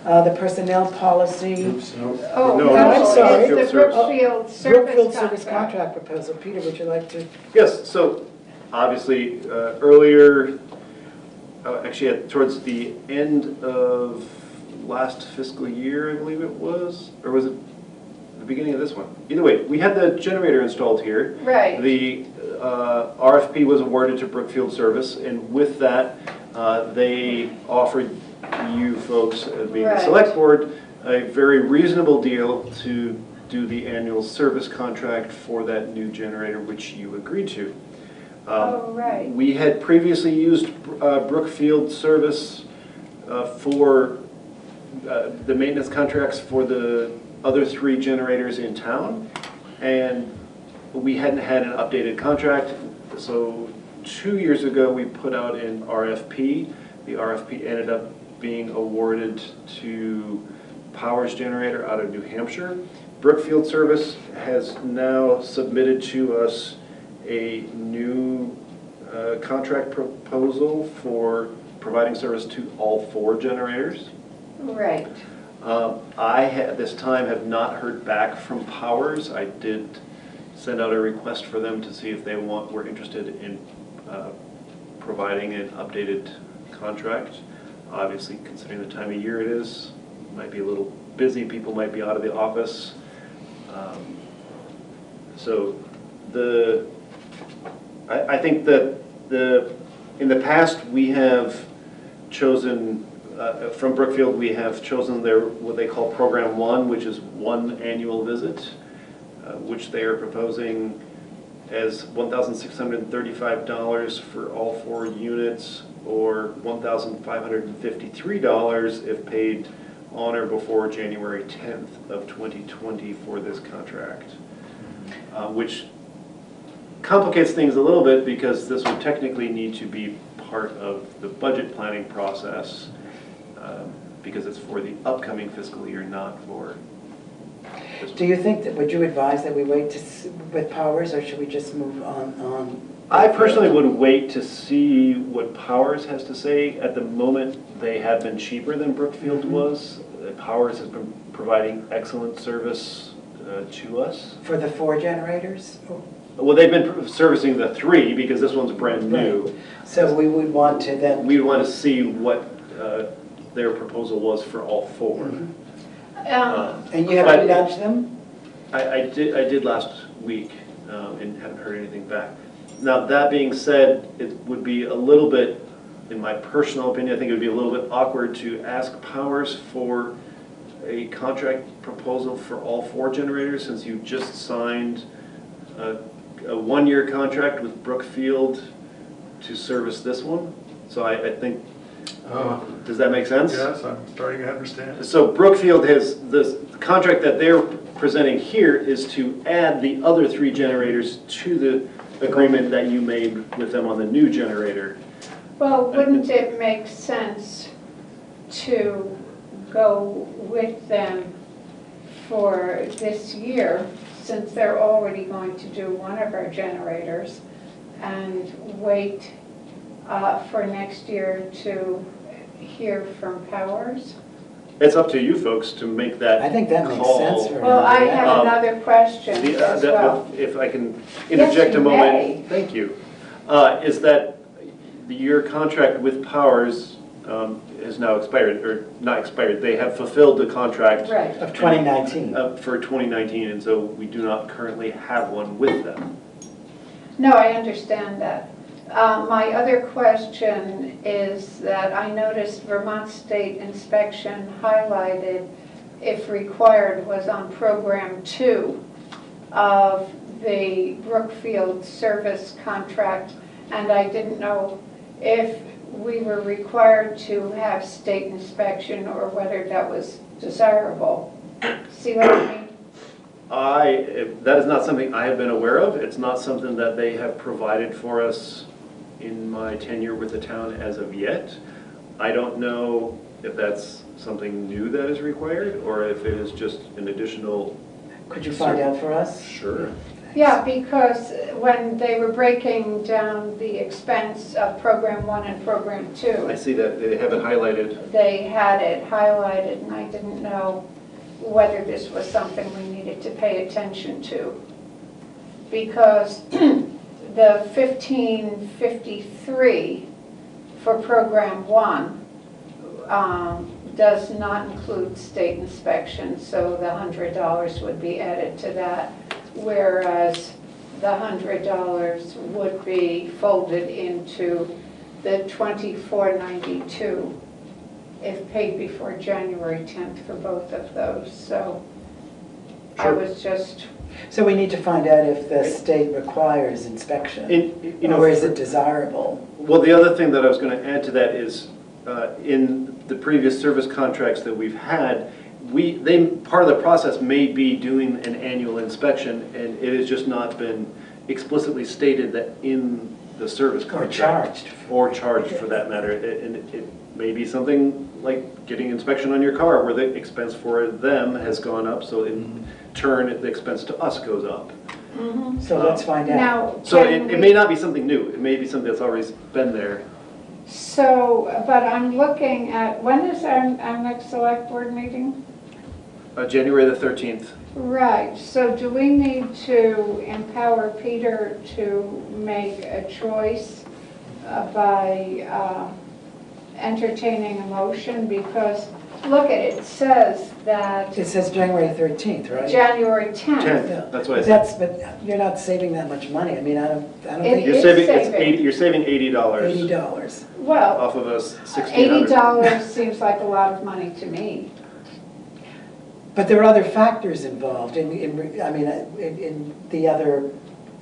The personnel policy. Oops, no. Oh, No, I'm sorry. it's the Brookfield Brookfield service service contract. contract proposal. Peter, would you like to? Yes, so obviously earlier, actually towards the end of last fiscal year, I believe it was, or was it the beginning of this one? Either way, we had the generator installed here. Right. The RFP was awarded to Brookfield Service, and with that, they offered you folks, being the Right. select board, a very reasonable deal to do the annual service contract for that new generator, which you agreed to. Oh, right. We had previously used Brookfield Service for the maintenance contracts for the other 3 generators in town, and we hadn't had an updated contract. So 2 years ago, we put out an RFP. The RFP ended up being awarded to Powers Generator out of New Hampshire. Brookfield Service has now submitted to us a new contract proposal for providing service to all 4 generators. Right. I at this time have not heard back from Powers. I did send out a request for them to see if they were interested in providing an updated contract. Obviously, considering the time of year it is, might be a little busy. People might be out of the office. So I think that in the past we have chosen from Brookfield, we have chosen their what they call Program 1, which is 1 annual visit, which they are proposing as $1,635 for all 4 units, or $1,553 if paid on or before January 10th of 2020 for this contract, which complicates things a little bit because this would technically need to be part of the budget planning process because it's for the upcoming fiscal year, not for this one. Do you think that, would you advise that we wait with Powers, or should we just move on? I personally would wait to see what Powers has to say. At the moment, they have been cheaper than Brookfield was. Powers has been providing excellent service to us. For the 4 generators? Well, they've been servicing the 3 because this one's brand new. Right. So we would want to then... We'd want to see what their proposal was for all 4. Mm-hmm. And you haven't nudged them? I did last week and haven't heard anything back. Now, that being said, it would be a little bit, in my personal opinion, I think it would be a little bit awkward to ask Powers for a contract proposal for all 4 generators since you just signed a 1-year contract with Brookfield to service this one. So I think, does that make sense? Yes, I'm starting to understand. So Brookfield has, the contract that they're presenting here is to add the other 3 generators to the agreement that you made with them on the new generator. Well, wouldn't it make sense to go with them for this year, since they're already going to do one of our generators, and wait for next year to hear from Powers? It's up to you folks to make that call. I think that makes sense for Well, I me. have another question as well. If I can interject a moment. may. Thank you. Is that your contract with Powers is now expired, or not expired, they have fulfilled the contract. Right. Of 2019. For 2019, and so we do not currently have one with them. No, I understand that. My other question is that I noticed Vermont State Inspection highlighted, if required, was on Program 2 of the Brookfield service contract, and I didn't know if we were required to have state inspection or whether that was desirable. See what I mean? That is not something I have been aware of. It's not something that they have provided for us in my tenure with the town as of yet. I don't know if that's something new that is required or if it is just an additional... Could you find out for us? Sure. Yeah, because when they were breaking down the expense of Program 1 and Program 2, I see that they have it highlighted. they had it highlighted, and I didn't know whether this was something we needed to pay attention to. Because the 1553 for Program 1 does not include state inspection, so the $100 would be added to that, whereas the $100 would be folded into the $24.92 if paid before January 10th for both of those. So I Sure. was just, So we need to find out if the state requires inspection, or is it desirable? Well, the other thing that I was going to add to that is, in the previous service contracts that we've had, part of the process may be doing an annual inspection, and it has just not been explicitly stated that in the service Or contract. charged. Or charged, for that matter. And it may be something like getting inspection on your car, where the expense for them has gone up, so in turn, the expense to us goes up. So let's find out. now, So can it may not be something new, it may be something that's always been there. So, but I'm looking at, when is our next select board meeting? January the 13th. Right, so do we need to empower Peter to make a choice by entertaining a motion? Because, look at it, it says that It says January 13th, right? January 10th. 10th, that's what I But said. but you're not saving that much money. I mean, I don't It think You're is saving, saving. you're saving $80 $80. Well, off of us, $1,600. $80 seems like a lot of money to me. But there are other factors involved in the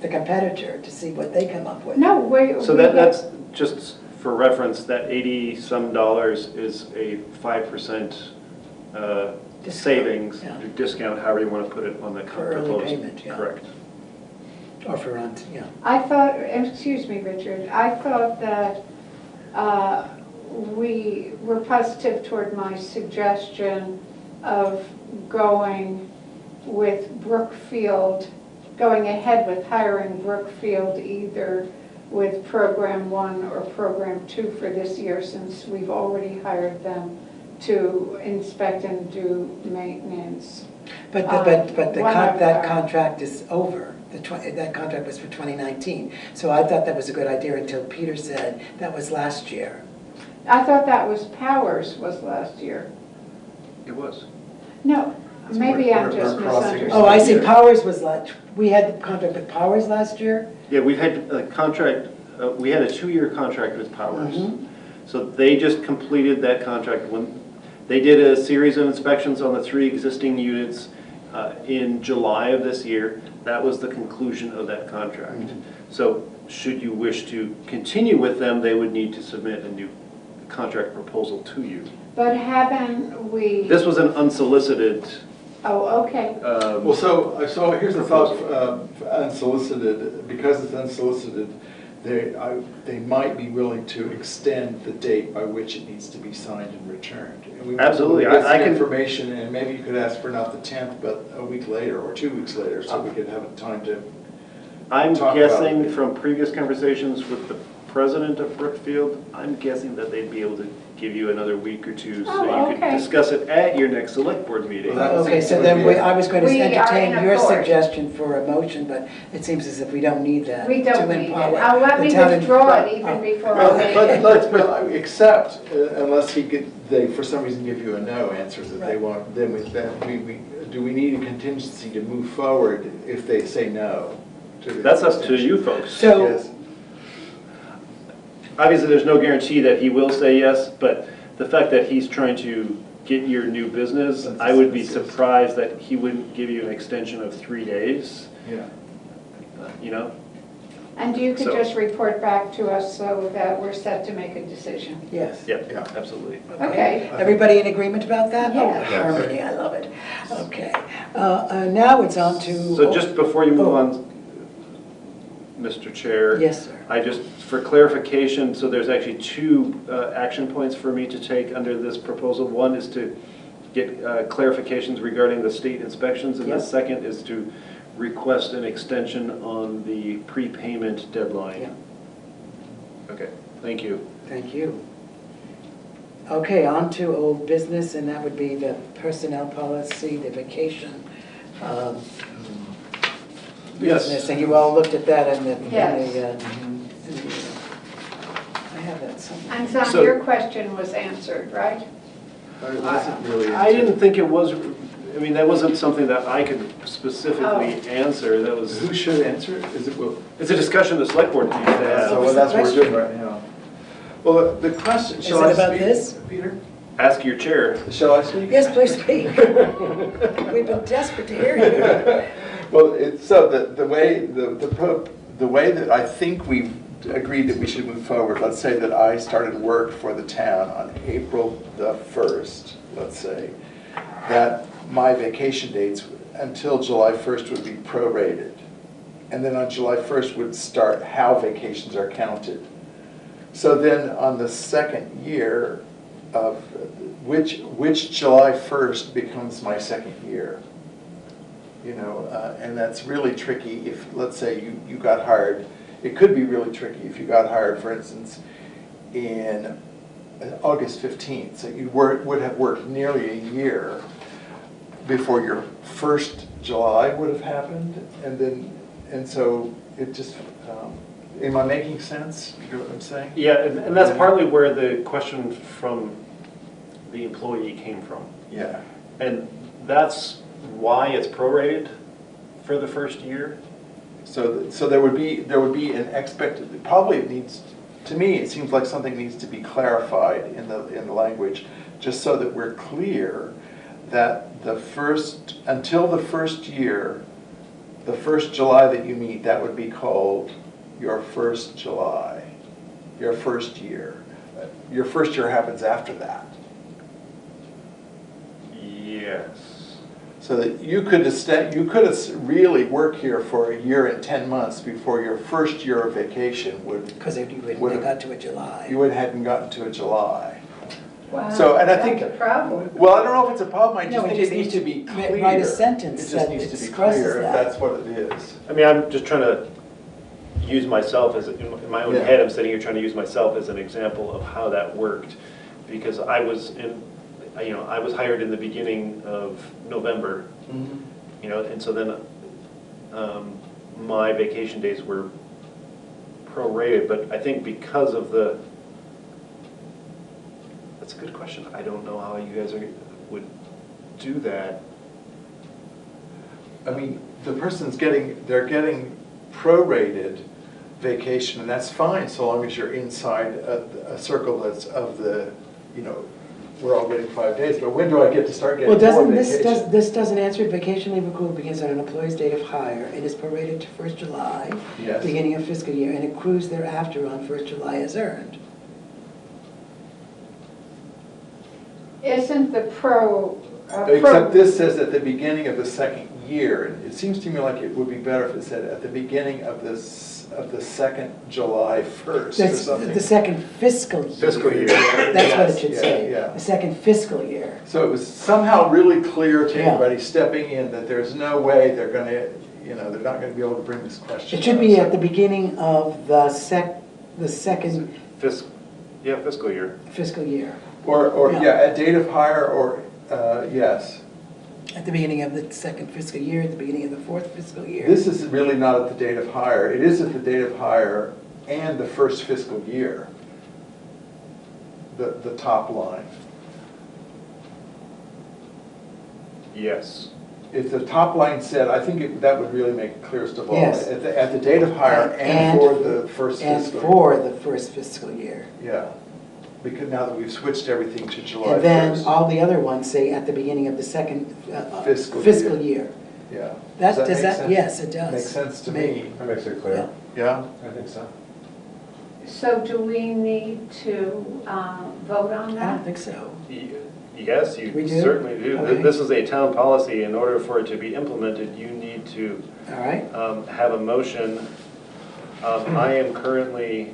competitor, to see what they come up with. No, we. So we that's, just for reference, that $80-some is a 5% savings, yeah. discount, however you want to put it on the For early proposed. payment, yeah. Correct. Or for, yeah. I thought, excuse me, Richard, I thought that we were positive toward my suggestion of going with Brookfield, going ahead with hiring Brookfield either with Program 1 or Program 2 for this year, since we've already hired them to inspect and do maintenance. But that contract is over. That contract was for 2019. So I thought that was a good idea until Peter said that was last year. I thought that was Powers was last year. It was. No, maybe I'm we're just crossing- misunderstanding. Oh, I see, Powers was we had the contract with Powers last year? Yeah, we've had a contract, we had a 2-year contract with Powers. Mhm. So they just completed that contract. When they did a series of inspections on the 3 existing units in July of this year. That was the conclusion of that contract. Mhm. So should you wish to continue with them, they would need to submit a new contract proposal to you. But haven't we? This was an unsolicited, Oh, okay. Well, so here's the thought, unsolicited, because it's unsolicited, they might be willing to extend the date by which it needs to be signed and returned. And we Absolutely. get I some can- information, and maybe you could ask for not the 10th, but a week later or 2 weeks later, so we could have time to. I'm Talk about guessing it. from previous conversations with the president of Brookfield, I'm guessing that they'd be able to give you another week or two so Oh, you could okay. discuss it at your next select board meeting. Well, Okay, so would then be- I was going to We are in entertain your accord. suggestion for a motion, but it seems as if we don't need that. We don't to need it. empower Let the me town withdraw it Oh. even before I Well, make but it. let's accept, unless they for some reason give you a no answer that they Right. want, then do we need a contingency to move forward if they say no? To the That's up to extension? you folks. So, Yes. Obviously, there's no guarantee that he will say yes, but the fact that he's trying to get your new business, I would be surprised that he wouldn't give you an extension of 3 days, Yeah. you know? And you could So- just report back to us so that we're set to make a decision. yes. Yep, Yeah. absolutely. Okay. Everybody in agreement about that? Yeah. Oh, harmony, I love it. Okay. Now it's on to. So just before you move Oh. on, Mr. Chair. Yes, sir. I just, for clarification, so there's actually 2 action points for me to take under this proposal. One is to get clarifications regarding the state inspections, and the Yep. second is to request an extension on the prepayment Yeah. deadline. Okay, thank you. Thank you. Okay, on to old business, and that would be the personnel policy, the vacation Yes. business. And you all looked at that in the, Yes. I have that somewhere. And John, So- your question was answered, right? It wasn't really. I didn't think it was, I mean, that wasn't something that I could specifically Oh. answer. That was, Who should answer it? Is it, well, it's a discussion the select board needs to have. so was the that's what we're doing question? right now. Well, the question, Is shall it I about speak, this? Peter? Ask your chair. Shall I speak? Yes, please speak. We've been desperate to hear you. Well, so the way that I think we've agreed that we should move forward, let's say that I started work for the town on April the 1st, let's say, that my vacation dates until July 1st would be prorated. And then on July 1st would start how vacations are counted. So then on the second year of, which July 1st becomes my second year? You know, and that's really tricky if, let's say, you got hired. It could be really tricky if you got hired, for instance, in August 15th. So you would have worked nearly a year before your first July would have happened. And so it just, am I making sense? You know what I'm saying? Yeah, and that's partly where the question from the employee came from. Yeah. And that's why it's prorated for the first year. So there would be an expected, probably it needs, to me, it seems like something needs to be clarified in the language, just so that we're clear that until the first year, the first July that you meet, that would be called your first July, your first year. Your first year happens after that. Yes. So that you could really work here for a year and 10 months before your first year of vacation would. Because they got to a July. You hadn't gotten to a July. Wow, So, and I think- that's a problem. Well, I don't know if it's a problem, I No, just it think just it needs needs to be to clear. write a sentence It just that needs to be expresses clear if that. that's what it is. I mean, I'm just trying to use myself as, in my own Yeah. head, I'm sitting here trying to use myself as an example of how that worked. Because I was hired in the beginning of November, you know, and so then my vacation days were prorated, but I think because of that's a good question. I don't know how you guys would do that. I mean, they're getting prorated vacation, and that's fine, so long as you're inside a circle that's of the, you know, we're all getting 5 days, but when do I get to start getting Well, more doesn't vacation? this doesn't answer it? Vacation leave accrual begins on an employee's date of hire and is prorated to 1st July, Yes. beginning of fiscal year, and accrues thereafter on 1st July as earned. Isn't the Except this says at the beginning of the second year, and it seems to me like it would be better if it said at the beginning of the second July 1st or That's something. the second fiscal year. Fiscal year. That's what it should Yeah, say. yeah. The second fiscal year. So it was somehow really clear to Yeah. anybody stepping in that there's no way they're gonna, you know, they're not gonna be able to bring this question It should up. be So- at the beginning of the second Fiscal year. fiscal year. Or, Yeah. yeah, at date of hire, or, yes. At the beginning of the second fiscal year, at the beginning of the 4th fiscal year. This is really not at the date of hire. It is at the date of hire and the first fiscal year. The top line. Yes. If the top line said, I think that would really make it clearest of all. Yes. At the date of hire and for the first And fiscal. for the 1st fiscal year. Yeah, because now that we've switched everything to July 1st. And then all the other ones say at the beginning of the second Fiscal year. Yeah. Does make that, sense? yes, it does. Makes sense to me. That makes it clear. Yeah? I think so. So do we need to vote on I that? don't think so. Yes, We you do? certainly do. Okay. This is a town policy. In order for it to be implemented, you need to All right? have a motion. I am currently,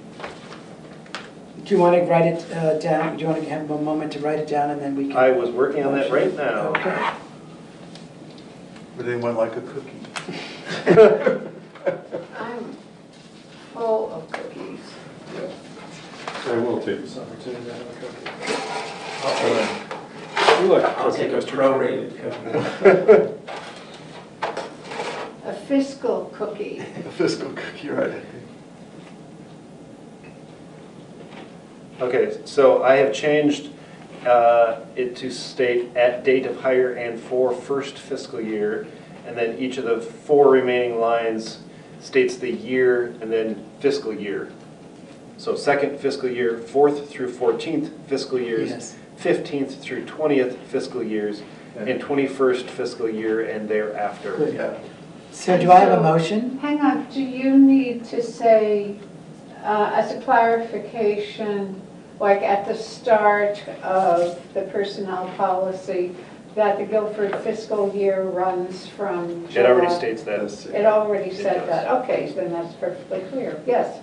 Do you want to write it down? Do you want to have a moment to write it down and then we can? I was working on that right now. Okay. Would anyone like a cookie? I'm full of cookies. So I will take this opportunity to have a cookie. You like a I'll cookie, take a Mr. prorated cookie. A fiscal cookie. A fiscal cookie, right? Okay, so I have changed it to state at date of hire and for first fiscal year, and then each of the 4 remaining lines states the year and then fiscal year. So second fiscal year, 4th through 14th fiscal years, Yes. 15th through 20th fiscal years, and 21st fiscal year and thereafter. Good. Yeah. So do I have a motion? Hang on, do you need to say, as a clarification, like at the start of the personnel policy, that the Guilford fiscal year runs from July? It already states that. It already said does. that, okay, then that's perfectly clear, yes.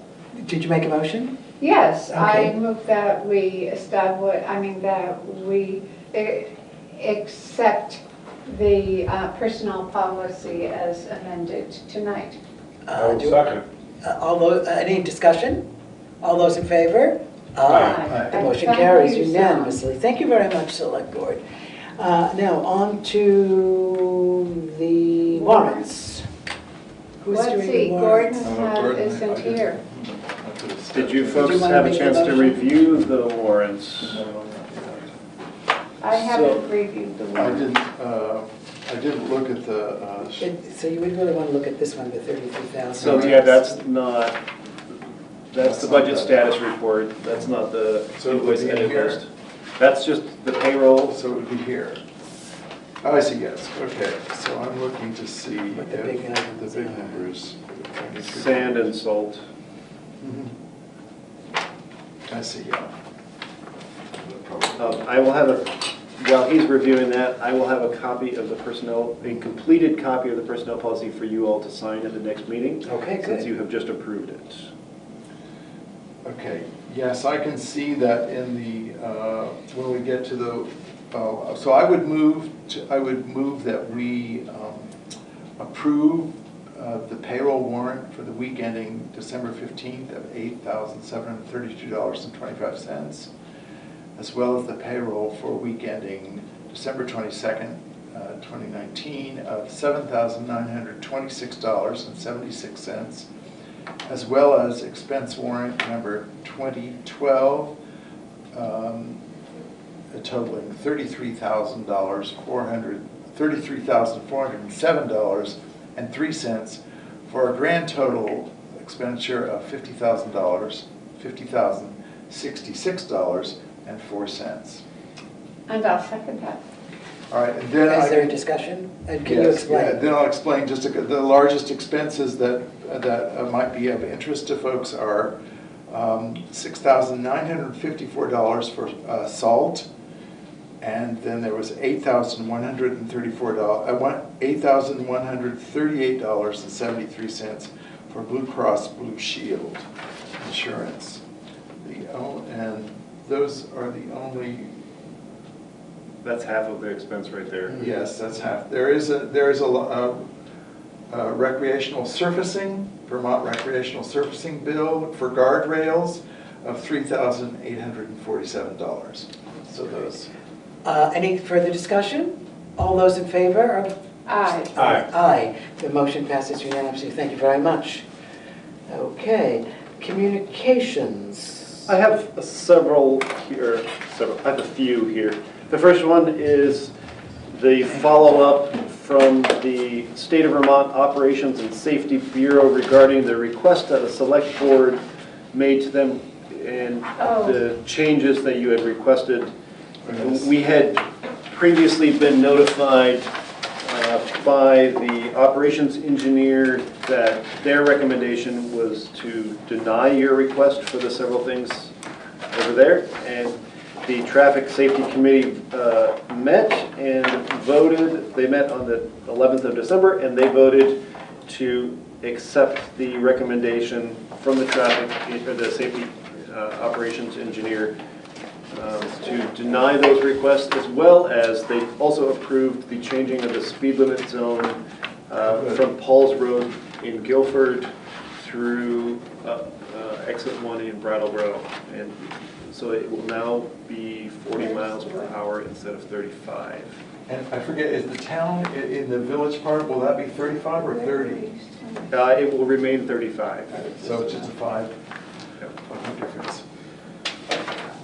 Did you make a motion? Yes, I Okay. move that we establish, that we accept the personnel policy as amended tonight. I will Do- second. Any discussion? All those in favor? Aye. The motion Thank carries you, Sam. unanimously. Thank you very much, Select Board. Now, on to the warrants. Who's Let's doing see, the warrants? Gordon isn't here. Did you Did folks you wanna have a make the chance to motion? review the warrants? I haven't reviewed the I one. didn't look at the, So you would really want to look at this one, the 33,000. So, yeah, that's the budget status report, that's not the So it would invoice be in edit here? list. That's just the payroll. so it would be here. Oh, I see, yes, okay, so I'm looking to see What the if big items the big are. numbers. Sand and salt. Mhm. I see, yeah. I will have while he's reviewing that, I will have a copy of the a completed copy of the personnel policy for you all to sign at the next meeting. Okay, Since good. you have just approved it. Okay, yes, I can see that in the, when we get to the, so I would move that we approve the payroll warrant for the week ending December 15th of $8,732.25, as well as the payroll for week ending December 22nd, 2019 of $7,926.76, as well as expense warrant number 2012, totaling $33,407.03 for a grand total expenditure of $50,066.04. And I'll second that. All right, and then Is there a discussion? And can you Yes, explain? yeah, then I'll explain just the largest expenses that might be of interest to folks are $6,954 for salt, and then there was $8,138.73 for Blue Cross Blue Shield insurance. And those are the only. That's half of the expense right there. Yes, that's half. There is a recreational surfacing, Vermont recreational surfacing bill for guardrails of $3,847. So those. Any further discussion? All those in favor of? Aye. Aye. Aye. The motion passes unanimously. Thank you very much. Okay, communications. I have several here, I have a few here. The first one is the follow-up from the State of Vermont Operations and Safety Bureau regarding the request that the select board made to them and the changes that you had requested. Yes. We had previously been notified by the operations engineer that their recommendation was to deny your request for the several things over there. And the Traffic Safety Committee met and voted. They met on the 11th of December, and they voted to accept the recommendation from the safety operations engineer to deny those requests, as well as they also approved the changing of the speed limit zone from Paul's Road in Guilford through exit 1 in Brattleboro. And so it will now be 40 miles per hour instead of 35. And I forget, is the town in the village part, will that be 35 or 30? It will remain 35. So it's just a 5 difference. There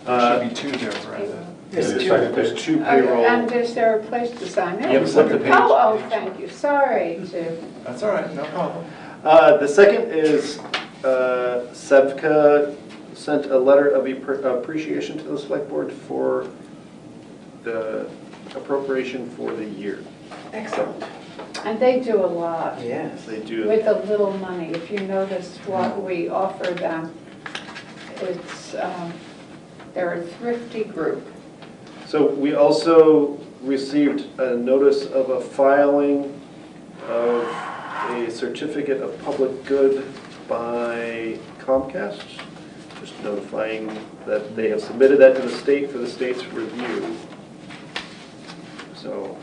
Uh, should be 2 there, Brenda. There's Yeah, two. second There's page. 2 payroll. And is there a place to sign it? Yep, flip the page. Oh, thank you, sorry to. That's all right, no problem. The second is Sevka sent a letter of appreciation to the select board for the appropriation for the year. Excellent. And they do a lot Yes. They do. with a little money. If you notice what we offer them, it's, they're a thrifty group. So we also received a notice of a filing of a certificate of public good by Comcast, just notifying that they have submitted that to the state for the state's review. So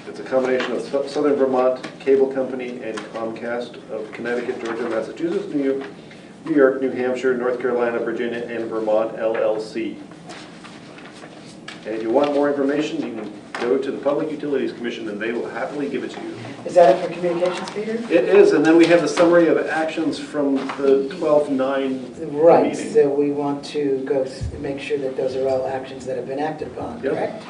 it's a combination of Southern Vermont Cable Company and Comcast of Connecticut, Georgia, Massachusetts, New York, New Hampshire, North Carolina, Virginia, and Vermont LLC. And if you want more information, you can go to the Public Utilities Commission and they will happily give it to you. Is that it for communications, Peter? It is, and then we have the summary of actions from the 12/9 Right, meeting. so we want to make sure that those are all actions that have been acted upon, Yep. correct?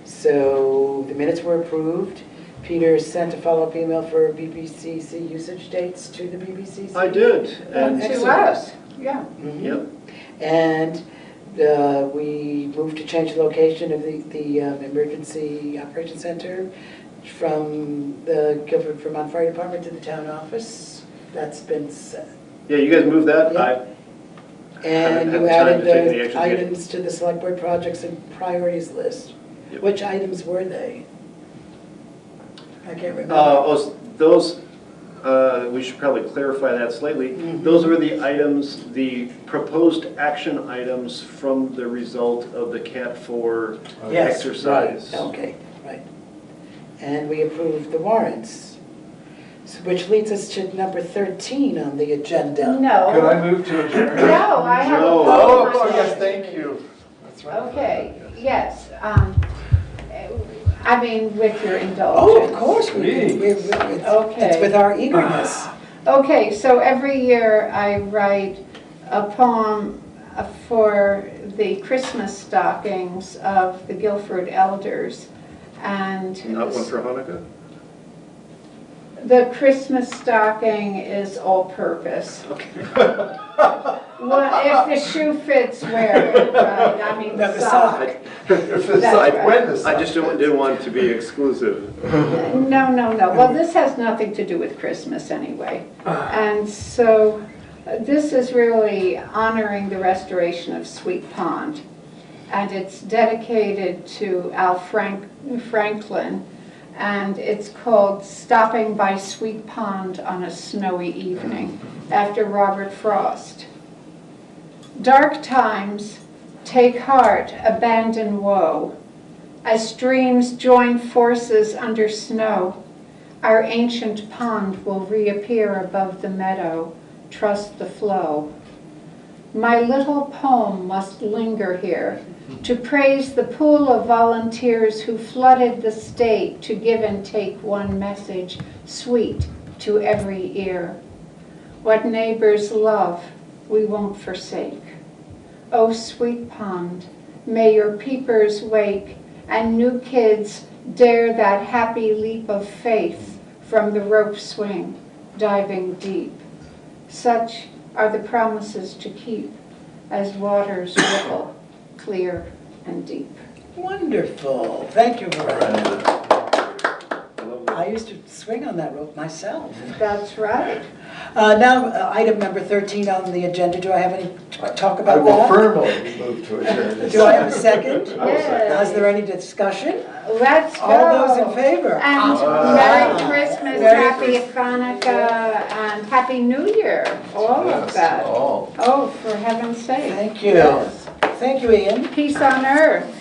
So the minutes were approved. Peter sent a follow-up email for BBCC usage dates to the BBCC. I did, and, To Excellent. us, yeah. Mhm. yep, And we moved to change the location of the Emergency Operations Center from the Guilford, Vermont Fire Department to the town office. That's been set. yeah, you guys moved that? Yeah. I And haven't you had the time added to take the the action yet. items to the select board projects and priorities list. Yep. Which items were they? I can't remember. Those, we should probably clarify that slightly. Mhm. Those were the items, the proposed action items from the result of the CAT 4 Yes, exercise. right, okay, right. And we approved the warrants, which leads us to number 13 on the agenda. No. Could I move to adjourn? No, I have a No. poll. Oh, yes, thank you. That's right. Okay, yes, I mean, with your indulgence. Oh, of course, Please. it's Okay. with our eagerness. Okay, so every year I write a poem for the Christmas stockings of the Guilford elders. And Not one for Hanukkah? the Christmas stocking is all-purpose. Okay. Well, if the shoe fits, wear it, right? I mean, No, the the sock. sock. If the That's side, right. when the I just didn't want it to be exclusive. No, no, no. Well, this has nothing to do with Christmas anyway. And so this is really honoring the restoration of Sweet Pond. And it's dedicated to Al Franklin. And it's called Stopping by Sweet Pond on a Snowy Evening, after Robert Frost. Dark times, take heart, abandon woe. As streams join forces under snow, our ancient pond will reappear above the meadow. Trust the flow. My little poem must linger here to praise the pool of volunteers who flooded the state to give and take one message, sweet to every ear. What neighbors love, we won't forsake. Oh, sweet pond, may your peepers wake and new kids dare that happy leap of faith from the rope swing, diving deep. Such are the promises to keep as waters ripple clear and deep. Wonderful, thank you, Miranda. I love that. I used to swing on that rope myself. That's right. Now, item number 13 on the agenda, do I have any talk I about will that? firmly move to adjourn. Do I have a second? Yes. Is there any discussion? Let's go. All those in favor? And Merry Christmas, Happy Hanukkah, and Happy New Year, all of that. All. Oh, for heaven's sake. Thank you. Yes. Thank you, Ian. Peace on earth.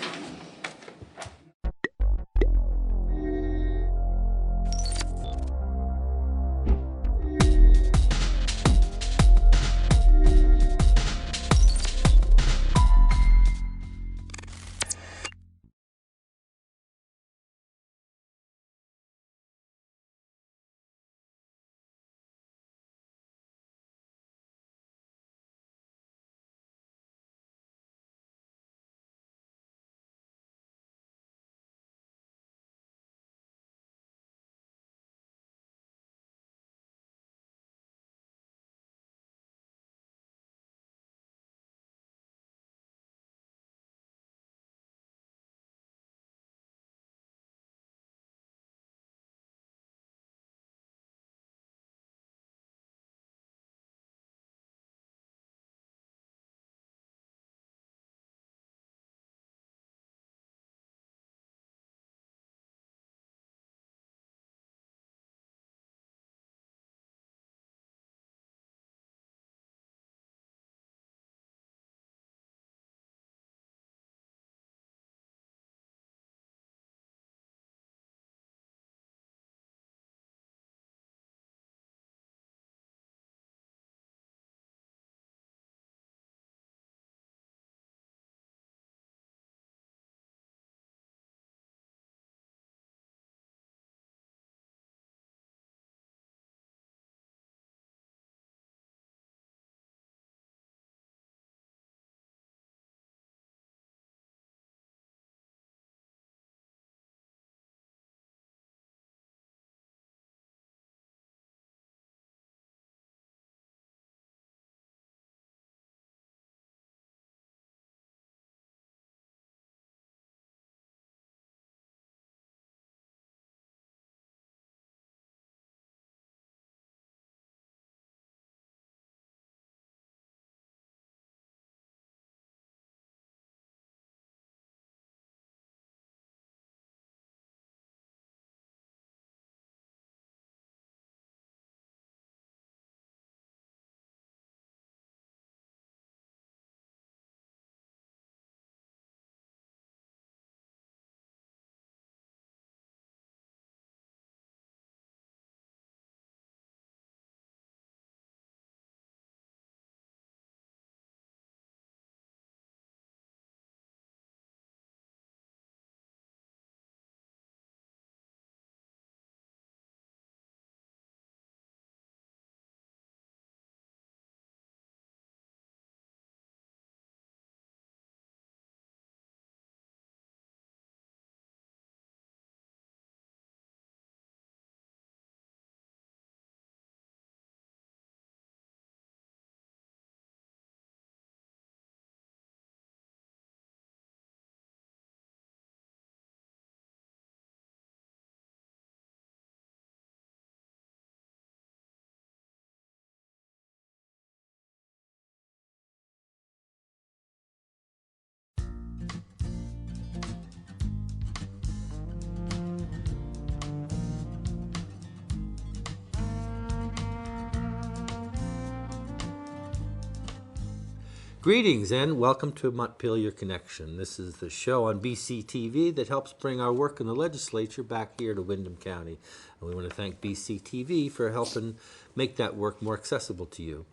Greetings and welcome to Montpelier Connection. This is the show on BCTV that helps bring our work in the legislature back here to Windham County. And we want to thank BCTV for helping make that work more accessible to you.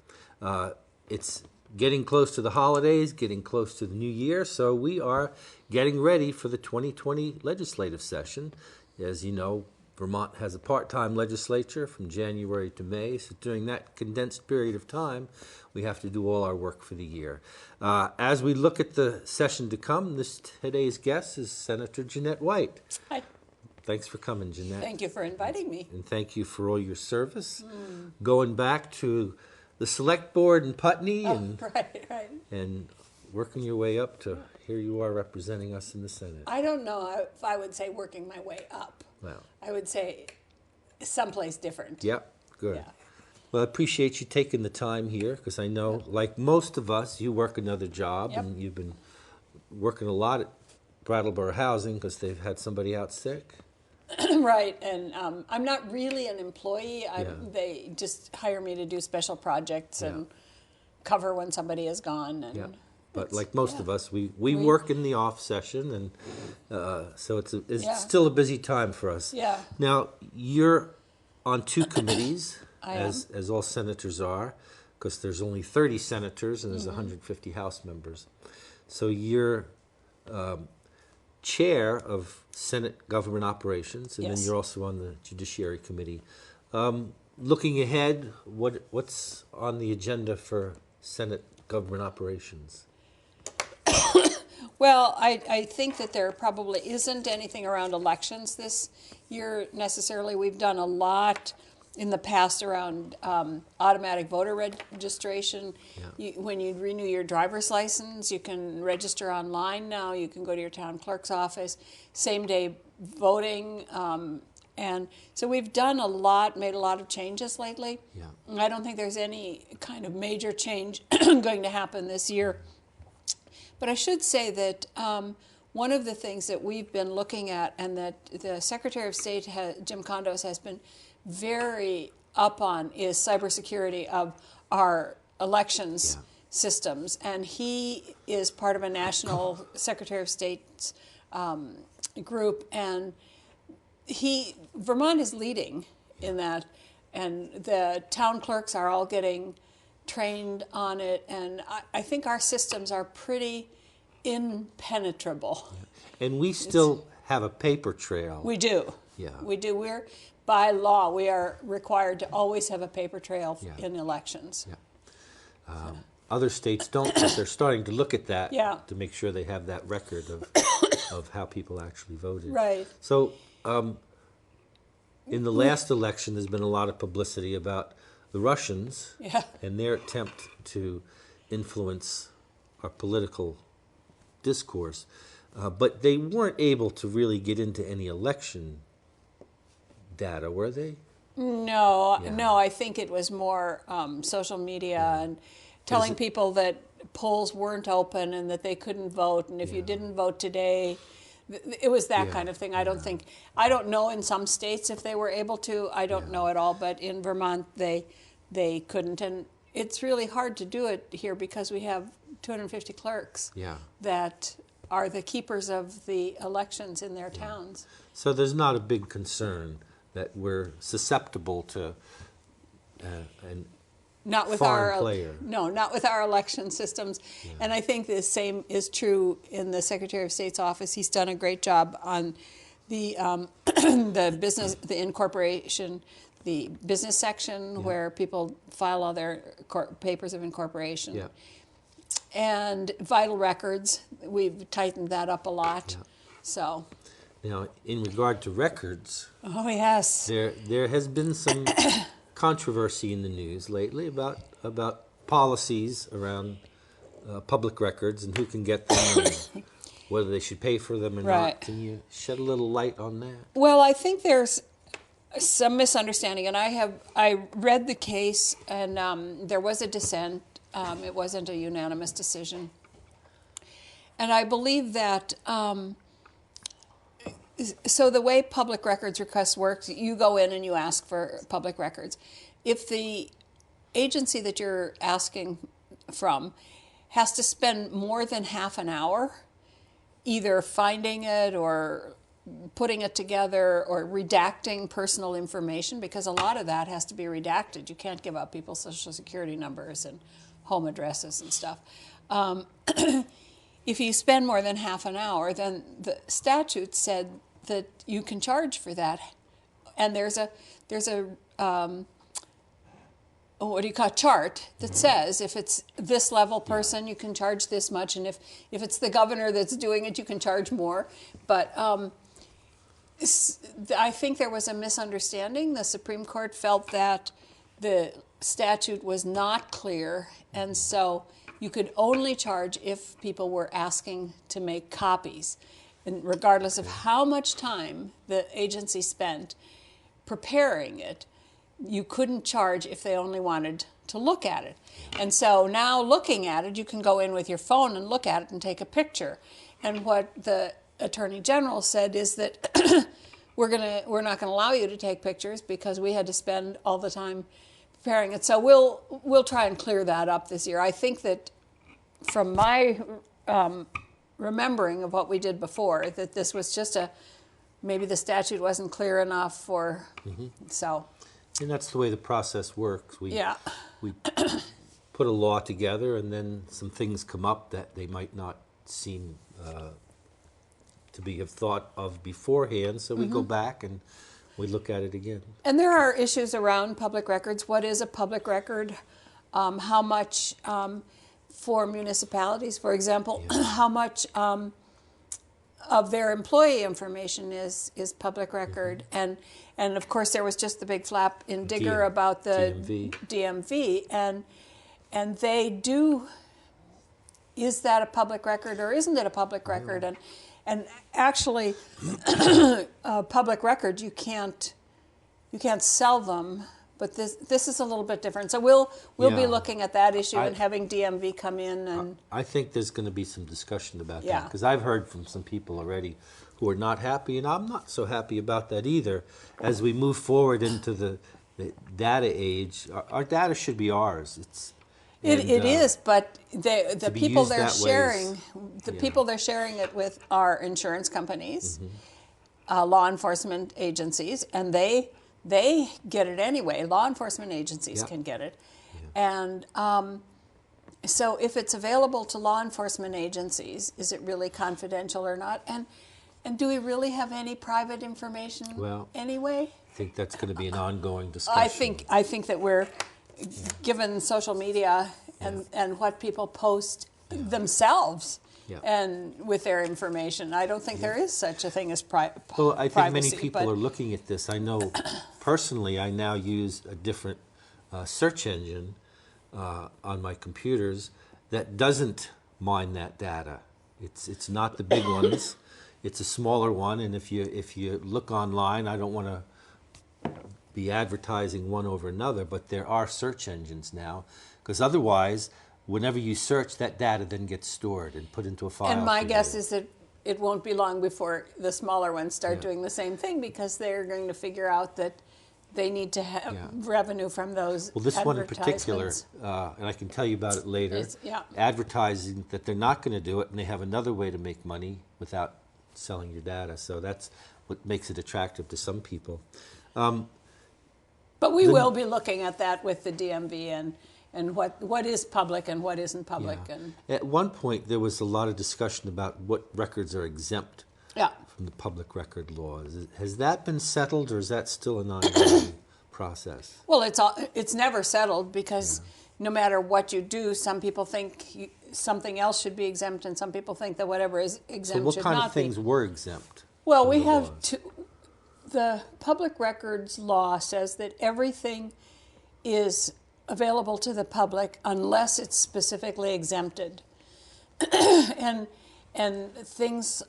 It's getting close to the holidays, getting close to the new year, so we are getting ready for the 2020 legislative session. As you know, Vermont has a part-time legislature from January to May, so during that condensed period of time, we have to do all our work for the year. As we look at the session to come, today's guest is Senator Jeanette White. Hi. Thanks for coming, Jeanette. Thank you for inviting me. And thank you for all your service. Going back to the Select Board in Putney Right. and working your way up to here you are representing us in the Senate. I don't know if I would say working my way up. Wow. I would say someplace different. Yep, good. Yeah. Well, I appreciate you taking the time here because I know, like most of us, you work another job Yep. and you've been working a lot at Brattleboro Housing because they've had somebody out sick. Right, and I'm not really an employee. Yeah. They just hire me to do special projects and Yeah. cover when somebody is gone. And Yeah. But It's- like most yeah. of us, we We- work in the off session, and so it's Yeah. still a busy time for us. Yeah. Now, you're on two committees, I as all senators are, because there's only 30 senators and there's Mm-hmm. 150 House members. So you're chair of Senate Government Operations, and then Yes. you're also on the Judiciary Committee. Looking ahead, what's on the agenda for Senate Government Operations? Well, I think that there probably isn't anything around elections this year necessarily. We've done a lot in the past around automatic voter registration. When you renew your driver's license, you can register online now. You can go to your town clerk's office, same day voting. And so we've done a lot, made a lot of changes lately. Yeah. And I don't think there's any kind of major change going to happen this year. But I should say that one of the things that we've been looking at, and that the Secretary of State, Jim Condos, has been very up on, is cybersecurity of our elections systems. And he is part of a national Secretary of State's group, and Vermont is leading in that, and the town clerks are all getting trained on it, and I think our systems are pretty impenetrable. And we still have a paper trail. We do. Yeah. We do. We're, by law, we are required to always have a paper trail in elections. Yeah. Other states don't, but they're starting to look at that Yeah. to make sure they have that record of how people actually voted. Right. So, in the last election, there's been a lot of publicity about the Russians Yeah. and their attempt to influence our political discourse. But they weren't able to really get into any election data, were they? No, Yeah. no, I think it was more social media and telling people that polls weren't open and that they couldn't vote, and if you didn't vote today, it was that kind of thing. I don't know in some states if they were able to. I don't know at all, but in Vermont they couldn't, and it's really hard to do it here because we have 250 clerks that are the keepers of the elections in their towns. So there's not a big concern that we're susceptible to an Not with foreign our player. No, not with our election systems. And I think the same is true in the Secretary of State's office. He's done a great job on the the business, the incorporation, the business section where people file all their papers of incorporation. Yeah. And vital records, we've tightened that up a lot. Yeah. So, Now, in regard to records, oh yes. there has been some controversy in the news lately about policies around public records and who can get them and whether they should pay for them or Right. not. Can you shed a little light on that? Well, I think there's some misunderstanding, and I read the case, and there was a dissent. It wasn't a unanimous decision, and I believe that. So the way public records requests works, you go in and you ask for public records. If the agency that you're asking from has to spend more than half an hour either finding it or putting it together or redacting personal information, because a lot of that has to be redacted. You can't give out people's social security numbers and home addresses and stuff. If you spend more than half an hour, then the statute said that you can charge for that. And there's a what do you call it, chart that says if it's this level person, you can charge this much, and if it's the governor that's doing it, you can charge more. But I think there was a misunderstanding. The Supreme Court felt that the statute was not clear, and so you could only charge if people were asking to make copies. And regardless of how much time the agency spent preparing it, you couldn't charge if they only wanted to look at it. And so now looking at it, you can go in with your phone and look at it and take a picture. And what the Attorney General said is that we're not going to allow you to take pictures because we had to spend all the time preparing it. So we'll try and clear that up this year. I think that from my remembering of what we did before, that this was just maybe the statute wasn't clear enough, or so. And that's the way the process works. We Yeah. put a law together, and then some things come up that they might not seem to be have thought of beforehand. So we go back and we look at it again. And there are issues around public records. What is a public record? How much for municipalities, for example, how much of their employee information is public record? And of course, there was just the big flap in Digger about the DMV, and they do. Is that a public record or isn't it a public record? And actually, public record you can't sell them. But this is a little bit different. So we'll be looking at that issue and having DMV come in and. I think there's going to be some discussion about Yeah. that, because I've heard from some people already who are not happy, and I'm not so happy about that either. As we move forward into the data age, our data should be ours. It is, but the be people used they're that way sharing, is- people they're sharing it with are insurance companies, law enforcement agencies, and they get it anyway. Law enforcement agencies Yeah. can get it, and so if it's available to law enforcement agencies, is it really confidential or not? And do we really have any private information anyway? I think that's going to be an ongoing discussion. I think that we're, given social media and what people post themselves and with their information, I don't think there is such a thing as privacy. Well, I think many people are looking at this. I know personally I now use a different search engine on my computers that doesn't mine that data. It's not the big ones. It's a smaller one, and if you look online, I don't want to be advertising one over another, but there are search engines now, because otherwise, whenever you search, that data then gets stored and put into a file. And my for guess you. is that it won't be long before the smaller ones start doing the same thing, because they're going to figure out that they need to have revenue from those. Well, this one in particular, and I can tell you about it later, advertising that they're not going to do it, and they have another way to make money without selling your data. So that's what makes it attractive to some people. But we will be looking at that with the DMV and what is public and what isn't public. Yeah. And At one point, there was a lot of discussion about what records are exempt from the public record laws. Has that been settled, or is that still an ongoing process? Well, it's never settled, because no matter what you do, some people think something else should be exempt, and some people think that whatever is exempt So what should kind not of things were exempt? Well, from we the have laws? the public records law says that everything is available to the public unless it's specifically exempted, and things,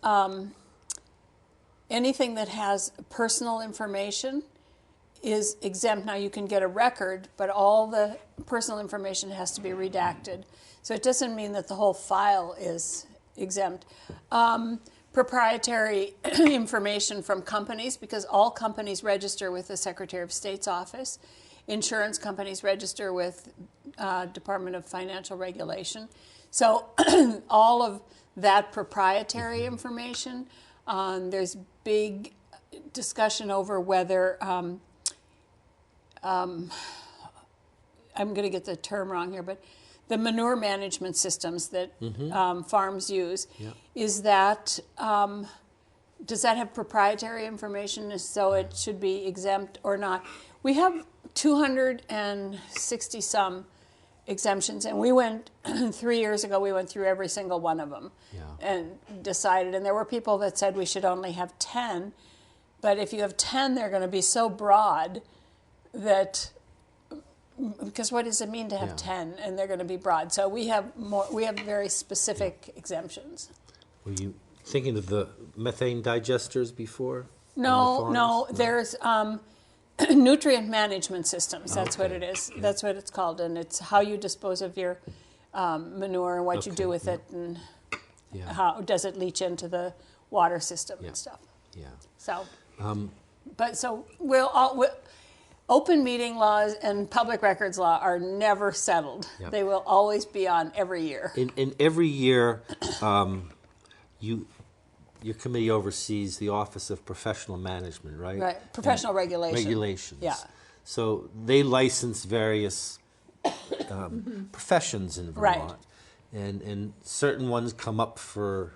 anything that has personal information is exempt. Now, you can get a record, but all the personal information has to be redacted. So it doesn't mean that the whole file is exempt. Proprietary information from companies, because all companies register with the Secretary of State's office. Insurance companies register with Department of Financial Regulation. So all of that proprietary information, there's big discussion over whether, I'm going to get the term wrong here, but the manure management systems that farms use, is that, does that have proprietary information, so it should be exempt or not? We have 260 some exemptions, and we went 3 years ago, we went through every single one of them and decided, and there were people that said we should only have 10, but if you have 10, they're going to be so broad that, because what does it mean to have 10, and they're going to be broad. So we have very specific exemptions. Were you thinking of the methane digesters before? No, there's nutrient management systems. That's what it is. That's what it's called, and it's how you dispose of your manure and what you do with it, and how does it leach into the water system and stuff. Yeah. So, but so we'll open meeting laws and public records law are never settled. Yeah. They will always be on every year. In every year, your committee oversees the Office of Professional Management, right? Right, professional regulation. Regulations. Yeah. So they license various professions in Right. Vermont, and certain ones come up for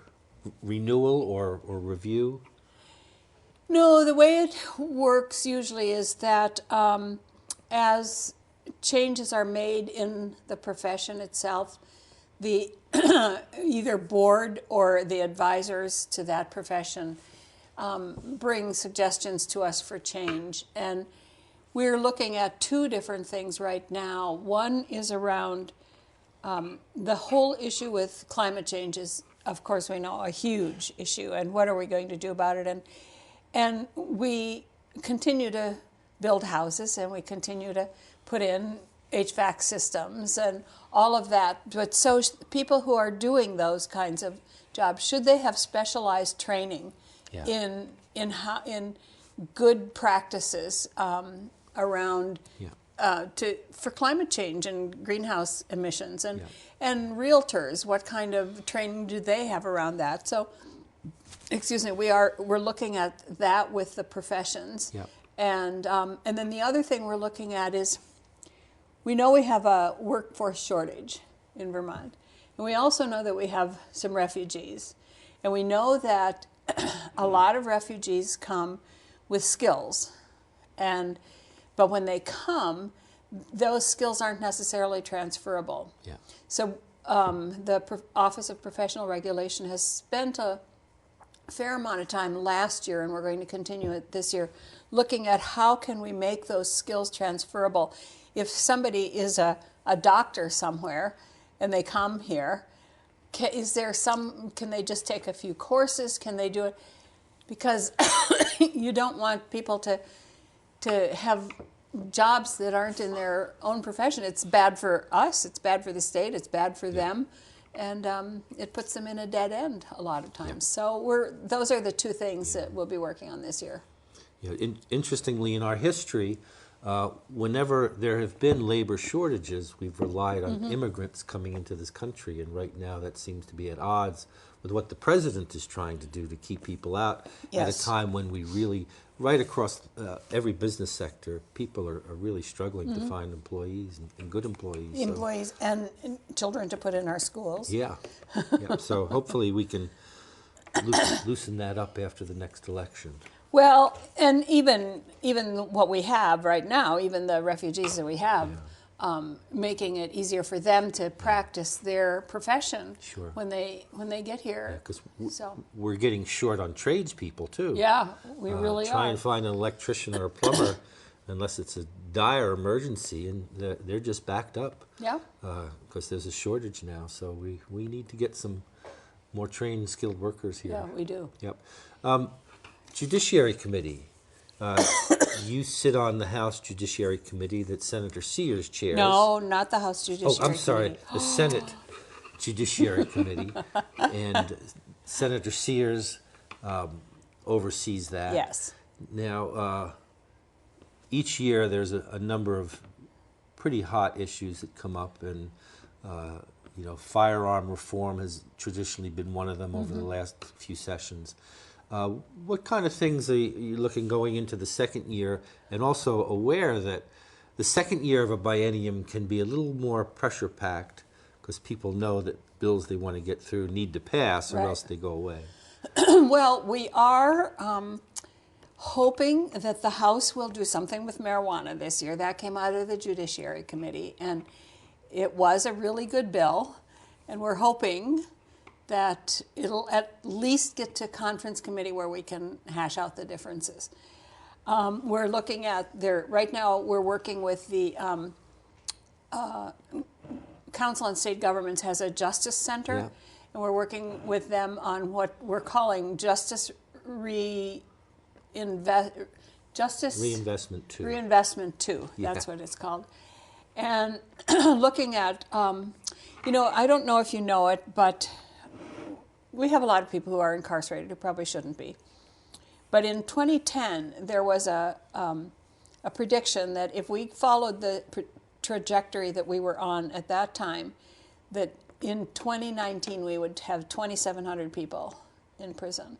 renewal or review. No, the way it works usually is that as changes are made in the profession itself, the either board or the advisors to that profession bring suggestions to us for change. And we're looking at two different things right now. One is around the whole issue with climate change is, of course, we know a huge issue, and what are we going to do about it? And we continue to build houses, and we continue to put in HVAC systems and all of that. But so people who are doing those kinds of jobs, should they have specialized training Yeah. in good practices around Yeah. for climate change and greenhouse emissions, and Yeah. and realtors, what kind of training do they have around that? So, excuse me, we're looking at that with the professions, Yeah. and then the other thing we're looking at is we know we have a workforce shortage in Vermont, and we also know that we have some refugees, and we know that a lot of refugees come with skills, but when they come, those skills aren't necessarily transferable. Yeah. So the Office of Professional Regulation has spent a fair amount of time last year, and we're going to continue it this year, looking at how can we make those skills transferable. If somebody is a doctor somewhere and they come here, can they just take a few courses? Can they do it? Because you don't want people to have jobs that aren't in their own profession. It's bad for us, it's bad for the state, it's bad for them, and it puts them in a dead end a lot of times. So those are the two things that we'll be working on this year. Interestingly, in our history, whenever there have been labor shortages, we've relied on immigrants coming into this country, and right now that seems to be at odds with what the president is trying to do to keep people out at a time when we really, right across every business sector, people are really struggling to find employees and good employees. Employees and children to put in our schools. Yeah. So hopefully we can loosen that up after the next election. Well, and even what we have right now, even the refugees that we have, making it easier for them to practice their profession Sure. when they get here. Because So we're getting short on tradespepeople too. yeah, we really Try are. and find an electrician or a plumber, unless it's a dire emergency, and they're just backed up. Yeah. Because there's a shortage now, so we need to get some more trained, skilled workers here. Yeah, we do. Yep. Judiciary Committee. You sit on the House Judiciary Committee that Senator Sears chairs. No, not the House Judiciary Oh, I'm sorry, Committee. the Senate Judiciary Committee, and Senator Sears oversees that. Yes. Now, each year there's a number of pretty hot issues that come up, and firearm reform has traditionally been one of them over the last few sessions. What kind of things are you looking going into the second year, and also aware that the second year of a biennium can be a little more pressure-packed because people know that bills they want to get through need to pass or Right. else they go away? Well, we are hoping that the House will do something with marijuana this year. That came out of the Judiciary Committee, and it was a really good bill, and we're hoping that it'll at least get to conference committee where we can hash out the differences. We're looking at right now we're working with the Council on State Governments has a Justice Center, Yeah. and we're working with them on what we're calling Justice Reinvestment 2. Reinvestment 2, that's Yeah. what it's called. And looking at, I don't know if you know it, but we have a lot of people who are incarcerated who probably shouldn't be. But in 2010, there was a a prediction that if we followed the trajectory that we were on at that time, that in 2019 we would have 2,700 people in prison.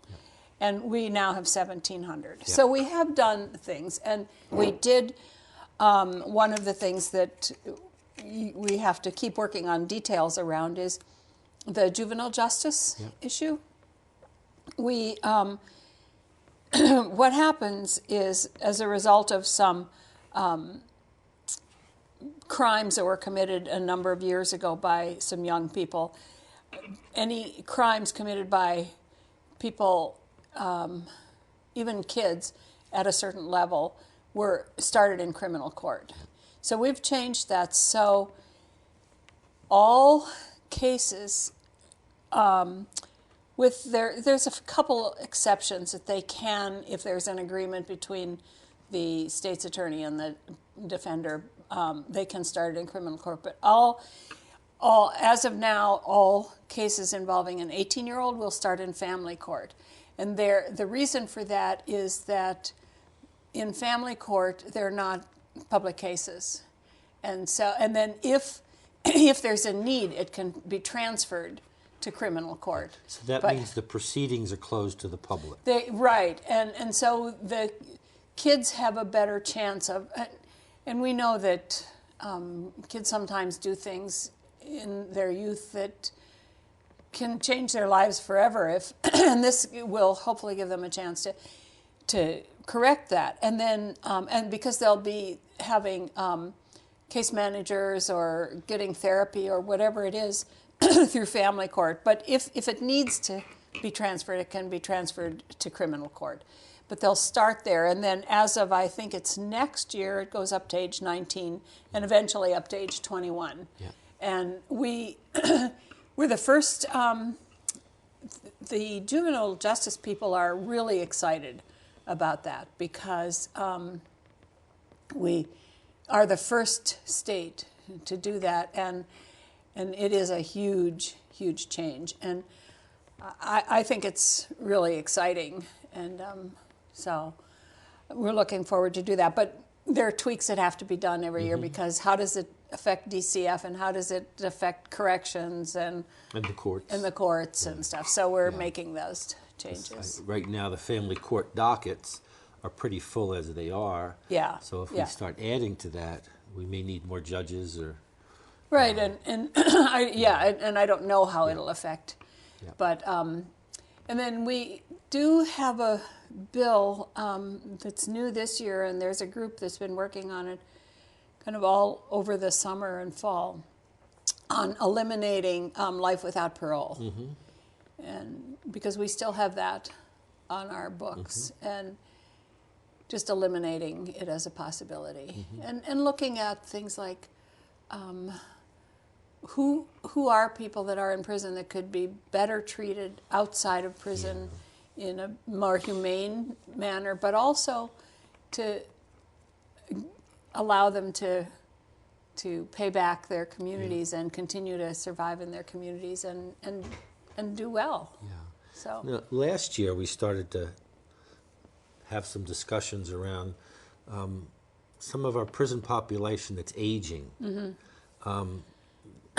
And we now have 1,700. So we have done things. And we did, one of the things that we have to keep working on details around is the juvenile justice issue. We, what happens is, as a result of some crimes that were committed a number of years ago by some young people, any crimes committed by people, even kids at a certain level, were started in criminal court. So we've changed that. So all cases, there's a couple exceptions that they can, if there's an agreement between the state's attorney and the defender, they can start it in criminal court. But all, as of now, all cases involving an 18-year-old will start in family court. And the reason for that is that in family court, they're not public cases. And then if there's a need, it can be transferred to criminal court. So that means the proceedings are closed to the public. Right. And so the kids have a better chance of, and we know that kids sometimes do things in their youth that can change their lives forever, and this will hopefully give them a chance to correct that. And then, and because they'll be having case managers or getting therapy or whatever it is through family court. But if it needs to be transferred, it can be transferred to criminal court. But they'll start there, and then as of, I think it's next year, it goes up to age 19 and eventually up to age 21. Yeah. And we're the first, the juvenile justice people are really excited about that because we are the first state to do that, and it is a huge, huge change. And I think it's really exciting, and so we're looking forward to do that. But there are tweaks that have to be done every year because how does it affect DCF and how does it affect corrections and the courts and stuff. So we're making those changes. Right now, the family court dockets are pretty full as they are. Yeah. So if we start adding to that, we may need more judges or. Right, and I don't know how it'll affect, but and then we do have a bill that's new this year, and there's a group that's been working on it kind of all over the summer and fall on eliminating life without parole. And because we still have that on our books, and just eliminating it as a possibility. And looking at things like who are people that are in prison that could be better treated outside of prison in a more humane manner, but also to allow them to pay back their communities and continue to survive in their communities and do well. Yeah. So now, last year we started to have some discussions around some of our prison population that's aging.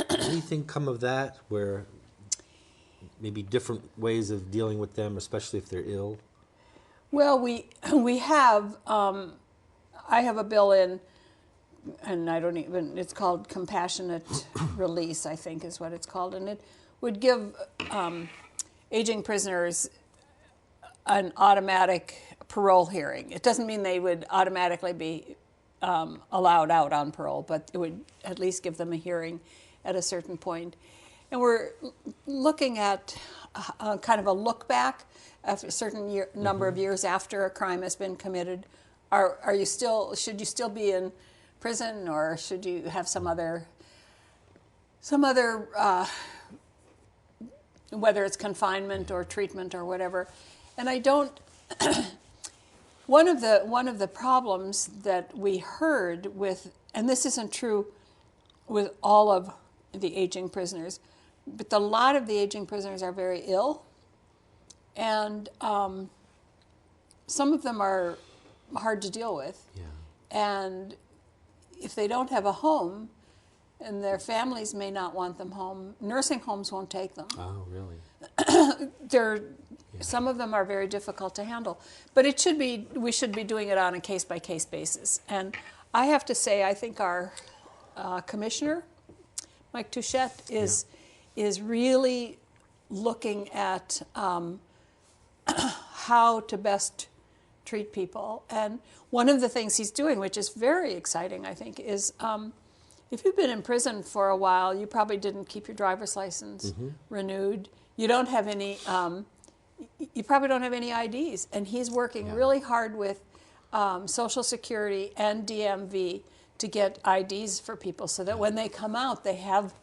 Anything come of that where maybe different ways of dealing with them, especially if they're ill? well, we have. I have a bill in, and I don't even. It's called compassionate release, I think, is what it's called, and it would give aging prisoners an automatic parole hearing. It doesn't mean they would automatically be allowed out on parole, but it would at least give them a hearing at a certain point. And we're looking at kind of a look back after a certain number of years after a crime has been committed. Are you still? Should you still be in prison, or should you have some other whether it's confinement or treatment or whatever? And I don't. One of the problems that we heard with, and this isn't true with all of the aging prisoners, but a lot of the aging prisoners are very ill, and some of them are hard to deal with. Yeah. And if they don't have a home, and their families may not want them home, nursing homes won't take them. Oh, really? Some of them are very difficult to handle. But we should be doing it on a case-by-case basis. And I have to say, I think our commissioner, Mike Touchette, is really looking at how to best treat people. And one of the things he's doing, which is very exciting, I think, is if you've been in prison for a while, you probably didn't keep your driver's license renewed. You don't have any, you probably don't have any IDs. And he's working really hard with Social Security and DMV to get IDs for people so that when they come out, they have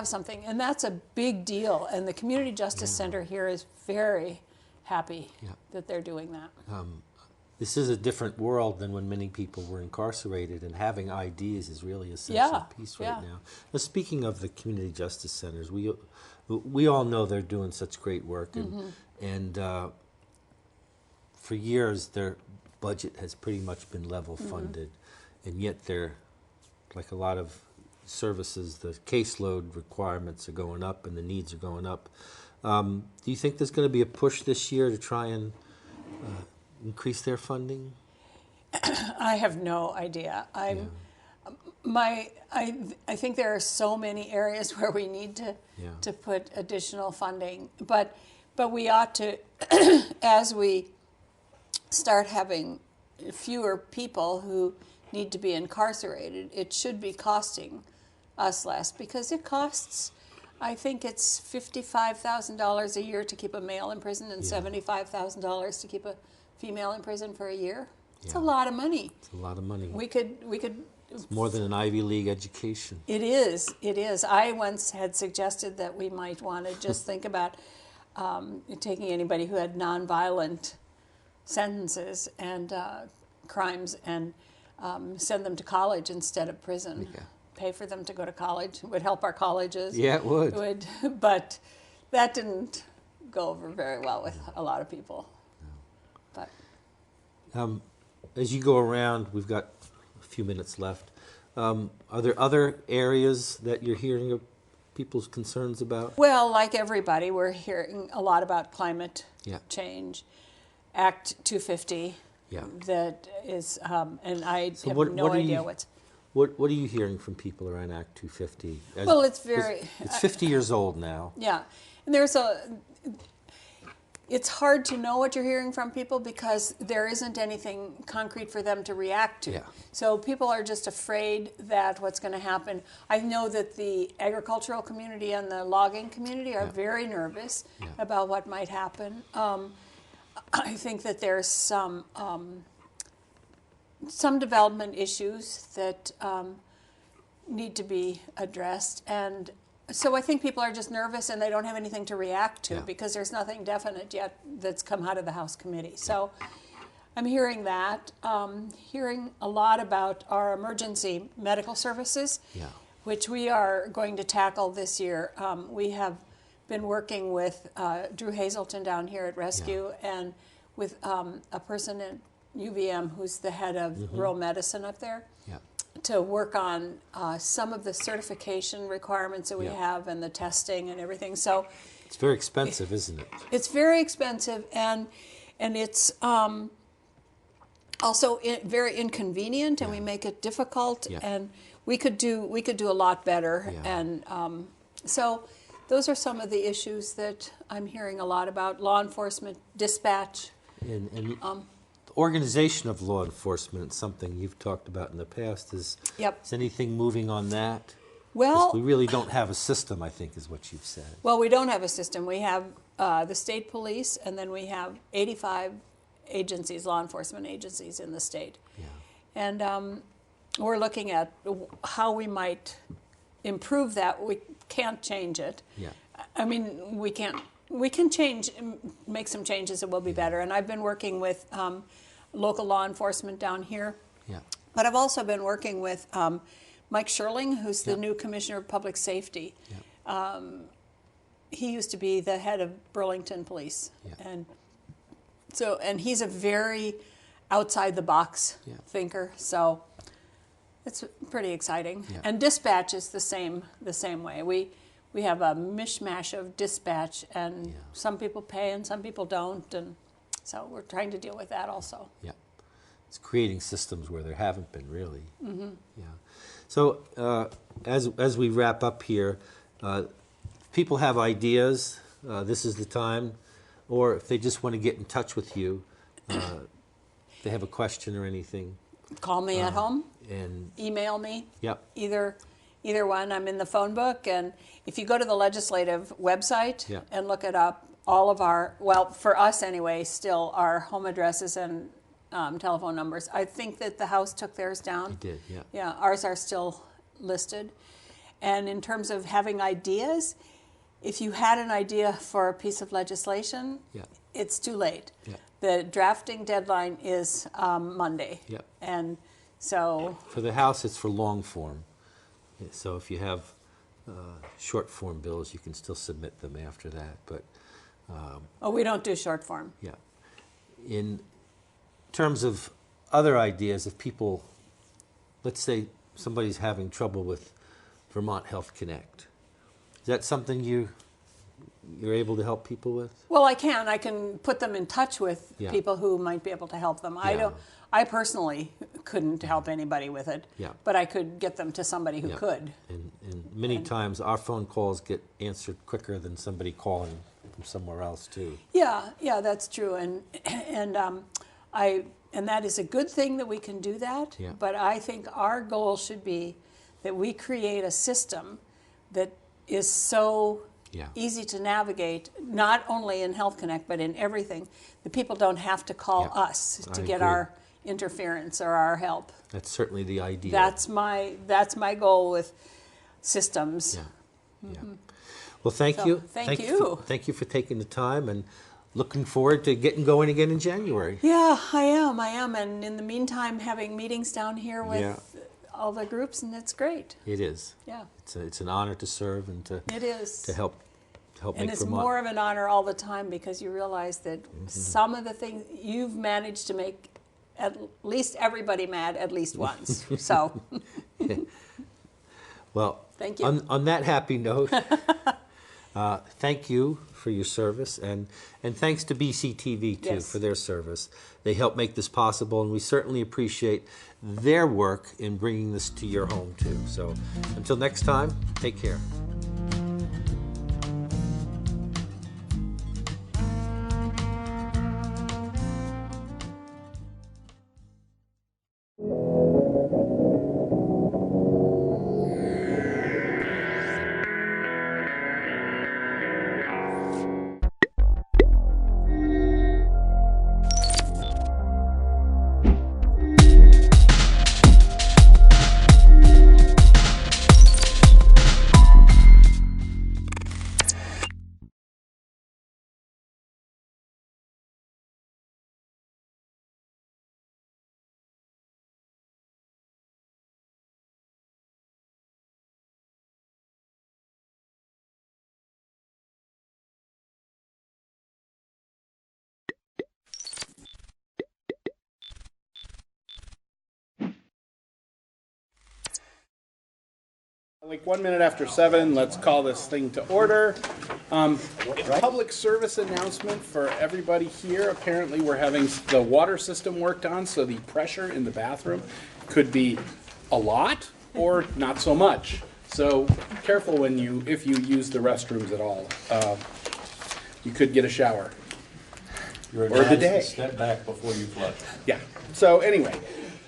something. And that's a big deal. And the Community Justice Center here is very happy that they're doing that. This is a different world than when many people were incarcerated, and having IDs is really a essential piece right now. Now, speaking of the community justice centers, we all know they're doing such great work, and for years their budget has pretty much been level funded, and yet they're, like a lot of services, the caseload requirements are going up and the needs are going up. Do you think there's going to be a push this year to try and increase their funding? I have no idea. I think there are so many areas where we need to put additional funding, but we ought to, as we start having fewer people who need to be incarcerated, it should be costing us less, because it costs, I think it's $55,000 a year to keep a male in prison and $75,000 to keep a female in prison for a year. It's a lot of money. It's a lot of money. We could. It's more than an Ivy League education. It is. It is. I once had suggested that we might want to just think about taking anybody who had nonviolent sentences and crimes and send them to college instead of prison. Yeah. Pay for them to go to college. It would help our colleges. Yeah, it would. But that didn't go over very well with a lot of people. But as you go around, we've got a few minutes left. Are there other areas that you're hearing of people's concerns about? Well, like everybody, we're hearing a lot about climate change. Act 250. Yeah. That is, and I So have what no are idea you- what's. What are you hearing from people around Act 250? Well, it's very. It's 50 years old now. Yeah, and it's hard to know what you're hearing from people because there isn't anything concrete for them to react to. Yeah. So people are just afraid that what's going to happen. I know that the agricultural community and the logging community are very nervous about what might happen. I think that there's some development issues that need to be addressed, and so I think people are just nervous and they don't have anything to react to because there's nothing definite yet that's come out of the House committee. So I'm hearing that, hearing a lot about our emergency medical services, which we are going to tackle this year. We have been working with Drew Hazelton down here at Rescue and with a person at UVM who's the head of rural medicine up there. To work on some of the certification requirements that we have and the testing and everything. So it's very expensive, isn't it? It's very expensive, and it's also very inconvenient, and we make it difficult. And we could do a lot better. And so those are some of the issues that I'm hearing a lot about. Law enforcement, dispatch. And organization of law enforcement, something you've talked about in the past. Is anything moving on that? Well, we really don't have a system, I think, is what you've said. Well, we don't have a system. We have the state police, and then we have 85 agencies, law enforcement agencies in the state. And we're looking at how we might improve that. We can't change it. I mean, we can change, make some changes that will be better. And I've been working with local law enforcement down here. But I've also been working with Mike Sherling, who's the new Commissioner of Public Safety. He used to be the head of Burlington Police. And he's a very outside the box Yeah. thinker. So it's pretty exciting. Yeah. And dispatch is the same way. We have a mishmash of dispatch, and Yeah. some people pay and some people don't, and so we're trying to deal with that also. Yeah. It's creating systems where there haven't been really. Yeah. So as we wrap up here, if people have ideas, this is the time, or if they just want to get in touch with you, if they have a question or anything, Call me at home, and email me. yep, Either one. I'm in the phone book, and if you go to the legislative website Yeah. and look it up, all of our, well, for us anyway, still our home addresses and telephone numbers. I think that the House took theirs down. you did, yeah. Yeah, ours are still listed. And in terms of having ideas, if you had an idea for a piece of legislation, Yeah. it's too late. Yeah. The drafting deadline is Monday. Yep. And so, For the House, it's for long form. So if you have short form bills, you can still submit them after that. But we don't do short form. yeah, in terms of other ideas, if people, let's say somebody's having trouble with Vermont Health Connect, is that something you're able to help people with? Well, I can put them in touch with Yeah. people who might be able to help them. Yeah. I personally couldn't help anybody with it. Yeah. But I could get them to somebody who Yeah. could. And many times our phone calls get answered quicker than somebody calling from somewhere else too. Yeah, that's true, and that is a good thing that we can do that. Yeah. But I think our goal should be that we create a system that is so Yeah. easy to navigate, not only in Health Connect but in everything. The people don't have to call Yeah, us to I get agree. our interference or our help. That's certainly the idea. That's my goal with systems. Yeah. Yeah. Well, thank So, you. thank you. Thank you for taking the time, and looking forward to getting going again in January. Yeah, I am, and in the meantime, having meetings down here with Yeah. all the groups, and it's great. It is. Yeah, It's an honor to serve and to it is. help and make it's Vermont. more of an honor all the time because you realize that some of the things you've managed to make at least everybody mad at least once. So, Well, Thank you. On that happy note, thank you for your service, and thanks to BCTV too Yes. for their service. They help make this possible, and we certainly appreciate their work in bringing this to your home too. So until next time, take care. Like 1 minute after 7, let's call this thing to order. Public service announcement for everybody here. Apparently we're having the water system worked on, so the pressure in the bathroom could be a lot or not so much. So careful if you use the restrooms at all. You could get a shower. You're Or the advised day. to step back before you flush. Yeah. So anyway,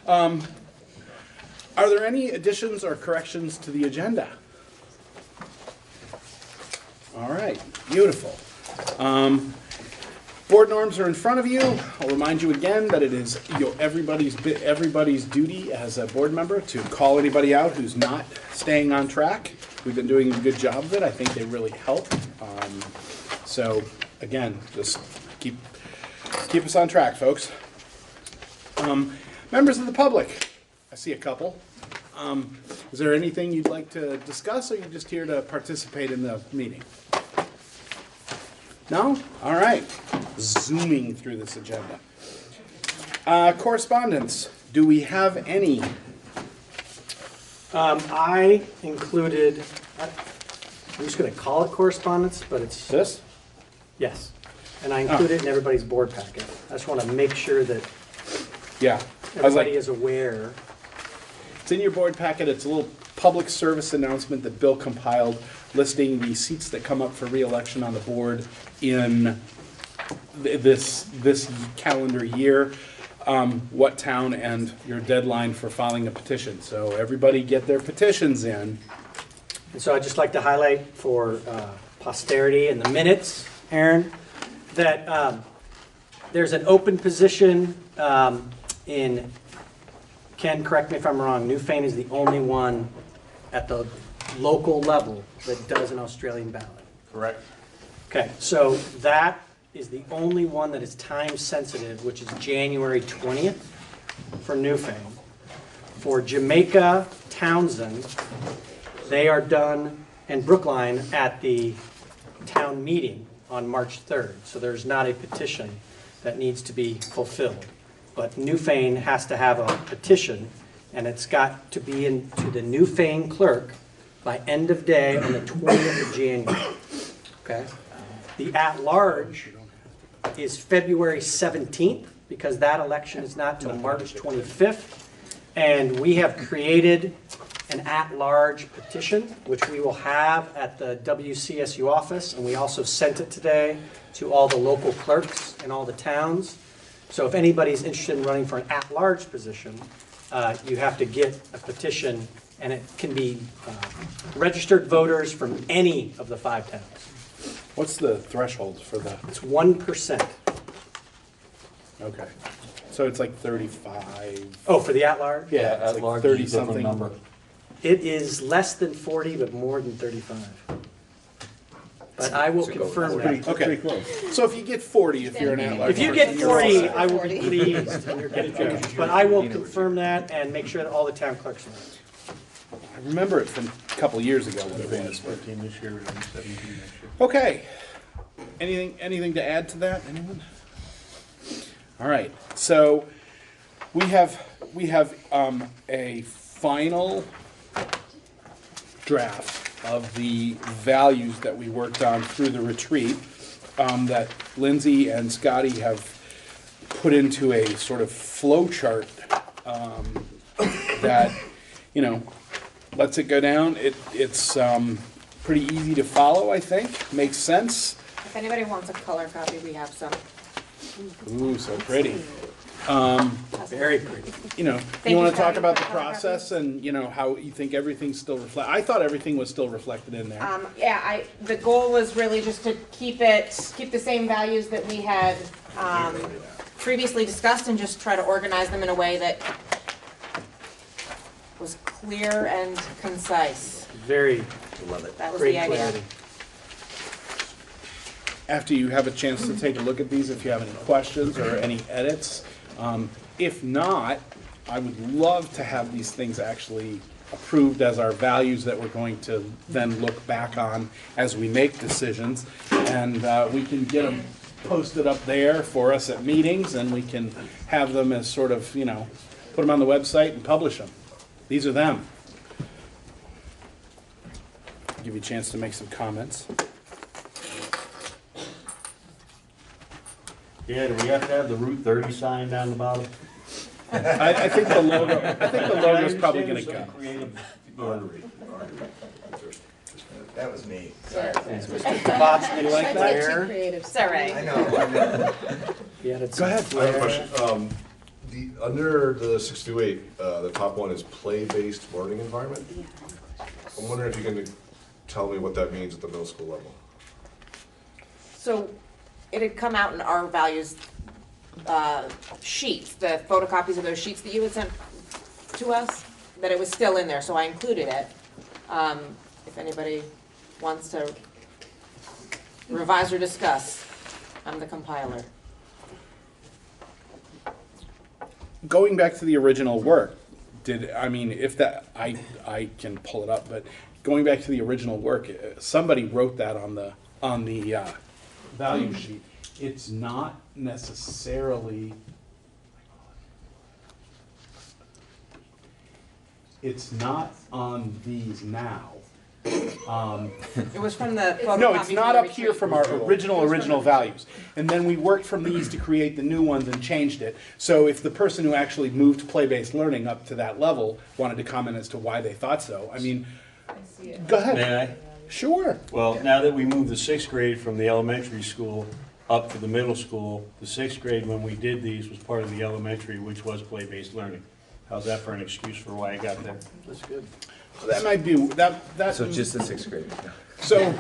are there any additions or corrections to the agenda? All right, beautiful. Board norms are in front of you. I'll remind you again that it is everybody's duty as a board member to call anybody out who's not staying on track. We've been doing a good job of it. I think they really help. So again, just keep us on track, folks. Members of the public, I see a couple. Is there anything you'd like to discuss, or are you just here to participate in the meeting? No? All right. Zooming through this agenda. Correspondence. Do we have any? I included, I'm just going to call it correspondence, but it's, This? yes. And I included it in everybody's board packet. I just want to make sure that Yeah. I was like, everybody is aware. it's in your board packet. It's a little public service announcement that Bill compiled listing the seats that come up for re-election on the board in this calendar year, what town, and your deadline for filing a petition. So everybody get their petitions in. And so I'd just like to highlight for posterity and the minutes, Aaron, that there's an open position in, Ken, correct me if I'm wrong, Newfane is the only one at the local level that does an Australian ballot. Correct. Okay, so that is the only one that is time sensitive, which is January 20th for Newfane. For Jamaica, Townsend, they are done, and Brookline at the town meeting on March 3rd. So there's not a petition that needs to be fulfilled. But Newfane has to have a petition, and it's got to be into the Newfane clerk by end of day on the 20th of January. Okay? The at-large is February 17th, because that election is not till March 25th. And we have created an at-large petition, which we will have at the WCSU office, and we also sent it today to all the local clerks in all the towns. So if anybody's interested in running for an at-large position, you have to get a petition, and it can be registered voters from any of the 5 towns. What's the threshold for that? It's 1%. Okay. So it's like 35. Oh, for the at-large? Yeah, it's like 30 something. It is less than 40, but more than 35. But I will confirm that. Okay. So if you get 40, if you're an at-large If you person, get you're all 40, set. I will be pleased. and you're getting good. But I will confirm that and make sure that all the town clerks know. I remember it from a couple of years ago when it was. 13 this year and 17 next year. Okay. Anything to add to that? Anyone? All right. So we have a final draft of the values that we worked on through the retreat that Lindsay and Scotty have put into a sort of flow chart that, lets it go down. It's pretty easy to follow, I think. Makes sense. If anybody wants a color copy, we have some. Ooh, so pretty. Very pretty. You you, want to Scotty, talk about for the color process and, how you think everything's still I thought everything was still reflected in there. Yeah, the goal was really just to keep the same values that we had previously discussed and just try to organize them in a way that was clear and concise. Very That was great the idea. clarity. After you have a chance to take a look at these, if you have any questions or any edits. If not, I would love to have these things actually approved as our values that we're going to then look back on as we make decisions. And we can get them posted up there for us at meetings, and we can have them as sort of, put them on the website and publish them. These are them. Give you a chance to make some comments. Yeah, do we have to have the Route 30 sign down the bottom? I think the logo's probably gonna go. That was me. Mr. you like that? Creative. Sorry. I know. Yeah, that's Go ahead. I have a question. Under the 628, the top one is play-based learning environment. I'm wondering if you can tell me what that means at the middle school level. So it had come out in our values sheets, the photocopies of those sheets that you had sent to us, that it was still in there, so I included it. If anybody wants to revise or discuss, I'm the compiler. Going back to the original work, I can pull it up, but going back to the original work, somebody wrote that on the value sheet. It's not necessarily It's not on these now. It was from the photocopy. No, it's not from up the here retreat. from our original values. And then we worked from these to create the new ones and changed it. So if the person who actually moved play-based learning up to that level wanted to comment as to why they thought so, I mean, go ahead. May I? Sure. Well, now that we moved the sixth grade from the elementary school up to the middle school, the sixth grade, when we did these, was part of the elementary, which was play-based learning. How's that for an excuse for why I got there? That's good. That might be, that's. So just the sixth grade. So,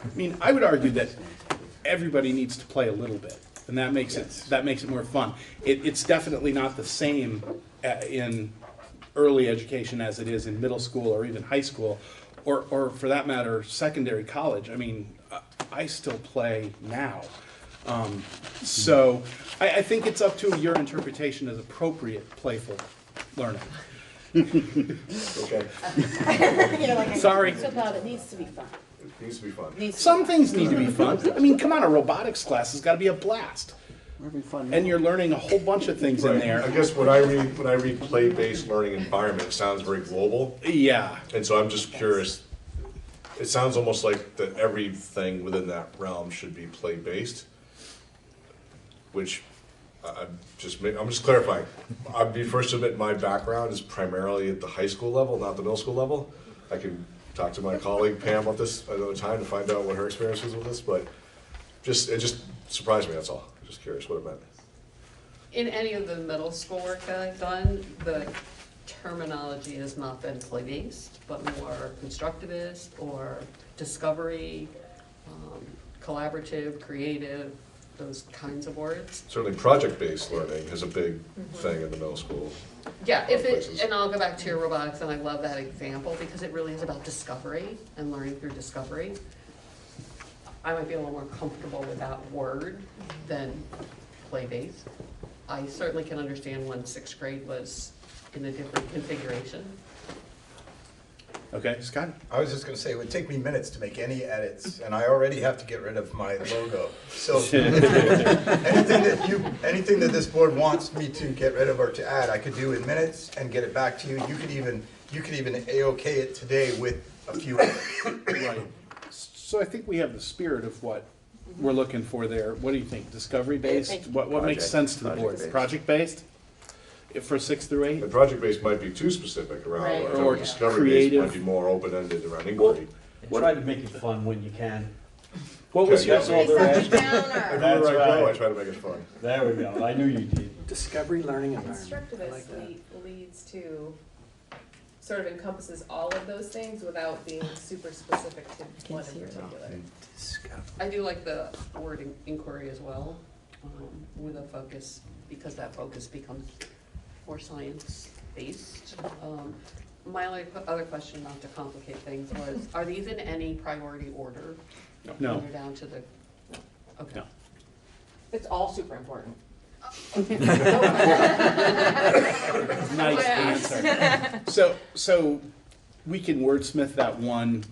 I mean, I would argue that everybody needs to play a little bit, and that makes it more fun. It's definitely not the same in early education as it is in middle school or even high school, or for that matter, secondary college. I mean, I still play now. So I think it's up to your interpretation as appropriate playful learning. Okay, Sorry. So Bob, it needs to be fun. it needs to be fun. Some things need to be fun. I mean, come on, a robotics class has got to be a blast. And you're learning a whole bunch of things in Right. there. I guess when I read play-based learning environment, it sounds very global, Yeah. and so I'm just curious. It sounds almost like that everything within that realm should be play-based, which I'm just clarifying. I'd be first to admit my background is primarily at the high school level, not the middle school level. I can talk to my colleague Pam about this another time to find out what her experience is with this, but it just surprised me, that's all. Just curious what it meant. In any of the middle school work that I've done, the terminology has not been play-based, but more constructivist or discovery, collaborative, creative, those kinds of words. Certainly project-based learning is a big thing in the middle school. Yeah, if places. and I'll go back to your robotics, and I love that example because it really is about discovery and learning through discovery. I might be a little more comfortable with that word than play-based. I certainly can understand when sixth grade was in a different configuration. Okay, Scott? I was just gonna say, it would take me minutes to make any edits, and I already have to get rid of my logo. So anything that this board wants me to get rid of or to add, I could do in minutes and get it back to you. You could even A-OK it today with a few edits. Right. So I think we have the spirit of what we're looking for there. What do you think? Discovery-based? What makes sense to the board? Project-based? For 6 through 8? The project-based might be too specific around, Right. Or discovery-based creative. might be more open-ended around inquiry. Try to make it fun when you can. What was Okay, yours? yeah. It's such a downer. Everywhere I go, I right. try to make it fun. There we go. I knew you did. Discovery learning environment. I Constructivist like that. leads to, sort of encompasses all of those things without being super specific to one in particular. I do like the word inquiry as well, with a focus, because that focus becomes more science-based. My only other question, not to complicate things, was, are these in any priority order? No. When you're down to the, okay. No. It's all super important. Nice answer. So we can wordsmith that one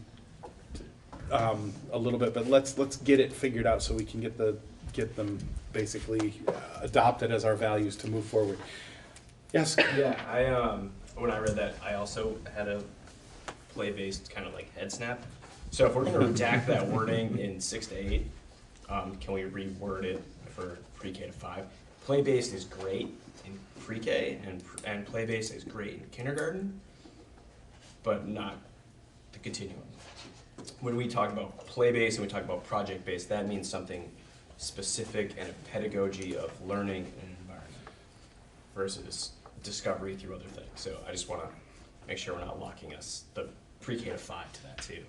a little bit, but let's get it figured out so we can get them basically adopted as our values to move forward. Yes? Yeah, when I read that, I also had a play-based kind of like head snap. So if we're gonna redact that wording in 6 to 8, can we reword it for pre-K to 5? Play-based is great in pre-K, and play-based is great in kindergarten, but not the continuum. When we talk about play-based and we talk about project-based, that means something specific and a pedagogy of learning in an environment versus discovery through other things. So I just want to make sure we're not locking the pre-K to 5 to that too.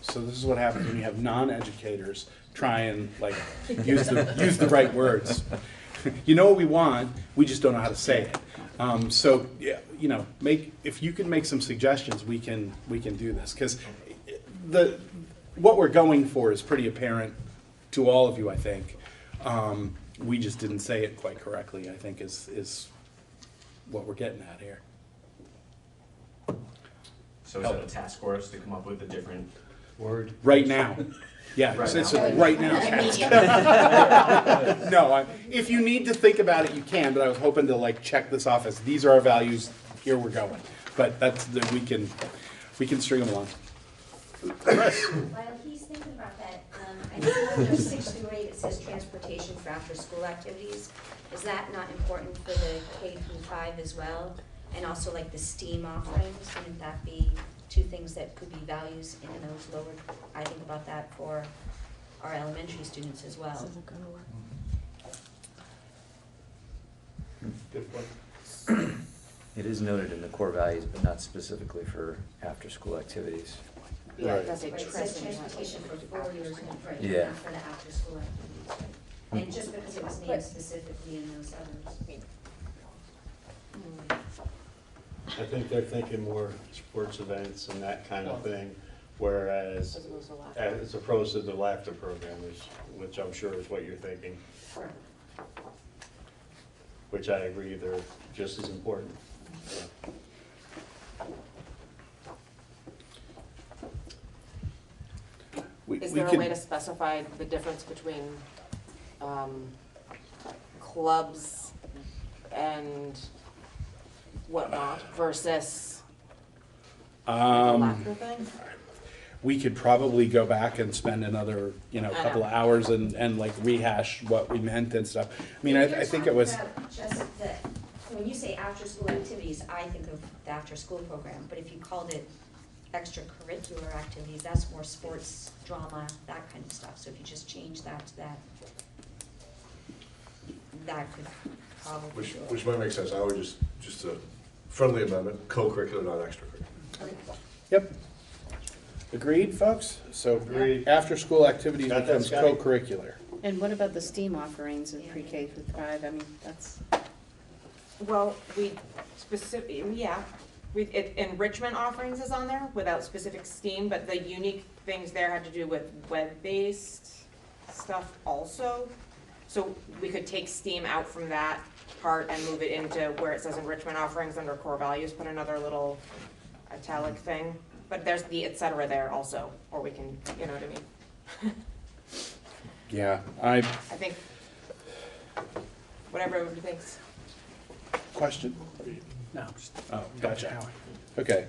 So this is what happens when you have non-educators try and like use the right words. You know what we want, we just don't know how to say it. So yeah, if you can make some suggestions, we can do this, because what we're going for is pretty apparent to all of you, I think. We just didn't say it quite correctly, I think, is what we're getting at here. So is that a task for us to come up with a different word? Right now. Yeah, Right it's now. right now. No, if you need to think about it, you can, but I was hoping to like check this off as, these are our values, here we're going. But we can string them along. While he's thinking about that, I think under sixth grade, it says transportation for after-school activities. Is that not important for the K through 5 as well? And also like the STEAM offerings, wouldn't that be two things that could be values in those lower? I think about that for our elementary students as well. This isn't gonna work. Good point. It is noted in the core values, but not specifically for after-school activities. Yeah, it does say Right, it says transportation for 4 years, right, Yeah. not for the after-school activities. Right. And just because it was named specifically in those others. I think they're thinking more sports events and that kind of thing, whereas as opposed to the laughter program, which I'm sure is what you're thinking. Sure. Which I agree, they're just as important. Is there a way to specify the difference between clubs and whatnot versus the laughter thing? We could probably go back and spend another, couple of hours and like rehash what we meant and stuff. I mean, I think it was. Just when you say after-school activities, I think of the after-school program, but if you called it extracurricular activities, that's more sports, drama, that kind of stuff. So if you just change that to that could probably do it. Which might make sense. I would just a friendly amendment, co-curricular, not extracurricular. Yep. Agreed, folks? So Agreed. after-school activities Got that, becomes Scotty? co-curricular. And what about the STEAM offerings in pre-K through 5? I mean, that's, Well, enrichment offerings is on there without specific STEAM, but the unique things there had to do with web-based stuff also. So we could take STEAM out from that part and move it into where it says enrichment offerings under core values, put another little italic thing. But there's the et cetera there also, or we can, you know what I mean? Yeah, I think, whatever everybody thinks. Question? No. Oh, gotcha. Okay.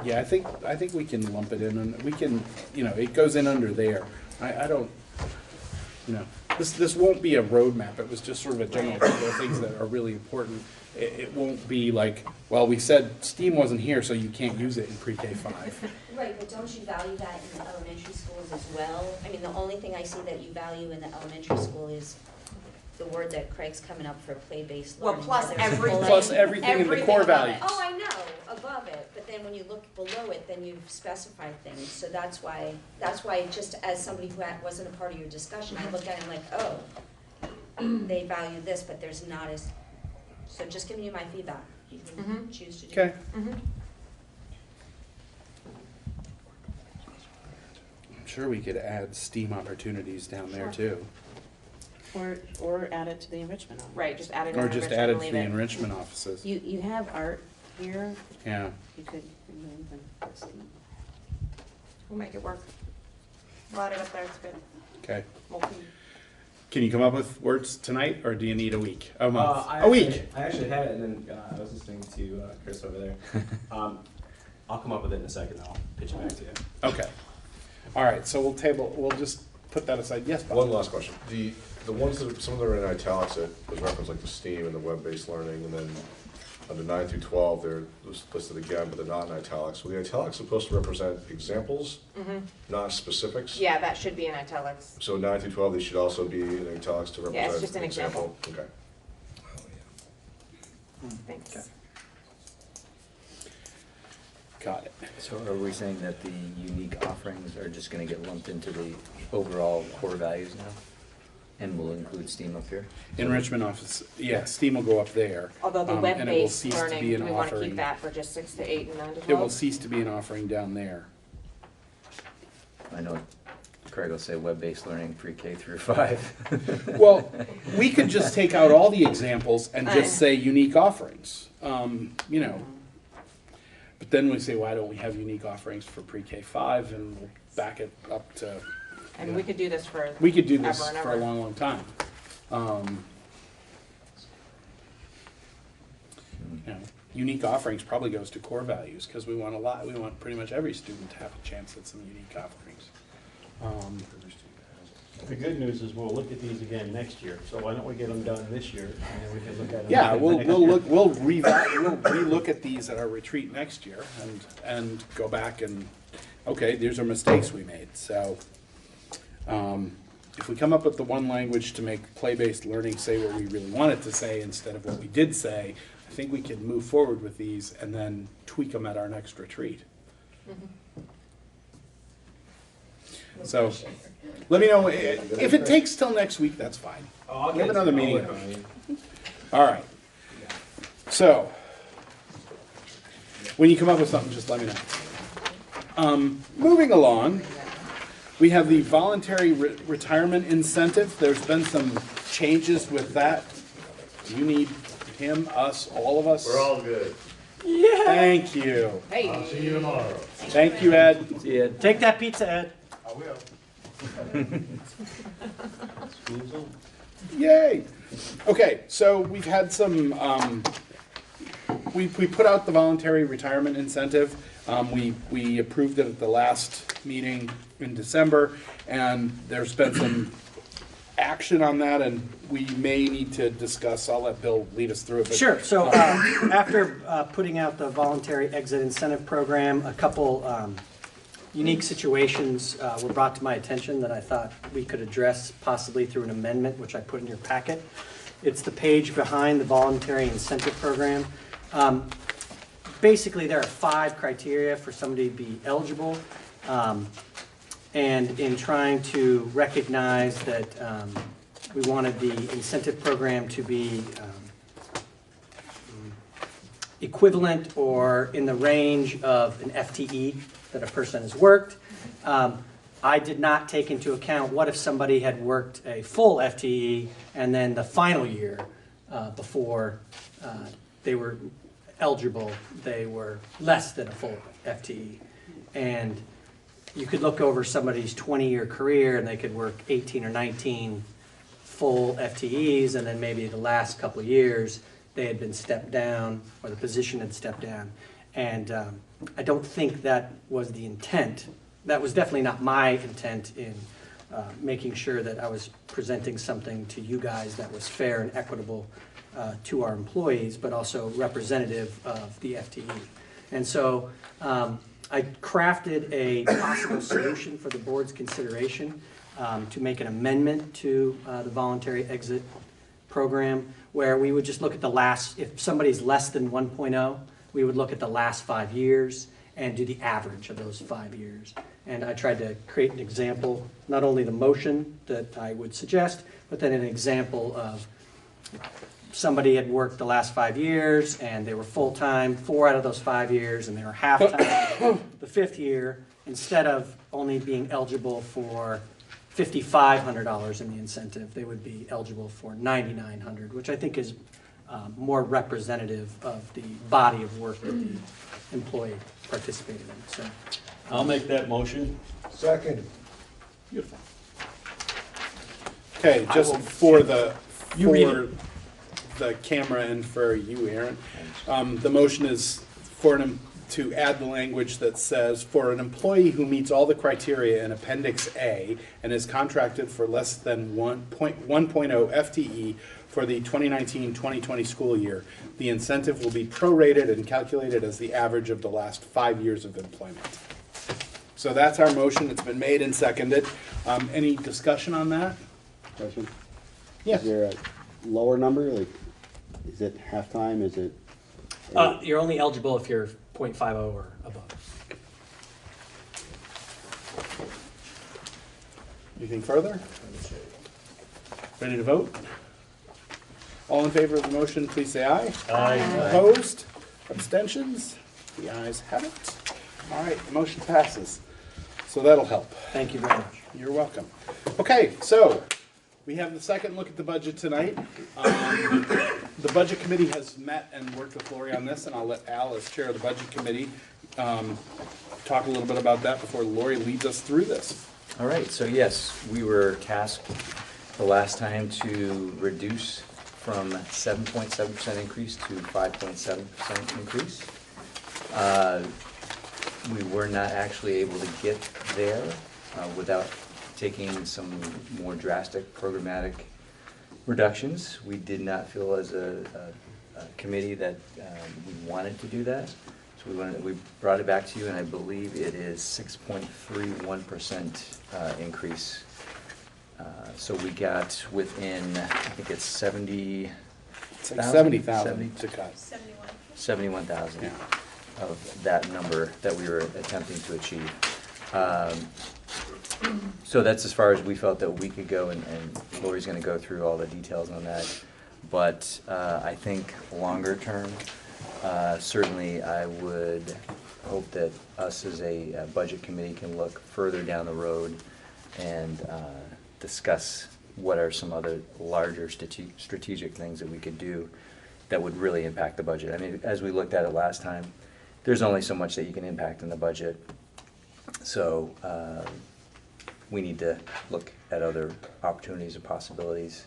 Yeah, I think we can lump it in, and we can, it goes in under there. I don't, this won't be a roadmap. It was just sort of a general couple of things that are really important. It won't be like, well, we said STEAM wasn't here, so you can't use it in pre-K 5. Right, but don't you value that in the elementary schools as well? I mean, the only thing I see that you value in the elementary school is the word that Craig's coming up for play-based Well, learning. plus where there's everything. Plus everything in the core above it. values. Oh, I know, above it, but then when you look below it, then you've specified things, so that's why just as somebody who wasn't a part of your discussion, I look at it like, oh, they value this, but there's not as, so just giving you my feedback, you can choose to do. Okay. Mhm. I'm sure we could add STEAM opportunities down there too. or add it to the enrichment office. Right, just add it in Or enrichment just add it and to leave the it. enrichment offices. You have art here, Yeah. you could remove and put STEAM. We'll make it work. We'll add it up there, it's good. Okay. We'll Can you come up with words tonight, or do you need a week? A month? I A week? actually had it, and then I was listening to Chris over there. I'll come up with it in a second, and I'll pitch it back to you. Okay. All right, so we'll just put that aside. Yes, Bob? One last question. The ones that, some of them are in italics that was referenced, like the STEAM and the web-based learning, and then under 9 through 12, they're listed again, but they're not in italics. So the italics are supposed to represent examples, not specifics. Yeah, that should be in italics. So 9 through 12, they should also be in italics to represent Yeah, it's just an example. Okay. Thanks. Got it. So are we saying that the unique offerings are just gonna get lumped into the overall core values now? And we'll include STEAM up here? Enrichment office, yeah, STEAM will go up there. Although the and it will web-based cease to learning, be do an we want to offering. keep that for just 6 to 8 and 9 to 12? It will cease to be an offering down there. I know Craig will say web-based learning pre-K through 5. Well, we could just take out all the examples and just say unique offerings, But then we say, why don't we have unique offerings for pre-K 5? And we'll back it up to. And we could do this for We could do this ever and for a ever. long, long time. You know, unique offerings probably goes to core values, because we want we want pretty much every student to have a chance at some unique offerings. The good news is we'll look at these again next year, so why don't we get them done this year, and then we can look at them. Yeah, again we'll next year. we'll relook at these at our retreat next year and go back and, okay, these are mistakes we made. So if we come up with the one language to make play-based learning say what we really want it to say instead of what we did say, I think we can move forward with these and then tweak them at our next retreat. So let me know, if it takes till next week, that's fine. We have another meeting. All right. So, when you come up with something, just let me know. Moving along, we have the voluntary retirement incentive. There's been some changes with that. You need him, us, all of us. We're all good. Yeah. Thank you. Hey. I'll see you tomorrow. Thank you, Ed. See ya. Take that pizza, Ed. I will. Yay! Okay, so we've had some, we put out the voluntary retirement incentive. We approved it at the last meeting in December, and there's been some action on that, and we may need to discuss, I'll let Bill lead us through it. but, Sure, so after putting out the voluntary exit incentive program, a couple unique situations were brought to my attention that I thought we could address possibly through an amendment, which I put in your packet. It's the page behind the voluntary incentive program. Basically, there are 5 criteria for somebody to be eligible. And in trying to recognize that we wanted the incentive program to be equivalent or in the range of an FTE that a person has worked. I did not take into account what if somebody had worked a full FTE and then the final year before they were eligible, they were less than a full FTE. And you could look over somebody's 20-year career and they could work 18 or 19 full FTEs, and then maybe the last couple of years they had been stepped down or the position had stepped down. And I don't think that was the intent. That was definitely not my intent in making sure that I was presenting something to you guys that was fair and equitable to our employees, but also representative of the FTE. And so I crafted a possible solution for the board's consideration to make an amendment to the voluntary exit program, where we would just look at the last, if somebody's less than 1.0, we would look at the last 5 years and do the average of those 5 years. And I tried to create an example, not only the motion that I would suggest, but then an example of somebody had worked the last 5 years and they were full-time 4 out of those 5 years, and they were half-time the 5th year, instead of only being eligible for $5,500 in the incentive, they would be eligible for $9,900, which I think is more representative of the body of work that the employee participated in. So, I'll make that motion. Second. beautiful. Okay, just for the camera and for you, Aaron, the motion is to add the language that says, for an employee who meets all the criteria in Appendix A and is contracted for less than 1.0 FTE for the 2019-2020 school year, the incentive will be prorated and calculated as the average of the last 5 years of employment. So that's our motion. It's been made and seconded. Any discussion on that? Question? Yes. Is there a lower number? Like, is it halftime? Is it? You're only eligible if you're 0.50 or above. Anything further? Ready to vote? All in favor of the motion, please say aye. Aye. Opposed? Abstentions? The ayes have it. All right, the motion passes. So that'll help. Thank you very much. You're welcome. Okay, so we have the second look at the budget tonight. The budget committee has met and worked with Lori on this, and I'll let Al, as chair of the budget committee, talk a little bit about that before Lori leads us through this. All right, so yes, we were tasked the last time to reduce from 7.7% increase to 5.7% increase. We were not actually able to get there without taking some more drastic programmatic reductions. We did not feel as a committee that we wanted to do that. So we brought it back to you, and I believe it is 6.31% increase. So we got within, I think it's 70. It's like 70,000 to cut. 71,000 of that number that we were attempting to achieve. So that's as far as we felt that we could go, and Lori's going to go through all the details on that. But I think longer term, certainly I would hope that us as a budget committee can look further down the road and discuss what are some other larger strategic things that we could do that would really impact the budget. I mean, as we looked at it last time, there's only so much that you can impact in the budget. So we need to look at other opportunities and possibilities,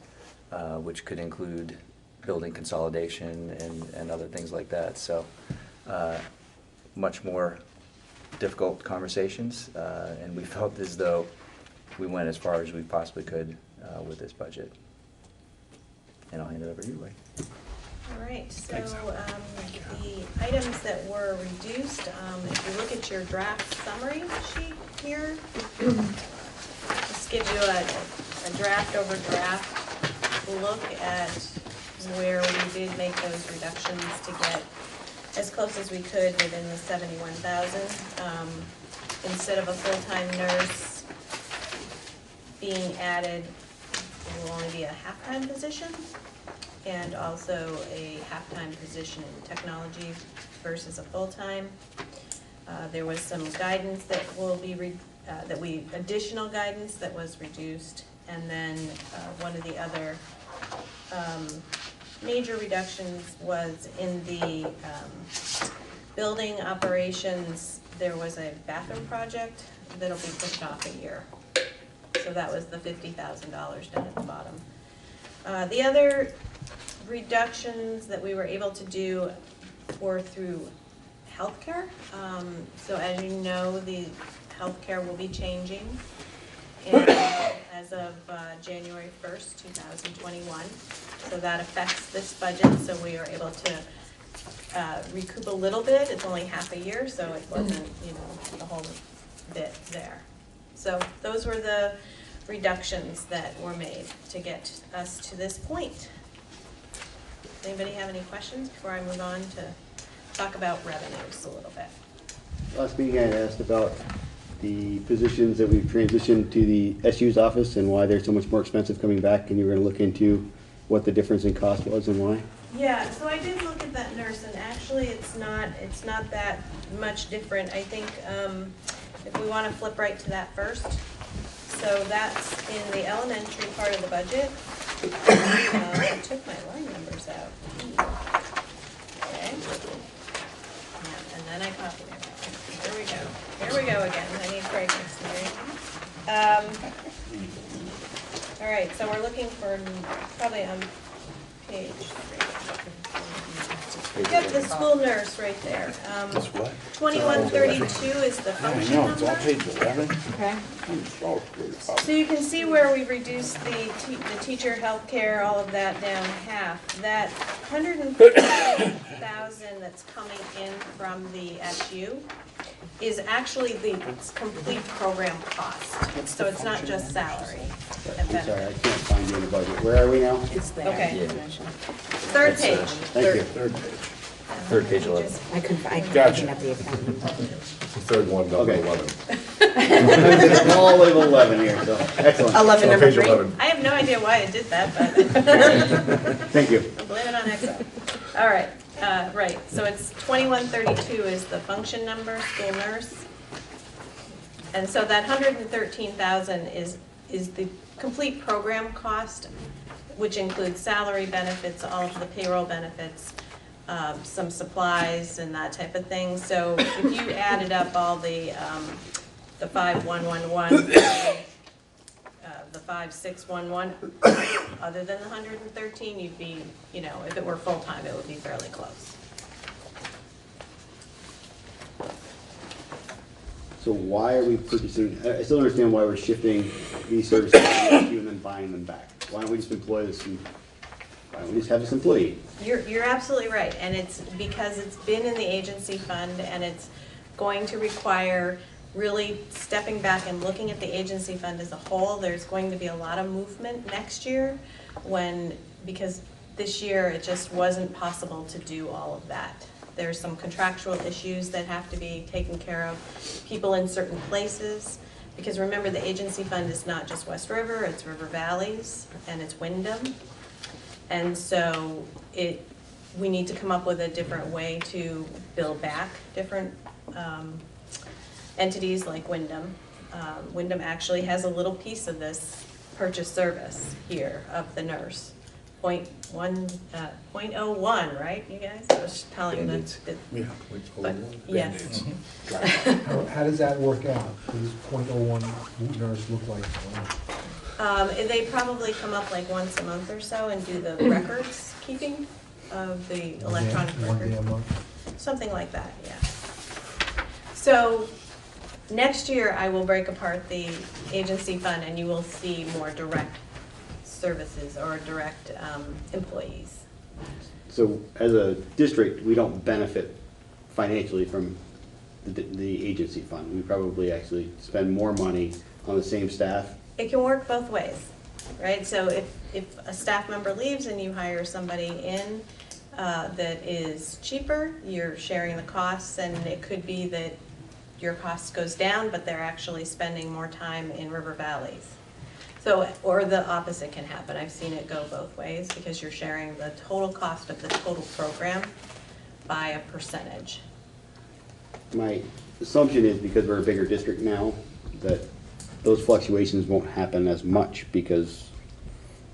which could include building consolidation and other things like that. So much more difficult conversations, and we felt as though we went as far as we possibly could with this budget. And I'll hand it over to you, Ray. All right, so the items that were reduced, if you look at your draft summary sheet here, this gives you a draft over draft look at where we did make those reductions to get as close as we could within the 71,000. Instead of a full-time nurse being added, it will only be a half-time position, and also a half-time position in technology versus a full-time. There was some guidance that will be, additional guidance that was reduced, and then one of the other major reductions was in the building operations. There was a bathroom project that'll be pushed off a year. So that was the $50,000 down at the bottom. The other reductions that we were able to do were through healthcare. So as you know, the healthcare will be changing as of January 1st, 2021. So that affects this budget, so we are able to recoup a little bit. It's only half a year, so it wasn't, the whole bit there. So those were the reductions that were made to get us to this point. Anybody have any questions before I move on to talk about revenues a little bit? Last meeting I asked about the positions that we've transitioned to the SU's office and why they're so much more expensive coming back, and you were going to look into what the difference in cost was and why. Yeah, so I did look at that nurse, and actually it's not that much different. I think if we want to flip right to that first. So that's in the elementary part of the budget. I took my line numbers out. Okay. Yeah, and then I copied it. Here we go. Here we go again. I need Craig next to me. All right, so we're looking for probably on page 3. Yep, the school nurse right there. That's what? 2132 is the function number. It's on page 11. Okay. So you can see where we reduced the teacher health care, all of that down half. That $150,000 that's coming in from the SU is actually the complete program cost. So it's not just salary and I'm sorry, I benefits. can't find you in the budget. Where are we now? It's there. Okay. Yeah. Third page. Thank you. Third page 11. I couldn't Gotcha. up the account number. Third one down to Okay. 11. It's all the way to 11 here, so excellent. 11 On number page 3. 11. I have no idea why it did that, but Thank you. I'll blame it on Excel. All right, right. So it's 2132 is the function number, school nurse. And so that 113,000 is the complete program cost, which includes salary benefits, all of the payroll benefits. some supplies and that type of thing. So if you added up all the 5111, the 5611, other than the 113, you'd be, you know, if it were full-time, it would be fairly close. So why are we purchasing, I still don't understand why we're shifting these services to you and then buying them back. Why don't we just employ this, why don't we just have this employee? You're absolutely right, and it's because it's been in the agency fund, and it's going to require really stepping back and looking at the agency fund as a whole. There's going to be a lot of movement next year because this year it just wasn't possible to do all of that. There's some contractual issues that have to be taken care of, people in certain places, because remember the agency fund is not just West River, it's River Valleys, and it's Wyndham. And so we need to come up with a different way to bill back different entities like Wyndham. Wyndham actually has a little piece of this purchase service here of the nurse. 0.01, right, you guys? I was telling them that. Yeah. But, yes. How does that work out? What does .01 nurse look like? They probably come up like once a month or so and do the records keeping of the electronic record. 1 day a month? Something like that, yeah. So next year I will break apart the agency fund and you will see more direct services or direct employees. So as a district, we don't benefit financially from the agency fund. We probably actually spend more money on the same staff. It can work both ways, right? So if a staff member leaves and you hire somebody in that is cheaper, you're sharing the costs, and it could be that your cost goes down, but they're actually spending more time in River Valleys. So, or the opposite can happen. I've seen it go both ways because you're sharing the total cost of the total program by a percentage. My assumption is because we're a bigger district now, that those fluctuations won't happen as much because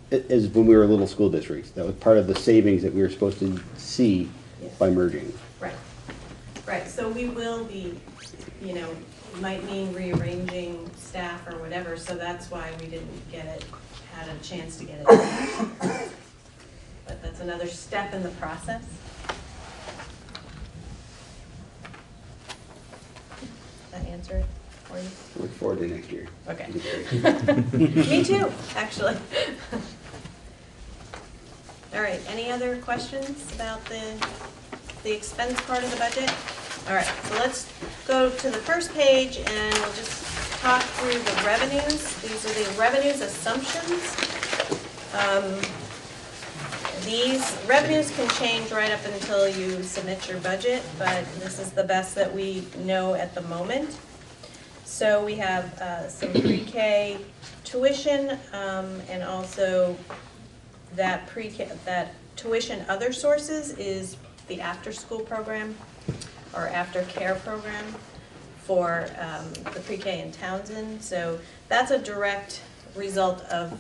as when we were little school districts, that was part of the savings that we were supposed to see by merging. Right. Right. So we will be, you know, might mean rearranging staff or whatever, so that's why we didn't had a chance to get it done. But that's another step in the process. Does that answer it for you? Look forward to next year. Okay. Me too, actually. All right, any other questions about the expense part of the budget? All right, so let's go to the first page and we'll just talk through the revenues. These are the revenues assumptions. These revenues can change right up until you submit your budget, but this is the best that we know at the moment. So we have some pre-K tuition and also that tuition other sources is the after-school program or after-care program for the pre-K in Townsend. So that's a direct result of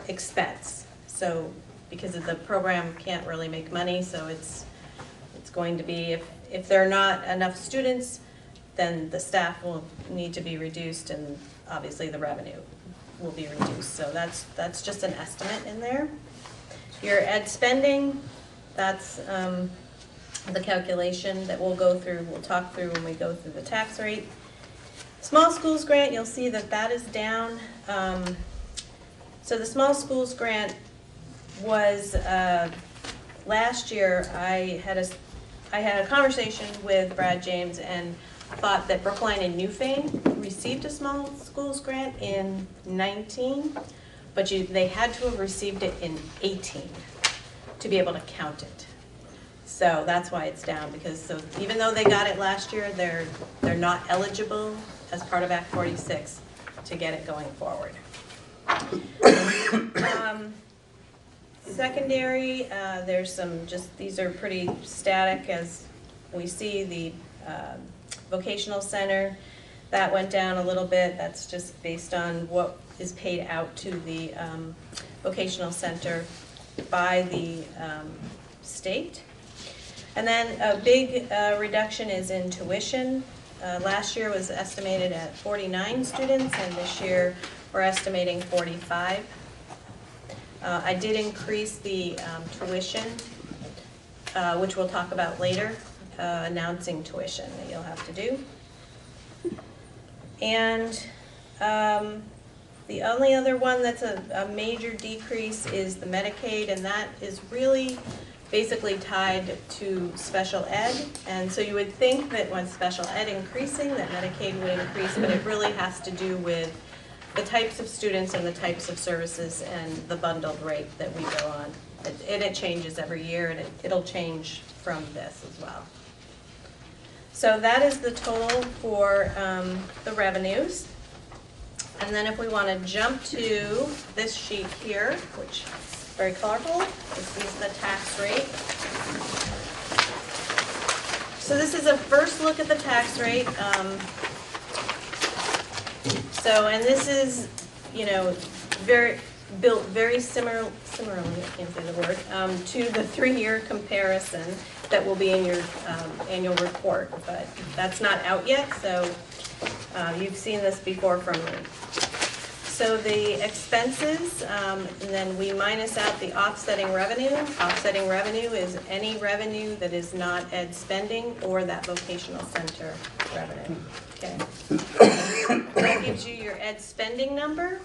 expense. So because of the program can't really make money, so it's going to be, if there are not enough students, then the staff will need to be reduced and obviously the revenue will be reduced. So that's just an estimate in there. Your ed spending, that's the calculation that we'll talk through when we go through the tax rate. Small schools grant, you'll see that that is down. So the small schools grant was, last year I had a conversation with Brad James and thought that Brookline and Newfane received a small schools grant in 19, but they had to have received it in 18 to be able to count it. So that's why it's down, because even though they got it last year, they're not eligible as part of Act 46 to get it going forward. Secondary, there's some these are pretty static as we see. The vocational center, that went down a little bit. That's just based on what is paid out to the vocational center by the state. And then a big reduction is in tuition. Last year was estimated at 49 students, and this year we're estimating 45. I did increase the tuition, which we'll talk about later, announcing tuition that you'll have to do. And the only other one that's a major decrease is the Medicaid, and that is really basically tied to special ed. And so you would think that when special ed increasing, that Medicaid would increase, but it really has to do with the types of students and the types of services and the bundled rate that we go on. And it changes every year, and it'll change from this as well. So that is the total for the revenues. And then if we want to jump to this sheet here, which is very colorful, this is the tax rate. So this is a first look at the tax rate. And this is, you know, built very similarly, I can't say the word, to the 3-year comparison that will be in your annual report, but that's not out yet, so you've seen this before from me. So the expenses, and then we minus out the offsetting revenue. Offsetting revenue is any revenue that is not ed spending or that vocational center revenue. Okay. That gives you your ed spending number,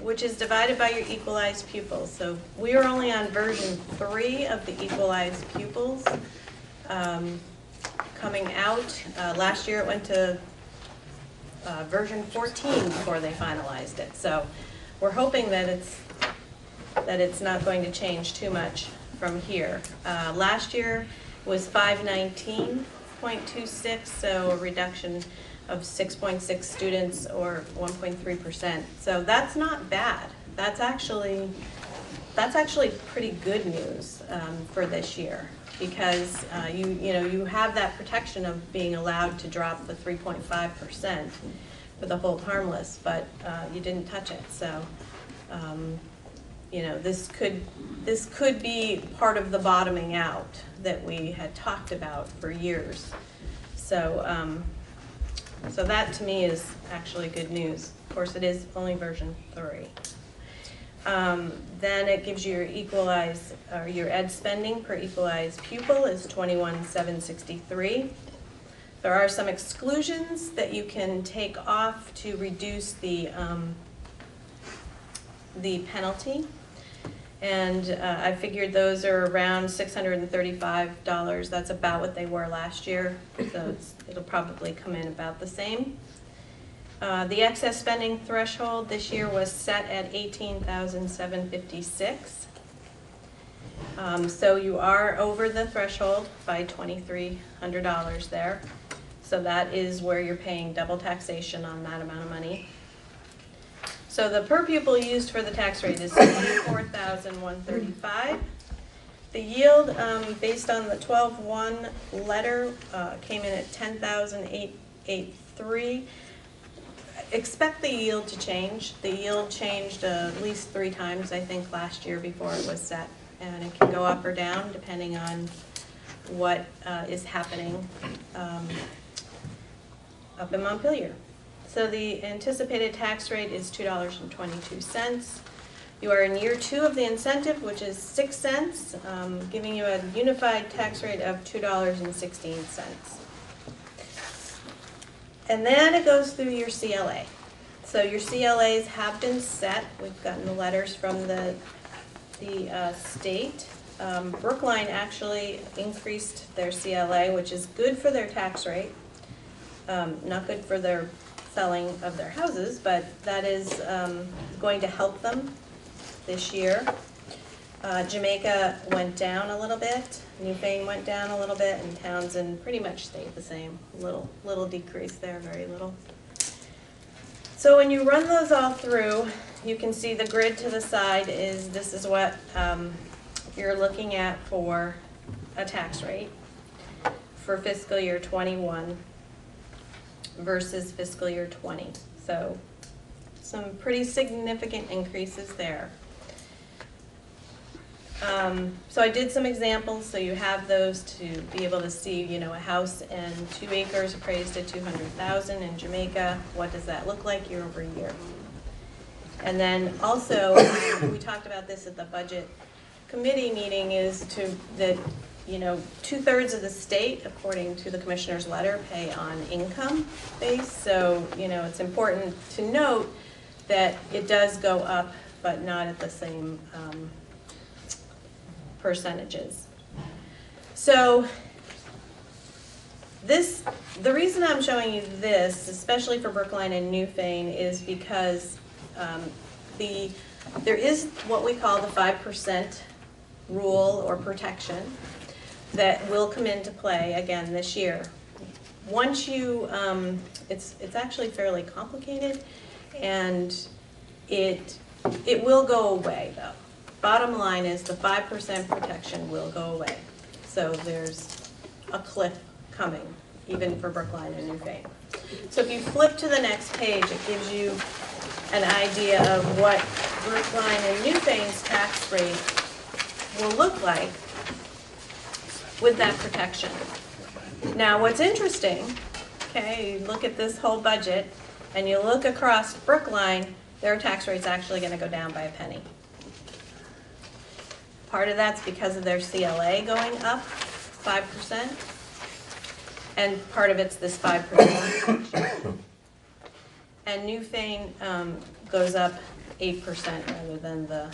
which is divided by your equalized pupils. So we are only on version 3 of the equalized pupils coming out. Last year it went to version 14 before they finalized it. So we're hoping that it's not going to change too much from here. Last year was 519.26, so a reduction of 6.6 students or 1.3%. So that's not bad. That's actually pretty good news for this year, because you have that protection of being allowed to drop the 3.5% for the hold harmless, but you didn't touch it. So this could be part of the bottoming out that we had talked about for years. So so that to me is actually good news. Of course, it is only version 3. Then it gives you your equalized, or your ed spending per equalized pupil is 21,763. There are some exclusions that you can take off to reduce the penalty. And I figured those are around $635. That's about what they were last year, so it'll probably come in about the same. The excess spending threshold this year was set at $18,756. So you are over the threshold by $2,300 there. So that is where you're paying double taxation on that amount of money. So the per pupil used for the tax rate is $24,135. The yield, based on the 12-1 letter, came in at $10,883. Expect the yield to change. The yield changed at least 3 times, I think, last year before it was set. And it can go up or down depending on what is happening up in Montpelier. So the anticipated tax rate is $2.22. You are in year 2 of the incentive, which is 6 cents, giving you a unified tax rate of $2.16. And then it goes through your CLA. So your CLAs have been set. We've gotten the letters from the state. Brookline actually increased their CLA, which is good for their tax rate. Not good for their selling of their houses, but that is going to help them this year. Jamaica went down a little bit, Newfane went down a little bit, and Townsend pretty much stayed the same. Little decrease there, very little. So when you run those all through, you can see the grid to the side this is what you're looking at for a tax rate for fiscal year 21 versus fiscal year 20. So some pretty significant increases there. So I did some examples, so you have those to be able to see, you know, a house and 2 acres appraised at 200,000 in Jamaica. What does that look like year over year? And then also, we talked about this at the budget committee meeting, is that, you know, 2/3 of the state, according to the commissioner's letter, pay on income base. So, you know, it's important to note that it does go up, but not at the same percentages. So the reason I'm showing you this, especially for Brookline and Newfane, is because there is what we call the 5% rule or protection that will come into play again this year. Once you, it's actually fairly complicated, and it will go away though. Bottom line is the 5% protection will go away. So there's a cliff coming, even for Brookline and Newfane. So if you flip to the next page, it gives you an idea of what Brookline and Newfane's tax rate will look like with that protection. Now what's interesting, okay, you look at this whole budget and you look across Brookline, their tax rate's actually going to go down by a penny. Part of that's because of their CLA going up 5%, and part of it's this 5%. And Newfane goes up 8% rather than the,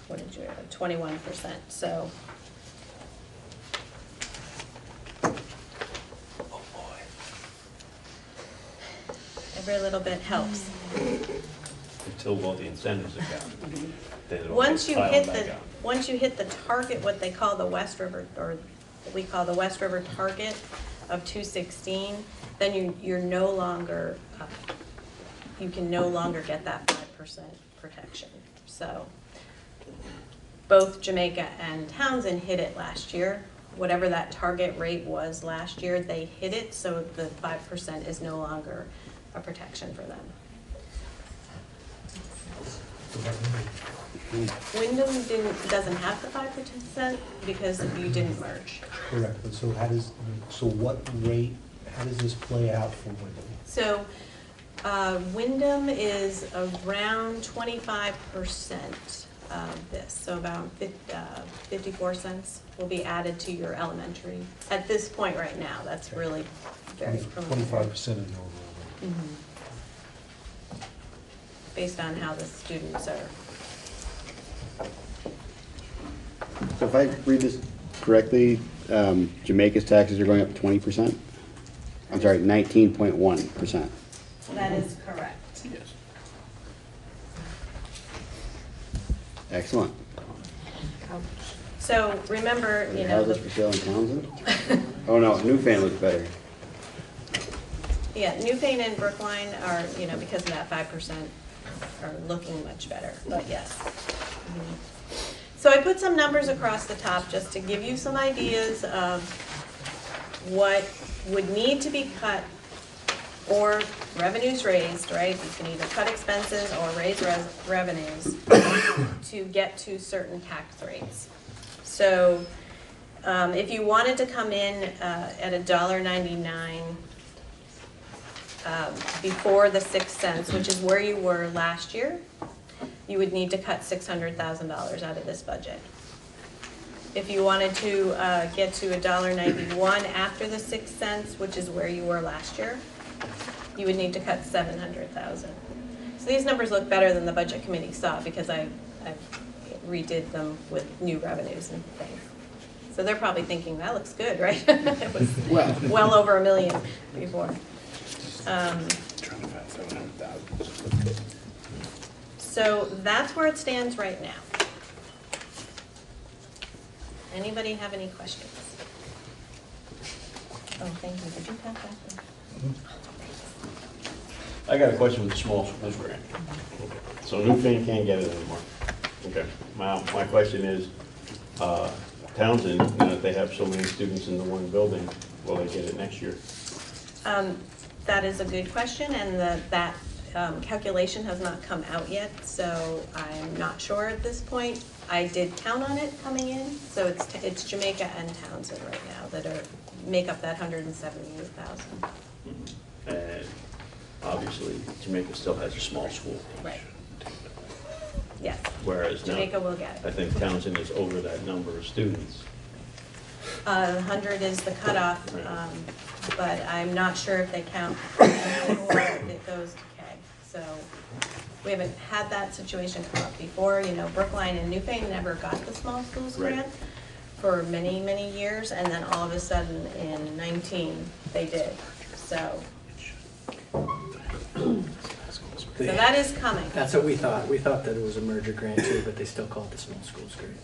what did you have, 21%. So. Every little bit helps. Until all the incentives are gone. Then it all Once gets you piled hit back the on. once you hit the target, what they call the West River, or what we call the West River target of 216, then you're no longer you can no longer get that 5% protection. So both Jamaica and Townsend hit it last year. Whatever that target rate was last year, they hit it, so the 5% is no longer a protection for them. Wyndham doesn't have the 5% because you didn't merge. Correct, but so how does this play out for Wyndham? So Wyndham is around 25% of this, so about 54 cents will be added to your elementary. At this point right now, that's really very preliminary. 25% of the overall rate. Based on how the students are. So if I read this correctly, Jamaica's taxes are going up 20%? I'm sorry, 19.1%. That is correct. Yes. Excellent. So remember, you know, Houses for sale in Townsend? Oh no, Newfane looks better. yeah, Newfane and Brookline are, you know, because of that 5%, are looking much better, but yes. So I put some numbers across the top just to give you some ideas of what would need to be cut or revenues raised, right? You can either cut expenses or raise revenues to get to certain tax rates. So if you wanted to come in at $1.99 before the 6 cents, which is where you were last year, you would need to cut $600,000 out of this budget. If you wanted to get to $1.91 after the 6 cents, which is where you were last year, you would need to cut $700,000. So these numbers look better than the budget committee saw because I redid them with new revenues and things. So they're probably thinking, that looks good, right? It was well over $1 million before. So that's where it stands right now. Anybody have any questions? Oh, thank you. Did you pass that? I got a question with the small schools grant. So Newfane can't get it anymore. Okay. My question is, Townsend, now that they have so many students in the one building, will they get it next year? That is a good question, and that calculation has not come out yet, so I'm not sure at this point. I did count on it coming in, so it's Jamaica and Townsend right now that make up that 178,000. And obviously, Jamaica still has a small school. Right. Yes. Whereas now, Jamaica will get it. I think Townsend is over that number of students. 100 is the cutoff, but I'm not sure if they count or it goes to K. So we haven't had that situation come up before. You know, Brookline and Newfane never got the small schools Right. grant for many, many years, and then all of a sudden in 19 they did. So that is coming. That's what we thought. We thought that it was a merger grant too, but they still call it the small schools grant.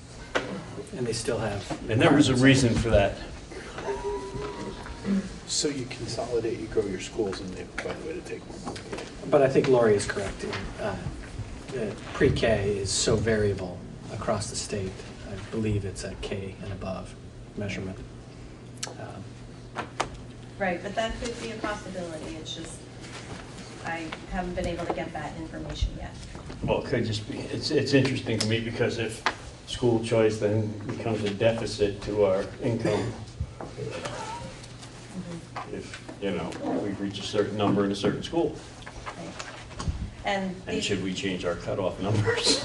And they still have. And there was a reason for that. So you consolidate, you grow your schools, and they find a way to take more money. But I think Lori is correct. Pre-K is so variable across the state. I believe it's at K and above measurement. Right, but that could be a possibility. It's just, I haven't been able to get that information yet. Well, it could just be, it's interesting to me because if school choice then becomes a deficit to our income, if, you know, we reach a certain number in a certain school. And should we change our cutoff numbers?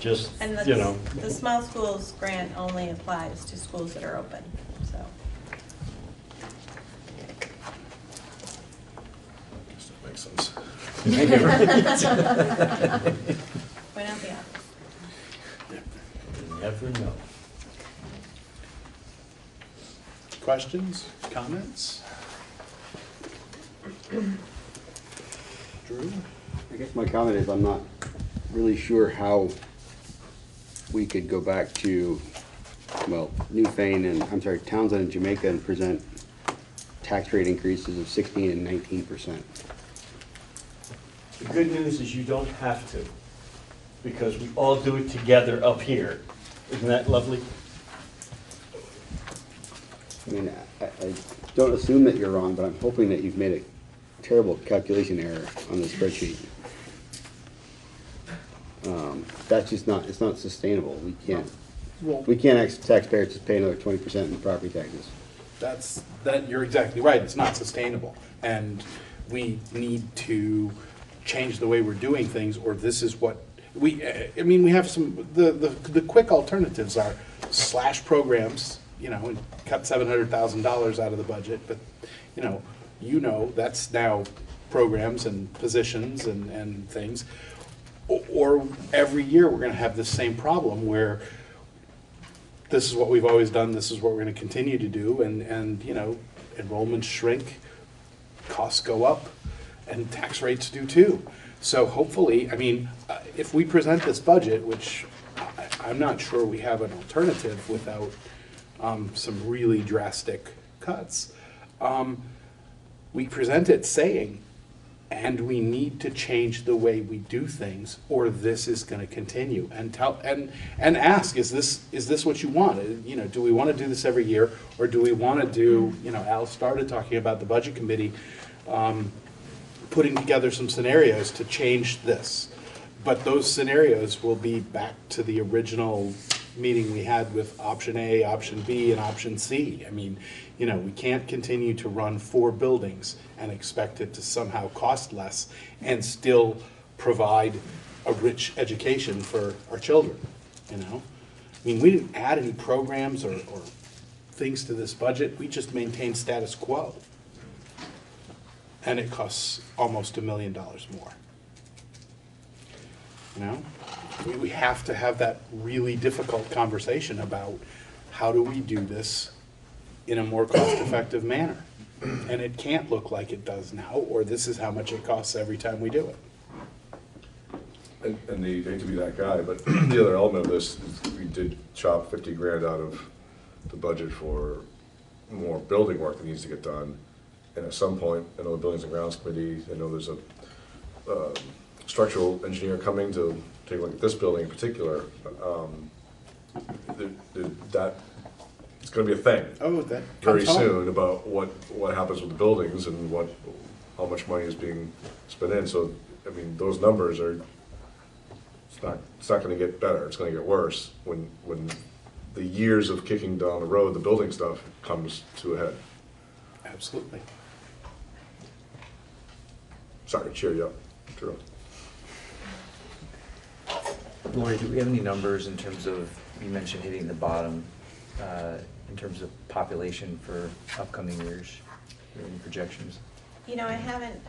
Just, and you know. the small schools grant only applies to schools that are open, so. That makes sense. Point out the obvious. You never know. Questions, comments? Drew? I guess my comment is I'm not really sure how we could go back to, well, Newfane and, I'm sorry, Townsend and Jamaica and present tax rate increases of 16 and 19%. The good news is you don't have to, because we all do it together up here. Isn't that lovely? I mean, I don't assume that you're wrong, but I'm hoping that you've made a terrible calculation error on the spreadsheet. That's just not, it's not sustainable. We can't ask taxpayers to pay another 20% in property taxes. You're exactly right. It's not sustainable. And we need to change the way we're doing things, or this is what we have some, the quick alternatives are slash programs, you know, and cut $700,000 out of the budget, but you know, that's now programs and positions and things. Or every year we're gonna have this same problem where this is what we've always done, this is what we're gonna continue to do, and you know, enrollments shrink, costs go up, and tax rates do too. So hopefully, I mean, if we present this budget, which I'm not sure we have an alternative without some really drastic cuts, we present it saying, and we need to change the way we do things, or this is going to continue. And ask, is this what you want? You know, do we want to do this every year, or do we want to do? You know, Al started talking about the budget committee putting together some scenarios to change this, but those scenarios will be back to the original meeting we had with option A, option B, and option C. I mean, you know, we can't continue to run 4 buildings and expect it to somehow cost less and still provide a rich education for our children, you know? I mean, we didn't add any programs or things to this budget. We just maintained status quo. And it costs almost $1 million more. You know? We have to have that really difficult conversation about how do we do this in a more cost-effective manner. And it can't look like it does now, or this is how much it costs every time we do it. And I hate to be that guy, but the other element of this is we did chop 50 grand out of the budget for more building work that needs to get done. And at some point, I know the Buildings and Grounds Committee, I know there's a structural engineer coming to take a look at this building in particular. That it's going to be a thing. Oh, that very comes home. soon about what happens with the buildings and what how much money is being spent in, so, I mean, those numbers are, it's not gonna get better, it's gonna get worse when the years of kicking down the road, the building stuff comes to a head. Absolutely. Sorry to cheer you up, Drew. Lori, do we have any numbers in terms of, you mentioned hitting the bottom, in terms of population for upcoming years? Any projections? You know, I haven't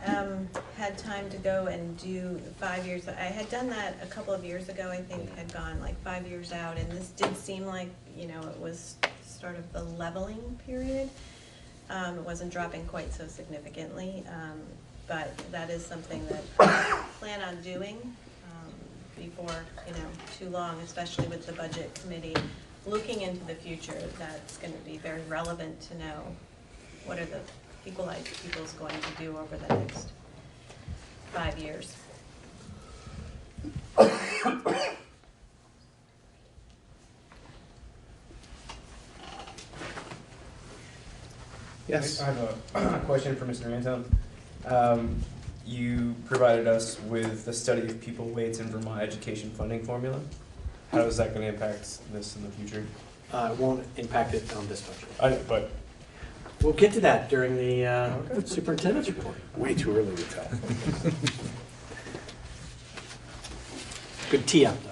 had time to go and do 5 years. I had done that a couple of years ago, I think, had gone like 5 years out, and this did seem like, you know, it was sort of the leveling period. It wasn't dropping quite so significantly, but that is something that I plan on doing before, you know, too long, especially with the budget committee looking into the future. That's going to be very relevant to know what are the equalized people's going to do over the next 5 years. Yes. I have a question for Mr. Antone. You provided us with the study of pupil weights in Vermont education funding formula. How is that going to impact this in the future? It won't impact it on this budget. I know, but We'll get to that during the superintendent's report. Way too early to tell. Good tee up, though.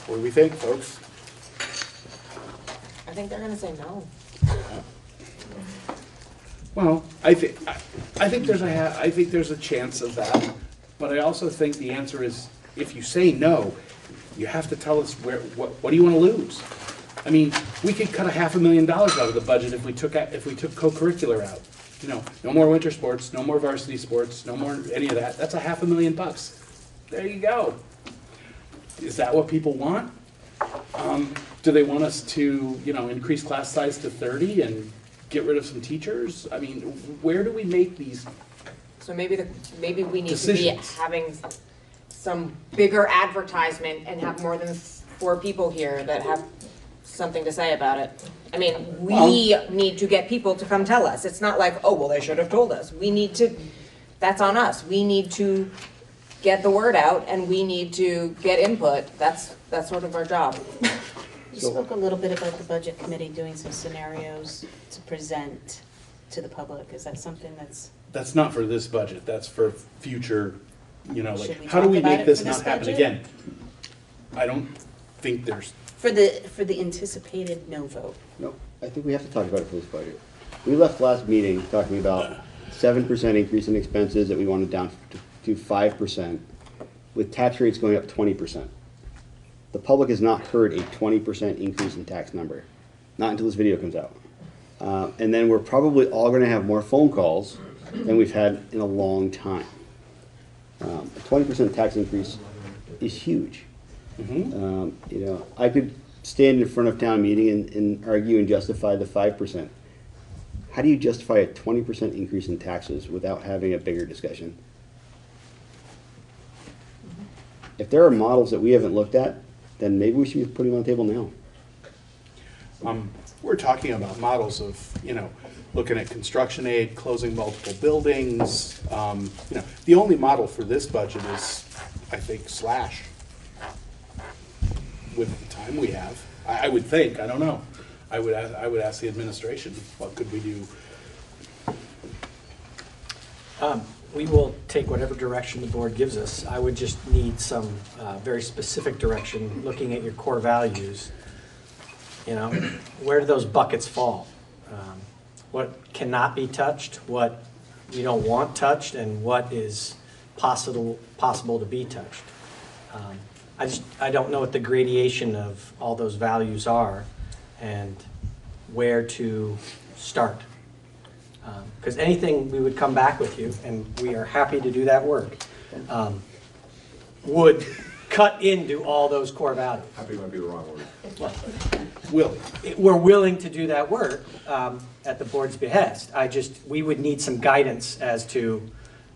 What do we think, folks? I think they're gonna say no. Well, I think there's a chance of that, but I also think the answer is, if you say no, you have to tell us what do you want to lose? I mean, we could cut $500,000 out of the budget if we took co-curricular out. You know, no more winter sports, no more varsity sports, no more any of that. That's $500,000. There you go. Is that what people want? Do they want us to, you know, increase class size to 30 and get rid of some teachers? I mean, where do we make these So maybe we need decisions? to be having some bigger advertisement and have more than 4 people here that have something to say about it. I mean, we need to get people to come tell us. It's not like, oh, well, they should have told us. We need to, that's on us. We need to get the word out and we need to get input. That's sort of our job. You spoke a little bit about the budget committee doing some scenarios to present to the public. Is that something That's not for this budget, that's for future, you know, Should like, we how do talk we about make it this for not this happen budget? again? I don't think there's, for the anticipated no vote? No, I think we have to talk about it for this budget. We left last meeting talking about 7% increase in expenses that we wanted down to 5%, with tax rates going up 20%. The public has not heard a 20% increase in tax number, not until this video comes out. And then we're probably all gonna have more phone calls than we've had in a long time. A 20% tax increase is huge. You know, I could stand in front of town meeting and argue and justify the 5%. How do you justify a 20% increase in taxes without having a bigger discussion? If there are models that we haven't looked at, then maybe we should be putting them on the table now. we're talking about models of, you know, looking at construction aid, closing multiple buildings. You know, the only model for this budget is, I think, slash. With the time we have, I would think, I don't know. I would ask the administration, what could we do? We will take whatever direction the board gives us. I would just need some very specific direction, looking at your core values. You know, where do those buckets fall? What cannot be touched, what you don't want touched, and what is possible to be touched. I don't know what the gradation of all those values are and where to start. Because anything we would come back with you, and we are happy to do that work, would cut into all those core values. Happy might be the wrong word. We're willing to do that work at the board's behest. We would need some guidance as to,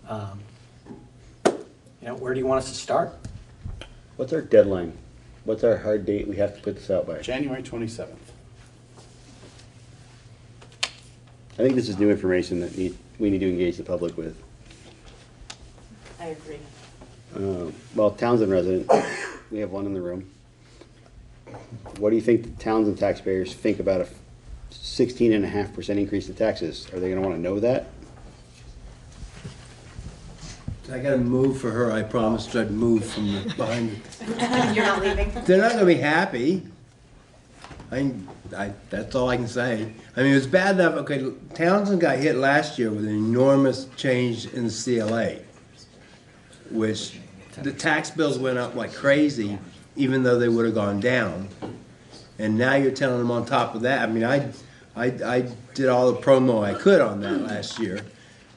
you know, where do you want us to start? What's our deadline? What's our hard date we have to put this out by? January 27th. I think this is new information that we need to engage the public with. I agree. Well, Townsend resident, we have one in the room. What do you think the Townsend taxpayers think about a 16.5% increase in taxes? Are they gonna wanna know that? I gotta move for her. I promised I'd move from the behind. You're not leaving? They're not gonna be happy. That's all I can say. I mean, it was bad enough, okay, Townsend got hit last year with an enormous change in the CLA, which the tax bills went up like crazy, even though they would have gone down. And now you're telling them on top of that, I mean, I did all the promo I could on that last year.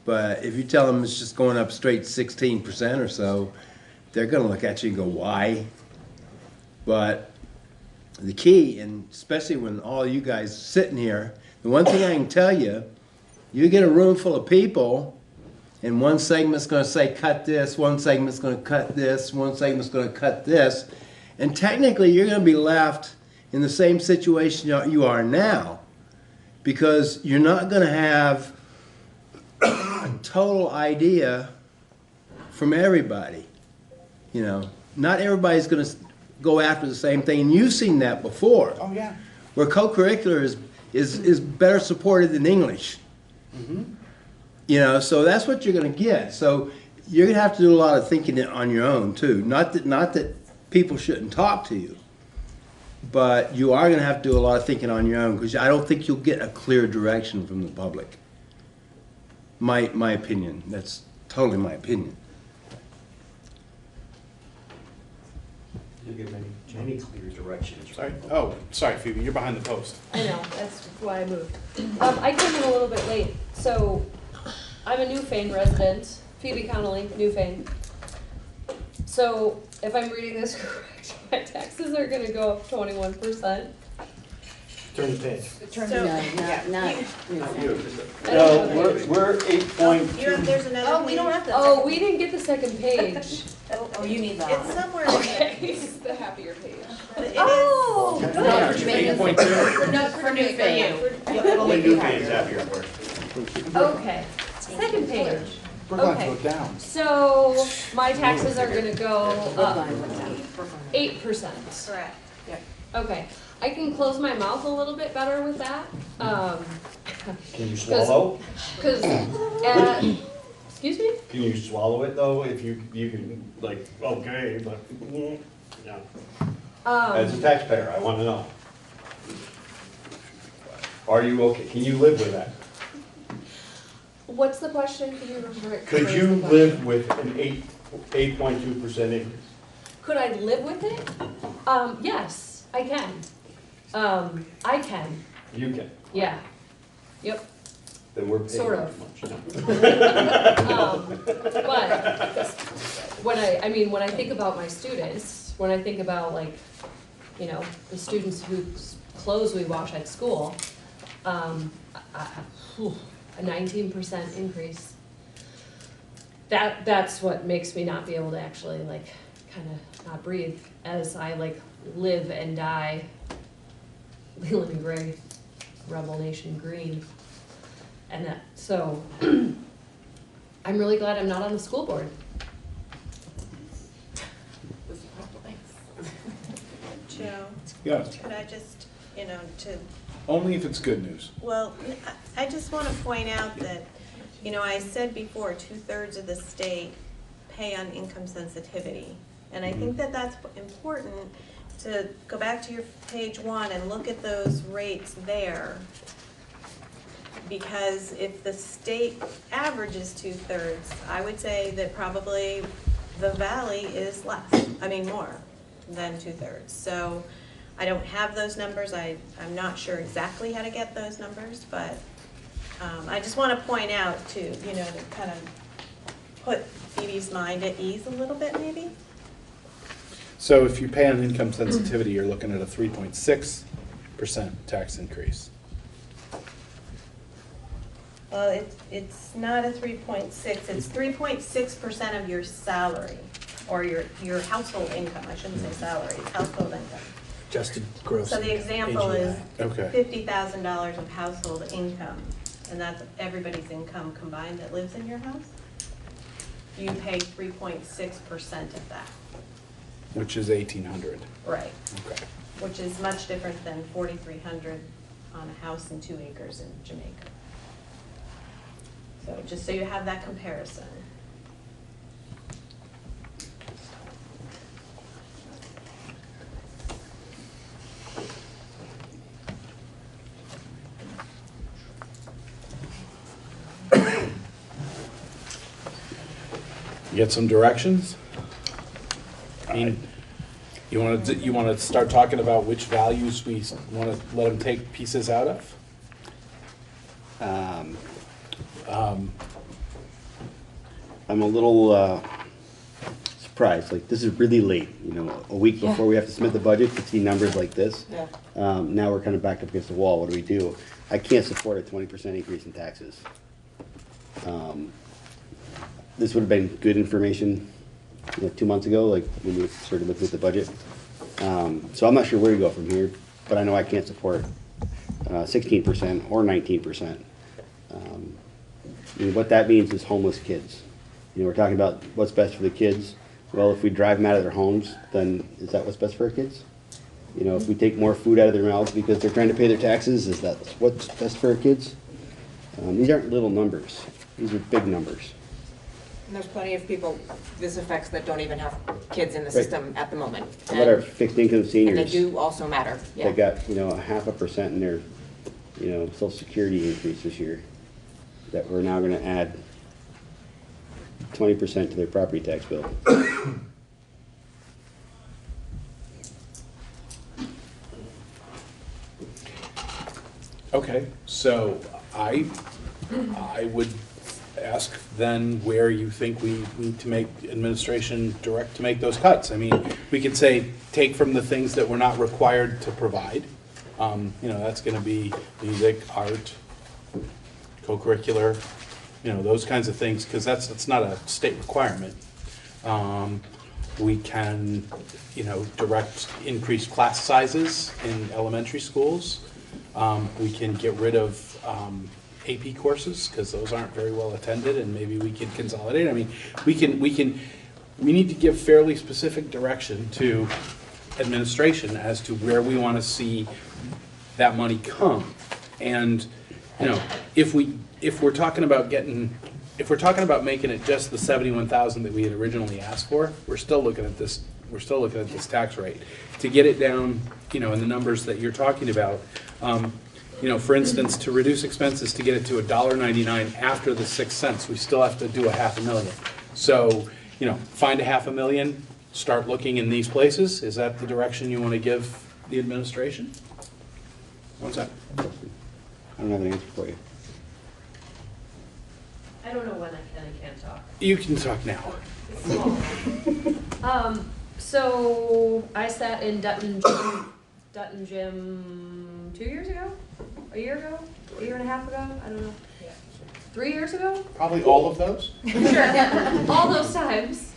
But if you tell them it's just going up straight 16% or so, they're gonna look at you and go, why? But the key, and especially when all you guys sitting here, the one thing I can tell you, you get a room full of people, and one segment's gonna say cut this, one segment's gonna cut this, one segment's gonna cut this, and technically you're gonna be left in the same situation you are now, because you're not gonna have a total idea from everybody. You know, not everybody's going to go after the same thing, and you've seen that before. Oh, yeah. Where co-curricular is better supported than English. You know, so that's what you're going to get. So you're going to have to do a lot of thinking on your own too. Not that people shouldn't talk to you, but you are going to have to do a lot of thinking on your own, because I don't think you'll get a clear direction from the public. My opinion. That's totally my opinion. You give any clear directions. Sorry? Oh, sorry, Phoebe, you're behind the post. I know, that's why I moved. I came in a little bit late, so I'm a Newfane resident, Phoebe Connolly, Newfane. So if I'm reading this correct, my taxes are gonna go up 21%. Turn the page. No, we're 8.2. There's another Oh, we don't have to. Oh, we didn't get the second page. Oh, you need that. It's somewhere in Okay. This is the happier page. Oh, That's good. not for Jamaican. 8.2. Not for Newfane. Only new fans happier for. Okay, second page. We're going to Okay. go down. So my taxes are gonna go up 8%. Correct. Okay, I can close my mouth a little bit better with that. Can you swallow? Cause, excuse me? Can you swallow it though? If you can, like, okay, but, yeah. As a taxpayer, I want to know. Are you okay? Can you live with that? What's the question? Can you rephrase Could the you question? live with an 8.2% increase? Could I live with it? Yes, I can. I can, You can. yeah. Yep. Then we're paying Sort that of. much. But when I think about my students, when I think about like, you know, the students whose clothes we wash at school, a 19% increase. That's what makes me not be able to actually like kind of not breathe as I like live and die Leland Gray, Rebel Nation Green. And that, so I'm really glad I'm not on the school board. Joe? Yes. Could I just, to, Only if it's good news. well, I just want to point out that, I said before, 2/3 of the state pay on income sensitivity. And I think that that's important to go back to your page 1 and look at those rates there. Because if the state average is 2/3, I would say that probably the valley is less, more than 2/3. So I don't have those numbers. I'm not sure exactly how to get those numbers, but I just want to point out to kind of put Phoebe's mind at ease a little bit maybe. So if you pay on income sensitivity, you're looking at a 3.6% tax increase. Well, it's not a 3.6, it's 3.6% of your salary, or your household income, I shouldn't say salary, it's household income. Adjusted gross. So the example is Okay. $50,000 of household income, and that's everybody's income combined that lives in your house, you pay 3.6% of that. Which is 1,800. Right. Okay. Which is much different than 4,300 on a house and 2 acres in Jamaica. So just so you have that comparison. You get some directions? I mean, you want to start talking about which values we want to let them take pieces out of? I'm a little surprised, like, this is really late, you know, a week before we have to submit the budget to see numbers like this. Yeah. Now we're kind of back up against the wall, what do we do? I can't support a 20% increase in taxes. This would have been good information, you know, 2 months ago, like, when we started looking at the budget. So I'm not sure where to go from here, but I know I can't support 16% or 19%. I mean, what that means is homeless kids. You know, we're talking about what's best for the kids. Well, if we drive them out of their homes, then is that what's best for our kids? You know, if we take more food out of their mouths because they're trying to pay their taxes, is that what's best for our kids? These aren't little numbers. These are big numbers. And there's plenty of people this affects that don't even have kids in the system at the moment. What about our fixed income seniors? And they do also matter, yeah. They got, you know, 0.5% in their, you know, Social Security increase this year, that we're now gonna add 20% to their property tax bill. Okay, so I would ask then where you think we need to make administration direct to make those cuts. I mean, we could say, take from the things that we're not required to provide. You know, that's gonna be music, art, co-curricular, you know, those kinds of things, because that's not a state requirement. We can, you know, direct increased class sizes in elementary schools. We can get rid of AP courses, because those aren't very well attended, and maybe we can consolidate. I mean, we need to give fairly specific direction to administration as to where we want to see that money come. And, you know, if we're talking about making it just the 71,000 that we had originally asked for, we're still looking at this tax rate. To get it down, you know, in the numbers that you're talking about, you know, for instance, to reduce expenses to get it to $1.99 after the 6 cents, we still have to do $500,000. So, you know, find $500,000, start looking in these places. Is that the direction you want to give the administration? One second. I don't have an answer for you. I don't know when I can and can't talk. You can talk now. So I sat in Dutton Gym 2 years ago? A year ago? A year and a half ago? I don't know. 3 years ago? Probably all of those. Sure, all those times.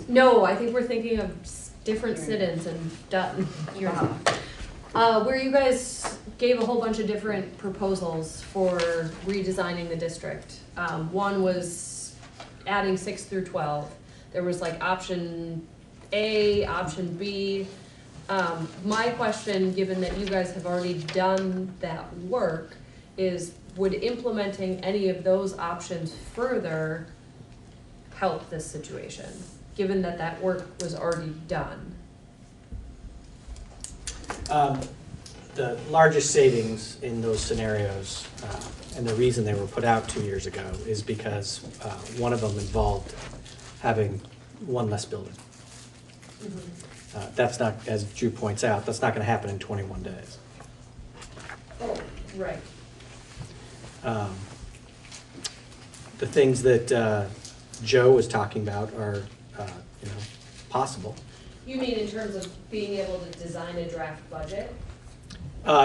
No, I think we're thinking of different sit-ins in Dutton. Where you guys gave a whole bunch of different proposals for redesigning the district. One was adding 6 through 12. There was like option A, option B. My question, given that you guys have already done that work, is would implementing any of those options further help this situation, given that that work was already done? The largest savings in those scenarios, and the reason they were put out 2 years ago, is because one of them involved having one less building. That's not, as Drew points out, that's not going to happen in 21 days. Oh, right. The things that Joe was talking about are, you know, possible. You mean in terms of being able to design a draft budget?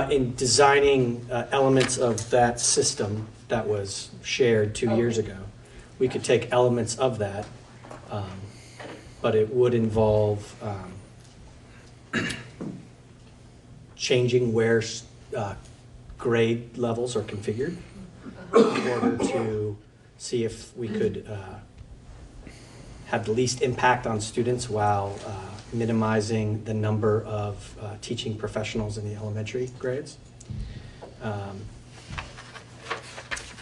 In designing elements of that system that was shared 2 years ago, we could take elements of that, but it would involve changing where grade levels are configured in order to see if we could have the least impact on students while minimizing the number of teaching professionals in the elementary grades.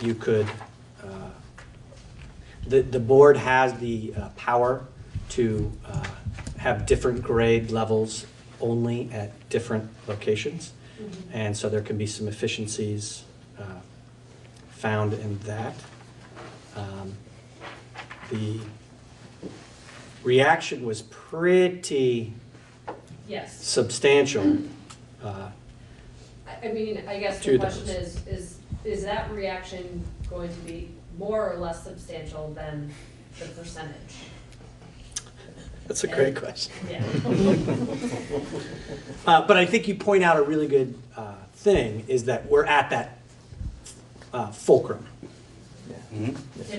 You could, the board has the power to have different grade levels only at different locations. And so there can be some efficiencies found in that. The reaction was pretty Yes. substantial. I mean, I guess To the question those. is that reaction going to be more or less substantial than the percentage? That's a great question. Yeah. But I think you point out a really good thing, is that we're at that fulcrum.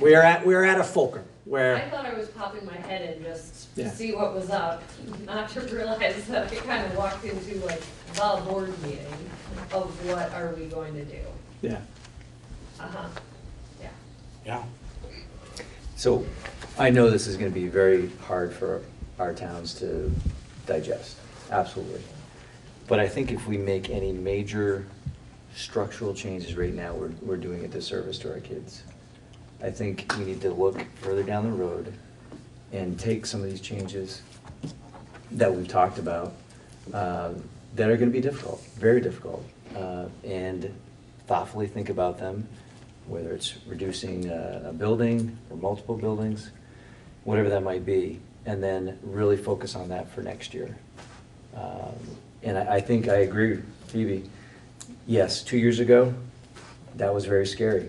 We're at a fulcrum where. I thought I was popping my head in just to Yeah. see what was up, not to realize that I kind of walked into like the board meeting of what are we going to do. Yeah. Uh-huh, yeah. Yeah. So I know this is going to be very hard for our towns to digest, absolutely. But I think if we make any major structural changes right now, we're doing a disservice to our kids. I think we need to look further down the road and take some of these changes that we've talked about that are going to be difficult, very difficult, and thoughtfully think about them, whether it's reducing a building or multiple buildings, whatever that might be, and then really focus on that for next year. And I think I agree with Phoebe. Yes, 2 years ago, that was very scary.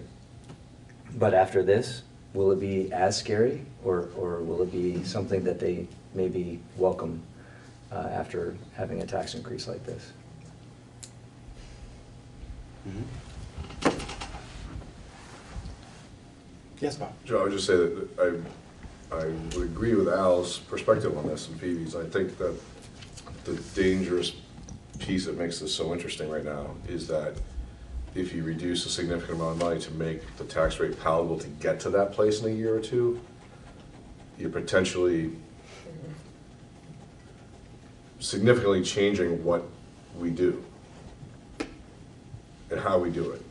But after this, will it be as scary, or will it be something that they maybe welcome after having a tax increase like this? Yes, Bob. Joe, I would just say that I would agree with Al's perspective on this and Phoebe's. I think that the dangerous piece that makes this so interesting right now is that if you reduce a significant amount of money to make the tax rate palatable to get to that place in a year or two, you're potentially significantly changing what we do and how we do it.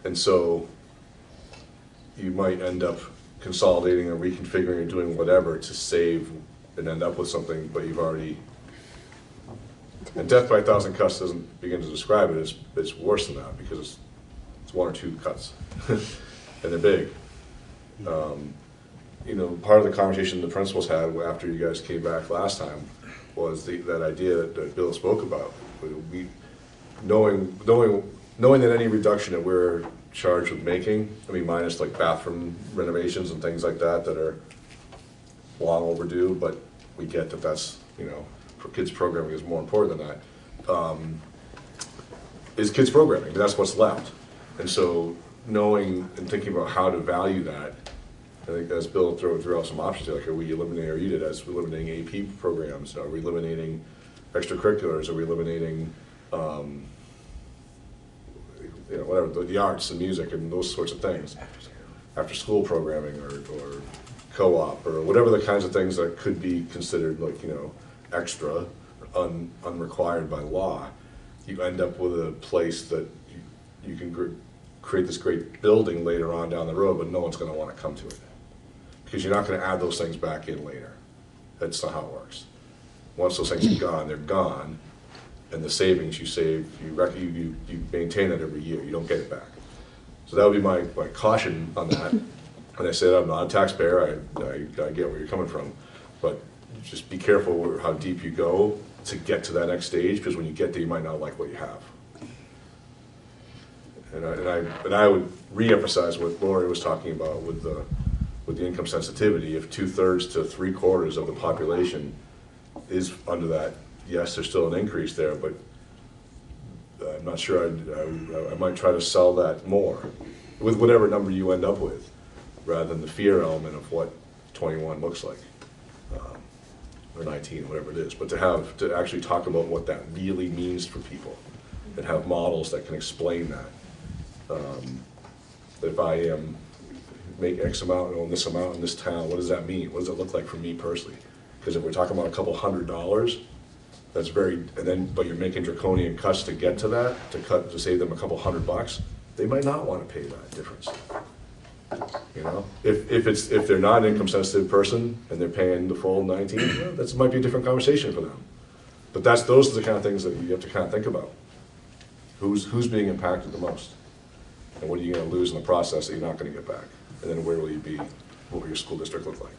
And so you might end up consolidating or reconfiguring or doing whatever to save and end up with something, but you've already, and death by 1,000 cuts doesn't begin to describe it. It's worse than that because it's one or two cuts and they're big. You know, part of the conversation the principals had after you guys came back last time was that idea that Bill spoke about. Knowing that any reduction that we're charged with making, I mean, minus like bathroom renovations and things like that that are long overdue, but we get that that's, you know, for kids programming is more important than that, is kids programming. That's what's left. And so knowing and thinking about how to value that, I think as Bill threw out some options, like are we eliminating, or you did, as we're eliminating AP programs, are we eliminating extracurriculars, are we eliminating you know, whatever, the arts and music and those sorts of things, after school programming or co-op or whatever the kinds of things that could be considered like, you know, extra, unrequired by law, you end up with a place that you can create this great building later on down the road, but no one's going to want to come to it because you're not going to add those things back in later. That's not how it works. Once those things are gone, they're gone, and the savings you save, you maintain it every year. You don't get it back. So that would be my caution on that. And I said I'm not a taxpayer. I get where you're coming from, but just be careful how deep you go to get to that next stage, because when you get there, you might not like what you have. And I would reemphasize what Lori was talking about with the income sensitivity. If 2/3 to 3/4 of the population is under that, yes, there's still an increase there, but I'm not sure. I might try to sell that more with whatever number you end up with, rather than the fear element of what 21 looks like, or 19, whatever it is. But to actually talk about what that really means for people, and have models that can explain that. If I am make X amount and own this amount in this town, what does that mean? What does it look like for me personally? Because if we're talking about a couple $100, that's very, and then, but you're making draconian cuts to get to that, to save them a couple $100, they might not want to pay that difference. You know, if they're not an income sensitive person and they're paying the full 19, well, that might be a different conversation for them. But those are the kind of things that you have to kind of think about. Who's being impacted the most? And what are you going to lose in the process that you're not going to get back? And then where will you be? What will your school district look like?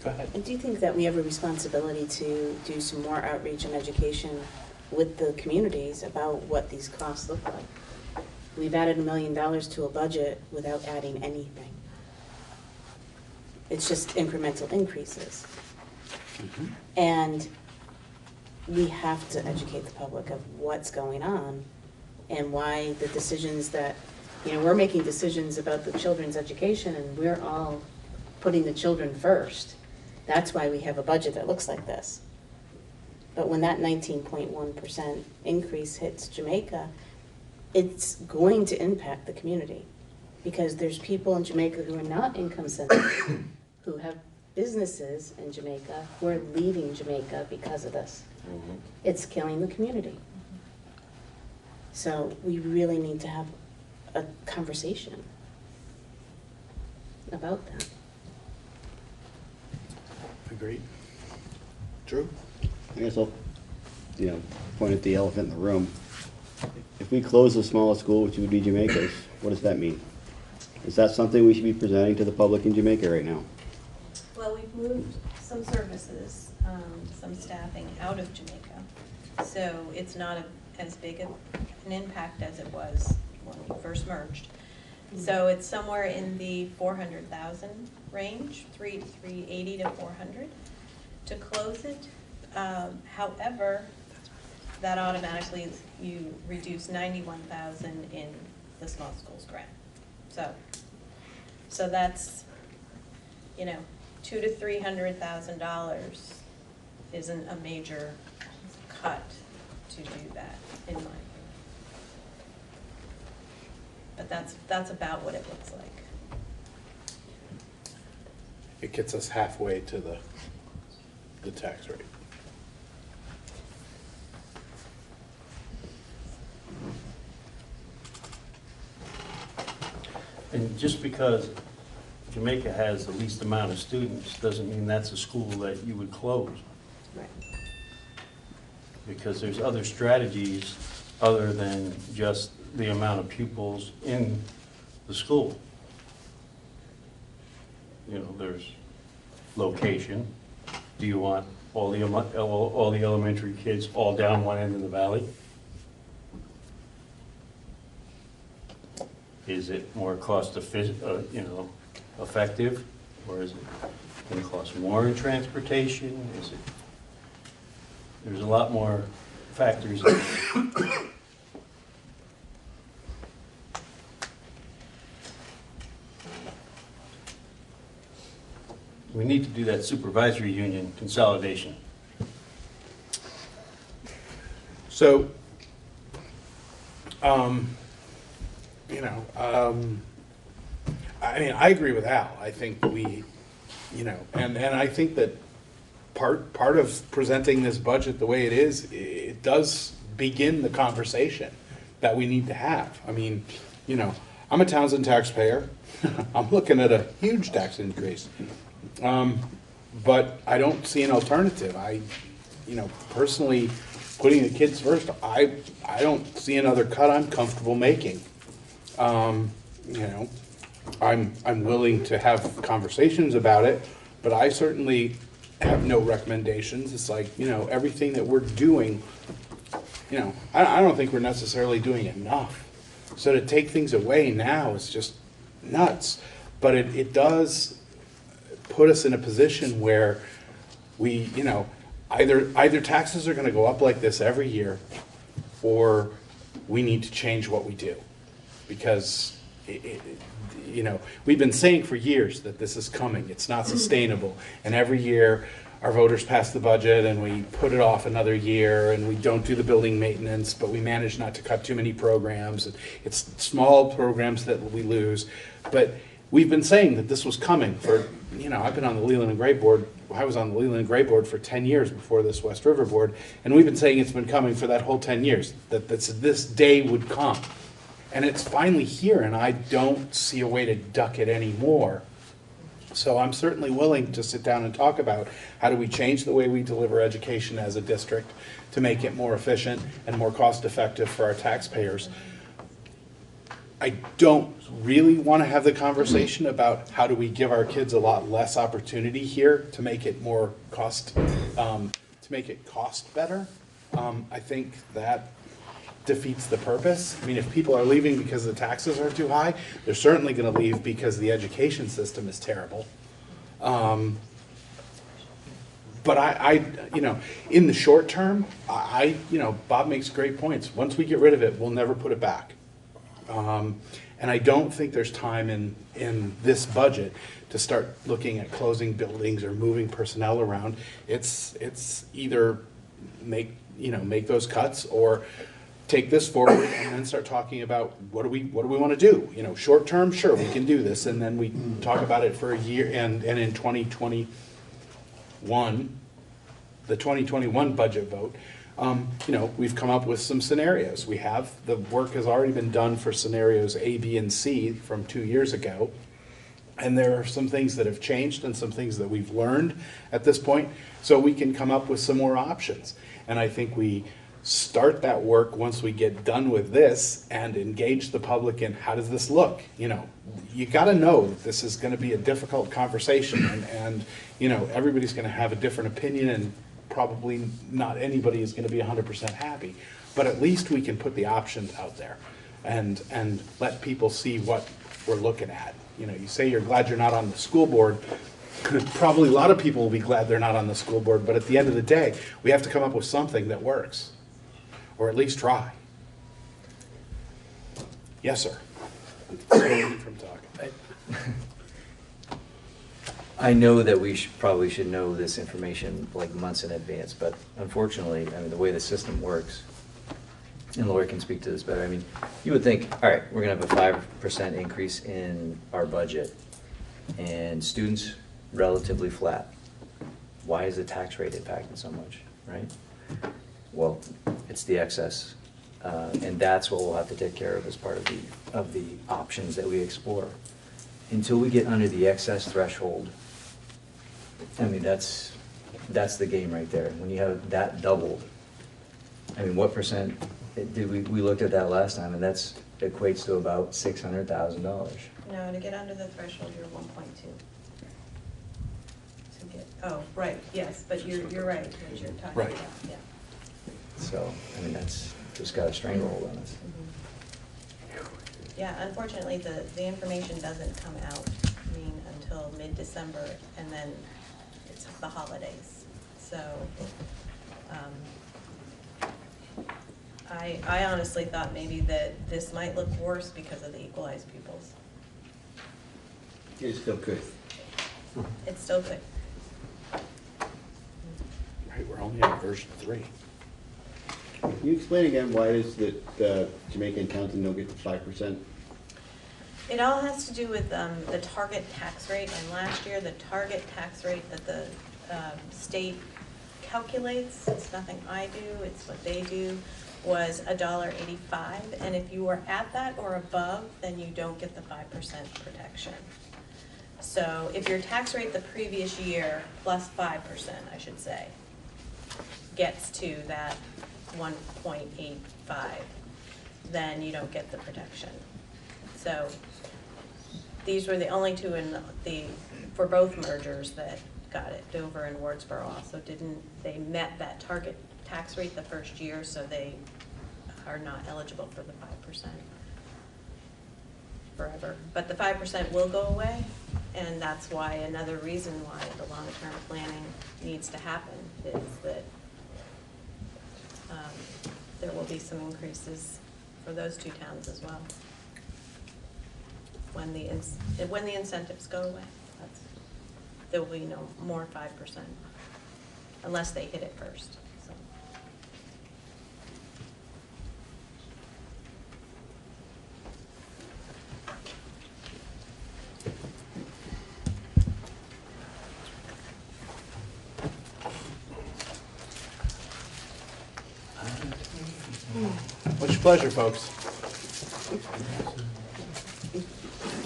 Go ahead. And do you think that we have a responsibility to do some more outreach and education with the communities about what these costs look like? We've added $1 million to a budget without adding anything. It's just incremental increases. And we have to educate the public of what's going on and why the decisions that, we're making decisions about the children's education and we're all putting the children first. That's why we have a budget that looks like this. But when that 19.1% increase hits Jamaica, it's going to impact the community because there's people in Jamaica who are not income sensitive, who have businesses in Jamaica who are leaving Jamaica because of this. It's killing the community. So we really need to have a conversation about that. Agreed. Drew? I guess I'll, point at the elephant in the room. If we close the smallest school, which would be Jamaica's, what does that mean? Is that something we should be presenting to the public in Jamaica right now? Well, we've moved some services, some staffing out of Jamaica. So it's not as big an impact as it was when we first merged. So it's somewhere in the 400,000 range, 380 to 400 to close it. However, that automatically you reduce 91,000 in the small schools grant. So that's, $200,000 to $300,000 isn't a major cut to do that, in my opinion. But that's about what it looks like. It gets us halfway to the tax rate. And just because Jamaica has the least amount of students doesn't mean that's a school that you would close. Right. Because there's other strategies other than just the amount of pupils in the school. There's location. Do you want all the elementary kids all down one end of the valley? Is it more effective, or is it going to cost more in transportation? There's a lot more factors. We need to do that supervisory union consolidation. So, I agree with Al. I think we, and I think that part of presenting this budget the way it is, it does begin the conversation that we need to have. I'm a Townsend taxpayer. I'm looking at a huge tax increase. But I don't see an alternative. Personally, putting the kids first, I don't see another cut I'm comfortable making. I'm willing to have conversations about it, but I certainly have no recommendations. It's like, everything that we're doing, I don't think we're necessarily doing enough. So to take things away now is just nuts. But it does put us in a position where we, either taxes are going to go up like this every year, or we need to change what we do. Because, we've been saying for years that this is coming. It's not sustainable. And every year our voters pass the budget and we put it off another year and we don't do the building maintenance, but we manage not to cut too many programs. It's small programs that we lose. But we've been saying that this was coming for, I've been on the Leland and Gray board. I was on the Leland and Gray board for 10 years before this West River board. And we've been saying it's been coming for that whole 10 years, that this day would come. And it's finally here, and I don't see a way to duck it anymore. So I'm certainly willing to sit down and talk about how do we change the way we deliver education as a district to make it more efficient and more cost effective for our taxpayers. I don't really want to have the conversation about how do we give our kids a lot less opportunity here to make it more cost better. I think that defeats the purpose. I mean, if people are leaving because the taxes are too high, they're certainly going to leave because the education system is terrible. But in the short term, Bob makes great points. Once we get rid of it, we'll never put it back. And I don't think there's time in this budget to start looking at closing buildings or moving personnel around. It's either make those cuts or take this forward and then start talking about what do we want to do. Short term, sure, we can do this, and then we talk about it for a year. And in 2021, the 2021 budget vote, we've come up with some scenarios. The work has already been done for scenarios A, B, and C from 2 years ago. And there are some things that have changed and some things that we've learned at this point, so we can come up with some more options. And I think we start that work once we get done with this and engage the public in how does this look. You got to know that this is going to be a difficult conversation, and everybody's going to have a different opinion, and probably not anybody is going to be 100% happy. But at least we can put the options out there and let people see what we're looking at. You say you're glad you're not on the school board. Probably a lot of people will be glad they're not on the school board, but at the end of the day, we have to come up with something that works. Or at least try. Yes, sir. From talking. I know that we probably should know this information like months in advance, but unfortunately, the way the system works, and Lori can speak to this better, you would think, all right, we're going to have a 5% increase in our budget, and students relatively flat. Why is the tax rate impacted so much, right? Well, it's the excess, and that's what we'll have to take care of as part of the options that we explore. Until we get under the excess threshold, that's the game right there. When you have that doubled, what percent did we looked at that last time, and that equates to about $600,000. No, to get under the threshold, you're 1.2. Oh, right, yes, but you're right, what you're talking about, yeah. So, that's just got a stranglehold on us. Yeah, unfortunately, the information doesn't come out, until mid-December, and then it's the holidays. So, I honestly thought maybe that this might look worse because of the equalized pupils. It still could. It still could. Right, we're only on version 3. Can you explain again why it is that Jamaica and Townsend don't get the 5%? It all has to do with the target tax rate, and last year the target tax rate that the state calculates, it's nothing I do, it's what they do, was $1.85, and if you were at that or above, then you don't get the 5% protection. So if your tax rate the previous year plus 5%, I should say, gets to that 1.85, then you don't get the protection. So these were the only two for both mergers that got it. Dover and Wardsboro also they met that target tax rate the first year, so they are not eligible for the 5% forever. But the 5% will go away, and that's why another reason why the long-term planning needs to happen is that there will be some increases for those two towns as well when the incentives go away. There will be no more 5%. unless they hit it first. So. What's your pleasure, folks?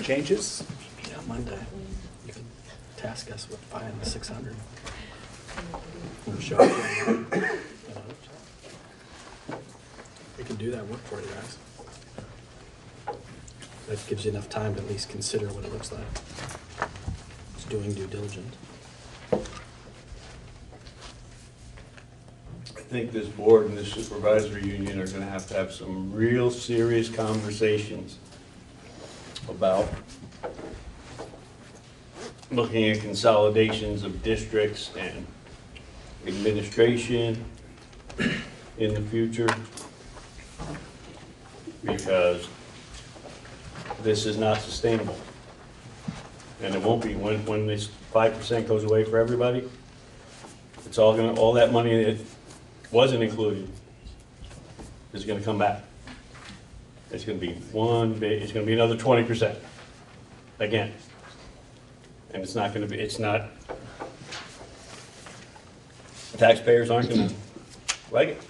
Changes? Meet on Monday. You can task us with finding the 600. We'll show up. We can do that work for you guys. That gives you enough time to at least consider what it looks like. It's doing due diligence. I think this board and this supervisory union are gonna have to have some real serious conversations about looking at consolidations of districts and administration in the future, because this is not sustainable. And it won't be when this 5% goes away for everybody. It's all that money that wasn't included is gonna come back. It's gonna be it's gonna be another 20% again. And taxpayers aren't gonna like it.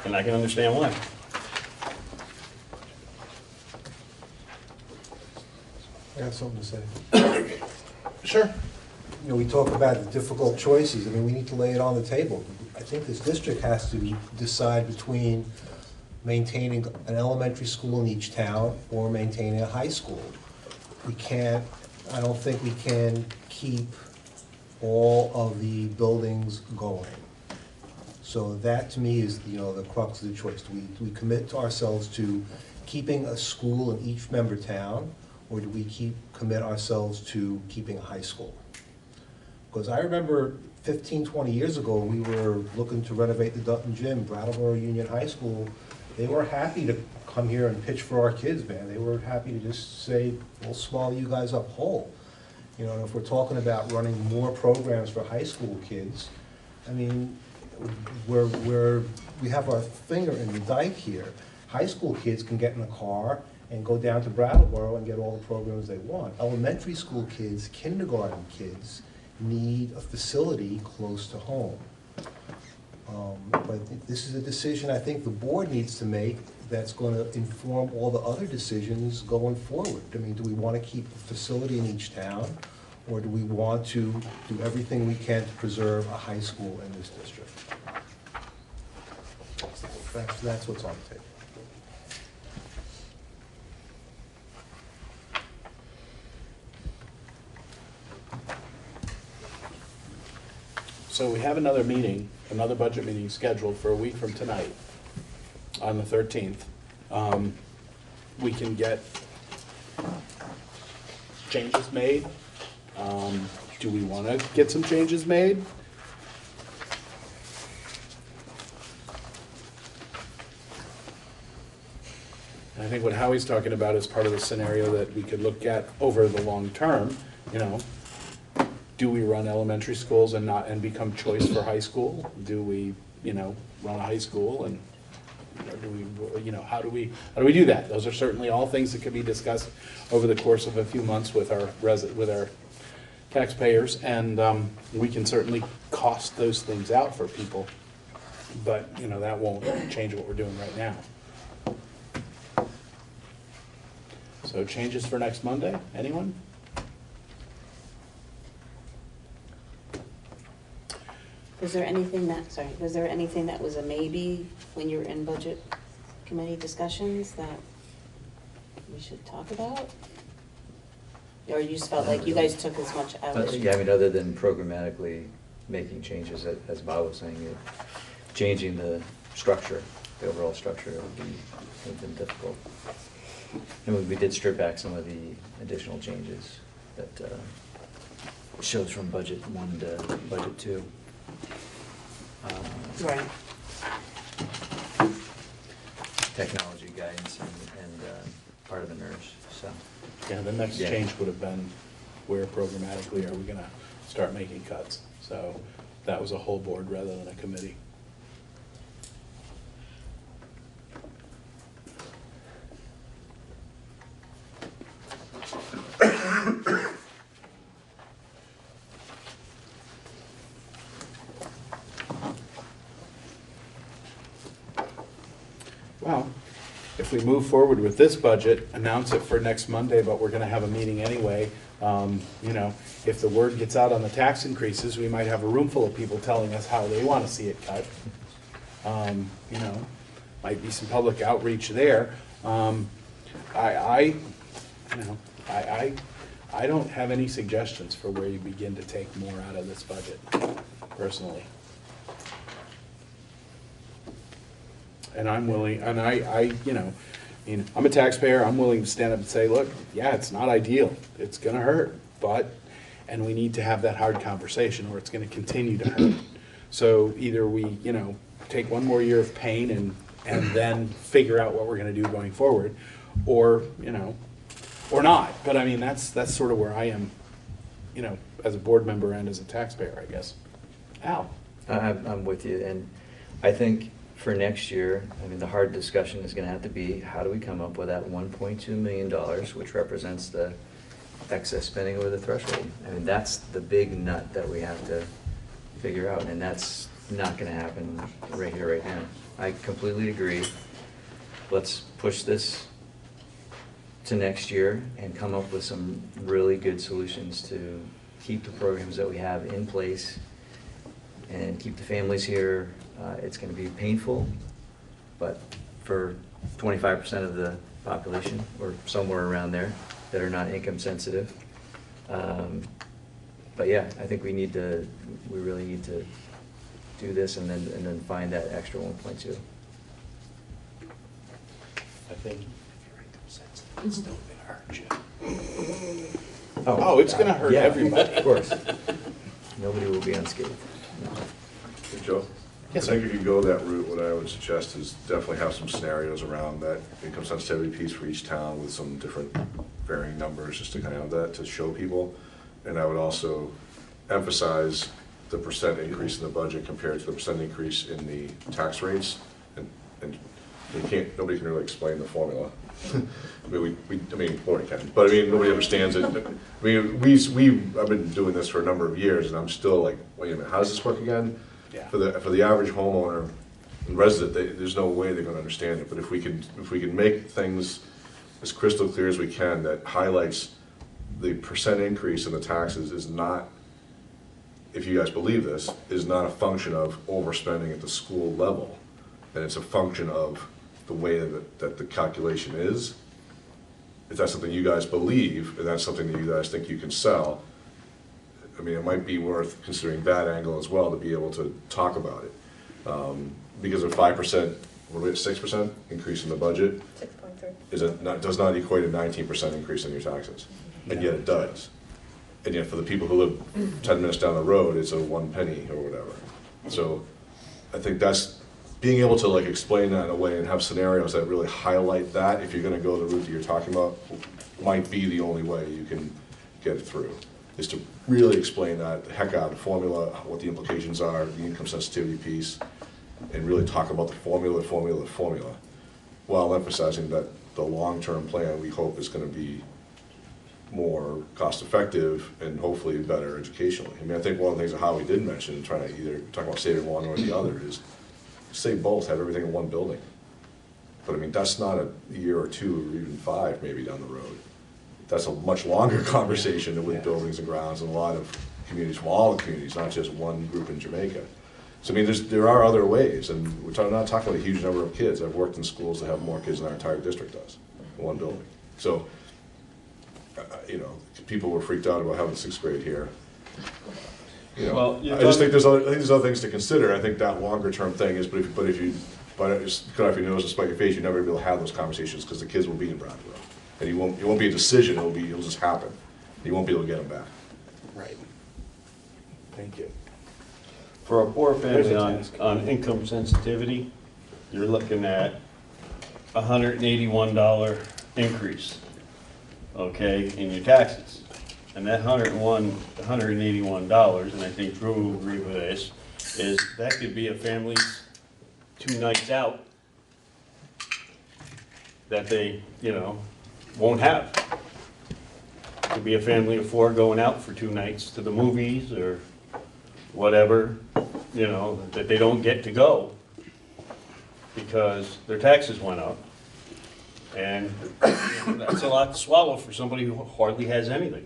And I can understand why. I got something to say. Sure. You know, we talk about the difficult choices. I mean, we need to lay it on the table. I think this district has to decide between maintaining an elementary school in each town or maintaining a high school. I don't think we can keep all of the buildings going. So that, to me, is, the crux of the choice. Do we commit ourselves to keeping a school in each member town, or do we commit ourselves to keeping a high school? Because I remember 15, 20 years ago, we were looking to renovate the Dutton Gym, Brattleboro Union High School. They were happy to come here and pitch for our kids, man. They were happy to just say, we'll swallow you guys up whole. And if we're talking about running more programs for high school kids, I mean, we have our finger in the dike here. High school kids can get in a car and go down to Brattleboro and get all the programs they want. Elementary school kids, kindergarten kids, need a facility close to home. But this is a decision I think the board needs to make that's going to inform all the other decisions going forward. I mean, do we want to keep a facility in each town, or do we want to do everything we can to preserve a high school in this district? That's what's on the table. So we have another budget meeting scheduled for a week from tonight, on the 13th. We can get changes made. Do we want to get some changes made? And I think what Howie's talking about is part of the scenario that we could look at over the long term, Do we run elementary schools and become choice for high school? Do we, run a high school and how do we do that? Those are certainly all things that could be discussed over the course of a few months with our taxpayers, and we can certainly cost those things out for people. But that won't change what we're doing right now. So changes for next Monday, anyone? Was there anything that was a maybe when you were in budget committee discussions that we should talk about? Or you just felt like you guys took as much out as you? Yeah, other than programmatically making changes, as Bob was saying, changing the structure, the overall structure would have been difficult. And we did strip back some of the additional changes that shows from budget 1 to budget 2. Right. Technology guidance and part of the nurse, so. Yeah, the next change would have been where programmatically are we gonna start making cuts? So that was a whole board rather than a committee. Well, if we move forward with this budget, announce it for next Monday, but we're gonna have a meeting anyway. You know, if the word gets out on the tax increases, we might have a room full of people telling us how they wanna see it cut. You know, might be some public outreach there. I don't have any suggestions for where you begin to take more out of this budget, personally. And I'm willing, and you know, I mean, I'm a taxpayer, I'm willing to stand up and say, look, yeah, it's not ideal, it's gonna hurt, and we need to have that hard conversation, or it's gonna continue to hurt. So either we, you know, take one more year of pain and then figure out what we're gonna do going forward, or, you know, or not. But I mean, that's sort of where I am, you know, as a board member and as a taxpayer, I guess. Al? I'm with you, and I think for next year, I mean, the hard discussion is gonna have to be, how do we come up with that $1.2 million, which represents the excess spending over the threshold? I mean, that's the big nut that we have to figure out, and that's not gonna happen right here, right now. I completely agree. Let's push this to next year and come up with some really good solutions to keep the programs that we have in place and keep the families here. It's going to be painful, but for 25% of the population, or somewhere around there, that are not income sensitive. But yeah, I think we really need to do this and then find that extra 1.2. I think it's still gonna hurt you. Oh, it's gonna hurt everybody. Of course. Nobody will be unscathed. Hey, Joe? Yes, I think if you go that route, what I would suggest is definitely have some scenarios around that income sensitivity piece for each town with some different varying numbers, just to kind of have that to show people. And I would also emphasize the percent increase in the budget compared to the percent increase in the tax rates. And nobody can really explain the formula. I mean, Lori can, but I mean, nobody understands it. I mean, I've been doing this for a number of years, and I'm still like, wait a minute, how does this work again? Yeah. For the average homeowner and resident, there's no way they're going to understand it. But if we can make things as crystal clear as we can, that highlights the percent increase in the taxes is not, if you guys believe this, is not a function of overspending at the school level, and it's a function of the way that the calculation is. If that's something you guys believe, and that's something that you guys think you can sell, I mean, it might be worth considering that angle as well to be able to talk about it. Because of 5%, what are we at, 6% increase in the budget? 6.3. Does not equate a 19% increase in your taxes, and yet it does. And yet for the people who live 10 minutes down the road, it's a 1 penny or whatever. So I think that's, being able to like explain that in a way and have scenarios that really highlight that, if you're gonna go the route that you're talking about, might be the only way you can get it through, is to really explain that, the heck out of the formula, what the implications are, the income sensitivity piece, and really talk about the formula, while emphasizing that the long-term plan, we hope, is gonna be more cost-effective and hopefully better educationally. I mean, I think one of the things that Howie did mention, trying to either talk about saving one or the other, is save both, have everything in one building. But I mean, that's not a year or two or even 5 maybe down the road. That's a much longer conversation with buildings and grounds and a lot of communities, from all the communities, not just one group in Jamaica. So I mean, there are other ways, and we're not talking about a huge number of kids. I've worked in schools that have more kids than our entire district does in one building. So, you know, people were freaked out about having 6th grade here. You know, Well, I just think there's other things to consider. I think that longer term thing is, but if you just cut off your nose and spite your face, you're never gonna be able to have those conversations because the kids will be in Brattleboro, and it won't be a decision. It'll just happen. You won't be able to get them back. Right. Thank you. For a poor family There's a on task. income sensitivity, you're looking at $181 increase, okay, in your taxes. And that $181, and I think Drew will agree with this, is that could be a family's 2 nights out that they, won't have. Could be a family of 4 going out for 2 nights to the movies or whatever, that they don't get to go because their taxes went up. And that's a lot to swallow for somebody who hardly has anything.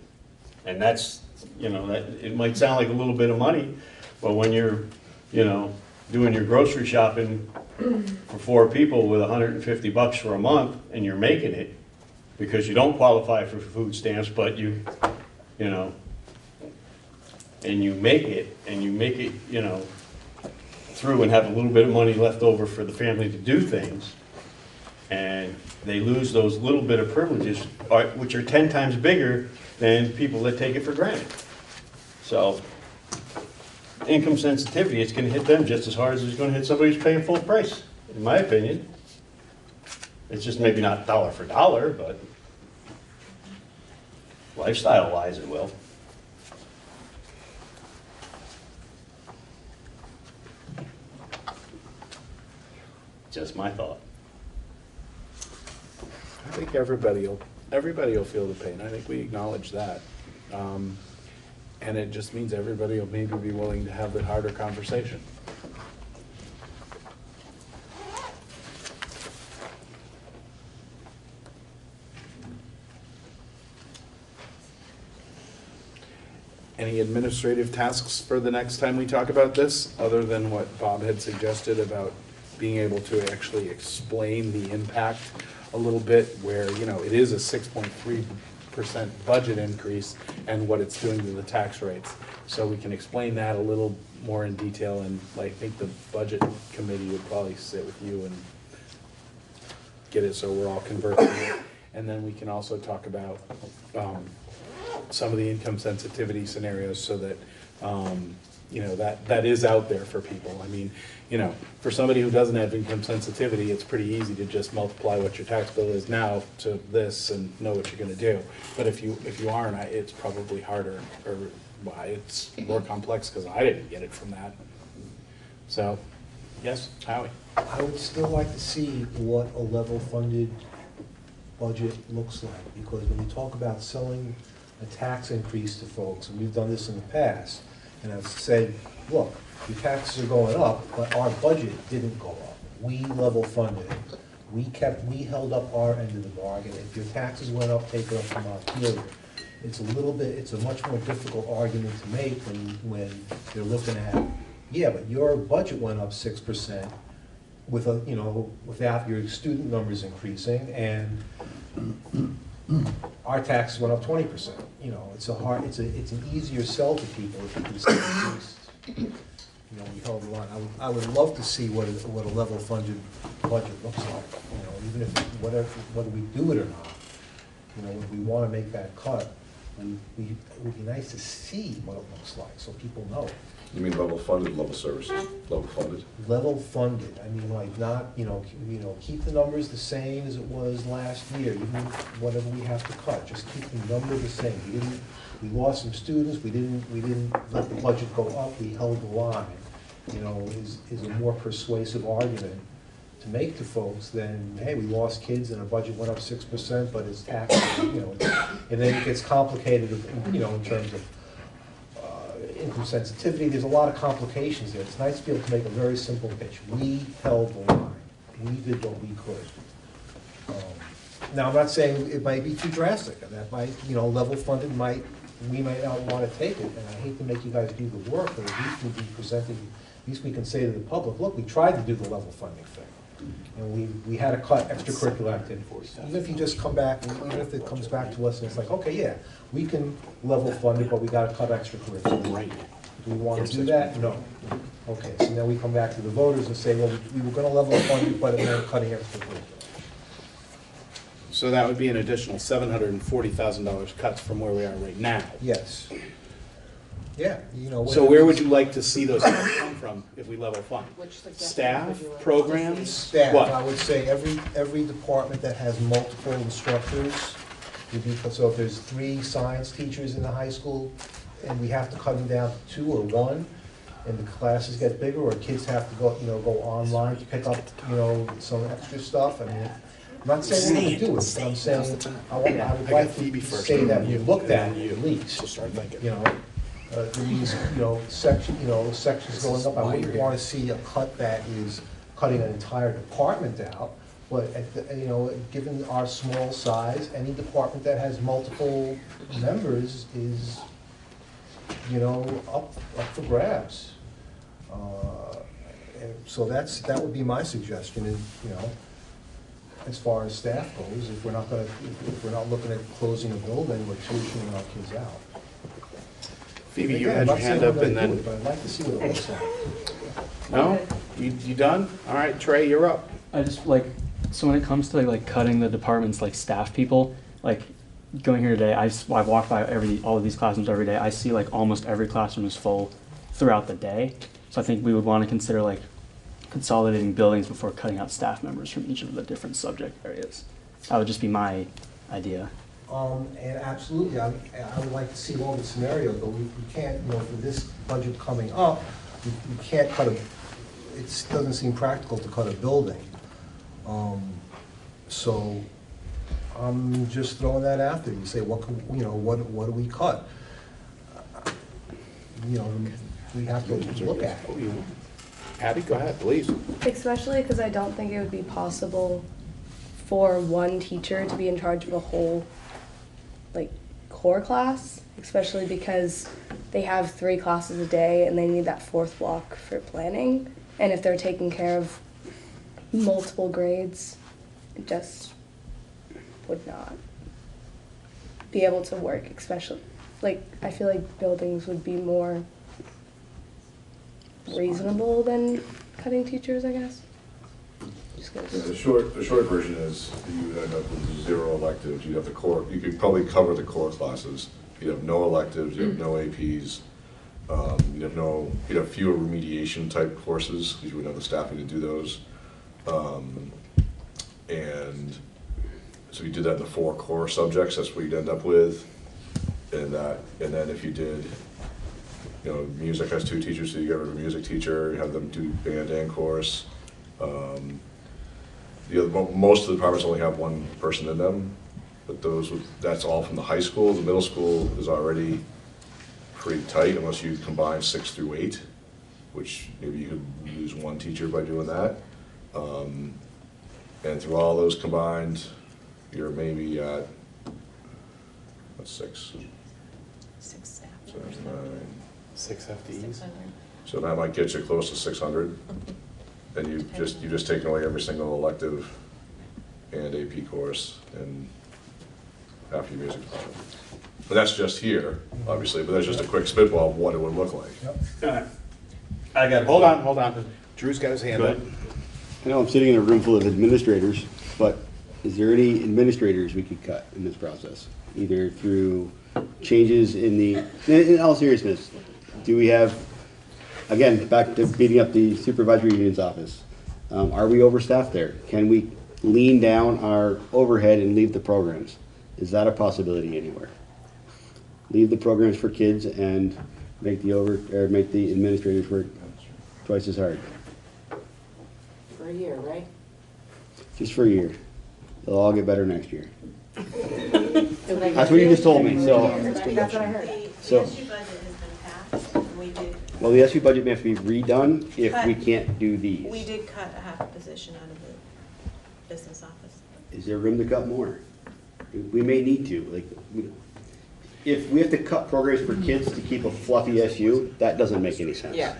And that's, that it might sound like a little bit of money, but when you're, doing your grocery shopping for 4 people with $150 for a month and you're making it because you don't qualify for food stamps, but and you make it through and have a little bit of money left over for the family to do things, and they lose those little bit of privileges, which are 10 times bigger than people that take it for granted. So income sensitivity, it's going to hit them just as hard as it's going to hit somebody who's paying full price, in my opinion. It's just maybe not dollar for dollar, but lifestyle-wise it will. Just my thought. I think everybody will feel the pain. I think we acknowledge that. And it just means everybody will maybe be willing to have the harder conversation. Any administrative tasks for the next time we talk about this, other than what Bob had suggested about being able to actually explain the impact a little bit, where, it is a 6.3% budget increase and what it's doing to the tax rates. So we can explain that a little more in detail, and I think the budget committee would probably sit with you and get it so we're all conversing it. And then we can also talk about some of the income sensitivity scenarios so that, that is out there for people. I mean, for somebody who doesn't have income sensitivity, it's pretty easy to just multiply what your tax bill is now to this and know what you're gonna do. But if you aren't, it's probably harder, or it's more complex because I didn't get it from that. So, yes, Howie? I would still like to see what a level funded budget looks like, because when you talk about selling a tax increase to folks, and we've done this in the past, and I've said, look, your taxes are going up, but our budget didn't go up. We level funded it. We held up our end of the bargain. If your taxes went up, take it up from our period. It's a much more difficult argument to make when they're looking at, yeah, but your budget went up 6% without your student numbers increasing, and our taxes went up 20%. It's an easier sell to people if you can say at least, we held the line. I would love to see what a level funded budget looks like. Even if whether we do it or not. If we want to make that cut, it would be nice to see what it looks like so people know. You mean level funded, level services, level funded? Level funded, I mean, like not, keep the numbers the same as it was last year, even whatever we have to cut, just keep the number the same. We lost some students, we didn't let the budget go up, we held the line, is a more persuasive argument to make to folks than, hey, we lost kids and our budget went up 6%, but it's taxes, and then it gets complicated, in terms of income sensitivity. There's a lot of complications there. It's nice to be able to make a very simple pitch. We held the line. We did what we could. Now, I'm not saying it might be too drastic. That might, level funded we might not want to take it, and I hate to make you guys do the work, but at least we'd be presenting, at least we can say to the public, look, we tried to do the level funding thing. And we had to cut extracurricular activities. Even if you just come back, even if it comes back to us and it's like, okay, yeah, we can level fund it, but we got to cut extracurricular. Right. Do we want to do that? No. Okay, so now we come back to the voters and say, well, we were going to level fund it, but we're cutting extracurricular. So that would be an additional $740,000 cuts from where we are right now. Yes. Yeah, So where would you like to see those cuts come from if we level fund? Staff, programs? Staff, What? I would say every department that has multiple instructors, So if there's 3 science teachers in the high school, and we have to cut them down to 2 or 1, and the classes get bigger, or kids have to go, go online to pick up, some extra stuff, I mean, I'm not saying we have to do it, but I'm saying, I would like to say that we looked at it at least, these, sections going up, I wouldn't wanna see a cut that is cutting an entire department out, but given our small size, any department that has multiple members is, up for grabs. And so that would be my suggestion, is, as far as staff goes, if we're not looking at closing a building, we're tuitioning our kids out. Phoebe, you Again, had I'm your not hand saying up I'm and gonna do then, it, but I'd like to see what it looks like. no? You done? All right, Trey, you're up. I just so when it comes to cutting the department's staff people, going here today, I've walked by all of these classrooms every day. I see almost every classroom is full throughout the day. So I think we would want to consider consolidating buildings before cutting out staff members from each of the different subject areas. That would just be my idea. And absolutely, I would like to see all the scenarios, but we can't, for this budget coming up, we can't cut it doesn't seem practical to cut a building. So I'm just throwing that out there. You say, what do we cut? We have to look at it. Abby, go ahead, please. Especially because I don't think it would be possible for one teacher to be in charge of a whole core class, especially because they have 3 classes a day and they need that 4th block for planning. And if they're taking care of multiple grades, it just would not be able to work, especially I feel like buildings would be more reasonable than cutting teachers, I guess. The short version is you would end up with 0 electives. You'd have the core, you could probably cover the core classes. You'd have no electives, you'd have no APs, you'd have fewer remediation type courses, because you wouldn't have the staffing to do those. And so you did that in the 4 core subjects, that's what you'd end up with. And then if you did, music has 2 teachers, so you get rid of a music teacher, you have them do band and chorus. Most of the departments only have 1 person in them, but that's all from the high school. The middle school is already pretty tight unless you combine 6 through 8, which maybe you could lose 1 teacher by doing that. And through all those combined, you're maybe at, what's 6? 6 staff. 9. 6 FTEs. So that might get you close to 600. And you've just taken away every single elective and AP course and half your music department. But that's just here, obviously, but that's just a quick spitball of what it would look like. I got. Hold on. Drew's got his hand up. I know I'm sitting in a room full of administrators, but is there any administrators we could cut in this process? Either through changes in all seriousness, do we have, again, back to beating up the supervisory union's office, are we overstaffed there? Can we lean down our overhead and leave the programs? Is that a possibility anywhere? Leave the programs for kids and make the administrators work twice as hard. For a year, right? Just for a year. They'll all get better next year. That's what you just told me, so. That's what I heard. So. The SU budget has been passed, and we did. Well, the SU budget may have to be redone if we can't do these. We did cut a half a position out of the business office. Is there room to cut more? We may need to, if we have to cut programs for kids to keep a fluffy SU, that doesn't make any sense. Yeah.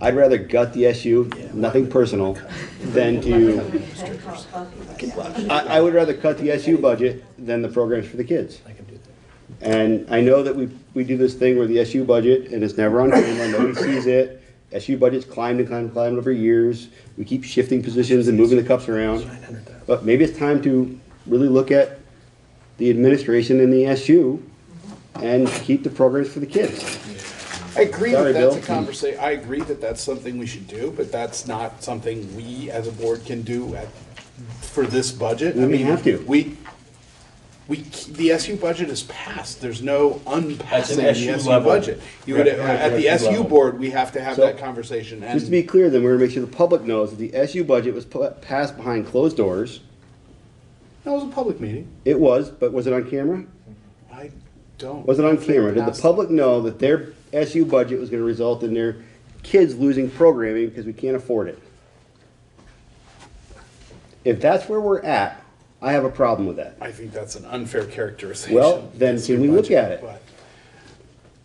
I'd rather gut the SU, nothing personal, than to, I would rather cut the SU budget than the programs for the kids. And I know that we do this thing where the SU budget, and it's never on camera, nobody sees it. SU budget's climbed and climbed and climbed over years. We keep shifting positions and moving the cups around. But maybe it's time to really look at the administration in the SU and keep the programs for the kids. I agree Sorry, that that's Bill. a conversation. I agree that that's something we should do, but that's not something we as a board can do for this budget. We may have to. the SU budget is passed. There's no unpassing the SU SU level. budget. You would, at the SU SU level. board, we have to have So, that conversation. Just to be clear, then, we're gonna make sure the public knows that the SU budget was passed behind closed doors. That was a public meeting. It was, but was it on camera? I don't. Was it on camera? Did the public know that their SU budget was gonna result in their kids losing programming because we can't afford it? If that's where we're at, I have a problem with that. I think that's an unfair characterization. Well, then of can we your look budget, at it? but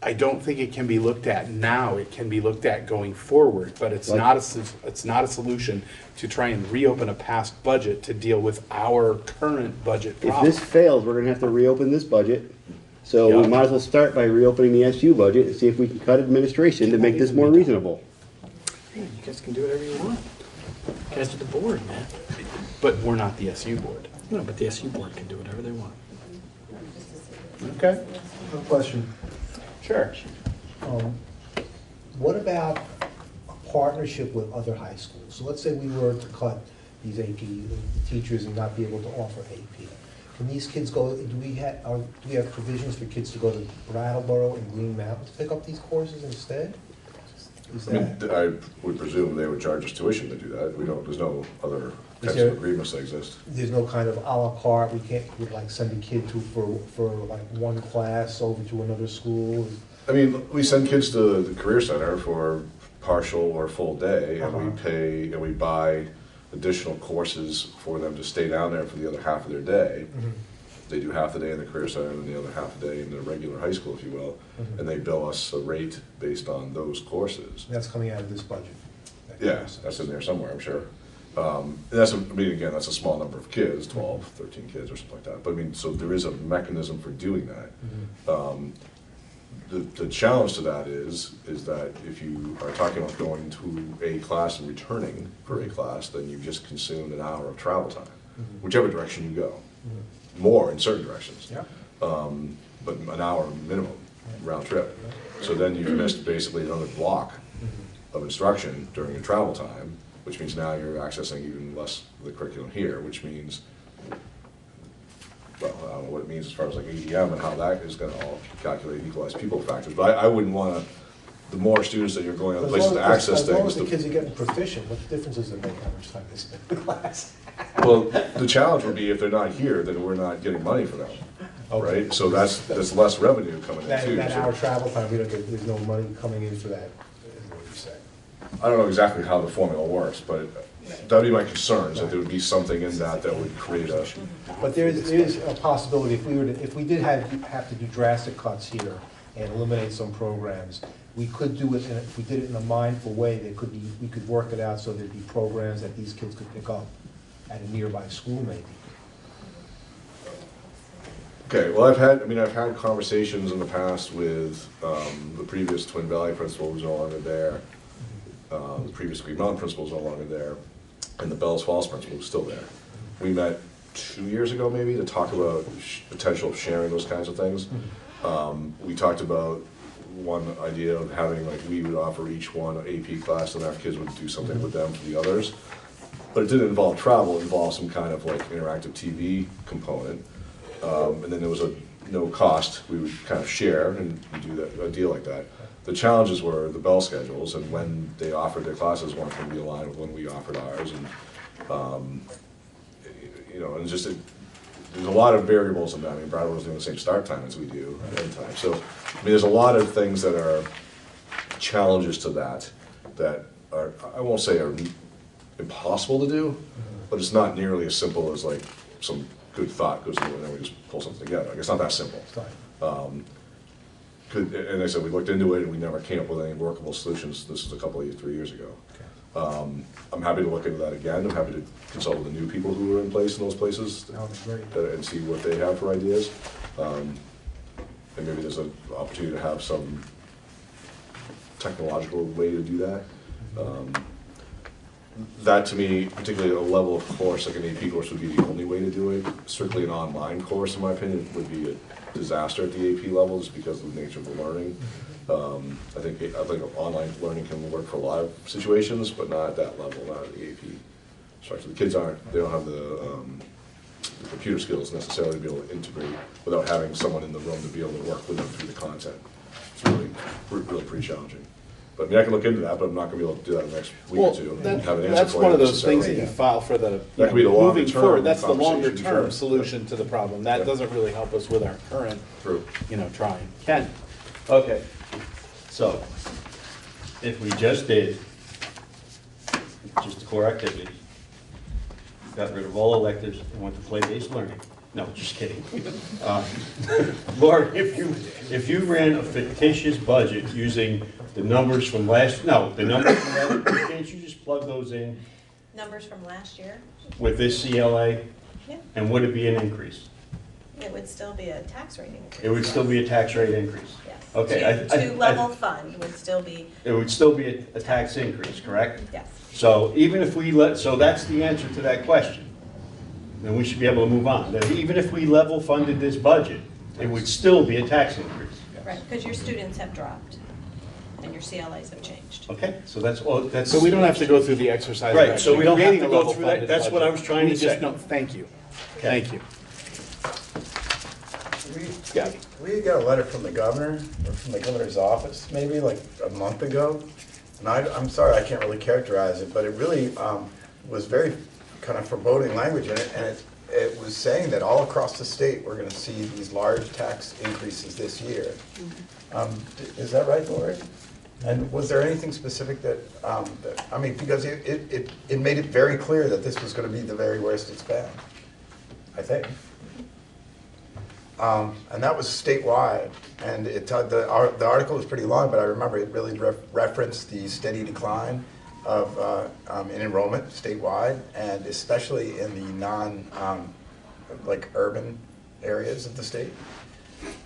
I don't think it can be looked at now. It can be looked at going forward, but it's Like- it's not a solution to try and reopen a past budget to deal with our current budget If problem. this fails, we're gonna have to reopen this budget. So we Yeah. might as well start by reopening the SU budget and see if we can cut administration to make this more reasonable. Hey, you guys can do whatever you want. You guys are the board, man. But we're not the SU board. No, but the SU board can do whatever they want. Okay. I have a question. Sure. What about a partnership with other high schools? So let's say we were to cut these AP teachers and not be able to offer AP. Can these kids go, do we have provisions for kids to go to Brattleboro and Green Mountain to pick up these courses instead? Is I mean, that, I would presume they would charge us tuition to do that. We don't, there's no other Is types there- of agreements that exist. there's no kind of à la carte, we can't, we'd like send a kid for like one class over to another school? I mean, we send kids to the Career Center for partial or full day, and we pay, and we buy additional courses for them to stay down there for the other half of their day. They do half the day in the Career Center and the other half the day in the regular high school, if you will, and they bill us a rate based on those courses. That's coming out of this budget? Yeah, that's in there somewhere, I'm sure. And that's, I mean, again, that's a small number of kids, 12, 13 kids or something like that. But I mean, so there is a mechanism for doing that. The challenge to that is that if you are talking about going to a class and returning for a class, then you've just consumed an hour of travel time, whichever direction you go. More in certain directions. But an hour minimum round trip. So then you've missed basically another block of instruction during your travel time, which means now you're accessing even less of the curriculum here, which means, well, I don't know what it means as far as like ADM and how that is gonna all calculate equalized pupil factors, but I wouldn't wanna, the more students that you're going other places to access As long as things. the kids are getting proficient, what difference does it make how much time they spend in class? Well, the challenge would be if they're not here, then we're not getting money for them, right? So that's less revenue coming in too. That so- hour travel time, we don't get, there's no money coming in for that, is what you're saying. I don't know exactly how the formula works, but that'd be my concern, is that there would be something in that that would create a, But there is a possibility, if we did have to do drastic cuts here and eliminate some programs, we could do it, if we did it in a mindful way, we could work it out so there'd be programs that these kids could pick up at a nearby school maybe. okay, well, I've had conversations in the past with the previous Twin Valley principal who's no longer there, the previous Green Mountain principal who's no longer there, and the Bells Falls principal who's still there. We met 2 years ago maybe to talk about potential of sharing those kinds of things. We talked about one idea of having, like, we would offer each one an AP class and our kids would do something with them for the others. But it didn't involve travel, it involved some kind of like interactive TV component. And then there was a no cost, we would kind of share and do that, a deal like that. The challenges were the bell schedules and when they offered their classes weren't going to be aligned with when we offered ours. And, you know, and just, there's a lot of variables in that. I mean, Brattleboro's doing the same start time as we do at any time. So, I mean, there's a lot of things that are challenges to that are, I won't say are impossible to do, but it's not nearly as simple as like some good thought goes into it and then we just pull something together. Like, it's not that simple. And I said, we looked into it and we never came up with any workable solutions. This is a couple of 3 years ago. I'm happy to look into that again. I'm happy to consult with the new people who are in place in those places and see what they have for ideas. And maybe there's an opportunity to have some technological way to do that. That to me, particularly a level of course, like an AP course would be the only way to do it. Strictly an online course, in my opinion, would be a disaster at the AP level just because of the nature of the learning. I think online learning can work for a lot of situations, but not at that level, not at the AP structure. The kids don't have the the computer skills necessarily to be able to integrate without having someone in the room to be able to work with them through the content. It's really pretty challenging. But I mean, I can look into that, but I'm not gonna be able to do that in the next week or two. and have an answer That's for one you of those things that necessarily. you file for the, That could be the longer moving term forward, that's the conversation, longer term sure. solution to the problem. That doesn't really help us with our current, True. trying. Ken? Okay, so if we just did just the core activities, got rid of all electives and went to play-based learning. No, just kidding. Laura, if you ran a fictitious budget using the numbers from last, no, the numbers from last, can't you just plug those in Numbers from last year, with this CLA? Yeah. And would it be an increase? it would still be a tax rate increase. It would still be a tax rate increase? Yes. Okay. Two level fund would still be, It would still be a tax increase, correct? yes. So even if we so that's the answer to that question. Then we should be able to move on. That even if we level funded this budget, it would still be a tax increase. Right, because your students have dropped and your CLAs have changed. Okay, so that's all, that's. So we don't have to go through the exercise. of Right, so actually we don't have creating to a go level through that. funded That's what I budget. was trying We to just say. don't- Thank you. Okay. Thank you. We got a letter from the governor, or from the governor's office, maybe like a month ago. And I'm sorry, I can't really characterize it, but it really was very kind of foreboding language in it. And it was saying that all across the state, we're going to see these large tax increases this year. Is that right, Lori? And was there anything specific that, I mean, because it made it very clear that this was going to be the very worst it's been, I think. And that was statewide, and the article was pretty long, but I remember it really referenced the steady decline of in enrollment statewide, and especially in the like urban areas of the state.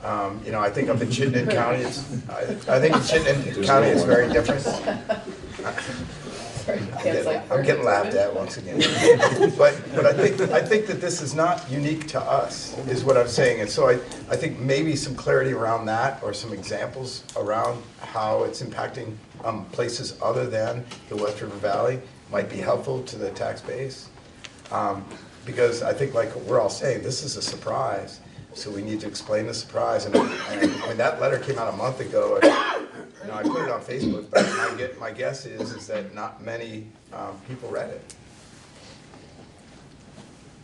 I think up in Chittenden County, I think in Chittenden County it's very different. I'm getting laughed at once again. But I think that this is not unique to us, is what I'm saying. And so I think maybe some clarity around that, or some examples around how it's impacting places other than the West River Valley might be helpful to the tax base. Because I think, like we're all saying, this is a surprise. So we need to explain the surprise. And when that letter came out a month ago, I put it on Facebook, but my guess is that not many people read it.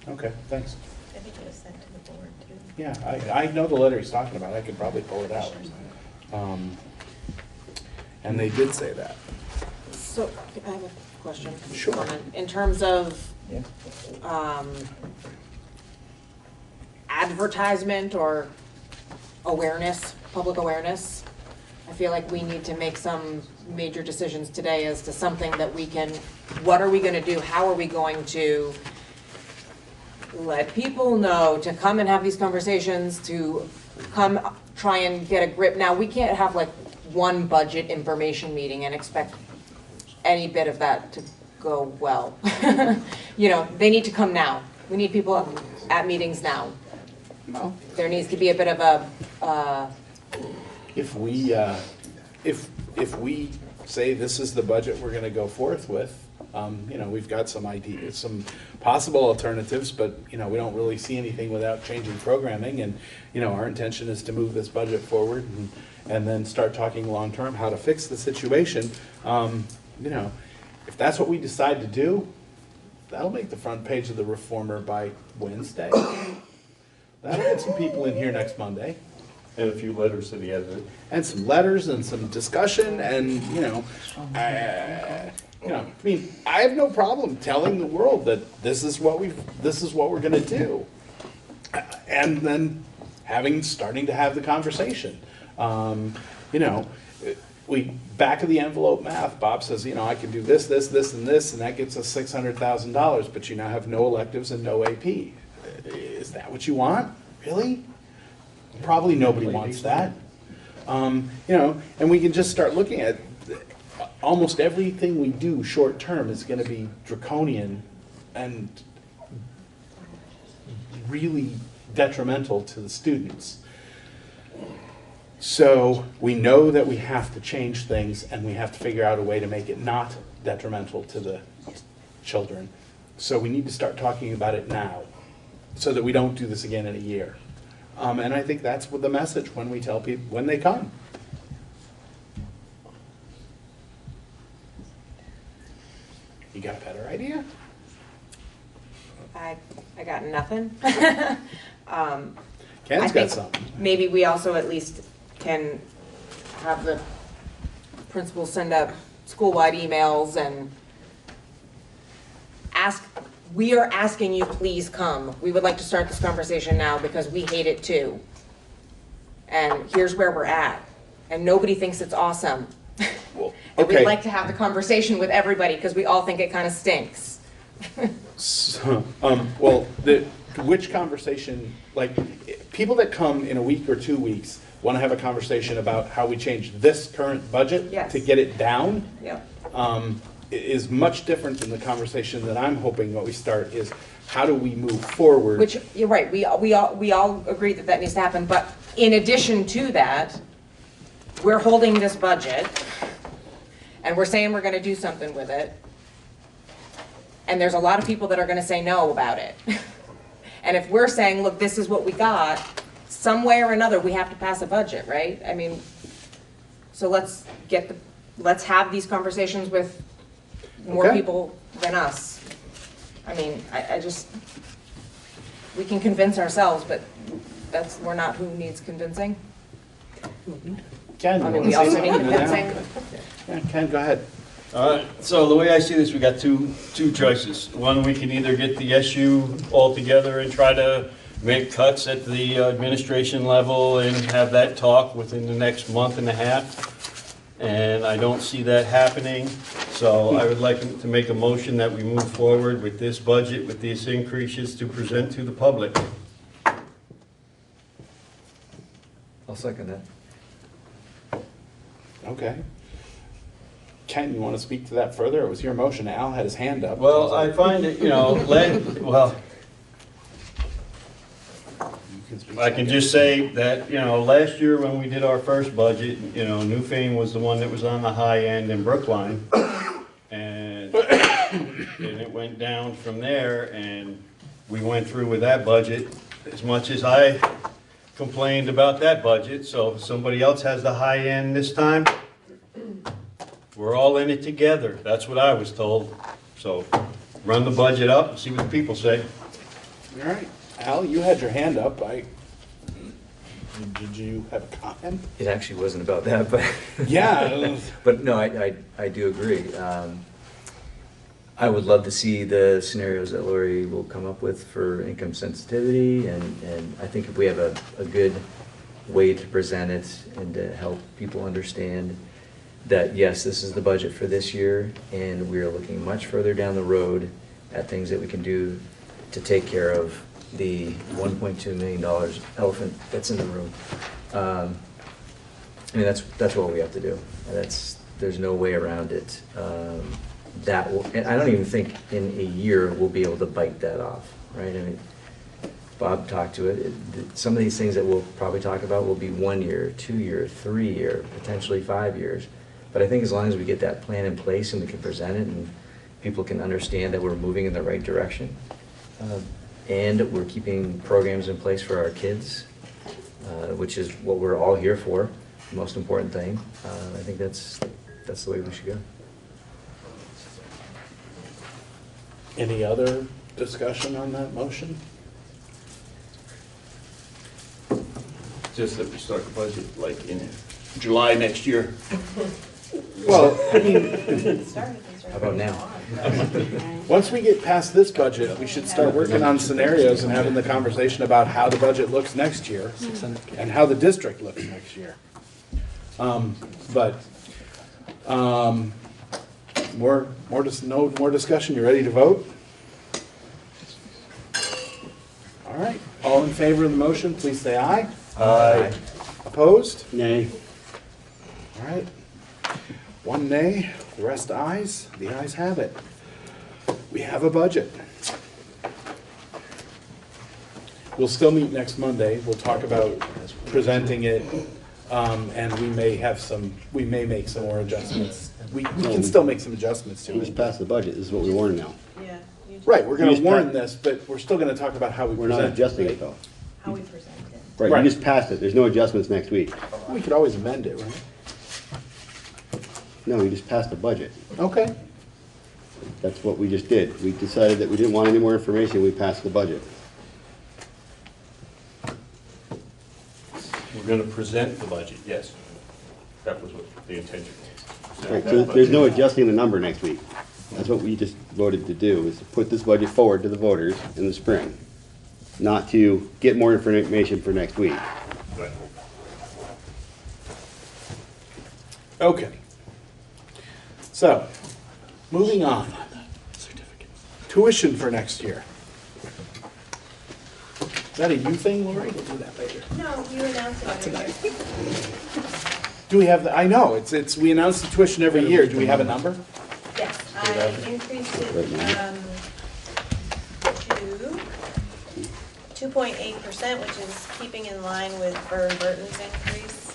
Okay, thanks. I think it was sent to the board too. Yeah, I know the letter he's talking about. I could probably pull it out. And they did say that. So, I have a question. Sure. Comment. In terms of advertisement or awareness, public awareness, I feel like we need to make some major decisions today as to something that we can, what are we gonna do? How are we going to let people know to come and have these conversations, to come try and get a grip? Now, we can't have like one budget information meeting and expect any bit of that to go well. They need to come now. We need people at meetings now. No. There needs to be a bit of a, If we say this is the budget we're gonna go forth with, we've got some ideas, some possible alternatives, but, we don't really see anything without changing programming, and, our intention is to move this budget forward and then start talking long-term how to fix the situation. If that's what we decide to do, that'll make the front page of the Reformer by Wednesday. That'll get some people in here next Monday. And a few letters to the editor. And some letters and some discussion, and, I have no problem telling the world that this is what we're gonna do. And then starting to have the conversation. We back of the envelope math, Bob says, I can do this, this, this, and this, and that gets us $600,000, but you now have no electives and no AP. Is that what you want? Really? Probably nobody wants that. And we can just start looking at almost everything we do short term is going to be draconian and really detrimental to the students. So we know that we have to change things, and we have to figure out a way to make it not detrimental to the children. So we need to start talking about it now. so that we don't do this again in a year. And I think that's what the message when we tell people, when they come. You got a better idea? I got nothing. Ken's I got think something. maybe we also at least can have the principals send out school-wide emails and ask, we are asking you, please come. We would like to start this conversation now because we hate it too. And here's where we're at. And nobody thinks it's awesome. Well, And okay. we'd like to have the conversation with everybody because we all think it kind of stinks. So, which conversation, like, people that come in a week or 2 weeks want to have a conversation about how we change this current budget Yes. to get it down, Yep. Is much different than the conversation that I'm hoping what we start is, how do we move forward? Which, you're right, we all agree that that needs to happen, but in addition to that, we're holding this budget, and we're saying we're gonna do something with it, and there's a lot of people that are gonna say no about it. And if we're saying, look, this is what we got, some way or another, we have to pass a budget, right? I mean, so let's have these conversations with more Okay. people than us. I mean, I just, we can convince ourselves, but we're not who needs convincing. Ken, I you mean, wanna we say also something need to that? convincing. Yeah, Ken, go ahead. So the way I see this, we got two choices. One, we can either get the SU all together and try to make cuts at the administration level and have that talk within the next month and a half. And I don't see that happening. So I would like to make a motion that we move forward with this budget, with these increases to present to the public. I'll second that. Okay. Ken, you want to speak to that further? It was your motion. Al had his hand up. Well, I find it, I can just say that, last year when we did our first budget, Newfane was the one that was on the high end in Brookline. And it went down from there, and we went through with that budget. As much as I complained about that budget, so if somebody else has the high end this time, we're all in it together. That's what I was told. So run the budget up and see what the people say. All right. Al, you had your hand up. Did you have a comment? It actually wasn't about that, but Yeah. But no, I do agree. I would love to see the scenarios that Lori will come up with for income sensitivity, and I think if we have a good way to present it and to help people understand that, yes, this is the budget for this year, and we are looking much further down the road at things that we can do to take care of the $1.2 million elephant that's in the room. I mean, that's what we have to do. There's no way around it. And I don't even think in a year we'll be able to bite that off, right? I mean, Bob talked to it. Some of these things that we'll probably talk about will be 1 year, 2 year, 3 year, potentially 5 years. But I think as long as we get that plan in place and we can present it and people can understand that we're moving in the right direction, and we're keeping programs in place for our kids, which is what we're all here for, the most important thing, I think that's the way we should go. Any other discussion on that motion? Just that we start the budget like in July next year. Well, I mean, how about now? Once we get past this budget, we should start working on scenarios and having the conversation about how the budget looks next year and how the district looks next year. No more discussion. You ready to vote? All right. All in favor of the motion, please say aye. Aye. Opposed? Nay. All right. One nay, the rest ayes. The ayes have it. We have a budget. We'll still meet next Monday. We'll talk about presenting it, and we may make some more adjustments. We can still make some adjustments to We just it. passed the budget, this is what we want now. Yeah, you Right, we're gonna You just warn pa- this, but we're still gonna talk about how we We're present. not adjusting right? it though. How we present it. Right, Right. you just passed it. There's no adjustments next week. We could always amend it, right? No, you just passed the budget. Okay. That's what we just did. We decided that we didn't want any more information, we passed the budget. We're gonna present the budget, yes. That was what the intention was. Right, so there's no adjusting the number next week. That's what we just voted to do, is to put this budget forward to the voters in the spring, not to get more information for next week. Right. Okay. So, moving on. Tuition for next year. Is that a you thing, Lori? We'll do that later. No, you announced it every year. Do we have the, I know, it's, we announce the tuition every year. Do we have a number? Yes, I increased it to 2.8%, which is keeping in line with Burton's increase,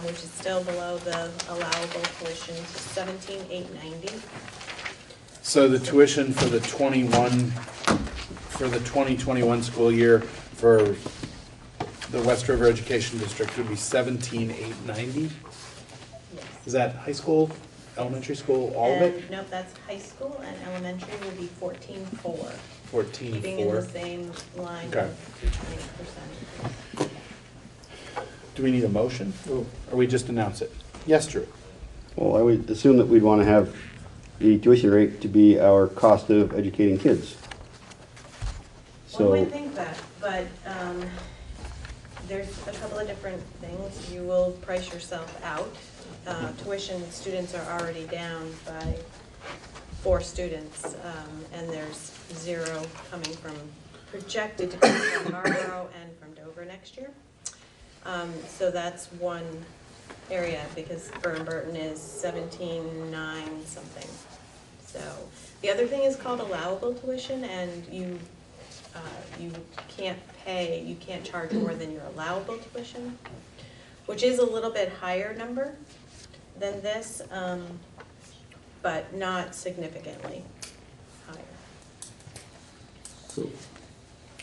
which is still below the allowable tuition, 17,890. So the tuition for the 2021 school year for the West River Education District would be 17,890? Is that high school, elementary school, all of it? Nope, that's high school, and elementary would be 14,400. 14,400. Keeping in the same line Okay. of 2.8%. Do we need a motion? Or we just announce it? Yes, Drew? Well, I would assume that we'd want to have the tuition rate to be our cost of educating kids. One might So, think that, but there's a couple of different things. You will price yourself out. Tuition, students are already down by 4 students, and there's 0 coming from, projected to come from Marlboro and from Dover next year. So that's one area, because Burton is 17,900 something. So, the other thing is called allowable tuition, and you can't charge more than your allowable tuition, which is a little bit higher number than this, but not significantly higher. so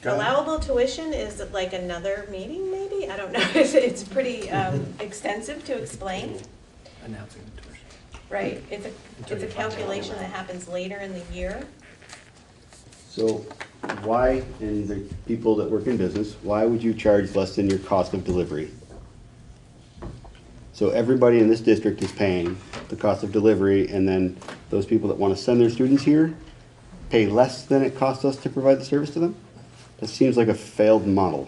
Allowable tuition is like another meeting, maybe? I don't know. It's pretty extensive to explain. Announcing the tuition. Right, it's a calculation that happens later in the year. so why, and the people that work in business, why would you charge less than your cost of delivery? So everybody in this district is paying the cost of delivery, and then those people that want to send their students here pay less than it costs us to provide the service to them? That seems like a failed model.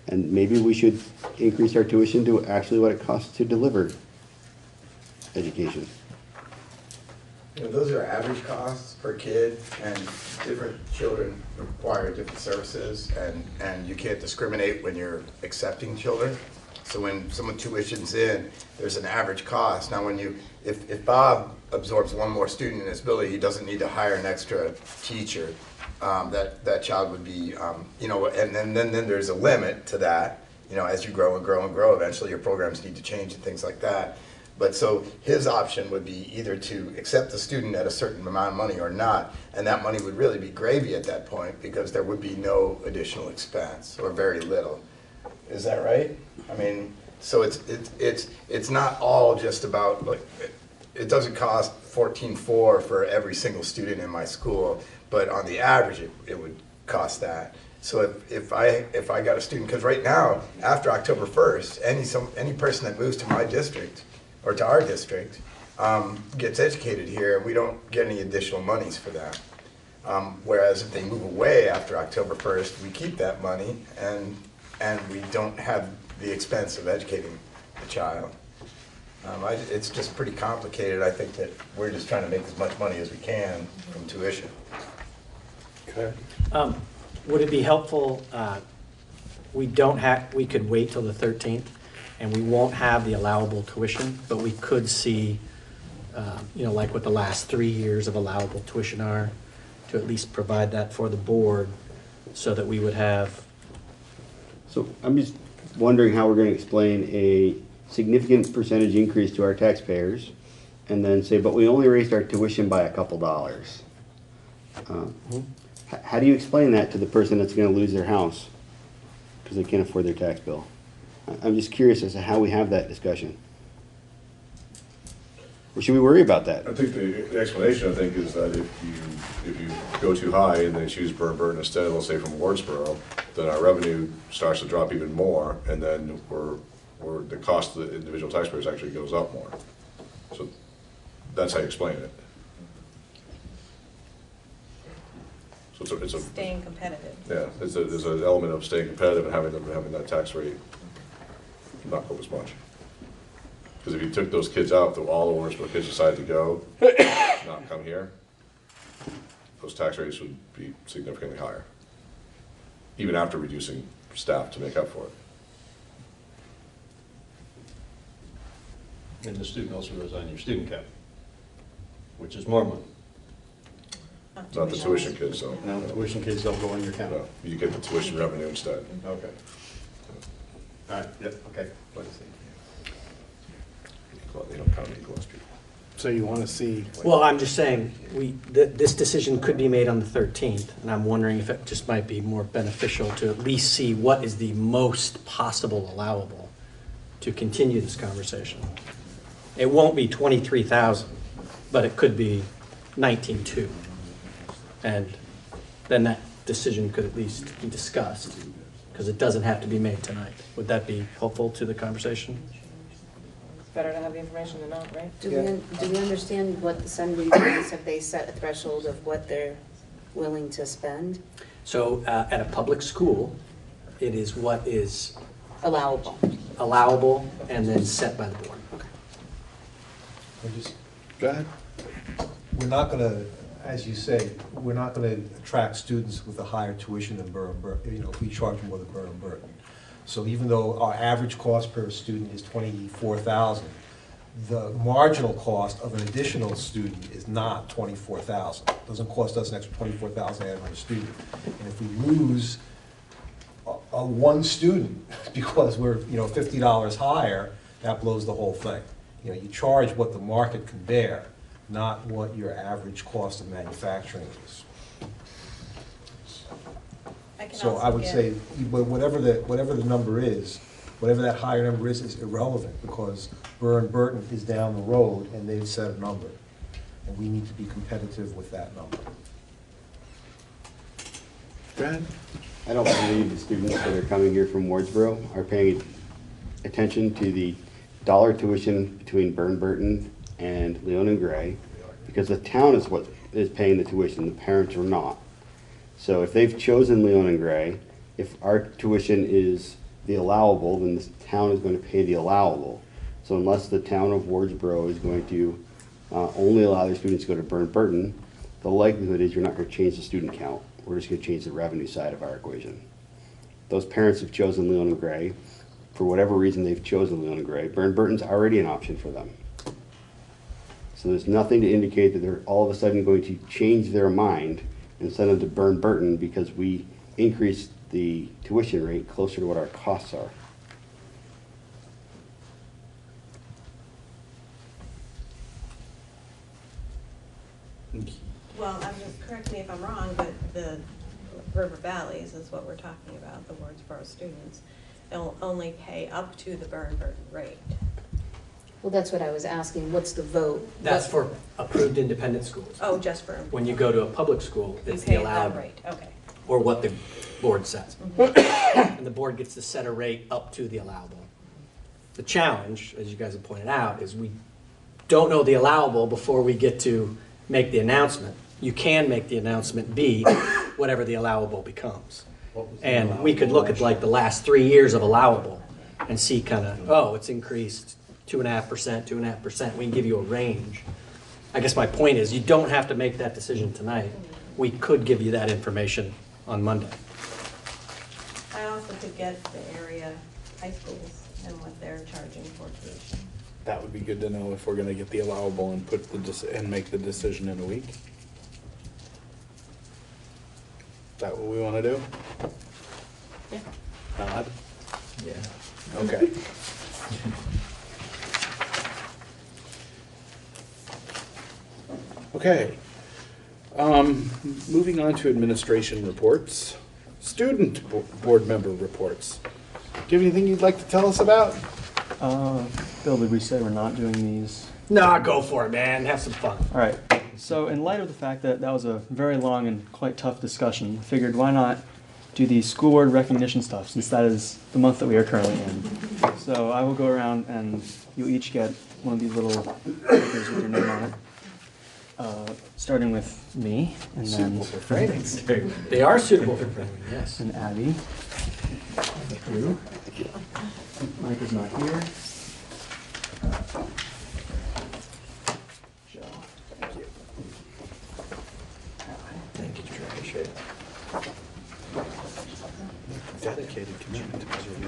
And maybe we should increase our tuition to actually what it costs to deliver education. You know, those are average costs per kid, and different children require different services, and you can't discriminate when you're accepting children. So when someone tuitions in, there's an average cost. Now if Bob absorbs one more student in his building, he doesn't need to hire an extra teacher. That child would be, and then there's a limit to that. You know, as you grow and grow and grow, eventually your programs need to change and things like that. But so his option would be either to accept the student at a certain amount of money or not, and that money would really be gravy at that point, because there would be no additional expense, or very little. Is that right? I mean, so it's not all just about, like, it doesn't cost 14,400 for every single student in my school, but on the average it would cost that. So if I got a student, because right now, after October 1st, any person that moves to my district or to our district gets educated here, we don't get any additional monies for that. Whereas if they move away after October 1st, we keep that money, and we don't have the expense of educating the child. It's just pretty complicated. I think that we're just trying to make as much money as we can from tuition. Okay. Would it be helpful, we could wait till the 13th, and we won't have the allowable tuition, but we could see, like what the last 3 years of allowable tuition are, to at least provide that for the board, so that we would have. So I'm just wondering how we're going to explain a significant percentage increase to our taxpayers, and then say, but we only raised our tuition by a couple dollars. How do you explain that to the person that's gonna lose their house because they can't afford their tax bill? I'm just curious as to how we have that discussion. Or should we worry about that? I think the explanation, I think, is that if you go too high and they choose Burn instead, let's say from Wardsboro, then our revenue starts to drop even more, and then the cost of the individual taxpayers actually goes up more. So that's how you explain it. So it's a Staying competitive. yeah. There's an element of staying competitive and having that tax rate not go as much. Because if you took those kids out, all the Wardsboro kids decided to go, not come here, those tax rates would be significantly higher, even after reducing staff to make up for it. And the student also goes on your student cap, which is more money. Not the tuition kids, so. No, tuition kids don't go on your account. No, you get the tuition revenue instead. Okay. All right, yep, okay. They don't count equal as people. So you want to see, Well, I'm just saying, this decision could be made on the 13th, and I'm wondering if it just might be more beneficial to at least see what is the most possible allowable to continue this conversation. It won't be 23,000, but it could be 19.2. And then that decision could at least be discussed, because it doesn't have to be made tonight. Would that be helpful to the conversation? Better to have the information than not, right? Do we understand what the Sunday is? Have they set a threshold of what they're willing to spend? So at a public school, it is what is Allowable. allowable and then set by the board. go ahead. We're not gonna, as you say, we're not gonna attract students with a higher tuition than Burton, if we charge more than Burton. So even though our average cost per student is $24,000, the marginal cost of an additional student is not $24,000. Doesn't cost us an extra $24,000 to add another student. And if we lose one student because we're $50 higher, that blows the whole thing. You charge what the market can bear, not what your average cost of manufacturing is. So I would say, whatever the number is, whatever that higher number is irrelevant, because Burton is down the road and they've set a number. And we need to be competitive with that number. Go ahead. I don't believe the students that are coming here from Wardsboro are paying attention to the dollar tuition between Burton and Leon and Gray, because the town is what is paying the tuition, the parents are not. So if they've chosen Leon and Gray, if our tuition is the allowable, then the town is going to pay the allowable. So unless the town of Wardsboro is going to only allow their students to go to Burton, the likelihood is you're not going to change the student count. We're just going to change the revenue side of our equation. Those parents have chosen Leon and Gray. For whatever reason they've chosen Leon and Gray, Burton's already an option for them. So there's nothing to indicate that they're all of a sudden going to change their mind and send them to Burton because we increased the tuition rate closer to what our costs are. Well, correct me if I'm wrong, but the River Valleys is what we're talking about, the Wardsboro students. They'll only pay up to the Burton rate. Well, that's what I was asking. What's the vote? That's for approved independent schools. Oh, just for. When you go to a public school, You it's pay the at allowed that rate, okay. or what the board sets. And the board gets to set a rate up to the allowable. The challenge, as you guys have pointed out, is we don't know the allowable before we get to make the announcement. You can make the announcement be whatever the allowable becomes. And we could look at like the last 3 years of allowable and see kind of, oh, it's increased 2.5%, 2.5%. We can give you a range. I guess my point is you don't have to make that decision tonight. We could give you that information on Monday. I also could get the area high schools and what they're charging for tuition. That would be good to know if we're gonna get the allowable and put and make the decision in a week. Is that what we wanna do? Yeah. Nod? Yeah. Okay. Okay. Moving on to administration reports, student board member reports. Do you have anything you'd like to tell us about? Bill, did we say we're not doing these? Nah, go for it, man. Have some fun. All right. So in light of the fact that that was a very long and quite tough discussion, I figured why not do the school board recognition stuff, since that is the month that we are currently in. So I will go around and you each get one of these little papers with your name on it. Starting with me, and then Suitable for framing. They are suitable for framing, yes. And Abby. You. Mike is not here. Joe. Thank you. Thank you, appreciate it. Dedicated commitment to preserving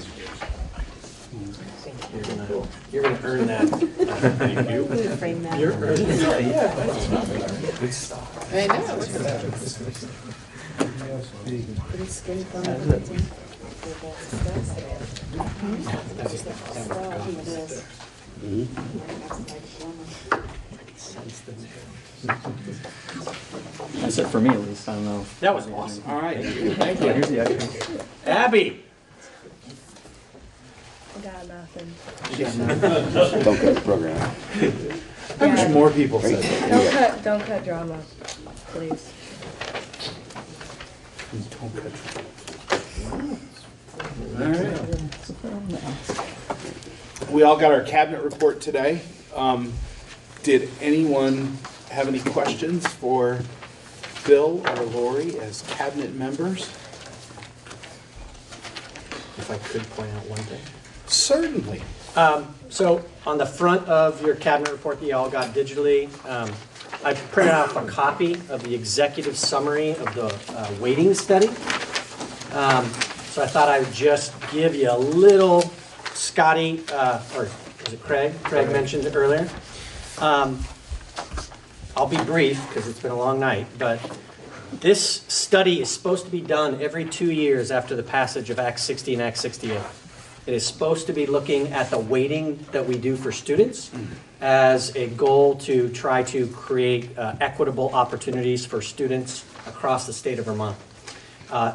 You're gonna earn that. Thank you. Frame that. You're earning that. Good stuff. I know. Put his skin tone That's and it. everything. That's it for me, at least. I don't know. That was awesome. All right. Thank Yeah, here's you. the extra. Abby. I got nothing. Don't cut the program. I wish more people said that. Don't cut drama, please. Don't cut. All right. We all got our cabinet report today. Did anyone have any questions for Bill or Lori as cabinet members? If I could point out one thing. Certainly. So on the front of your cabinet report that you all got digitally, I printed off a copy of the executive summary of the weighting study. So I thought I would just give you a little, Scotty, or was it Craig? Craig mentioned it earlier. I'll be brief because it's been a long night, but this study is supposed to be done every 2 years after the passage of Act 60 and Act 68. It is supposed to be looking at the weighting that we do for students as a goal to try to create equitable opportunities for students across the state of Vermont.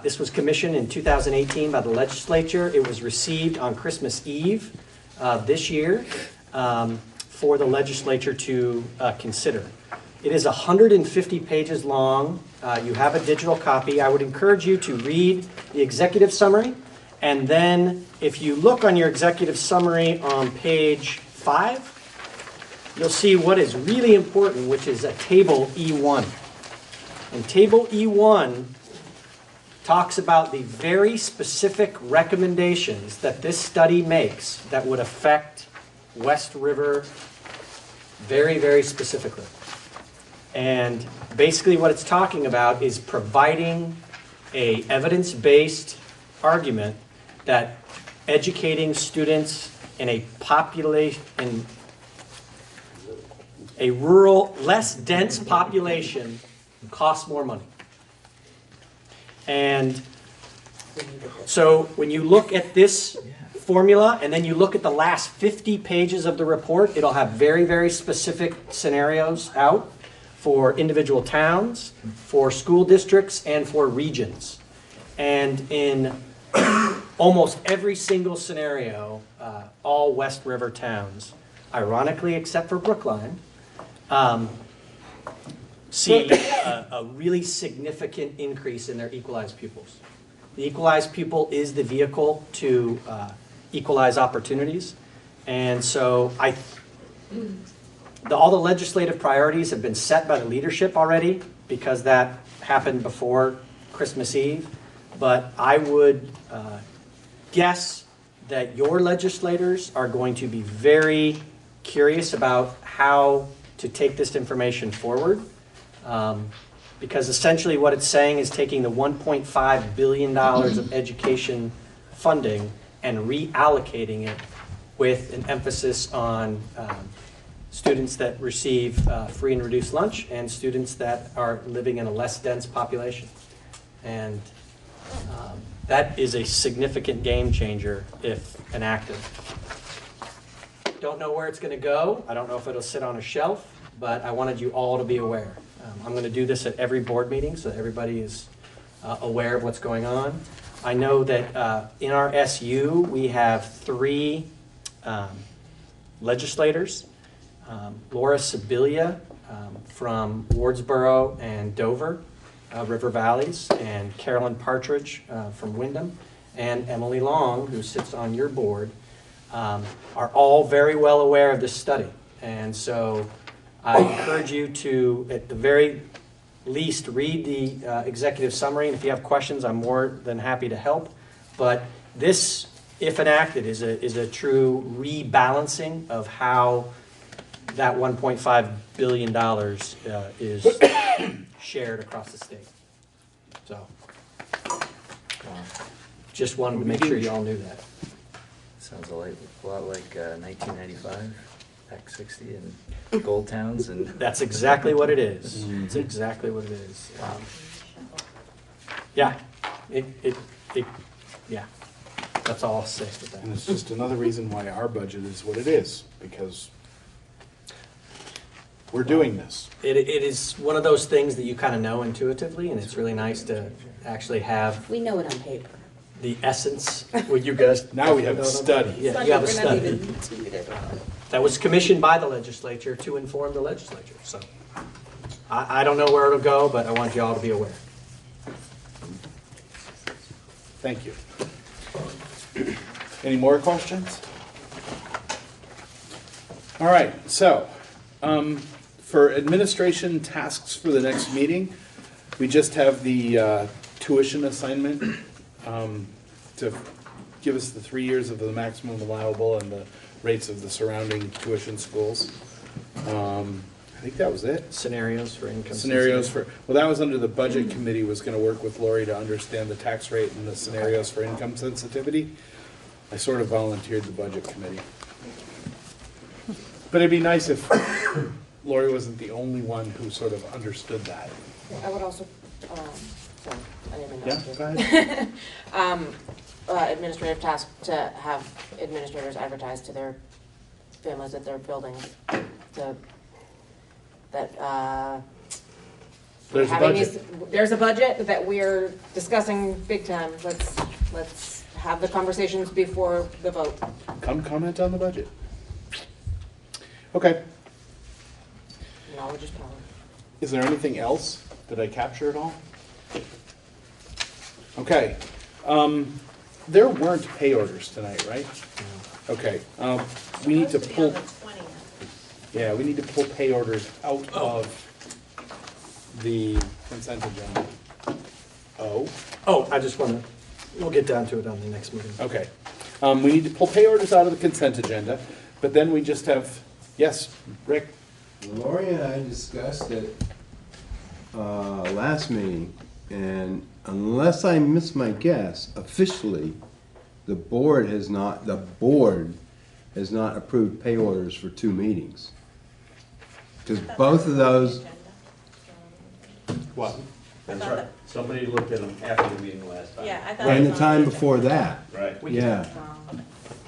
This was commissioned in 2018 by the legislature. It was received on Christmas Eve this year for the legislature to consider. It is 150 pages long. You have a digital copy. I would encourage you to read the executive summary. And then if you look on your executive summary on page 5, you'll see what is really important, which is a table E1. And table E1 talks about the very specific recommendations that this study makes that would affect West River very, very specifically. And basically what it's talking about is providing a evidence-based argument that educating students in a population, in a rural, less dense population costs more money. And so when you look at this formula and then you look at the last 50 pages of the report, it'll have very, very specific scenarios out for individual towns, for school districts, and for regions. And in almost every single scenario, all West River towns, ironically except for Brookline, see a really significant increase in their equalized pupils. The equalized pupil is the vehicle to equalize opportunities. And so all the legislative priorities have been set by the leadership already because that happened before Christmas Eve. But I would guess that your legislators are going to be very curious about how to take this information forward. Because essentially what it's saying is taking the $1.5 billion of education funding and reallocating it with an emphasis on students that receive free and reduced lunch and students that are living in a less dense population. And that is a significant game changer if enacted. Don't know where it's going to go. I don't know if it'll sit on a shelf, but I wanted you all to be aware. I'm going to do this at every board meeting so that everybody is aware of what's going on. I know that in our SU, we have 3 legislators. Laura Sibilia from Wardsboro and Dover, River Valleys, and Carolyn Partridge from Wyndham, and Emily Long, who sits on your board, are all very well aware of this study. And so I encourage you to, at the very least, read the executive summary. And if you have questions, I'm more than happy to help. But this, if enacted, is a true rebalancing of how that $1.5 billion is shared across the state. So, just wanted to make sure you all knew that. Sounds a lot like 1995, Act 60 and Gold Towns. And that's exactly what it is. It's exactly what it is. Yeah, yeah. That's all I'll say with that. And it's just another reason why our budget is what it is, because we're doing this. It is one of those things that you kind of know intuitively, and it's really nice to actually have. We know it on paper. The essence, what you guys. Now we have a study. Yeah, you have a study. That was commissioned by the legislature to inform the legislature. So I don't know where it'll go, but I want you all to be aware. Thank you. Any more questions? All right, so for administration tasks for the next meeting, we just have the tuition assignment to give us the 3 years of the maximum allowable and the rates of the surrounding tuition schools. I think that was it. Scenarios for income. Scenarios for, well, that was under the budget committee, was going to work with Lori to understand the tax rate and the scenarios for income sensitivity. I sort of volunteered the budget committee. But it'd be nice if Lori wasn't the only one who sort of understood that. I would also, sorry, I didn't mean to. Yeah, go ahead. Administrative task to have administrators advertise to their families at their buildings to, that, There's a having budget. there's a budget that we're discussing big time. Let's have the conversations before the vote. Come comment on the budget. Okay. Knowledge is power. Is there anything else? Did I capture it all? Okay. There weren't pay orders tonight, right? No. Okay. We need to pull. Yeah, we need to pull pay orders out of the consent agenda. Oh, I just want to. We'll get down to it on the next meeting. Okay. We need to pull pay orders out of the consent agenda, but then we just have. Yes, Rick. Lori and I discussed it last meeting, and unless I miss my guess, officially, the board has not approved pay orders for 2 meetings. Because both of those. What? That's right. Somebody looked at them after the meeting last time. Yeah, I thought. And the time before that. Right. Yeah.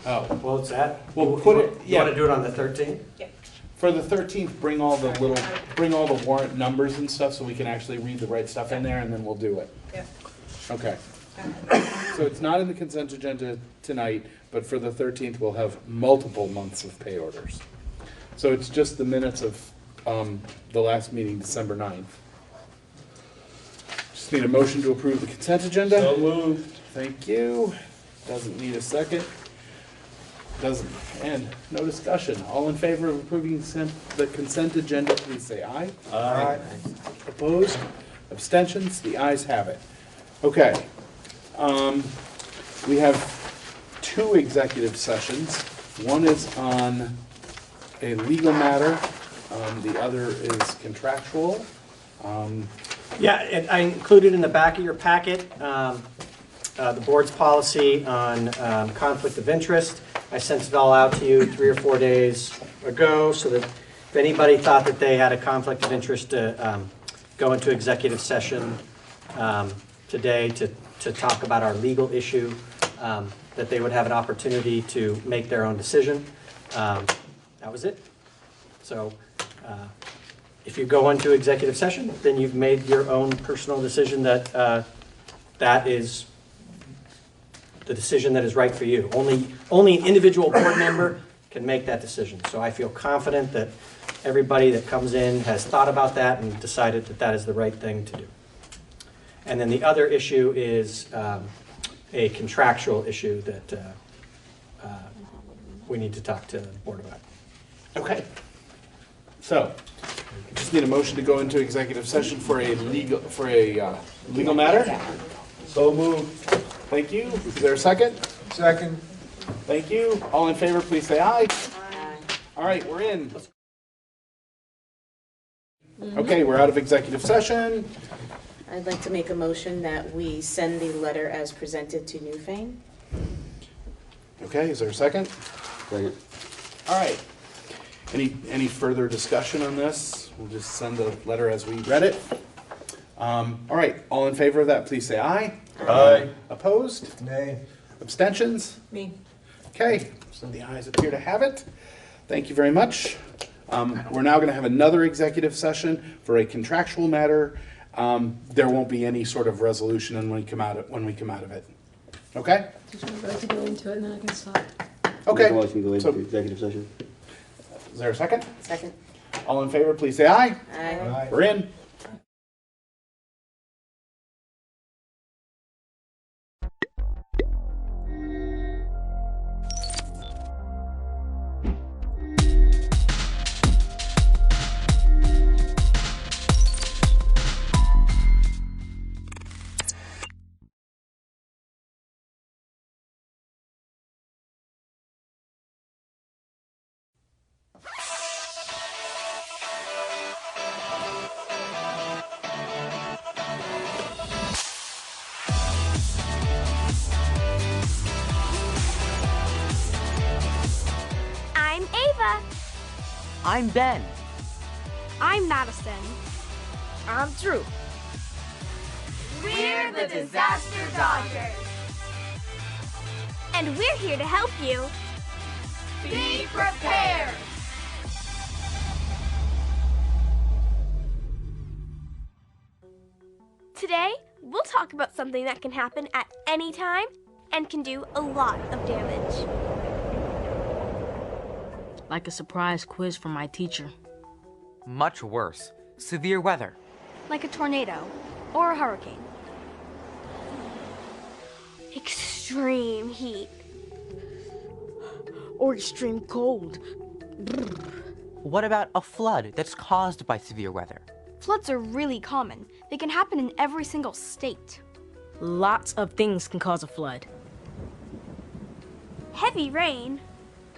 Oh. Well, it's that. We'll put it. You want to do it on the 13th? Yeah. For the 13th, bring all the warrant numbers and stuff so we can actually read the right stuff in there, and then we'll do it. Yeah. Okay. So it's not in the consent agenda tonight, but for the 13th, we'll have multiple months of pay orders. So it's just the minutes of the last meeting, December 9th. Just need a motion to approve the consent agenda. So moved. Thank you. Doesn't need a second. Doesn't. And no discussion. All in favor of approving the consent agenda, please say aye. Aye. Opposed? Abstentions? The ayes have it. Okay. We have 2 executive sessions. One is on a legal matter. The other is contractual. Yeah, and I included in the back of your packet the board's policy on conflict of interest. I sent it all out to you 3 or 4 days ago so that if anybody thought that they had a conflict of interest to go into executive session today to talk about our legal issue, that they would have an opportunity to make their own decision. That was it. So If you go into executive session, then you've made your own personal decision that that is the decision that is right for you. Only an individual board member can make that decision. So I feel confident that everybody that comes in has thought about that and decided that that is the right thing to do. And then the other issue is a contractual issue that we need to talk to the board about. Okay. So, just need a motion to go into executive session for a legal matter. So moved. Thank you. Is there a second? Second. Thank you. All in favor, please say aye. Aye. All right, we're in. Okay, we're out of executive session. I'd like to make a motion that we send the letter as presented to Newfane. Okay, is there a second? Second. All right. Any further discussion on this? We'll just send the letter as we read it. All right, all in favor of that, please say aye. Aye. Opposed? Nay. Abstentions? Me. Okay, so the ayes appear to have it. Thank you very much. We're now going to have another executive session for a contractual matter. There won't be any sort of resolution when we come out of it. Okay? Did you want to go into it and then I can stop? Okay. Make a motion to go into So- executive session. Is there a second? Second. All in favor, please say aye. Aye. We're in. I'm Ava. I'm Ben. I'm Madison. I'm Drew. We're the Disaster Dodgers. And we're here to help you. Be prepared. Today, we'll talk about something that can happen at any time and can do a lot of damage. Like a surprise quiz from my teacher. Much worse. Severe weather. Like a tornado or a hurricane. Extreme heat. Or extreme cold. What about a flood that's caused by severe weather? Floods are really common. They can happen in every single state. Lots of things can cause a flood. Heavy rain.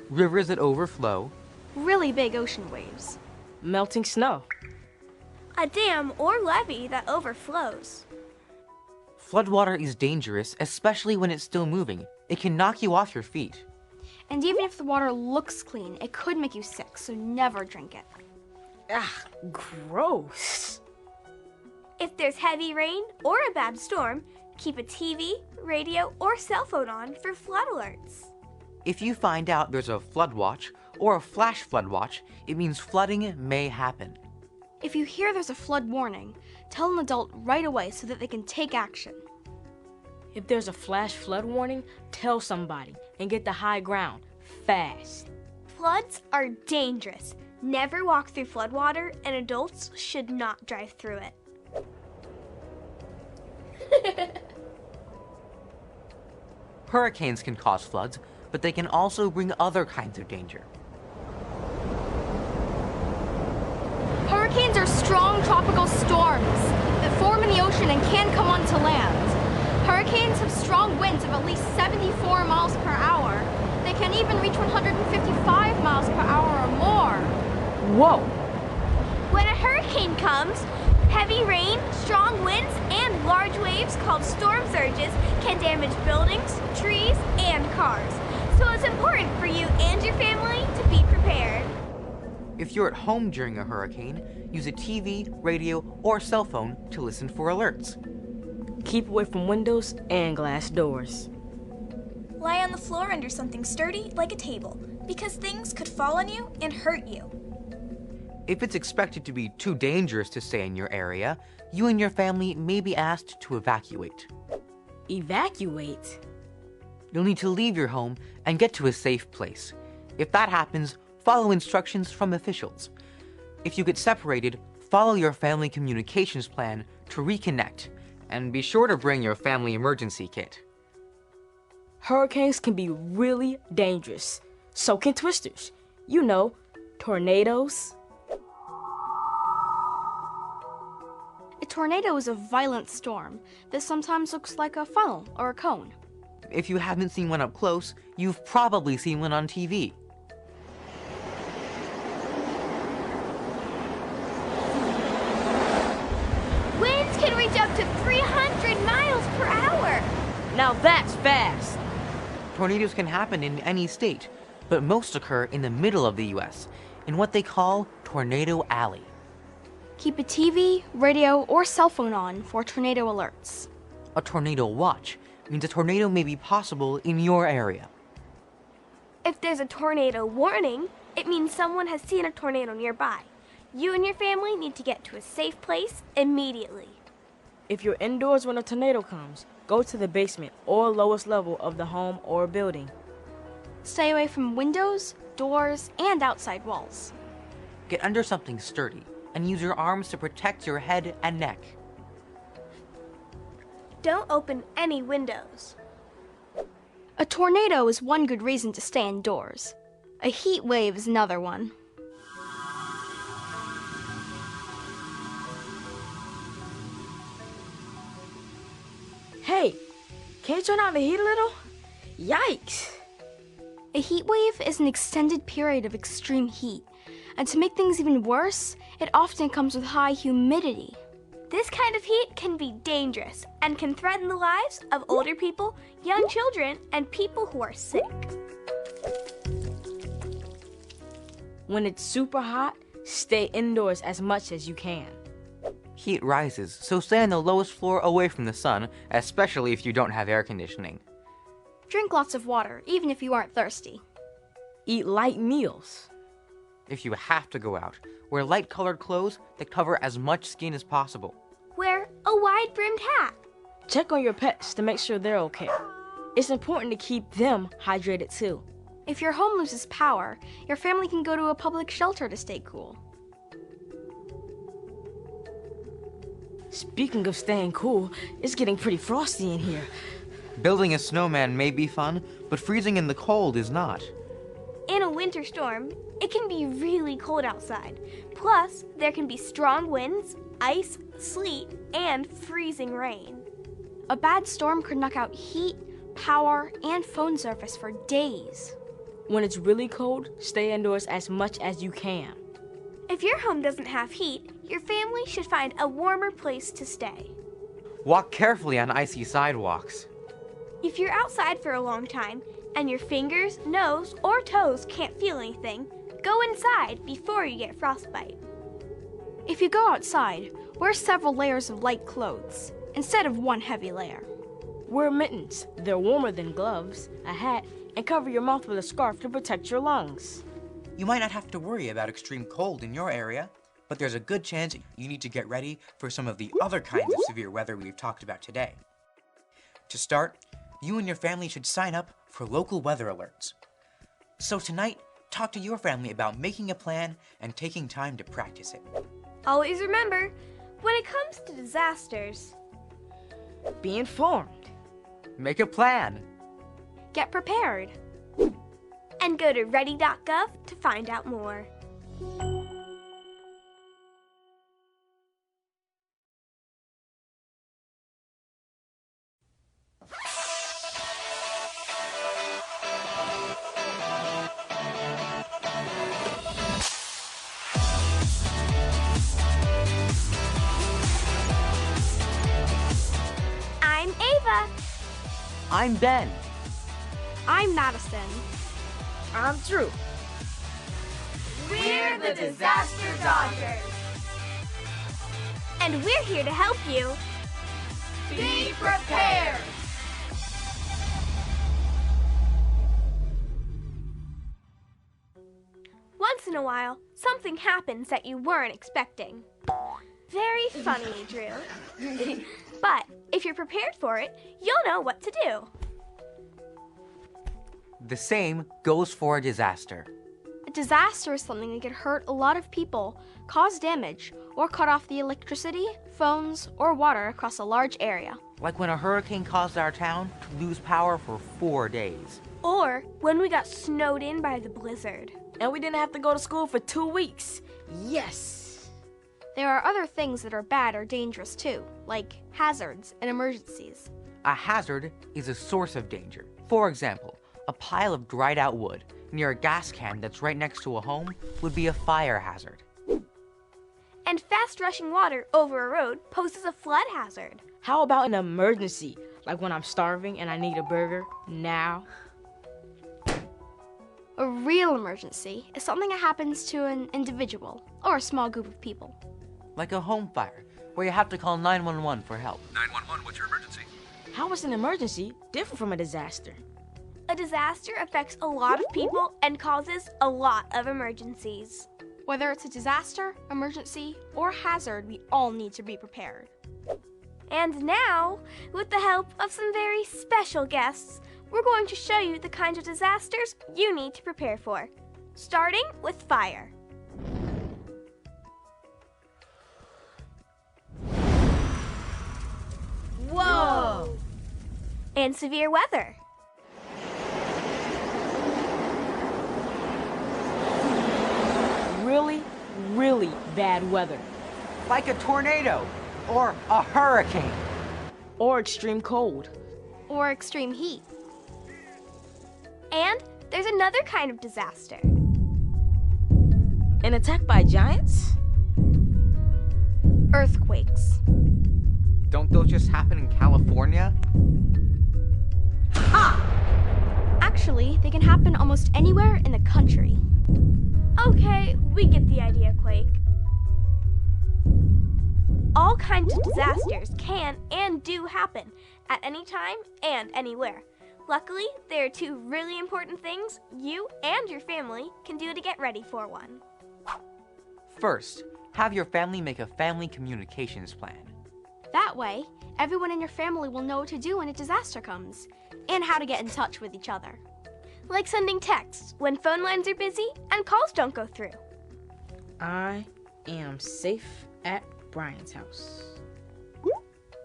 Rivers that overflow. Really big ocean waves. Melting snow. A dam or levee that overflows. Floodwater is dangerous, especially when it's still moving. It can knock you off your feet. And even if the water looks clean, it could make you sick, so never drink it. Ah, gross. If there's heavy rain or a bad storm, keep a TV, radio, or cell phone on for flood alerts. If you find out there's a flood watch or a flash flood watch, it means flooding may happen. If you hear there's a flood warning, tell an adult right away so that they can take action. If there's a flash flood warning, tell somebody and get to high ground fast. Floods are dangerous. Never walk through floodwater, and adults should not drive through it. Hurricanes can cause floods, but they can also bring other kinds of danger. Hurricanes are strong tropical storms that form in the ocean and can come onto land. Hurricanes have strong winds of at least 74 miles per hour. They can even reach 155 miles per hour or more. Whoa! When a hurricane comes, heavy rain, strong winds, and large waves called storm surges can damage buildings, trees, and cars. So it's important for you and your family to be prepared. If you're at home during a hurricane, use a TV, radio, or cell phone to listen for alerts. Keep away from windows and glass doors. Lie on the floor under something sturdy like a table, because things could fall on you and hurt you. If it's expected to be too dangerous to stay in your area, you and your family may be asked to evacuate. Evacuate? You'll need to leave your home and get to a safe place. If that happens, follow instructions from officials. If you get separated, follow your family communications plan to reconnect, and be sure to bring your family emergency kit. Hurricanes can be really dangerous. So can twisters. You know, tornadoes. A tornado is a violent storm that sometimes looks like a funnel or a cone. If you haven't seen one up close, you've probably seen one on TV. Winds can reach up to 300 miles per hour. Now that's fast. Tornadoes can happen in any state, but most occur in the middle of the U.S., in what they call Tornado Alley. Keep a TV, radio, or cell phone on for tornado alerts. A tornado watch means a tornado may be possible in your area. If there's a tornado warning, it means someone has seen a tornado nearby. You and your family need to get to a safe place immediately. If you're indoors when a tornado comes, go to the basement or lowest level of the home or building. Stay away from windows, doors, and outside walls. Get under something sturdy and use your arms to protect your head and neck. Don't open any windows. A tornado is one good reason to stay indoors. A heat wave is another one. Hey, can you turn on the heat a little? Yikes! A heat wave is an extended period of extreme heat, and to make things even worse, it often comes with high humidity. This kind of heat can be dangerous and can threaten the lives of older people, young children, and people who are sick. When it's super hot, stay indoors as much as you can. Heat rises, so stay on the lowest floor away from the sun, especially if you don't have air conditioning. Drink lots of water, even if you aren't thirsty. Eat light meals. If you have to go out, wear light-colored clothes that cover as much skin as possible. Wear a wide-brimmed hat. Check on your pets to make sure they're okay. It's important to keep them hydrated too. If your home loses power, your family can go to a public shelter to stay cool. Speaking of staying cool, it's getting pretty frosty in here. Building a snowman may be fun, but freezing in the cold is not. In a winter storm, it can be really cold outside. Plus, there can be strong winds, ice, sleet, and freezing rain. A bad storm could knock out heat, power, and phone service for days. When it's really cold, stay indoors as much as you can. If your home doesn't have heat, your family should find a warmer place to stay. Walk carefully on icy sidewalks. If you're outside for a long time and your fingers, nose, or toes can't feel anything, go inside before you get frostbite. If you go outside, wear several layers of light clothes instead of one heavy layer. Wear mittens. They're warmer than gloves, a hat, and cover your mouth with a scarf to protect your lungs. You might not have to worry about extreme cold in your area, but there's a good chance you need to get ready for some of the other kinds of severe weather we've talked about today. To start, you and your family should sign up for local weather alerts. So tonight, talk to your family about making a plan and taking time to practice it. Always remember, when it comes to disasters, be informed. Make a plan. Get prepared. And go to ready.gov to find out more. I'm Ava. I'm Ben. I'm Madison. I'm Drew. We're the Disaster Dodgers. And we're here to help you. Be prepared. Once in in a while, something happens that you weren't expecting. Very funny, Drew. But if you're prepared for it, you'll know what to do. The same goes for a disaster. A disaster is something that could hurt a lot of people, cause damage, or cut off the electricity, phones, or water across a large area. Like when a hurricane caused our town to lose power for 4 days. Or when we got snowed in by the blizzard. And we didn't have to go to school for 2 weeks. Yes! There are other things that are bad or dangerous too, like hazards and emergencies. A hazard is a source of danger. For example, a pile of dried out wood near a gas can that's right next to a home would be a fire hazard. And fast rushing water over a road poses a flood hazard. How about an emergency, like when I'm starving and I need a burger now? A real emergency is something that happens to an individual or a small group of people. Like a home fire, where you have to call 911 for help. 911, what's your emergency? How is an emergency different from a disaster? A disaster affects a lot of people and causes a lot of emergencies. Whether it's a disaster, emergency, or hazard, we all need to be prepared. And now, with the help of some very special guests, we're going to show you the kinds of disasters you need to prepare for, starting with fire. Whoa! And severe weather. Really, really bad weather. Like a tornado, or a hurricane. Or extreme cold. Or extreme heat. And there's another kind of disaster. An attack by giants? Earthquakes. Don't those just happen in California? Actually, they can happen almost anywhere in the country. Okay, we get the idea, Quake. All kinds of disasters can and do happen at any time and anywhere. Luckily, there are two really important things you and your family can do to get ready for one. First, have your family make a family communications plan. That way, everyone in your family will know what to do when a disaster comes, and how to get in touch with each other. Like sending texts when phone lines are busy and calls don't go through. I am safe at Brian's house.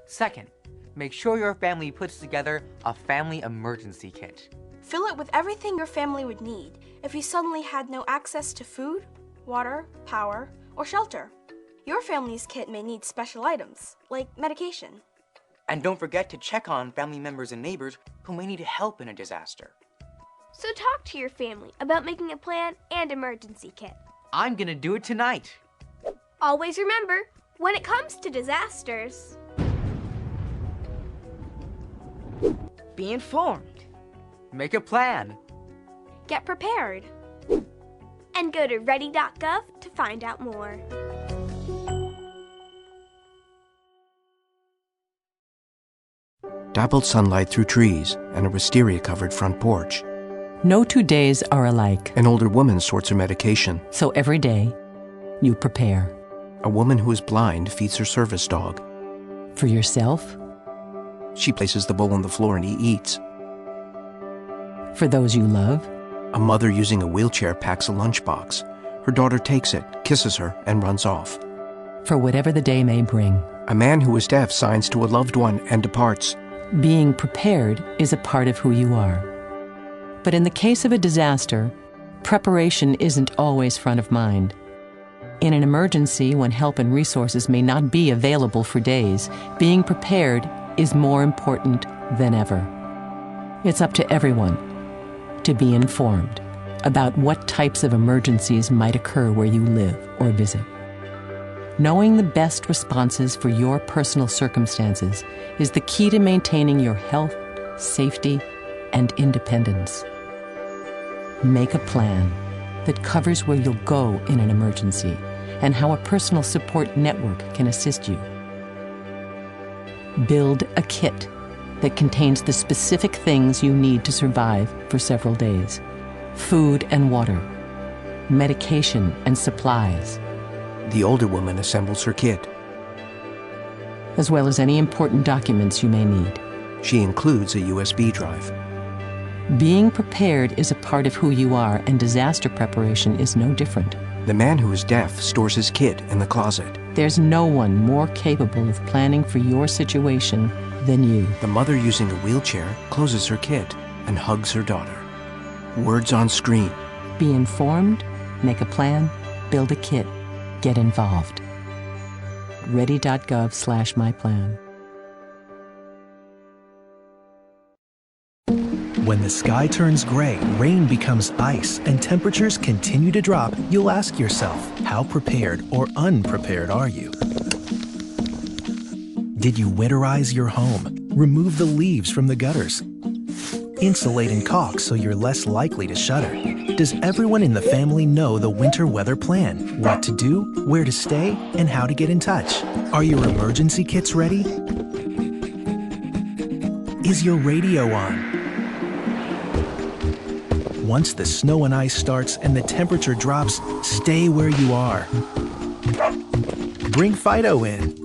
Second, make sure your family puts together a family emergency kit. Fill it with everything your family would need if you suddenly had no access to food, water, power, or shelter. Your family's kit may need special items, like medication. And don't forget to check on family members and neighbors who may need help in a disaster. So talk to your family about making a plan and emergency kit. I'm gonna do it tonight. Always remember, when it comes to disasters, be informed. Make a plan. Get prepared. And go to ready.gov to find out more. Dappled sunlight through trees and a wisteria-covered front porch. No 2 days are alike. An older woman sorts her medication. So every day, you prepare. A woman who is blind feeds her service dog. For yourself? She places the bowl on the floor and he eats. For those you love? A mother using a wheelchair packs a lunchbox. Her daughter takes it, kisses her, and runs off. For whatever the day may bring. A man who is deaf signs to a loved one and departs. Being prepared is a part of who you are. But in the case of a disaster, preparation isn't always front of mind. In an emergency, when help and resources may not be available for days, being prepared is more important than ever. It's up to everyone to be informed about what types of emergencies might occur where you live or visit. Knowing the best responses for your personal circumstances is the key to maintaining your health, safety, and independence. Make a plan that covers where you'll go in an emergency and how a personal support network can assist you. Build a kit that contains the specific things you need to survive for several days. Food and water, medication, and supplies, The older woman assembles her kit. as well as any important documents you may need. She includes a USB drive. Being prepared is a part of who you are, and disaster preparation is no different. The man who is deaf stores his kit in the closet. There's no one more capable of planning for your situation than you. The mother using a wheelchair closes her kit and hugs her daughter. Words on screen. Be informed, make a plan, build a kit, get involved. Ready.gov/myplan. When the sky turns gray, rain becomes ice, and temperatures continue to drop, you'll ask yourself, how prepared or unprepared are you? Did you winterize your home? Remove the leaves from the gutters? Insulate and caulk so you're less likely to shutter? Does everyone in the family know the winter weather plan? What to do, where to stay, and how to get in touch? Are your emergency kits ready? Is your radio on? Once the snow and ice starts and the temperature drops, stay where you are. Bring Fido in.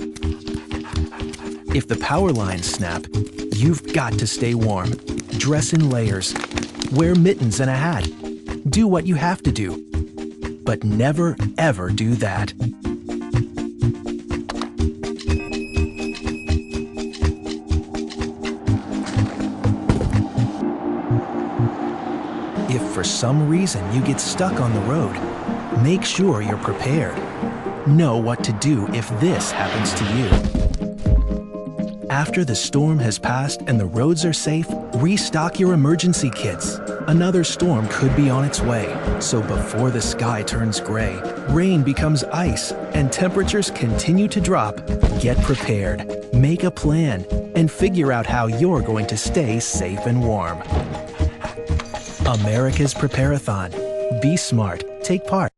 If the power lines snap, you've got to stay warm. Dress in layers. Wear mittens and a hat. Do what you have to do. But never, ever do that. If for some reason you get stuck on the road, make sure you're prepared. Know what to do if this happens to you. After the storm has passed and the roads are safe, restock your emergency kits. Another storm could be on its way, so before the sky turns gray, rain becomes ice, and temperatures continue to drop, get prepared, make a plan, and figure out how you're going to stay safe and warm. America's Preparathon. Be smart. Take part.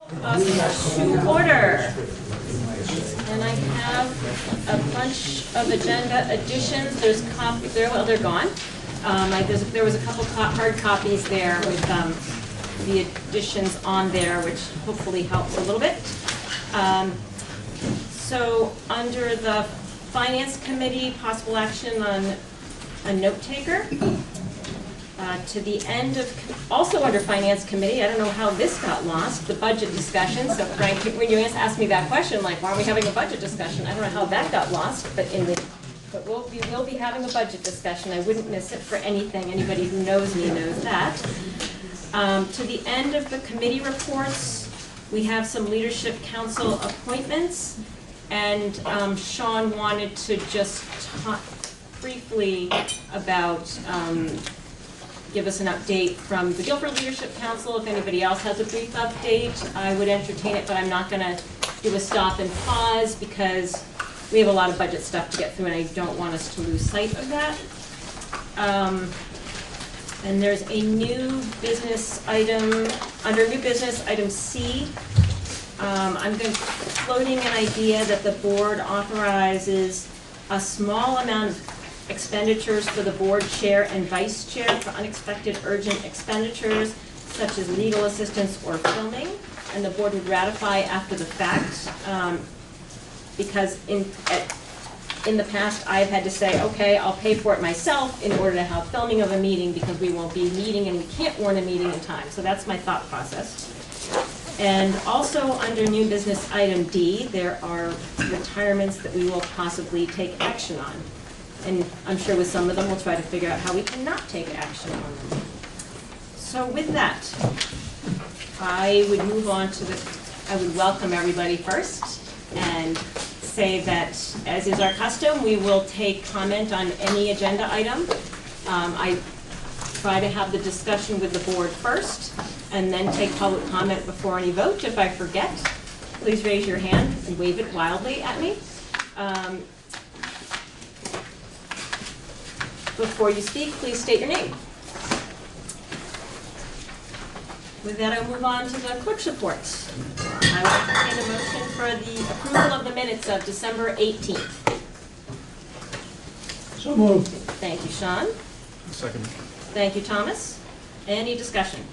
To order. And I have a bunch of agenda additions. There's copies there. Well, they're gone. There was a couple hard copies there with the additions on there, which hopefully helps a little bit. So under the Finance Committee, possible action on a note taker. To the end of, also under Finance Committee, I don't know how this got lost, the budget discussion. So Frank, when you asked me that question, like, why are we having a budget discussion? I don't know how that got lost, but we will be having a budget discussion. I wouldn't miss it for anything. Anybody who knows me knows that. To the end of the committee reports, we have some Leadership Council appointments, and Sean wanted to just talk briefly about, give us an update from the Guilford Leadership Council. If anybody else has a brief update, I would entertain it, but I'm not gonna do a stop and pause because we have a lot of budget stuff to get through and I don't want us to lose sight of that. And there's a new business item, under new business, item C. I'm floating an idea that the board authorizes a small amount of expenditures for the board chair and vice chair for unexpected urgent expenditures such as legal assistance or filming, and the board would ratify after the fact, because in the past I've had to say, okay, I'll pay for it myself in order to have filming of a meeting because we won't be meeting and we can't warn a meeting in time. So that's my thought process. And also under new business item D, there are retirements that we will possibly take action on. And I'm sure with some of them, we'll try to figure out how we cannot take action on them. So with that, I would move on to I would welcome everybody first and say that, as is our custom, we will take comment on any agenda item. I try to have the discussion with the board first and then take public comment before any vote. If I forget, please raise your hand and wave it wildly at me. Before you speak, please state your name. With that, I'll move on to the clerk's report. I will entertain a motion for the approval of the minutes of December 18th. So moved. Thank you, Sean. Second. Thank you, Thomas. Any discussion?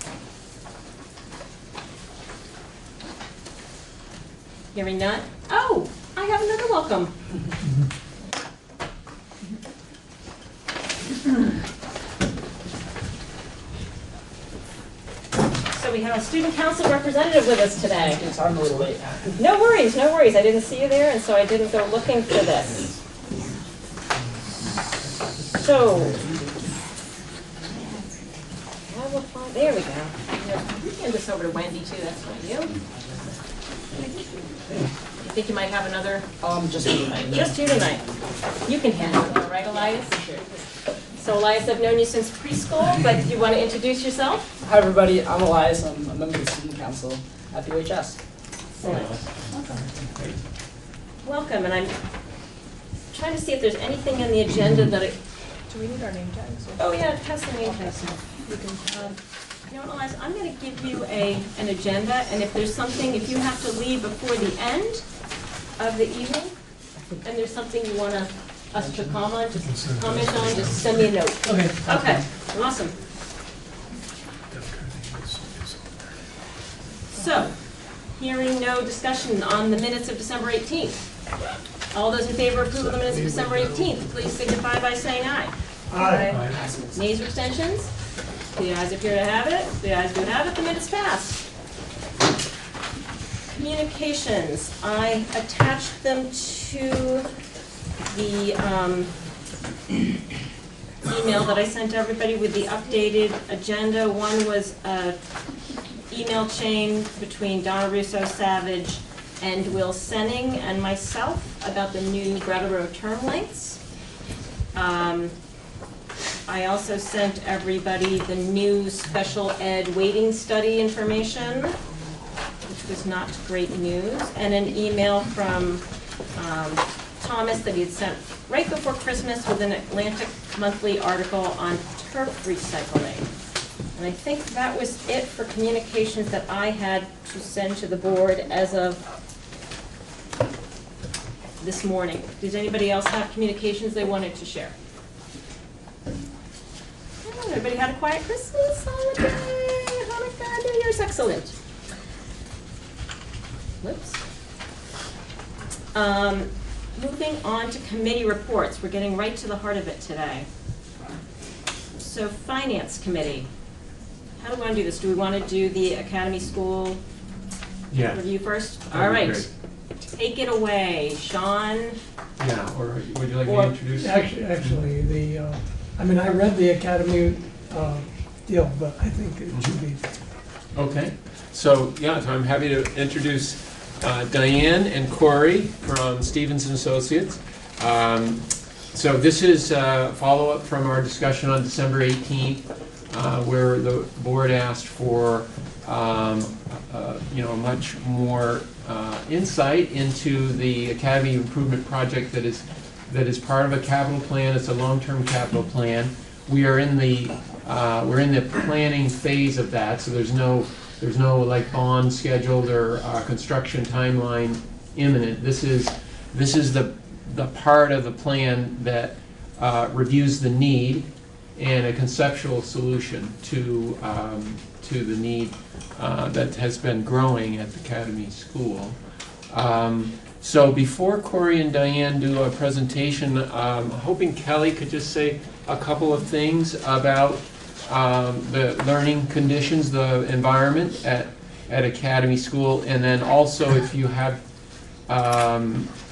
Hearing none. Oh, I have another welcome. So we have a student council representative with us today. I'm a little late. No worries, no worries. I didn't see you there, and so I didn't go looking for this. So, there we go. Hand this over to Wendy too. That's not you. You think you might have another? Just you tonight. Just you tonight. You can handle it, all right, Elias? Sure. So Elias, I've known you since preschool, but do you want to introduce yourself? Hi everybody, I'm Elias. I'm a member of the student council at the UHS. Welcome, and I'm trying to see if there's anything on the agenda that Do we need our name tags? Oh yeah, pass the name tags. You can, you know what, Elias, I'm going to give you an agenda, and if there's something, if you have to leave before the end of the evening, and there's something you want us to comment on, just send me a note. Okay. Okay, awesome. So, hearing no discussion on the minutes of December 18th. All those in favor of approval of the minutes of December 18th, please signify by saying aye. Aye. Nays or abstentions? The ayes appear to have it. The ayes do have it. The minutes pass. Communications. I attached them to the email that I sent everybody with the updated agenda. One was an email chain between Donna Russo Savage and Will Senning and myself about the new Brattleboro term lengths. I also sent everybody the new special ed waiting study information, which was not great news, and an email from Thomas that he had sent right before Christmas with an Atlantic Monthly article on turf recycling. And I think that was it for communications that I had to send to the board as of this morning. Does anybody else have communications they wanted to share? Oh, everybody had a quiet Christmas, holiday, Hanukkah, New Year's, excellent. Whoops. Moving on to committee reports. We're getting right to the heart of it today. So Finance Committee, how do we want to do this? Do we want to do the Academy School review first? All right. Take it away, Sean. Yeah, or would you like me to introduce? Actually, I mean, I read the Academy deal, but I think it should be. Okay, so I'm happy to introduce Diane and Corey from Stevens and Associates. So this is a follow-up from our discussion on December 18th, where the board asked for much more insight into the Academy Improvement Project that is part of a capital plan. It's a long-term capital plan. We are in the we're in the planning phase of that, so there's no like bond scheduled or construction timeline imminent. This is the part of the plan that reviews the need and a conceptual solution to the need that has been growing at the Academy School. So before Corey and Diane do a presentation, I'm hoping Kelly could just say a couple of things about the learning conditions, the environment at Academy School, and then also if you have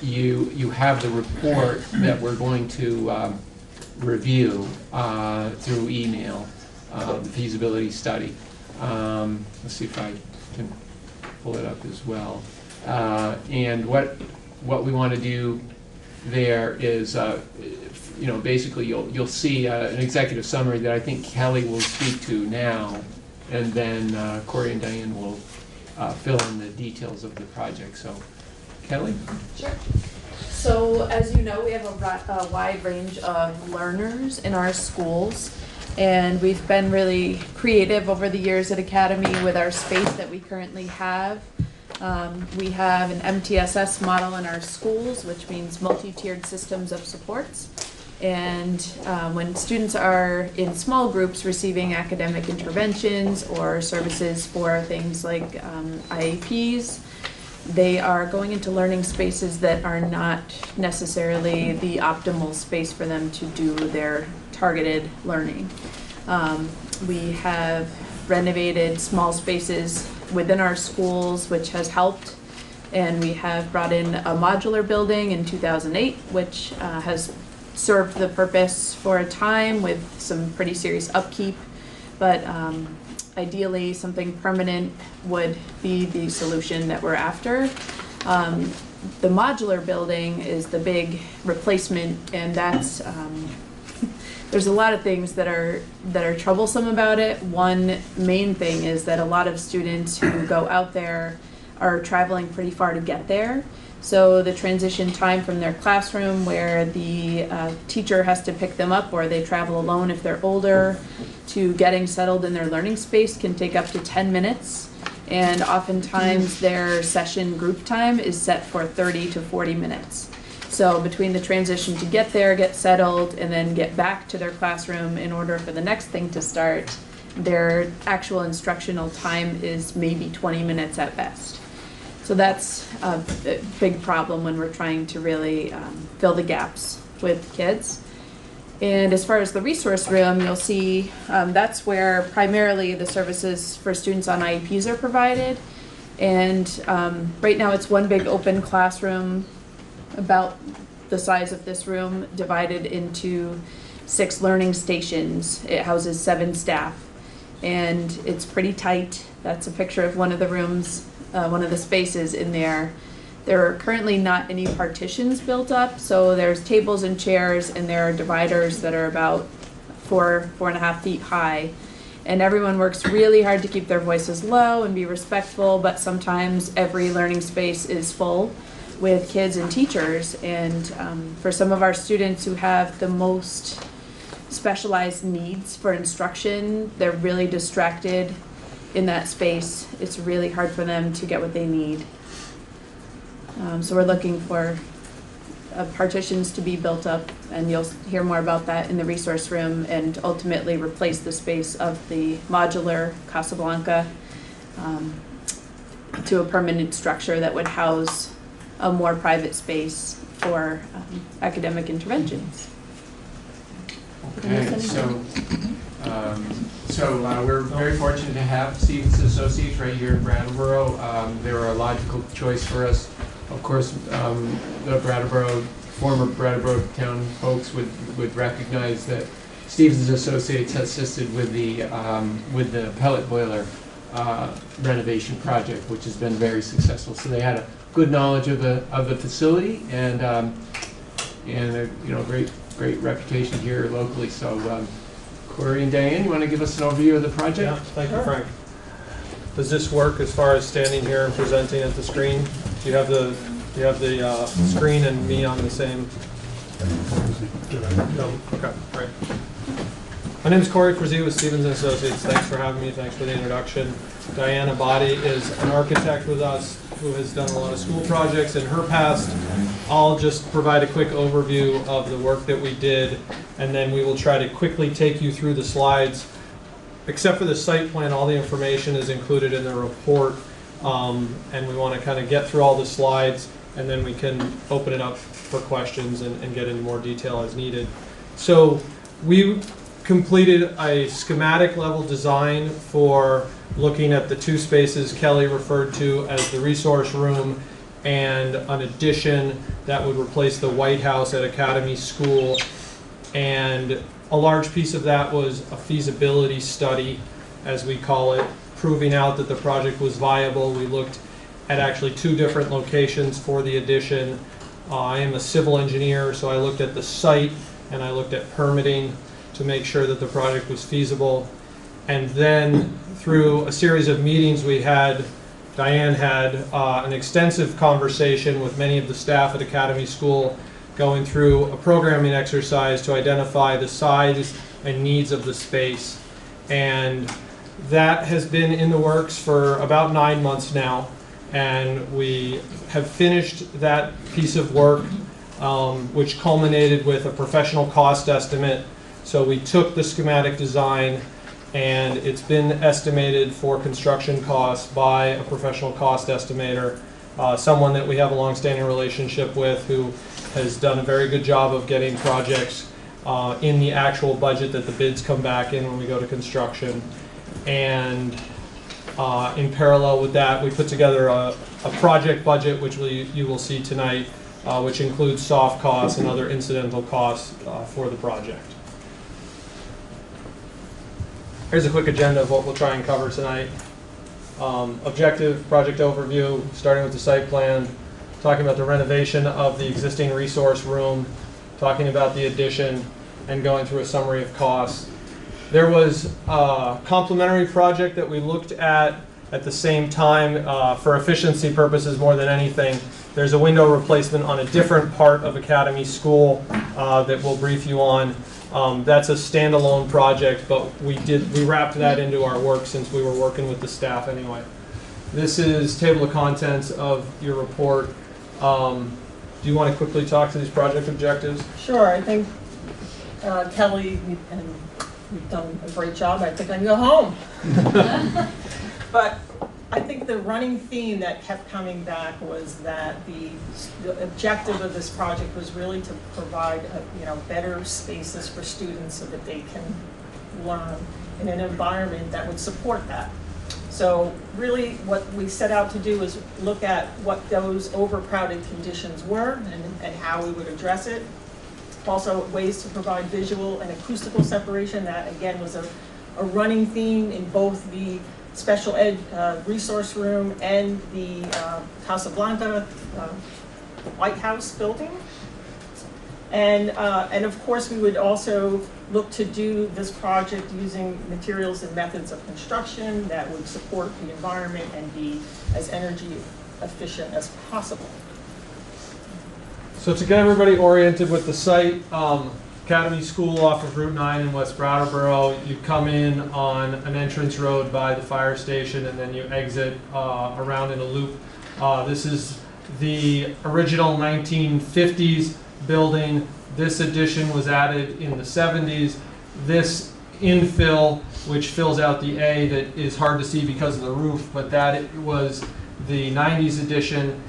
you have the report that we're going to review through email, the feasibility study. Let's see if I can pull it up as well. And what we want to do there is, basically you'll see an executive summary that I think Kelly will speak to now, and then Corey and Diane will fill in the details of the project. So, Kelly? Sure. So, as you know, we have a wide range of learners in our schools, and we've been really creative over the years at Academy with our space that we currently have. We have an MTSS model in our schools, which means multi-tiered systems of supports. And when students are in small groups receiving academic interventions or services for things like IEPs, they are going into learning spaces that are not necessarily the optimal space for them to do their targeted learning. We have renovated small spaces within our schools, which has helped, and we have brought in a modular building in 2008, which has served the purpose for a time with some pretty serious upkeep, but ideally something permanent would be the solution that we're after. The modular building is the big replacement, and that's there's a lot of things that are troublesome about it. One main thing is that a lot of students who go out there are traveling pretty far to get there. So the transition time from their classroom, where the teacher has to pick them up, or they travel alone if they're older, to getting settled in their learning space can take up to 10 minutes. And oftentimes their session group time is set for 30 to 40 minutes. So between the transition to get there, get settled, and then get back to their classroom in order for the next thing to start, their actual instructional time is maybe 20 minutes at best. So that's a big problem when we're trying to really fill the gaps with kids. And as far as the resource room, you'll see that's where primarily the services for students on IEPs are provided. And right now it's one big open classroom, about the size of this room, divided into 6 learning stations. It houses 7 staff, and it's pretty tight. That's a picture of one of the rooms, one of the spaces in there. There are currently not any partitions built up, so there's tables and chairs, and there are dividers that are about 4.5 feet high. And everyone works really hard to keep their voices low and be respectful, but sometimes every learning space is full with kids and teachers. And for some of our students who have the most specialized needs for instruction, they're really distracted in that space. It's really hard for them to get what they need. So we're looking for partitions to be built up, and you'll hear more about that in the resource room, and ultimately replace the space of the modular Casablanca to a permanent structure that would house a more private space for academic interventions. Okay, so We're very fortunate to have Stevens Associates right here in Brattleboro. They were a logical choice for us. Of course, the former Brattleboro town folks would recognize that Stevens Associates has assisted with the pellet boiler renovation project, which has been very successful. So they had a good knowledge of the facility and a great reputation here locally. So Corey and Diane, you want to give us an overview of the project? Yeah, thank you, Frank. Does this work as far as standing here and presenting at the screen? Do you have the screen and me on the same? No. Okay, great. My name is Corey Frazee with Stevens & Associates. Thanks for having me. Thanks for the introduction. Diana Abadi is an architect with us who has done a lot of school projects in her past. I'll just provide a quick overview of the work that we did, and then we will try to quickly take you through the slides. Except for the site plan, all the information is included in the report, and we want to kind of get through all the slides, and then we can open it up for questions and get into more detail as needed. So we completed a schematic level design for looking at the two spaces Kelly referred to as the resource room and an addition that would replace the White House at Academy School. And a large piece of that was a feasibility study, as we call it, proving out that the project was viable. We looked at actually two different locations for the addition. I am a civil engineer, so I looked at the site and I looked at permitting to make sure that the project was feasible. And then through a series of meetings we had, Diane had an extensive conversation with many of the staff at Academy School, going through a programming exercise to identify the size and needs of the space. And that has been in the works for about 9 months now. And we have finished that piece of work, which culminated with a professional cost estimate. So we took the schematic design, and it's been estimated for construction costs by a professional cost estimator, someone that we have a long-standing relationship with, who has done a very good job of getting projects in the actual budget that the bids come back in when we go to construction. And in parallel with that, we put together a project budget, which you will see tonight, which includes soft costs and other incidental costs for the project. Here's a quick agenda of what we'll try and cover tonight. Objective, project overview, starting with the site plan, talking about the renovation of the existing resource room, talking about the addition, and going through a summary of costs. There was a complementary project that we looked at the same time for efficiency purposes more than anything. There's a window replacement on a different part of Academy School that we'll brief you on. That's a standalone project, but we wrapped that into our work since we were working with the staff anyway. This is table of contents of your report. Do you want to quickly talk to these project objectives? Sure. I think Kelly and you've done a great job. I think I can go home. But I think the running theme that kept coming back was that the objective of this project was really to provide better spaces for students so that they can learn in an environment that would support that. So really what we set out to do is look at what those overcrowded conditions were and how we would address it. Also ways to provide visual and acoustical separation. That again was a running theme in both the special ed resource room and the Casablanca White House building. And of course we would also look to do this project using materials and methods of construction that would support the environment and be as energy efficient as possible. So to get everybody oriented with the site, Academy School off of Route 9 in West Brattleboro, you come in on an entrance road by the fire station and then you exit around in a loop. This is the original 1950s building. This addition was added in the 70s. This infill, which fills out the A that is hard to see because of the roof, but that was the 90s addition.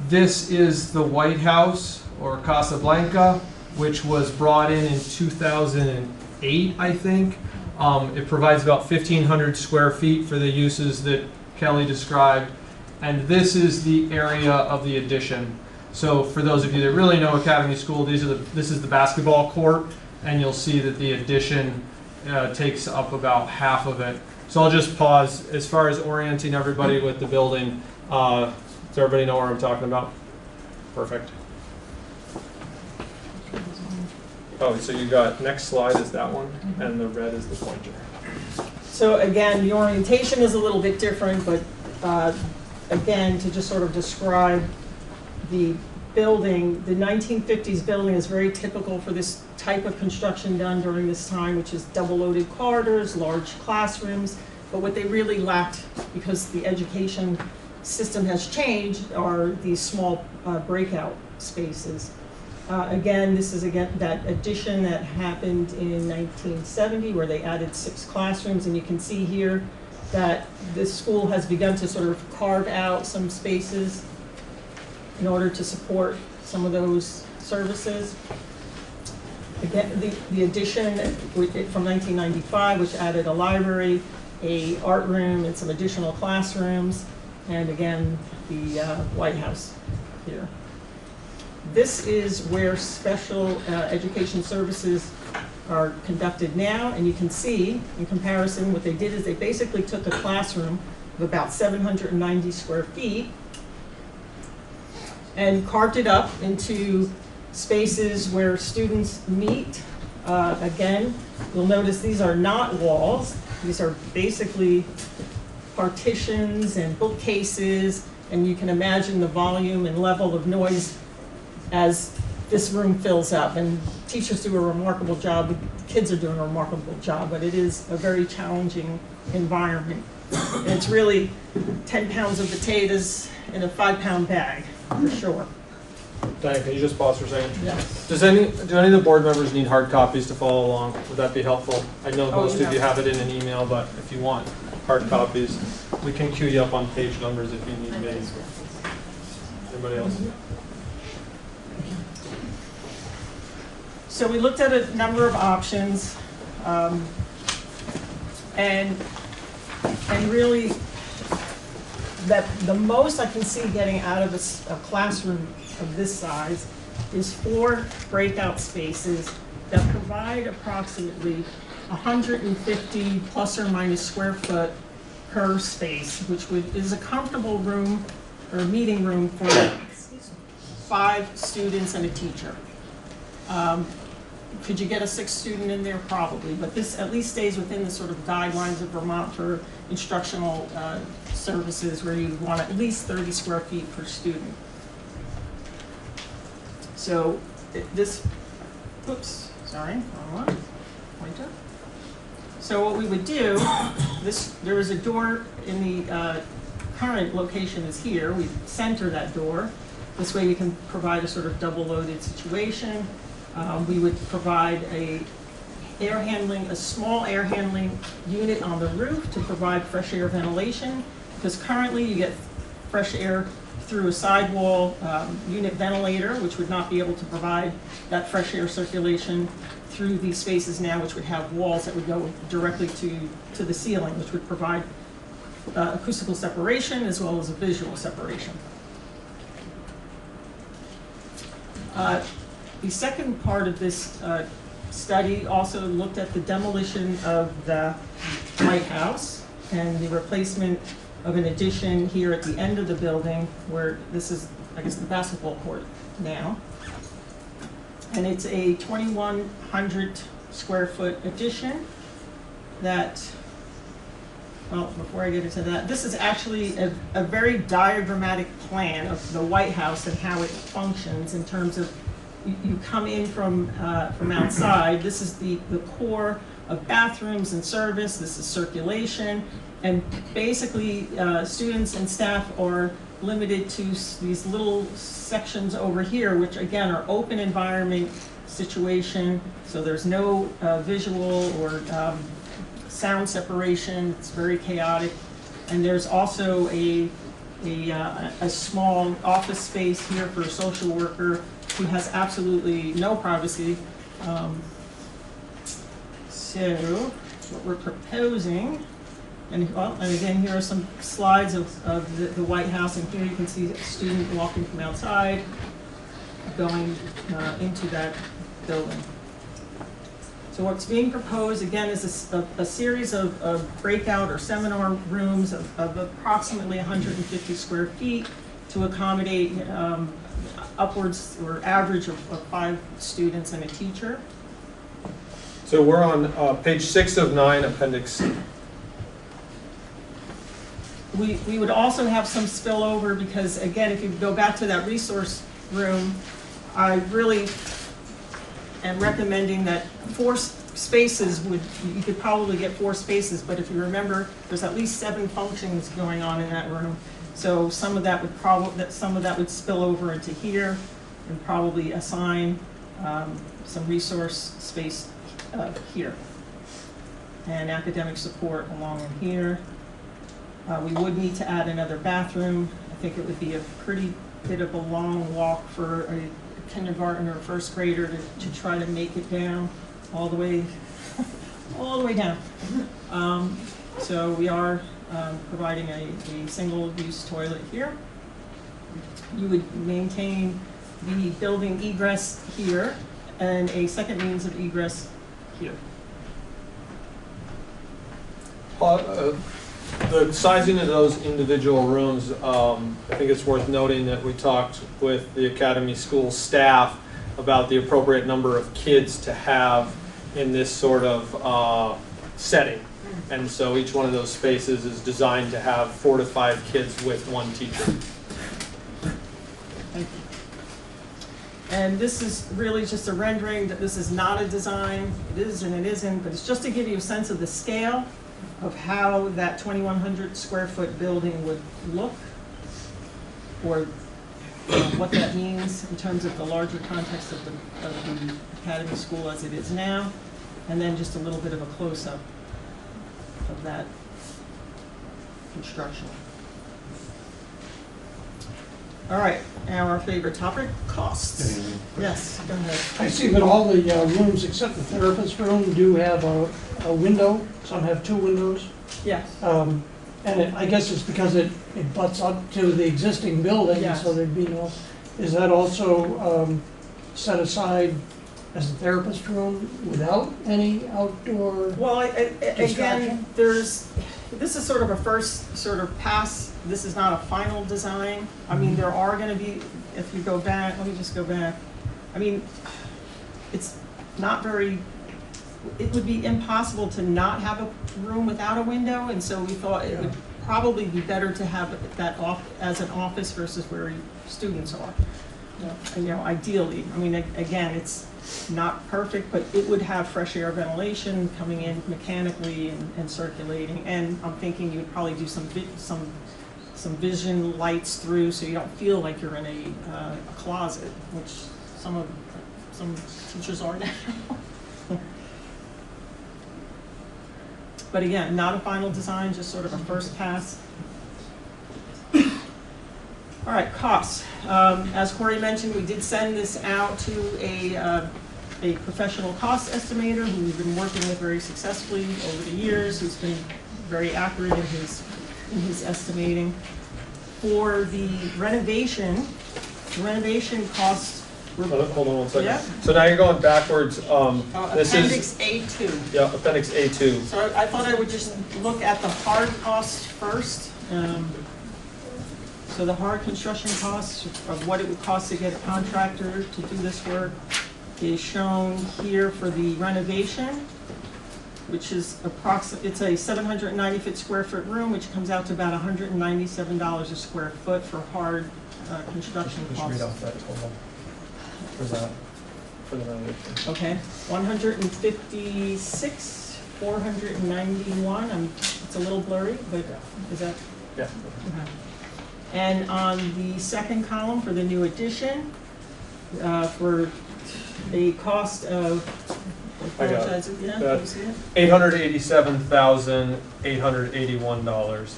This is the White House, or Casablanca, which was brought in 2008, I think. It provides about 1,500 square feet for the uses that Kelly described. And this is the area of the addition. So for those of you that really know Academy School, this is the basketball court, and you'll see that the addition takes up about half of it. So I'll just pause as far as orienting everybody with the building. Does everybody know where I'm talking about? Perfect. Oh, so you got, next slide is that one, and the red is the pointer. So again, the orientation is a little bit different, but again, to just sort of describe the building, the 1950s building is very typical for this type of construction done during this time, which is double-loaded corridors, large classrooms, but what they really lacked, because the education system has changed, are these small breakout spaces. Again, this is that addition that happened in 1970 where they added 6 classrooms, and you can see here that the school has begun to sort of carve out some spaces in order to support some of those services. Again, the addition from 1995, which added a library, a art room, and some additional classrooms, and again, the White House here. This is where special education services are conducted now, and you can see, in comparison, what they did is they basically took a classroom of about 790 square feet and carved it up into spaces where students meet. Again, you'll notice these are not walls. These are basically partitions and bookcases, and you can imagine the volume and level of noise as this room fills up. And teachers do a remarkable job, the kids are doing a remarkable job, but it is a very challenging environment. And it's really 10 pounds of potatoes in a 5-pound bag, for sure. Diane, can you just pause for a second? Yes. Do any of the board members need hard copies to follow along? Would that be helpful? I know most of you have it in an email, but if you want hard copies, we can queue you up on page numbers if you need me. Anybody else? So we looked at a number of options, and really that the most I can see getting out of a classroom of this size is 4 breakout spaces that provide approximately 150 plus or minus square foot per space, which is a comfortable room or meeting room for 5 students and a teacher. Could you get a 6th student in there? Probably, but this at least stays within the sort of guidelines of Vermont for instructional services, where you want at least 30 square feet per student. So this, oops, sorry, wrong one, pointer. So what we would do, there is a door in the current location is here. We center that door. This way we can provide a sort of double-loaded situation. We would provide a small air handling unit on the roof to provide fresh air ventilation, because currently you get fresh air through a sidewall unit ventilator, which would not be able to provide that fresh air circulation through these spaces now, which would have walls that would go directly to the ceiling, which would provide acoustical separation as well as a visual separation. The second part of this study also looked at the demolition of the White House and the replacement of an addition here at the end of the building, where this is, I guess, the basketball court now. And it's a 2,100 square foot addition that, well, before I get into that, this is actually a very diagrammatic plan of the White House and how it functions in terms of you come in from outside. This is the core of bathrooms and service. This is circulation. And basically, students and staff are limited to these little sections over here, which again are open environment situation. So there's no visual or sound separation. It's very chaotic. And there's also a small office space here for a social worker who has absolutely no privacy. So what we're proposing. And, well, and again, here are some slides of the White House, and here you can see a student walking from outside, going into that building. So what's being proposed, again, is a series of breakout or seminar rooms of approximately 150 square feet to accommodate upwards or average of 5 students and a teacher. So we're on page 6 of 9, appendix. We would also have some spillover because, again, if you go back to that resource room, I really am recommending that 4 spaces you could probably get 4 spaces, but if you remember, there's at least 7 functions going on in that room. So some of that would spill over into here, and probably assign some resource space here, and academic support along in here. We would need to add another bathroom. I think it would be a pretty bit of a long walk for a kindergarten or first grader to try to make it down all the way down. So we are providing a single-use toilet here. You would maintain the building egress here and a second means of egress here. The sizing of those individual rooms, I think it's worth noting that we talked with the Academy School staff about the appropriate number of kids to have in this sort of setting. And so each one of those spaces is designed to have 4 to 5 kids with 1 teacher. Thank you. And this is really just a rendering. That this is not a design. It is and it isn't, but it's just to give you a sense of the scale of how that 2,100 square foot building would look, or what that means in terms of the larger context of the Academy School as it is now, and then just a little bit of a close-up of that construction. All right, now our favorite topic, costs. Yes, go ahead. I see that all the rooms except the therapist room do have a window. Some have 2 windows. Yes. And I guess it's because it butts up to the existing building, Yes. so there'd be no, is that also set aside as a therapist room without any outdoor Well, again, distraction? this is sort of a first sort of pass. This is not a final design. I mean, there are going to be, if you go back, let me just go back. I mean, it's not very, it would be impossible to not have a room without a window, and so we thought it would probably be better to have that off as an office versus where students are. And, ideally, I mean, again, it's not perfect, but it would have fresh air ventilation coming in mechanically and circulating. And I'm thinking you would probably do some vision lights through, so you don't feel like you're in a closet, which some teachers are now. But again, not a final design, just sort of a first pass. All right, costs. As Corey mentioned, we did send this out to a professional cost estimator who we've been working with very successfully over the years, who's been very accurate in his estimating. For the renovation costs. Hold on one second. Yeah. So now you're going backwards. This Appendix is A2. Yeah, Appendix A2. So I thought I would just look at the hard costs first. So the hard construction costs of what it would cost to get a contractor to do this work is shown here for the renovation, which is it's a 790 square foot room, which comes out to about $197 a square foot for hard construction costs. Just read off that total for the renovation. Okay, 156, 491. It's a little blurry, but is that? Yeah. Okay. And on the second column for the new addition, for a cost of, I got apologize, it. yeah, That- you see it? $887,881.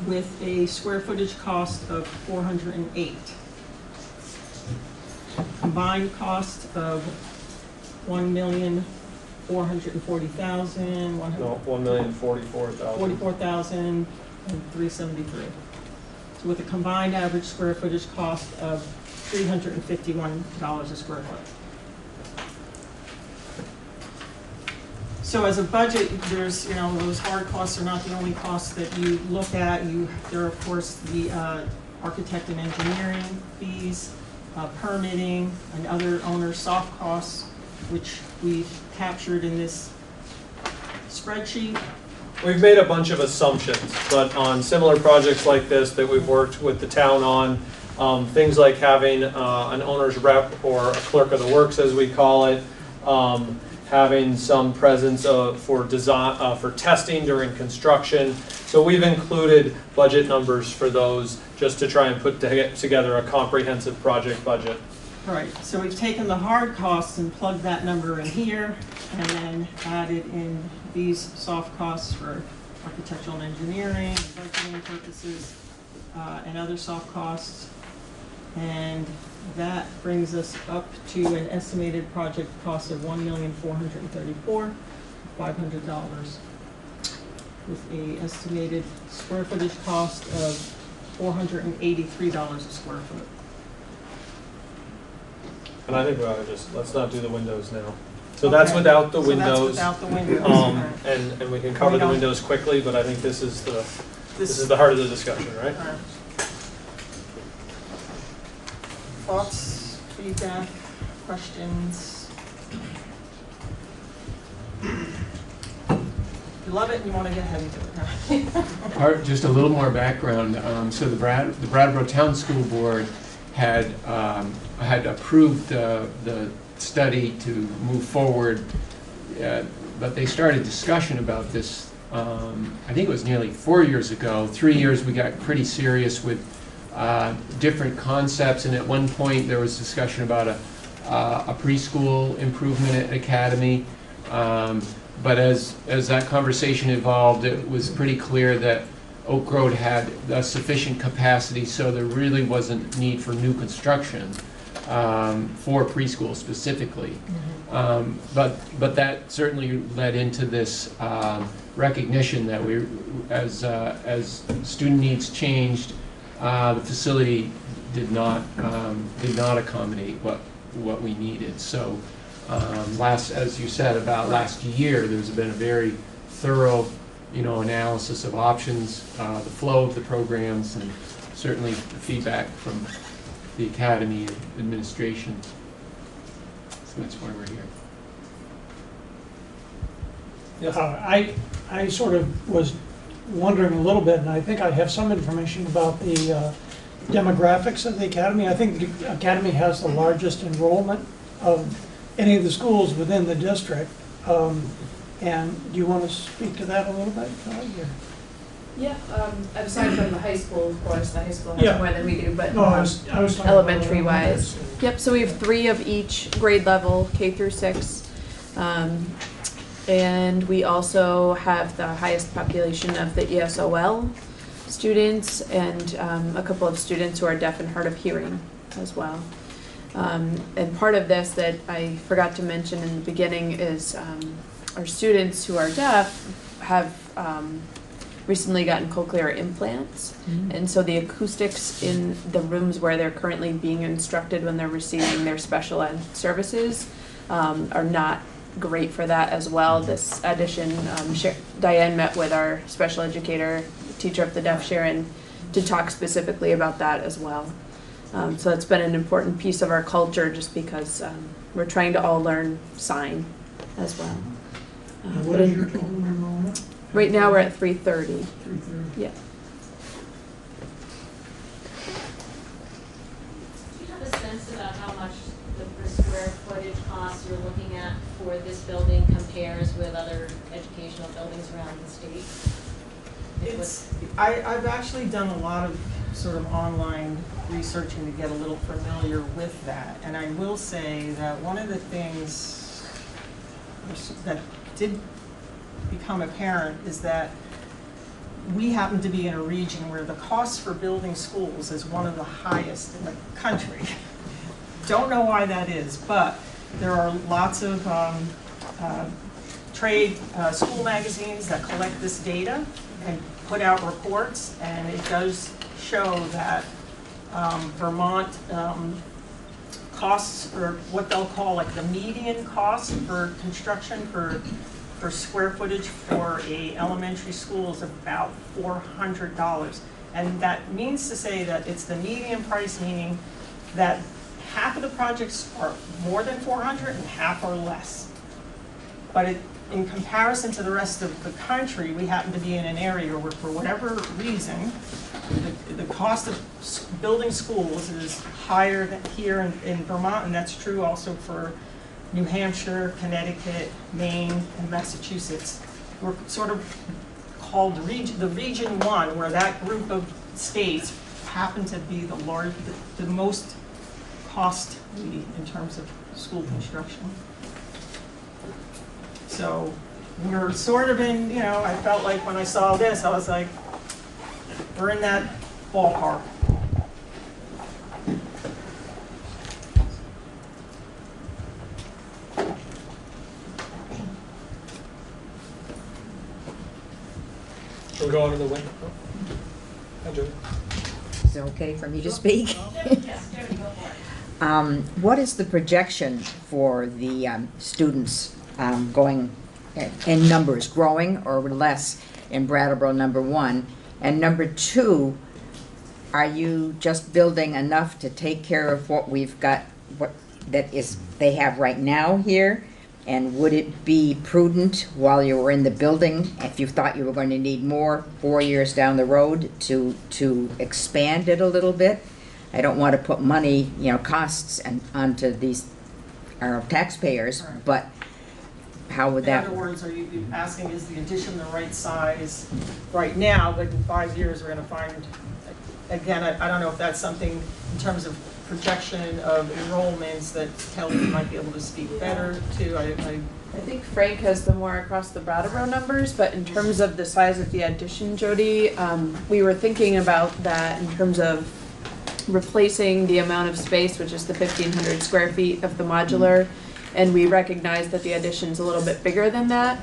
With a square footage cost of 408. Combined cost of $1,400,000. 440,000, No, 1,044,000. 44,000 and 373. So with a combined average square footage cost of $351 a square foot. So as a budget, there's, you know, those hard costs are not the only costs that you look at. There are, of course, the architect and engineering fees, permitting, and other owner soft costs, which we've captured in this spreadsheet. We've made a bunch of assumptions, but on similar projects like this that we've worked with the town on, things like having an owner's rep or a clerk of the works, as we call it, having some presence for design, for testing during construction. So we've included budget numbers for those just to try and put together a comprehensive project budget. All right, so we've taken the hard costs and plugged that number in here, and then added in these soft costs for architectural and engineering, budgeting purposes, and other soft costs. And that brings us up to an estimated project cost of $1,434,500, with a estimated square footage cost of $483 a square foot. And I think we ought to just, let's not do the windows now. So okay. That's without the windows. That's without the windows. And we can cover the windows quickly, but I think this is the heart of the discussion, right? Thoughts, feedback, questions? You love it and you want to get heavy to it. Just a little more background. So the Brattleboro Town School Board had approved the study to move forward, but they started discussion about this. I think it was nearly 4 years ago. 3 years we got pretty serious with different concepts, and at one point there was discussion about a preschool improvement at Academy. But as that conversation evolved, it was pretty clear that Oak Road had sufficient capacity, so there really wasn't need for new construction for preschool specifically. Mm-hmm. But that certainly led into this recognition that as student needs changed, the facility did not accommodate what we needed. So as you said about last year, there's been a very thorough analysis of options, the flow of the programs, and certainly the feedback from the Academy administration. So that's why we're here. Yes. I sort of was wondering a little bit, and I think I have some information about the demographics of the Academy. I think the Academy has the largest enrollment of any of the schools within the district. And do you want to speak to that a little bit, Kelly? Yeah, aside from the high school, of course, the high school has more than we do, but no, I was elementary wise. Yep, so we have 3 of each grade level, K through 6. And we also have the highest population of the ESOL students, and a couple of students who are deaf and hard of hearing as well. And part of this that I forgot to mention in the beginning is our students who are deaf have recently gotten cochlear implants. Mm-hmm. And so the acoustics in the rooms where they're currently being instructed when they're receiving their special ed services are not great for that as well. This addition, Diane met with our special educator, teacher of the deaf, Sharon, to talk specifically about that as well. So it's been an important piece of our culture, just because we're trying to all learn sign as well. What is your total enrollment? Right now we're at 330. 330. Yeah. Do you have a sense about how much the per square footage cost you're looking at for this building compares with other educational buildings around the state? I've actually done a lot of sort of online researching to get a little familiar with that, and I will say that one of the things that did become apparent is that we happen to be in a region where the cost for building schools is one of the highest in the country. Don't know why that is, but there are lots of trade school magazines that collect this data and put out reports, and it does show that Vermont costs, or what they'll call like the median cost for construction for square footage for a elementary school is about $400. And that means to say that it's the median price, meaning that half of the projects are more than 400 and half are less. But in comparison to the rest of the country, we happen to be in an area where, for whatever reason, the cost of building schools is higher than here in Vermont, and that's true also for New Hampshire, Connecticut, Maine, and Massachusetts. We're sort of called the Region 1, where that group of states happen to be the most costly in terms of school construction. So we're sort of in, I felt like when I saw this, I was like, we're in that ballpark. Shall we go on to the wing? Hi, Joey. Is it okay for me to speak? What is the projection for the students going in numbers, growing or less in Brattleboro, number one? And number two, are you just building enough to take care of what we've got, they have right now here? And would it be prudent while you were in the building, if you thought you were going to need more 4 years down the road, to expand it a little bit? I don't want to put money, costs onto these our taxpayers, right. But how would that? In other words, are you asking, is the addition the right size right now, but in 5 years we're going to find, again, I don't know if that's something in terms of projection of enrollments that Kelly might be able to speak better to. I think Frank has the more across the Brattleboro numbers, but in terms of the size of the addition, Jody, we were thinking about that in terms of replacing the amount of space, which is the 1,500 square feet of the modular, and we recognized that the addition's a little bit bigger than that,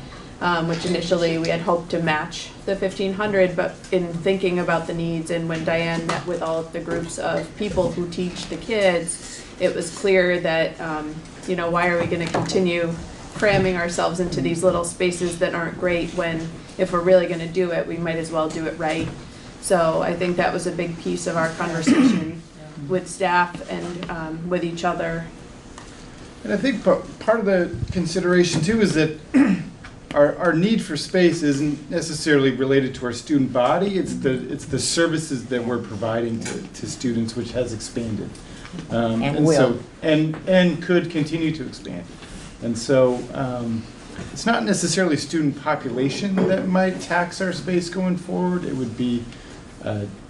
which initially we had hoped to match the 1,500, but in thinking about the needs and when Diane met with all of the groups of people who teach the kids, it was clear that, why are we going to continue cramming ourselves into these little spaces that aren't great when, if we're really going to do it, we might as well do it right. So I think that was a big piece of our conversation with staff and with each other. And I think part of the consideration too is that our need for space isn't necessarily related to our student body. It's the services that we're providing to students, which has expanded, and will, so and could continue to expand. And so it's not necessarily student population that might tax our space going forward. It would be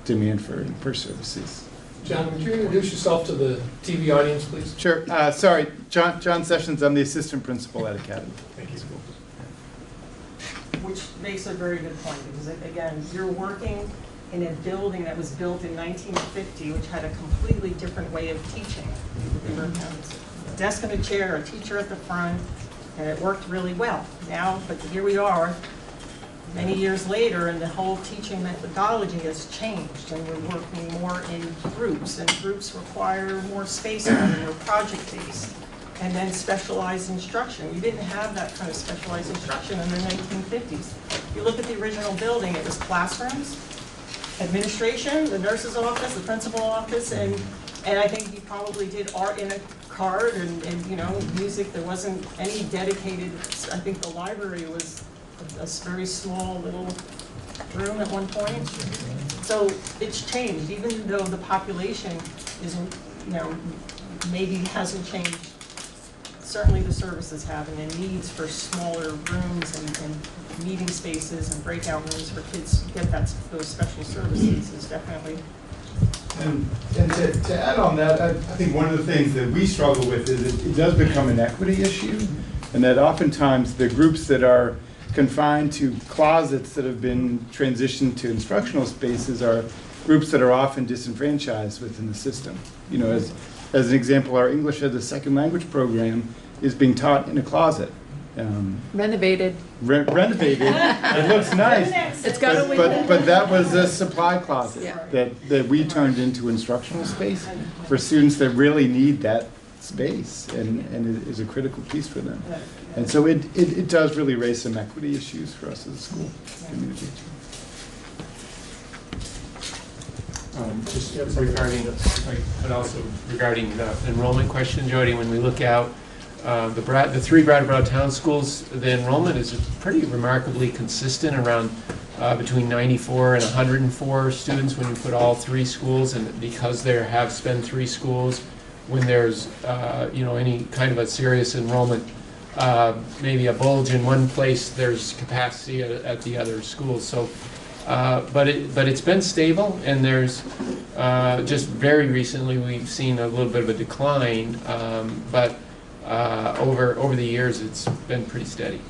demand for services. John, would you introduce yourself to the TV audience, please? Sure. Sorry, John Sessions. I'm the assistant principal at Academy. Thank you. Which makes a very good point, because again, you're working in a building that was built in 1950, which had a completely different way of teaching. There were a desk and a chair, a teacher at the front, and it worked really well. Now, but here we are, many years later, and the whole teaching methodology has changed, and we're working more in groups, and groups require more space and more project-based, and then specialized instruction. We didn't have that kind of specialized instruction in the 1950s. If you look at the original building, it was classrooms, administration, the nurse's office, the principal office, and I think you probably did art in a card and music. There wasn't any dedicated, I think the library was a very small little room at one point. So it's changed, even though the population isn't, maybe hasn't changed. Certainly the services have, and the needs for smaller rooms and meeting spaces and breakout rooms for kids to get those special services is definitely. And to add on that, I think one of the things that we struggle with is it does become an equity issue, and that oftentimes the groups that are confined to closets that have been transitioned to instructional spaces are groups that are often disenfranchised within the system. As an example, our English as a Second Language program is being taught in a closet. Renovated. Renovated. It looks nice. It's got a window. But that was a supply closet Yeah. that we turned into instructional space for students that really need that space, and it is a critical piece for them. And so it does really raise some equity issues for us as a school community. Just regarding, but also regarding the enrollment question, Jody, when we look out, the three Brattleboro town schools, the enrollment is pretty remarkably consistent, around between 94 and 104 students when you put all three schools, and because there have been three schools, when there's any kind of a serious enrollment, maybe a bulge in one place, there's capacity at the other schools. So, but it's been stable, and there's just very recently we've seen a little bit of a decline, but over the years it's been pretty steady.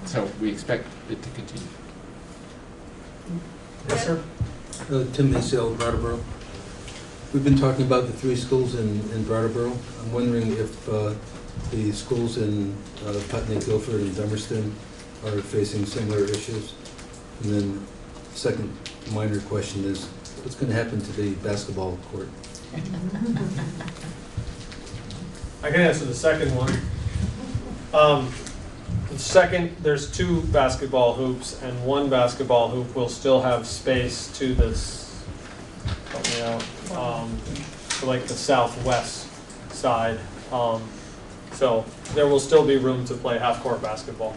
So we expect it to continue. Yes, sir. Tim Maysale, Brattleboro. We've been talking about the three schools in Brattleboro. I'm wondering if the schools in Putney, Guilford, and Dummerston are facing similar issues. And then second minor question is, what's going to happen to the basketball court? I can answer the second one. The second, there's two basketball hoops, and one basketball hoop will still have space to this, help me out, to like the southwest side. So there will still be room to play half-court basketball.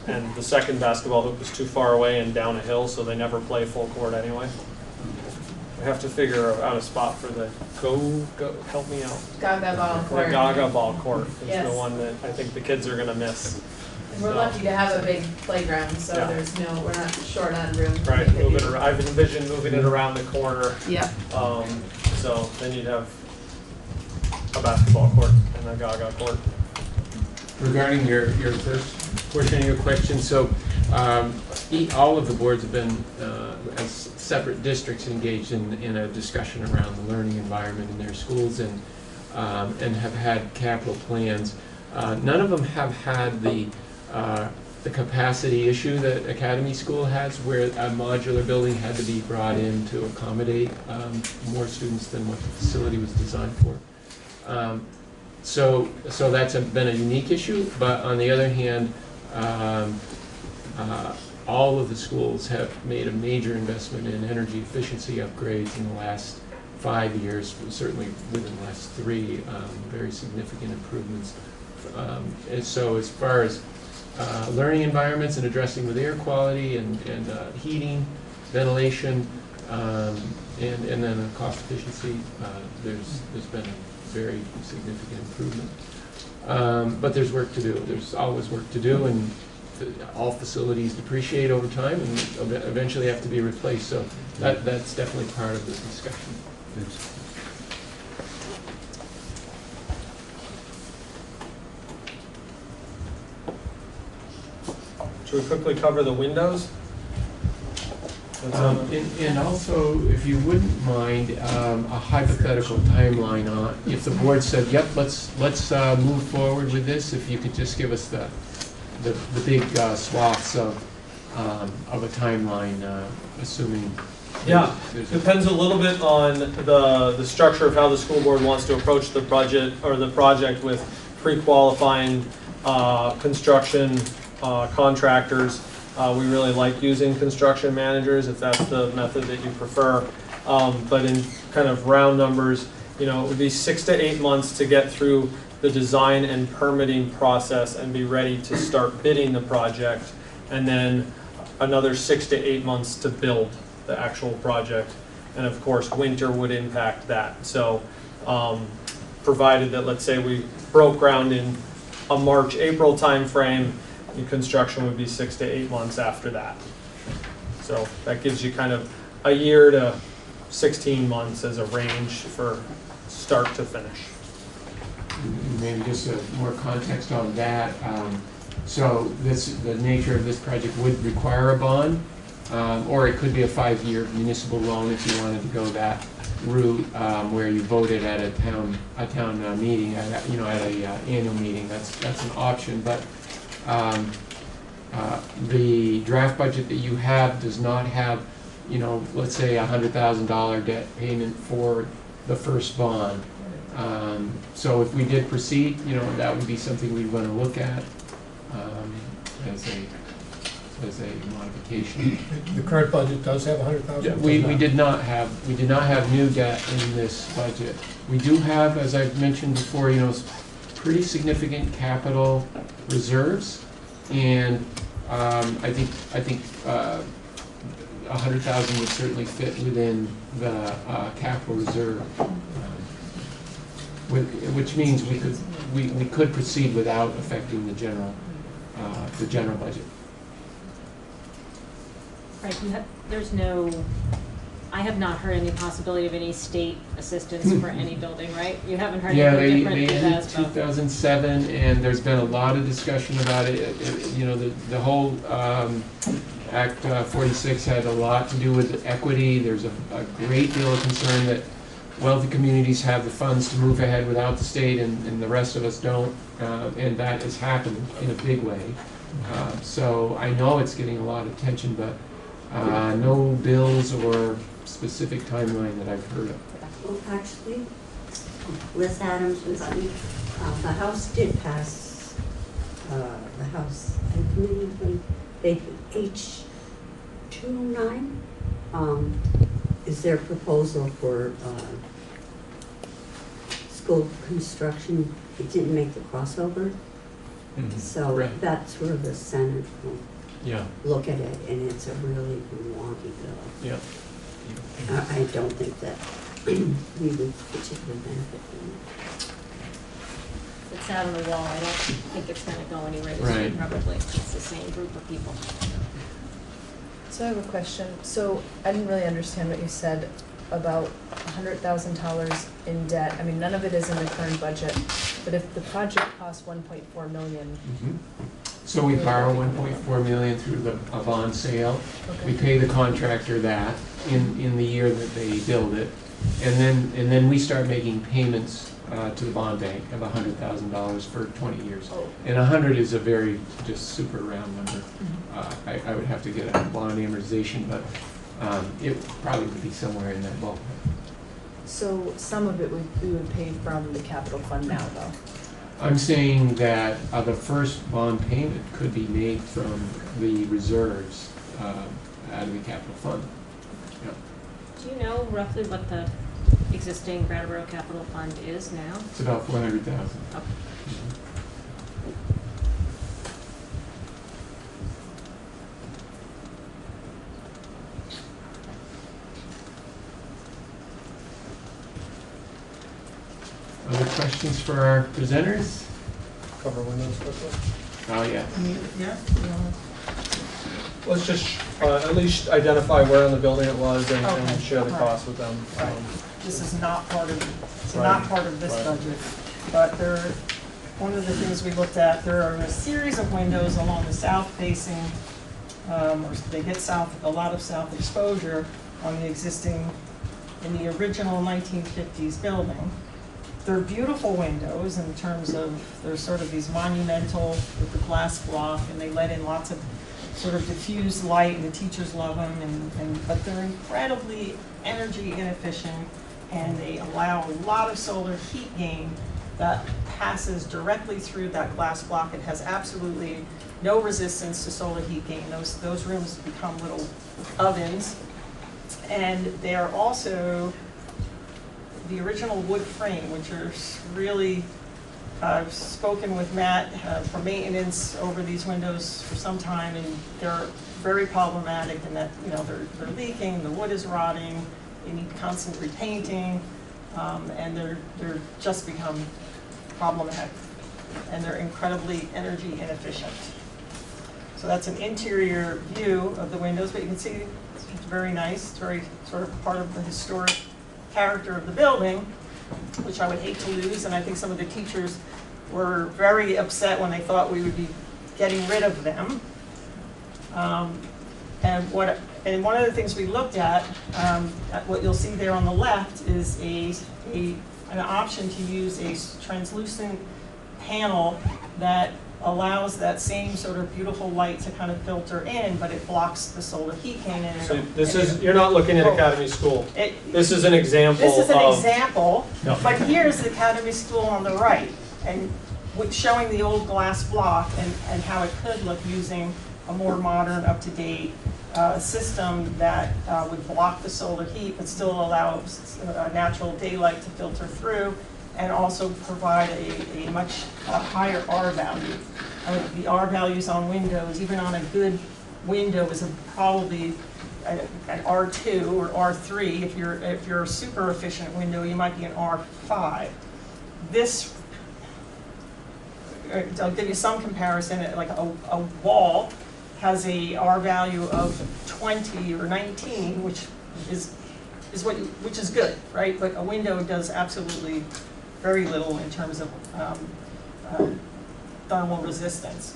And the second basketball hoop is too far away and down a hill, so they never play full court anyway. We have to figure out a spot for the help me out. Gaga ball court. The Gaga ball court is Yes. the one that I think the kids are gonna miss. And we're lucky to have a big playground, so Yeah. we're not short on room. to Right, make it move it use- around. I've envisioned moving it around the corner. Yeah. So then you'd have a basketball court and a Gaga court. Regarding your first portion of your question, so all of the boards have been, as separate districts, engaged in a discussion around the learning environment in their schools, and have had capital plans. None of them have had the capacity issue that Academy School has, where a modular building had to be brought in to accommodate more students than what the facility was designed for. So that's been a unique issue, but on the other hand, all of the schools have made a major investment in energy efficiency upgrades in the last 5 years, certainly within the last 3, very significant improvements. And so as far as learning environments and addressing with air quality and heating, ventilation, and then cost efficiency, there's been a very significant improvement. But there's work to do. There's always work to do, and all facilities depreciate over time and eventually have to be replaced. So that's definitely part of this discussion. Thanks. Should we quickly cover the windows? And also, if you wouldn't mind, a hypothetical timeline on, if the board said, yep, let's move forward with this, if you could just give us the big swaths of a timeline, assuming. Yeah, depends a little bit on the structure of how the school board wants to approach the budget or the project with pre-qualifying construction contractors. We really like using construction managers if that's the method that you prefer. But in kind of round numbers, it would be 6 to 8 months to get through the design and permitting process and be ready to start bidding the project, and then another 6 to 8 months to build the actual project. And of course, winter would impact that. So provided that, let's say we broke ground in a March, April timeframe, the construction would be 6 to 8 months after that. So that gives you kind of a year to 16 months as a range for start to finish. Maybe just more context on that. So the nature of this project would require a bond, or it could be a 5-year municipal loan if you wanted to go that route, where you voted at a town meeting, at a annual meeting. That's an option, but the draft budget that you have does not have, let's say $100,000 debt payment for the first bond. So if we did proceed, that would be something we'd want to look at as a modification. The current budget does have 100,000? We did not have new debt in this budget. We do have, as I've mentioned before, pretty significant capital reserves, and I think 100,000 would certainly fit within the capital reserve, which means we could proceed without affecting the general budget. Right, I have not heard any possibility of any state assistance for any building, right? You haven't heard anything different? Yeah, they ended 2007, and there's been a lot of discussion about it. The whole Act 46 had a lot to do with equity. There's a great deal of concern that wealthy communities have the funds to move ahead without the state, and the rest of us don't, and that has happened in a big way. So I know it's getting a lot of attention, but no bills or specific timeline that I've heard of. Well, actually, Liz Adams was on, the House did pass, the House committee, they H209 is their proposal for school construction. It didn't make the crossover. So right. that's where the Senate will look at it, and it's a really wonky bill. Yeah. I don't think that we would particularly benefit from it. It's out on the wall. I don't think it's going to go anywhere this Right. year, probably. It's the same group of people. So I have a question. So I didn't really understand what you said about $100,000 in debt. I mean, none of it is in the current budget, but if the project costs $1.4 million. So we borrow $1.4 million through a bond sale. Okay. We pay the contractor that in the year that they build it, and then we start making payments to the bond bank of $100,000 for 20 years. Oh. And 100 is a very just super round number. I would have to get a bond amortization, but it probably would be somewhere in that ballpark. So some of it we would pay from the capital fund now, though. I'm saying that the first bond payment could be made from the reserves out of the capital fund. Yeah. Do you know roughly what the existing Brattleboro Capital Fund is now? It's about $400,000. Okay. Other questions for our presenters? Cover windows quickly. Oh, yeah. Yeah? Let's just at least identify where in the building it was and Okay. share the Right. cost with them. Right. This is not part of, it's Right. not part of this Right. budget, but one of the things we looked at, there are a series of windows along the south facing, or they get a lot of south exposure on the existing, in the original 1950s building. They're beautiful windows in terms of, they're sort of these monumental with the glass block, and they let in lots of sort of diffused light, and the teachers love them, but they're incredibly energy inefficient, and they allow a lot of solar heat gain that passes directly through that glass block. It has absolutely no resistance to solar heat gain. Those rooms become little ovens, and they are also the original wood frame, which are really, I've spoken with Matt for maintenance over these windows for some time, and they're very problematic in that, they're leaking, the wood is rotting, they need constant repainting, and they're just become problematic, and they're incredibly energy inefficient. So that's an interior view of the windows, but you can see it's very nice. It's very sort of part of the historic character of the building, which I would hate to lose, and I think some of the teachers were very upset when they thought we would be getting rid of them. And one of the things we looked at, what you'll see there on the left, is an option to use a translucent panel that allows that same sort of beautiful light to kind of filter in, but it blocks the solar heat gain. And So this is, you're not looking at Academy School. This is an example This is an of- example, Yeah. but here's the Academy School on the right, and showing the old glass block and how it could look using a more modern, up-to-date system that would block the solar heat, but still allow natural daylight to filter through, and also provide a much higher R value. The R values on windows, even on a good window, is probably an R2 or R3. If you're a super efficient window, you might be an R5. This, I'll give you some comparison. Like a wall has a R value of 20 or 19, which is good, right? But a window does absolutely very little in terms of thermal resistance.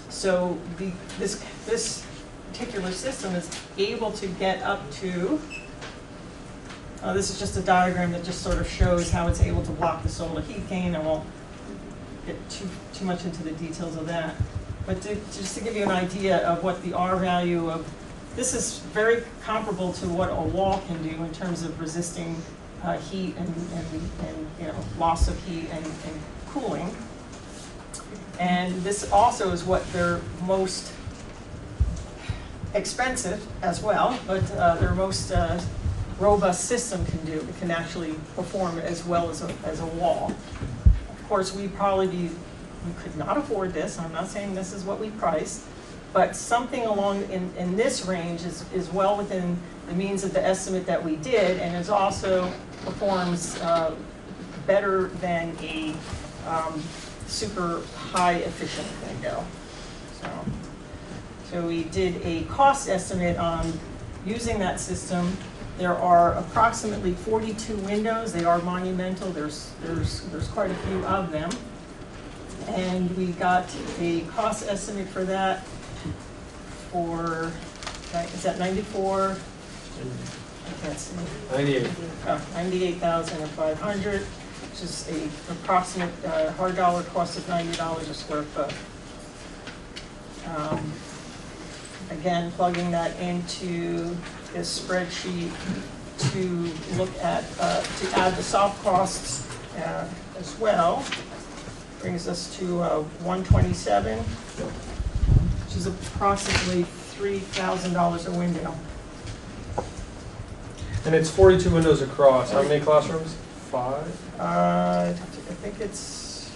So this particular system is able to get up to, this is just a diagram that just sort of shows how it's able to block the solar heat gain. I won't get too much into the details of that. But just to give you an idea of what the R value of, this is very comparable to what a wall can do in terms of resisting heat and loss of heat and cooling. And this also is what their most expensive as well, but their most robust system can do. It can actually perform as well as a wall. Of course, we could not afford this. I'm not saying this is what we priced, but something along in this range is well within the means of the estimate that we did, and is also performs better than a super high efficient window. So we did a cost estimate on using that system. There are approximately 42 windows. They are monumental. There's quite a few of them. And we got a cost estimate for that for, is that 94? I can't see. 98. 98,500, which is a approximate hard dollar cost of $90 a square foot. Again, plugging that into this spreadsheet to look at, to add the soft costs as well, brings us to 127, which is approximately $3,000 a window. And it's 42 windows across. How many classrooms? 5? I think it's,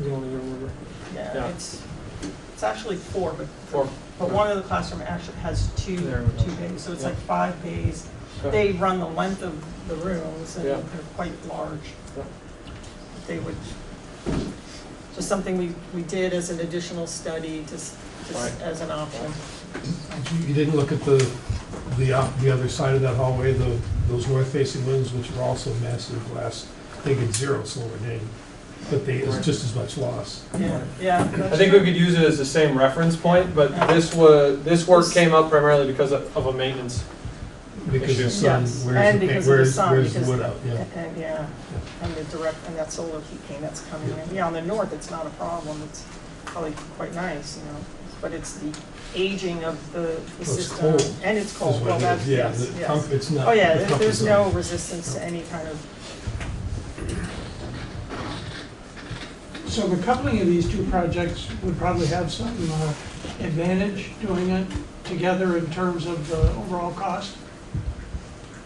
You only remember? yeah. It's actually 4, but 4. But one of the classroom actually has two bays, so it's like 5 bays. Okay. They run the length of the rooms, and Yeah. they're quite large. Yeah. They would, just something we did as an additional study, just as an option. You didn't look at the other side of that hallway, those north-facing windows, which are also massive glass. They get 0 solar gain, but it's just as much loss. Yeah. I think we could use it as the same reference point, but this work came up primarily because of a maintenance Because issue. the sun, Yes, where's and the, because paint, of the sun, where's the because wood out? Yeah. And and that solar heat gain that's coming in. Yeah, on the north, it's not a problem. It's probably quite nice, but it's the aging of the It's system. cold. And it's cold. Is Well, what it that's, is. Yeah, yes, the yes. comfort's not- Oh, yeah, the comfort's there's no not- resistance to any kind of. So the coupling of these two projects would probably have some advantage doing it together in terms of the overall cost?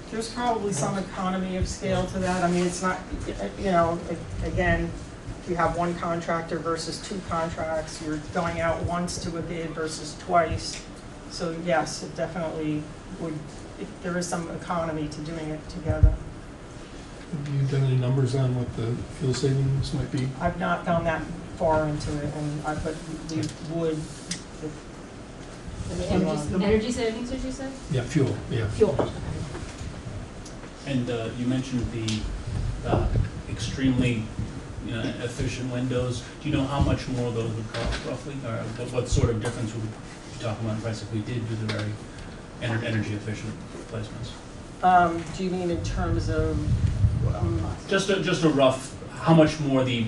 There's probably some economy of scale to that. I mean, it's not, again, if you have one contractor versus 2 contracts, you're going out once to a bid versus twice. So yes, it definitely would, there is some economy to doing it together. Have you done any numbers on what the fuel savings might be? I've not gone that far into it, but we would. Energy savings, did you say? Yeah, fuel, yeah. Fuel. And you mentioned the extremely efficient windows. Do you know how much more those would cost roughly? Or what sort of difference would you talk about in price if we did do the very energy efficient placements? Do you mean in terms of? Just a rough, how much more the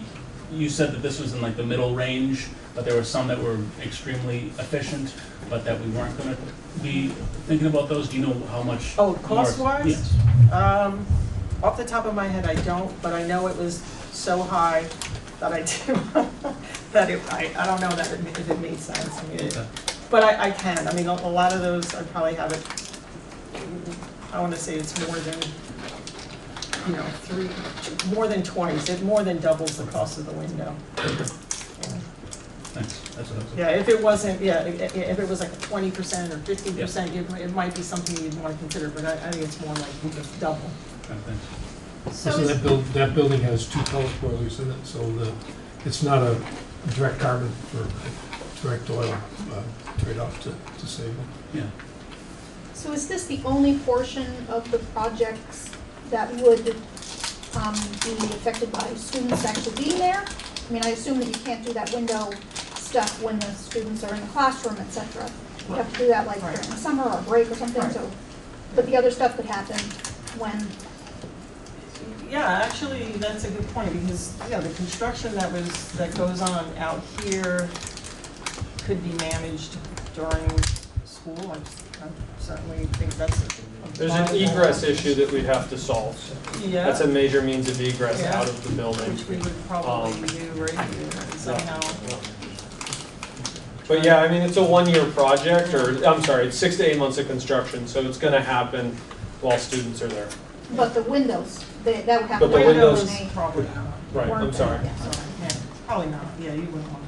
you said that this was in like the middle range, but there were some that were extremely efficient, but that we weren't gonna be thinking about those. Do you know how much? Oh, cost-wise? Yes. Off the top of my head, I don't, but I know it was so high that I do, that I don't know that if it made sense. I mean, but I can. I mean, a lot of those, I probably have it, I want to say it's more than, you know, more than 20. So it more than doubles the cost of the window. Thanks. That's what I was. Yeah, if it wasn't, if it was like a 20% or 50%, it might be something you'd want to consider, but I think it's more like double. Okay, thanks. So that building has 2 pellet boilers in it, so it's not a direct carbon or direct oil trade-off to save it. Yeah. So is this the only portion of the projects that would be affected by students actually being there? I mean, I assume that you can't do that window stuff when the students are in the classroom, et cetera. You have to do that like during the summer or break or something. So, but the other stuff could happen when. Yeah, actually, that's a good point, because the construction that goes on out here could be managed during school. I certainly think that's There's an egress issue that we'd have to solve. Yeah. That's a major means of egress out of the building. Which we would probably do right here somehow. But yeah, I mean, it's a 1-year project, or I'm sorry, it's 6 to 8 months of construction, so it's going to happen while students are there. But the windows, that would happen. But the windows, probably not. right, I'm sorry. Yeah, probably not. Yeah, you wouldn't want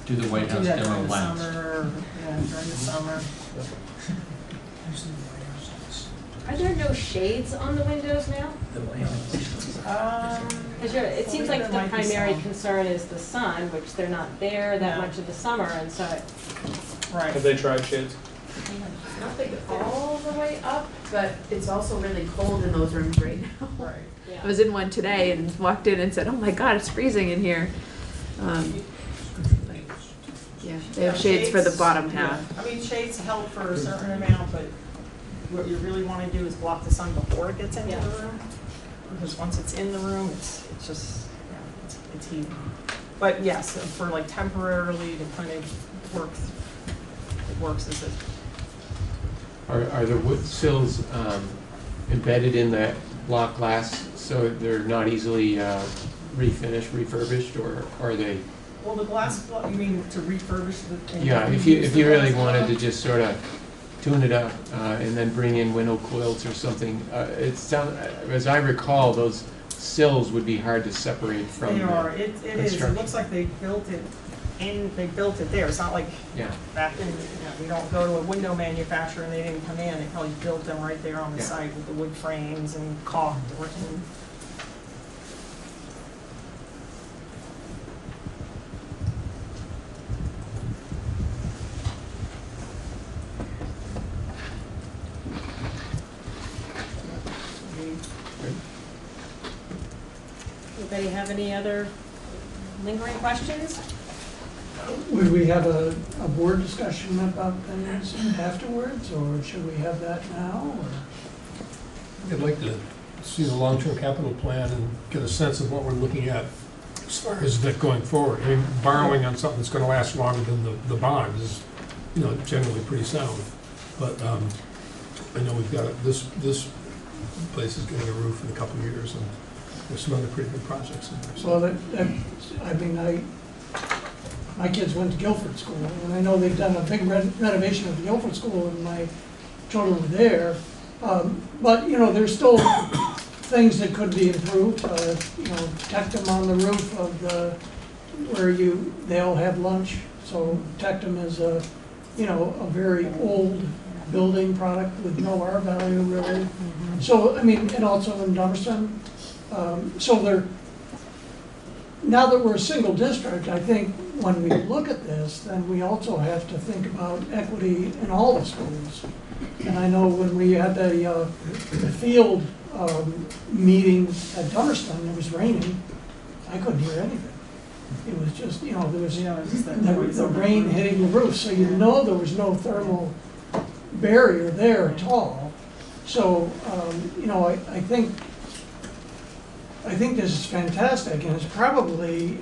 to Do the White House do that demo during the last. summer. Yeah, during the summer. Are there no shades on the windows now? It seems like the primary concern is the sun, which they're not there that much of the summer, and so. Right. Have they tried shades? I don't think all the way up, but it's also really cold in those rooms right now. Right. Yeah. I was in one today and walked in and said, "Oh my God, it's freezing in here." Yeah, they have shades for the bottom half. Yeah. I mean, shades help for a certain amount, but what you really want to do is block the sun before it gets into the room, because once it's in the room, it's just it's heat. But yes, for like temporarily to kind of work, it works as a. Are the wood sills embedded in the block glass so they're not easily refinished, refurbished, or are they? Well, the glass block, you mean to refurbish the? Yeah, if you really wanted to just sort of tune it up and then bring in window quilts or something, as I recall, those sills would be hard to separate from. They are. It is. It looks like they built it there. It's not like back in, you don't go to a window manufacturer and they didn't come in. They probably built them right there on the site with the wood frames and caulked. Anybody have any other lingering questions? Would we have a board discussion about things afterwards, or should we have that now? I'd like to see the long-term capital plan and get a sense of what we're looking at as far as that going forward. I mean, borrowing on something that's going to last longer than the bond is, generally pretty sound. But I know we've got this place is getting a roof in a couple of years, and there's some other pretty good projects in there. So. Well, my kids went to Guilford School, and I know they've done a big renovation of the Guilford School, and my children were there. But, there's still things that could be improved. Tectum on the roof of where they all have lunch. So Tectum is a very old building product with no R value really. So, and also in Dummerston. Now that we're a single district, I think when we look at this, then we also have to think about equity in all the schools. And I know when we had the field meeting at Dummerston, it was raining. I couldn't hear anything. It was just, there was the rain hitting the roof, so there was no thermal barrier there at all. So, I think I think this is fantastic, and it's probably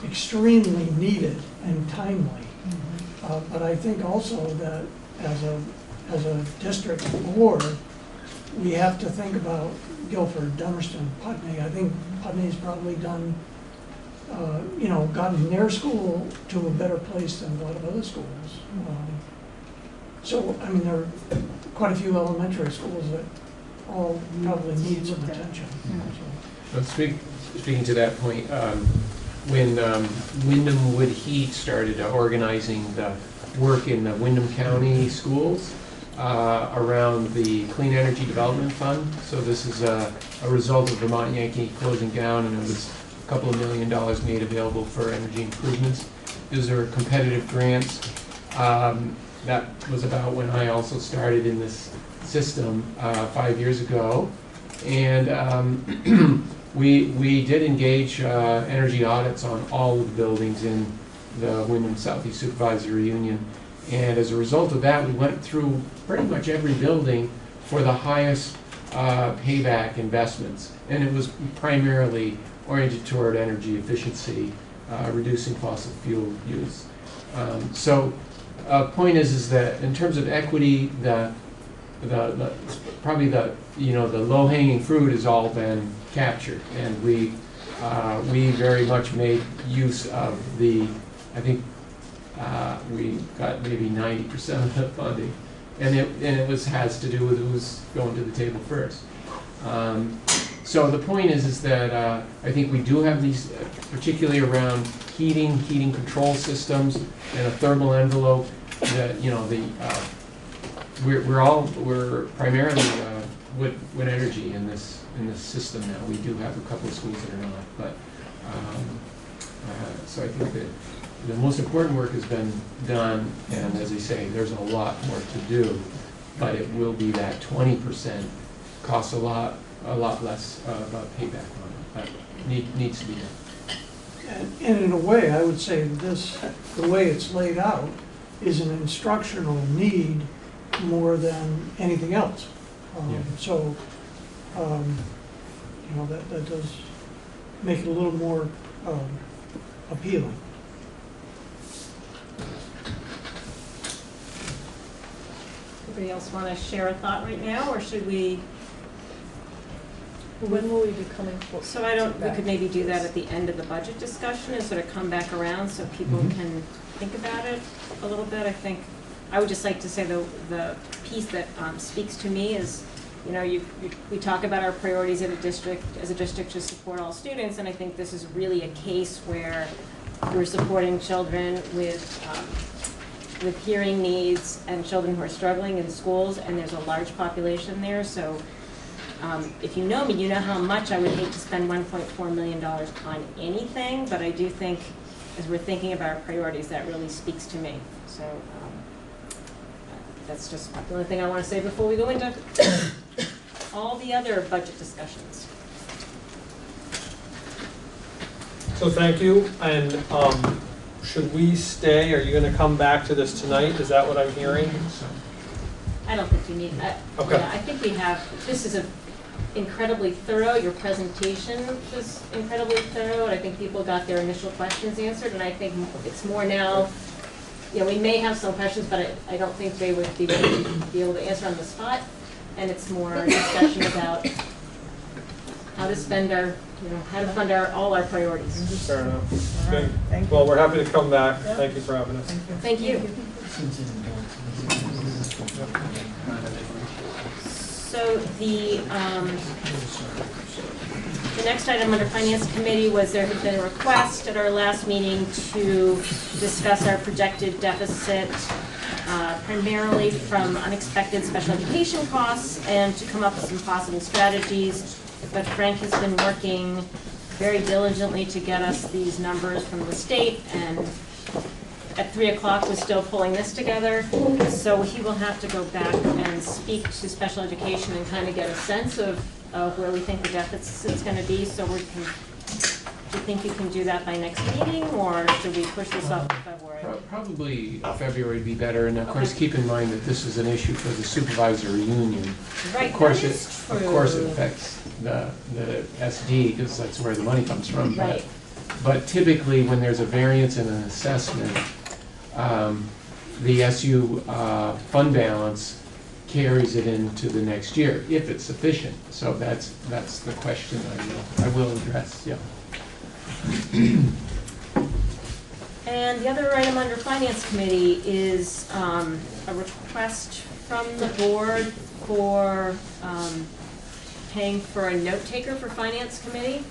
extremely needed and timely. But I think also that as a district board, we have to think about Guilford, Dummerston, Putney. I think Putney's probably done, gotten their school to a better place than a lot of other schools. So, I mean, there are quite a few elementary schools that all probably need some attention. Well, speaking to that point, when Wyndham Wood Heat started organizing the work in the Wyndham County schools around the Clean Energy Development Fund, so this is a result of Vermont Yankee closing down, and it was a couple of $1 million made available for energy improvements. These are competitive grants. That was about when I also started in this system 5 years ago, and we did engage energy audits on all of the buildings in the Wyndham Southeast Supervisory Union, and as a result of that, we went through pretty much every building for the highest payback investments, and it was primarily oriented toward energy efficiency, reducing fossil fuel use. So. Point is that in terms of equity, probably the low-hanging fruit has all been captured, and we very much made use of the. I think we got maybe 90% of the funding, and it has to do with who's going to the table first. So the point is that I think we do have these, particularly around heating control systems, and a thermal envelope. That we're primarily wood energy in this system now. We do have a couple of schools that are not, but so I think that the most important work has been done, and as I say, there's a lot more to do, but it will be that 20% costs a lot less payback on it, but needs to be done. And in a way, I would say the way it's laid out is an instructional need more than anything else. So, that does make it a little more appealing. Anybody else want to share a thought right now, or should we? When will we be coming forward? So we could maybe do that at the end of the budget discussion and sort of come back around so people can think about it a little bit. I think I would just like to say the piece that speaks to me is, we talk about our priorities as a district to support all students, and I think this is really a case where we're supporting children with hearing needs and children who are struggling in schools, and there's a large population there. So if you know me, you know how much I would hate to spend $1.4 million on anything, but I do think, as we're thinking about our priorities, that really speaks to me. So that's just the only thing I want to say before we go into all the other budget discussions. So thank you, and should we stay? Are you going to come back to this tonight? Is that what I'm hearing? I don't think you need that. Okay. Yeah, I think we have, this is incredibly thorough. Your presentation was incredibly thorough, and I think people got their initial questions answered, and I think it's more now, we may have some questions, but I don't think they would be able to answer on the spot, and it's more a discussion about how to spend how to fund all our priorities. Fair enough. All right. Thank you. Well, we're happy to come back. Yep. Thank you for having us. Thank you. So the next item under Finance Committee was there had been a request at our last meeting to discuss our projected deficit primarily from unexpected special education costs and to come up with some possible strategies. But Frank has been working very diligently to get us these numbers from the state, and at 3 o'clock was still pulling this together. So he will have to go back and speak to special education and kind of get a sense of where we think the deficit's going to be. So do you think you can do that by next meeting, or should we push this up to February? Probably February would be better, and of course, Okay. keep in mind that this is an issue for the supervisory union. Right, Of course, that it, is of course, it true. affects the SD, because that's where the money comes from. but- Right. But typically, when there's a variance in an assessment, the SU fund balance carries it into the next year, if it's sufficient. So that's the question I will address, yeah. And the other item under Finance Committee is a request from the board for paying for a note taker for Finance Committee,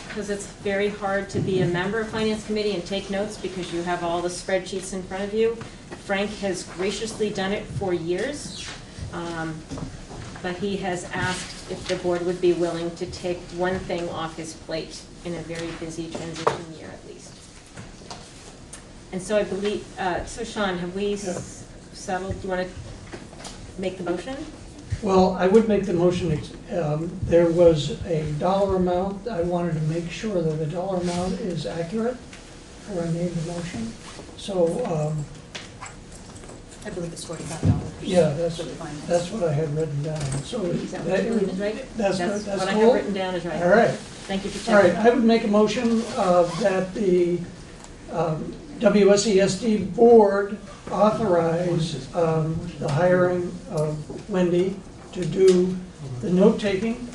because it's very hard to be a member of Finance Committee and take notes because you have all the spreadsheets in front of you. Frank has graciously done it for years, but he has asked if the board would be willing to take one thing off his plate in a very busy transition year at least. And so I believe, so Sean, have we settled, do you want to make the motion? Well, I would make the motion, there was a dollar amount, I wanted to make sure that the dollar amount is accurate before I made the motion. So, I believe it's $45. yeah, that's what I had written down. So Is that what you believe is right? That's what I cool? have written down is right. All right. Thank you for All right, checking. I would make a motion that the WSESD board authorize the hiring of Wendy to do the note-taking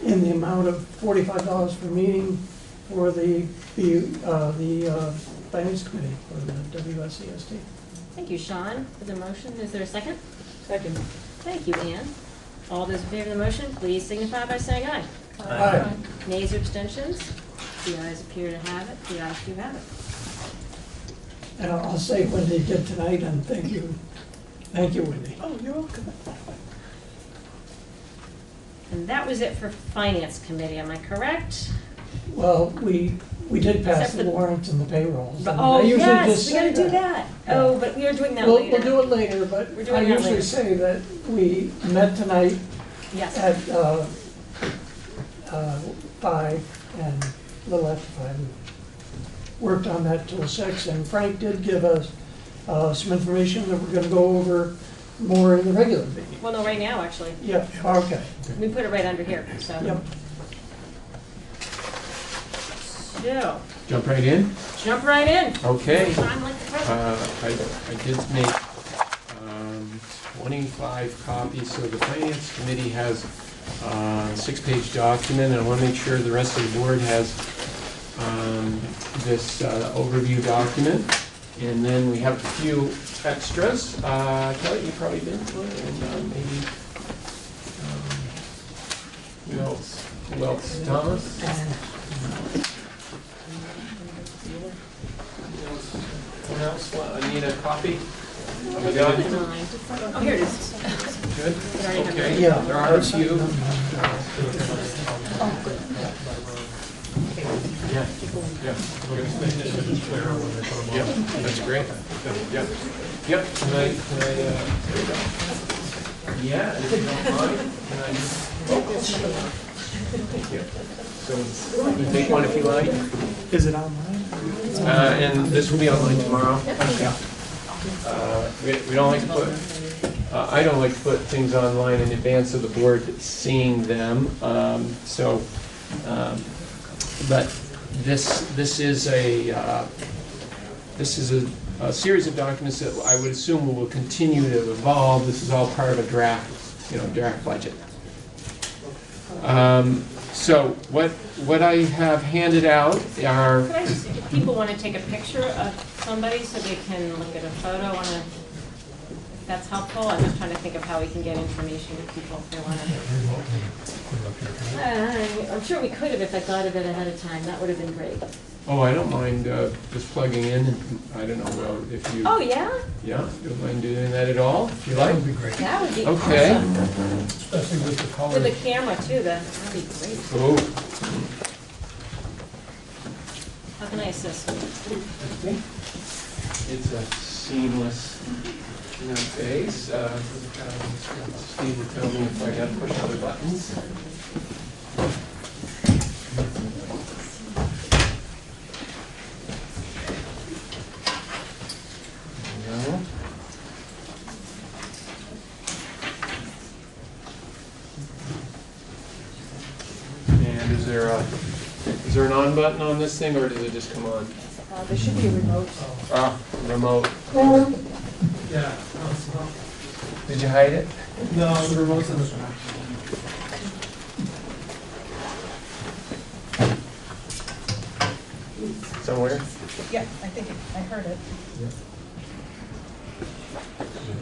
in the amount of $45 per meeting for the Finance Committee for the WSESD. Thank you, Sean, for the motion. Is there a second? Second. Thank you, Ann. All those in favor of the motion, please signify by saying aye. Aye. Nays or abstentions? The ayes appear to have it. The ayes do have it. And I'll say Wendy did tonight, and thank you. Thank you, Wendy. Oh, you're welcome. And that was it for Finance Committee, am I correct? Well, we did pass Except the the- warrants and the payrolls. and Oh, I usually yes, just we gotta say do that. Oh, but we are doing that later. We'll do it later, but We're doing I that usually later. say that we met tonight Yes. at 5 and a little after 5. We worked on that till 6, and Frank did give us some information that we're gonna go over more in the regular meeting. Well, no, right now, actually. Yeah, okay. We put it right under here, so. Yep. So, Jump right in? jump right in. Okay. Time like the present. I did make 25 copies, so the Finance Committee has a 6-page document, and I want to make sure the rest of the board has this overview document. And then we have a few extras. Kelly, you probably did one, and maybe who else? Thomas? Anyone else? I need a copy of the document. Oh, here it is. Good? We already have Okay, it. Yeah. there are a few. Yeah, yeah. Yeah, that's great. Yeah, yeah. Can I, yeah, if you don't mind, can I just? Thank you. So, you take one if you like. Is it online? And this will be online tomorrow. Yeah. We don't like to put, I don't like to put things online in advance of the board seeing them. But this is a series of documents that I would assume will continue to evolve. This is all part of a draft budget. So what I have handed out are. Could I just, if people want to take a picture of somebody so they can look at a photo on a, if that's helpful, I'm just trying to think of how we can get information to people if they want to. I'm sure we could have if I thought of it ahead of time. That would have been great. Oh, I don't mind just plugging in. I don't know, well, if you. Oh, yeah? Yeah, you don't mind doing that at all, if you like? That would be great. That would be Okay. awesome. Especially with the colors. With the camera too, that'd be great. Oh. How can I assist? It's a seamless interface. Steve will tell me if I got to push other buttons. Is there an on button on this thing, or does it just come on? There should be a remote. Ah, remote. Yeah. Did you hide it? No, the remote's in the back. Somewhere? Yeah, I think I heard it.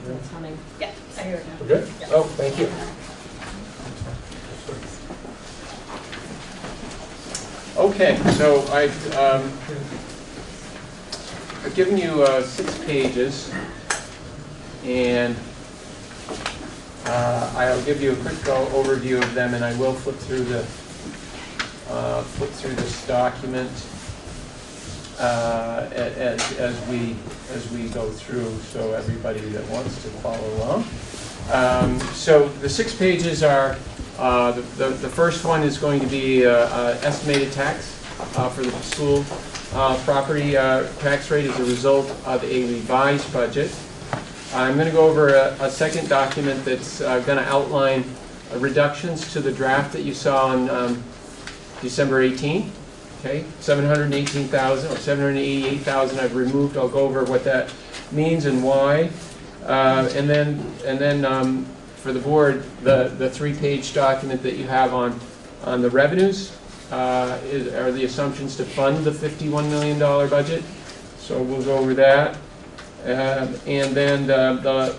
It's humming. Yeah, I hear it now. We're good? Yeah. Oh, thank you. Okay, so I've given you 6 pages, and I'll give you a quick overview of them, and I will flip through this document as we go through, so everybody that wants to follow along. So the 6 pages are, the first one is going to be estimated tax for the school property tax rate as a result of a revised budget. I'm going to go over a second document that's going to outline reductions to the draft that you saw on December 18th. Okay, 718,000 or 788,000 I've removed. I'll go over what that means and why. And then for the board, the 3-page document that you have on the revenues are the assumptions to fund the $51 million budget. So we'll go over that. And then the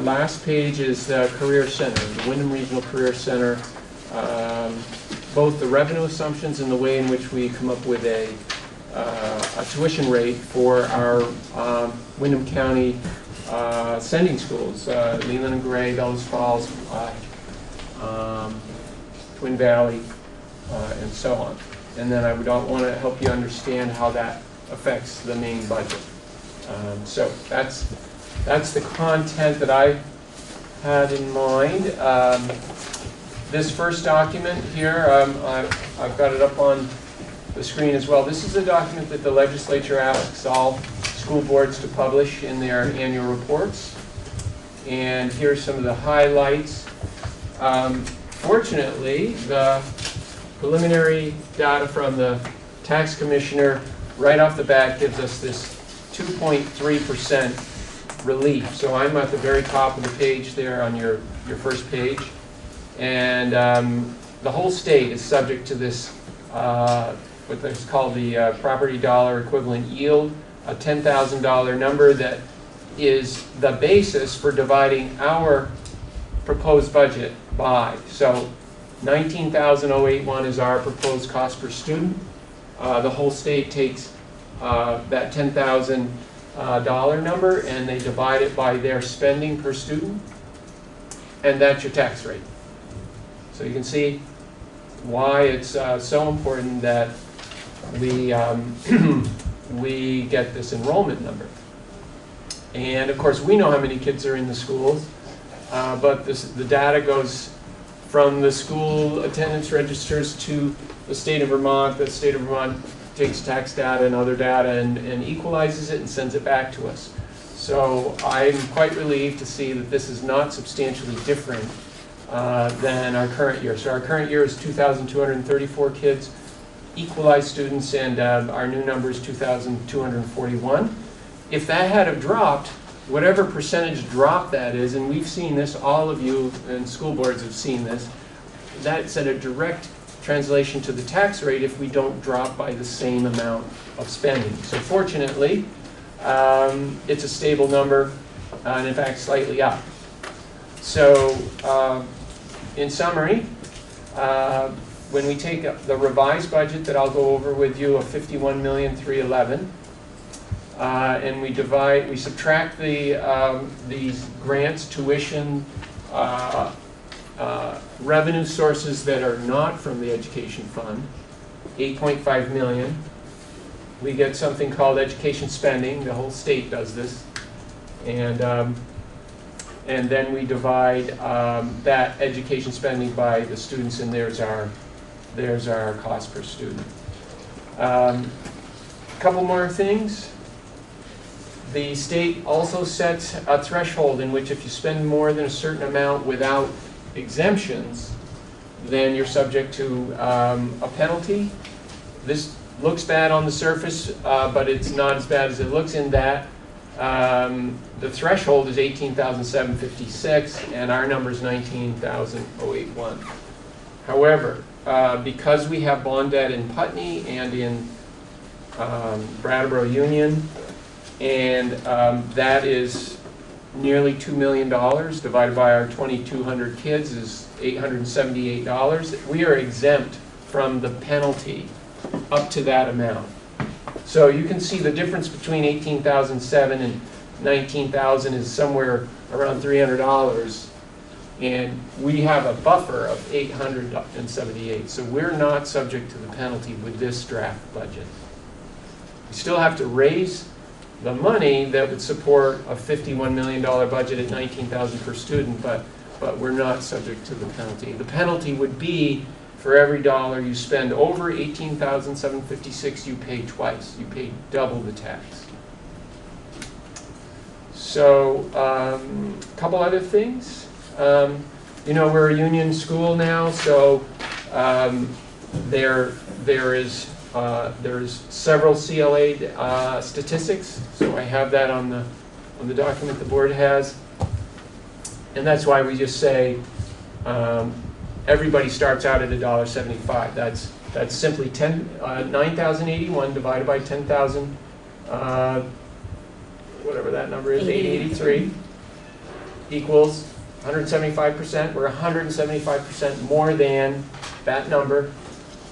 last page is the Career Center, the Wyndham Regional Career Center. Both the revenue assumptions and the way in which we come up with a tuition rate for our Wyndham County sending schools, Leland and Gray, Bellows Falls, Twin Valley, and so on. And then I would want to help you understand how that affects the main budget. So that's the content that I had in mind. This first document here, I've got it up on the screen as well. This is a document that the legislature asks all school boards to publish in their annual reports. And here's some of the highlights. Fortunately, the preliminary data from the tax commissioner right off the bat gives us this 2.3% relief. So I'm at the very top of the page there on your first page. And the whole state is subject to this, what is called the property dollar equivalent yield, a $10,000 number that is the basis for dividing our proposed budget by. So 19,081 is our proposed cost per student. The whole state takes that $10,000 number and they divide it by their spending per student, and that's your tax rate. So you can see why it's so important that we we get this enrollment number. And of course, we know how many kids are in the schools, but the data goes from the school attendance registers to the state of Vermont. The state of Vermont takes tax data and other data and equalizes it and sends it back to us. So I'm quite relieved to see that this is not substantially different than our current year. So our current year is 2,234 kids, equalized students, and our new number is 2,241. If that had have dropped, whatever percentage drop that is, and we've seen this, all of you and school boards have seen this, that's at a direct translation to the tax rate if we don't drop by the same amount of spending. So fortunately, it's a stable number, and in fact slightly up. So in summary, when we take the revised budget that I'll go over with you of $51,311,000, and we subtract these grants, tuition, revenue sources that are not from the education fund, $8.5 million. We get something called education spending. The whole state does this, and then we divide that education spending by the students, and there's our cost per student. A couple more things. The state also sets a threshold in which if you spend more than a certain amount without exemptions, then you're subject to a penalty. This looks bad on the surface, but it's not as bad as it looks in that the threshold is $18,756, and our number is $19,081. However, because we have bond debt in Putney and in Brattleboro Union, and that is nearly $2 million, divided by our 2,200 kids is $878. We are exempt from the penalty up to that amount. So you can see the difference between $18,007 and $19,000 is somewhere around $300, and we have a buffer of $878. So we're not subject to the penalty with this draft budget. We still have to raise the money that would support a $51 million budget at $19,000 per student, but we're not subject to the penalty. The penalty would be for every dollar you spend over $18,756, you pay twice. You pay double the tax. So, a couple other things. You know, we're a union school now, so there's several CLA statistics. So I have that on the document the board has, and that's why we just say everybody starts out at $1.75. That's simply 9,081 divided by 10,000, whatever that number is, 883, equals 175%. We're 175% more than that number.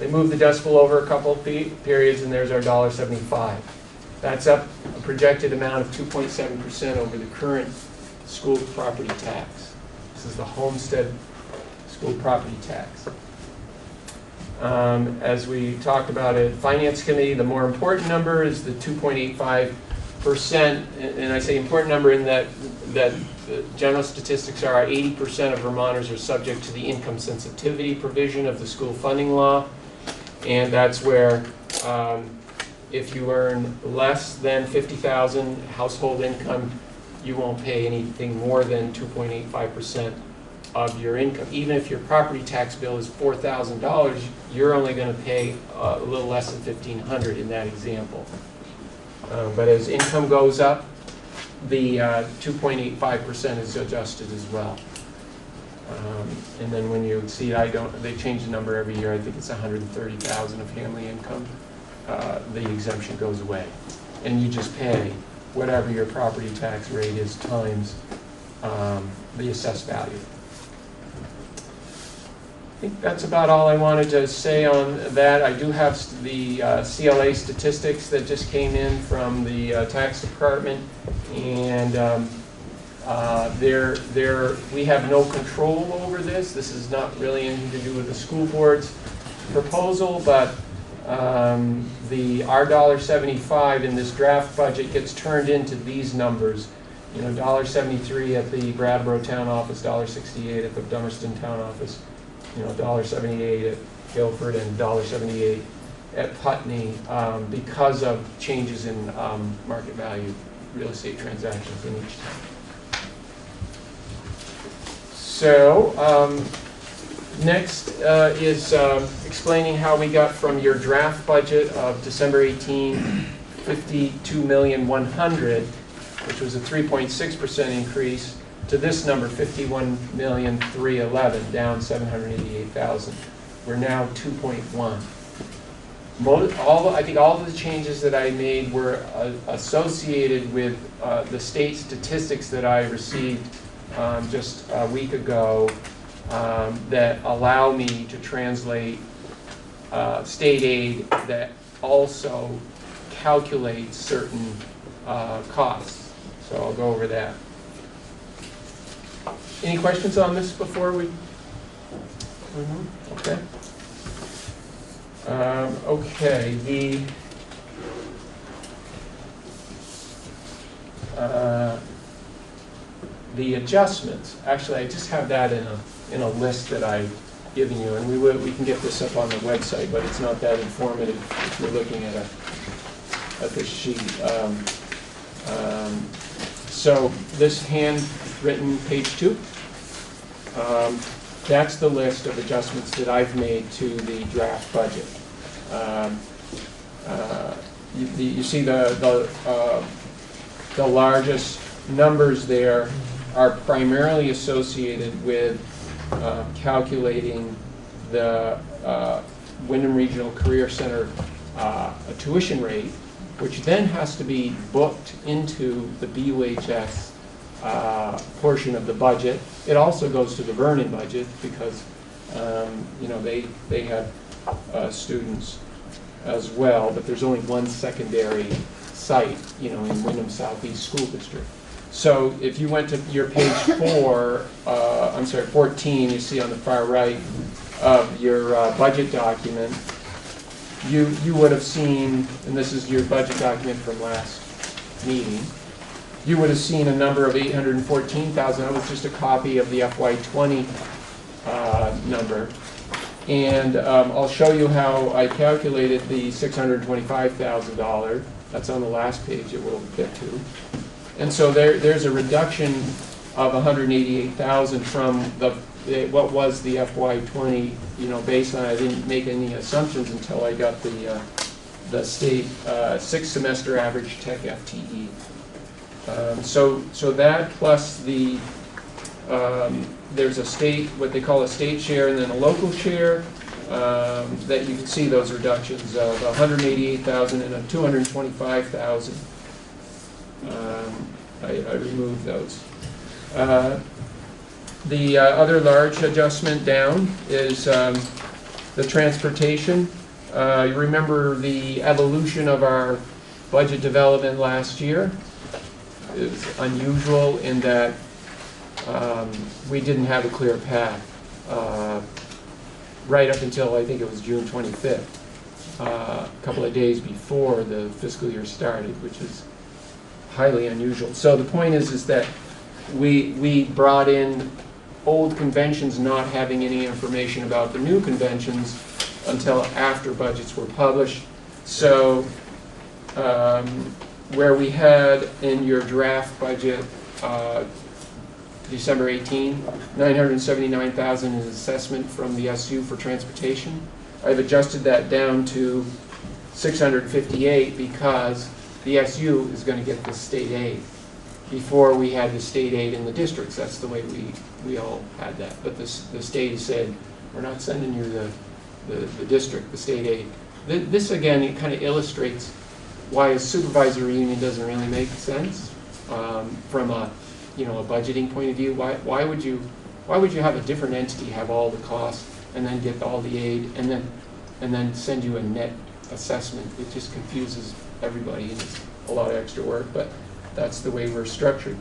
They move the decimal over a couple of periods, and there's our $1.75. That's up a projected amount of 2.7% over the current school property tax. This is the homestead school property tax. As we talked about at Finance Committee, the more important number is the 2.85%, and I say important number in that the general statistics are 80% of Vermonters are subject to the income sensitivity provision of the school funding law, and that's where if you earn less than $50,000 household income, you won't pay anything more than 2.85% of your income. Even if your property tax bill is $4,000, you're only going to pay a little less than $1,500 in that example. But as income goes up, the 2.85% is adjusted as well. And then when you exceed, they change the number every year. I think it's $130,000 of family income. The exemption goes away, and you just pay whatever your property tax rate is times the assessed value. I think that's about all I wanted to say on that. I do have the CLA statistics that just came in from the tax department, and we have no control over this. This is not really anything to do with the school board's proposal, but our $1.75 in this draft budget gets turned into these numbers. You know, $1.73 at the Brattleboro town office, $1.68 at the Dummerston town office, you know, $1.78 at Guilford, and $1.78 at Putney, because of changes in market value real estate transactions in each town. So next is explaining how we got from your draft budget of December 18, $52,100,000, which was a 3.6% increase, to this number, $51,311,000, down $788,000. We're now 2.1. I think all of the changes that I made were associated with the state statistics that I received just a week ago that allow me to translate state aid that also calculates certain costs. So I'll go over that. Any questions on this before we? Okay. Okay. The adjustments. Actually, I just have that in a list that I've given you, and we can get this up on the website, but it's not that informative if you're looking at this sheet. So this handwritten page 2. That's the list of adjustments that I've made to the draft budget. You see the largest numbers there are primarily associated with calculating the Wyndham Regional Career Center tuition rate, which then has to be booked into the BUHS portion of the budget. It also goes to the Vernon budget because they have students as well, but there's only one secondary site, in Wyndham Southeast School District. So if you went to your page 14, you see on the far right of your budget document, you would have seen, and this is your budget document from last meeting, you would have seen a number of $814,000. That was just a copy of the FY20 number. And I'll show you how I calculated the $625,000. That's on the last page that we'll get to. And so there's a reduction of $188,000 from what was the FY20 baseline. I didn't make any assumptions until I got the state 6-semester average tech FTE. So that plus the there's a state, what they call a state share, and then a local share, that you can see those reductions of $188,000 and a $225,000. I removed those. The other large adjustment down is the transportation. You remember the evolution of our budget development last year. It was unusual in that we didn't have a clear path right up until I think it was June 25th, a couple of days before the fiscal year started, which is highly unusual. So the point is that we brought in old conventions not having any information about the new conventions until after budgets were published. So where we had in your draft budget December 18, $979,000 is assessment from the SU for transportation. I've adjusted that down to $658 because the SU is going to get the state aid. Before we had the state aid in the districts, that's the way we all had that. But the state said, we're not sending you the district, the state aid. This again, it kind of illustrates why a supervisory union doesn't really make sense from a a budgeting point of view. Why would you have a different entity have all the costs and then get all the aid and then send you a net assessment? It just confuses everybody and it's a lot of extra work, but that's the way we're structured.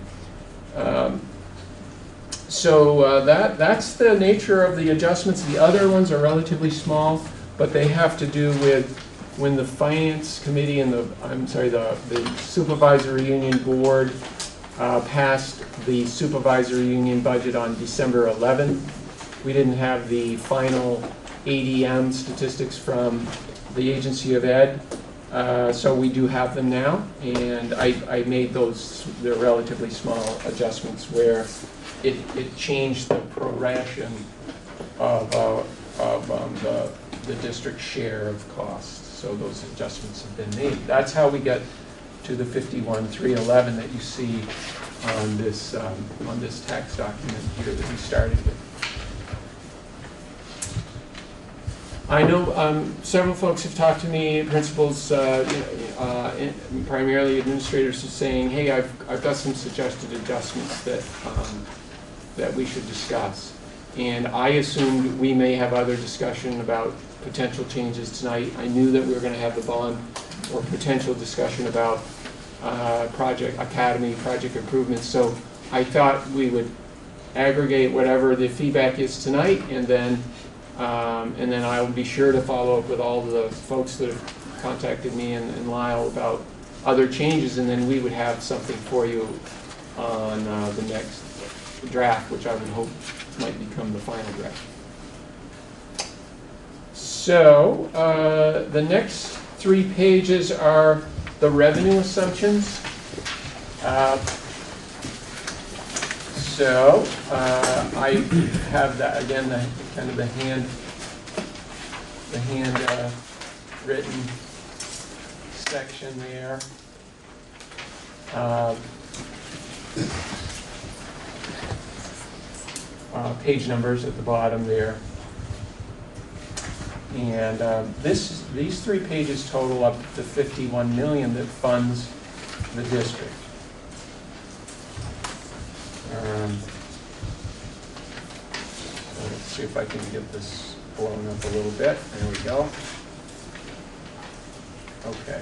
So that's the nature of the adjustments. The other ones are relatively small, but they have to do with when the finance committee and the supervisory union board passed the supervisory union budget on December 11th. We didn't have the final ADM statistics from the Agency of Ed, so we do have them now, and I made those, they're relatively small adjustments where it changed the proration of the district share of costs. So those adjustments have been made. That's how we get to the 51,311 that you see on this tax document here that we started with. I know several folks have talked to me, principals, primarily administrators, are saying, "Hey, I've got some suggested adjustments that we should discuss." And I assumed we may have other discussion about potential changes tonight. I knew that we were going to have the bond or potential discussion about project academy, project improvements. So I thought we would aggregate whatever the feedback is tonight, and then I will be sure to follow up with all the folks that have contacted me and Lyle about other changes, and then we would have something for you on the next draft, which I would hope might become the final draft. So the next 3 pages are the revenue assumptions. So I have that again, the kind of the hand written section there. Page numbers at the bottom there. And these 3 pages total up to $51 million that funds the district. So let's see if I can get this blown up a little bit. There we go. Okay.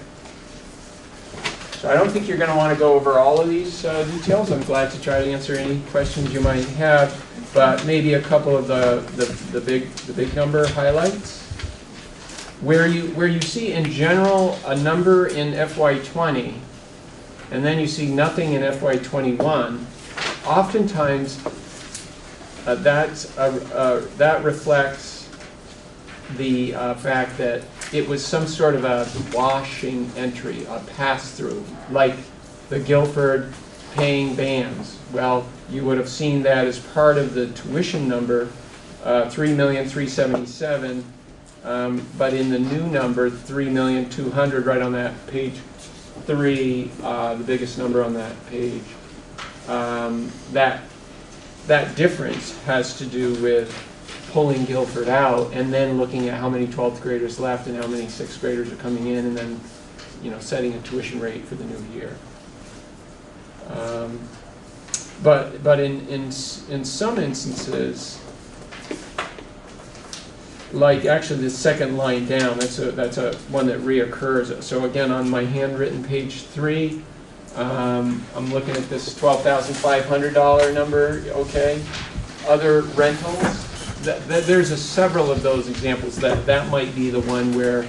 So I don't think you're going to want to go over all of these details. I'm glad to try to answer any questions you might have, but maybe a couple of the big number highlights. Where you see in general a number in FY20, and then you see nothing in FY21, oftentimes that reflects the fact that it was some sort of a washing entry, a pass-through, like the Guilford paying bands. Well, you would have seen that as part of the tuition number, $3,377,000. But in the new number, $3,200,000, right on that page 3, the biggest number on that page, that difference has to do with pulling Guilford out and then looking at how many 12th graders left and how many 6th graders are coming in, and then setting a tuition rate for the new year. But in some instances, like actually the second line down, that's a one that reoccurs. So again, on my handwritten page 3, I'm looking at this $12,500 number. Okay, other rentals. There's several of those examples. That might be the one where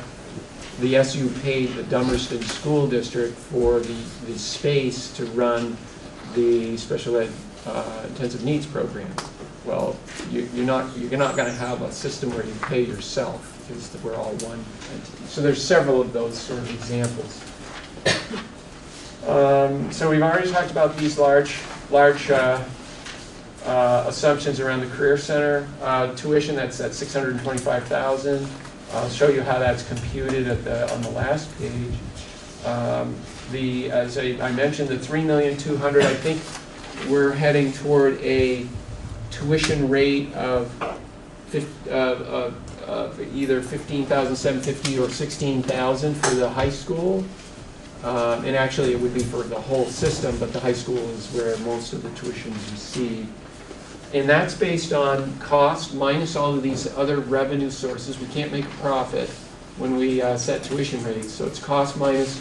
the SU paid the Dummerston School District for the space to run the special ed intensive needs program. Well, you're not going to have a system where you pay yourself, because we're all one entity. So there's several of those sort of examples. So we've already talked about these large assumptions around the Career Center tuition. That's at $625,000. I'll show you how that's computed on the last page. As I mentioned, the $3,200,000. I think we're heading toward a tuition rate of either $15,750 or $16,000 for the high school. And actually, it would be for the whole system, but the high school is where most of the tuition is received. And that's based on cost minus all of these other revenue sources. We can't make a profit when we set tuition rates. So it's cost minus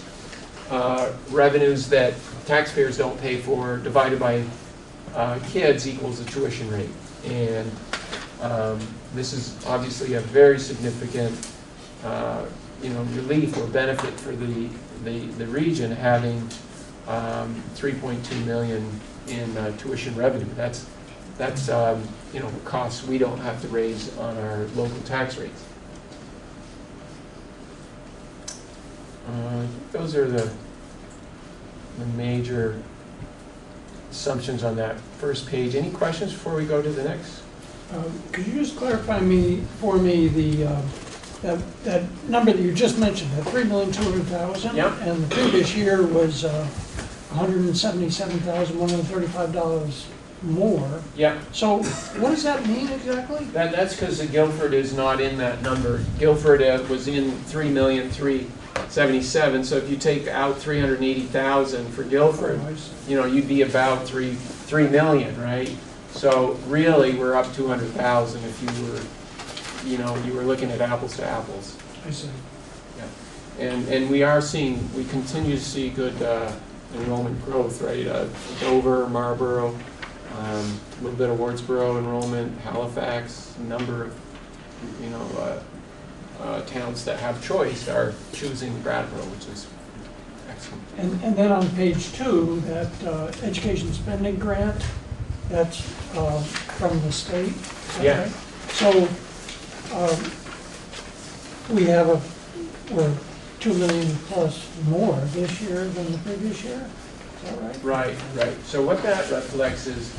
revenues that taxpayers don't pay for divided by kids equals the tuition rate. And this is obviously a very significant relief or benefit for the region, having $3.2 million in tuition revenue. That's costs we don't have to raise on our local tax rates. Those are the major assumptions on that first page. Any questions before we go to the next? Could you just clarify for me that number that you just mentioned, that $3,200,000, Yep. and the previous year was $177,135 more. Yeah. So what does that mean exactly? That's because Guilford is not in that number. Guilford was in $3,377,000. So if you take out $380,000 for Guilford, you'd be about $3 million, right? So really, we're up $200,000 if you were looking at apples to apples. I see. Yeah. And we continue to see good enrollment growth, right? Dover, Marlboro, a little bit of Wardsboro enrollment, Halifax, a number of towns that have choice are choosing Brattleboro, which is excellent. And then on page 2, that education spending grant, that's from the state. Is that Yeah. right? So we're $2 million plus more this year than the previous year. Is that right? Right. So what that reflects is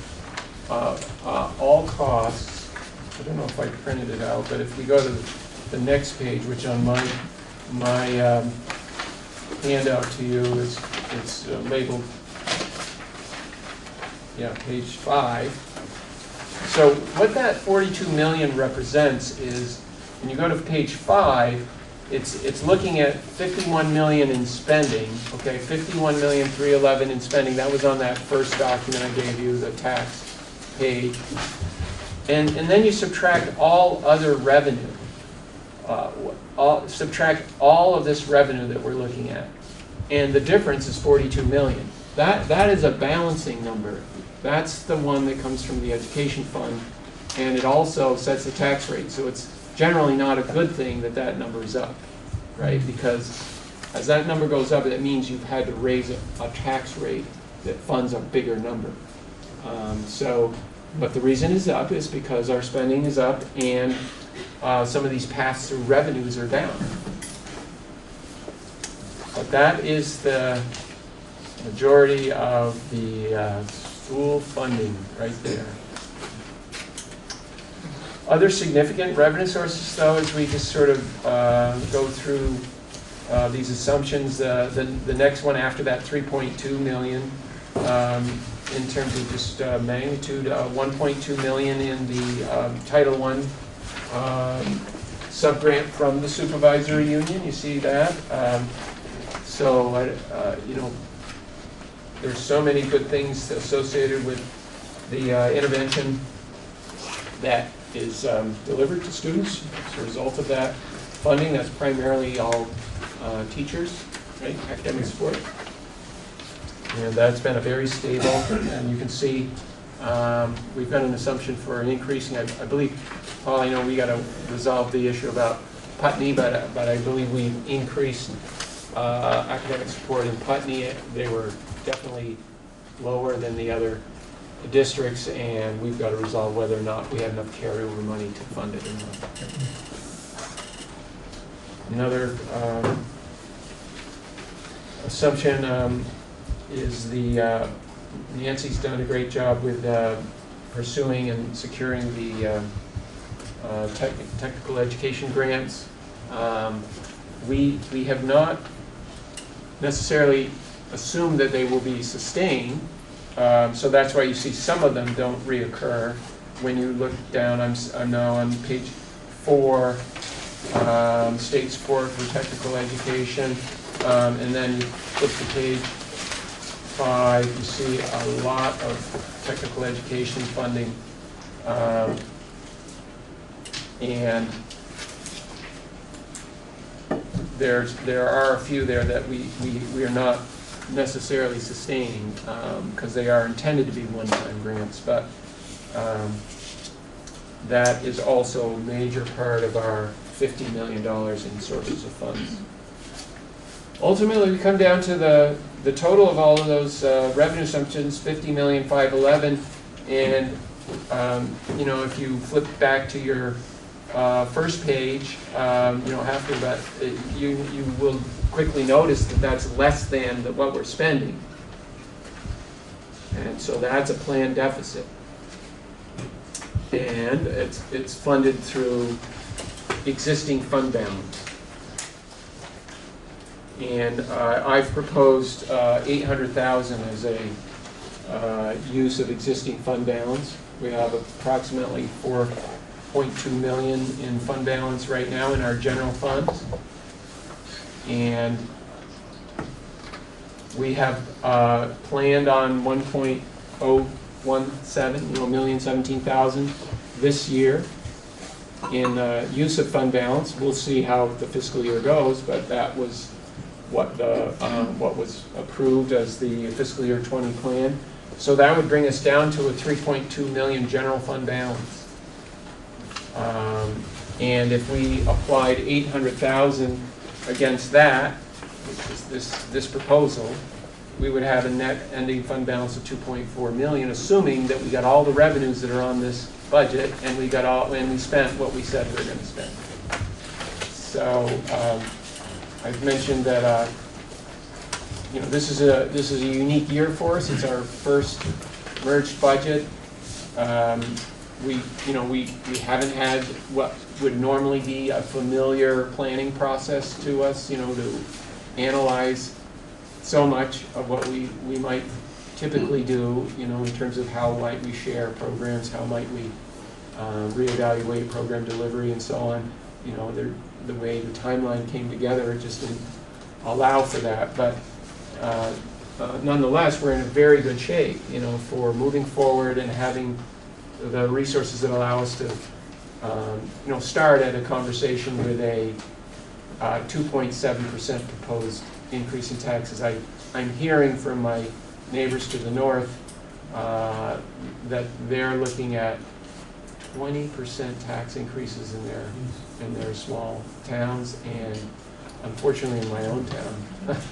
all costs, I don't know if I printed it out, but if we go to the next page, which on my handout to you is, it's labeled, yeah, page 5. So what that 42 million represents is, when you go to page 5, it's looking at 51 million in spending, okay, 51,311,000 in spending. That was on that first document I gave you, the tax page. And then you subtract all other revenue. Subtract all of this revenue that we're looking at. And the difference is 42 million. That is a balancing number. That's the one that comes from the education fund. And it also sets the tax rate. So it's generally not a good thing that that number is up, right? Because as that number goes up, it means you've had to raise a tax rate that funds a bigger number. But the reason it's up is because our spending is up and some of these pass-through revenues are down. But that is the majority of the school funding right there. Other significant revenue sources, though, as we just sort of go through these assumptions, the next one after that, 3.2 million, in terms of just magnitude, 1.2 million in the Title I sub-grant from the supervisory union. You see that? You know, there's so many good things associated with the intervention that is delivered to students as a result of that funding. That's primarily all teachers, right? Academic support. And that's been a very stable, and you can see we've got an assumption for an increasing, I believe, Paul, I know we got to resolve the issue about Putney, but I believe we've increased academic support in Putney. They were definitely lower than the other districts, and we've got to resolve whether or not we have enough carryover money to fund it or not. Another assumption is Nancy's done a great job with pursuing and securing the technical education grants. We have not necessarily assumed that they will be sustained, so that's why you see some of them don't reoccur. When you look down, I'm now on page 4, state support for technical education, and then you flip to page 5, you see a lot of technical education funding, and there are a few there that we are not necessarily sustaining because they are intended to be one-time grants, but that is also a major part of our $50 million in sources of funds. Ultimately, we come down to the total of all of those revenue assumptions, $50,511,000, and you know, if you flip back to your first page, you don't have to, but you will quickly notice that that's less than what we're spending, and so that's a planned deficit, and it's funded through existing fund balance. And I've proposed 800,000 as a use of existing fund balance. We have approximately 4.2 million in fund balance right now in our general funds, and we have planned on 1.017, $1,017,000 this year in use of fund balance. We'll see how the fiscal year goes, but that was what was approved as the fiscal year 20 plan. So that would bring us down to a 3.2 million general fund balance. And if we applied 800,000 against that, which is this proposal, we would have a net ending fund balance of 2.4 million, assuming that we got all the revenues that are on this budget, and we spent what we said we were going to spend. So I've mentioned that you know, this is a unique year for us. It's our first merged budget. we haven't had what would normally be a familiar planning process to us, to analyze so much of what we might typically do, in terms of how might we share programs, how might we reevaluate program delivery and so on. The way the timeline came together, it just didn't allow for that. But nonetheless, we're in a very good shape, for moving forward and having the resources that allow us to, start at a conversation with a 2.7% proposed increase in taxes. I'm hearing from my neighbors to the north that they're looking at 20% tax increases in their small towns, and unfortunately in my own town,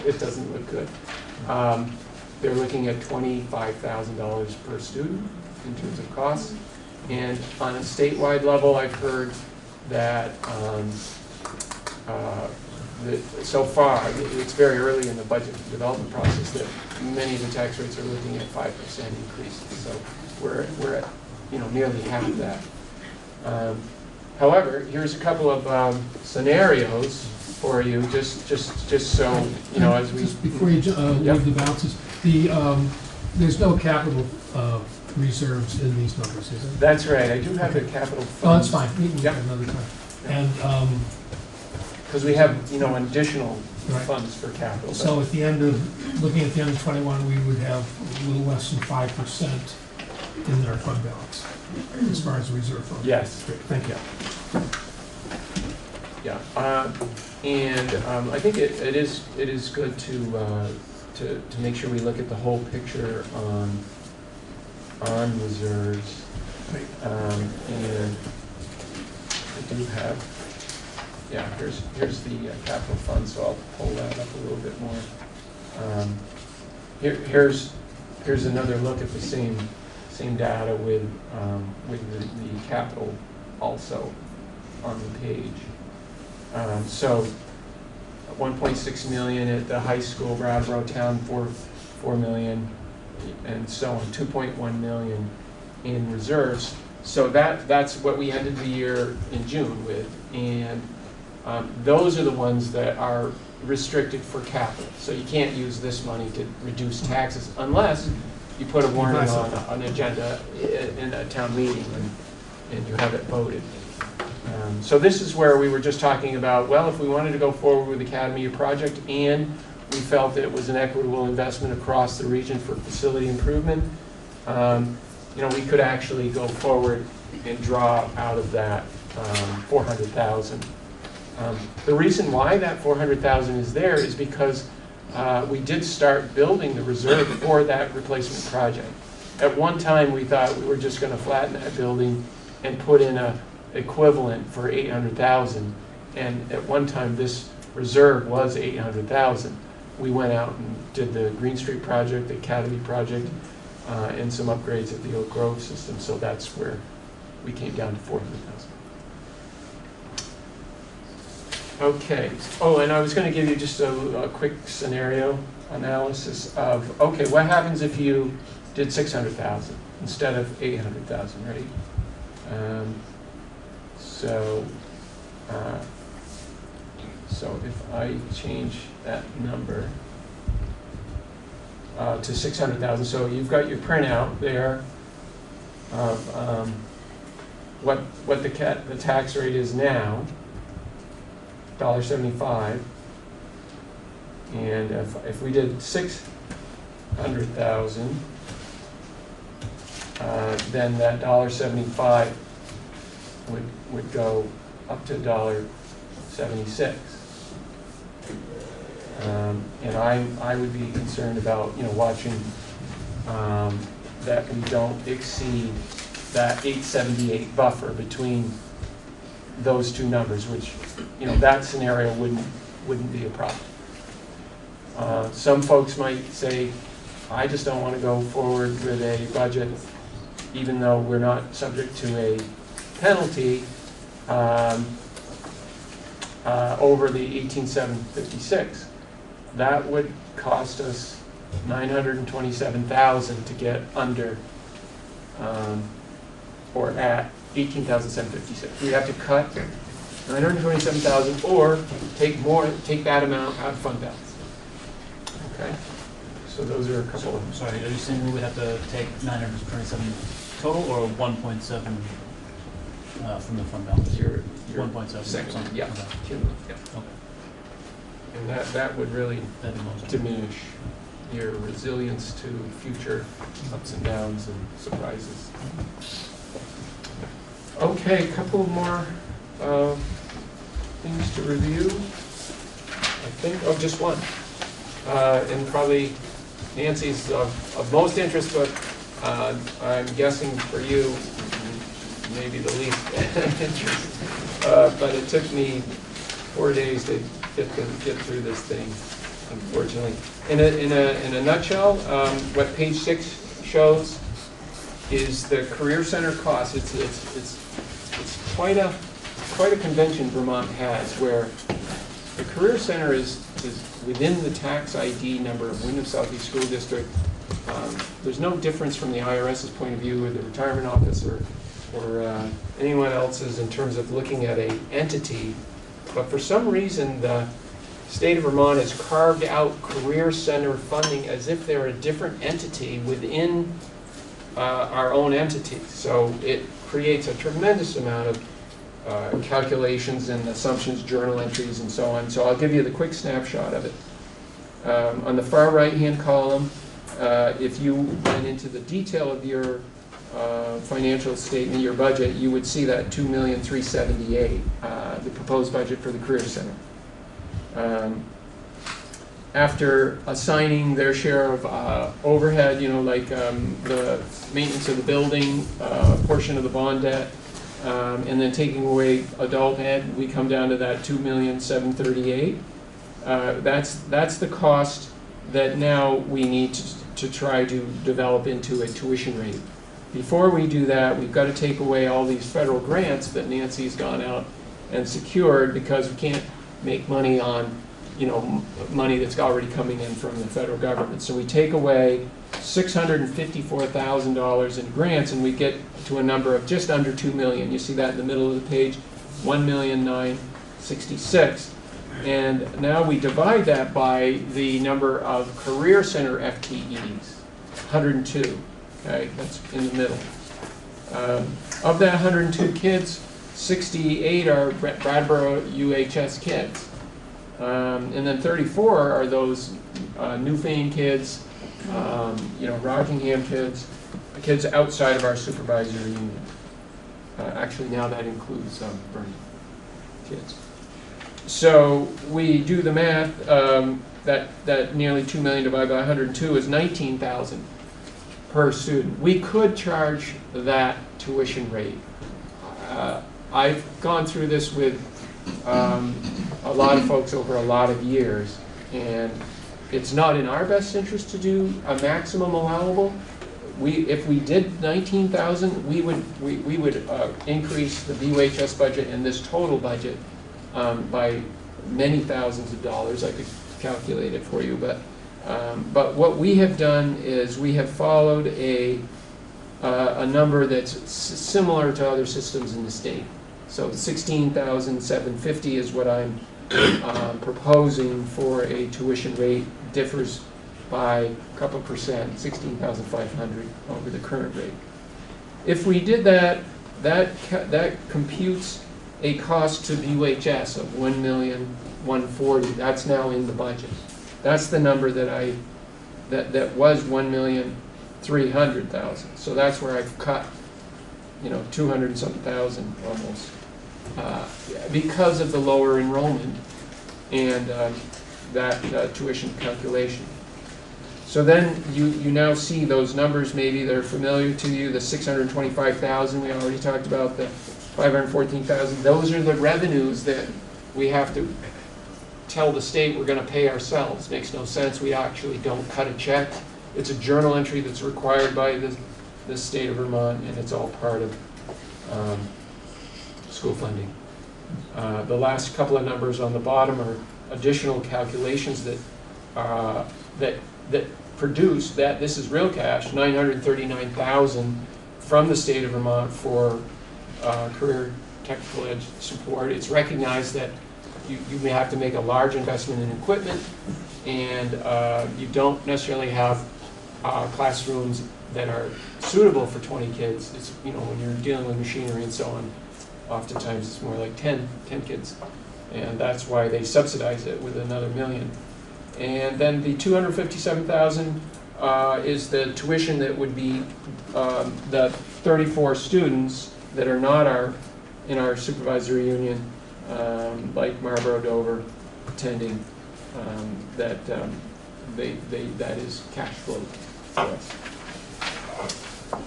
it doesn't look good. They're looking at $25,000 per student in terms of costs, and on a statewide level, I've heard that so far, it's very early in the budget development process, that many of the tax rates are looking at 5% increases. So we're at nearly half of that. However, here's a couple of scenarios for you, just so as we before you leave the balances, there's no capital reserves in these numbers, is there? That's right. I do have the capital funds. Oh, that's fine. We can get another time. And because we have additional funds for capital. So at the end of looking at the end of 21, we would have a little less than 5% in our fund balance as far as reserve fund. Yes. Great. Thank you. Yeah, and I think it is good to make sure we look at the whole picture on reserves. And I do have, here's the capital fund, so I'll pull that up a little bit more. Here's another look at the same data with the capital also on the page. So 1.6 million at the high school, Brattleboro Town 4 million, and so on, 2.1 million in reserves. So that's what we ended the year in June with, and those are the ones that are restricted for capital. So you can't use this money to reduce taxes unless you put a warning on an agenda in a town meeting and you have it voted. So this is where we were just talking about, well, if we wanted to go forward with the Academy project and we felt that it was an equitable investment across the region for facility improvement, we could actually go forward and draw out of that $400,000. The reason why that $400,000 is there is because we did start building the reserve for that replacement project. At one time, we thought we were just going to flatten that building and put in a equivalent for $800,000. And at one time, this reserve was $800,000. We went out and did the Green Street project, the Academy project, and some upgrades at the Oak Grove system. So that's where we came down to $400,000. Okay. Oh, and I was going to give you just a quick scenario analysis of, okay, what happens if you did 600,000 instead of 800,000, right? So if I change that number to 600,000, so you've got your printout there of what the tax rate is now, $1.75, and if we did 600,000, then that $1.75 would go up to $1.76. And I would be concerned about watching that we don't exceed that 878 buffer between those two numbers, which that scenario wouldn't be a problem. Some folks might say, I just don't want to go forward with a budget, even though we're not subject to a penalty over the 18,756. That would cost us $927,000 to get under or at 18,756. We have to cut 927,000 or take that amount out of fund balance. Okay? So those are a couple of... Sorry, are you saying we would have to take 927 total or 1.7 from the fund balance? Your 1.7. second, yeah. Okay. Yeah. Okay. And that would really diminish your resilience to future ups and downs and surprises. Okay, a couple more things to review. I think, just one. And probably Nancy's of most interest, but I'm guessing for you, maybe the least interest. But it took me 4 days to get through this thing, unfortunately. In a nutshell, what page 6 shows is the Career Center cost. It's quite a convention Vermont has, where the Career Center is within the tax ID number of Wyndham Southeast School District. There's no difference from the IRS's point of view or the retirement office or anyone else's in terms of looking at an entity. But for some reason, the state of Vermont has carved out Career Center funding as if they're a different entity within our own entity. So it creates a tremendous amount of calculations and assumptions, journal entries, and so on. So I'll give you the quick snapshot of it. On the far right-hand column, if you went into the detail of your financial statement, your budget, you would see that $2,378,000, the proposed budget for the Career Center. After assigning their share of overhead, like the maintenance of the building, portion of the bond debt, and then taking away adult ed, we come down to that $2,738,000. That's the cost that now we need to try to develop into a tuition rate. Before we do that, we've got to take away all these federal grants that Nancy's gone out and secured, because we can't make money on money that's already coming in from the federal government. So we take away $654,000 in grants, and we get to a number of just under $2 million. You see that in the middle of the page, $1,966,000. And now we divide that by the number of Career Center FTEs, 102. Okay, that's in the middle. Of that 102 kids, 68 are Brattleboro UHS kids. And then 34 are those Newfane kids, Rockingham kids outside of our supervisory union. Actually, now that includes Bernie kids. So we do the math. That nearly $2 million divided by 102 is $19,000 per student. We could charge that tuition rate. I've gone through this with a lot of folks over a lot of years, and it's not in our best interest to do a maximum allowable. If we did 19,000, we would increase the BUHS budget and this total budget by many thousands of dollars. I could calculate it for you, but what we have done is we have followed a number that's similar to other systems in the state. So 16,750 is what I'm proposing for a tuition rate. Differs by a couple percent, 16,500 over the current rate. If we did that computes a cost to BUHS of $1,140,000. That's now in the budget. That's the number that was $1,300,000. So that's where I've cut, 200 and something thousand almost, because of the lower enrollment and that tuition calculation. So then you now see those numbers. Maybe they're familiar to you. The 625,000 we already talked about. The 514,000. Those are the revenues that we have to tell the state we're going to pay ourselves. Makes no sense. We actually don't cut a check. It's a journal entry that's required by the state of Vermont, and it's all part of school funding. The last couple of numbers on the bottom are additional calculations that produce that this is real cash, $939,000 from the state of Vermont for career technical ed support. It's recognized that you may have to make a large investment in equipment, and you don't necessarily have classrooms that are suitable for 20 kids. It's, you know, when you're dealing with machinery and so on, oftentimes it's more like 10 kids. And that's why they subsidize it with another $1 million. And then the $257,000 is the tuition that would be the 34 students that are not in our supervisory union, like Marlboro, Dover, attending, that is cash flow for us.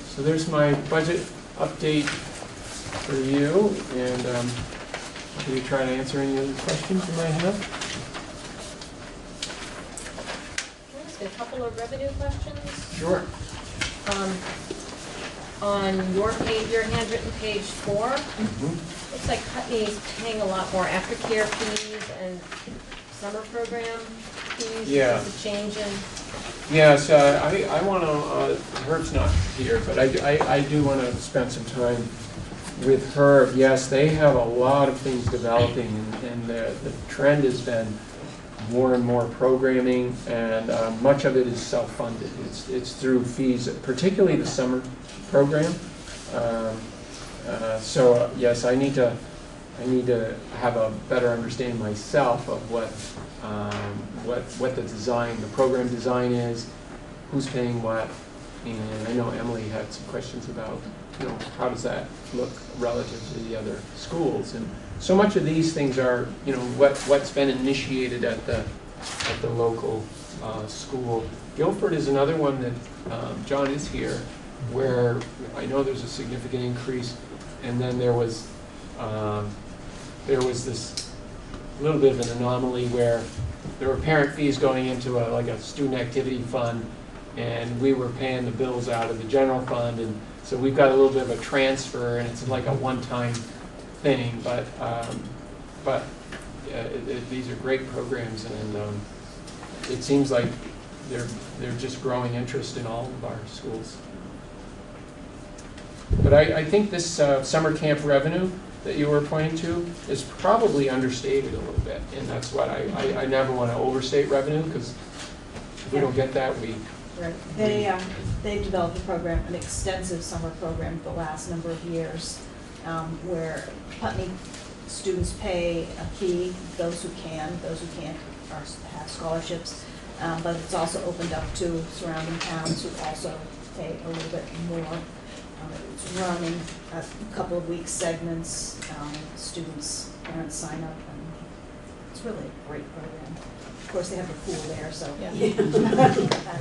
So there's my budget update for you, and can you try to answer any other questions you might have? Can I ask a couple of revenue questions? Sure. On your page, your handwritten page 4, looks like Putney's paying a lot more aftercare fees and summer program fees. Yeah. Is a change in? Yes, I want to, Herb's not here, but I do want to spend some time with Herb. Yes, they have a lot of things developing, and the trend has been more and more programming, and much of it is self-funded. It's through fees, particularly the summer program. So yes, I need to have a better understanding myself of what the design, the program design is, who's paying what, and I know Emily had some questions about, you know, how does that look relative to the other schools, and so much of these things are, you know, what's been initiated at the local school. Guilford is another one that John is here, where I know there's a significant increase, and then there was this little bit of an anomaly where there were parent fees going into like a student activity fund, and we were paying the bills out of the general fund, and so we've got a little bit of a transfer, and it's like a one-time thing, but these are great programs, and it seems like they're just growing interest in all of our schools. But I think this summer camp revenue that you were pointing to is probably understated a little bit, and that's what I never want to overstate revenue, because if we don't get that, we... Right. They've developed a program, an extensive summer program for the last number of years, where Putney students pay a fee, those who can, those who can't have scholarships, but it's also opened up to surrounding towns who also pay a little bit more. It's running a couple of weeks segments, students, parents sign up, and it's really a great program. Of course, they have a pool there, so that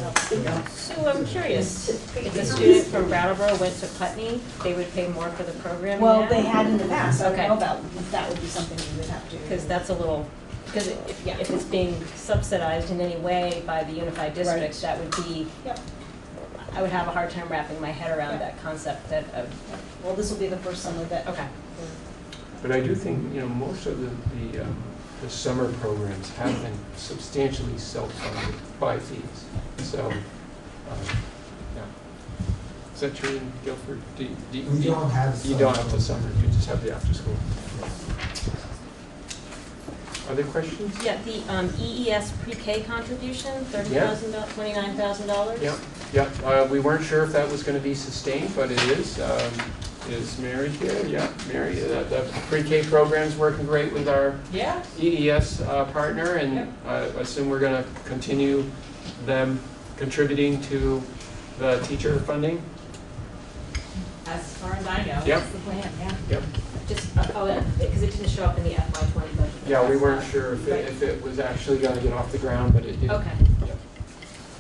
helps, you know. So I'm curious, if a student from Brattleboro went to Putney, they would pay more for the program Well, now? they had in the past. I Okay. don't know about, that would be something we would have to. Because that's a little, because if it's being subsidized in any way by the unified districts, that would be, I would have a hard time wrapping my head around that concept that of. Well, this will be the first summer that. Okay. But I do think, you know, most of the summer programs have been substantially self-funded by fees. So, yeah. Is that true in Guilford? You don't have the summer, you just have the after school. Other questions? Yeah, the EES pre-K contribution, $30,000, $29,000? Yeah. We weren't sure if that was going to be sustained, but it is. Is Mary here? Yeah, Mary. The pre-K program's working great with our EES partner, and I assume we're going to continue them contributing to the teacher funding. As far as I know, Yep. that's the plan, yeah. Yep. Just, because it didn't show up in the FY20 budget. Yeah, we weren't sure if it was actually going to get off the ground, but it did. Okay. Yep.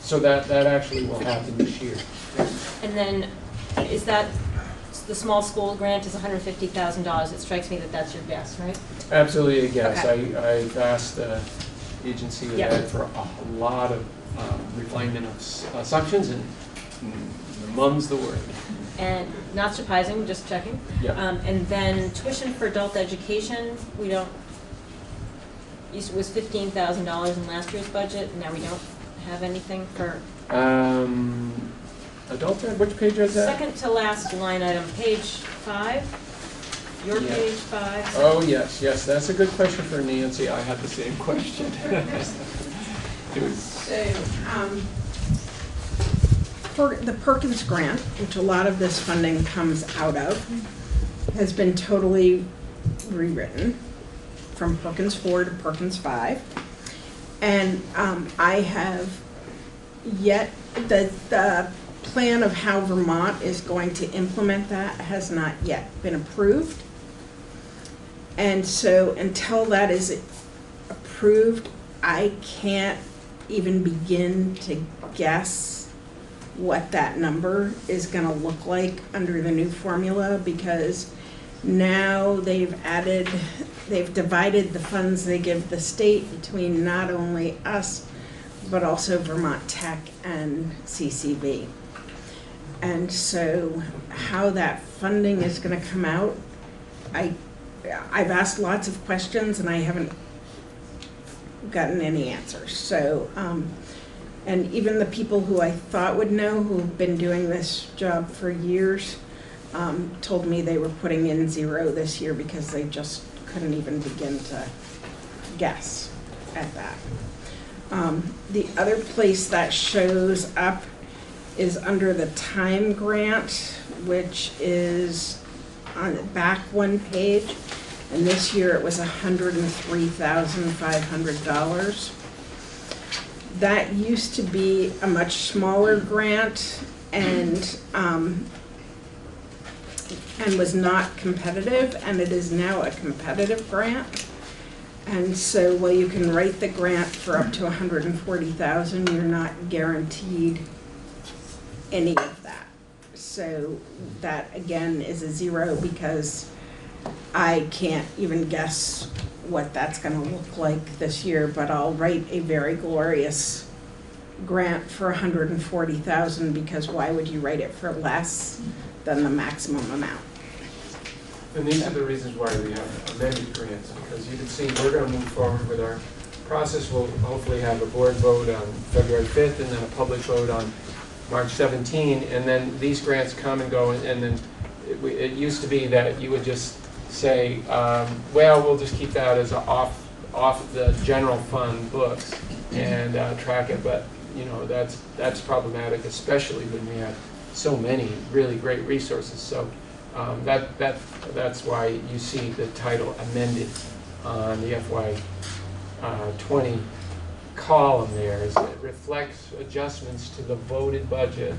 So that actually will happen this year. And then, is that, the small school grant is $150,000. It strikes me that that's your guess, right? Absolutely a guess. Okay. I've asked the agency of ed for a lot of refinement of assumptions, and mum's the word. And not surprising, just checking. Yeah. And then tuition for adult education, we don't, it was $15,000 in last year's budget, and now we don't have anything for. Adult ed, which page is that? Second to last line item, page 5. Your Yeah. page 5. Oh, yes, yes, that's a good question for Nancy. I had the same question. It was, For the Perkins grant, which a lot of this funding comes out of, has been totally rewritten from Perkins 4 to Perkins 5. And I have yet, the plan of how Vermont is going to implement that has not yet been approved. And so until that is approved, I can't even begin to guess what that number is going to look like under the new formula, because now they've divided the funds they give the state between not only us, but also Vermont Tech and CCV. And so how that funding is going to come out, I've asked lots of questions and I haven't gotten any answers. So, and even the people who I thought would know, who've been doing this job for years, told me they were putting in 0 this year because they just couldn't even begin to guess at that. The other place that shows up is under the time grant, which is on the back one page. And this year it was $103,500. That used to be a much smaller grant and was not competitive, and it is now a competitive grant. And so while you can write the grant for up to $140,000, you're not guaranteed any of that. So that again is a 0 because I can't even guess what that's going to look like this year, but I'll write a very glorious grant for $140,000, because why would you write it for less than the maximum amount? and these are the reasons why we have amended grants, because you can see we're going to move forward with our process. We'll hopefully have a board vote on February 5th and then a public vote on March 17, and then these grants come and go, and then it used to be that you would just say, well, we'll just keep that as off the general fund books and track it, but you know that's problematic, especially when we have so many really great resources. So that's why you see the title amended on the FY20 column there. Is it reflects adjustments to the voted budget,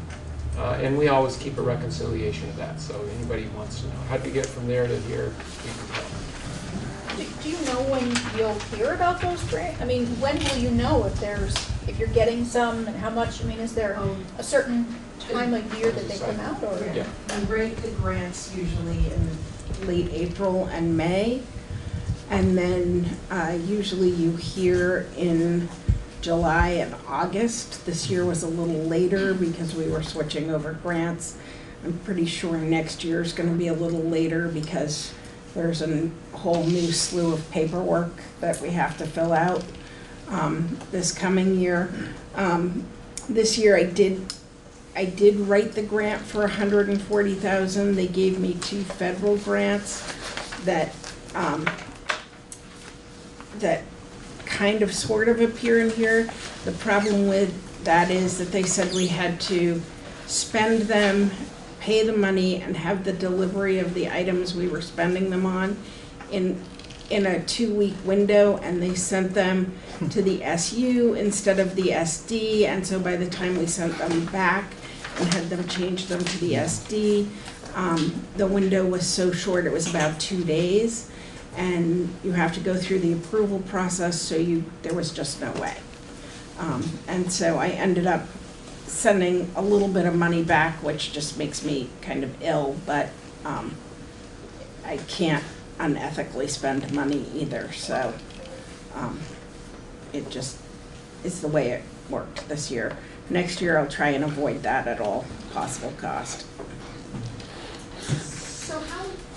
and we always keep a reconciliation of that. So anybody who wants to know how to get from there to here, we can tell. Do you know when you'll hear about those grants? I mean, when will you know if you're getting some and how much? I mean, is there a certain time of year that they come out, or? Yeah. We write the grants usually in late April and May, and then usually you hear in July and August. This year was a little later because we were switching over grants. I'm pretty sure next year is going to be a little later because there's a whole new slew of paperwork that we have to fill out this coming year. This year I did write the grant for $140,000. They gave me 2 federal grants that kind of sort of appear in here. The problem with that is that they said we had to spend them, pay the money, and have the delivery of the items we were spending them on in a 2-week window, and they sent them to the SU instead of the SD, and so by the time we sent them back and had them change them to the SD, the window was so short, it was about 2 days, and you have to go through the approval process, so there was just no way. And so I ended up sending a little bit of money back, which just makes me kind of ill, but I can't unethically spend money either, so it just is the way it worked this year. Next year I'll try and avoid that at all possible cost. So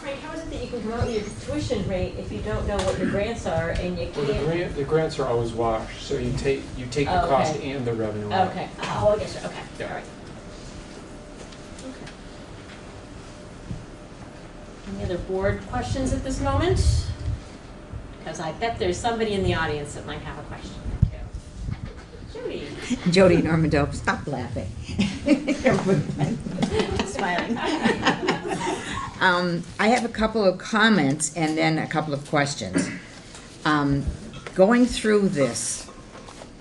Frank, how is it that you can come out with your tuition rate if you don't know what your grants are and you can't? Well, the grants are always washed, so you take the cost and the revenue out. Okay. Oh, I guess. Okay. Yeah. All right. Any other board questions at this moment? Because I bet there's somebody in the audience that might have a question. Judy. Jody Normando, stop laughing. Smiling. I have a couple of comments and then a couple of questions. Going through this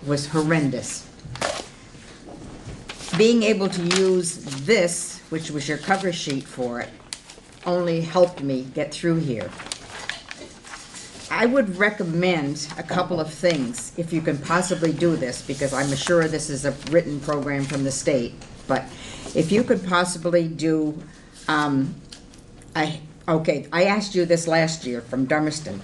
was horrendous. Being able to use this, which was your cover sheet for it, only helped me get through here. I would recommend a couple of things if you can possibly do this, because I'm sure this is a written program from the state, but if you could possibly do, I asked you this last year from Dummerston,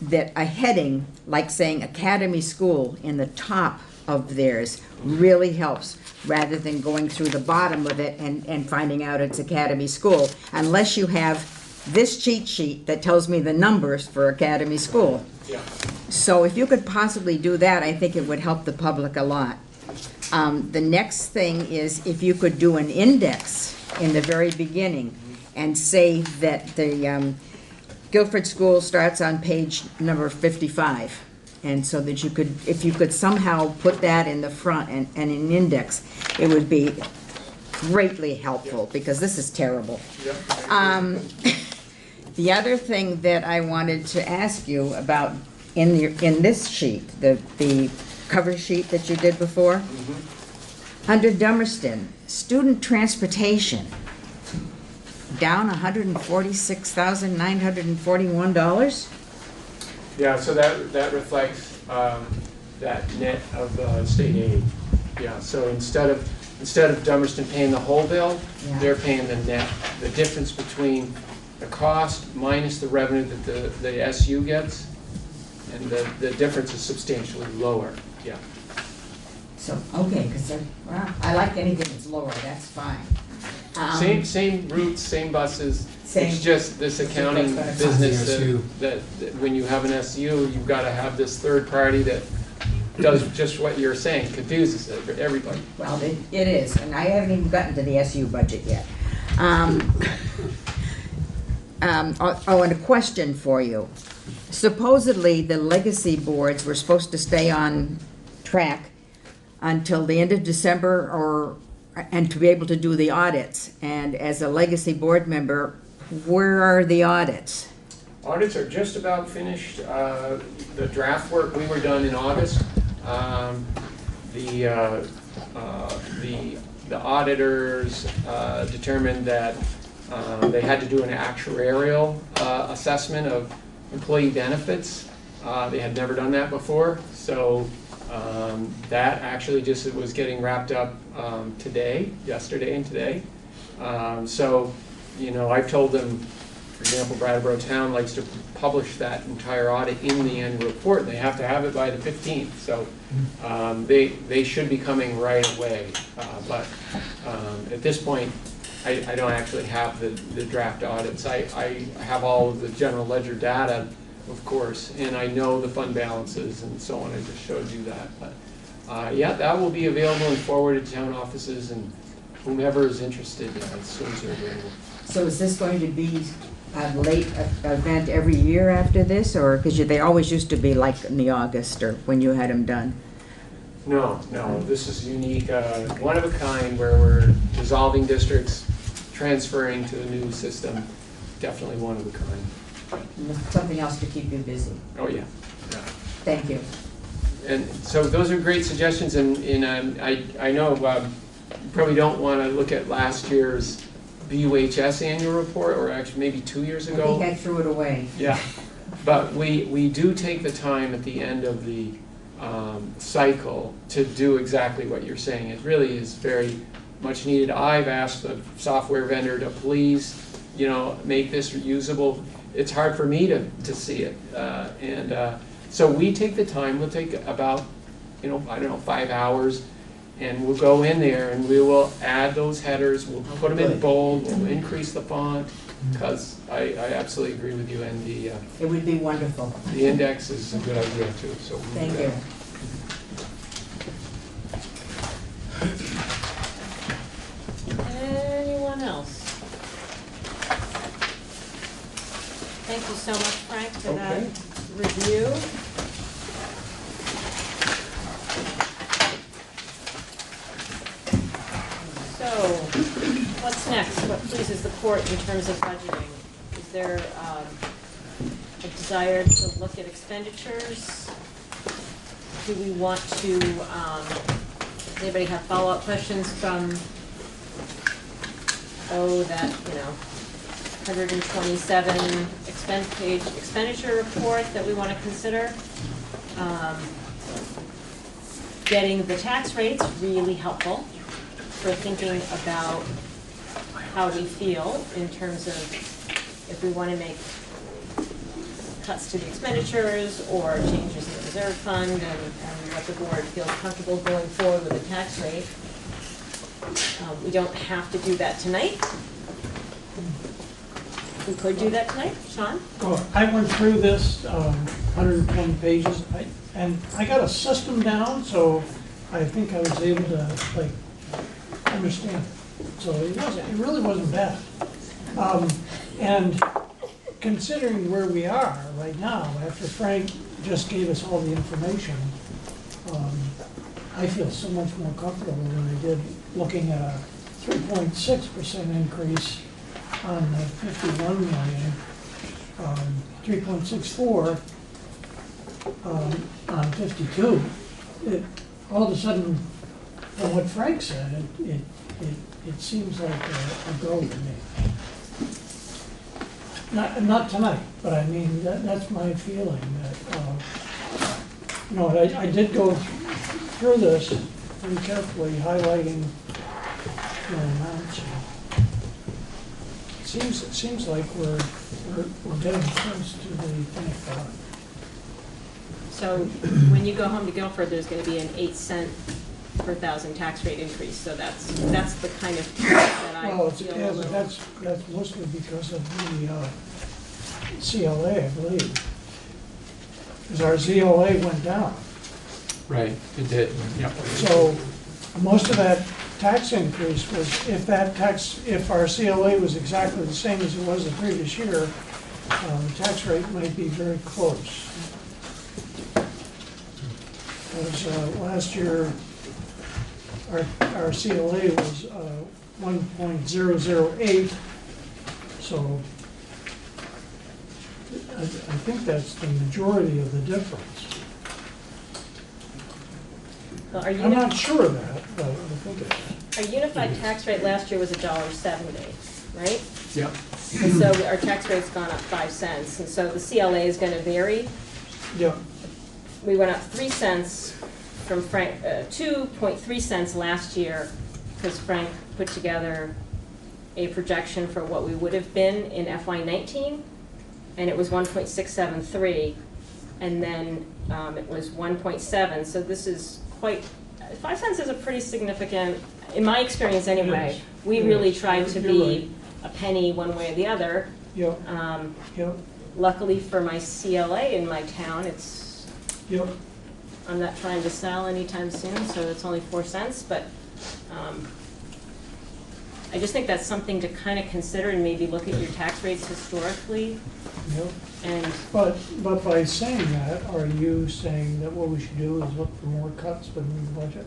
that a heading like saying Academy School in the top of theirs really helps, rather than going through the bottom of it and finding out it's Academy School, unless you have this cheat sheet that tells me the numbers for Academy School. Yeah. So if you could possibly do that, I think it would help the public a lot. The next thing is if you could do an index in the very beginning and say that the Guilford School starts on page number 55. And so that you could, if you could somehow put that in the front and an index, it would be greatly helpful, because this is terrible. The other thing that I wanted to ask you about in this sheet, the cover sheet that you did before, under Dummerston, student transportation, down $146,941. Yeah, so that reflects that net of state aid. Yeah, so instead of Dummerston paying the whole bill, they're paying the net, the difference between the cost minus the revenue that the SU gets, and the difference is substantially lower. Yeah. So okay, because I like anything that's lower. That's fine. Same routes, same buses. It's just this accounting business that when you have an SU, you've got to have this third party that does just what you're saying, confuses everybody. Well, it is, and I haven't even gotten to the SU budget yet. And a question for you. Supposedly, the legacy boards were supposed to stay on track until the end of December, and to be able to do the audits. And as a legacy board member, where are the audits? Audits are just about finished. The draft work, we were done in August. The auditors determined that they had to do an actuarial assessment of employee benefits. They had never done that before, so that actually just was getting wrapped up yesterday and today. So, you know, I've told them, for example, Brattleboro Town likes to publish that entire audit in the annual report. They have to have it by the 15th, so they should be coming right away. But at this point, I don't actually have the draft audits. I have all of the general ledger data, of course, and I know the fund balances and so on. I just showed you that. But yeah, that will be available and forwarded to town offices and whomever is interested as soon as they're available. So is this going to be a late event every year after this, or because they always used to be like in the August or when you had them done? No, this is unique, one of a kind, where we're dissolving districts, transferring to the new system. Definitely one of a kind. Something else to keep you busy. Oh yeah. Thank you. And so those are great suggestions, and I know you probably don't want to look at last year's BUHS annual report, or actually maybe 2 years ago. I think I threw it away. Yeah, but we do take the time at the end of the cycle to do exactly what you're saying. It really is very much needed. I've asked the software vendor to please, you know, make this usable. It's hard for me to see it, so we take the time. We'll take about, you know, I don't know, 5 hours, and we'll go in there and we will add those headers. We'll put them in bold. We'll increase the font, because I absolutely agree with you. And the it would be wonderful. The index is a good idea too. So thank you. Anyone so much, Frank, for that Okay. review. So, what's next? What pleases the court in terms of budgeting? Is there a desire to look at expenditures? Do we want to, does anybody have follow-up questions from, that, 127 page expenditure report that we want to consider? Getting the tax rates really helpful for thinking about how we feel in terms of if we want to make cuts to the expenditures or changes in the reserve fund and what the board feels comfortable going forward with the tax rate. We don't have to do that tonight. We could do that tonight, Sean? Well, I went through this 120 pages, and I got a system down, so I think I was able to understand it. So it really wasn't bad. And considering where we are right now, after Frank just gave us all the information, I feel so much more comfortable than I did looking at a 3.6% increase on the 51 million, 3.64 on 52. All of a sudden, from what Frank said, it seems like a go to me. Not tonight, but I mean, that's my feeling that, I did go through this pretty carefully, highlighting the amounts. It seems like we're getting close to the finish line. So when you go home to Guilford, there's going to be an 8 cent per thousand tax rate increase. So that's the kind of that I feel. Yeah, but that's mostly because of the CLA, I believe. Because our CLA went down. Right, it did, yep. So most of that tax increase was, if our CLA was exactly the same as it was the previous year, the tax rate might be very close. Because last year, our CLA was 1.008, so I think that's the majority of the difference. Well, I'm not sure of that, but I think it is. Our unified tax rate last year was $1.70, right? Yep. And so our tax rate's gone up 5 cents, and so the CLA is going to vary. Yeah. We went up 3 cents from Frank, 2.3 cents last year, because Frank put together a projection for what we would have been in FY19, and it was 1.673, and then it was 1.7. So this is quite 5 cents is a pretty significant, in my experience anyway. Yes. We really tried to be a penny one way or the other. Yep. Yep. Luckily for my CLA in my town, it's. Yep. I'm not trying to sell anytime soon, so it's only 4 cents. But I just think that's something to kind of consider and maybe look at your tax rates historically. Yep. And but by saying that, are you saying that what we should do is look for more cuts within the budget?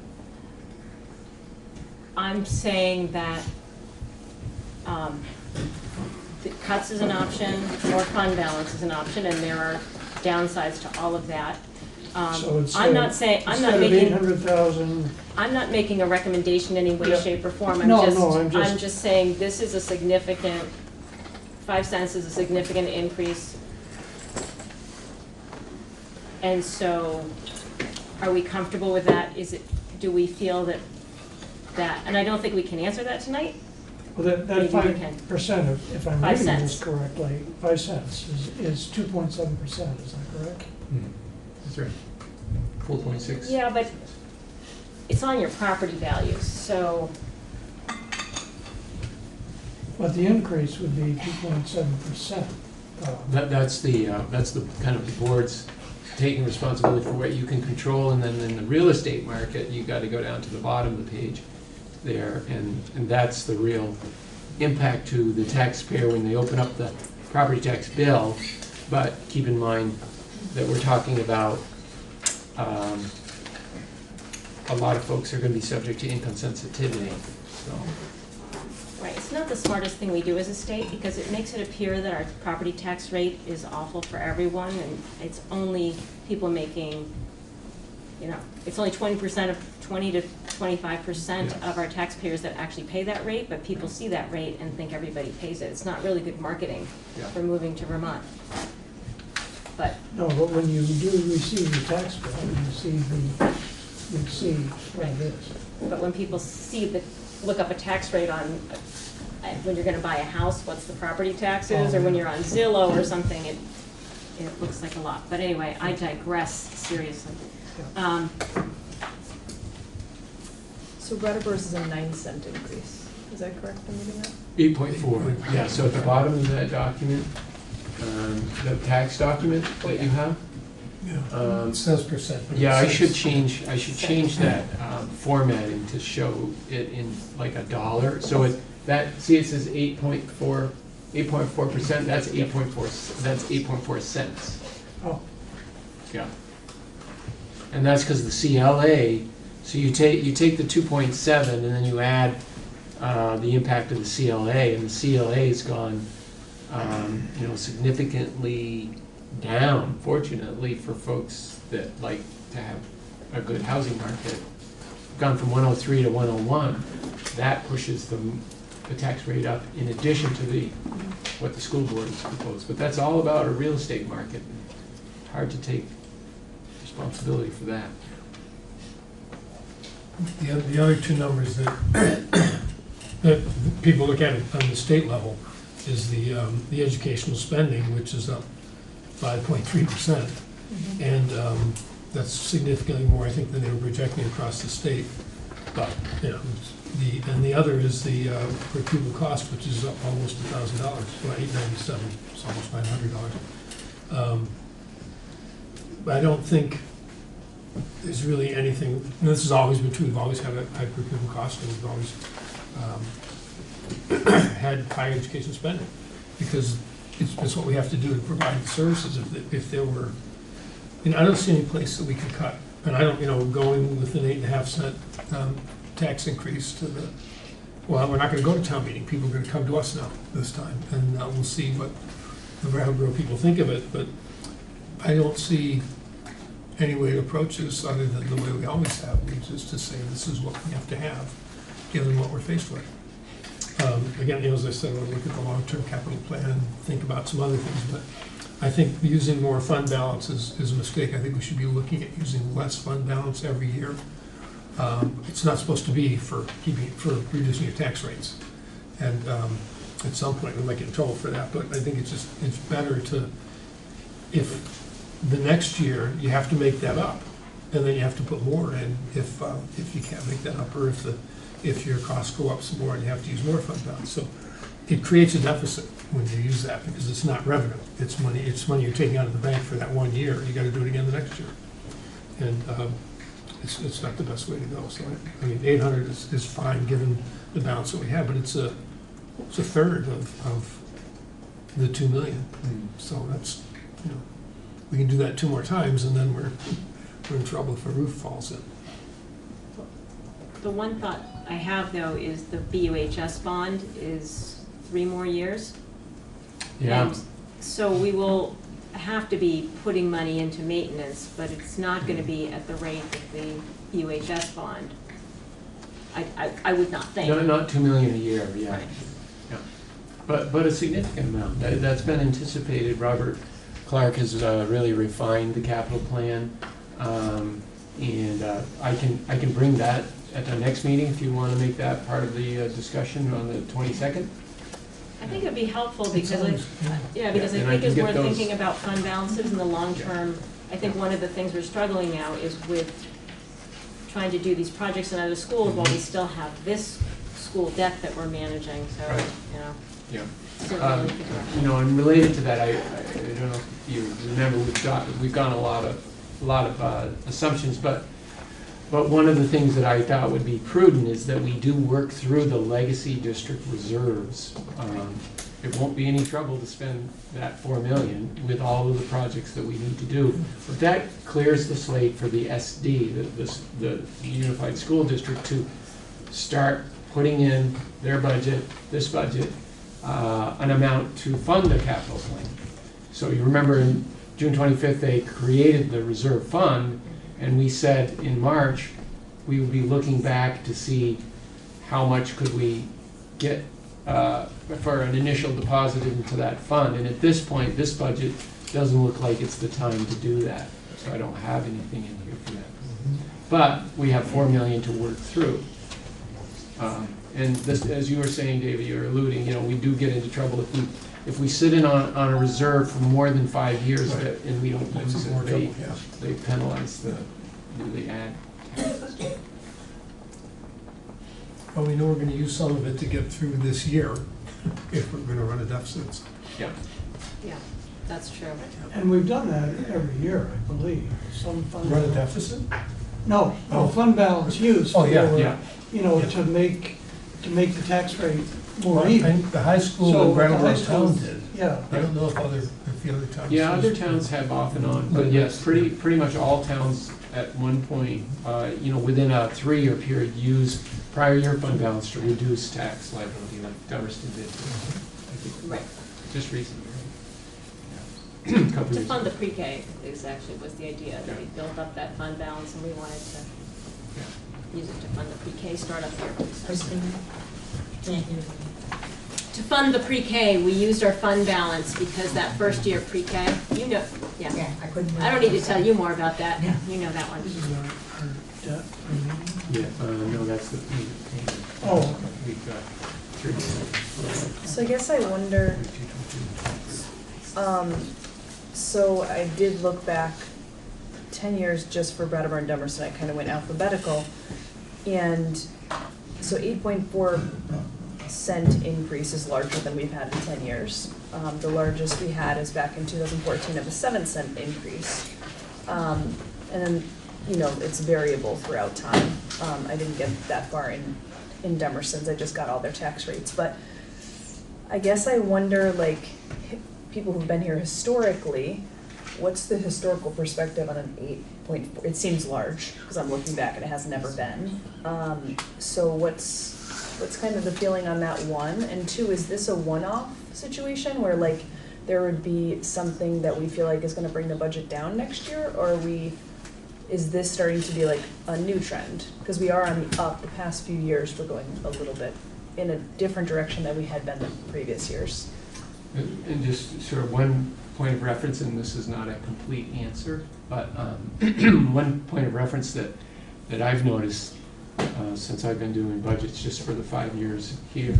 I'm saying that the cuts is an option, more fund balance is an option, and there are downsides to all of that. So I'm not saying I'm not making 800,000. I'm not making a recommendation in any way, Yeah. shape, or form. I'm just saying this is a significant. 5 cents is a significant increase. And so, are we comfortable with that? Do we feel that, and I don't think we can answer that tonight. Well, that Maybe we can. 5%, if I'm 5 reading cents. this correctly, 5 cents is 2.7%, is that correct? That's right. 4.6. Yeah, but it's on your property values, so. But the increase would be 2.7%. That's the kind of the board's taking responsibility for what you can control, and then in the real estate market, you got to go down to the bottom of the page there, and that's the real impact to the taxpayer when they open up the property tax bill. But keep in mind that we're talking about a lot of folks are going to be subject to income sensitivity. So. Right, it's not the smartest thing we do as a state because it makes it appear that our property tax rate is awful for everyone, and it's only people making, you know, it's only 20% of 20 to 25% of our taxpayers that actually pay that rate, but people see that rate and think everybody pays it. It's not really good marketing for moving to Vermont. But no, but when you do receive the tax bill, you see what it is. But when people look up a tax rate on when you're going to buy a house, what's the property taxes, or when you're on Zillow or something, it looks like a lot. But anyway, I digress seriously. So Brattleboro's is a 9-cent increase. Is that correct? I'm reading that? 8.4. Yeah. So at the bottom of that document, the tax document that you have. Yeah. It says percent. Yeah, I should change that formatting to show it in like a dollar. So it says 8.4%. That's 8.4 cents. Oh. Yeah. And that's because the CLA. So you take the 2.7 and then you add the impact of the CLA, and the CLA has gone significantly down, fortunately, for folks that like to have a good housing market. Gone from 103 to 101. That pushes the tax rate up in addition to what the school board has proposed. But that's all about a real estate market. Hard to take responsibility for that. The other two numbers that people look at on the state level is the educational spending, which is up 5.3%, and that's significantly more, I think, than they were projecting across the state. But the other is the per pupil cost, which is up almost $1,000, well, $897. It's almost $900. I don't think there's really anything. This has always been true. We've always had a high per pupil cost, and we've always had high education spending because it's what we have to do to provide the services. If there were, I don't see any place that we could cut, and I don't, going with an 8.5 cent tax increase to the. Well, we're not going to go to town meeting. People are going to come to us now this time, and we'll see what the Brattleboro people think of it. But I don't see any way to approach this other than the way we always have, which is to say this is what we have to have, given what we're faced with. Again, as I said, we'll look at the long-term capital plan and think about some other things, but I think using more fund balance is a mistake. I think we should be looking at using less fund balance every year. It's not supposed to be for reducing your tax rates. And at some point we might get in trouble for that, but I think it's better to, if the next year you have to make that up, and then you have to put more in if you can't make that up, or if your costs go up some more and you have to use more fund balance. So it creates a deficit when you use that because it's not revenue. It's money you're taking out of the bank for that 1 year. You got to do it again the next year. And it's not the best way to go. So I mean, 800 is fine given the balance that we have, but it's a third of the 2 million. So that's, we can do that 2 more times and then we're in trouble if a roof falls in. the one thought I have, though, is the BUHS bond is 3 more years. Yeah. And so we will have to be putting money into maintenance, but it's not going to be at the rate of the BUHS bond. I would not think. No, not $2 million a year, yeah. Right. Yeah. But a significant amount. That's been anticipated. Robert Clark has really refined the capital plan. And I can bring that at the next meeting if you want to make that part of the discussion on the 22nd. I think it would be helpful because I think as we're thinking about fund balances in the long term, I think one of the things we're struggling now is with trying to do these projects in other schools while we still have this school debt that we're managing. So, right. Yeah. And related to that, I don't know if you remember, we've gone a lot of assumptions, but one of the things that I thought would be prudent is that we do work through the legacy district reserves it won't be any trouble to spend that 4 million with all of the projects that we need to do. But that clears the slate for the SD, the Unified School District, to start putting in their budget, this budget, an amount to fund the capital plan. So you remember in June 25th, they created the reserve fund, and we said in March, we would be looking back to see how much could we get for an initial deposit into that fund. And at this point, this budget doesn't look like it's the time to do that. So I don't have anything in here for that. But we have 4 million to work through. And this, as you were saying, David, you're alluding, we do get into trouble if we sit in on a reserve for more than 5 years and we don't use it, they penalize the ad. Well, we know we're going to use some of it to get through this year if we're going to run a deficit. Yeah. Yeah, that's true. And we've done that every year, I believe. Some fund Run a deficit? No, fund balance used. Oh, yeah, for, yeah. To make the tax rate more even. The high school So in Brattleboro the high school- Town did. Yeah. I don't know if the other towns. Yeah, other use it. towns have off and on, but yes, pretty much all towns at one point, within a 3-year period, use prior year fund balance to reduce tax liability, like Dummerston did. I think, Right. Just recently. To Couple years fund the ago. pre-K was the idea, that we built up that fund balance and we wanted to use it to fund the pre-K startup here. To fund the pre-K, we used our fund balance because that first year pre-K, yeah. I don't need to tell you more about that. Yeah. You know that one. This is our debt remaining. Yeah, no, that's the payment. Oh, We've got 3. So I guess I wonder, so I did look back 10 years just for Brattleboro and Dummerston. I kind of went alphabetical. And so 8.4% increase is larger than we've had in 10 years. The largest we had is back in 2014 of a 7-cent increase. And then, it's variable throughout time. I didn't get that far in Dummerston's, I just got all their tax rates. But I guess I wonder, people who've been here historically, what's the historical perspective on an 8.4? It seems large, because I'm looking back and it has never been. So what's kind of the feeling on that, 1? And 2, is this a one-off situation where there would be something that we feel like is gonna bring the budget down next year? Or is this starting to be a new trend? Because we are on the up. The past few years, we're going a little bit in a different direction than we had been the previous years. And just sort of one point of reference, and this is not a complete answer, but one point of reference that I've noticed since I've been doing budgets just for the 5 years here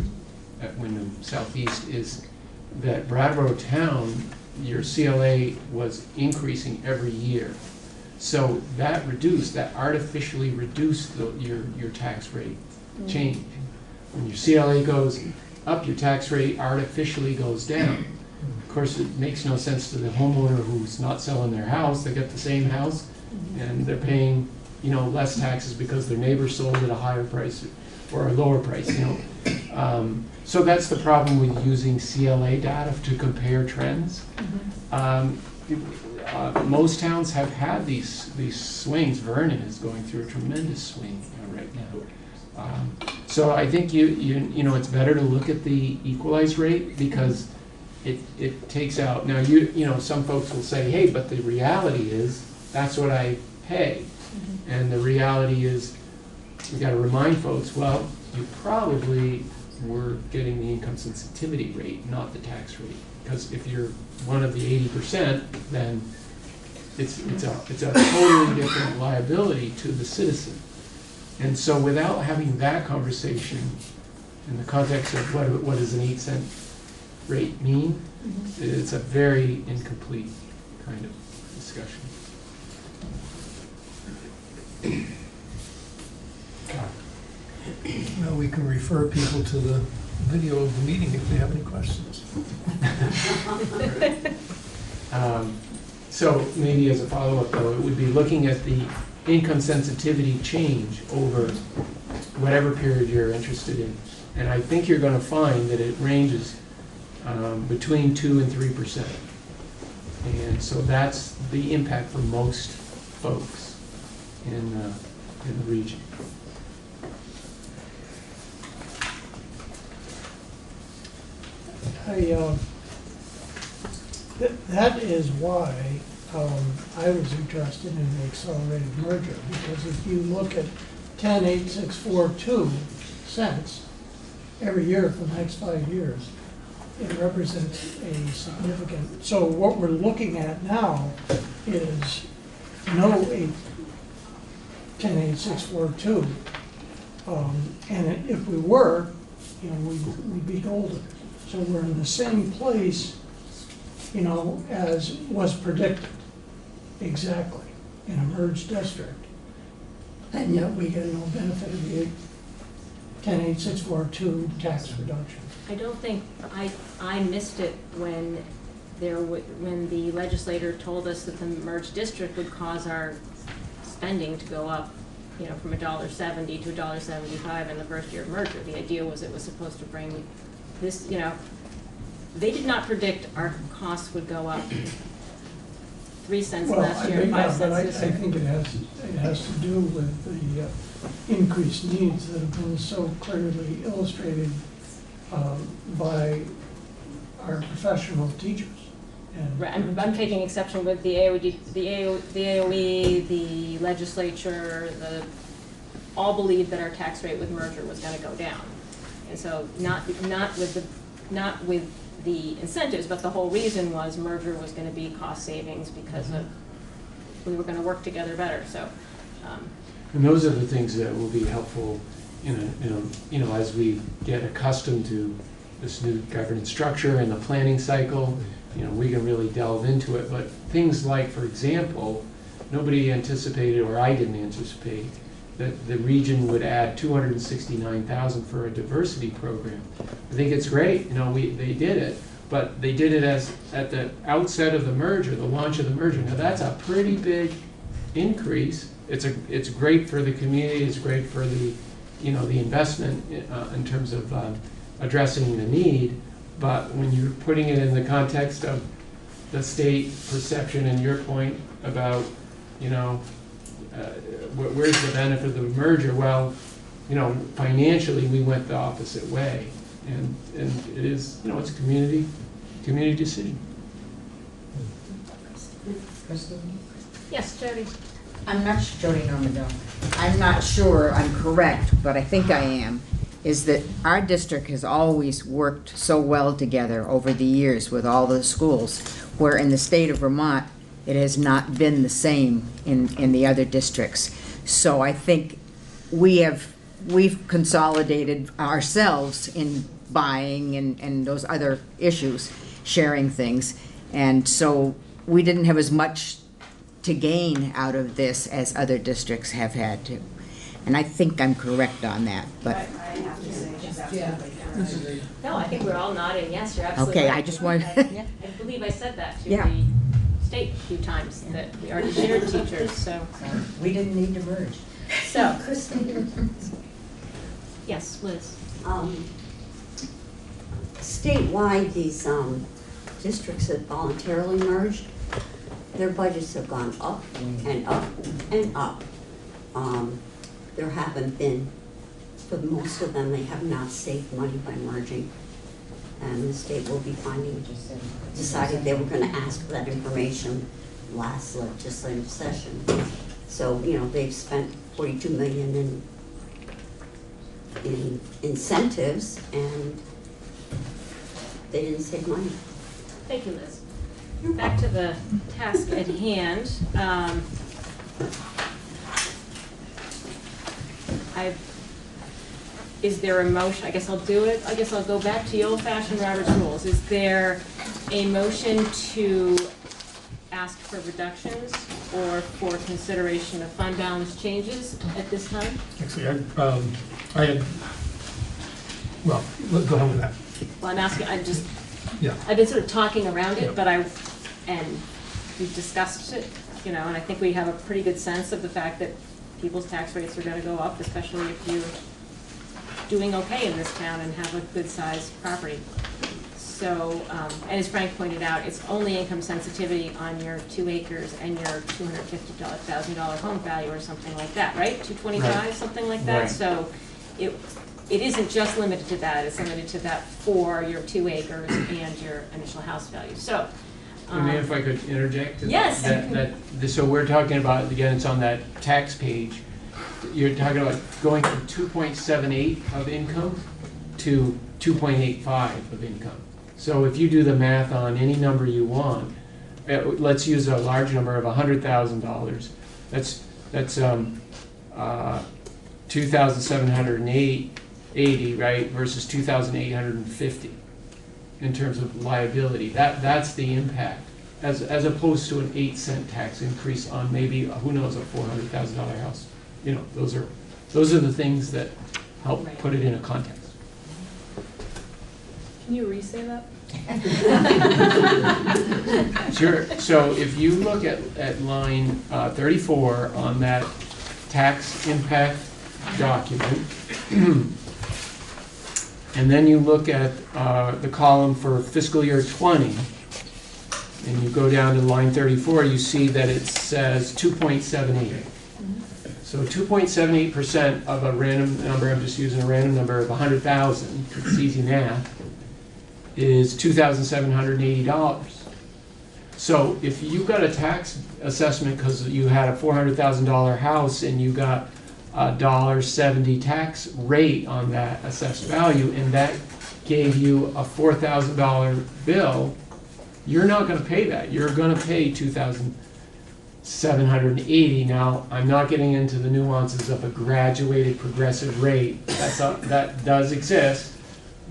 at Wyndham Southeast is that Brattleboro Town, your CLA was increasing every year. So that artificially reduced your tax rate change. When your CLA goes up, your tax rate artificially goes down. Of course, it makes no sense to the homeowner who's not selling their house. They get the same house, and they're paying, less taxes because their neighbor sold at a higher price or a lower price. So that's the problem with using CLA data to compare trends. Most towns have had these swings. Vernon is going through a tremendous swing right now. So I think it's better to look at the equalized rate because it takes out. Now some folks will say, hey, but the reality is that's what I pay, and the reality is we got to remind folks. Well, you probably were getting the income sensitivity rate, not the tax rate, because if you're one of the 80%, then it's a totally different liability to the citizen. And so without having that conversation in the context of what does an 8-cent rate mean, it's a very incomplete kind of discussion. Well, we can refer people to the video of the meeting if they have any questions. So maybe as a follow-up though, it would be looking at the income sensitivity change over whatever period you're interested in. And I think you're going to find that it ranges between 2 and 3%. And so that's the impact for most folks in the region. That is why I was interested in the accelerated merger, because if you look at 10,864.2 cents every year for the next 5 years, it represents a significant, so what we're looking at now is no 10,864.2, and if we were, you know, we'd be golden. So we're in the same place, you know, as was predicted, exactly, in a merged district. And yet we get no benefit of the 10,864.2 tax reduction. I don't think, I missed it when when the legislator told us that the merged district would cause our spending to go up, you know, from $1.70 to $1.75 in the first year of merger. The idea was it was supposed to bring this, you know, they did not predict our costs would go up 3 cents last year and 5 cents this year. I think it has to do with the increased needs that have been so clearly illustrated by our professional teachers. And right, I'm taking exception with the AOE, the legislature, all believed that our tax rate with merger was going to go down, and so not with the incentives, but the whole reason was merger was going to be cost savings because of we were going to work together better. So, and those are the things that will be helpful as we get accustomed to this new governance structure and the planning cycle. You know, we can really delve into it. But things like, for example, nobody anticipated, or I didn't anticipate, that the region would add $269,000 for a diversity program. I think it's great. You know, they did it, but they did it at the outset of the merger, the launch of the merger. Now that's a pretty big increase. It's great for the community. It's great for the the investment in terms of addressing the need. But when you're putting it in the context of the state perception and your point about where's the benefit of the merger? Well, financially we went the opposite way, and it is it's a community decision. yes, Jody. I'm not Jody Normandale. I'm not sure I'm correct, but I think I am. Is that our district has always worked so well together over the years with all the schools, where in the state of Vermont it has not been the same in the other districts. So I think we've consolidated ourselves in buying and those other issues, sharing things, and so we didn't have as much to gain out of this as other districts have had to. And I think I'm correct on that, but. I have to say she's absolutely No, I think we're all nodding yes, you're absolutely Okay, right. I just wanted. I believe I said that to the state a few times, that we already shared teachers, so. We didn't need to merge. So, Christine, yes, Liz. statewide, these districts that voluntarily merged, their budgets have gone up and up and up. There haven't been, for most of them, they have not saved money by merging. And the state will be decided they were gonna ask for that information last legislative session. So, they've spent $42 million in incentives, and they didn't save money. Thank you, Liz. Back to the task at hand. Is there a motion? I guess I'll do it. I guess I'll go back to the old-fashioned Robert's rules. Is there a motion to ask for reductions or for consideration of fund balance changes at this time? Actually, well, let's go ahead with that. Well, I'm asking, I've been sort of talking around it, but we've discussed it, and I think we have a pretty good sense of the fact that people's tax rates are going to go up, especially if you're doing okay in this town and have a good-sized property. So, and as Frank pointed out, it's only income sensitivity on your 2 acres and your $250,000 home value or something like that, right? 225, Right. something like that. Right. So it isn't just limited to that, it's limited to that for your 2 acres and your initial house value. So, I mean, if I could interject? Yes. So we're talking about, again, it's on that tax page. You're talking about going from 2.78 of income to 2.85 of income. So if you do the math on any number you want, let's use a large number of $100,000. That's $2,780, right, versus $2,850 in terms of liability. That's the impact, as opposed to an 8-cent tax increase on maybe, who knows, a $400,000 house. You know, those are the things that help put it in a context. Can you re-say that? Sure. So if you look at line 34 on that tax impact document, and then you look at the column for fiscal year 20, and you go down to line 34, you see that it says 2.78. So 2.78% of a random number, I'm just using a random number of 100,000, it's easy math, is $2,780. So if you got a tax assessment because you had a $400,000 house and you got a $1.70 tax rate on that assessed value, and that gave you a $4,000 bill, you're not going to pay that. You're going to pay $2,780. Now, I'm not getting into the nuances of a graduated progressive rate. That does exist.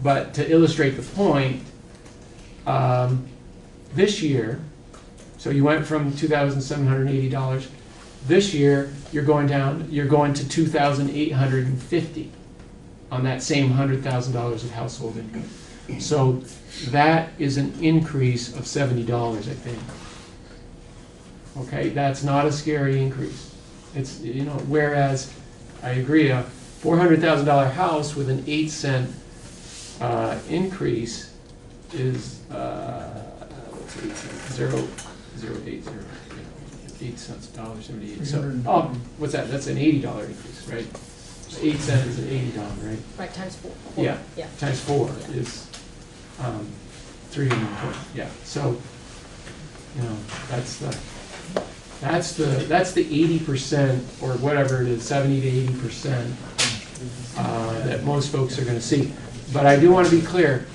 But to illustrate the point, this year, so you went from $2,780. This year, you're going to $2,850 on that same $100,000 of household income. So that is an increase of $70, I think. Okay, that's not a scary increase. It's, you know, whereas I agree, a $400,000 house with an 8-cent increase is what's 8 cents? 0.080, 8 cents, $1.78. So, what's that? That's an $80 increase, right? 8 cents is an $80, right? Right, times 4. Yeah. Yeah. Times 4 is 340. Yeah. So, you know, that's the 80% or whatever it is, 70 to 80% that most folks are going to see. But I do want to be clear,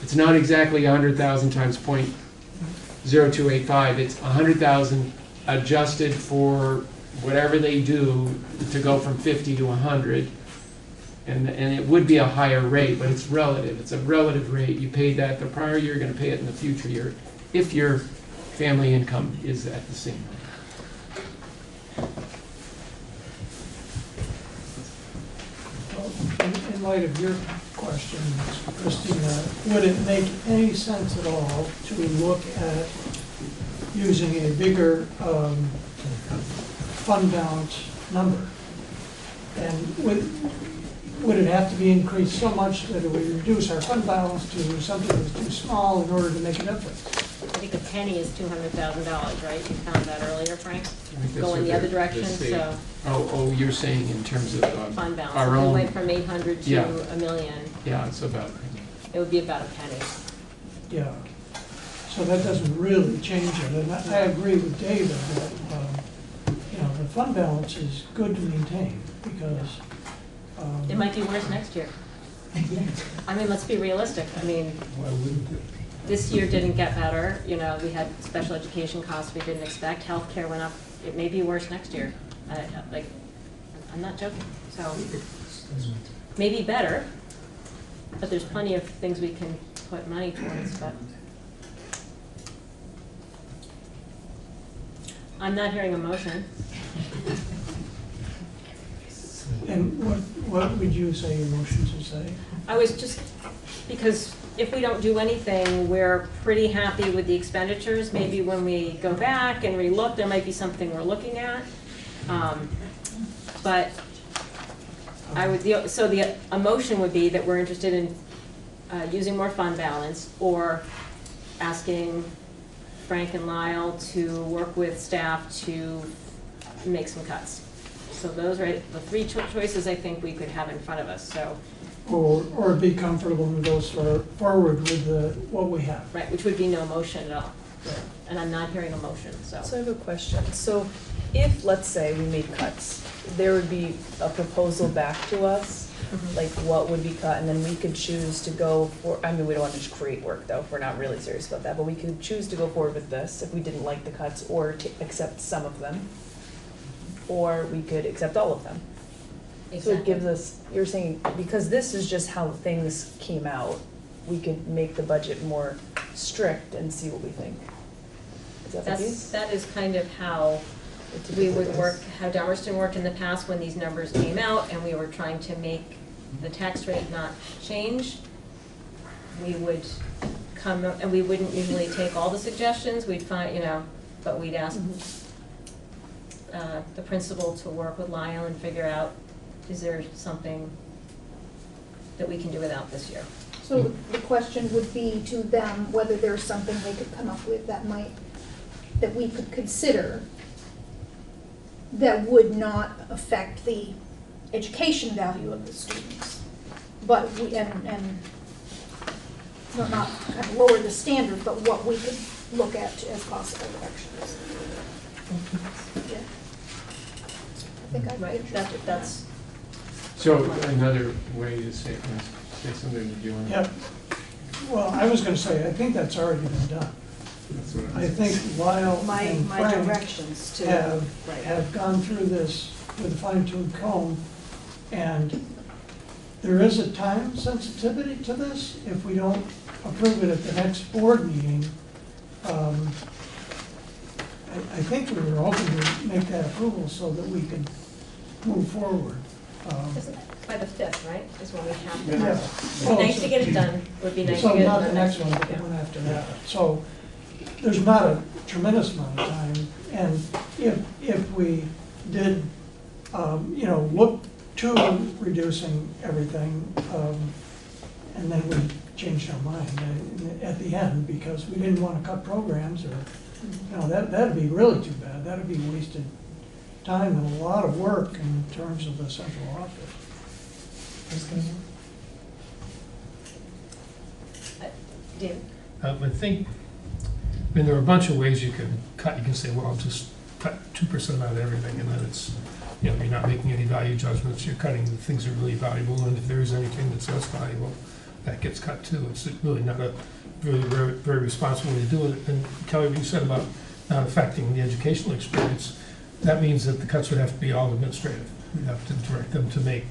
it's not exactly 100,000 times 0.0285. It's 100,000 adjusted for whatever they do to go from 50 to 100. And it would be a higher rate, but it's relative. It's a relative rate. You paid that the prior year, you're going to pay it in the future year if your family income is at the same rate. In light of your question, Christina, would it make any sense at all to look at using a bigger fund balance number? And would it have to be increased so much that it would reduce our fund balance to something that's too small in order to make a difference? I think a penny is $200,000, right? You found that earlier, Frank? Going the other direction, so. Oh, you're saying in terms of Fund balance. our If we own. went from 800 to $1 million, Yeah, it's about. it would be about a penny. Yeah. So that doesn't really change it. And I agree with David that, the fund balance is good to maintain because. It might be worse next year. I mean, let's be realistic. I mean, Why wouldn't it? this year didn't get better. You know, we had special education costs we didn't expect. Healthcare went up. It may be worse next year. I'm not joking. So maybe better, but there's plenty of things we can put money towards. But I'm not hearing a motion. And what would you say your motion to say? I was just, because if we don't do anything, we're pretty happy with the expenditures. Maybe when we go back and relook, there might be something we're looking at. But I would, a motion would be that we're interested in using more fund balance, or asking Frank and Lyle to work with staff to make some cuts. So those are the three choices I think we could have in front of us, so. Or be comfortable and go forward with what we have. Right, which would be no motion at all. And I'm not hearing a motion, so. So I have a question. So if, let's say, we made cuts, there would be a proposal back to us, like what would be cut, and then we could choose to go for, I mean, we don't want to just create work though, if we're not really serious about that, but we could choose to go forward with this if we didn't like the cuts, or to accept some of them, or we could accept all of them. So it gives us, you're saying, because this is just how things came out, we could make the budget more strict and see what we think. Is that the case? That is kind of how we would work, how Dummerston worked in the past when these numbers came out and we were trying to make the tax rate not change. We would come, and we wouldn't usually take all the suggestions, we'd find, but we'd ask the principal to work with Lyle and figure out, is there something that we can do without this year? So the question would be to them whether there's something they could come up with that we could consider that would not affect the education value of the students, but and not kind of lower the standard, but what we could look at as possible directions. Yeah. I think that's. So another way to say something, do you want to? Yeah. Well, I was going to say, I think that's already been done. That's what I think Lyle and My Frank directions to, have gone through this with a fine-tooth comb, and there is a time sensitivity to this. If we don't approve it at the next board meeting, I think we were hoping to make that approval so that we could move forward. By the 5th, right, is when we have to. Yeah. It'd be nice to get it done, would be nice to So get it not done. the next one, but the one after that. So there's not a tremendous amount of time, and if we did, look to reducing everything, and then we changed our mind at the end because we didn't want to cut programs, or that'd be really too bad. That'd be wasted time and a lot of work in terms of the central office. David? I mean, there are a bunch of ways you can cut. You can say, well, just cut 2% out of everything, and then it's, you're not making any value judgments. You're cutting the things that are really valuable, and if there is anything that's less valuable, that gets cut too. It's really not a really very, very responsible way to do it. And Kelly, what you said about not affecting the educational experience, that means that the cuts would have to be all administrative. We'd have to direct them to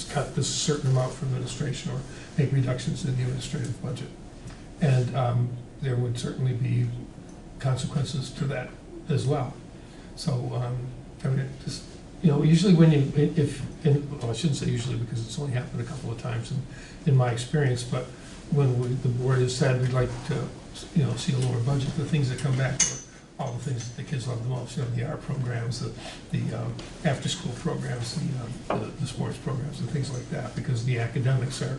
cut this certain amount for administration or make reductions in the administrative budget. And there would certainly be consequences to that as well. So, I mean, usually when I shouldn't say usually because it's only happened a couple of times in my experience, but when the board has said we'd like to, see a lower budget, the things that come back are all the things that the kids love the most, the art programs, the after-school programs, the sports programs, and things like that, because the academics are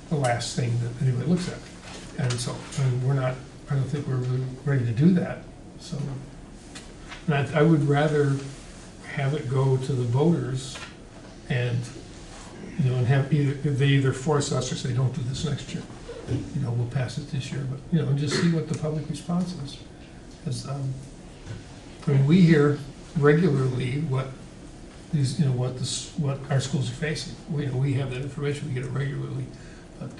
the last thing that anybody looks at. And so, I don't think we're really ready to do that. So, and I would rather have it go to the voters and, and have they either force us or say, don't do this next year. We'll pass it this year, but, and just see what the public response is. Because, we hear regularly what these, what our schools are facing. We have that information, we get it regularly, but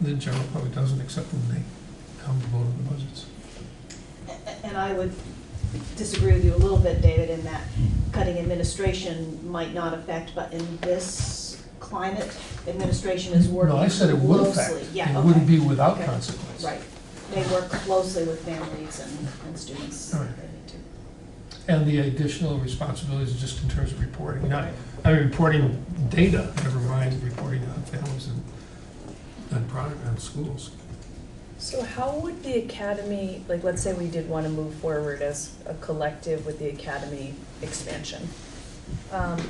the general public doesn't, except when they come to vote on the budgets. And I would disagree with you a little bit, David, in that cutting administration might not affect, but in this climate, administration is working closely. No, I said it would affect. Yeah, it wouldn't be without okay. consequence. Right. They work closely with families and students. All right. And the additional responsibilities just in terms of reporting, reporting data, never mind reporting on families and product and schools. So how would the academy, let's say we did want to move forward as a collective with the academy expansion. And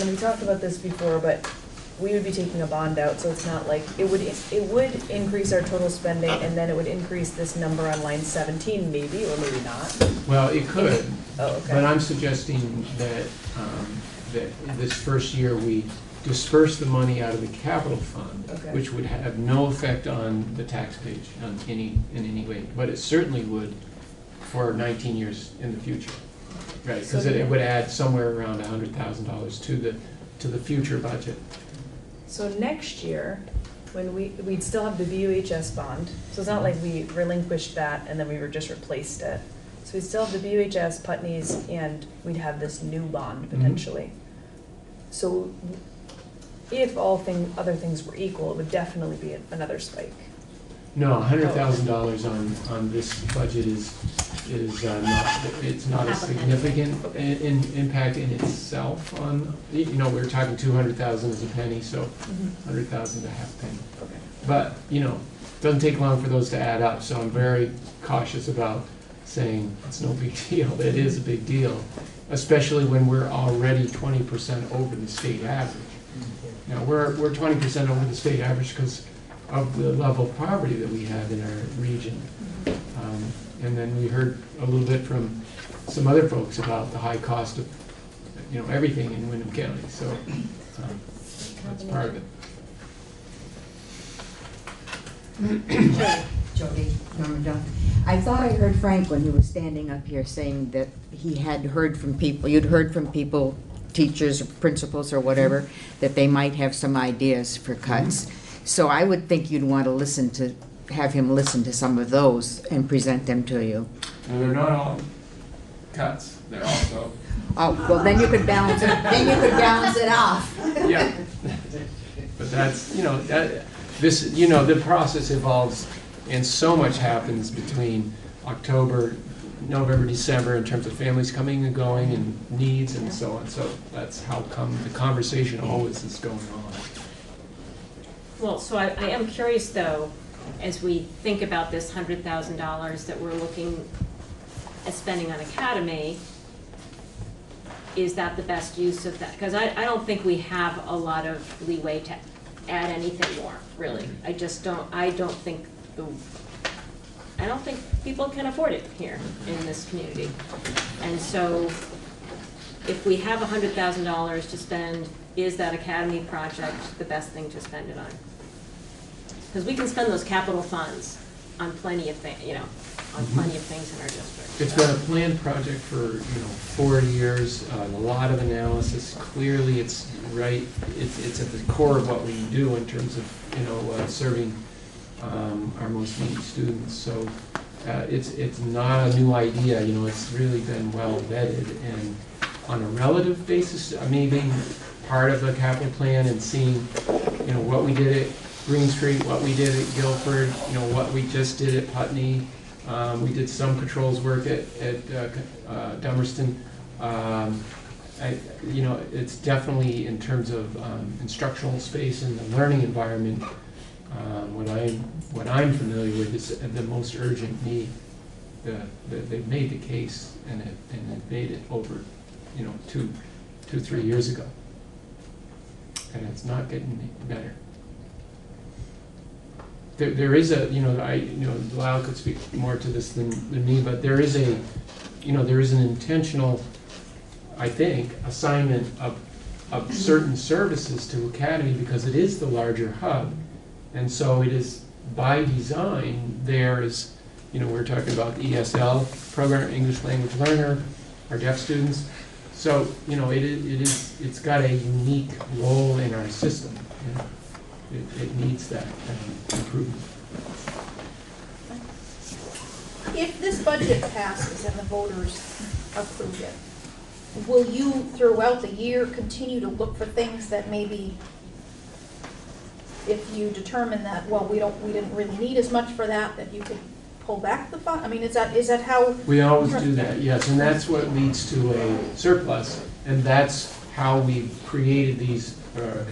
we talked about this before, but we would be taking a bond out, so it's not like, it would increase our total spending, and then it would increase this number on line 17, maybe, or maybe not. Well, it could, Oh, okay. but I'm suggesting that, that this first year we disperse the money out of the capital fund, Okay. which would have no effect on the tax page in any way, but it certainly would for 19 years in the future. Right, because So it would add somewhere around $100,000 to the future budget. So next year, when we'd still have the BUHS bond, so it's not like we relinquished that and then we were just replaced it. So we'd still have the BUHS, Putney's, and we'd have this new bond potentially. So if other things were equal, it would definitely be another spike. No, $100,000 on this budget is not, it's not a significant impact in itself on, we were talking 200,000 as a penny, so 100,000 a half penny. Okay. But, it doesn't take long for those to add up, so I'm very cautious about saying it's no big deal. It is a big deal, especially when we're already 20% over the state average. Now, we're 20% over the state average because of the level of poverty that we have in our region. And then we heard a little bit from some other folks about the high cost of, everything in Windham County. So that's part of it. Jody, Norman Dunn. I thought I heard Frank when he was standing up here saying that he had heard from people, you'd heard from people, teachers, or principals or whatever, that they might have some ideas for cuts. So I would think you'd want to have him listen to some of those and present them to you. Well, they're not all cuts. They're also. Oh, well, then you could balance it. Then you could balance it off. Yeah. But that's, the process evolves, and so much happens between October, November, December in terms of families coming and going and needs and so on. So that's how come the conversation always is going on. Well, so I am curious though, as we think about this $100,000 that we're looking at spending on Academy, is that the best use of that? Because I don't think we have a lot of leeway to add anything more, really. I don't think people can afford it here in this community. And so if we have $100,000 to spend, is that Academy project the best thing to spend it on? Because we can spend those capital funds on plenty of things, on plenty of things in our district. It's been a planned project for 4 years, a lot of analysis. Clearly, it's right. It's at the core of what we do in terms of serving our most needy students. So it's not a new idea. It's really been well vetted, and on a relative basis, me being part of the capital plan and seeing what we did at Green Street, what we did at Guilford, what we just did at Putney. We did some controls work at Dummerston. It's definitely in terms of instructional space and the learning environment. What I'm familiar with is the most urgent need. They've made the case, and it made it over, 2-3 years ago, and it's not getting better. There is a, Lyle could speak more to this than me, but there is an intentional, I think, assignment of certain services to Academy because it is the larger hub. And so it is by design, there's, we're talking about the ESL program, English Language Learner, our deaf students. So, it's got a unique role in our system. It needs that improvement. If this budget passes and the voters approve it, will you throughout the year continue to look for things that maybe, if you determine that, well, we didn't really need as much for that you could pull back the fund? I mean, is that how? We always do that, yes, and that's what leads to a surplus, and that's how we've created these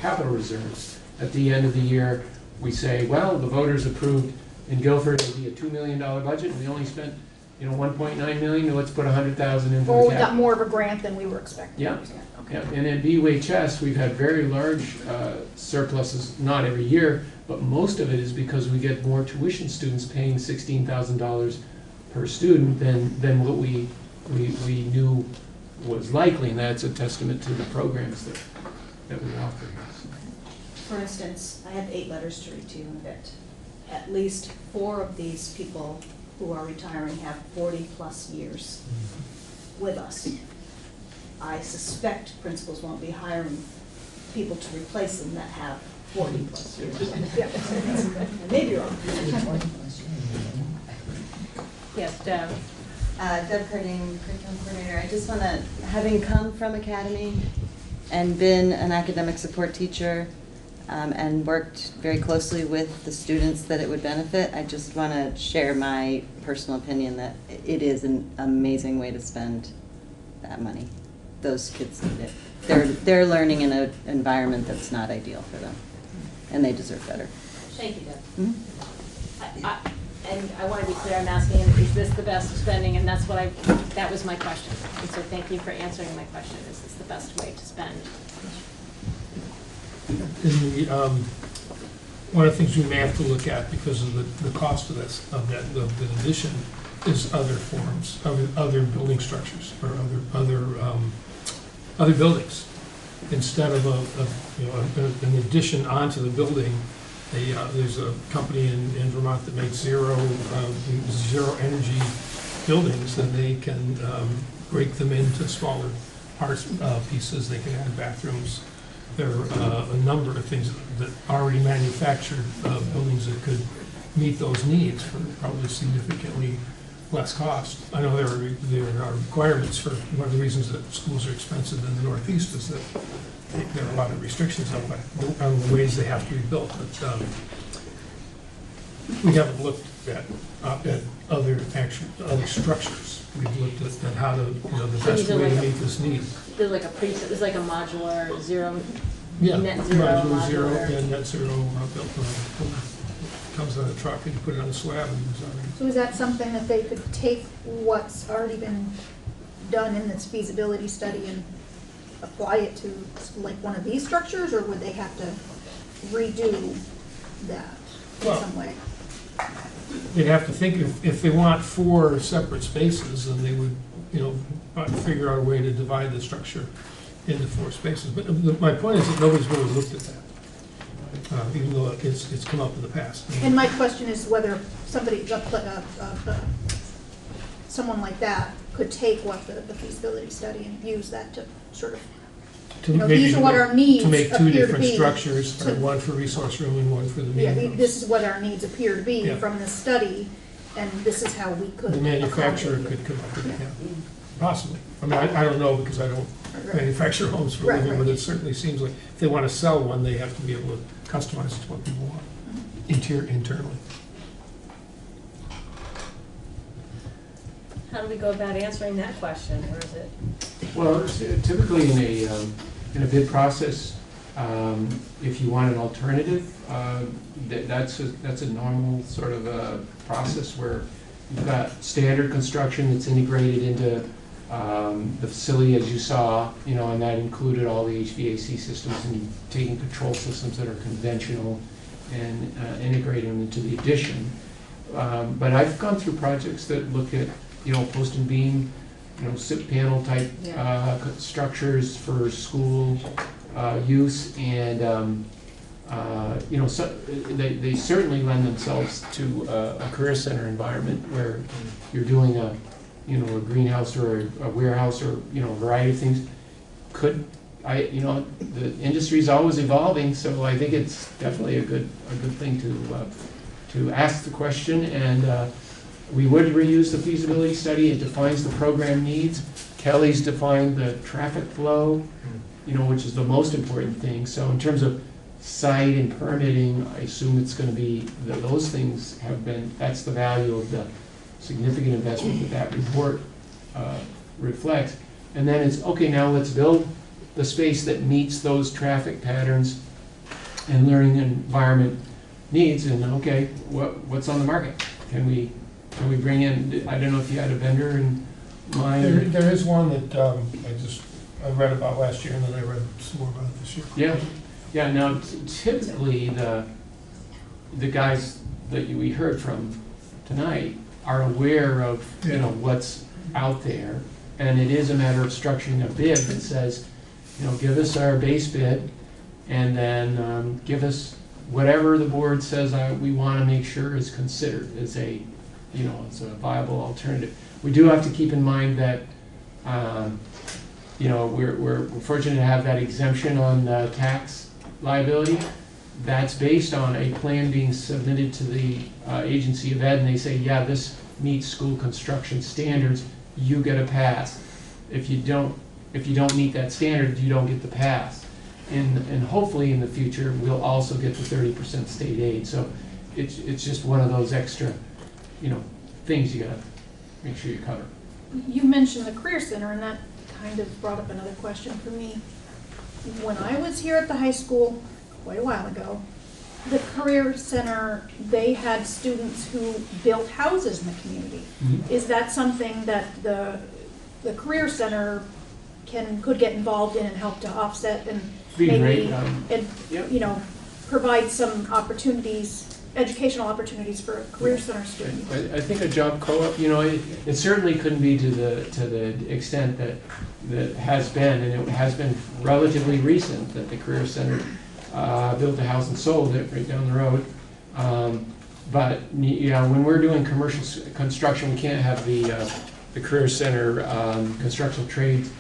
capital reserves. At the end of the year, we say, well, the voters approved in Guilford, it'll be a $2 million budget, and we only spent, you know, 1.9 million, let's put 100,000 into the Or we capital. got more of a grant than we were expecting. Yeah. Okay. Yeah, and at BUHS, we've had very large surpluses, not every year, but most of it is because we get more tuition students paying $16,000 per student than what we knew was likely, and that's a testament to the programs that we offer. For instance, I have 8 letters to read to you in a bit. At least 4 of these people who are retiring have 40-plus years with us. I suspect principals won't be hiring people to replace them that have 40-plus years. I may be wrong. Yes, Deb. Deb Carding, curriculum coordinator. I just want to, having come from Academy and been an academic support teacher and worked very closely with the students that it would benefit, I just want to share my personal opinion that it is an amazing way to spend that money. Those kids need it. They're learning in an environment that's not ideal for them, and they deserve better. Thank you, Deb. Mm-hmm. And I want to be clear, I'm asking, is this the best spending? And that's what that was my question. And so thank you for answering my question. Is this the best way to spend? One of the things we may have to look at because of the cost of the addition is other forms, other building structures or other buildings. Instead of an addition onto the building, there's a company in Vermont that makes zero energy buildings, and they can break them into smaller parts pieces. They can add bathrooms. There are a number of things that already manufactured buildings that could meet those needs for probably significantly less cost. I know there are requirements for one of the reasons that schools are expensive in the Northeast is that there are a lot of restrictions on the ways they have to be built. But we haven't looked at other structures. We've looked at how to, the best way to meet this need. There's like there's like a modular zero, Yeah, net zero, modular zero, modular. yeah, net zero built comes on a truck and you put it on a slab and it's already. So is that something that they could take what's already been done in this feasibility study and apply it to like one of these structures, or would they have to redo that in some way? They'd have to think if they want 4 separate spaces, then they would, figure out a way to divide the structure into 4 spaces. But my point is that nobody's really looked at that, even though it's come up in the past. And my question is whether somebody, someone like that could take what the feasibility study and use that to sort of, these are what our needs to make 2 appear to different be. structures, one for resource room and one for the main room. This is what our needs appear to be Yeah. from this study, and this is how we could The manufacturer accommodate it. could come up with it, yeah. Possibly. I mean, I don't know because I don't manufacture homes for a living, but it certainly seems like if they want to sell one, they have to be able to customize it to what people want internally. How do we go about answering that question, or is it? Well, typically in a bid process, if you want an alternative, that's a normal sort of process where you've got standard construction that's integrated into the facility as you saw, and that included all the HVAC systems and taking control systems that are conventional and integrating them into the addition. But I've gone through projects that look at, post and beam, SIP panel type structures for school use, and so they certainly lend themselves to a career center environment where you're doing a greenhouse or a warehouse or a variety of things. The industry's always evolving, so I think it's definitely a good thing to ask the question, and we would reuse the feasibility study. It defines the program needs. Kelly's defined the traffic flow, which is the most important thing. So in terms of site and permitting, I assume it's going to be those things that's the value of the significant investment that report reflects. And then it's, okay, now let's build the space that meets those traffic patterns and learning environment needs, and okay, what's on the market? Can we Can we bring in, I don't know if you had a vendor in mind? There is one that I read about last year, and then I read some more about it this year. Yeah, now typically the guys that we heard from tonight are aware of, you know, what's out there, and it is a matter of structuring a bid that says, you know, give us our base bid, and then give us whatever the board says we want to make sure is considered as a, you know, as a viable alternative. We do have to keep in mind that, you know, we're fortunate to have that exemption on tax liability. That's based on a plan being submitted to the agency of ed, and they say, yeah, this meets school construction standards, you get a pass. If you don't meet that standard, you don't get the pass. And hopefully in the future, we'll also get the 30% state aid. So it's just one of those extra, you know, things you gotta make sure you cover. You mentioned the Career Center, and that kind of brought up another question for me. When I was here at the high school quite a while ago, the Career Center, they had students who built houses in the community. Mm-hmm. Is that something that the Career Center could get involved in and help to offset and maybe, you know, provide some opportunities, educational opportunities for Career Center students? I think a job co-op, you know, it certainly couldn't be to the extent that has been, and it has been relatively recent that the Career Center built a house and sold it right down the road. But yeah, when we're doing commercial construction, we can't have the Career Center construction trades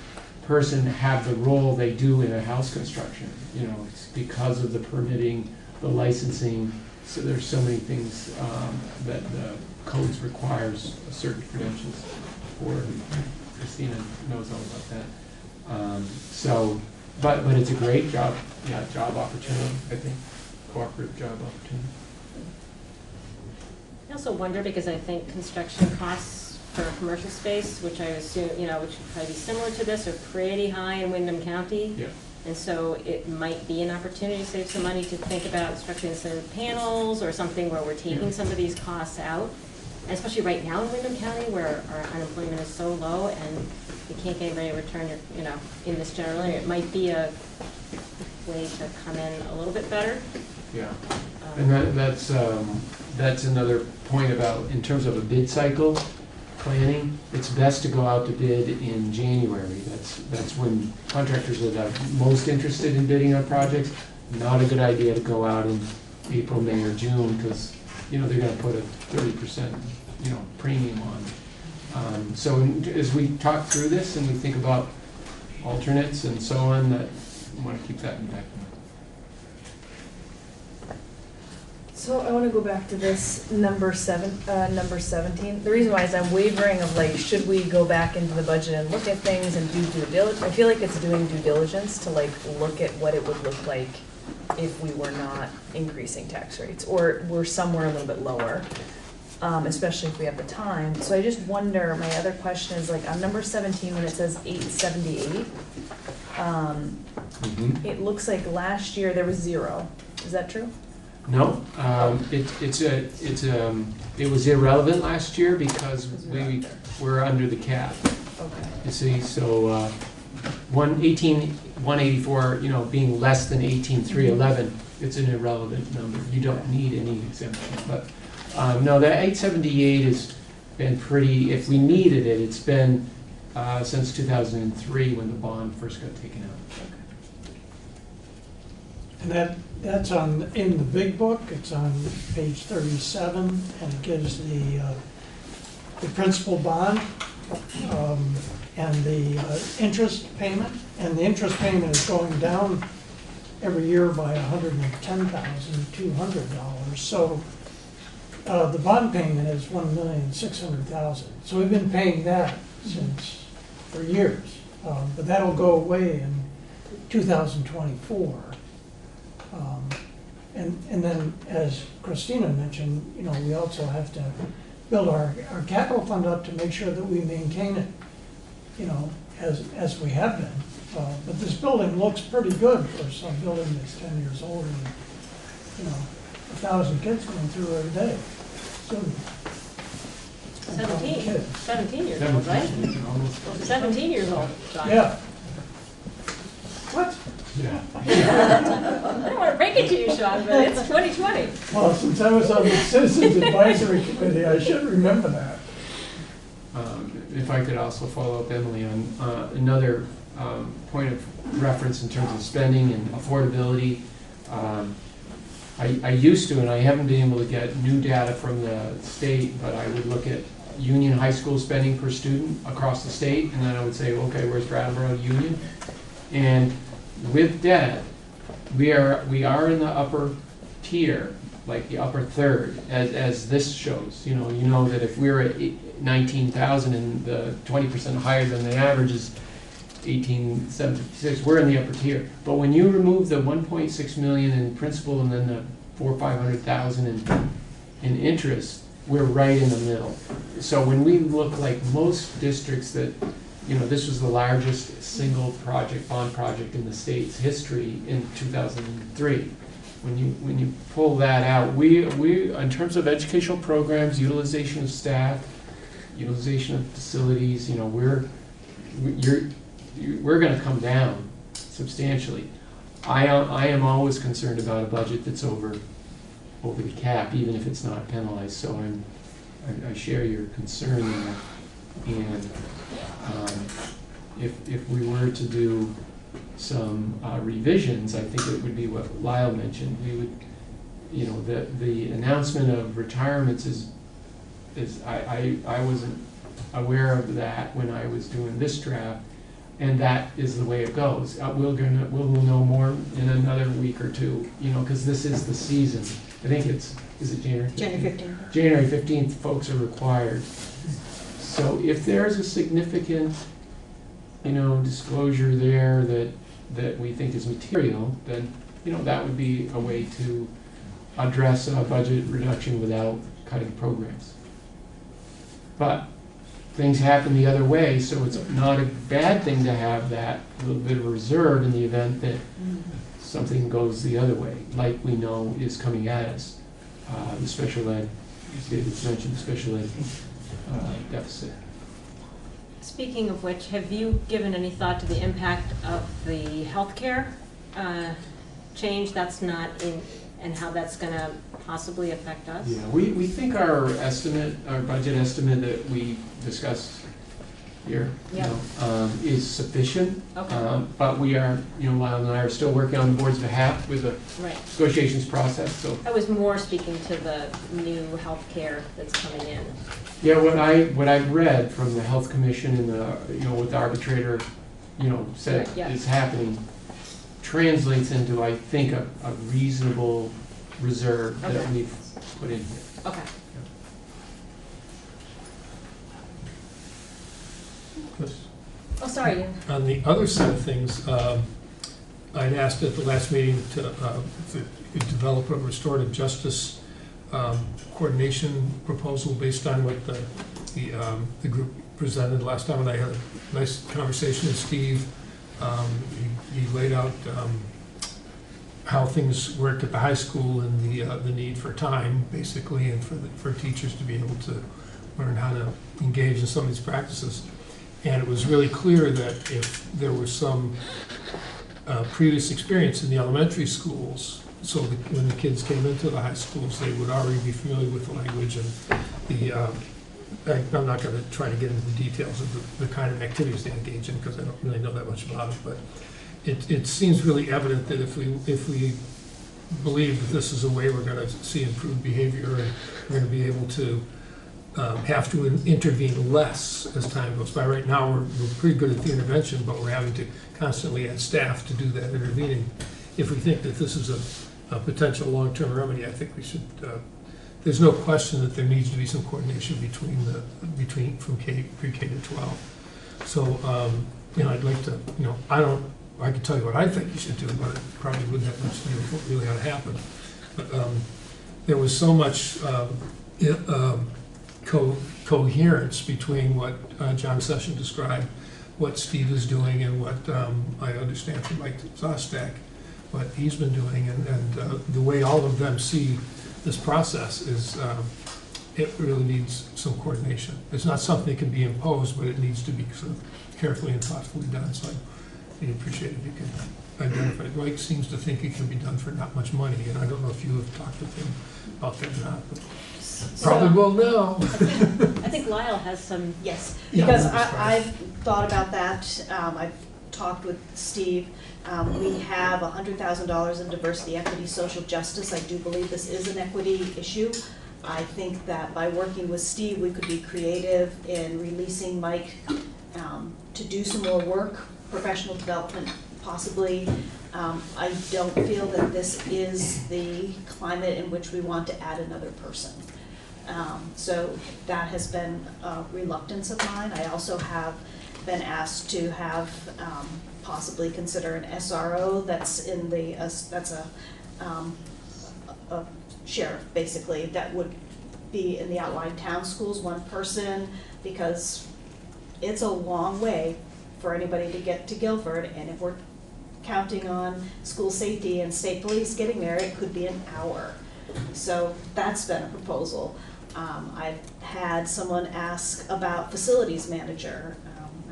person have the role they do in a house construction. You know, it's because of the permitting, the licensing. So there's so many things that the codes requires certain credentials for. Christina knows all about that. So, but it's a great job, job opportunity, I think, cooperative job opportunity. I also wonder, because I think construction costs for a commercial space, which I assume, you know, which would probably be similar to this, are pretty high in Windham County. Yeah. And so it might be an opportunity to save some money to think about structuring some panels or something where we're taking some of these costs out. And especially right now in Windham County, where our unemployment is so low and you can't get anybody to return, you know, in this general area, it might be a way to come in a little bit better. Yeah, and that's another point about, in terms of a bid cycle planning, it's best to go out to bid in January. That's when contractors are the most interested in bidding on projects. Not a good idea to go out in April, May, or June, because, you know, they're going to put a 30%, you know, premium on. So as we talk through this and we think about alternates and so on, that we want to keep that in mind. So I want to go back to this number 17. The reason why is I'm wavering of like, should we go back into the budget and look at things and do due diligence? I feel like it's doing due diligence to like look at what it would look like if we were not increasing tax rates, or we're somewhere a little bit lower, especially if we have the time. So I just wonder, my other question is like on number 17 when it says 878, it looks like last year there was 0. Is that true? No, it was irrelevant last year because we were under the cap. Okay. You see, so 184, you know, being less than 18,311, it's an irrelevant number. You don't need any exemption. But no, that 878 has been pretty. If we needed it, it's been since 2003 when the bond first got taken out. Okay. And that's in the big book. It's on page 37, and it gives the principal bond and the interest payment. And the interest payment is going down every year by $110,200. So the bond payment is $1,600,000. So we've been paying that for years, but that'll go away in 2024. And then, as Christina mentioned, you know, we also have to build our capital fund up to make sure that we maintain it, you know, as we have been. But this building looks pretty good for some building that's 10 years old and, you know, 1,000 kids going through every day. So, 17 years old, right? 17 years old, John. Yeah. What? Yeah. I don't want to break it to you, Sean, but it's 2020. Well, since I was on the Citizens Advisory Committee, I should remember that. If I could also follow up, Emily, on another point of reference in terms of spending and affordability. I used to, and I haven't been able to get new data from the state, but I would look at Union High School spending per student across the state, and then I would say, okay, where's Brattleboro Union? And with debt, we are in the upper tier, like the upper third, as this shows. You know that if we're at 19,000 and the 20% higher than the average is 18,756, we're in the upper tier. But when you remove the 1.6 million in principal and then the 400,000 or 500,000 in interest, we're right in the middle. So when we look like most districts that, this was the largest single bond project in the state's history in 2003. When you pull that out, we in terms of educational programs, utilization of staff, utilization of facilities, we're going to come down substantially. I am always concerned about a budget that's over the cap, even if it's not penalized. So I share your concern there. And if we were to do some revisions, I think it would be what Lyle mentioned. We would, the announcement of retirements is I wasn't aware of that when I was doing this draft, and that is the way it goes. We'll know more in another week or two, because this is the season. I think is it January 15th? January 15th. January 15th, folks are required. So if there's a significant, disclosure there that we think is material, then, that would be a way to address a budget reduction without cutting programs. But things happen the other way, so it's not a bad thing to have that little bit of a reserve in the event that something goes the other way, like we know is coming at us. The special ed, as David's mentioned, the special ed deficit. Speaking of which, have you given any thought to the impact of the healthcare change that's not in, and how that's going to possibly affect us? Yeah, we think our budget estimate that we discussed here, is sufficient. Okay. But we are, Lyle and I are still working on the board's behalf with the negotiations process. So I was more speaking to the new healthcare that's coming in. yeah, what I've read from the Health Commission and the what the arbitrator, said is happening, translates into, I think, a reasonable reserve that we've put in here. Okay. Oh, sorry. On the other side of things, I'd asked at the last meeting to develop a restorative justice coordination proposal based on what the group presented last time, and I had a nice conversation with Steve. He laid out how things work at the high school and the need for time, basically, and for teachers to be able to learn how to engage in some of these practices. And it was really clear that if there was some previous experience in the elementary schools, so that when the kids came into the high schools, they would already be familiar with the language and I'm not going to try to get into the details of the kind of activities they engage in because I don't really know that much about it, but it seems really evident that if we believe that this is a way we're going to see improved behavior and we're going to be able to have to intervene less as time goes by. Right now, we're pretty good at the intervention, but we're having to constantly add staff to do that intervening. If we think that this is a potential long-term remedy, I think we should. There's no question that there needs to be some coordination between from pre-K to 12. So, I'd like to. I can tell you what I think you should do, but it probably wouldn't have much to do with what really ought to happen. But there was so much. Coherence between what John Session described, what Steve is doing, and what I understand from Mike Zostak, what he's been doing, and the way all of them see this process is it really needs some coordination. It's not something that can be imposed, but it needs to be sort of carefully and thoughtfully done, so I'd appreciate it if you could identify it. Mike seems to think it can be done for not much money, and I don't know if you have talked with him about that or not, but probably will now. I think Lyle has some. Yes, Yeah, because I'm just I've thought about that. I've talked with Steve. We have $100,000 in diversity, equity, social justice. I do believe this is an equity issue. I think that by working with Steve, we could be creative in releasing Mike to do some more work, professional development possibly. I don't feel that this is the climate in which we want to add another person. So that has been a reluctance of mine. I also have been asked to have possibly consider an SRO that's in the, that's a sheriff basically, that would be in the outlying town schools, one person, because it's a long way for anybody to get to Guilford, and if we're counting on school safety and state police getting there, it could be an hour. So that's been a proposal. I've had someone ask about facilities manager.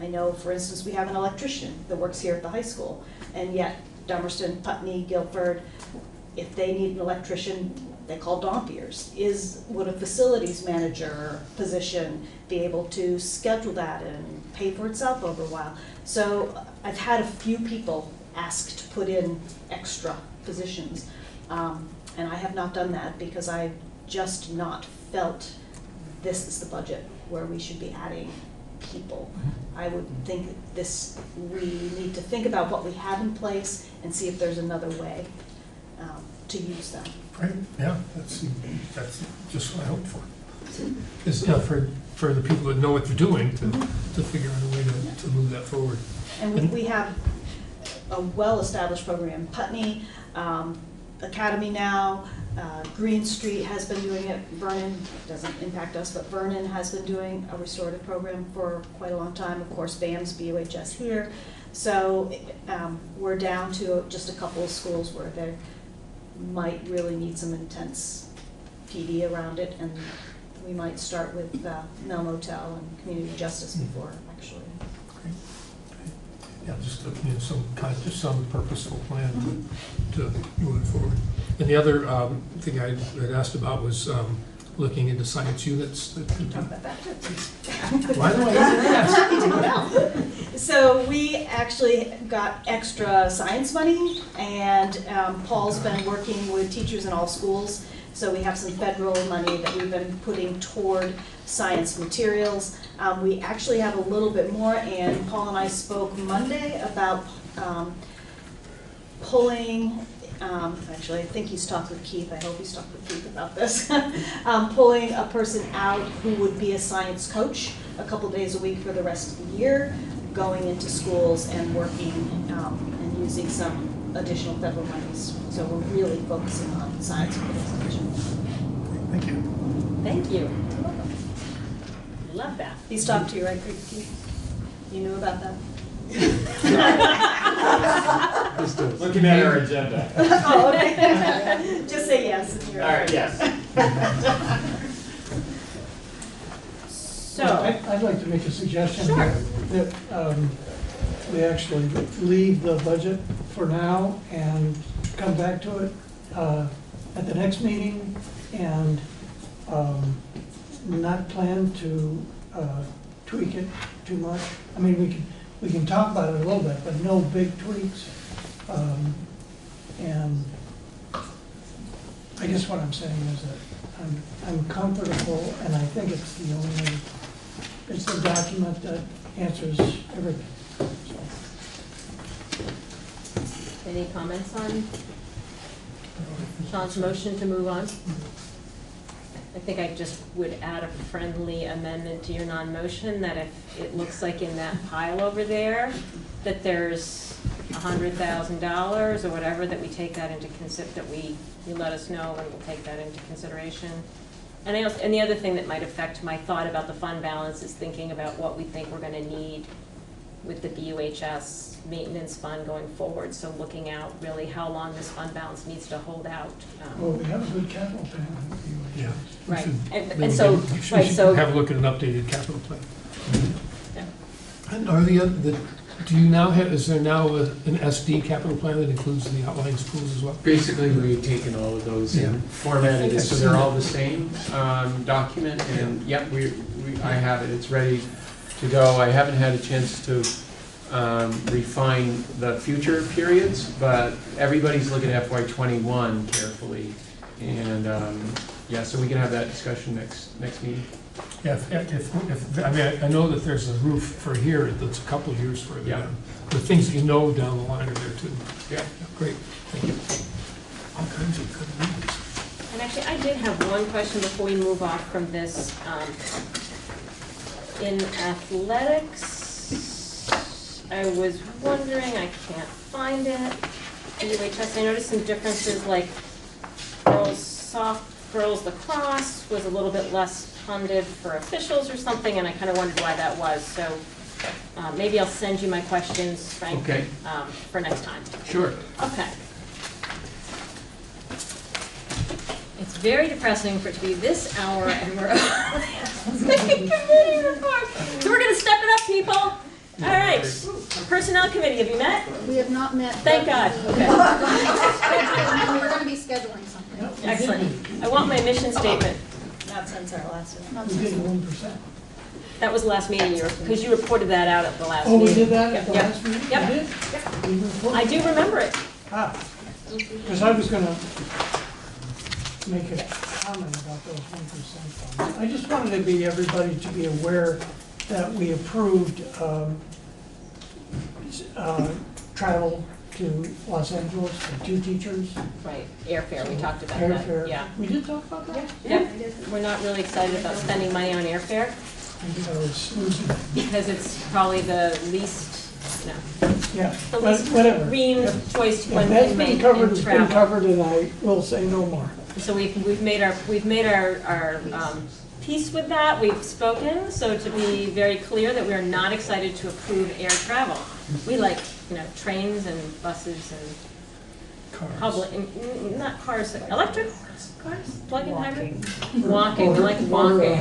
I know, for instance, we have an electrician that works here at the high school, and yet Dummerston, Putney, Guilford, if they need an electrician, they call Dompiers. Would a facilities manager position be able to schedule that and pay for itself over a while? So I've had a few people ask to put in extra positions, and I have not done that because I've just not felt this is the budget where we should be adding people. I would think that we need to think about what we have in place and see if there's another way to use them. Right, yeah, that's just what I hope for. Is, for the people that know what they're doing to figure out a way to move that forward. And we have a well-established program. Putney, Academy now, Green Street has been doing it. Vernon, doesn't impact us, but Vernon has been doing a restorative program for quite a long time. Of course, BAM's BOHS here. So we're down to just a couple of schools where they might really need some intense PD around it, and we might start with Mel Motel and Community Justice before actually. Yeah, just some purposeful plan to move it forward. And the other thing I had asked about was looking into science units. Talk about that too. Why do I ask? So we actually got extra science money, and Paul's been working with teachers in all schools. So we have some federal money that we've been putting toward science materials. We actually have a little bit more, and Paul and I spoke Monday about pulling, actually I think he's talked with Keith, I hope he's talked with Keith about this, pulling a person out who would be a science coach a couple days a week for the rest of the year, going into schools and working and using some additional federal monies. So we're really focusing on science and education. Thank you. Thank you. Love that. He's talked to you, right, Keith? You knew about that? Looking at our agenda. Oh, okay. Just say yes if you're. All right, yes. So, I'd like to make a suggestion. Sure. That we actually leave the budget for now and come back to it at the next meeting, and not plan to tweak it too much. I mean, we can talk about it a little bit, but no big tweaks. And I guess what I'm saying is that I'm comfortable, and I think it's the document that answers everything. So. any comments on Sean's motion to move on? I think I just would add a friendly amendment to your non-motion, that if it looks like in that pile over there that there's $100,000 or whatever, that we take that into you let us know, and we'll take that into consideration. And the other thing that might affect my thought about the fund balance is thinking about what we think we're going to need with the BUHS maintenance fund going forward, so looking out really how long this fund balance needs to hold out. Well, we have a good capital plan. Yeah. Right, Maybe and so, we should right, so. have a look at an updated capital plan. Yeah. And are do you now have, is there now an SD capital plan that includes the outlying schools as well? Basically, we've taken all of those and formatted it so they're all the same document, and yep, I have it, it's ready to go. I haven't had a chance to refine the future periods, but everybody's looking at FY21 carefully, and yeah, so we can have that discussion next meeting. Yeah, I mean, I know that there's a roof for here that's a couple of years further down. The things that you know down the line are there too. Yeah. Great, thank you. All kinds of good news. And actually, I did have one question before we move off from this. In athletics, I was wondering, I can't find it. UHS, I noticed some differences, like girls lacrosse was a little bit less funded for officials or something, and I kind of wondered why that was. So maybe I'll send you my questions, Frank, okay. For next time. Sure. Okay. It's very depressing for it to be this hour and we're so we're going to step it up, people. All right. Personnel committee, have you met? We have not met. Thank God. Okay. We're going to be scheduling something. Excellent. I want my mission statement. Not since our last one. We did 1%. That was the last meeting, because you reported that out at the last meeting. Oh, we did that at the Yep. last meeting? Yep. We did? Yep. I do remember it. Because I was going to make a comment about those 1% funds. I just wanted everybody to be aware that we approved travel to Los Angeles for 2 teachers. Right, airfare, we talked about that. Airfare. Yeah. We did talk about that? Yep. We're not really excited about spending money on airfare because it's probably the least, Yeah, the but least whatever. green choice If one that's can been make covered, in it's travel. been covered, and I will say no more. So we've made our peace with that. We've spoken, so to be very clear that we are not excited to approve air travel. We like, trains and buses and public, not cars, electric cars, plug-in hybrid. Walking, we like walking.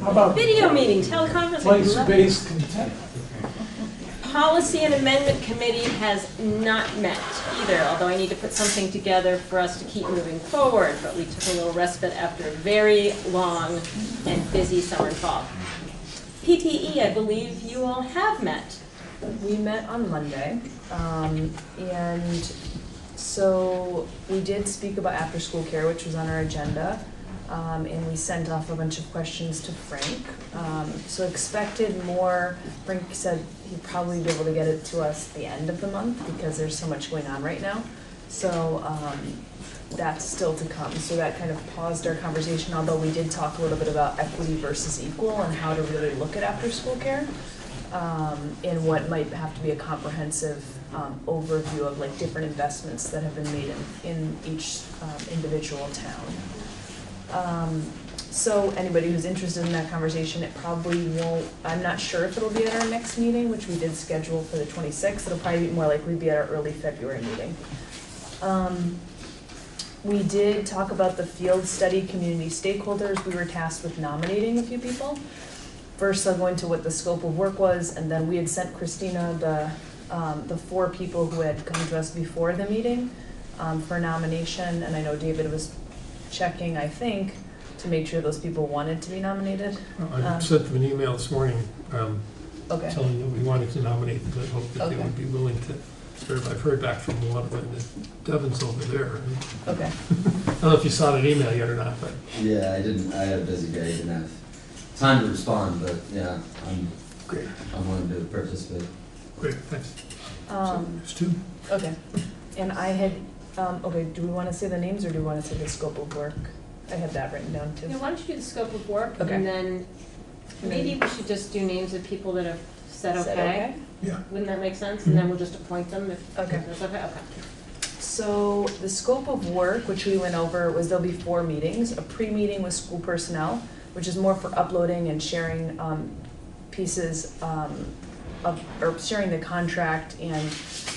How about Video meetings, teleconferencing. place-based content? Policy and Amendment Committee has not met either, although I need to put something together for us to keep moving forward, but we took a little respite after a very long and busy summer and fall. PTE, I believe you all have met. We met on Monday, and so we did speak about after-school care, which was on our agenda, and we sent off a bunch of questions to Frank. So expected more. Frank said he'd probably be able to get it to us at the end of the month because there's so much going on right now. So that's still to come. So that kind of paused our conversation, although we did talk a little bit about equity versus equal and how to really look at after-school care. And what might have to be a comprehensive overview of like different investments that have been made in each individual town. So anybody who's interested in that conversation, it probably won't, I'm not sure if it'll be at our next meeting, which we did schedule for the 26th. It'll probably be more likely be at our early February meeting. We did talk about the field study community stakeholders. We were tasked with nominating a few people. First, I'll go into what the scope of work was, and then we had sent Christina the 4 people who had come to us before the meeting for nomination, and I know David was checking, I think, to make sure those people wanted to be nominated. I sent them an email this morning Okay. telling them we wanted to nominate them, but hope that they would be willing to serve. I've heard back from one of them, that Devin's over there. Okay. I don't know if you saw that email yet or not, but. Yeah, I didn't. I had a busy day, didn't have time to respond, but yeah, I'm willing to participate. Great, thanks. There's 2. Okay. And I had, okay, do we want to say the names or do we want to say the scope of work? I had that written down too. Yeah, why don't you do the scope of work, Okay. and then maybe we should just do names of people that have said Said okay. Yeah. Wouldn't that make sense? And then we'll just appoint them if Okay. that's okay. Okay. So the scope of work, which we went over, was there'll be 4 meetings. A pre-meeting with school personnel, which is more for uploading and sharing pieces or sharing the contract and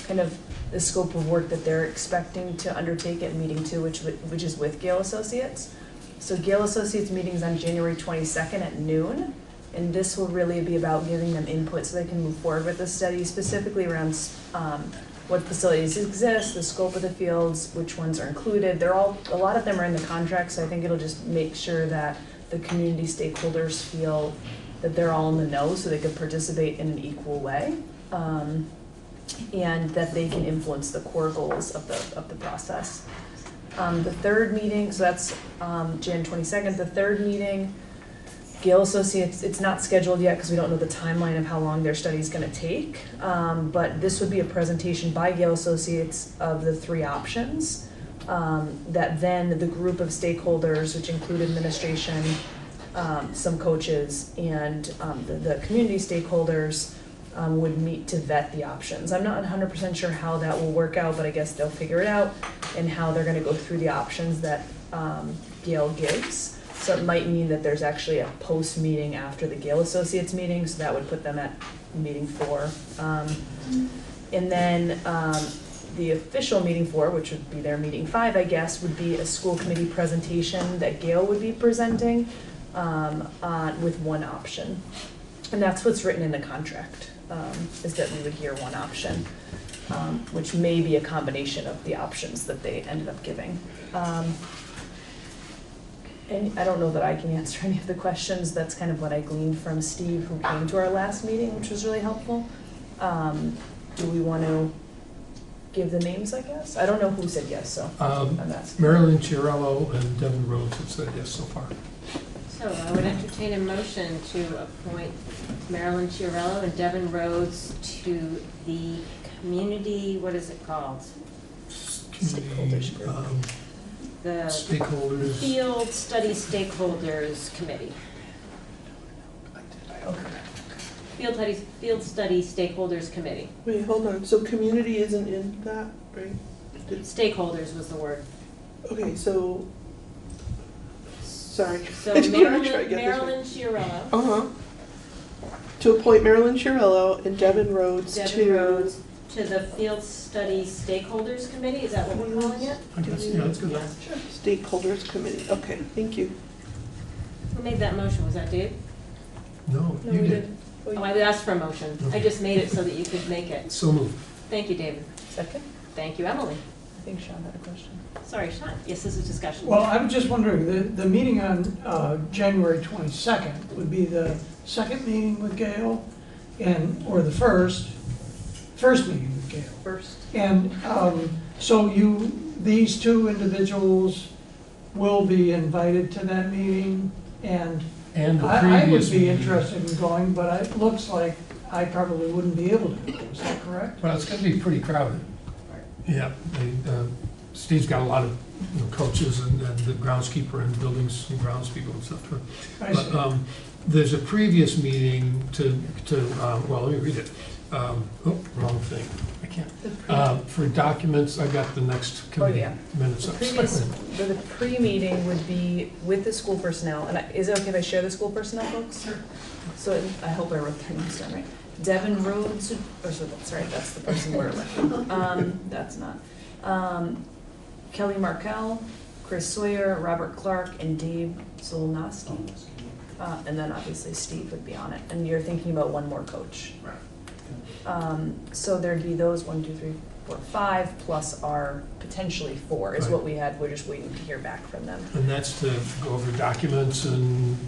kind of the scope of work that they're expecting to undertake at meeting 2, which is with Gale Associates. So Gale Associates meeting's on January 22nd at noon, and this will really be about giving them input so they can move forward with the study, specifically around what facilities exist, the scope of the fields, which ones are included. A lot of them are in the contract, so I think it'll just make sure that the community stakeholders feel that they're all in the know so they can participate in an equal way, and that they can influence the core goals of the process. The third meeting, so that's Jan 22nd, the third meeting, Gale Associates, it's not scheduled yet because we don't know the timeline of how long their study is going to take, but this would be a presentation by Gale Associates of the 3 options that then the group of stakeholders, which include administration, some coaches, and the community stakeholders would meet to vet the options. I'm not 100% sure how that will work out, but I guess they'll figure it out and how they're going to go through the options that Gale gives. So it might mean that there's actually a post-meeting after the Gale Associates meeting, so that would put them at meeting 4. And then the official meeting 4, which would be their meeting 5, I guess, would be a school committee presentation that Gale would be presenting with one option. And that's what's written in the contract, is that we would hear one option, which may be a combination of the options that they ended up giving. And I don't know that I can answer any of the questions. That's kind of what I gleaned from Steve, who came to our last meeting, which was really helpful. Do we want to give the names, I guess? I don't know who said yes, so I'm asking. Marilyn Chiarello and Devin Rhodes have said yes so far. So I would entertain a motion to appoint Marilyn Chiarello and Devin Rhodes to the community, what is it called? Stakeholders group. The Stakeholders. Field Study Stakeholders Committee. Okay. Field Study Stakeholders Committee. Wait, hold on. So community isn't in that, right? Stakeholders was the word. Okay, so sorry. So I just wanna make sure I get this right. Marilyn Chiarello. Uh-huh. To appoint Marilyn Chiarello and Devin Rhodes to the Field Study Stakeholders Committee, is that what we're calling it? I guess, yeah, that's good. Stakeholders Committee. Okay, thank you. Who made that motion? Was that Dave? No, No, you we did. didn't. Oh, I asked for a motion. I just made it so that you could make it. So moved. Thank you, David. Second? Thank you, Emily. I think Sean had a question. Sorry, Sean. Yes, this is discussion. Well, I was just wondering, the meeting on January 22nd would be the second meeting with Gale, or the first meeting with Gale. First. And so these 2 individuals will be invited to that meeting, and the I would previous be meeting. interested in going, but it looks like I probably wouldn't be able to go. Is that correct? Well, it's going to be pretty crowded. Yeah, Steve's got a lot of coaches and the groundskeeper and buildings and groundspeople and stuff. I see. But there's a previous meeting well, let me read it. Wrong thing. I can't. For documents, I got the next committee minutes up. The pre-meeting would be with the school personnel, and is it okay if I share the school personnel, folks? Sure. So I hope I wrote their names down right. Devin Rhodes, sorry, that's the person we're electing. That's not. Kelly Markell, Chris Sawyer, Robert Clark, and Dave Zolnowski. And then obviously Steve would be on it. And you're thinking about one more coach. Right. So there'd be those 1, 2, 3, 4, 5, plus our potentially 4 is what we had. We're just waiting to hear back from them. And that's to go over documents and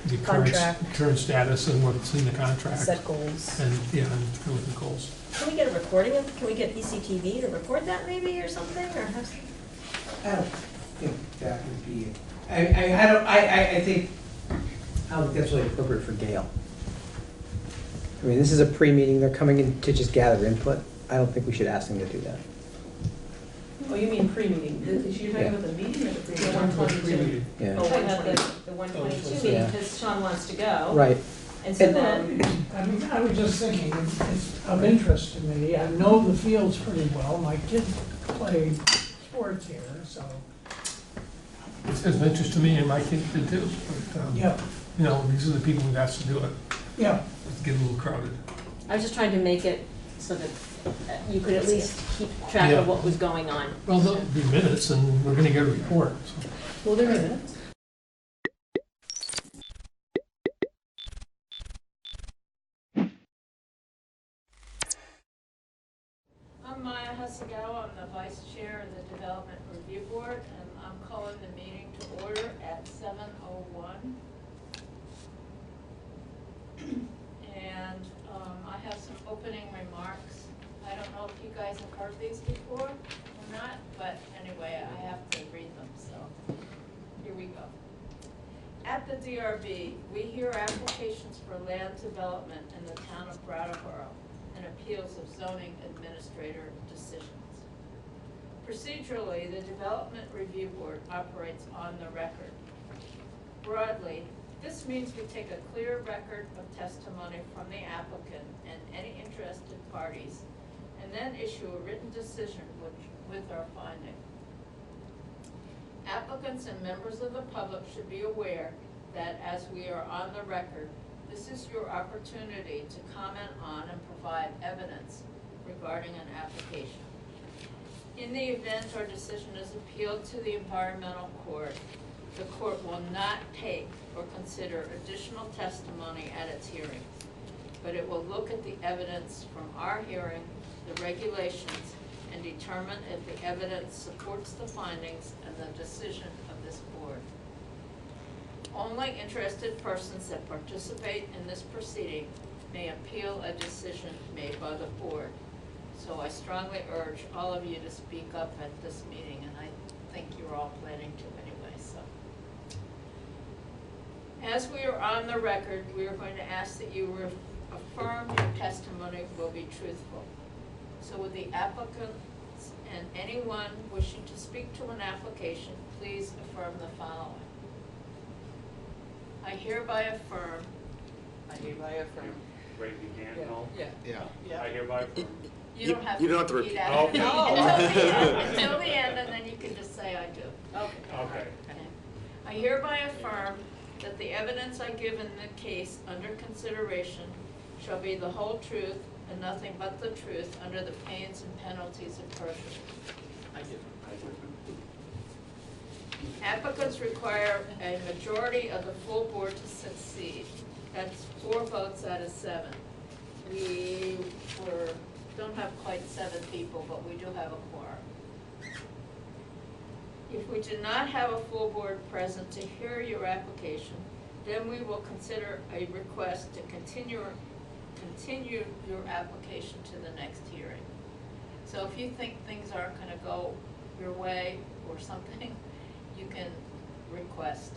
the current status and what's in the contract. Set goals. And and the goals. Can we get a recording can we get ECTV to record that maybe or something? Or have I don't think that would be, I think that's really appropriate for Gale. I mean, this is a pre-meeting, they're coming in to just gather input. I don't think we should ask them to do that. Oh, you mean pre-meeting? You're talking about the meeting or the pre-meeting? The 122. Yeah. Oh, talking about the 122 meeting because Sean wants to go. Right. And so then, I was just thinking, it's of interest to me. I know the fields pretty well. My kids play sports here, so. It's of interest to me, and my kids did too. But, Yeah. these are the people who've asked to do it. Yeah. It's getting a little crowded. I was just trying to make it so that you could at least keep track Yeah. of what was going on. Well, there'll be minutes, and we're gonna get a report, so. Will there be minutes? I'm Maya Hasagawa, I'm the vice chair of the Development Review Board, and I'm calling the meeting to order at 7:01. And I have some opening remarks. I don't know if you guys have heard these before or not, but anyway, I have to read them, so here we go. At the DRB, we hear applications for land development in the town of Brattleboro and appeals of zoning administrator decisions. Procedurally, the Development Review Board operates on the record. Broadly, this means we take a clear record of testimony from the applicant and any interested parties, and then issue a written decision with our finding. Applicants and members of the public should be aware that as we are on the record, this is your opportunity to comment on and provide evidence regarding an application. In the event our decision is appealed to the environmental court, the court will not take or consider additional testimony at its hearings, but it will look at the evidence from our hearing, the regulations, and determine if the evidence supports the findings and the decision of this board. Only interested persons that participate in this proceeding may appeal a decision made by the board. So I strongly urge all of you to speak up at this meeting, and I think you're all planning to anyway, so. As we are on the record, we are going to ask that you affirm your testimony will be truthful. So would the applicants and anyone wishing to speak to an application, please affirm the following. I hereby affirm. Raise your hand, no? Yeah. I hereby affirm. You don't have to repeat repeat. after me Okay. until the end, and then you can just say I do. Okay. I hereby affirm that the evidence I give in the case under consideration shall be the whole truth and nothing but the truth under the pains and penalties of perjury. I do. Applicants require a majority of the full board to succeed. That's 4 votes out of 7. We don't have quite 7 people, but we do have a quorum. If we do not have a full board present to hear your application, then we will consider a request to continue your application to the next hearing. So if you think things aren't going to go your way or something, you can request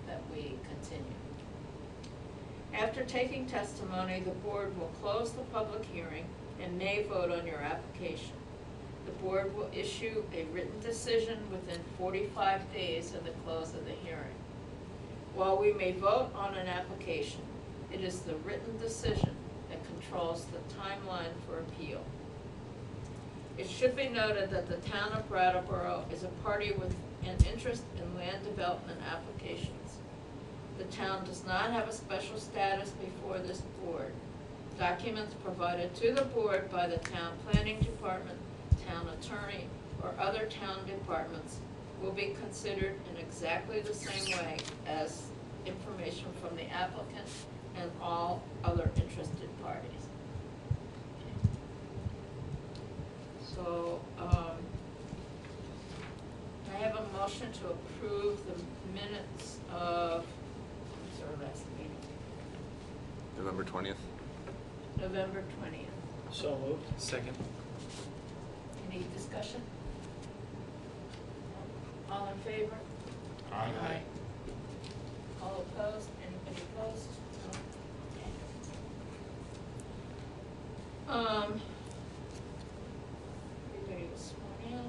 that we continue. After taking testimony, the board will close the public hearing and may vote on your application. The board will issue a written decision within 45 days of the close of the hearing. While we may vote on an application, it is the written decision that controls the timeline for appeal. It should be noted that the town of Brattleboro is a party with an interest in land development applications. The town does not have a special status before this board. Documents provided to the board by the town planning department, town attorney, or other town departments will be considered in exactly the same way as information from the applicant and all other interested parties. So, I have a motion to approve the minutes of, what's our last meeting? November 20th. November 20th. So moved. Second. Any discussion? All in favor? Aye. All opposed? Anybody opposed? No? Everybody was sworn in.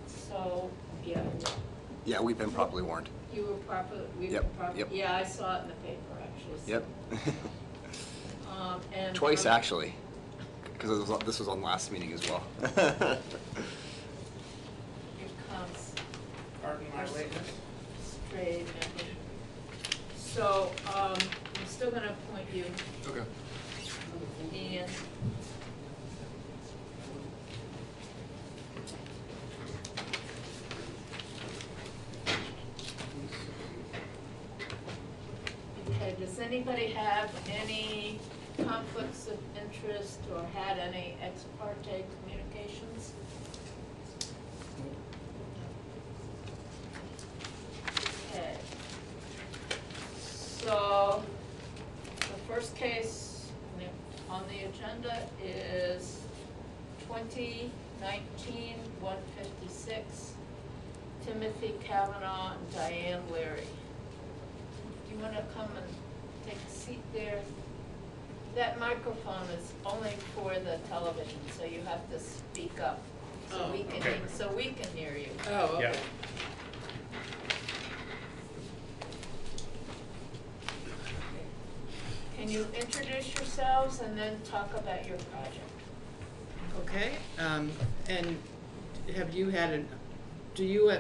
So, yeah. Yeah, we've been properly warned. You were properly, we've Yep, been properly, yep. yeah, I saw it in the paper, actually. So. Yep. And Twice, actually, because this was on last meeting as well. Here comes Pardon my lateness. straight. So, still gonna appoint you. Okay. And okay, does anybody have any conflicts of interest or had any ex parte communications? Okay. So, the first case on the agenda is 2019-156, Timothy Kavanaugh and Diane Leary. Do you want to come and take a seat there? That microphone is only for the television, so you have to speak up so we can okay. so we can hear you. Oh, okay. Yeah. Can you introduce yourselves and then talk about your project? Okay, and have you had an, do you,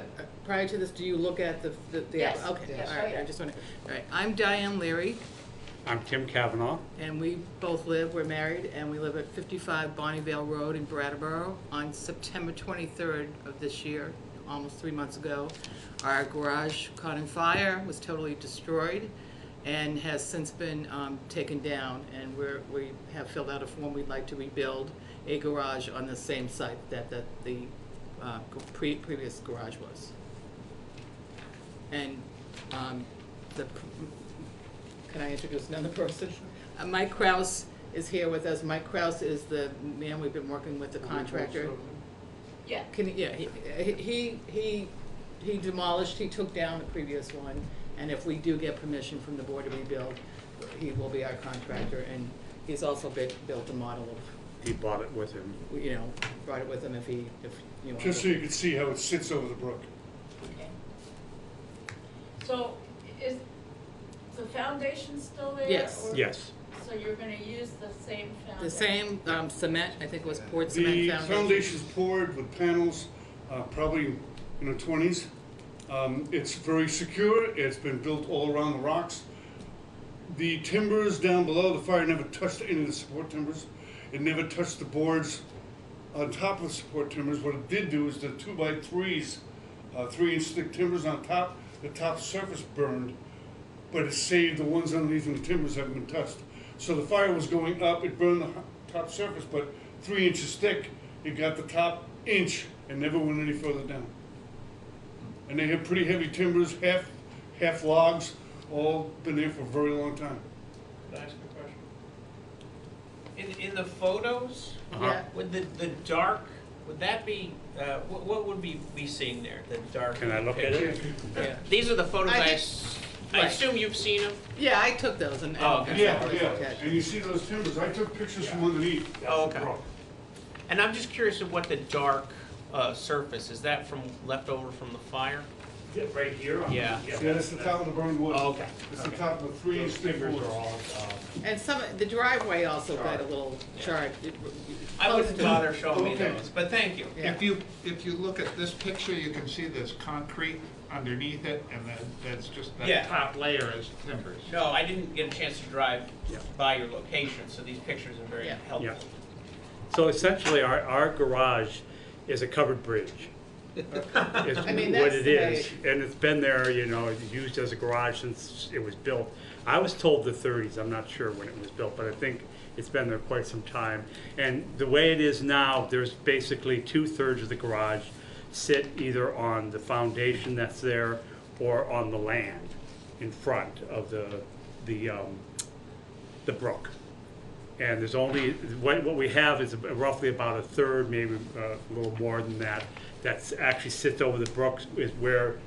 prior to this, do you look at the Yes. okay, Yes. all right, Oh, yeah. I just want to, all right, I'm Diane Leary, I'm Tim Kavanaugh. and we both we're married, and we live at 55 Bonnievale Road in Brattleboro. On September 23rd of this year, almost 3 months ago, our garage caught on fire, was totally destroyed, and has since been taken down, and we have filled out a form. We'd like to rebuild a garage on the same site that the previous garage was. And can I introduce another person? Mike Kraus is here with us. Mike Kraus is the man we've been working with, the contractor. Yeah. He demolished, he took down the previous one, and if we do get permission from the board to rebuild, he will be our contractor, and he's also built a model of. He bought it with him. Brought it with him if you want. Just so you can see how it sits over the brook. Okay. So is the foundation still there? Yes. or- Yes. So you're gonna use the same foundation? The same cement, I think it was poured cement The foundation. foundation's poured with panels, probably in the 20s. It's very secure. It's been built all around the rocks. The timbers down below, the fire never touched any of the support timbers. It never touched the boards on top of the support timbers. What it did do is the 2x3s, 3-inch thick timbers on top, the top surface burned, but it saved the ones underneath and the timbers haven't been touched. So the fire was going up, it burned the top surface, but 3 inches thick, it got the top inch and never went any further down. And they have pretty heavy timbers, half logs, all been there for a very long time. Can I ask a question? In the photos, would the dark, would that be, what would we be seeing there, the dark? Can I look at it? Yeah. These are the photos I Right. assume you've seen them? Yeah, I took those and. Yeah, and you see those timbers, I took pictures from underneath. Oh, okay. And I'm just curious of what the dark surface, is that from, left over from the fire? Yeah, right here? Yeah. Yeah, that's the top of the burned wood. Oh, okay. It's the top of the 3-inch thick wood. And the driveway also got a little charred. I wouldn't bother showing me those, but thank you. Yeah. If you look at this picture, you can see there's concrete underneath it, and that's just, Yeah. that top layer is timbers. No, I didn't get a chance to drive by your location, so these pictures are very helpful. Yeah. So essentially, our garage is a covered bridge. Is I mean, what that's it the is, and it's been there, used as a garage since it was built. I was told the 30s, I'm not sure when it was built, but I think it's been there quite some time. And the way it is now, there's basically 2/3 of the garage sit either on the foundation that's there or on the land in front of the brook. And there's only, what we have is roughly about 1/3, maybe a little more than that, that actually sits over the brook, is where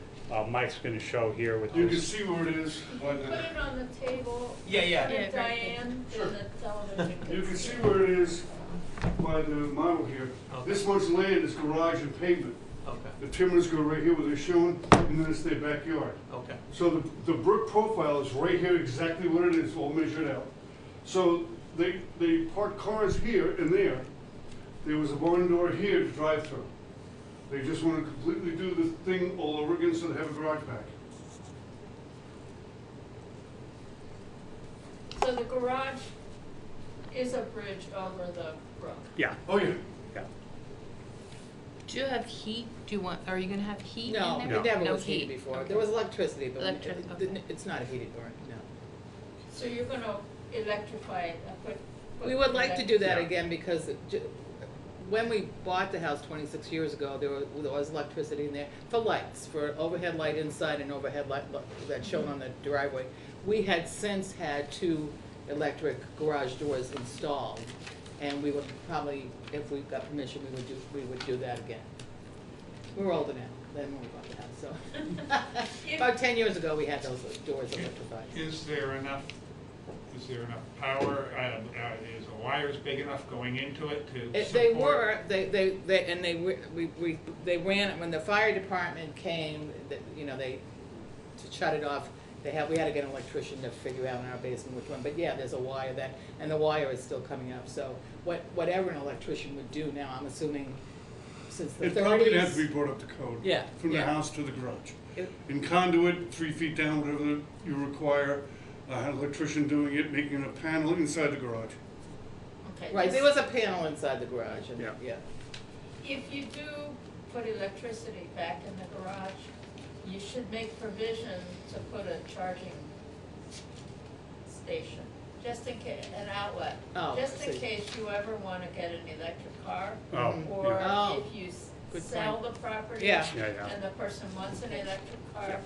Mike's going to show here with You this. can see where it is. Put it on the table. Yeah. Put it, Diane, Sure. and the television. You can see where it is by the model here. This much land is garage and pavement. Okay. The timbers go right here where they're shown, and then it's their backyard. Okay. So the brick profile is right here, exactly what it is, all measured out. So they park cars here and there. There was a barn door here to drive through. They just want to completely do the thing all over again, so they have a garage back. the garage is a bridge over the brook. Yeah. Oh, yeah. Yeah. Do you have heat? Are you gonna have heat in No, there? No. it never No was heated heat. before. Okay. There was electricity, but Okay. it's not a heated door, no. So you're gonna electrify it, We would like to do that Yeah. again because when we bought the house 26 years ago, there was electricity in there for lights, for overhead light inside and overhead light that's shown on the driveway. We had since had 2 electric garage doors installed, and we would probably, if we got permission, we would do that again. We're older now than when we bought the house, so. About 10 years ago, we had those doors electrified. Is there enough power, is the wires big enough going into it to support? They were, they ran it, when the fire department came, to shut it off, we had to get an electrician to figure out in our basement which one, but yeah, there's a wire and the wire is still coming up, so whatever an electrician would do now, I'm assuming, since the 30s. It's probably gonna have to be brought up to code. Yeah, From the yeah. house to the garage. It- In conduit, 3 feet down, whatever you require, an electrician doing it, making a panel inside the garage. Okay. Right, there was a panel inside the garage, and, Yeah. yeah. If you do put electricity back in the garage, you should make provision to put a charging station, just in case, an outlet. Oh, Just in I see. case you ever wanna get an electric car, Oh, or yeah. Oh, if you good sell point. the property. Yeah. Yeah, yeah. And the person wants an electric car,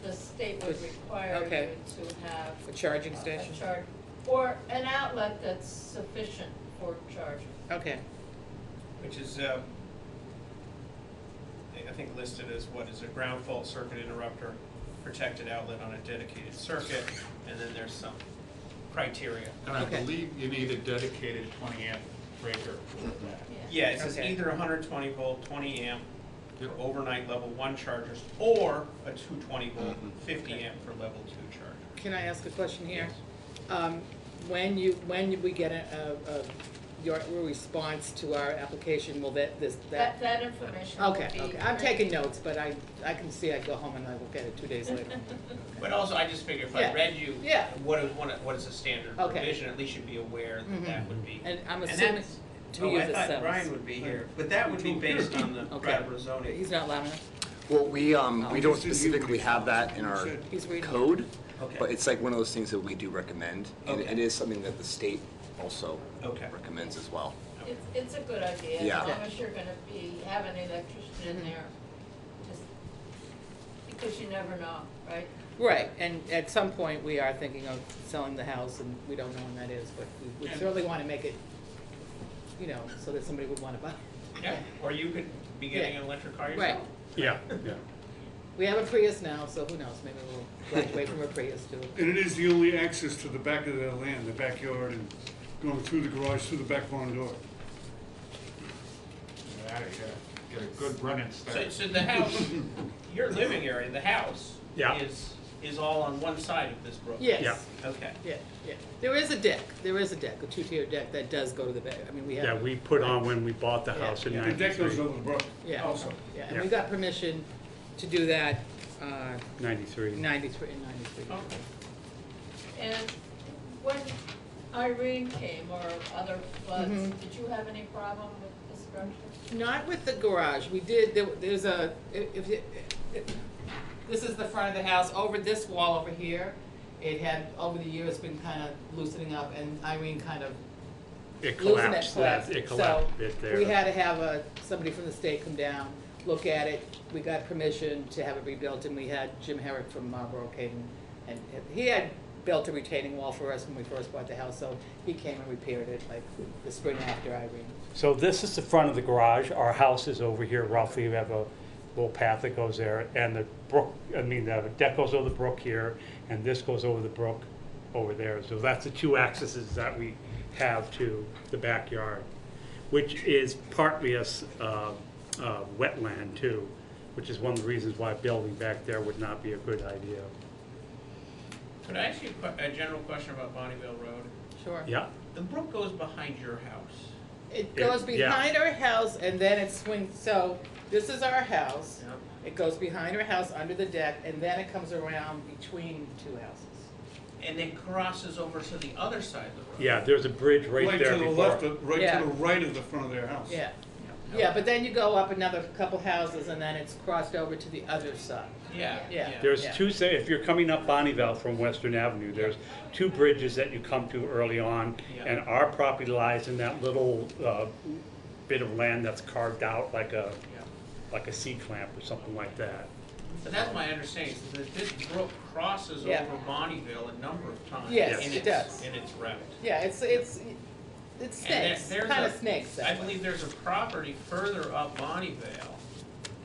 the state would require Okay. you to have A charging a station? charge, or an outlet that's sufficient for charging. Okay. Which is, I think listed as what is a ground fault circuit interrupter, protected outlet on a dedicated circuit, and then there's some criteria. And I Okay. believe you need a dedicated 20 amp breaker for that. Yeah, it says Okay. either 120 volt, 20 amp for overnight level 1 chargers, or a 220 volt, 50 amp for level 2 charger. Can I ask a question here? When we get your response to our application, will that? That information will Okay, be. okay, I'm taking notes, but I can see I go home and I will get it 2 days later. But also, I just figured if I Yeah. read you Yeah. what is a standard Okay. provision, at least you'd be aware that that would be. And I'm And assuming that's- to Oh, use I the thought cells. Brian would be here, but that would be based on the Okay. Brattleboro zoning. He's not loud enough? Well, we don't specifically have that in our He's reading. code, Okay. but it's like one of those things that we do recommend, and Okay. it is something that the state also Okay. recommends as well. It's a good idea, Yeah. as long as you're gonna have an electrician in there, just, because you never know, right? Right, and at some point, we are thinking of selling the house, and we don't know when that is, but we certainly want to make it, so that somebody would want to buy. Yeah, or you could be getting an electric car yourself. Right. Yeah, yeah. We have a Prius now, so who knows, maybe we'll graduate from a Prius too. And it is the only access to the back of their land, the backyard, and going through the garage, through the back barn door. Yeah, you gotta get a good running start. So the house, your living area, the house Yeah. is all on one side of this brook? Yes. Yeah. Okay. Yeah, yeah. There is a deck, a two-tier deck that does go to the back. I mean, we have. Yeah, we put on when we bought the Yeah. house in Yeah. The deck goes 93. over the brook Yeah. also. Yeah, and we got permission to do that, 93. in 93. Okay. And when Irene came, or other floods, Mhm. did you have any problem with the structure? Not with the garage. We did, there's this is the front of the house. Over this wall over here, it had, over the years, been kind of loosening up, and Irene kind of It losing collapsed, it So collapsed a bit there. we had to have somebody from the state come down, look at it. We got permission to have it rebuilt, and we had Jim Herrick from Marlboro came, and he had built a retaining wall for us when we first bought the house, so he came and repaired it like the spring after Irene. So this is the front of the garage. Our house is over here roughly. We have a little path that goes there, and the brook, the deck goes over the brook here, and this goes over the brook over there. So that's the 2 accesses that we have to the backyard, which is partly a wetland too, which is one of the reasons why building back there would not be a good idea. Could I ask you a general question about Bonneville Road? Sure. Yeah. The brook goes behind your house. It goes yeah. behind our house, and then it swings, so this is our house. Yep. It goes behind our house under the deck, and then it comes around between 2 houses. and then crosses over to the other side of the road. Yeah, there's a bridge right Right there to the before. left, right Yeah. to the right of the front of their house. Yeah, yeah, but then you go up another couple houses and then it's crossed over to the other side. Yeah, Yeah. There's Yeah. two, if you're coming up Bonneville from Western Avenue, there's two bridges that you come to early on, Yeah. and our property lies in that little bit of land that's carved out like a C-clamp or something like that. But that's my understanding, is that this brook crosses Yeah. over Bonneville a number of times. Yes, in it its- does. In its route. Yeah, it's And snakes, there's kind a- of snakes. I believe there's a property further up Bonneville,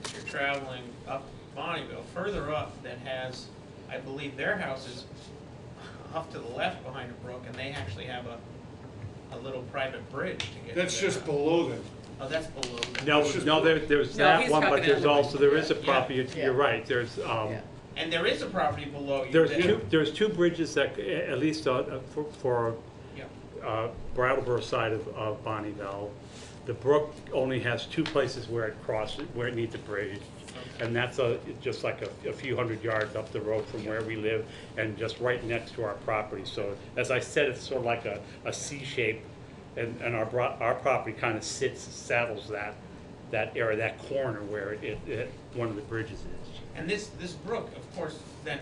if you're traveling up Bonneville, further up that has, I believe their house is off to the left behind a brook, and they actually have a little private bridge to get to That's their just house. below them. Oh, that's below them. No, there's No, that he's one, talking but there's about- also, there is a Yeah. property, Yeah. you're right, there's, Yeah. And there is a property below you. there's that- two bridges that, at least for Yeah. Brattleboro side of Bonneville. The brook only has two places where it crosses, where it needs a bridge. And that's just like a few hundred yards up the road from where we live and just right next to our property. So as I said, it's sort of like a C shape, and our property kind of saddles that area, that corner where one of the bridges is. And this brook, of course, then,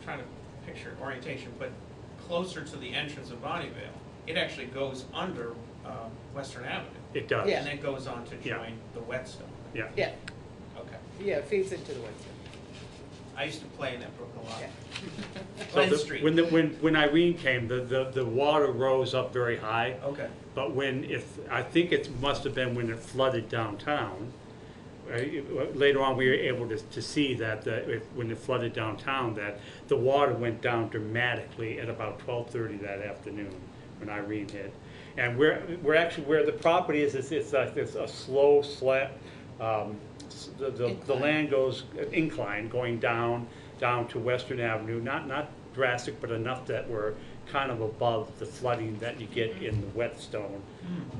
trying to picture orientation, but closer to the entrance of Bonneville, it actually goes under Western Avenue. It does. Yeah. And then goes on to Yeah. join the Whetstone. Yeah. Yeah, Okay. yeah, it feeds into the woods. I used to play in that brook a lot. Yeah. So Glen Street. when Irene came, the water rose up very high. Okay. But I think it must have been when it flooded downtown. Later on, we were able to see that when it flooded downtown, that the water went down dramatically at about 12:30 that afternoon when Irene hit. And we're actually, where the property is, it's a slow slant. The land goes incline, going down to Western Avenue, not drastic, but enough that we're kind of above the flooding that you get in the Whetstone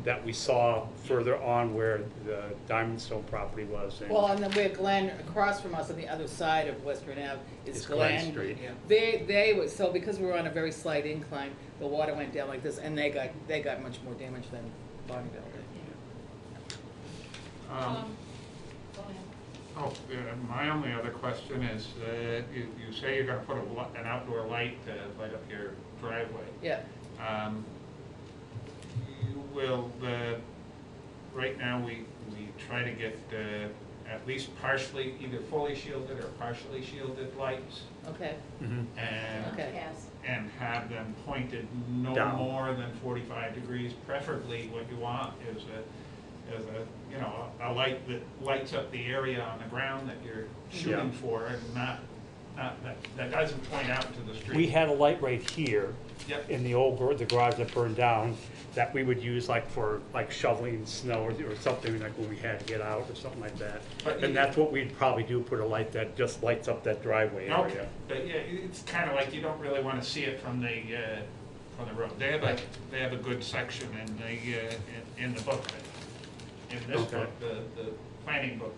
that we saw further on where the Diamondstone property was. And Well, and then where Glen, across from us on the other side of Western Ave is It's Glen Glen. Street. Yeah. They were, so because we were on a very slight incline, the water went down like this, and they got much more damage than Bonneville did. Go ahead. My only other question is, you say you're gonna put an outdoor light to light up your driveway. Yeah, Right now, we try to get at least partially, either fully shielded or partially shielded lights, okay, Mhm. and, okay. and have them pointed no Down. more than 45 degrees. Preferably, what you want is a light that lights up the area on the ground that you're shooting for, and not that doesn't point out into the street. We had a light right here Yep. in the the garage that burned down, that we would use for shoveling snow or something, like when we had to get out or something like that. But And that's what we'd probably do, put a light that just lights up that driveway Okay, area. but yeah, it's kind of like you don't really want to see it from the road. They have a good section in the book, in this Okay. book, the planning book,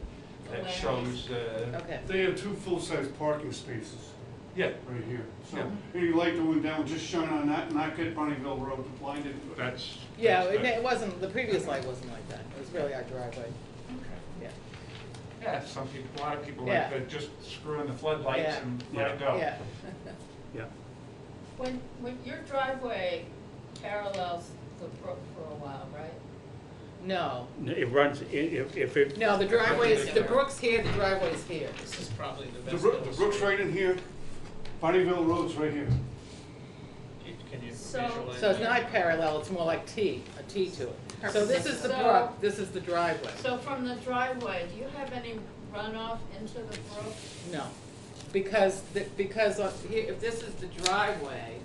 that Land shows, Okay. They have two full-size parking spaces yeah, right here. So Yeah. any light that went down would just shine on that, not get Bonneville Road blinded. that's. Yeah, that's it wasn't, the previous light wasn't like that, it was really our driveway, yeah. Yeah, a lot of people Yeah. like to just screw in the floodlights Yeah. and let it go. Yeah, Yeah. When your driveway parallels the brook for a while, right? no, It runs, if it, no, the driveway is, the brook's here, the driveway's here. This is probably the The best. brook's right in here, Bonneville Road's right here. Can you So- visualize So it's that? not parallel, it's more like a T to it. So this is the So- brook, this is the driveway. So from the driveway, do you have any runoff into the brook? No, because here, if this is the driveway,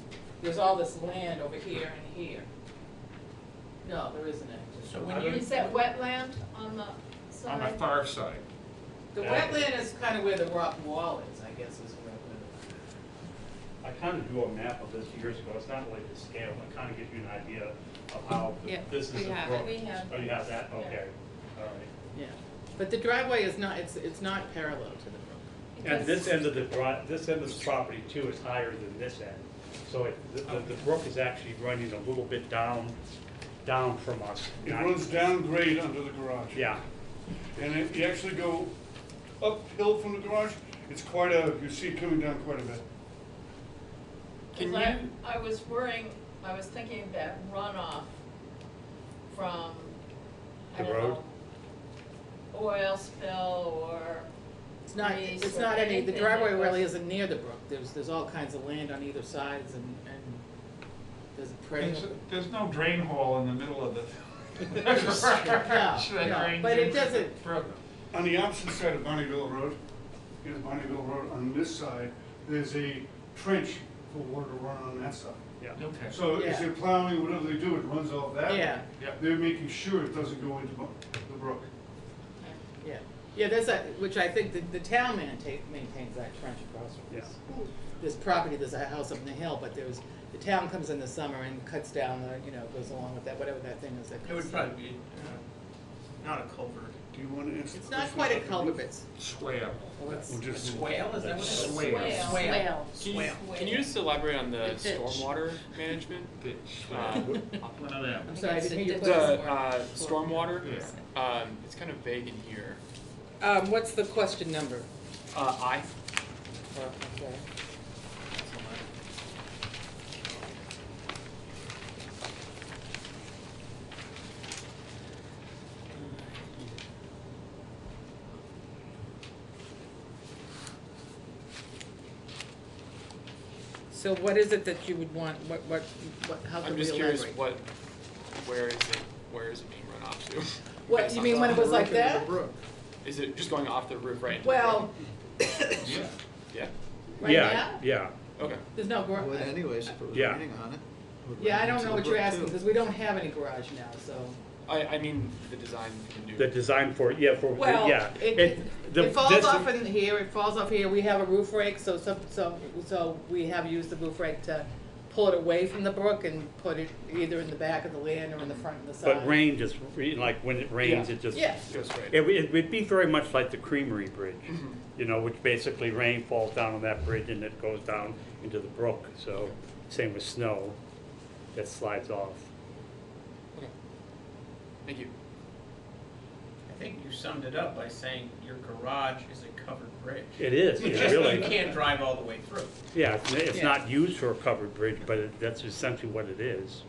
there's all this land over here and here. No, there isn't any. So when you, Is that wetland on the On the side? far side. The wetland is kind of where the rock wall is, I guess, is where I kind of drew a map of this years ago, it's not really the scale, it kind of gives you an idea of how Yeah, this is we a have brook. it. We have Oh, you have that, Yeah. okay, all right. yeah. But the driveway is not, it's not parallel to the brook. And this end of the this end of the property too is higher than this end. So the brook is actually running a little bit down from us. It runs down grade under the garage. Yeah. And if you actually go uphill from the garage, it's quite a, you see it coming down quite a bit. Can I was thinking that runoff from, I The don't road? know, oil spill or It's not, grease it's or not any, the anything driveway that really goes- isn't near the brook. There's all kinds of land on either sides and there's a pretty. There's no drain hole in the middle of the. No, but it doesn't, On the opposite side of Bonneville Road, here's Bonneville Road, on this side, there's a trench for water to run on that side. Yeah. Okay. So as Yeah. they're plowing, whatever they do, it runs off that way. Yeah. They're making sure it doesn't go into the brook. yeah. Yeah, there's a, which I think the town maintains that trench across from this. This property, there's a house up in the hill, but the town comes in the summer and cuts down goes along with that, whatever that thing is that It would cuts probably down. be, not a culvert. Do you want to answer? It's not quite a culvert, it's, Swale. well, it's, We'll just- Swale, is that what it is? Swale. Swale. Can you, can you just elaborate on the Ditch. stormwater management? One of them. I'm sorry, I didn't hear your The question. stormwater, it's kind of vague in here. What's the question number? I. Okay. So what is it that you would want, how I'm can we just curious elaborate? where is it being run off to? What, Based you on mean when it was like that? Is it just going off the roof right into Well, the road? Yeah? right now, Yeah. Okay. there's no garage. Would anyways if it was Yeah. raining on it. Would Yeah, I rain don't into know the what you're brook, asking, too. because we don't have any garage now, so. I mean, the design can do. The design for, Well, yeah. it the- falls this- off in here, it falls off here, we have a roof rake, so we have used the roof rake to pull it away from the brook and put it either in the back of the land or in the front and the side. But rain just, like when it rains, Yeah. it just. Yeah. Goes straight. It would be very much like the Creamery Bridge, Mm-hmm. which basically rain falls down on that bridge and it goes down into the brook. So same with snow, it slides off. Okay. Thank you. I think you summed it up by saying your garage is a covered bridge. It is, It's it just really. you can't drive all the way through. Yeah, it's Yeah. not used for a covered bridge, but that's essentially what it is.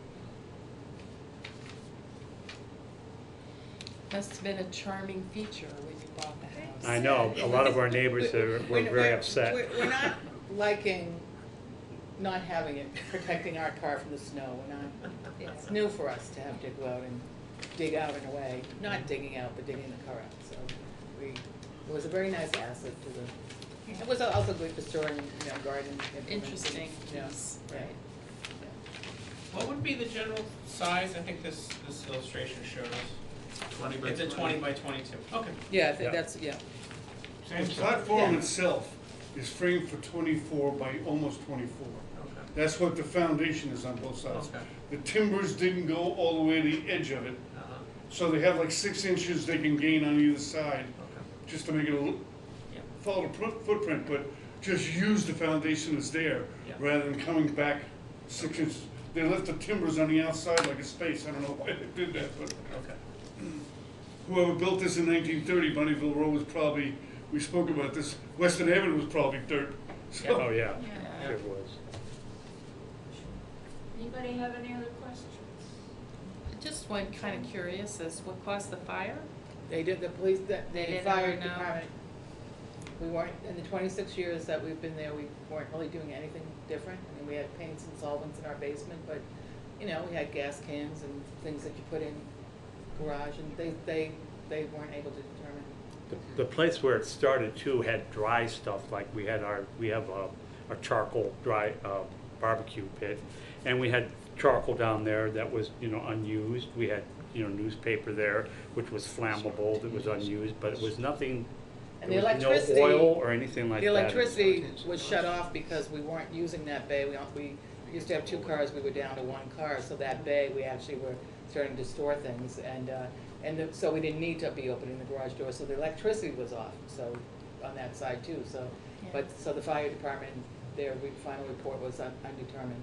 Must have been a charming feature when you bought the house. I know, a lot of our neighbors were very upset. We're not liking not having it, protecting our car from the snow, it's new for us to have to go out and dig out in a way, not digging out, but digging the car out, so it was a very nice asset to the, it was also good for storing, garden. implements. Interesting. Yeah, Yes. right. What would be the general size? I think this illustration showed us. 20 by It's a 20. 20 by 22. Okay. Yeah, I think that's, The Same size. platform Yeah. itself is framed for 24 by almost 24. Okay. That's what the foundation is on both sides. Okay. The timbers didn't go all the way to the edge of it, so they have like 6 inches they can gain on either side, just to make it follow the footprint, but just use the foundation that's there, rather than coming back 6 inches. They left the timbers on the outside like a space, I don't know why they did that, but whoever built this in 1930, Bonneville Road was probably, we spoke about this, Western Avenue was probably dirt. So- Oh, yeah, Yeah. it was. Anybody have any other questions? I just went kind of curious as what caused the fire? They did, the police, the didn't fire ever know. department, we weren't, in the 26 years that we've been there, we weren't really doing anything different. I mean, we had paints and solvents in our basement, but, we had gas cans and things that you put in garage, and they weren't able to determine. The place where it started too had dry stuff, like we have a charcoal dry barbecue pit, and we had charcoal down there that was, unused. We had, newspaper there, which was flammable, that was unused, but it was nothing, And there the was no electricity. oil or anything like that. The electricity was shut off because we weren't using that bay. We used to have 2 cars, we were down to 1 car, so that bay, we actually were starting to store things, so we didn't need to be opening the garage door, so the electricity was off, so on that side too, so. Yeah. But, so the fire department, their final report was undetermined.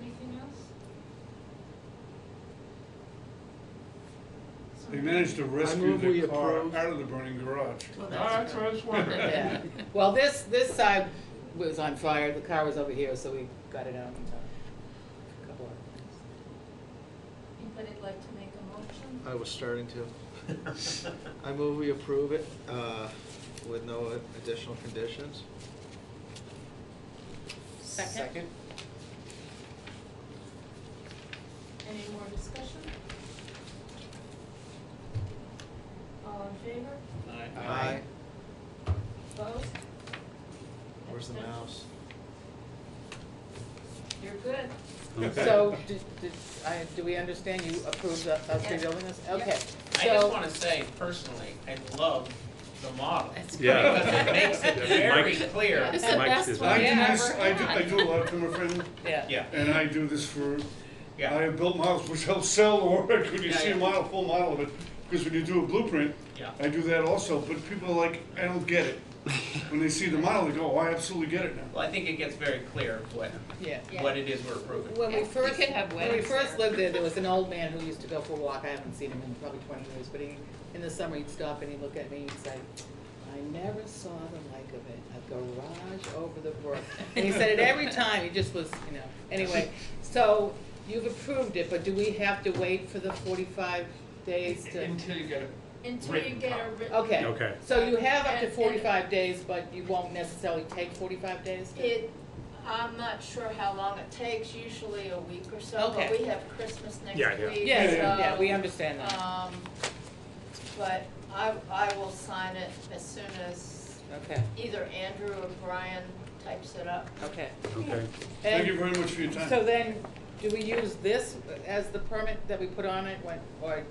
Anything else? They managed to rescue move we the car approve. out of the burning garage. Well, That's what I was wondering. Yeah. Well, this side was on fire, the car was over here, so we got it out. A couple of things. Anybody like to make a motion? I was starting to. I move we approve it, with no additional conditions. Second. Any more discussion? All in favor? Aye. Opposed? Where's the Abstentions? mouse? You're good. Okay. So, do we understand you approve us rebuilding this? Okay. I just wanna say personally, I love the model. Yeah. Because it makes it very Mike's- clear. It's the Mike's best design. one I we've do ever this, I do a lot of timber framing, Yeah. Yeah, and I do this for, yeah. I have built models which help sell the work when you Yeah, see a yeah. model, full model of it. Because when you do a blueprint, Yeah. I do that also, but people are like, I don't get it. When they see the model, they go, oh, I absolutely get it now. Well, I think it gets very clear Yeah. what it is we're approving. When we first, could have when we weddings first there. lived there was an old man who used to go for a walk. I haven't seen him in probably 20 years, but in the summer he'd stop and he'd look at me and he'd say, I never saw the like of it, a garage over the brook. And he said it every time, he just was, anyway. So you've approved it, but do we have to wait for the 45 days to? Until you get it. Until you Written get a copy. written. Okay. Okay. So you have up to And- 45 days, but you won't necessarily take 45 days to? I'm not sure how long it takes, usually a week or so, Okay. but we have Christmas next Yeah, yeah. week, Yes, so, yeah, we understand that. But I will sign it as soon as Okay, either Andrew or Brian types it up. okay. Okay. Thank you very much for your time. So then, do we use this as the permit that we put on it when, or,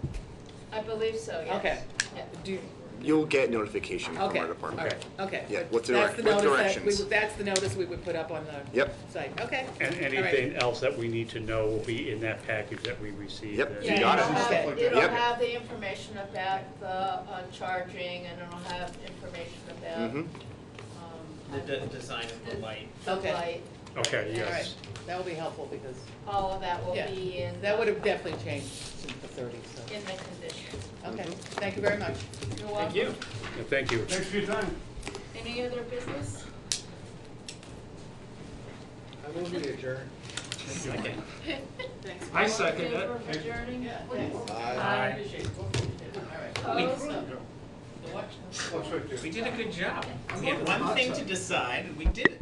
I believe so, yes. okay. Yeah. Do, You'll get notification from okay, our all department. right, okay. Yeah, But with that's the with notice that directions. that's the notice we would put up on the Yep. site, okay. And All right. anything else that we need to know will be in that package that we received. Yep. Yeah, You got it'll it. have, Stuff like that. it'll Yep. have the information about the charging, and it'll have information about, Mhm. The design of the light. the Okay. light, Okay, All right, yes. that will be helpful because, all of that will yeah, be in. that would have definitely changed since the 30s, so. In the conditions. Okay, thank you very much. You're welcome. Thank you. Yeah, thank you. Thanks for your time. Any other business? I move we adjourn. Second. I second All in it. favor of adjourning? Yeah, thanks. Aye. All right. Opposed? We did a good job. We had one thing to decide, and we did it.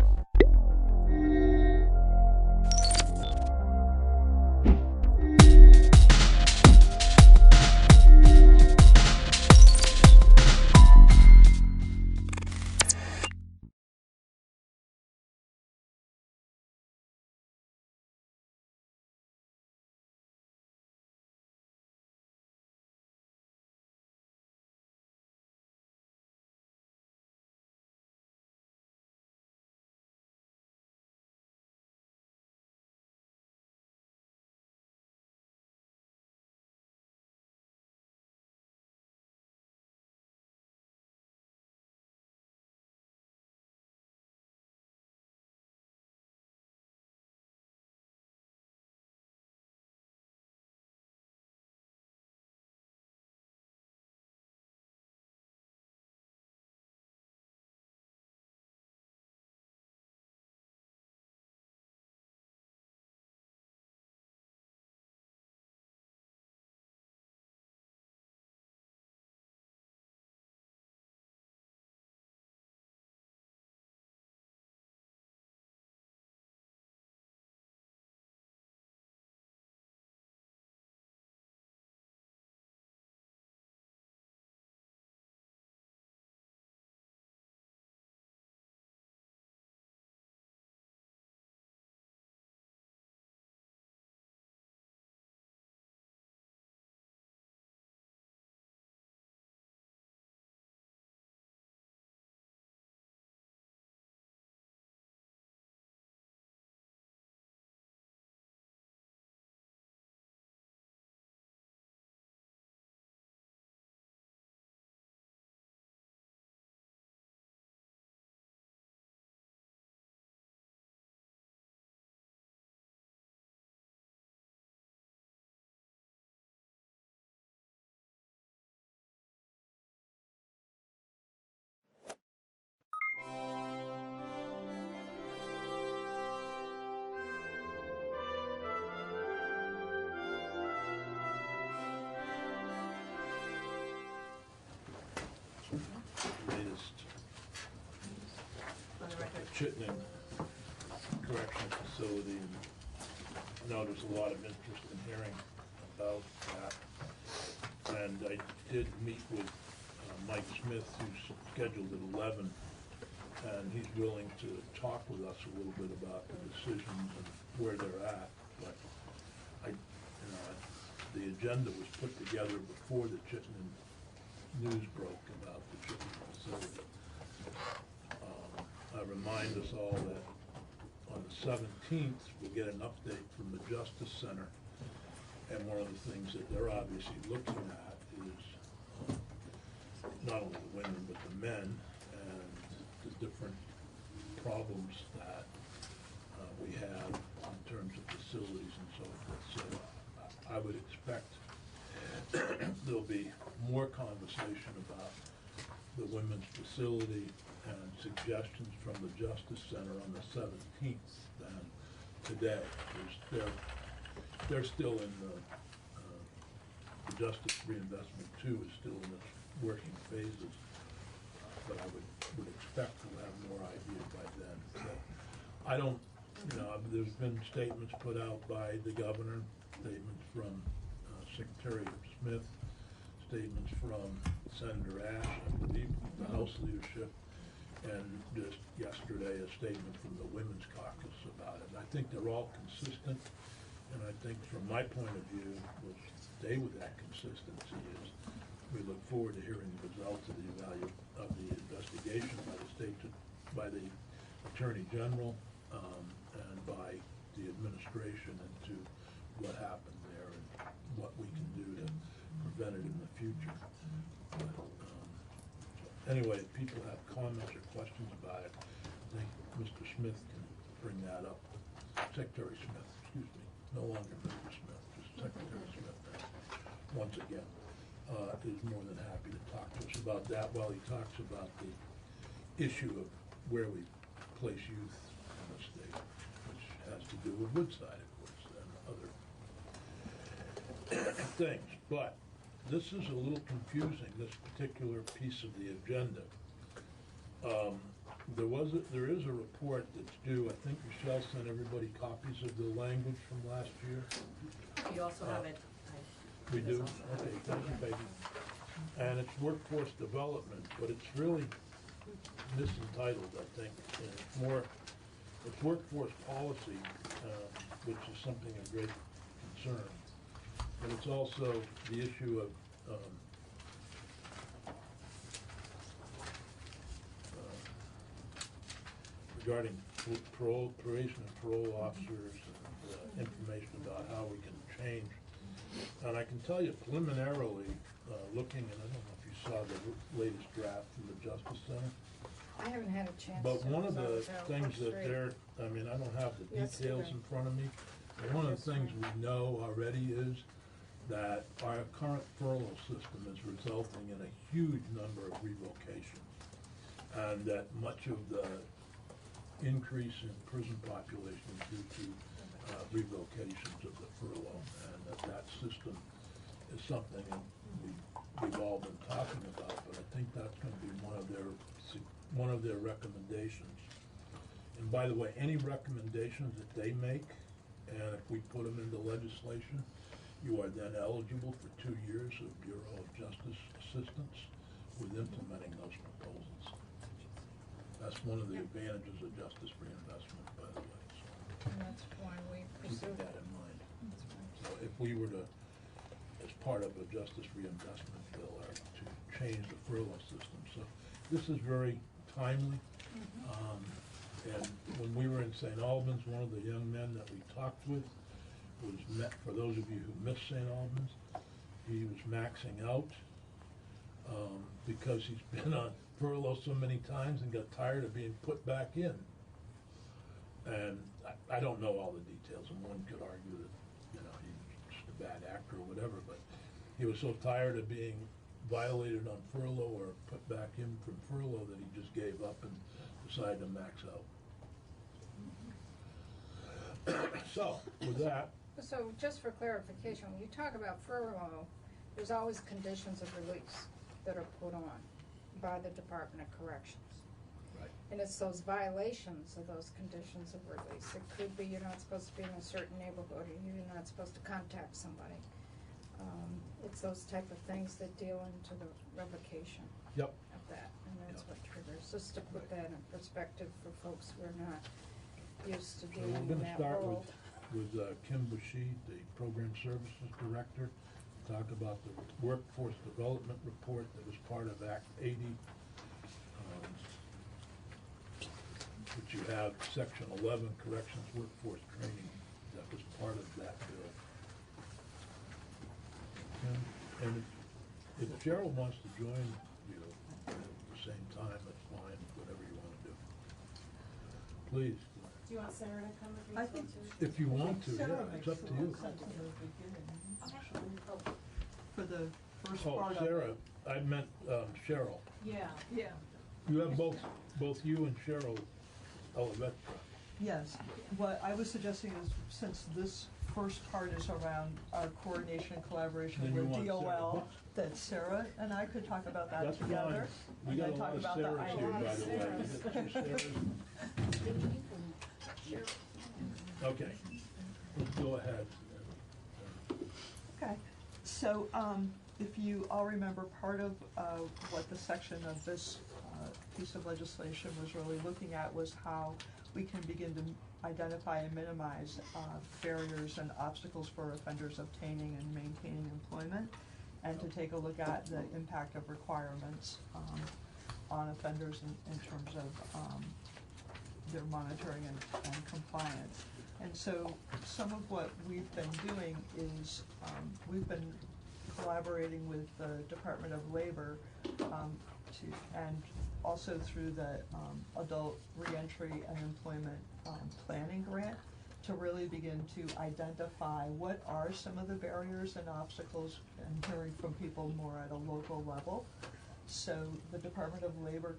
Chittenden Correctional Facility, and I know there's a lot of interest in hearing about that. And I did meet with Mike Smith, who's scheduled at 11, and he's willing to talk with us a little bit about the decisions and where they're at. But the agenda was put together before the Chittenden news broke about the Chittenden facility. I remind us all that on the 17th, we'll get an update from the Justice Center, and one of the things that they're obviously looking at is not only the women, but the men, and the different problems that we have in terms of facilities and so forth. So I would expect there'll be more conversation about the women's facility and suggestions from the Justice Center on the 17th than today. They're still in the Justice Reinvestment 2 is still in its working phases, but I would expect to have more ideas by then. So I don't, there's been statements put out by the governor, statements from Secretary Smith, statements from Senator Ash, I believe, the House leadership, and just yesterday a statement from the Women's Caucus about it. And I think they're all consistent, and I think from my point of view, we'll stay with that consistency is we look forward to hearing the results of the investigation by the Attorney General and by the administration into what happened there and what we can do to prevent it in the future. But, anyway, if people have comments or questions about it, I think Mr. Smith can bring that up. Secretary Smith, excuse me, no longer Mr. Smith, just Secretary Smith now, once again, is more than happy to talk to us about that while he talks about the issue of where we place youth in the state, which has to do with Woodside, of course, and other things. But this is a little confusing, this particular piece of the agenda. There is a report that's due. I think Michelle sent everybody copies of the language from last year. You also have it. We do? Okay, thank you, baby. And it's workforce development, but it's really misentitled, I think. And it's workforce policy, which is something of great concern. But it's also the issue of regarding probation and parole officers and information about how we can change. And I can tell you preliminarily, looking, and I don't know if you saw the latest draft from the Justice Center. I haven't had a chance. But to, one of the because I was out things that straight. I mean, I don't have the Yesterday. details in front of me, but one of the things we know already is that our current furlough system is resulting in a huge number of revocations. And that much of the increase in prison population is due to revocations of the furlough. And that system is something that we've all been talking about, but I think that's going to be one of their recommendations. And by the way, any recommendations that they make, and if we put them into legislation, you are then eligible for 2 years of Bureau of Justice assistance with implementing those proposals. That's one of the advantages of justice reinvestment, by the way. So And that's why we keep pursued that it. in mind. So if we were to, as part of a justice reinvestment bill, to change the furlough system. So this is very timely. And when we were in St. Albans, one of the young men that we talked with for those of you who missed St. Albans, he was maxing out because he's been on furlough so many times and got tired of being put back in. And I don't know all the details, and one could argue that, he's just a bad actor or whatever, but he was so tired of being violated on furlough or put back in from furlough that he just gave up and decided to max out. So, with that, So just for clarification, when you talk about furlough, there's always conditions of release that are put on by the Department of Corrections. Right. And it's those violations of those conditions of release. It could be you're not supposed to be in a certain neighborhood, or you're not supposed to contact somebody. It's those type of things that deal into the revocation Yep. of that, and that's what triggers. Just to put that in perspective for folks who are not used to So dealing we're in gonna that start world. with Kim Bashid, the Program Services Director, talk about the Workforce Development Report that was part of Act 80, which you have Section 11, Corrections Workforce Training, that was part of that bill. And if Cheryl wants to join you at the same time, that's fine, whatever you want to do. Please, Do you want Sarah to come with me? I think if you want to, yeah, it's up to you. For the first Oh, part of Sarah, it. I meant Cheryl. Yeah. Yeah. You have both you and Cheryl Olivetra. Yes, what I was suggesting is, since this first part is around our coordination and collaboration Then you with want Sarah. DOL, that Sarah and I could talk about that That's together. fine. We got a lot of Sarahs here, by the way. You got two Sarahs? Okay, let's go ahead. Okay, so if you all remember, part of what the section of this piece of legislation was really looking at was how we can begin to identify and minimize barriers and obstacles for offenders obtaining and maintaining employment, and to take a look at the impact of requirements on offenders in terms of their monitoring and compliance. And so some of what we've been doing is we've been collaborating with the Department of Labor and also through the Adult Reentry and Employment Planning Grant to really begin to identify what are some of the barriers and obstacles, and hearing from people more at a local level. So the Department of Labor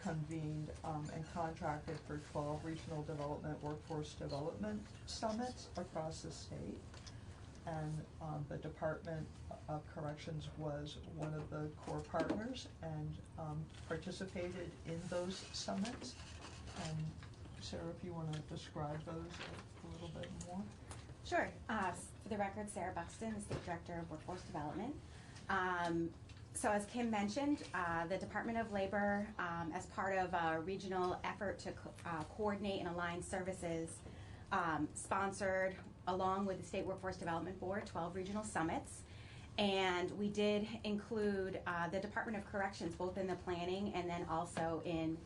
convened and contracted for 12 regional development workforce development summits across the state. And the Department of Corrections was one of the core partners and participated in those summits. And Sarah, if you want to describe those a little bit more. Sure. For the record, Sarah Buxton, the State Director of Workforce Development. So as Kim mentioned, the Department of Labor, as part of a regional effort to coordinate and align services, sponsored, along with the State Workforce Development Board, 12 regional summits. And we did include the Department of Corrections, both in the planning and then also in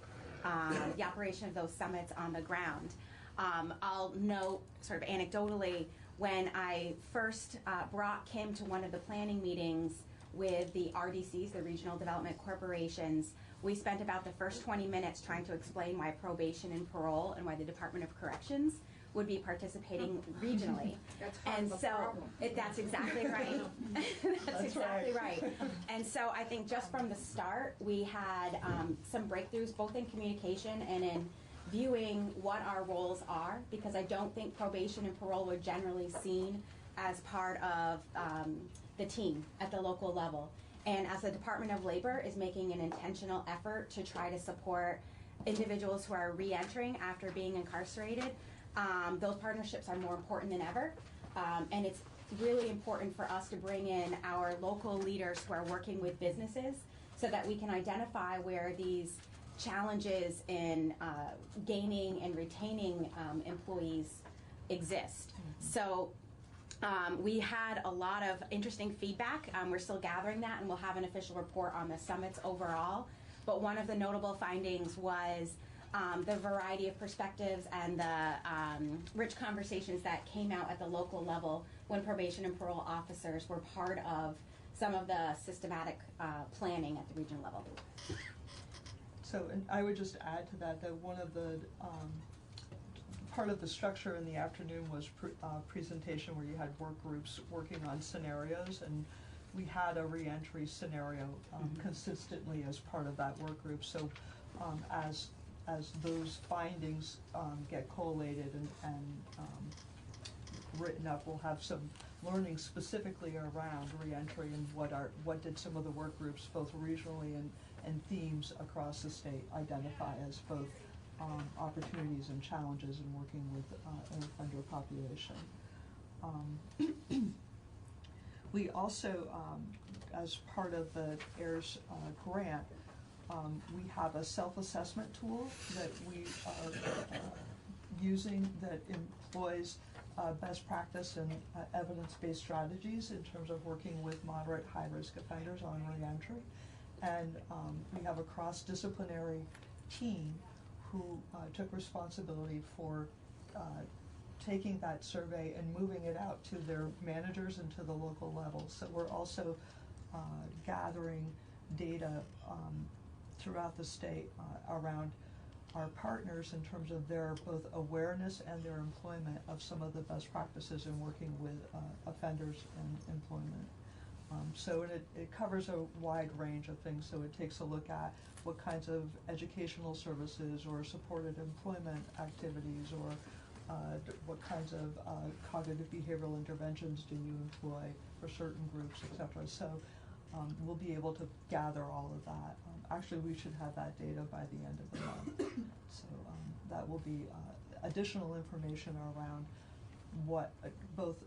the operation of those summits on the ground. I'll note, sort of anecdotally, when I first brought Kim to one of the planning meetings with the RDCs, the Regional Development Corporations, we spent about the first 20 minutes trying to explain why probation and parole and why the Department of Corrections would be participating regionally. And so that's exactly right. That's exactly right. And so I think just from the start, we had some breakthroughs both in communication and in viewing what our roles are, because I don't think probation and parole are generally seen as part of the team at the local level. And as the Department of Labor is making an intentional effort to try to support individuals who are re-entering after being incarcerated, those partnerships are more important than ever. And it's really important for us to bring in our local leaders who are working with businesses so that we can identify where these challenges in gaining and retaining employees exist. So we had a lot of interesting feedback. We're still gathering that, and we'll have an official report on the summits overall. But one of the notable findings was the variety of perspectives and the rich conversations that came out at the local level when probation and parole officers were part of some of the systematic planning at the regional level. So, and I would just add to that that one of the part of the structure in the afternoon was presentation where you had work groups working on scenarios, and we had a reentry scenario consistently as part of that work group. So as those findings get collated and written up, we'll have some learning specifically around reentry and what did some of the work groups both regionally and themes across the state identify as both opportunities and challenges in working with an offender population. We also, as part of the AIRS grant, we have a self-assessment tool that we are using that employs best practice and evidence-based strategies in terms of working with moderate high-risk offenders on reentry. And we have a cross-disciplinary team who took responsibility for taking that survey and moving it out to their managers and to the local levels. So we're also gathering data throughout the state around our partners in terms of their both awareness and their employment of some of the best practices in working with offenders and employment. So it covers a wide range of things. So it takes a look at what kinds of educational services or supported employment activities or what kinds of cognitive behavioral interventions do you employ for certain groups, et cetera. So we'll be able to gather all of that. Actually, we should have that data by the end of the month. So that will be additional information around what both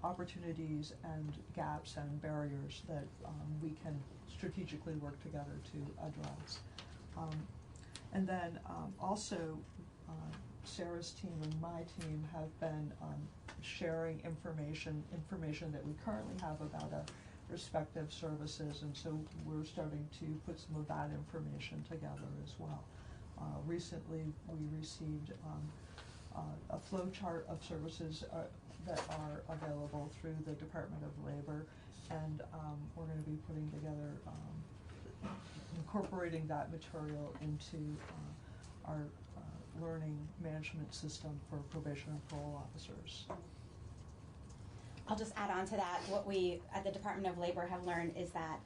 opportunities and gaps and barriers that we can strategically work together to address. And then also, Sarah's team and my team have been sharing information that we currently have about our respective services, and so we're starting to put some of that information together as well. Recently, we received a flow chart of services that are available through the Department of Labor, and we're going to be putting together, incorporating that material into our learning management system for probation and parole officers. I'll just add on to that. What we at the Department of Labor have learned is that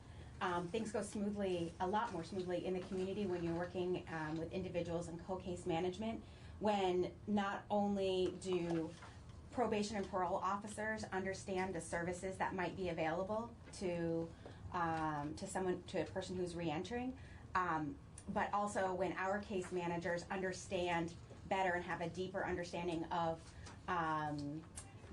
things go smoothly, a lot more smoothly in the community when you're working with individuals in co-case management, when not only do probation and parole officers understand the services that might be available to a person who's reentering, but also when our case managers understand better and have a deeper understanding of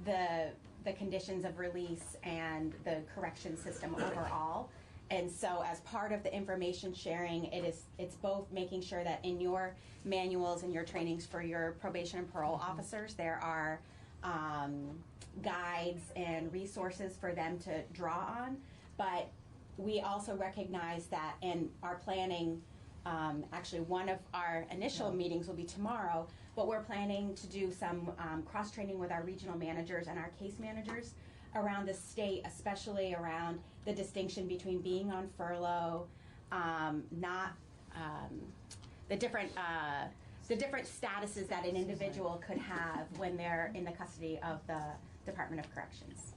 the conditions of release and the correction system overall. And so as part of the information sharing, it's both making sure that in your manuals and your trainings for your probation and parole officers, there are guides and resources for them to draw on. But we also recognize that in our planning, actually one of our initial meetings will be tomorrow, but we're planning to do some cross-training with our regional managers and our case managers around the state, especially around the distinction between being on furlough, the different statuses that an individual could have when they're in the custody of the Department of Corrections.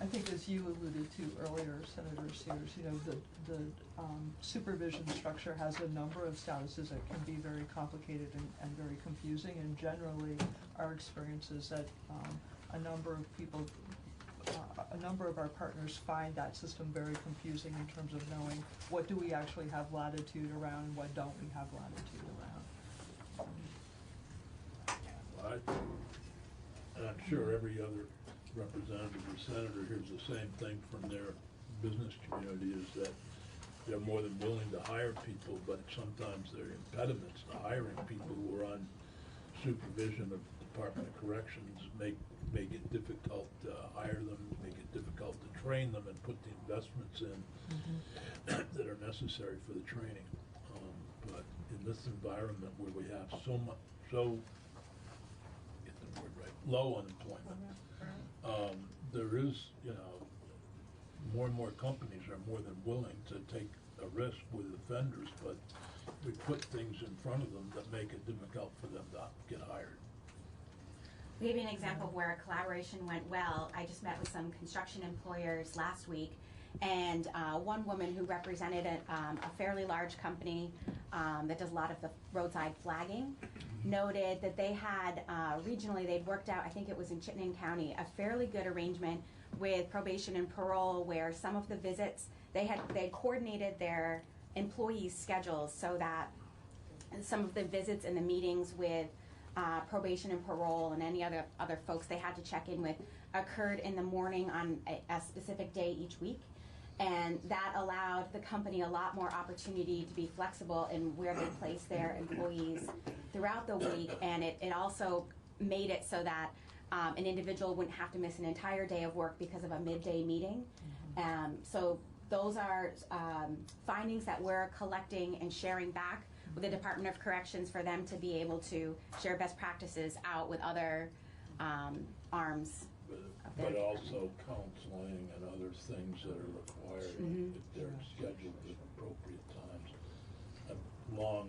I think, as you alluded to earlier, Senator Sears, the supervision structure has a number of statuses that can be very complicated and very confusing. And generally, our experience is that a number of our partners find that system very confusing in terms of knowing what do we actually have latitude around and what don't we have latitude around. And I'm sure every other representative or senator hears the same thing from their business community, is that they're more than willing to hire people, but sometimes there are impediments to hiring people who are on supervision of Department of Corrections, make it difficult to hire them, make it difficult to train them and put the investments in that are necessary for the training. But in this environment where we have get the word right, low unemployment, there is, more and more companies are more than willing to take a risk with offenders, but we put things in front of them that make it difficult for them to get hired. I'll give you an example of where a collaboration went well. I just met with some construction employers last week, and one woman who represented a fairly large company that does a lot of the roadside flagging noted that they had regionally, they'd worked out, I think it was in Chittenden County, a fairly good arrangement with probation and parole where some of the visits, they coordinated their employees' schedules so that some of the visits and the meetings with probation and parole and any other folks they had to check in with occurred in the morning on a specific day each week. And that allowed the company a lot more opportunity to be flexible in where they place their employees throughout the week. And it also made it so that an individual wouldn't have to miss an entire day of work because of a midday meeting. So those are findings that we're collecting and sharing back with the Department of Corrections for them to be able to share best practices out with other arms. But also counseling and other things that are required if they're scheduled at appropriate times. I've long,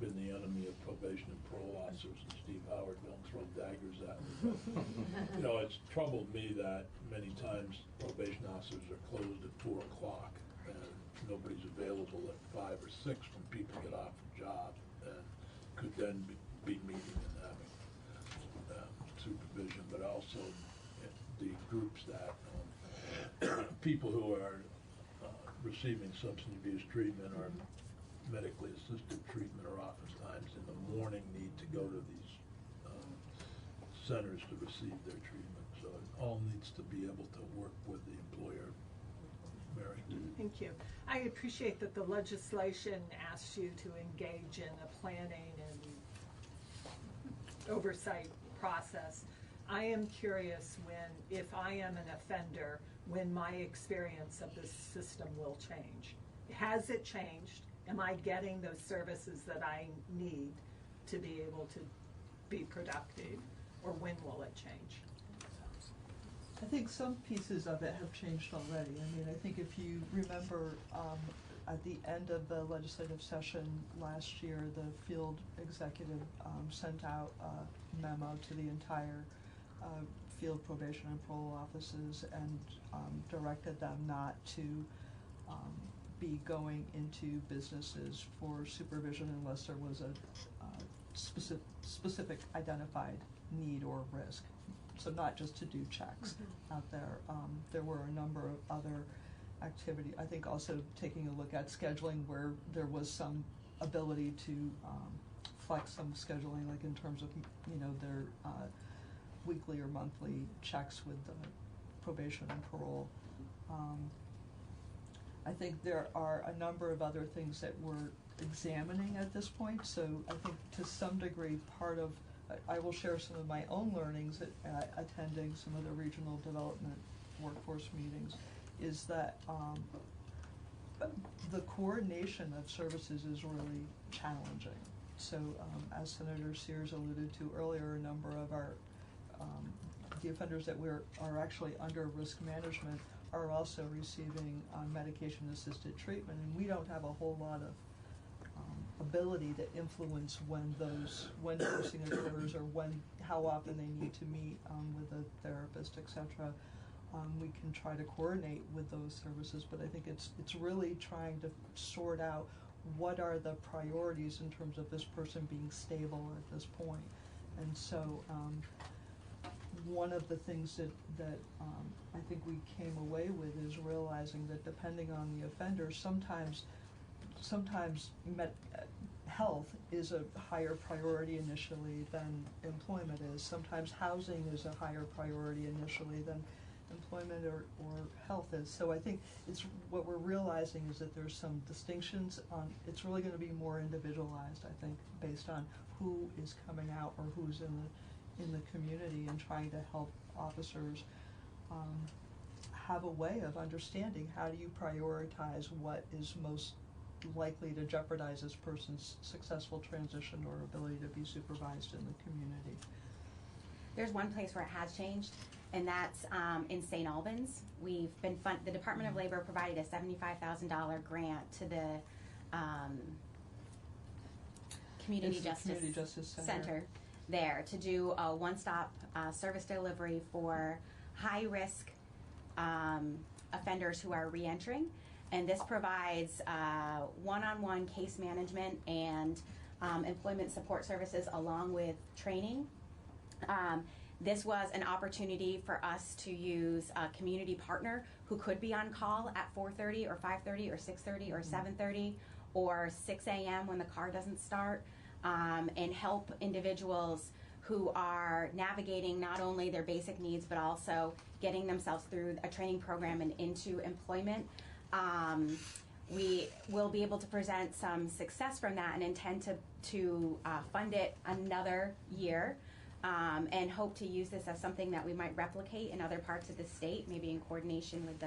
been the enemy of probation and parole officers, and Steve Howard don't throw daggers at me. It's troubled me that many times probation officers are closed at 4 o'clock and nobody's available at 5 or 6 when people get off the job, and could then be meeting and having supervision, but also the groups that people who are receiving substance abuse treatment or medically assisted treatment are oftentimes in the morning need to go to these centers to receive their treatment. So it all needs to be able to work with the employer. Mary? Thank you. I appreciate that the legislation asks you to engage in a planning and oversight process. I am curious if I am an offender, when my experience of this system will change. Has it changed? Am I getting those services that I need to be able to be productive? Or when will it change? I think some pieces of it have changed already. I mean, I think if you remember, at the end of the legislative session last year, the field executive sent out a memo to the entire field probation and parole offices and directed them not to be going into businesses for supervision unless there was a specific identified need or risk. So not just to do checks out there. There were a number of other activity. I think also taking a look at scheduling where there was some ability to flex some scheduling, like in terms of their weekly or monthly checks with the probation and parole. I think there are a number of other things that we're examining at this point. So I think to some degree I will share some of my own learnings at attending some of the regional development workforce meetings, is that the coordination of services is really challenging. So as Senator Sears alluded to earlier, a number of our the offenders that are actually under risk management are also receiving medication-assisted treatment, and we don't have a whole lot of ability to influence when nursing occurs or how often they need to meet with a therapist, etc. We can try to coordinate with those services, but I think it's really trying to sort out what are the priorities in terms of this person being stable at this point. And so one of the things that I think we came away with is realizing that depending on the offender, sometimes health is a higher priority initially than employment is. Sometimes housing is a higher priority initially than employment or health is. So I think what we're realizing is that there's some distinctions it's really going to be more individualized, I think, based on who is coming out or who's in the community, and trying to help officers have a way of understanding how do you prioritize what is most likely to jeopardize this person's successful transition or ability to be supervised in the community. There's one place where it has changed, and that's in St. Albans. The Department of Labor provided a $75,000 grant to the Community Justice Center there to do a one-stop service delivery for high-risk offenders who are reentering. And this provides one-on-one case management and employment support services along with training. This was an opportunity for us to use a community partner who could be on call at 4:30 or 5:30 or 6:30 or 7:30, or 6 a.m. when the car doesn't start, and help individuals who are navigating not only their basic needs but also getting themselves through a training program and into employment. We will be able to present some success from that and intend to fund it another year, and hope to use this as something that we might replicate in other parts of the state, maybe in coordination with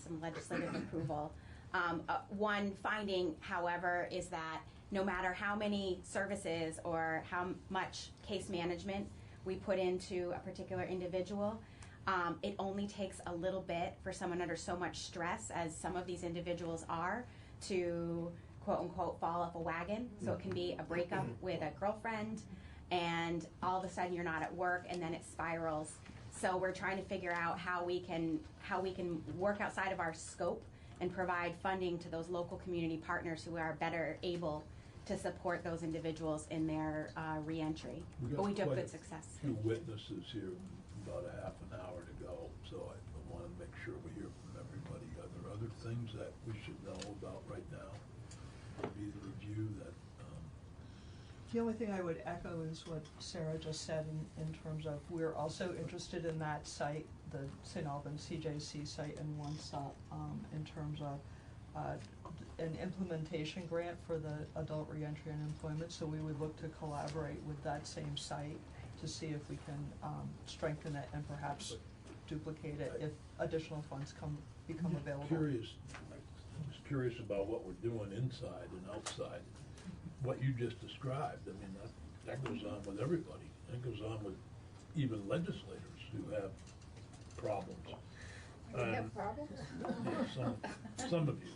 some legislative approval. One finding, however, is that no matter how many services or how much case management we put into a particular individual, it only takes a little bit for someone under so much stress, as some of these individuals are, to quote unquote fall off a wagon. So it can be a breakup with a girlfriend, and all of a sudden you're not at work, and then it spirals. So we're trying to figure out how we can work outside of our scope and provide funding to those local community partners who are better able to support those individuals in their reentry. But we do have good success. Few witnesses here, about a half an hour to go, so I want to make sure we hear from everybody. Are there other things that we should know about right now? Maybe the review that. The only thing I would echo is what Sarah just said in terms of, we're also interested in that site, the St. Albans CJC site in One Stop, in terms of an implementation grant for the adult reentry and employment. So we would look to collaborate with that same site to see if we can strengthen it and perhaps duplicate it if additional funds become available. I'm just curious about what we're doing inside and outside. What you just described, I mean, that goes on with everybody. That goes on with even legislators who have problems. You have problems? Yeah, some of you.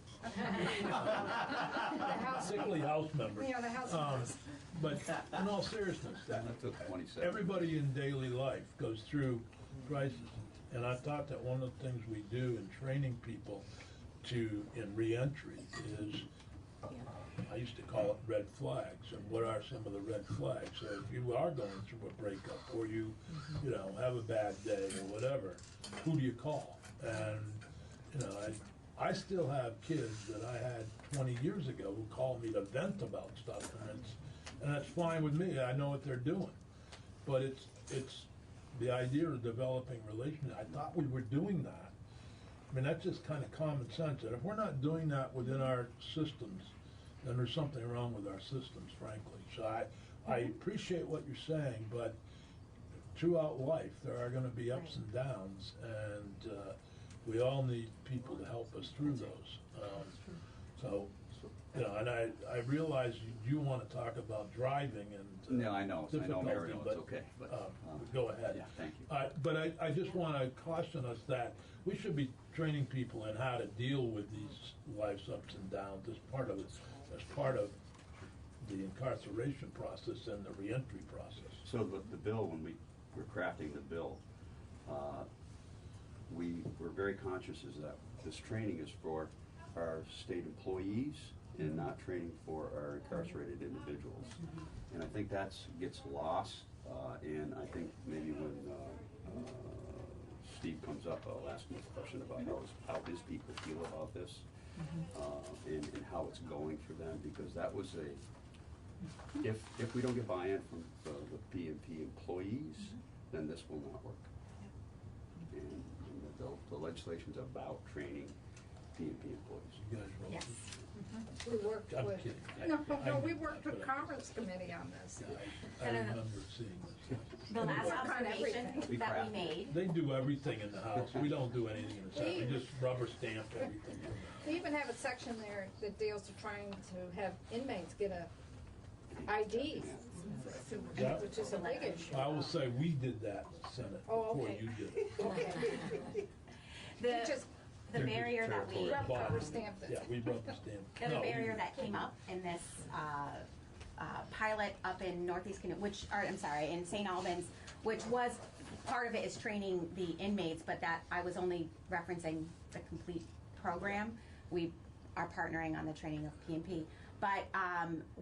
Particularly House members. Yeah, the House members. But in all seriousness, everybody in daily life goes through crisis. And I thought that one of the things we do in training people in reentry is, I used to call it red flags, and what are some of the red flags? So if you are going through a breakup, or you have a bad day or whatever, who do you call? And I still have kids that I had 20 years ago who call me to vent about stuff, and that's fine with me. I know what they're doing, but it's the idea of developing relationships. I thought we were doing that. I mean, that's just kind of common sense. And if we're not doing that within our systems, then there's something wrong with our systems, frankly. So I appreciate what you're saying, but throughout life there are going to be ups and downs, and we all need people to help us through those. And I realize you want to talk about driving and no, I know, Mario, but, it's okay. But go ahead. Yeah, thank you. But I just want to caution us that we should be training people in how to deal with these life's ups and downs as part of the incarceration process and the reentry process. So the bill, when we were crafting the bill, we were very conscious is that this training is for our state employees and not training for our incarcerated individuals. And I think that gets lost, and I think maybe when Steve comes up, I'll ask him a question about how his people feel about this, and how it's going for them, because that was if we don't get buy-in from the PMP employees, then this will not work. And the legislation's about training PMP employees. You guys roll. Yes. We worked I'm with, kidding. we worked with Conference Committee on this. I remember seeing this. The last observation that we made. They do everything in the House. We don't do anything in the Senate. We just rubber stamp everything. We even have a section there that deals to trying to have inmates get a ID, which is a big issue. I will say we did that, Senate, before you did it. The barrier that we rubber stamped it. Yeah, we rubber stamped. The other barrier that came up in this pilot up in Northeast in St. Albans, which was part of it is training the inmates, but that I was only referencing the complete program. We are partnering on the training of PMP. But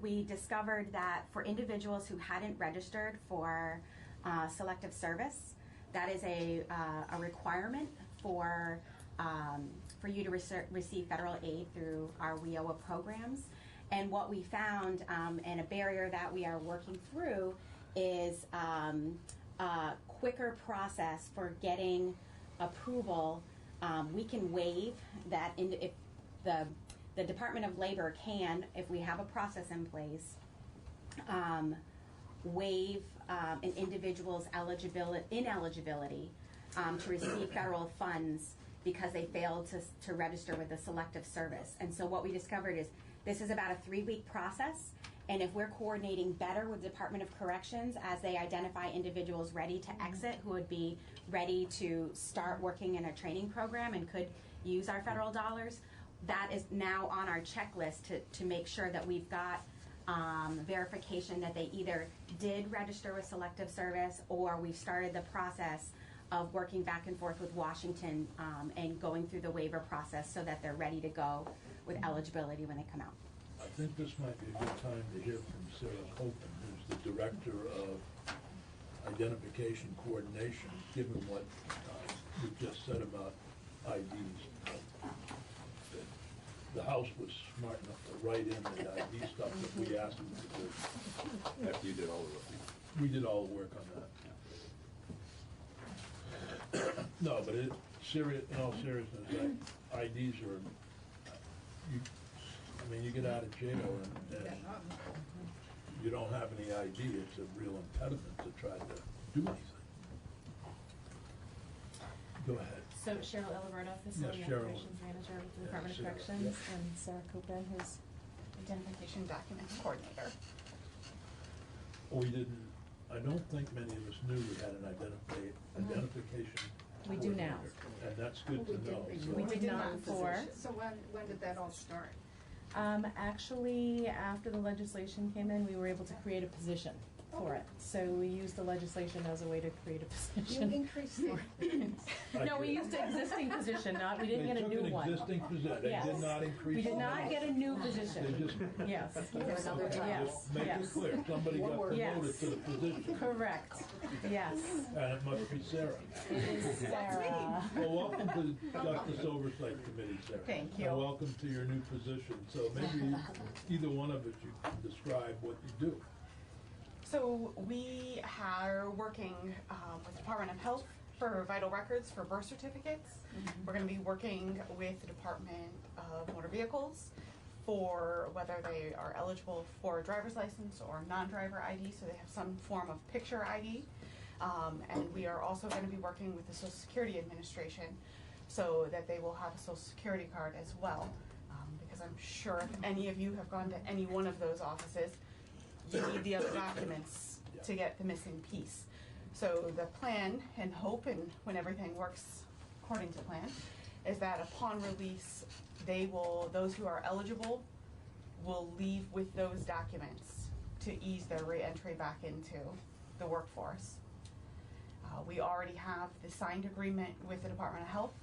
we discovered that for individuals who hadn't registered for selective service, that is a requirement for for you to receive federal aid through our WIOA programs. And what we found, and a barrier that we are working through, is a quicker process for getting approval. We can waive that if the Department of Labor can, if we have a process in place, waive an individual's ineligibility to receive federal funds because they failed to register with the Selective Service. And so what we discovered is this is about a 3-week process, and if we're coordinating better with the Department of Corrections as they identify individuals ready to exit who would be ready to start working in a training program and could use our federal dollars, that is now on our checklist to make sure that we've got verification that they either did register with Selective Service or we've started the process of working back and forth with Washington and going through the waiver process so that they're ready to go with eligibility when they come out. I think this might be a good time to hear from Sarah Copen, who's the Director of Identification Coordination, given what you just said about IDs. The House was smart enough to write in the ID stuff that we asked them to do. After you did all the work. We did all the work on that. No, but in all seriousness, IDs are, you get out of jail and you don't have any ID, it's a real impediment to try to do anything. Go ahead. So Cheryl Iliberto, Facility Yes, Cheryl. Operations Manager with the Yeah, Department of Sarah, Corrections, yeah. and Sarah Copen, who's Identification Documents Coordinator. I don't think many of us knew we had an identification. We do now. coordinator, and that's good to know. We did not before. So when did that all start? Actually, after the legislation came in, we were able to create a position for it. So we used the legislation as a way to create a position. You increased the. No, we used an existing position, we didn't get a new one. They took an existing position, they Yes. did not increase. We did the not number. get a new position. They just. Yes. Another job. Yes. Make it Yes. clear, somebody got promoted Yes. to the position. Correct. Yes. And it must be Sarah. It is Sarah. Well, welcome to Justice Oversight Committee, Sarah. Thank you. And welcome to your new position. So maybe either one of us, you can describe what you do. So we are working with the Department of Health for vital records for birth certificates. We're going to be working with the Department of Motor Vehicles for whether they are eligible for a driver's license or non-driver ID, so they have some form of picture ID. And we are also going to be working with the Social Security Administration so that they will have a Social Security card as well. Because I'm sure if any of you have gone to any one of those offices, you need the other documents to get the missing piece. So the plan and hope, and when everything works according to plan, is that upon release, those who are eligible will leave with those documents to ease their re-entry back into the workforce. We already have the signed agreement with the Department of Health.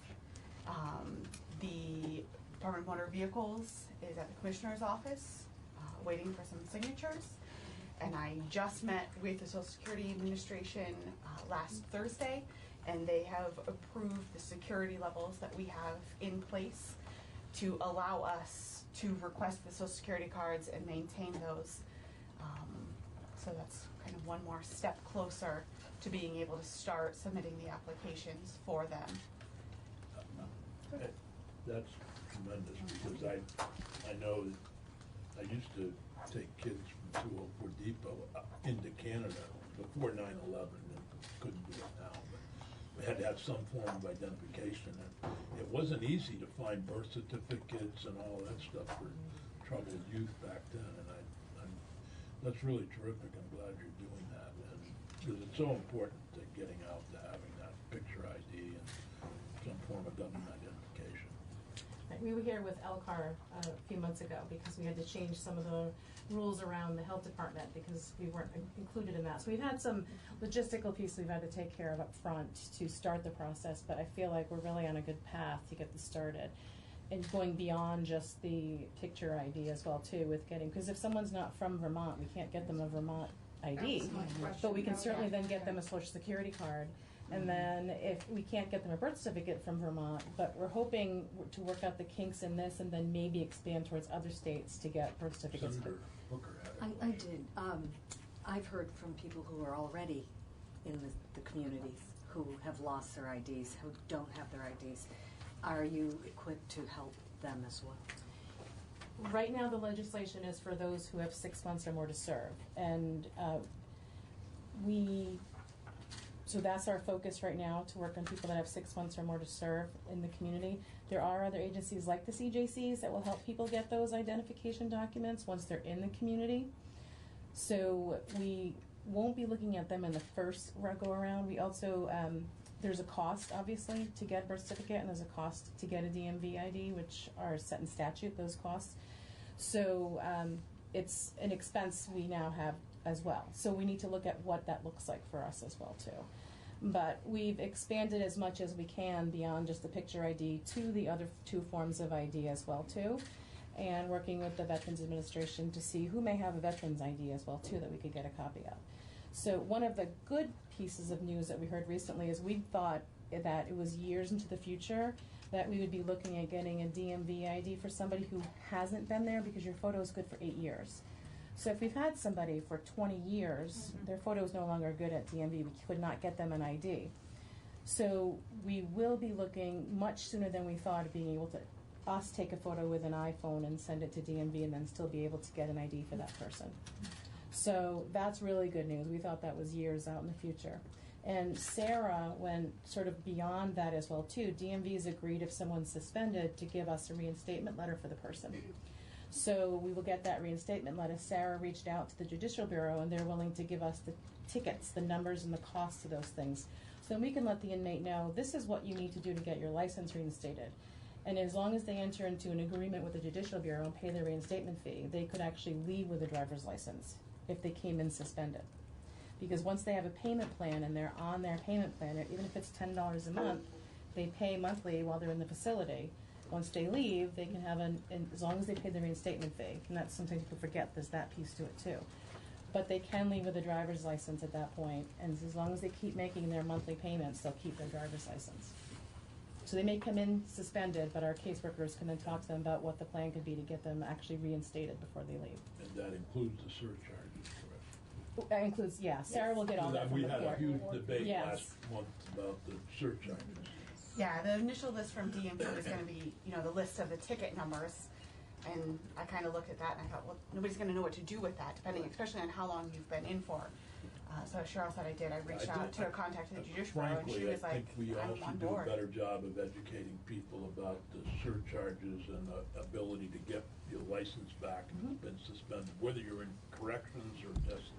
The Department of Motor Vehicles is at the Commissioner's office, waiting for some signatures. And I just met with the Social Security Administration last Thursday, and they have approved the security levels that we have in place to allow us to request the Social Security cards and maintain those. So that's kind of one more step closer to being able to start submitting the applications for them. That's tremendous, because I know that I used to take kids from 204 Depot into Canada before 9/11, and couldn't do it now, but we had to have some form of identification, and it wasn't easy to find birth certificates and all that stuff for troubled youth back then, and that's really terrific. I'm glad you're doing that, and because it's so important to getting out to having that picture ID and some form of government identification. We were here with Elcar a few months ago because we had to change some of the rules around the health department because we weren't included in that. So we've had some logistical pieces we've had to take care of up front to start the process, but I feel like we're really on a good path to get this started. And going beyond just the picture ID as well too with getting, because if someone's not from Vermont, we can't get them a Vermont ID, but we can certainly then get them a Social Security card. And then if we can't get them a birth certificate from Vermont, but we're hoping to work out the kinks in this and then maybe expand towards other states to get birth certificates. Senator Booker had it. I did. I've heard from people who are already in the communities who have lost their IDs, who don't have their IDs. Are you equipped to help them as well? Right now, the legislation is for those who have 6 months or more to serve. And so that's our focus right now, to work on people that have 6 months or more to serve in the community. There are other agencies like the CJCs that will help people get those identification documents once they're in the community. So we won't be looking at them in the first go around. We also, there's a cost, obviously, to get a birth certificate, and there's a cost to get a DMV ID, which are set in statute, those costs. So it's an expense we now have as well. So we need to look at what that looks like for us as well, too. But we've expanded as much as we can beyond just the picture ID to the other 2 forms of ID as well, too. And working with the Veterans Administration to see who may have a Veterans ID as well, too, that we could get a copy of. So one of the good pieces of news that we heard recently is we thought that it was years into the future that we would be looking at getting a DMV ID for somebody who hasn't been there, because your photo is good for 8 years. So if we've had somebody for 20 years, their photo is no longer good at DMV. We could not get them an ID. So we will be looking much sooner than we thought of being able to take a photo with an iPhone and send it to DMV and then still be able to get an ID for that person. So that's really good news. We thought that was years out in the future. And Sarah went sort of beyond that as well, too. DMV has agreed, if someone's suspended, to give us a reinstatement letter for the person. So we will get that reinstatement letter. Sarah reached out to the Judicial Bureau, and they're willing to give us the tickets, the numbers, and the costs of those things. So we can let the inmate know, this is what you need to do to get your license reinstated. And as long as they enter into an agreement with the Judicial Bureau and pay their reinstatement fee, they could actually leave with a driver's license if they came in suspended. Because once they have a payment plan and they're on their payment plan, even if it's $10 a month, they pay monthly while they're in the facility. Once they leave, they can have as long as they pay the reinstatement fee, and that's sometimes people forget, there's that piece to it too. But they can leave with a driver's license at that point, and as long as they keep making their monthly payments, they'll keep their driver's license. So they may come in suspended, but our caseworkers can then talk to them about what the plan could be to get them actually reinstated before they leave. And that includes the surcharges, correct? That includes, yeah, Sarah will get all that from the court. We had a huge debate Yes. last month about the surcharges. Yeah, the initial list from DMV was gonna be, the list of the ticket numbers. And I kind of looked at that and I thought, well, nobody's gonna know what to do with that, depending, especially on how long you've been in for. So Cheryl said I did. I reached out to her, contacted the Judicial Bureau, and she was like, Frankly, I I'm think we on also do a board. better job of educating people about the surcharges and the ability to get your license back if it's been suspended, whether you're in corrections or just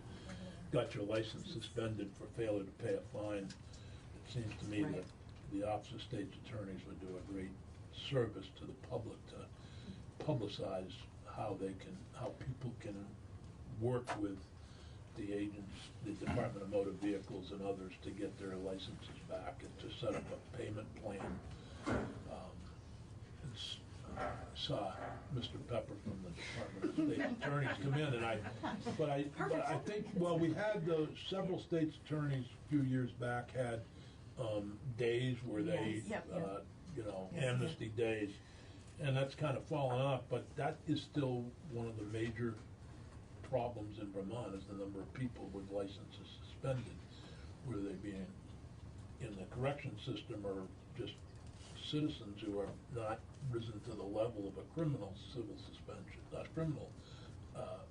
got your license suspended for failure to pay a fine. It seems to me that the Office of State's Attorneys would do a great service to the public to publicize how people can work with the agents, the Department of Motor Vehicles and others to get their licenses back and to set up a payment plan. Saw Mr. Pepper from the Department of State Attorneys come in, but I think, well, we had several state's attorneys a few years back had days where they, amnesty days, and that's kind of fallen off, but that is still one of the major problems in Vermont, is the number of people with licenses suspended, whether they be in the correction system or just citizens who are not risen to the level of a criminal civil suspension, not criminal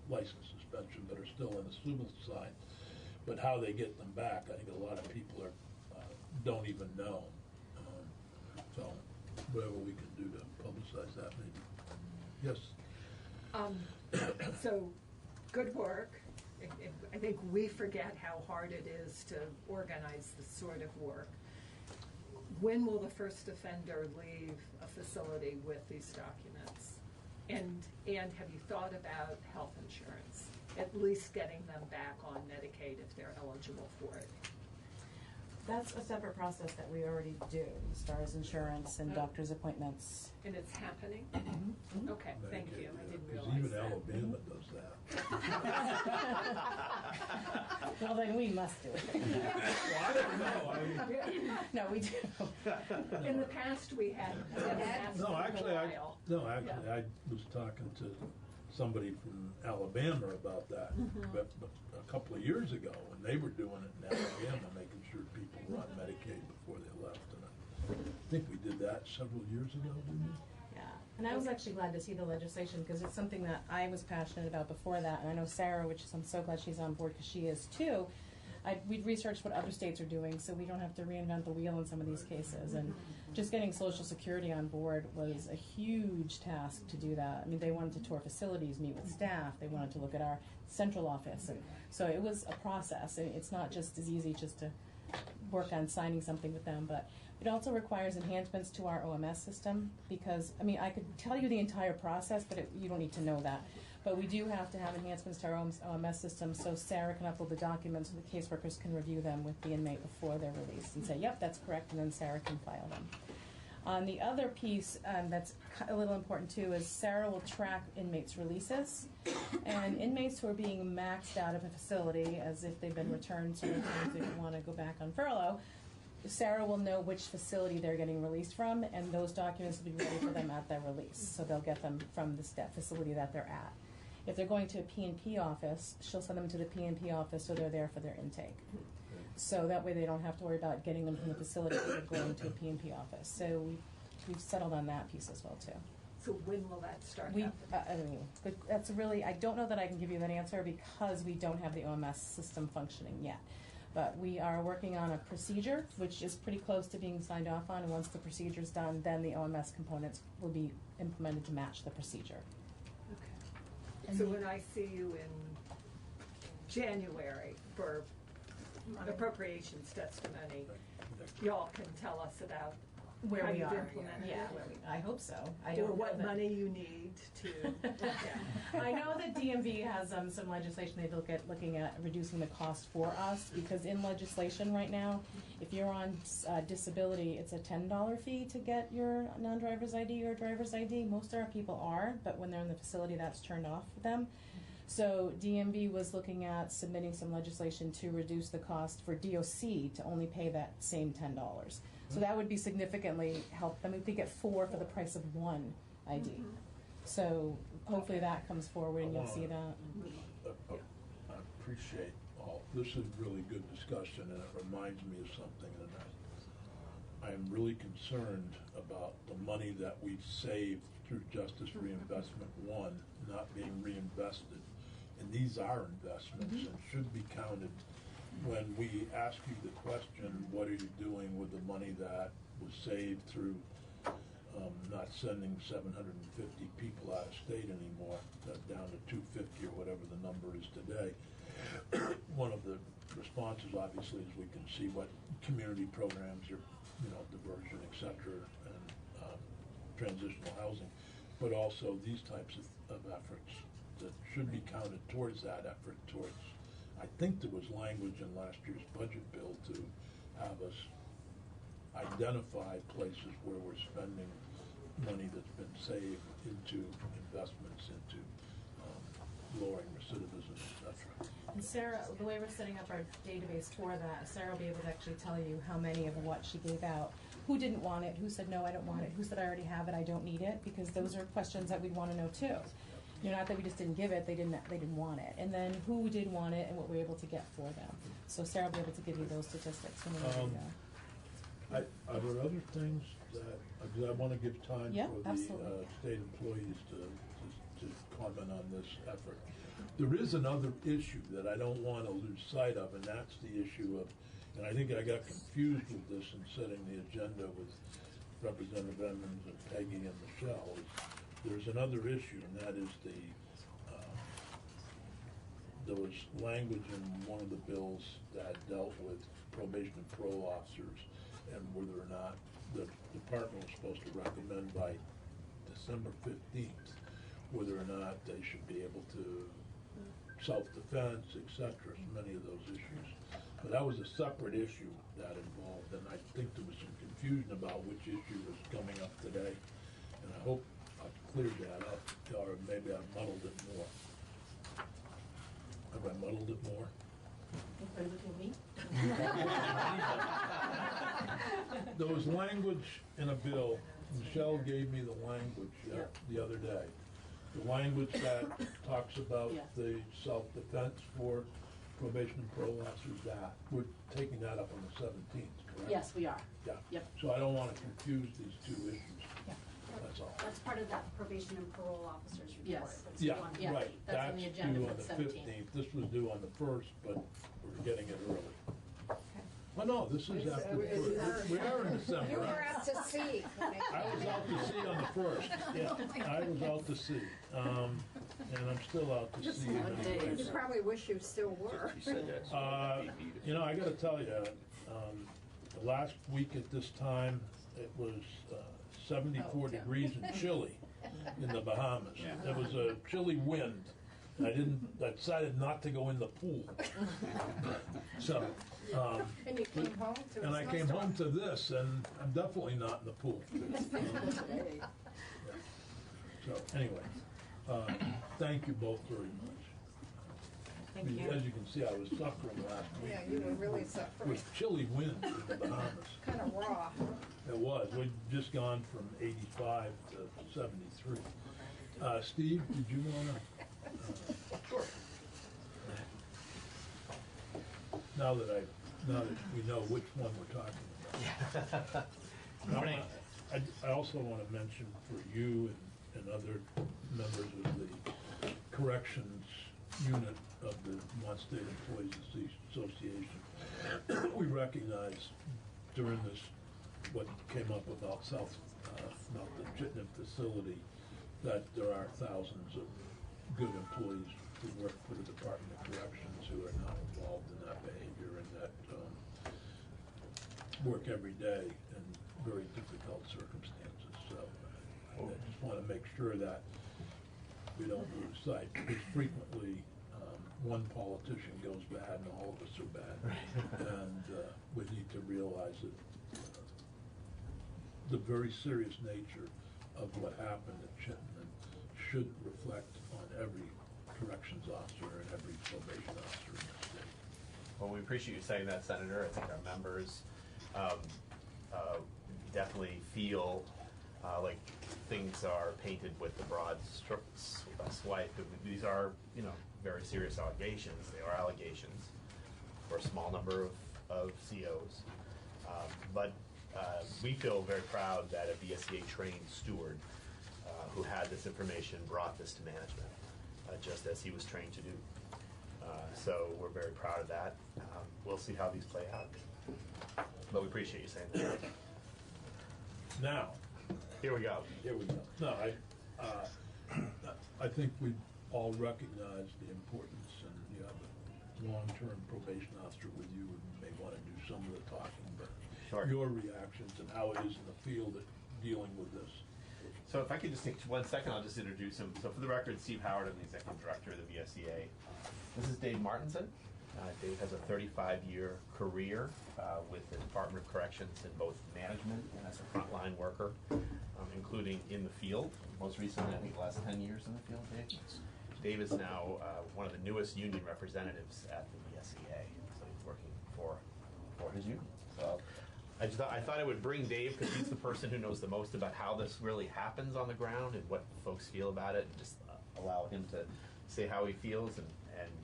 license suspension, but are still in the civil side. But how they get them back, I think a lot of people don't even know. So whatever we can do to publicize that, maybe. Yes. So, good work. I think we forget how hard it is to organize this sort of work. When will the first offender leave a facility with these documents? And have you thought about health insurance? At least getting them back on Medicaid if they're eligible for it. That's a separate process that we already do, as far as insurance and doctor's appointments. And it's happening? Okay, thank you, I didn't Because realize even that. Alabama does that. Well, then we must do it. Well, I don't know, I mean. No, we do. In the past, we had, No, actually, I was talking to somebody from Alabama about that, but a couple of years ago, when they were doing it in Alabama, making sure people were on Medicaid before they left, and I think we did that several years ago, didn't we? Yeah, and I was actually glad to see the legislation, because it's something that I was passionate about before that, and I know Sarah, which is, I'm so glad she's on board, because she is too. We've researched what other states are doing, so we don't have to reinvent the wheel in some of these cases. And just getting Social Security on board was a huge task to do that. I mean, they wanted to tour facilities, meet with staff, they wanted to look at our central office. And so it was a process, and it's not just as easy just to work on signing something with them, but it also requires enhancements to our OMS system, because, I mean, I could tell you the entire process, but you don't need to know that. But we do have to have enhancements to our OMS system, so Sarah can upload the documents so the caseworkers can review them with the inmate before they're released and say, yep, that's correct, and then Sarah can file them. The other piece that's a little important too is Sarah will track inmates' releases, and inmates who are being maxed out of a facility as if they've been returned so many times they don't want to go back on furlough, Sarah will know which facility they're getting released from, and those documents will be ready for them at their release. So they'll get them from the facility that they're at. If they're going to a P&P office, she'll send them to the P&P office so they're there for their intake. So that way they don't have to worry about getting them from the facility if they're going to a P&P office. So we've settled on that piece as well too. So when will that start happening? That's really, I don't know that I can give you that answer because we don't have the OMS system functioning yet. But we are working on a procedure, which is pretty close to being signed off on. And once the procedure's done, then the OMS components will be implemented to match the procedure. Okay. So when I see you in January for appropriations testimony, y'all can tell us about Where how we you've are, implemented yeah. it. I hope so. I Or don't know what that- money you need to. I know that DMV has some legislation they look at looking at reducing the cost for us, because in legislation right now, if you're on disability, it's a $10 fee to get your non-driver's ID or driver's ID. Most of our people are, but when they're in the facility, that's turned off for them. So DMV was looking at submitting some legislation to reduce the cost for DOC to only pay that same $10. So that would be significantly help them if they get 4 for the price of 1 ID. So hopefully that comes forward and you'll see that. I appreciate all, this is really good discussion, and it reminds me of something, and I am really concerned about the money that we've saved through Justice Reinvestment 1 not being reinvested. And these are investments and should be counted. When we ask you the question, what are you doing with the money that was saved through not sending 750 people out of state anymore, down to 250 or whatever the number is today. One of the responses, obviously, is we can see what community programs are, diversion, et cetera, and transitional housing, but also these types of efforts that should be counted towards that effort, towards, I think there was language in last year's budget bill to have us identify places where we're spending money that's been saved into investments, into lowering recidivism, et cetera. And Sarah, the way we're setting up our database for that, Sarah will be able to actually tell you how many of what she gave out, who didn't want it, who said no, I don't want it, who said I already have it, I don't need it, because those are questions that we'd want to know too. Not that we just didn't give it, they didn't want it. And then who did want it and what we're able to get for them. So Sarah will be able to give you those statistics when we're ready to go. Are there other things that, because I want to give time for the absolutely. state employees to comment on this effort. There is another issue that I don't want to lose sight of, and that's the issue of, and I think I got confused with this in setting the agenda with Representative Emmons and Peggy and Michelle. There's another issue, and that is there was language in one of the bills that dealt with probation and parole officers and whether or not the department was supposed to recommend by December 15th whether or not they should be able to self-defense, et cetera, so many of those issues. But that was a separate issue that involved, and I think there was some confusion about which issue was coming up today. And I hope I've cleared that up, or maybe I've muddled it more. Have I muddled it more? Are you looking at me? There was language in a bill, Michelle gave me the language the other day. The language that talks about the self-defense for probation and parole officers, that, we're taking that up on the 17th, correct? Yes, we are. Yeah. Yep. So I don't want to confuse these two issues. Yeah. That's all. That's part of that probation and parole officers report. Yes. That's Yeah, due on the Yeah. right. That's on the agenda due for on the the 17th. 15th. This was due on the 1st, but we're getting it early. Oh, no, this is after the 1st. We are in December. You were right? out to sea. I was out to sea on the 1st. Yeah, I was out to sea. And I'm still out to sea. You probably wish you still were. She said that. You know, I gotta tell you, the last week at this time, it was 74 degrees and chilly in the Bahamas. There was a chilly wind. I decided not to go in the pool. So, And you came home to a and I came home to this, and I'm definitely not in the pool. So, anyway, thank you both very much. Thank you. As you can see, I was suffering last week. Yeah, you were really suffering. With chilly winds in the Bahamas. Kind of raw. It was. We'd just gone from 85 to 73. Steve, did you want to? Sure. Now that we know which one we're talking about. Morning. I also want to mention for you and other members of the corrections unit of the Vermont State Employees Association, we recognize during this, what came up about about the Chittenden facility, that there are thousands of good employees who work for the Department of Corrections who are not involved in that behavior and that work every day in very difficult circumstances. So I just want to make sure that we don't lose sight, because frequently one politician goes bad and all of us are bad. And we need to realize that the very serious nature of what happened at Chittenden should reflect on every corrections officer and every probation officer in the state. Well, we appreciate you saying that, Senator. I think our members definitely feel like things are painted with the broad swipe. These are, very serious allegations. They are allegations for a small number of COs. But we feel very proud that a VSEA trained steward who had this information brought this to management, just as he was trained to do. So we're very proud of that. We'll see how these play out. But we appreciate you saying that. Now, here we go. Here we go. No, I think we all recognize the importance, and you have a long-term probation officer with you and may want to do some of the talking, but your reactions and how it is in the field at dealing with this. So if I could just take 1 second, I'll just introduce him. So for the record, Steve Howard, I'm the Executive Director of the VSEA. This is Dave Martinson. Dave has a 35-year career with the Department of Corrections in both management and as a frontline worker, including in the field. Most recently, I think the last 10 years in the field, Dave. Dave is now one of the newest union representatives at the VSEA, so he's working for his union. So I thought I would bring Dave because he's the person who knows the most about how this really happens on the ground and what folks feel about it, and just allow him to say how he feels, and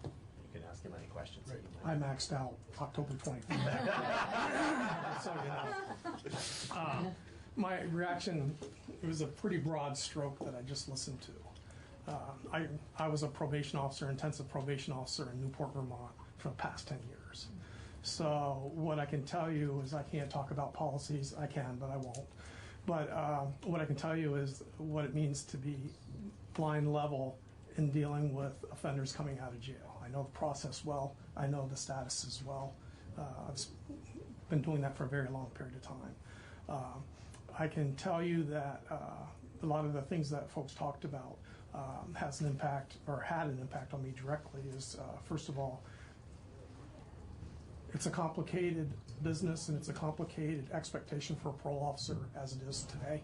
you can ask him any questions. That you might. I maxed out October 25th. So, my reaction, it was a pretty broad stroke that I just listened to. I was a probation officer, intensive probation officer in Newport, Vermont for the past 10 years. So what I can tell you is I can't talk about policies. I can, but I won't. But what I can tell you is what it means to be line level in dealing with offenders coming out of jail. I know the process well. I know the status as well. I've been doing that for a very long period of time. I can tell you that a lot of the things that folks talked about has an impact, or had an impact on me directly, is first of all, it's a complicated business and it's a complicated expectation for a parole officer as it is today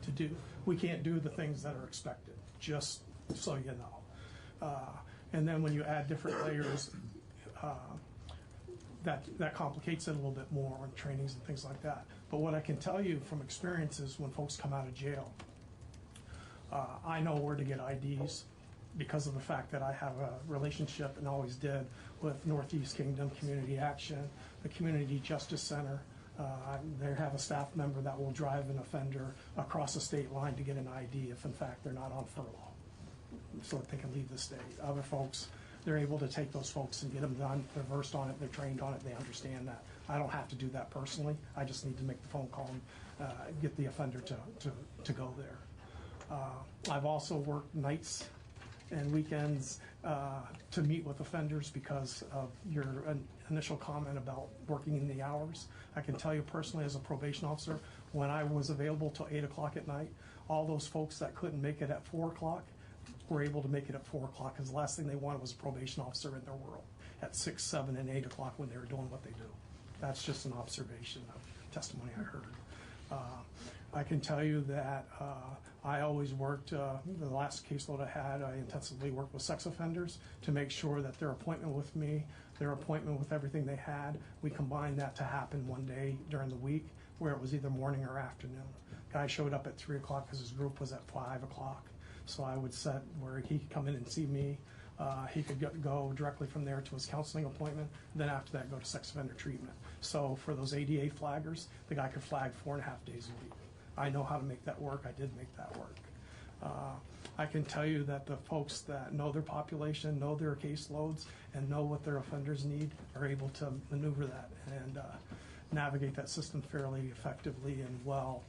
to do. We can't do the things that are expected, just so you know. And then when you add different layers, that complicates it a little bit more on trainings and things like that. But what I can tell you from experience is when folks come out of jail, I know where to get IDs because of the fact that I have a relationship and always did with Northeast Kingdom Community Action, the Community Justice Center. They have a staff member that will drive an offender across the state line to get an ID if in fact they're not on furlough, so that they can leave the state. Other folks, they're able to take those folks and get them done. They're versed on it, they're trained on it, they understand that. I don't have to do that personally. I just need to make the phone call and get the offender to go there. I've also worked nights and weekends to meet with offenders because of your initial comment about working in the hours. I can tell you personally as a probation officer, when I was available till 8 o'clock at night, all those folks that couldn't make it at 4 o'clock were able to make it at 4 o'clock because the last thing they wanted was a probation officer in their world at 6, 7, and 8 o'clock when they were doing what they do. That's just an observation of testimony I heard. I can tell you that I always worked, the last caseload I had, I intensively worked with sex offenders to make sure that their appointment with me, their appointment with everything they had, we combined that to happen one day during the week where it was either morning or afternoon. Guy showed up at 3 o'clock because his group was at 5 o'clock. So I would set where he could come in and see me. He could go directly from there to his counseling appointment. Then after that, go to sex offender treatment. So for those ADA flaggers, the guy could flag 4.5 days a week. I know how to make that work. I did make that work. I can tell you that the folks that know their population, know their caseloads, and know what their offenders need are able to maneuver that and navigate that system fairly effectively and well.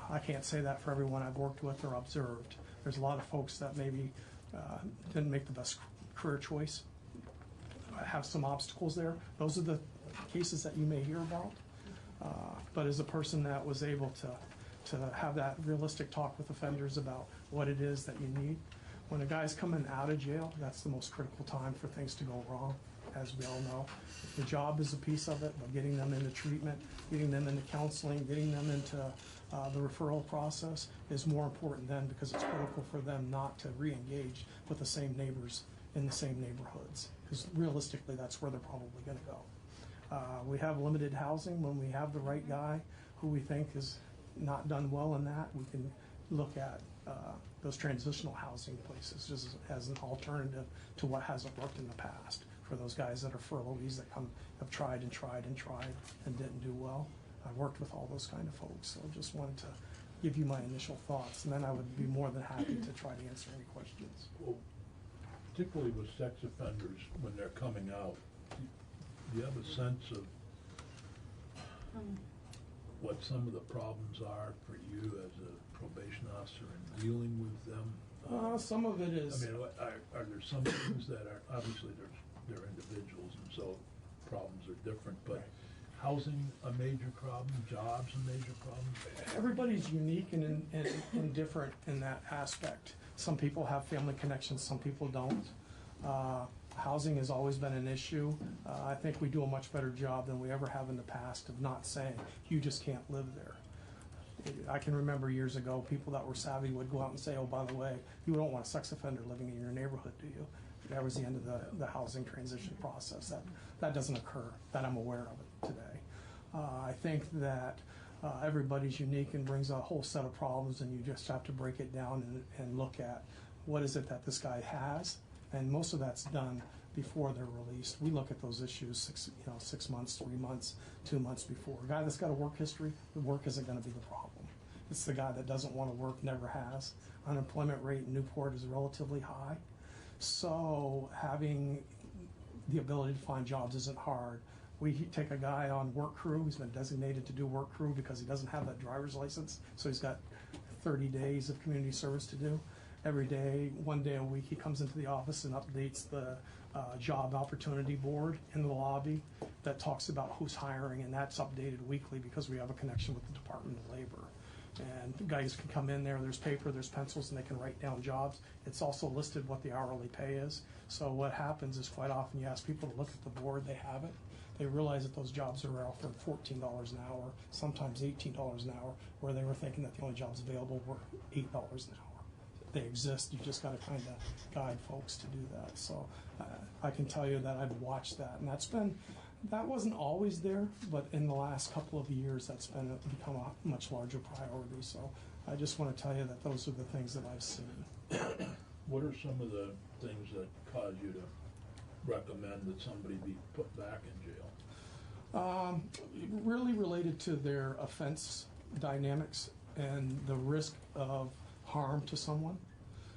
I can't say that for everyone I've worked with or observed. There's a lot of folks that maybe didn't make the best career choice, have some obstacles there. Those are the cases that you may hear about. But as a person that was able to have that realistic talk with offenders about what it is that you need, when a guy's coming out of jail, that's the most critical time for things to go wrong, as we all know. The job is a piece of it, but getting them into treatment, getting them into counseling, getting them into the referral process is more important then because it's critical for them not to re-engage with the same neighbors in the same neighborhoods, because realistically that's where they're probably going to go. We have limited housing. When we have the right guy who we think is not done well in that, we can look at those transitional housing places as an alternative to what hasn't worked in the past for those guys that are furloughees that have tried and tried and tried and didn't do well. I've worked with all those kind of folks, so I just wanted to give you my initial thoughts, and then I would be more than happy to try to answer any questions. Well, particularly with sex offenders, when they're coming out, do you have a sense of what some of the problems are for you as a probation officer in dealing with them? Some of it is. I mean, are there some things that are, obviously they're individuals and so problems are different, but housing a major problem, jobs a major problem? Everybody's unique and different in that aspect. Some people have family connections, some people don't. Housing has always been an issue. I think we do a much better job than we ever have in the past of not saying, you just can't live there. I can remember years ago, people that were savvy would go out and say, oh, by the way, you don't want a sex offender living in your neighborhood, do you? That was the end of the housing transition process. That doesn't occur, that I'm aware of it today. I think that everybody's unique and brings a whole set of problems, and you just have to break it down and look at what is it that this guy has, and most of that's done before they're released. We look at those issues 6 months, 3 months, 2 months before. A guy that's got a work history, the work isn't going to be the problem. It's the guy that doesn't want to work, never has. Unemployment rate in Newport is relatively high, so having the ability to find jobs isn't hard. We take a guy on work crew who's been designated to do work crew because he doesn't have that driver's license, so he's got 30 days of community service to do. Every day, 1 day a week, he comes into the office and updates the job opportunity board in the lobby that talks about who's hiring, and that's updated weekly because we have a connection with the Department of Labor. And the guys can come in there, there's paper, there's pencils, and they can write down jobs. It's also listed what the hourly pay is. So what happens is quite often you ask people to look at the board, they have it. they realize that those jobs are offered $14 an hour, sometimes $18 an hour, where they were thinking that the only jobs available were $8 an hour. They exist, you just got to kind of guide folks to do that. So I can tell you that I've watched that, and that wasn't always there, but in the last couple of years that's become a much larger priority. So I just want to tell you that those are the things that I've seen. What are some of the things that cause you to recommend that somebody be put back in jail? Really related to their offense dynamics and the risk of harm to someone.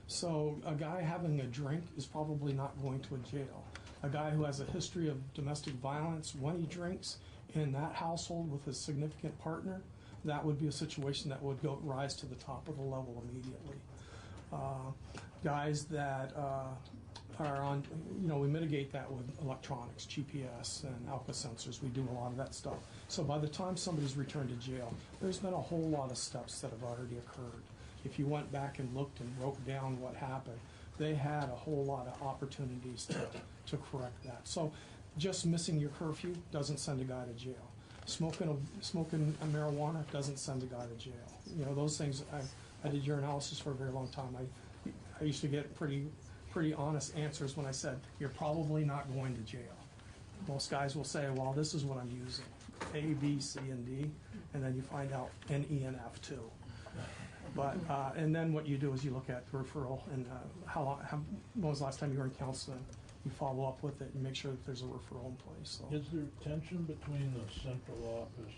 So a guy having a drink is probably not going to a jail. A guy who has a history of domestic violence, when he drinks in that household with his significant partner, that would be a situation that would rise to the top of the level immediately. Guys that are on, we mitigate that with electronics, GPS and Alka sensors. We do a lot of that stuff. So by the time somebody's returned to jail, there's been a whole lot of steps that have already occurred. If you went back and looked and wrote down what happened, they had a whole lot of opportunities to correct that. So just missing your curfew doesn't send a guy to jail. Smoking a marijuana doesn't send a guy to jail. Those things, I did urinalysis for a very long time. I used to get pretty honest answers when I said, you're probably not going to jail. Most guys will say, well, this is what I'm using, A, B, C, and D, and then you find out N, E, and F too. But and then what you do is you look at the referral and when was the last time you were in counseling? You follow up with it and make sure that there's a referral in place. So. Is there tension between the central office,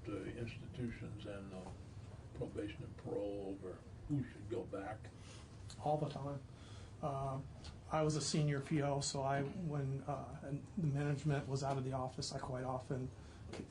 the institutions, and the probation and parole over who should go back? All the time. I was a senior PO, so when the management was out of the office, I quite often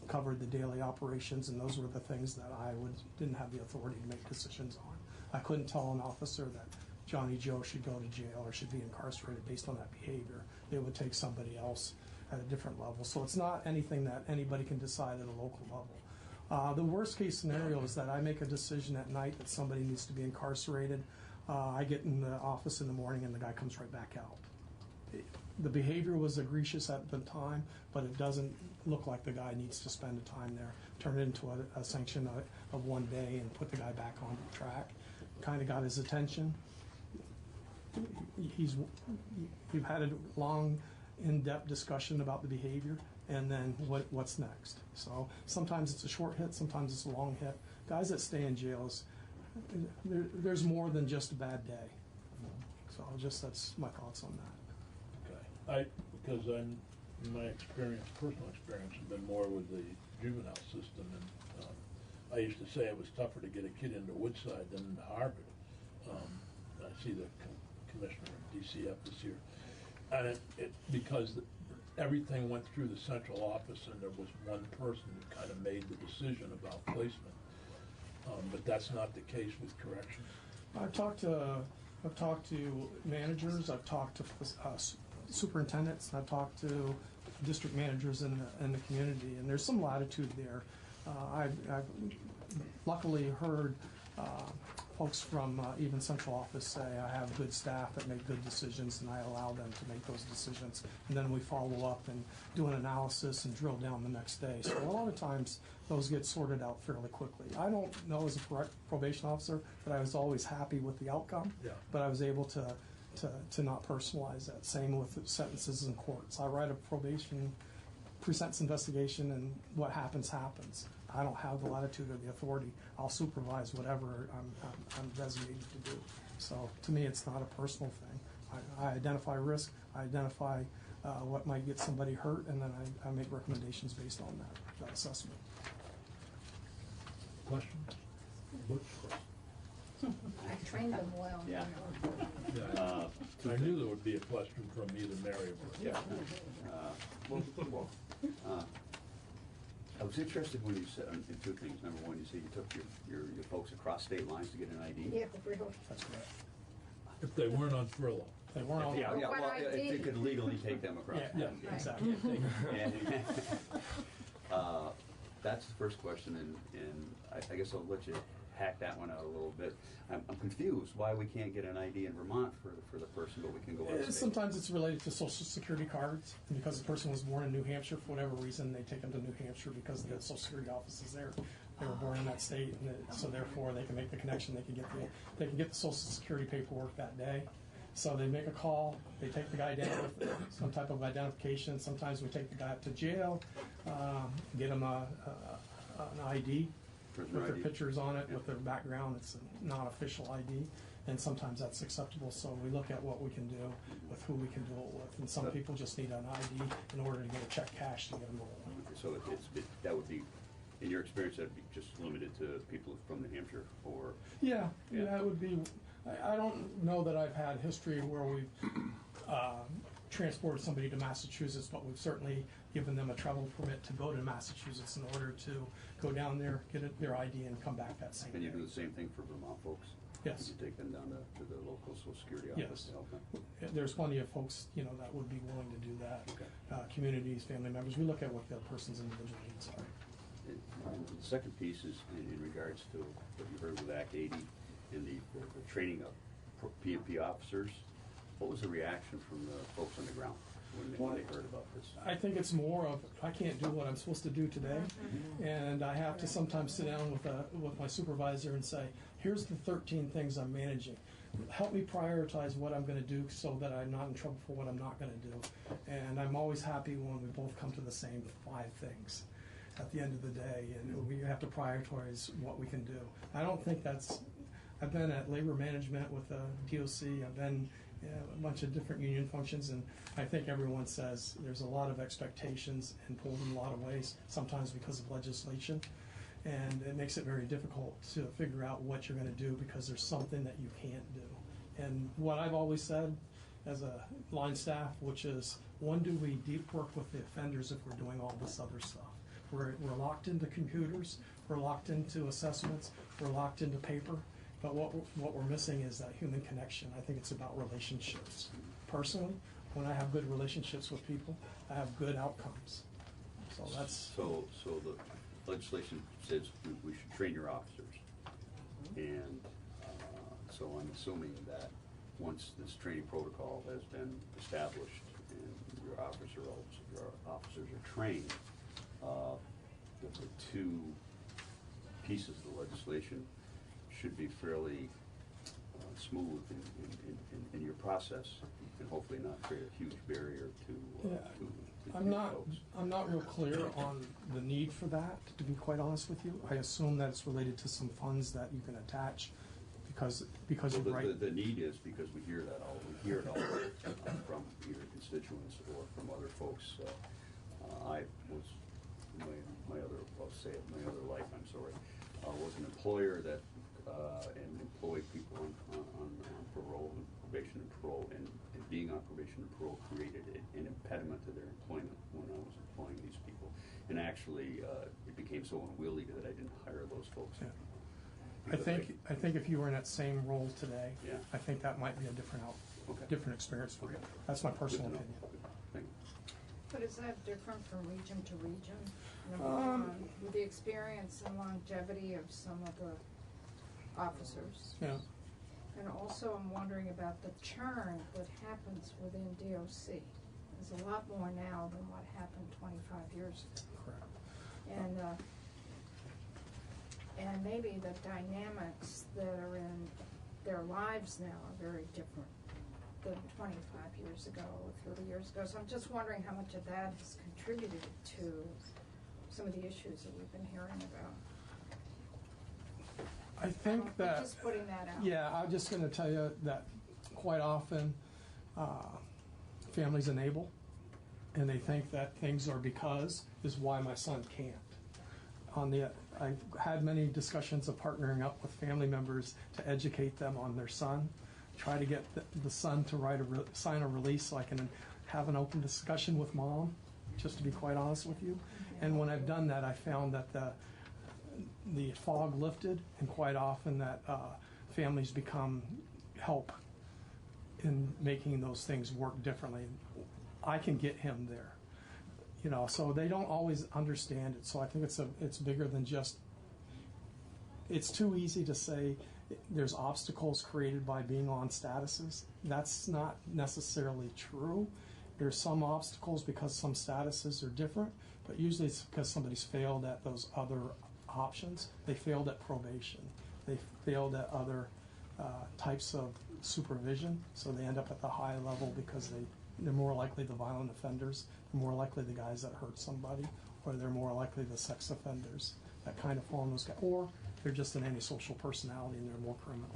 covered the daily operations, and those were the things that I didn't have the authority to make decisions on. I couldn't tell an officer that Johnny Joe should go to jail or should be incarcerated based on that behavior. It would take somebody else at a different level. So it's not anything that anybody can decide at a local level. The worst case scenario is that I make a decision at night that somebody needs to be incarcerated. I get in the office in the morning and the guy comes right back out. The behavior was egregious at the time, but it doesn't look like the guy needs to spend the time there. Turn it into a sanction of 1 day and put the guy back on track. Kind of got his attention. You've had a long, in-depth discussion about the behavior, and then what's next. So sometimes it's a short hit, sometimes it's a long hit. Guys that stay in jail, there's more than just a bad day. So that's my thoughts on that. Okay. Because my experience, personal experience, has been more with the juvenile system, and I used to say it was tougher to get a kid into Woodside than into Harvard. I see the commissioner of DCF this year, and because everything went through the central office, and there was one person who kind of made the decision about placement. But that's not the case with corrections. I've talked to managers. I've talked to superintendents. I've talked to district managers in the community, and there's some latitude there. I've luckily heard folks from even central office say I have good staff that make good decisions, and I allow them to make those decisions. And then we follow up and do an analysis and drill down the next day. So a lot of times those get sorted out fairly quickly. I don't know as a probation officer that I was always happy with the outcome, but I was able to not personalize that. Same with sentences in courts. I write a probation pre-sentence investigation, and what happens happens. I don't have the latitude or the authority. I'll supervise whatever I'm designated to do. So to me, it's not a personal thing. I identify risk. I identify what might get somebody hurt, and then I make recommendations based on that assessment. Questions? Butch? I trained them well. Yeah. I knew there would be a question from either Mary or Yeah. I was interested when you said in two things. Number one, you said you took your folks across state lines to get an ID. Yeah, really. That's correct. If they weren't on furlough. They weren't on Yeah, What well, I if they did. could legally take them across. Yeah, exactly. And, that's the first question, and I guess I'll let you hack that one out a little bit. I'm confused why we can't get an ID in Vermont for the person, but we can go out of state. Sometimes it's related to Social Security cards, and because the person was born in New Hampshire, for whatever reason, they take them to New Hampshire because the Social Security office is there. They were born in that state, and so therefore they can make the connection. They can get the Social Security paperwork that day. So they make a call. They take the guy down with some type of identification. Sometimes we take the guy up to jail, get him an ID. With their pictures on it, with their background. It's a non-official ID, and sometimes that's acceptable. So we look at what we can do with who we can do it with, and some people just need an ID in order to get a check cash to get them rolling. So that would be, in your experience, that would be just limited to people from New Hampshire, or? Yeah, it would be. I don't know that I've had history where we've transported somebody to Massachusetts, but we've certainly given them a travel permit to go to Massachusetts in order to go down there, get their ID, and come back that same day. And you do the same thing for Vermont folks? Yes. You take them down to the local Social Security office Yes. to help them? There's plenty of folks, that would be willing to do that. Okay. Communities, family members. We look at what the person's individual needs are. And the second piece is in regards to what you heard with Act 80 and the training of P&P officers. What was the reaction from the folks on the ground when they heard about this? I think it's more of, I can't do what I'm supposed to do today, and I have to sometimes sit down with my supervisor and say, here's the 13 things I'm managing. Help me prioritize what I'm going to do so that I'm not in trouble for what I'm not going to do. And I'm always happy when we both come to the same 5 things at the end of the day, and we have to prioritize what we can do. I don't think I've been at labor management with the DOC, I've been a bunch of different union functions, and I think everyone says there's a lot of expectations and pulled in a lot of ways, sometimes because of legislation, and it makes it very difficult to figure out what you're going to do because there's something that you can't do. And what I've always said as a line staff, which is, when do we deep work with the offenders if we're doing all this other stuff? We're locked into computers, we're locked into assessments, we're locked into paper, but what we're missing is that human connection. I think it's about relationships. Personally, when I have good relationships with people, I have good outcomes. So that's... So the legislation says we should train your officers. And so I'm assuming that once this training protocol has been established and your officers are trained, the 2 pieces of the legislation should be fairly smooth in your process, and hopefully not create a huge barrier to I'm not real clear on the need for that, to be quite honest with you. I assume that it's related to some funds that you can attach because well, you're right. The need is because we hear it all from either constituents or from other folks. I was my other life, was an employer that and employed people on parole and probation and parole, and being on probation and parole created an impediment to their employment when I was employing these people. And actually, it became so unwieldy that I didn't hire those folks. Yeah. I think if you were in that same role today, I think that might be a different experience for you. That's my personal opinion. Thank you. But is that different from region to region? Number one, with the experience and longevity of some of the officers. Yeah. And also I'm wondering about the churn that happens within DOC. There's a lot more now than what happened 25 years ago. Correct. And maybe the dynamics that are in their lives now are very different than 25 years ago or 30 years ago. So I'm just wondering how much of that has contributed to some of the issues that we've been hearing about. I think that... Just putting that out. Yeah, I'm just going to tell you that quite often families enable, and they think that things are because is why my son can't. I've had many discussions of partnering up with family members to educate them on their son, try to get the son to sign a release so I can have an open discussion with mom, just to be quite honest with you. And when I've done that, I found that the fog lifted, and quite often that families become help in making those things work differently. I can get him there, so they don't always understand it. So I think it's bigger than just it's too easy to say there's obstacles created by being on statuses. That's not necessarily true. There's some obstacles because some statuses are different, but usually it's because somebody's failed at those other options. They failed at probation. They failed at other types of supervision, so they end up at the high level because they're more likely the violent offenders, they're more likely the guys that hurt somebody, or they're more likely the sex offenders that kind of fall in those guys, or they're just an antisocial personality and they're more criminal.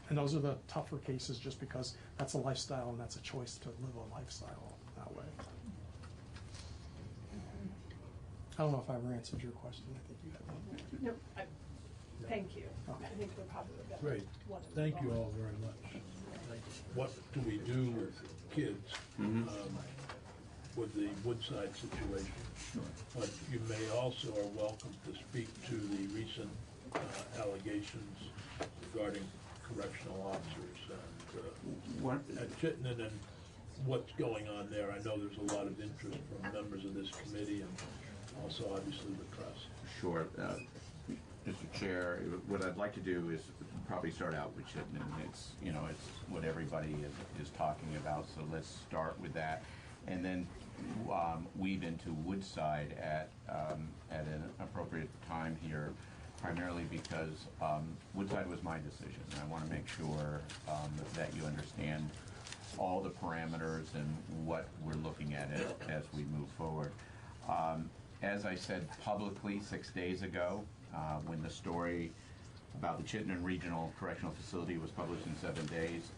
And those are the tougher cases just because that's a lifestyle and that's a choice to live a lifestyle that way. I don't know if I ever answered your question. I think you have one. Nope, thank you. Okay. I think we're probably the better Great. one to Thank move you on. all very much. What do we do with kids with the Woodside situation? But you may also are welcome to speak to the recent allegations regarding correctional officers and at Chittenden and what's going on there. I know there's a lot of interest from members of this committee and also obviously the press. Sure. Mr. Chair, what I'd like to do is probably start out with Chittenden. It's, you know, it's what everybody is talking about, so let's start with that. And then weave into Woodside at an appropriate time here, primarily because Woodside was my decision. And I want to make sure that you understand all the parameters and what we're looking at as we move forward. As I said publicly 6 days ago, when the story about the Chittenden Regional Correctional Facility was published in 7 days,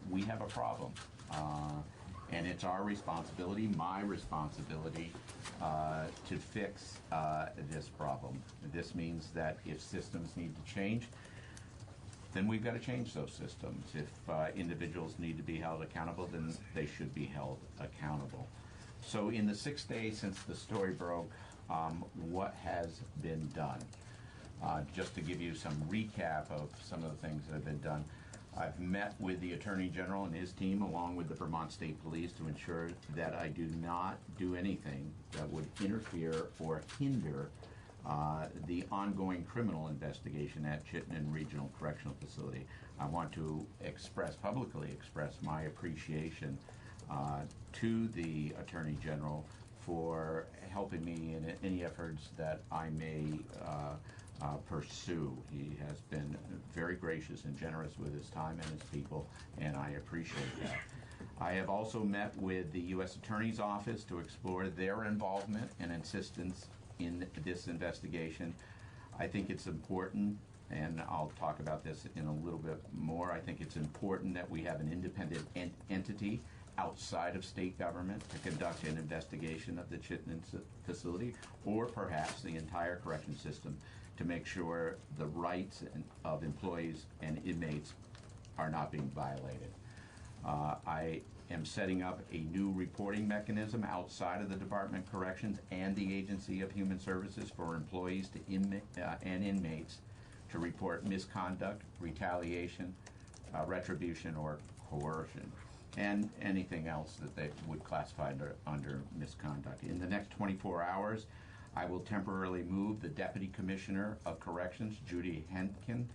we have a problem. And it's our responsibility, my responsibility, to fix this problem. This means that if systems need to change, then we've got to change those systems. If individuals need to be held accountable, then they should be held accountable. So in the 6 days since the story broke, what has been done? Just to give you some recap of some of the things that have been done, I've met with the Attorney General and his team along with the Vermont State Police to ensure that I do not do anything that would interfere or hinder the ongoing criminal investigation at Chittenden Regional Correctional Facility. I want to publicly express my appreciation to the Attorney General for helping me in any efforts that I may pursue. He has been very gracious and generous with his time and his people, and I appreciate that. I have also met with the U.S. Attorney's Office to explore their involvement and insistence in this investigation. I think it's important, and I'll talk about this in a little bit more, I think it's important that we have an independent entity outside of state government to conduct an investigation of the Chittenden facility, or perhaps the entire correction system, to make sure the rights of employees and inmates are not being violated. I am setting up a new reporting mechanism outside of the Department of Corrections and the Agency of Human Services for employees and inmates to report misconduct, retaliation, retribution, or coercion, and anything else that they would classify under misconduct. In the next 24 hours, I will temporarily move the Deputy Commissioner of Corrections, Judy Henkin,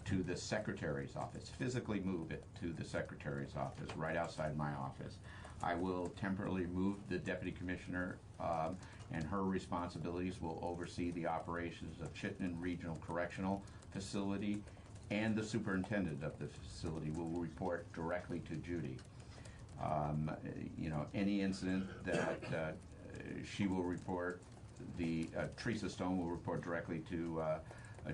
to the Secretary's office, physically move it to the Secretary's office, right outside my office. I will temporarily move the Deputy Commissioner, and her responsibilities will oversee the operations of Chittenden Regional Correctional Facility, and the Superintendent of the facility will report directly to Judy. You know, any incident that she will report, Teresa Stone will report directly to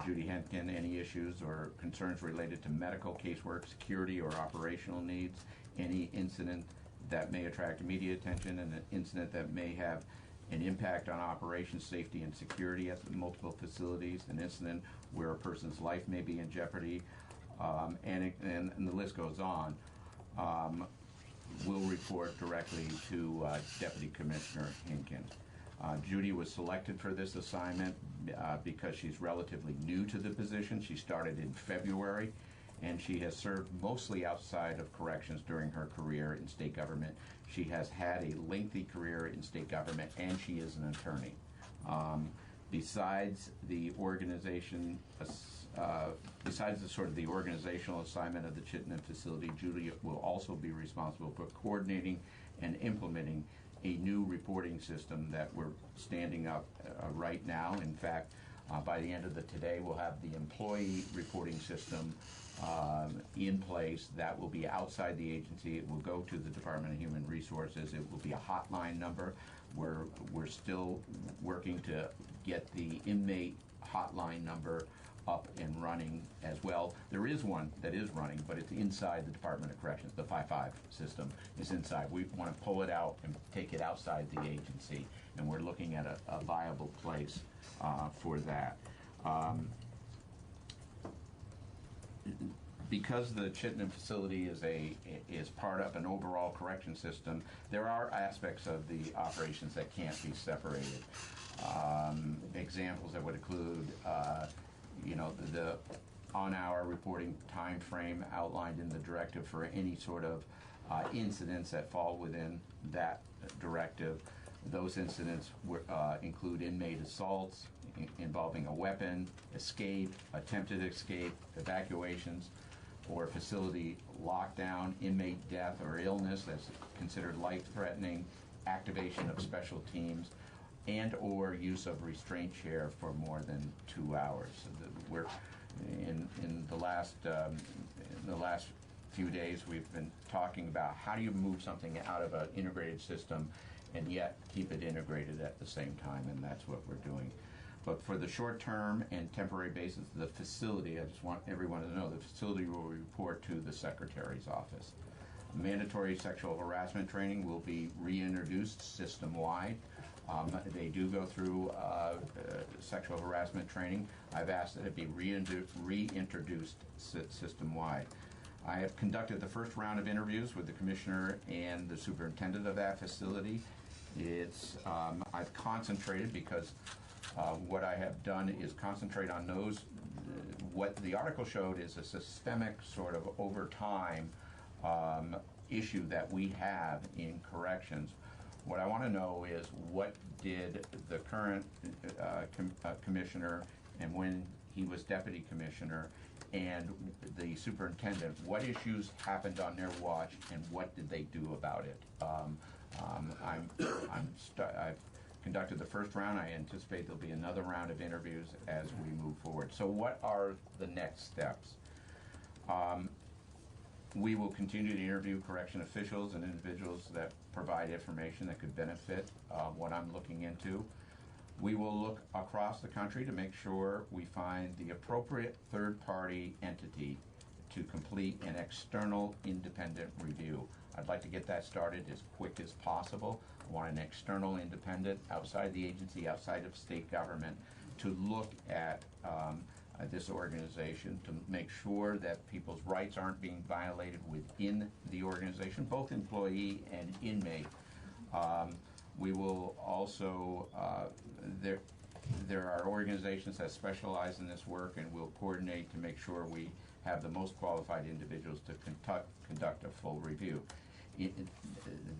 Judy Henkin. Any issues or concerns related to medical casework, security, or operational needs, any incident that may attract immediate attention, and an incident that may have an impact on operations, safety, and security at the multiple facilities, an incident where a person's life may be in jeopardy, and the list goes on, will report directly to Deputy Commissioner Henkin. Judy was selected for this assignment because she's relatively new to the position. She started in February, and she has served mostly outside of corrections during her career in state government. She has had a lengthy career in state government, and she is an attorney. Besides the organization, besides the sort of the organizational assignment of the Chittenden facility, Julie will also be responsible for coordinating and implementing a new reporting system that we're standing up right now. In fact, by the end of today, we'll have the employee reporting system in place. That will be outside the agency. It will go to the Department of Human Resources. It will be a hotline number. We're still working to get the inmate hotline number up and running as well. There is one that is running, but it's inside the Department of Corrections. The 5.5 system is inside. We want to pull it out and take it outside the agency, and we're looking at a viable place for that. Because the Chittenden facility is part of an overall correction system, there are aspects of the operations that can't be separated. Examples that would include, the on-hour reporting time frame outlined in the directive for any sort of incidents that fall within that directive. Those incidents include inmate assaults involving a weapon, escape, attempted escape, evacuations, or facility lockdown, inmate death or illness that's considered life-threatening, activation of special teams, and or use of restraint chair for more than 2 hours. So we're in the last few days we've been talking about how do you move something out of an integrated system and yet keep it integrated at the same time, and that's what we're doing. But for the short-term and temporary basis, the facility, I just want everyone to know, the facility will report to the Secretary's office. Mandatory sexual harassment training will be reintroduced system-wide. They do go through sexual harassment training. I've asked that it be reintroduced system-wide. I have conducted the first round of interviews with the Commissioner and the Superintendent of that facility. I've concentrated because what I have done is concentrate on those. What the article showed is a systemic sort of over time issue that we have in corrections. What I want to know is what did the current commissioner, and when he was deputy commissioner, and the superintendent, what issues happened on their watch and what did they do about it? I've conducted the first round. I anticipate there'll be another round of interviews as we move forward. So what are the next steps? We will continue to interview correction officials and individuals that provide information that could benefit what I'm looking into. We will look across the country to make sure we find the appropriate third-party entity to complete an external independent review. I'd like to get that started as quick as possible. I want an external independent outside the agency, outside of state government, to look at this organization to make sure that people's rights aren't being violated within the organization, both employee and inmate. We will also, there are organizations that specialize in this work, and we'll coordinate to make sure we have the most qualified individuals to conduct a full review.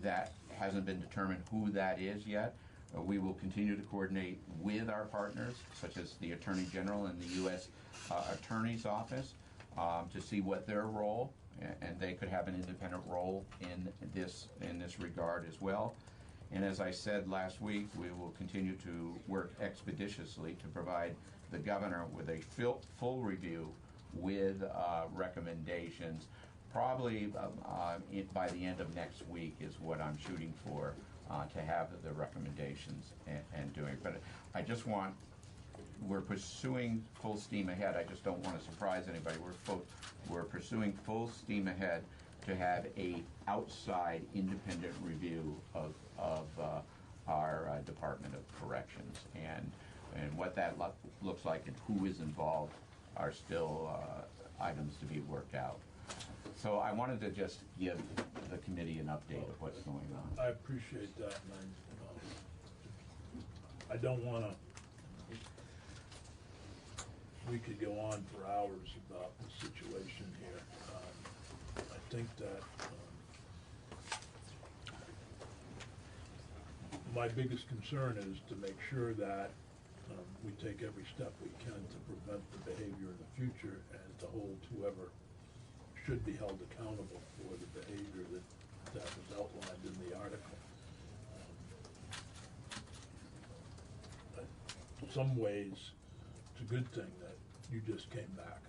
That hasn't been determined who that is yet. We will continue to coordinate with our partners, such as the Attorney General and the U.S. Attorney's Office, to see what their role, and they could have an independent role in this regard as well. And as I said last week, we will continue to work expeditiously to provide the governor with a full review with recommendations. Probably by the end of next week is what I'm shooting for, to have the recommendations and doing. But I just want, we're pursuing full steam ahead. I just don't want to surprise anybody. We're pursuing full steam ahead to have a outside independent review of our Department of Corrections, and what that looks like and who is involved are still items to be worked out. So I wanted to just give the committee an update of what's going on. I appreciate that, and I don't want to. We could go on for hours about the situation here. I think that my biggest concern is to make sure that we take every step we can to prevent the behavior in the future and to hold whoever should be held accountable for the behavior that was outlined in the article. In some ways, it's a good thing that you just came back.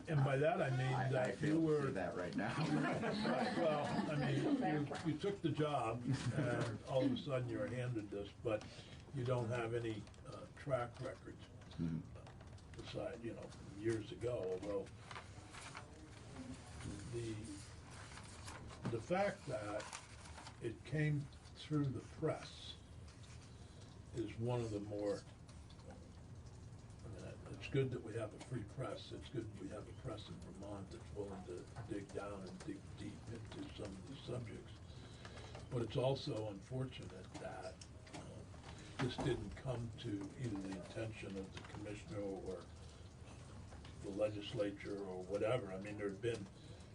And by that I mean I that feel you were. do that right now. Right, well, I mean, you took the job and all of a sudden you're handed this, but you don't have any track records beside, you know, from years ago, although the fact that it came through the press is one of the more, I mean, it's good that we have a free press. It's good that we have a press in Vermont that's willing to dig down and dig deep into some of these subjects. But it's also unfortunate that this didn't come to either the attention of the commissioner or the legislature or whatever. I mean,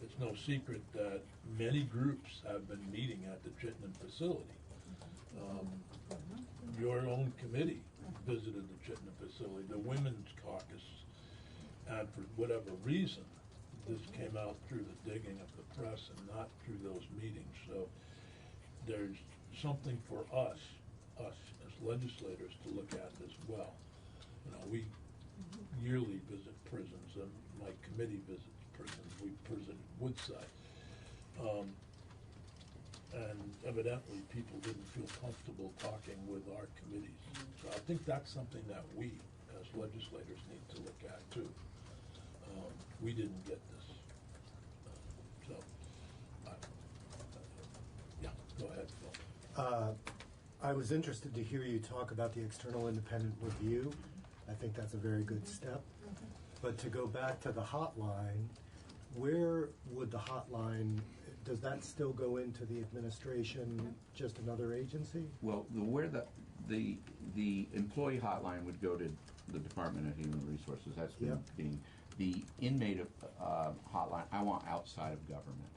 it's no secret that many groups have been meeting at the Chittenden facility. Your own committee visited the Chittenden facility, the Women's Caucus, and for whatever reason, this came out through the digging of the press and not through those meetings. So there's something for us as legislators to look at as well. You know, we yearly visit prisons, and my committee visits prisons. We visited Woodside. And evidently people didn't feel comfortable talking with our committees. So I think that's something that we, as legislators, need to look at too. We didn't get this. Yeah, go ahead, Phil. I was interested to hear you talk about the external independent review. I think that's a very good step. But to go back to the hotline, where would the hotline, does that still go into the administration, just another agency? Well, where the employee hotline would go to the Department of Human Resources. That's been being the inmate hotline. I want outside of government,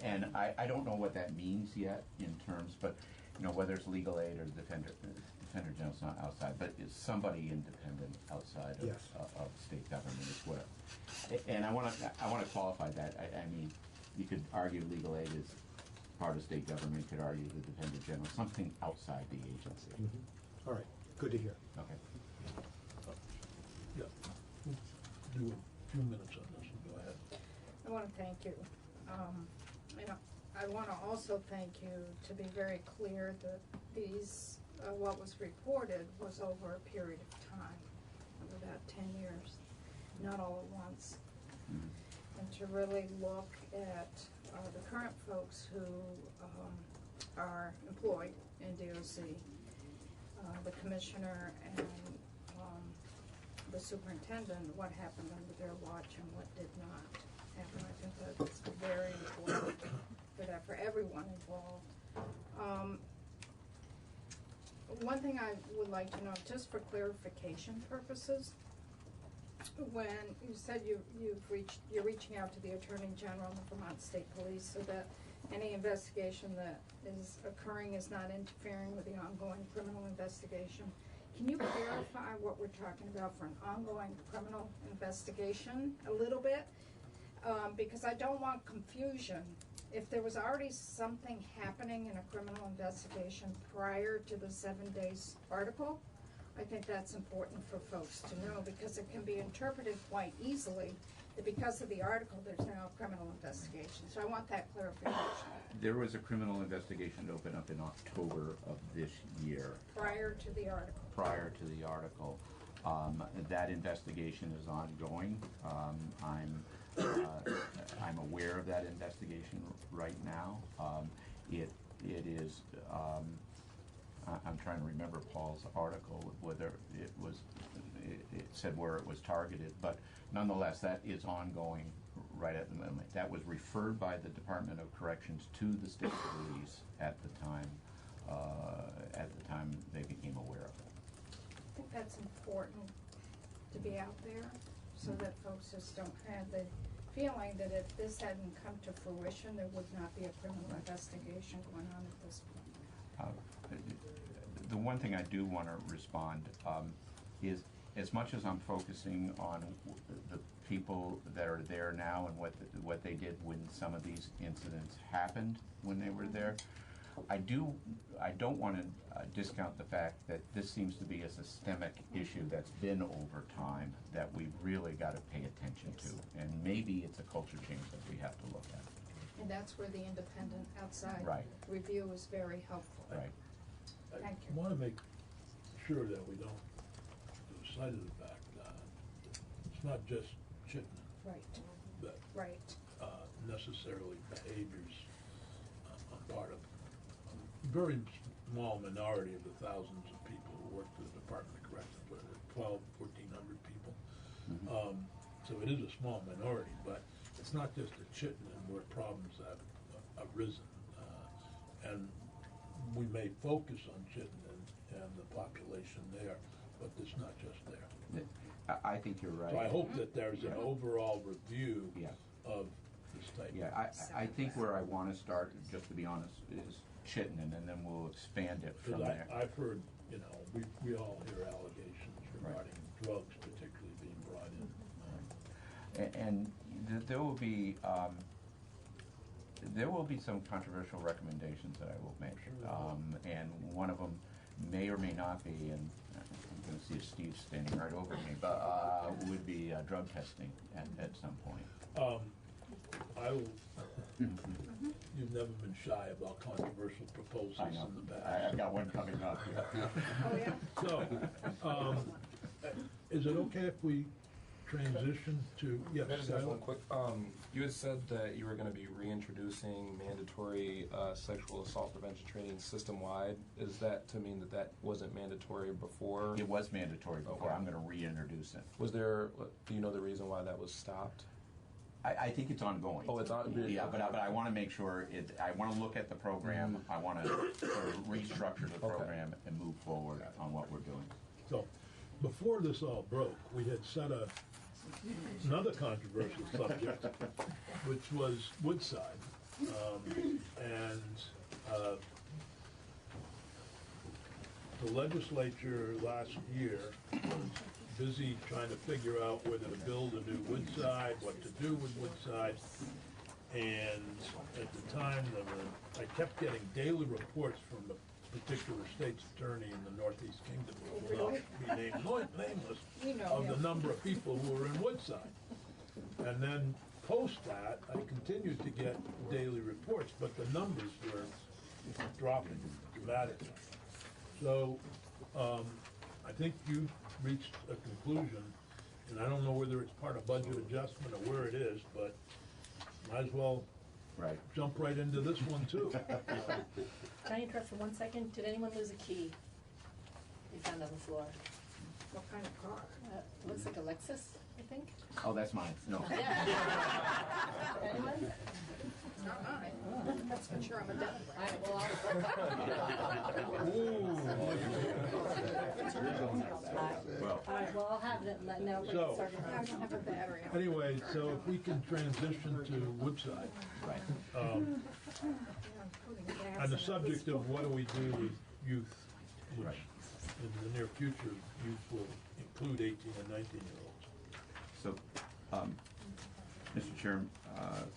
and I don't know what that means yet in terms, but you know whether it's legal aid or Defender General's not outside, but it's somebody independent outside of state government is what. And I want to qualify that. I mean, you could argue legal aid is part of state government. You could argue the Defender General, something outside the agency. All right, good to hear. Okay. Yeah, do a few minutes on this. Go ahead. I want to thank you. You know, I want to also thank you to be very clear that these, what was reported was over a period of time, of about 10 years, not all at once. And to really look at the current folks who are employed in DOC, the commissioner and the superintendent, what happened under their watch and what did not happen. I think that's very important for everyone involved. One thing I would like to know, just for clarification purposes, when you said you're reaching out to the Attorney General and the Vermont State Police so that any investigation that is occurring is not interfering with the ongoing criminal investigation, can you clarify what we're talking about for an ongoing criminal investigation a little bit? Because I don't want confusion. If there was already something happening in a criminal investigation prior to the 7 days article, I think that's important for folks to know, because it can be interpreted quite easily that because of the article there's now a criminal investigation. So I want that clarification. There was a criminal investigation to open up in October of this year. Prior to the article. Prior to the article. That investigation is ongoing. I'm aware of that investigation right now. It is. I'm trying to remember Paul's article, whether it was. It said where it was targeted, but nonetheless, that is ongoing right at the moment. That was referred by the Department of Corrections to the state police at the time. At the time they became aware of it. I think that's important to be out there, so that folks just don't have the feeling that if this hadn't come to fruition, there would not be a criminal investigation going on at this point. the one thing I do want to respond is, as much as I'm focusing on the people that are there now and what they did when some of these incidents happened when they were there, I don't want to discount the fact that this seems to be a systemic issue that's been over time that we've really got to pay attention to, and maybe it's a culture change that we have to look at. And that's where the independent outside Right. review is very helpful. Right. Thank I want to make sure that we don't lose sight of the fact it's not just Chittenden Right. that Right. necessarily behaviors on part of a very small minority of the thousands of people who work for the Department of Corrections, what is it, 1,400 people. So it is a small minority, but it's not just at Chittenden where problems have arisen. And we may focus on Chittenden and the population there, but it's not just there. I think you're right. So I hope that there's an overall review of this type. Yeah, I think where I want to start, just to be honest, is Chittenden, and then we'll expand it from there. I've heard, we all hear allegations regarding drugs particularly being brought in. And there will be some controversial recommendations that I will make, and one of them may or may not be, and I'm going to see if Steve's standing right over me, but would be drug testing at some point. I will. You've never been shy about controversial proposals I know. in the past. I've got one coming up. Oh, yeah? So, is it okay if we transition to, yes, Can I just ask Skylar? one quick, you had said that you were gonna be reintroducing mandatory, sexual assault prevention training system-wide. Is that to mean that that wasn't mandatory before? It was mandatory before. Okay. I'm going to reintroduce it. Was there, do you know the reason why that was stopped? I think it's ongoing. Oh, it's on. Yeah, but I want to make sure I want to look at the program. I want to sort of restructure the program and move forward on what we're doing. So, before this all broke, we had set another controversial subject, which was Woodside. The legislature last year was busy trying to figure out whether to build a new Woodside, what to do with Woodside. And at the time, I kept getting daily reports from the particular state's attorney in the Northeast Kingdom, who will not be nameless, of the number of people who were in Woodside. And then post that, I continued to get daily reports, but the numbers were dropping dramatically. So I think you've reached a conclusion, and I don't know whether it's part of budget adjustment or where it is, but might as well jump right into this one too. Can I interrupt for 1 second? Did anyone lose a key? You found on the floor. What kind of car? Looks like a Lexus, I think. Oh, that's mine. No. Anyone? It's not mine. That's for sure. I'm a devil. All right, well, all right, well, I'll have it, now we're So- starting. I don't have a battery. Anyway, so if we can transition to Woodside. On the subject of what do we do with youth, which in the near future, youth will include 18 and 19-year-olds. So, Mr. Chairman,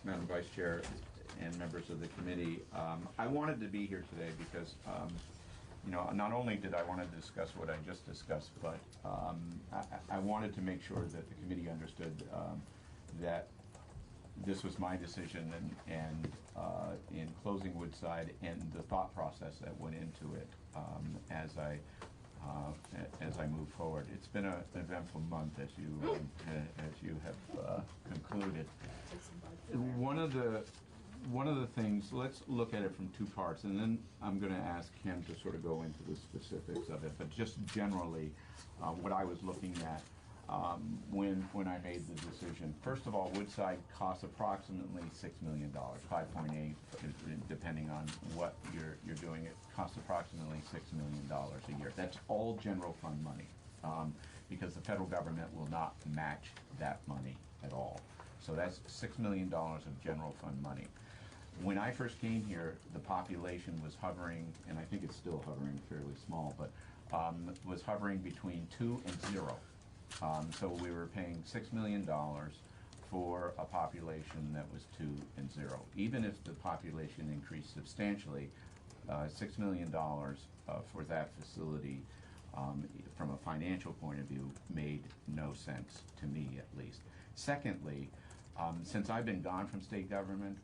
Madam Vice Chair, and members of the committee, I wanted to be here today because, not only did I want to discuss what I just discussed, but I wanted to make sure that the committee understood that this was my decision and in closing Woodside and the thought process that went into it as I move forward. It's been an eventful month, as you have concluded. One of the things, let's look at it from two parts, and then I'm going to ask him to sort of go into the specifics of it. But just generally, what I was looking at when I made the decision. First of all, Woodside costs approximately $6 million, 5.8, depending on what you're doing. It costs approximately $6 million a year. That's all general fund money, because the federal government will not match that money at all. So that's $6 million of general fund money. When I first came here, the population was hovering, and I think it's still hovering fairly small, but was hovering between 2 and 0. So we were paying $6 million for a population that was 2 and 0. Even if the population increased substantially, $6 million for that facility, from a financial point of view, made no sense to me, at least. Secondly, since I've been gone from state government,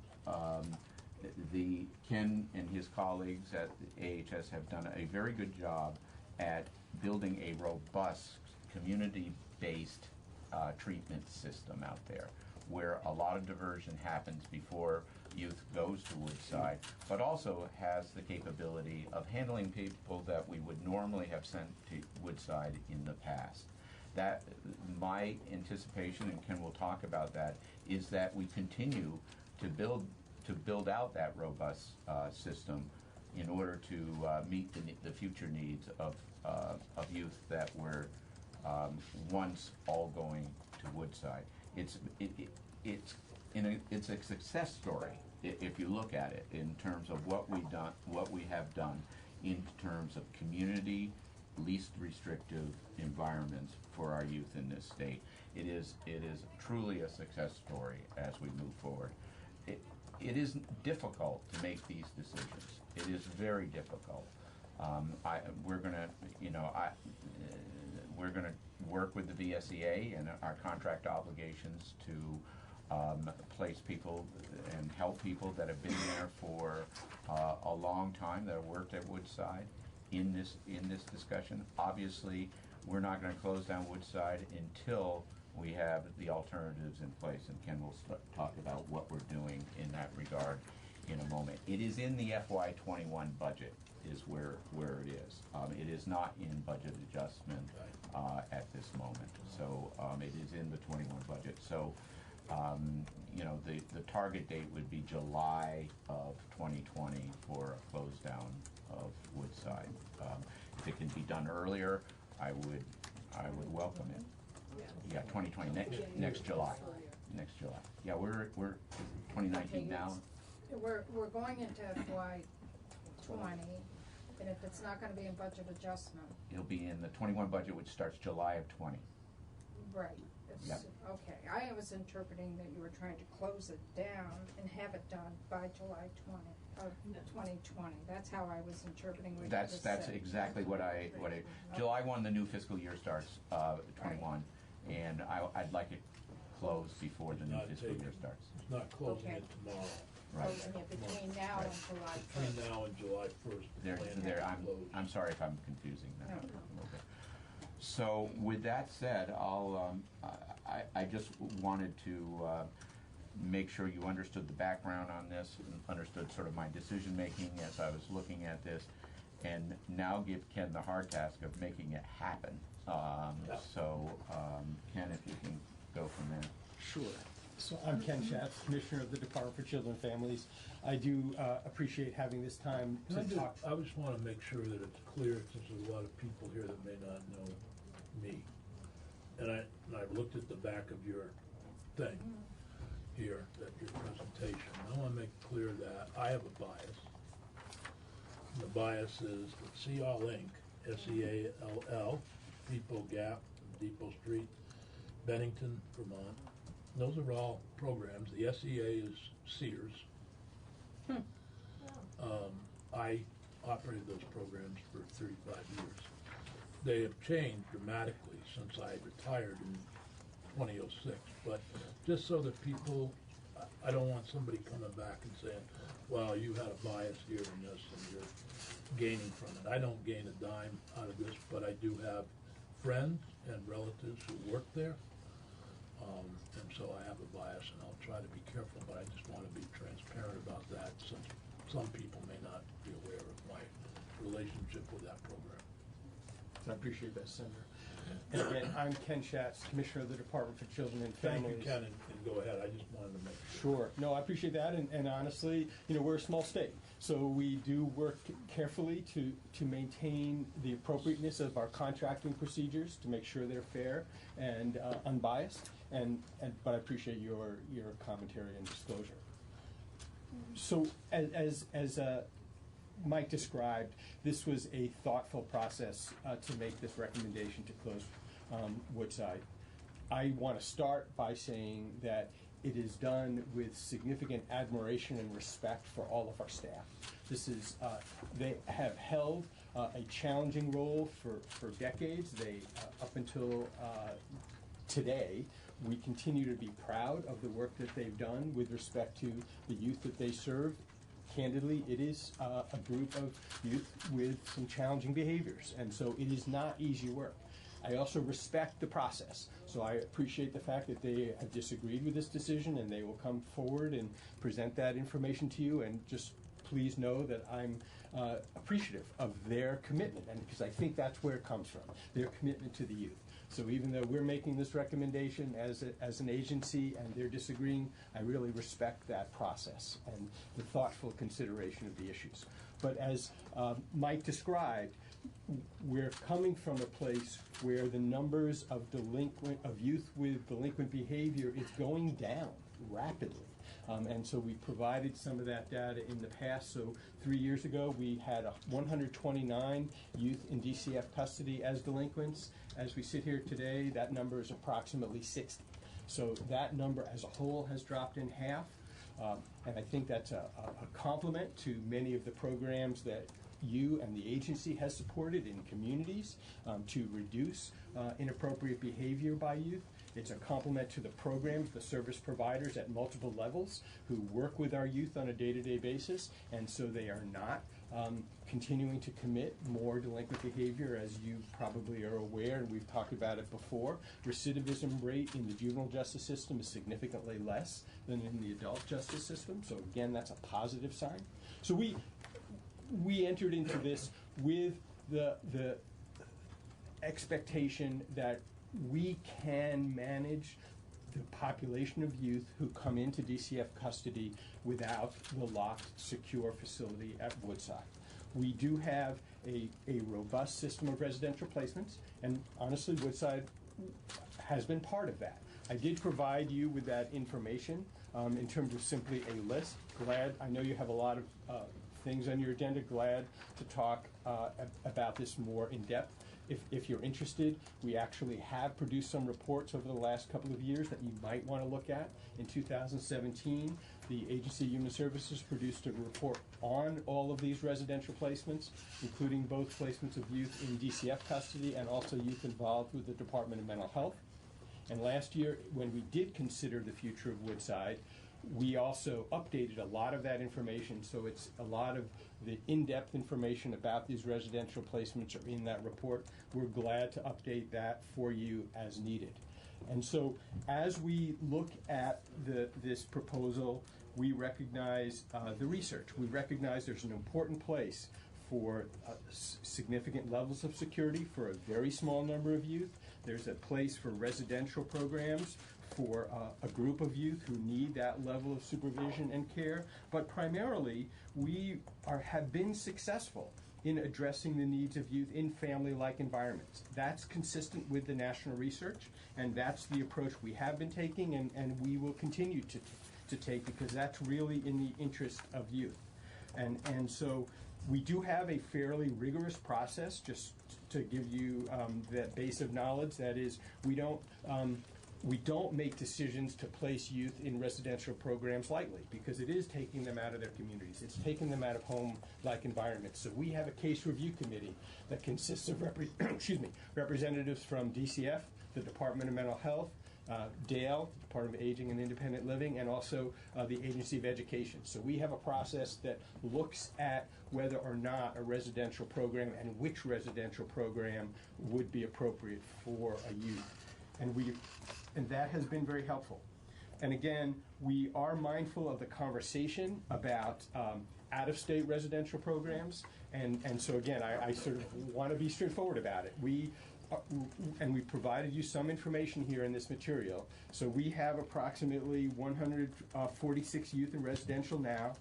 Ken and his colleagues at AHS have done a very good job at building a robust, community-based treatment system out there, where a lot of diversion happens before youth goes to Woodside, but also has the capability of handling people that we would normally have sent to Woodside in the past. That, my anticipation, and Ken will talk about that, is that we continue to build out that robust system in order to meet the future needs of youth that were once all going to Woodside. It's a success story if you look at it in terms of what we have done in terms of community, least restrictive environments for our youth in this state. It is truly a success story as we move forward. It is difficult to make these decisions. It is very difficult. We're gonna work with the VSEA and our contract obligations to place people and help people that have been there for a long time, that have worked at Woodside in this discussion. Obviously, we're not going to close down Woodside until we have the alternatives in place, and Ken will talk about what we're doing in that regard in a moment. It is in the FY21 budget is where it is. It is not in budget adjustment at this moment. So it is in the 21 budget. So the target date would be July of 2020 for a close down of Woodside. If it can be done earlier, I would welcome it. Yeah, 2020 next July. Next July. Yeah, we're 2019 now. We're going into FY 20, and if it's not going to be in budget adjustment. It'll be in the 21 budget, which starts July of 20. Right. Yep. Okay. I was interpreting that you were trying to close it down and have it done by July 2020. That's how I was interpreting what you just That's said. exactly what I July 1, the new fiscal year starts, 21, and I'd like it closed before the new fiscal year starts. It's not closing Okay. it tomorrow. Right. Closing it between now and July 1st. Between now and July 1st. the plan is closed. I'm sorry if I'm confusing that No. a little bit. So with that said, I just wanted to make sure you understood the background on this, and understood sort of my decision making as I was looking at this, and now give Ken the hard task of making it happen. So Ken, if you can go from there. Sure. So I'm Ken Schatz, Commissioner of the Department for Children and Families. I do appreciate having this time to talk. I just want to make sure that it's clear, since there's a lot of people here that may not know me. And I've looked at the back of your thing here, your presentation. I want to make clear that I have a bias. The bias is that Seall Inc., SEALL, Depot Gap, Depot Street, Bennington, Vermont. Those are all programs. The SEA is Sears. I operated those programs for 35 years. They have changed dramatically since I retired in 2006. But just so that people, I don't want somebody coming back and saying, well, you had a bias here in this and you're gaining from it. I don't gain a dime out of this, but I do have friends and relatives who work there. And so I have a bias, and I'll try to be careful, but I just want to be transparent about that, since some people may not be aware of my relationship with that program. I appreciate that, Senator. And again, I'm Ken Schatz, Commissioner of the Department for Children and Families. Thank you, Ken, and go ahead. I just wanted to make sure. Sure. No, I appreciate that, and honestly, we're a small state, so we do work carefully to maintain the appropriateness of our contracting procedures, to make sure they're fair and unbiased, but I appreciate your commentary and disclosure. So as Mike described, this was a thoughtful process to make this recommendation to close Woodside. I want to start by saying that it is done with significant admiration and respect for all of our staff. This is, they have held a challenging role for decades. They, up until today, we continue to be proud of the work that they've done with respect to the youth that they serve. Candidly, it is a group of youth with some challenging behaviors, and so it is not easy work. I also respect the process, so I appreciate the fact that they have disagreed with this decision, and they will come forward and present that information to you, and just please know that I'm appreciative of their commitment, and because I think that's where it comes from, their commitment to the youth. So even though we're making this recommendation as an agency and they're disagreeing, I really respect that process and the thoughtful consideration of the issues. But as Mike described, we're coming from a place where the numbers of youth with delinquent behavior is going down rapidly. And so we provided some of that data in the past. So 3 years ago, we had 129 youth in DCF custody as delinquents. As we sit here today, that number is approximately 60. So that number as a whole has dropped in half. And I think that's a compliment to many of the programs that you and the agency has supported in communities to reduce inappropriate behavior by youth. It's a compliment to the programs, the service providers at multiple levels who work with our youth on a day-to-day basis, and so they are not continuing to commit more delinquent behavior, as you probably are aware, and we've talked about it before. Recidivism rate in the juvenile justice system is significantly less than in the adult justice system, so again, that's a positive sign. So we entered into this with the expectation that we can manage the population of youth who come into DCF custody without the locked, secure facility at Woodside. We do have a robust system of residential placements, and honestly, Woodside has been part of that. I did provide you with that information in terms of simply a list. Glad, I know you have a lot of things on your agenda. Glad to talk about this more in depth. If you're interested, we actually have produced some reports over the last couple of years that you might want to look at. In 2017, the Agency of Human Services produced a report on all of these residential placements, including both placements of youth in DCF custody and also youth involved with the Department of Mental Health. And last year, when we did consider the future of Woodside, we also updated a lot of that information, so it's a lot of the in-depth information about these residential placements are in that report. We're glad to update that for you as needed. And so as we look at this proposal, we recognize the research. We recognize there's an important place for significant levels of security for a very small number of youth. There's a place for residential programs for a group of youth who need that level of supervision and care. But primarily, we have been successful in addressing the needs of youth in family-like environments. That's consistent with the national research, and that's the approach we have been taking and we will continue to take, because that's really in the interest of youth. And so we do have a fairly rigorous process, just to give you that base of knowledge. That is, we don't make decisions to place youth in residential programs lightly, because it is taking them out of their communities. It's taking them out of home-like environments. So we have a case review committee that consists of representatives from DCF, the Department of Mental Health, DALE, Department of Aging and Independent Living, and also the Agency of Education. So we have a process that looks at whether or not a residential program and which residential program would be appropriate for a youth. And that has been very helpful. And again, we are mindful of the conversation about out-of-state residential programs. And so again, I sort of want to be straightforward about it. We provided you some information here in this material. So we have approximately 146 youth in residential now.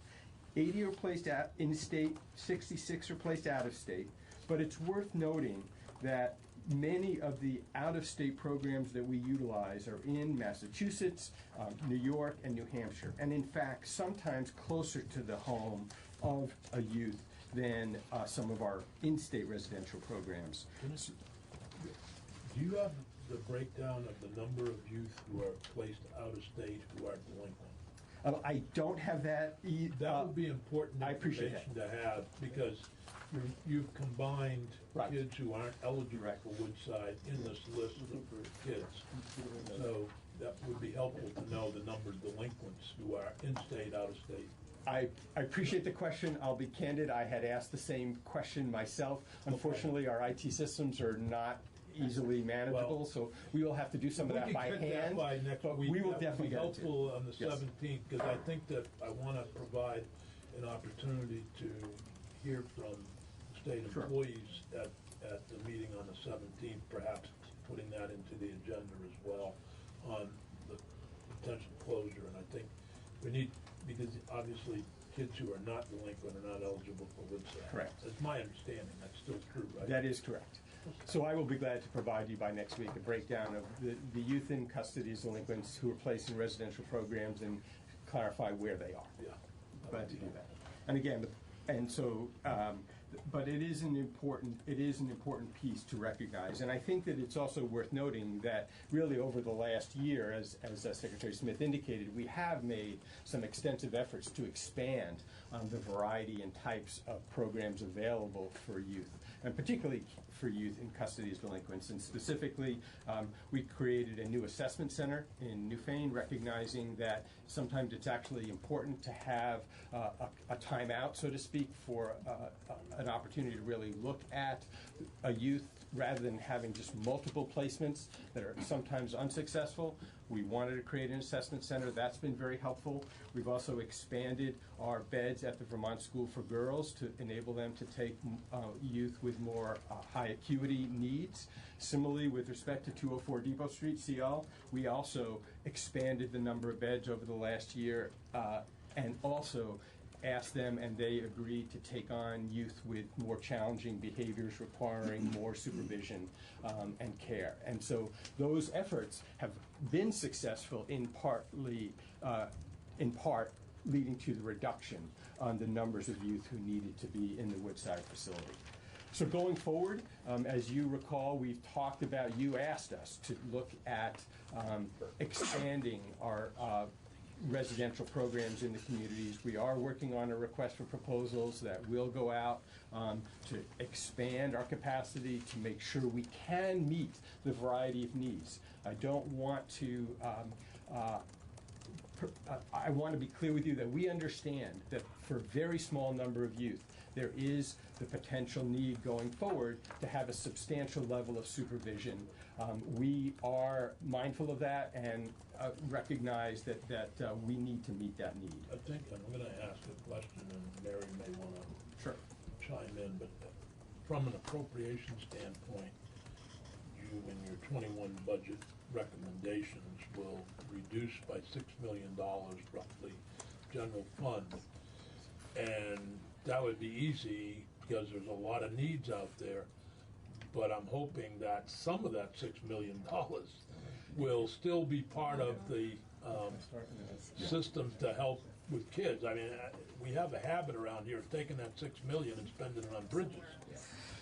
80 are placed in state, 66 are placed out of state. But it's worth noting that Many of the out-of-state programs that we utilize are in Massachusetts, New York, and New Hampshire, and in fact, sometimes closer to the home of a youth than some of our in-state residential programs. Do you have the breakdown of the number of youth who are placed out of state who are delinquent? I don't have that. That would be important I appreciate information to have, because you've combined kids who aren't eligible for Woodside in this list of kids. So that would be helpful to know the number of delinquents who are in-state, out-of-state. I appreciate the question. I'll be candid. I had asked the same question myself. Unfortunately, our IT systems are not easily manageable, so we will have to do some of that by hand. We can get that by next week. We will definitely get it to you. Helpful on the 17th, because I think that I want to provide an opportunity to hear from state employees at the meeting on the 17th, perhaps putting that into the agenda as well on the potential closure. And I think we need, because obviously kids who are not delinquent are not eligible for Woodside. Correct. That's my understanding. That's still true, right? That is correct. So I will be glad to provide you by next week a breakdown of the youth in custody as delinquents who are placed in residential programs and clarify where they are. Yeah. Glad to do that. And again, but it is an important piece to recognize, and I think that it's also worth noting that really over the last year, as Secretary Smith indicated, we have made some extensive efforts to expand the variety and types of programs available for youth, and particularly for youth in custody as delinquents. And specifically, we created a new assessment center in Newfane, recognizing that sometimes it's actually important to have a timeout, so to speak, for an opportunity to really look at a youth rather than having just multiple placements that are sometimes unsuccessful. We wanted to create an assessment center. That's been very helpful. We've also expanded our beds at the Vermont School for Girls to enable them to take youth with more high acuity needs. Similarly, with respect to 204 Depot Street, CL, we also expanded the number of beds over the last year and also asked them, and they agreed to take on youth with more challenging behaviors requiring more supervision and care. And so those efforts have been successful in part leading to the reduction on the numbers of youth who needed to be in the Woodside facility. So going forward, as you recall, we've talked about, you asked us to look at expanding our residential programs in the communities. We are working on a request for proposals that will go out to expand our capacity to make sure we can meet the variety of needs. I don't want to, I want to be clear with you that we understand that for a very small number of youth, there is the potential need going forward to have a substantial level of supervision. We are mindful of that and recognize that we need to meet that need. I think I'm going to ask a question, and Mary may want to chime in, but from an appropriation standpoint, you in your 21 budget recommendations will reduce by $6 million roughly general fund, and that would be easy because there's a lot of needs out there, but I'm hoping that some of that $6 million will still be part of the systems to help with kids. I mean, we have a habit around here of taking that $6 million and spending it on bridges.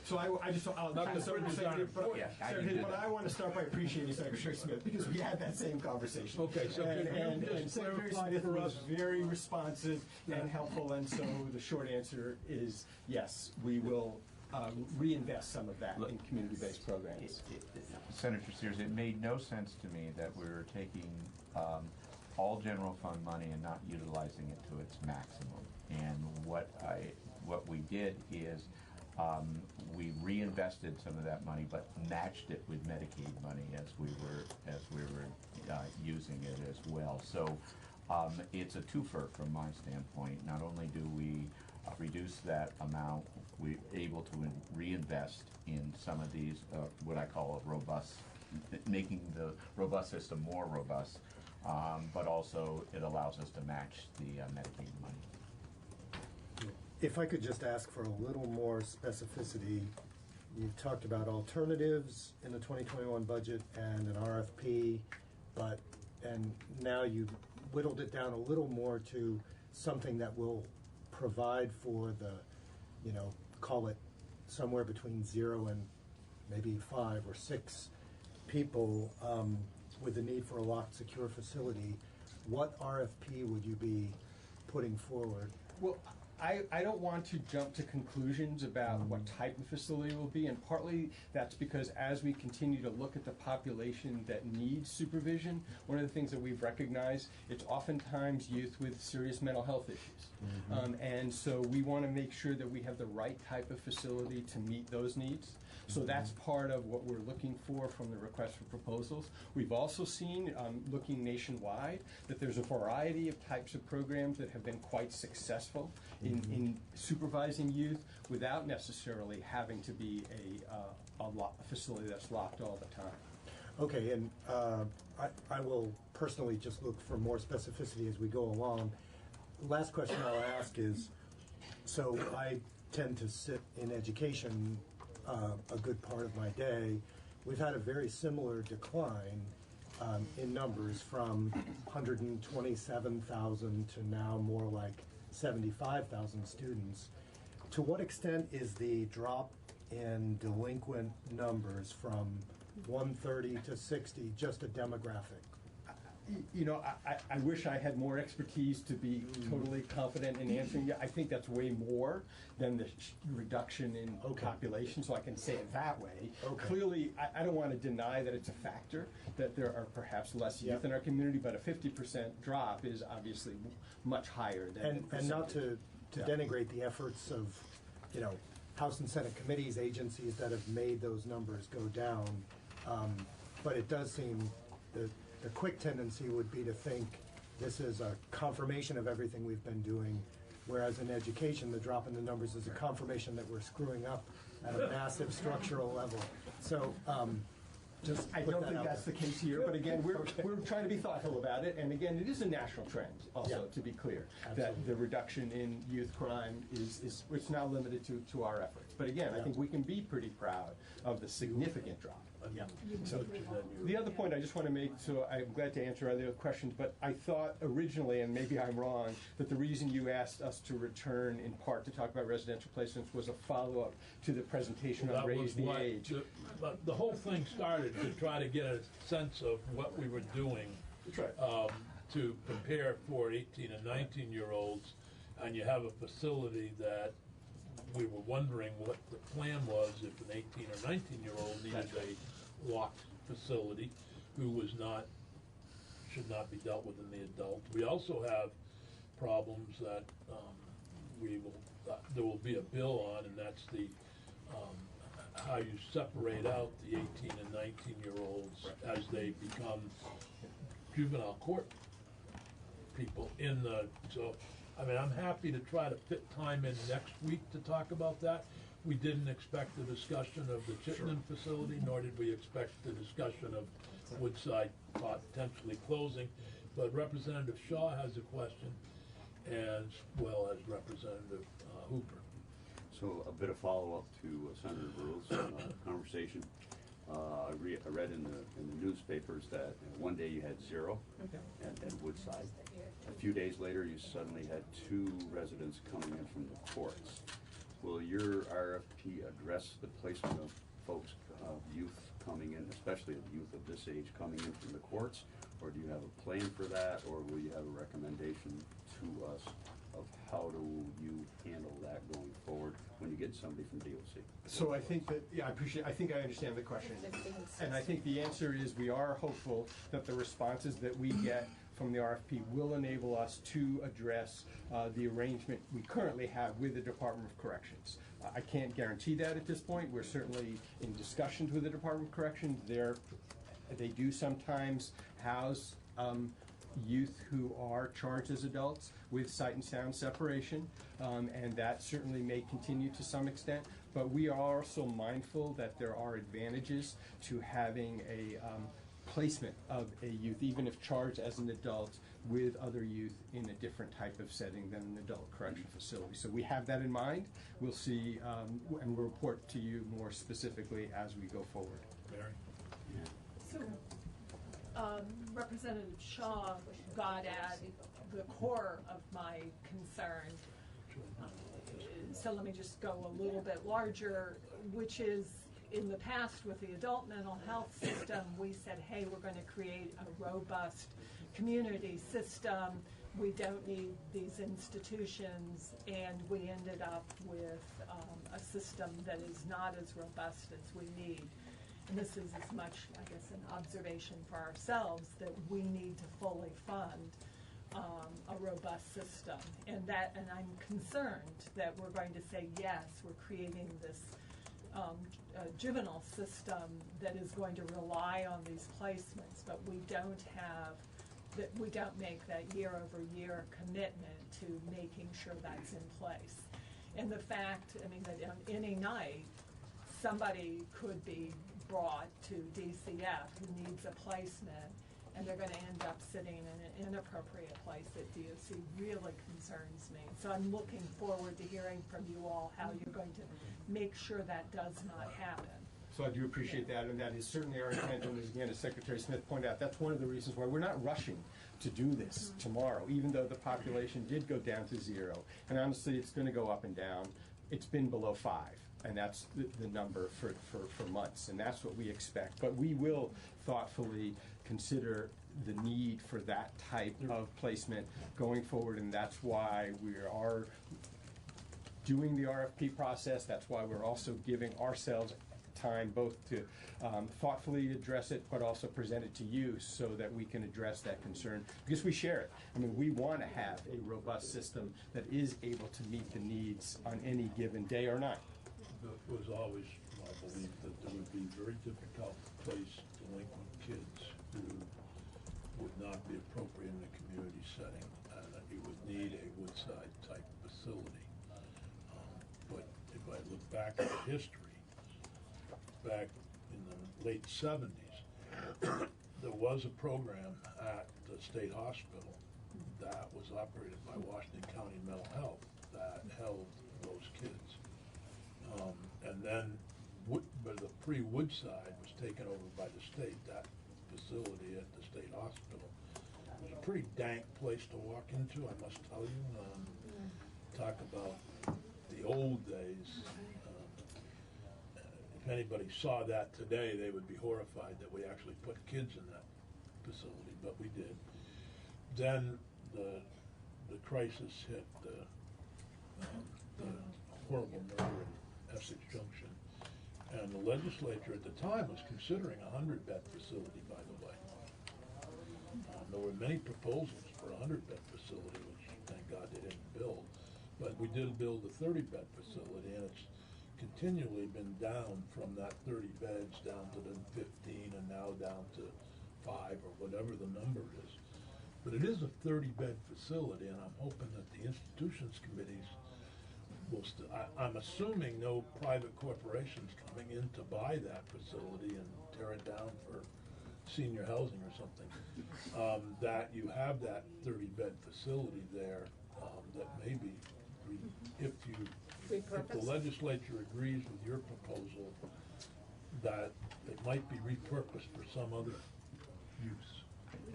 So I'll not that bridges aren't important. But I want to start by appreciating Secretary Smith because we had that same conversation. Okay, so and Secretary Smith was very responsive and helpful, and so the short answer is yes, we will reinvest some of that in community-based programs. Senator Sears, it made no sense to me that we were taking all general fund money and not utilizing it to its maximum. And what we did is we reinvested some of that money, but matched it with Medicaid money as we were using it as well. So it's a twofer from my standpoint. Not only do we reduce that amount, we're able to reinvest in some of these what I call a robust, making the robust system more robust, but also it allows us to match the Medicaid money. If I could just ask for a little more specificity you've talked about alternatives in the 2021 budget and an RFP, and now you've whittled it down a little more to something that will provide for the, call it somewhere between 0 and maybe 5 or 6 people with the need for a locked, secure facility. What RFP would you be putting forward? Well, I don't want to jump to conclusions about what type of facility it will be, and partly that's because as we continue to look at the population that needs supervision, one of the things that we've recognized, it's oftentimes youth with serious mental health issues. And so we want to make sure that we have the right type of facility to meet those needs. So that's part of what we're looking for from the request for proposals. We've also seen, looking nationwide, that there's a variety of types of programs that have been quite successful in supervising youth without necessarily having to be a facility that's locked all the time. Okay, and I will personally just look for more specificity as we go along. Last question I'll ask is, so I tend to sit in education a good part of my day. We've had a very similar decline in numbers from 127,000 to now more like 75,000 students. To what extent is the drop in delinquent numbers from 130 to 60 just a demographic? I wish I had more expertise to be totally confident in answering you. I think that's way more than the reduction in population, so I can say it that way. Clearly, I don't want to deny that it's a factor, that there are perhaps less youth in our community, but a 50% drop is obviously much higher than And not to denigrate the efforts of, House and Senate committees, agencies that have made those numbers go down, but it does seem that the quick tendency would be to think this is a confirmation of everything we've been doing, whereas in education, the drop in the numbers is a confirmation that we're screwing up at a massive structural level. So just I don't think that's the case here, but again, we're trying to be thoughtful about it, and again, it is a national trend also, to be clear, that the reduction in youth crime is it's not limited to our efforts. But again, I think we can be pretty proud of the significant drop. So the other point I just want to make, so I'm glad to answer other questions, but I thought originally, and maybe I'm wrong, that the reason you asked us to return in part to talk about residential placements was a follow-up to the presentation on Raise the Age. The whole thing started to try to get a sense of what we were doing to prepare for 18 and 19-year-olds, and you have a facility that we were wondering what the plan was if an 18 or 19-year-old needed a locked facility who should not be dealt with in the adult. We also have problems that there will be a bill on, and that's the how you separate out the 18 and 19-year-olds as they become juvenile court people I'm happy to try to fit time in next week to talk about that. We didn't expect the discussion of the Chittenden facility, nor did we expect the discussion of Woodside potentially closing. But Representative Shaw has a question, as well as Representative Hooper. So a bit of follow-up to Senator Brul's conversation. I read in the newspapers that one day you had 0 at Woodside. A few days later, you suddenly had 2 residents coming in from the courts. Will your RFP address the placement of folks, youth coming in, especially of youth of this age coming in from the courts? Or do you have a plan for that? Or will you have a recommendation to us of how do you handle that going forward when you get somebody from DOC? So I think that, I think I understand the question. And I think the answer is we are hopeful that the responses that we get from the RFP will enable us to address the arrangement we currently have with the Department of Corrections. I can't guarantee that at this point. We're certainly in discussions with the Department of Corrections. They do sometimes house youth who are charged as adults with sight and sound separation, and that certainly may continue to some extent. But we are also mindful that there are advantages to having a placement of a youth, even if charged as an adult, with other youth in a different type of setting than an adult correctional facility. So we have that in mind. We'll see, and we'll report to you more specifically as we go forward. Mary? So, Representative Shaw got at the core of my concern. So let me just go a little bit larger, which is in the past with the adult mental health system, we said, hey, we're going to create a robust community system. We don't need these institutions, and we ended up with a system that is not as robust as we need. And this is as much, I guess, an observation for ourselves that we need to fully fund a robust system. And I'm concerned that we're going to say, yes, we're creating this juvenile system that is going to rely on these placements, but we don't make that year-over-year commitment to making sure that's in place. And the fact, I mean, that on any night, somebody could be brought to DCF who needs a placement, and they're going to end up sitting in an inappropriate place at DOC really concerns me. So I'm looking forward to hearing from you all how you're going to make sure that does not happen. So I do appreciate that, and that is certainly our intent. And again, as Secretary Smith pointed out, that's one of the reasons why we're not rushing to do this tomorrow, even though the population did go down to 0. And honestly, it's going to go up and down. It's been below 5. And that's the number for months, and that's what we expect. But we will thoughtfully consider the need for that type of placement going forward, and that's why we are doing the RFP process. That's why we're also giving ourselves time both to thoughtfully address it, but also present it to you so that we can address that concern, because we share it. I mean, we want to have a robust system that is able to meet the needs on any given day or night. It was always my belief that there would be very difficult to place delinquent kids who would not be appropriate in a community setting, and that you would need a Woodside type facility. But if I look back at the history, back in the late 70s, there was a program at the state hospital that was operated by Washington County Mental Health that held those kids. And then, but the pre-Woodside was taken over by the state. That facility at the state hospital was a pretty dank place to walk into, I must tell you. Talk about the old days. If anybody saw that today, they would be horrified that we actually put kids in that facility, but we did. Then the crisis hit the horrible murder in Essex Junction, and the legislature at the time was considering a 100-bed facility, by the way. There were many proposals for a 100-bed facility, which thank God they didn't build, but we did build a 30-bed facility, and it's continually been down from that 30 beds down to the 15 and now down to 5 or whatever the number is. But it is a 30-bed facility, and I'm hoping that the institutions committees will I'm assuming no private corporations coming in to buy that facility and tear it down for senior housing or something. That you have that 30-bed facility there that maybe if the legislature agrees with your proposal, that it might be repurposed for some other use.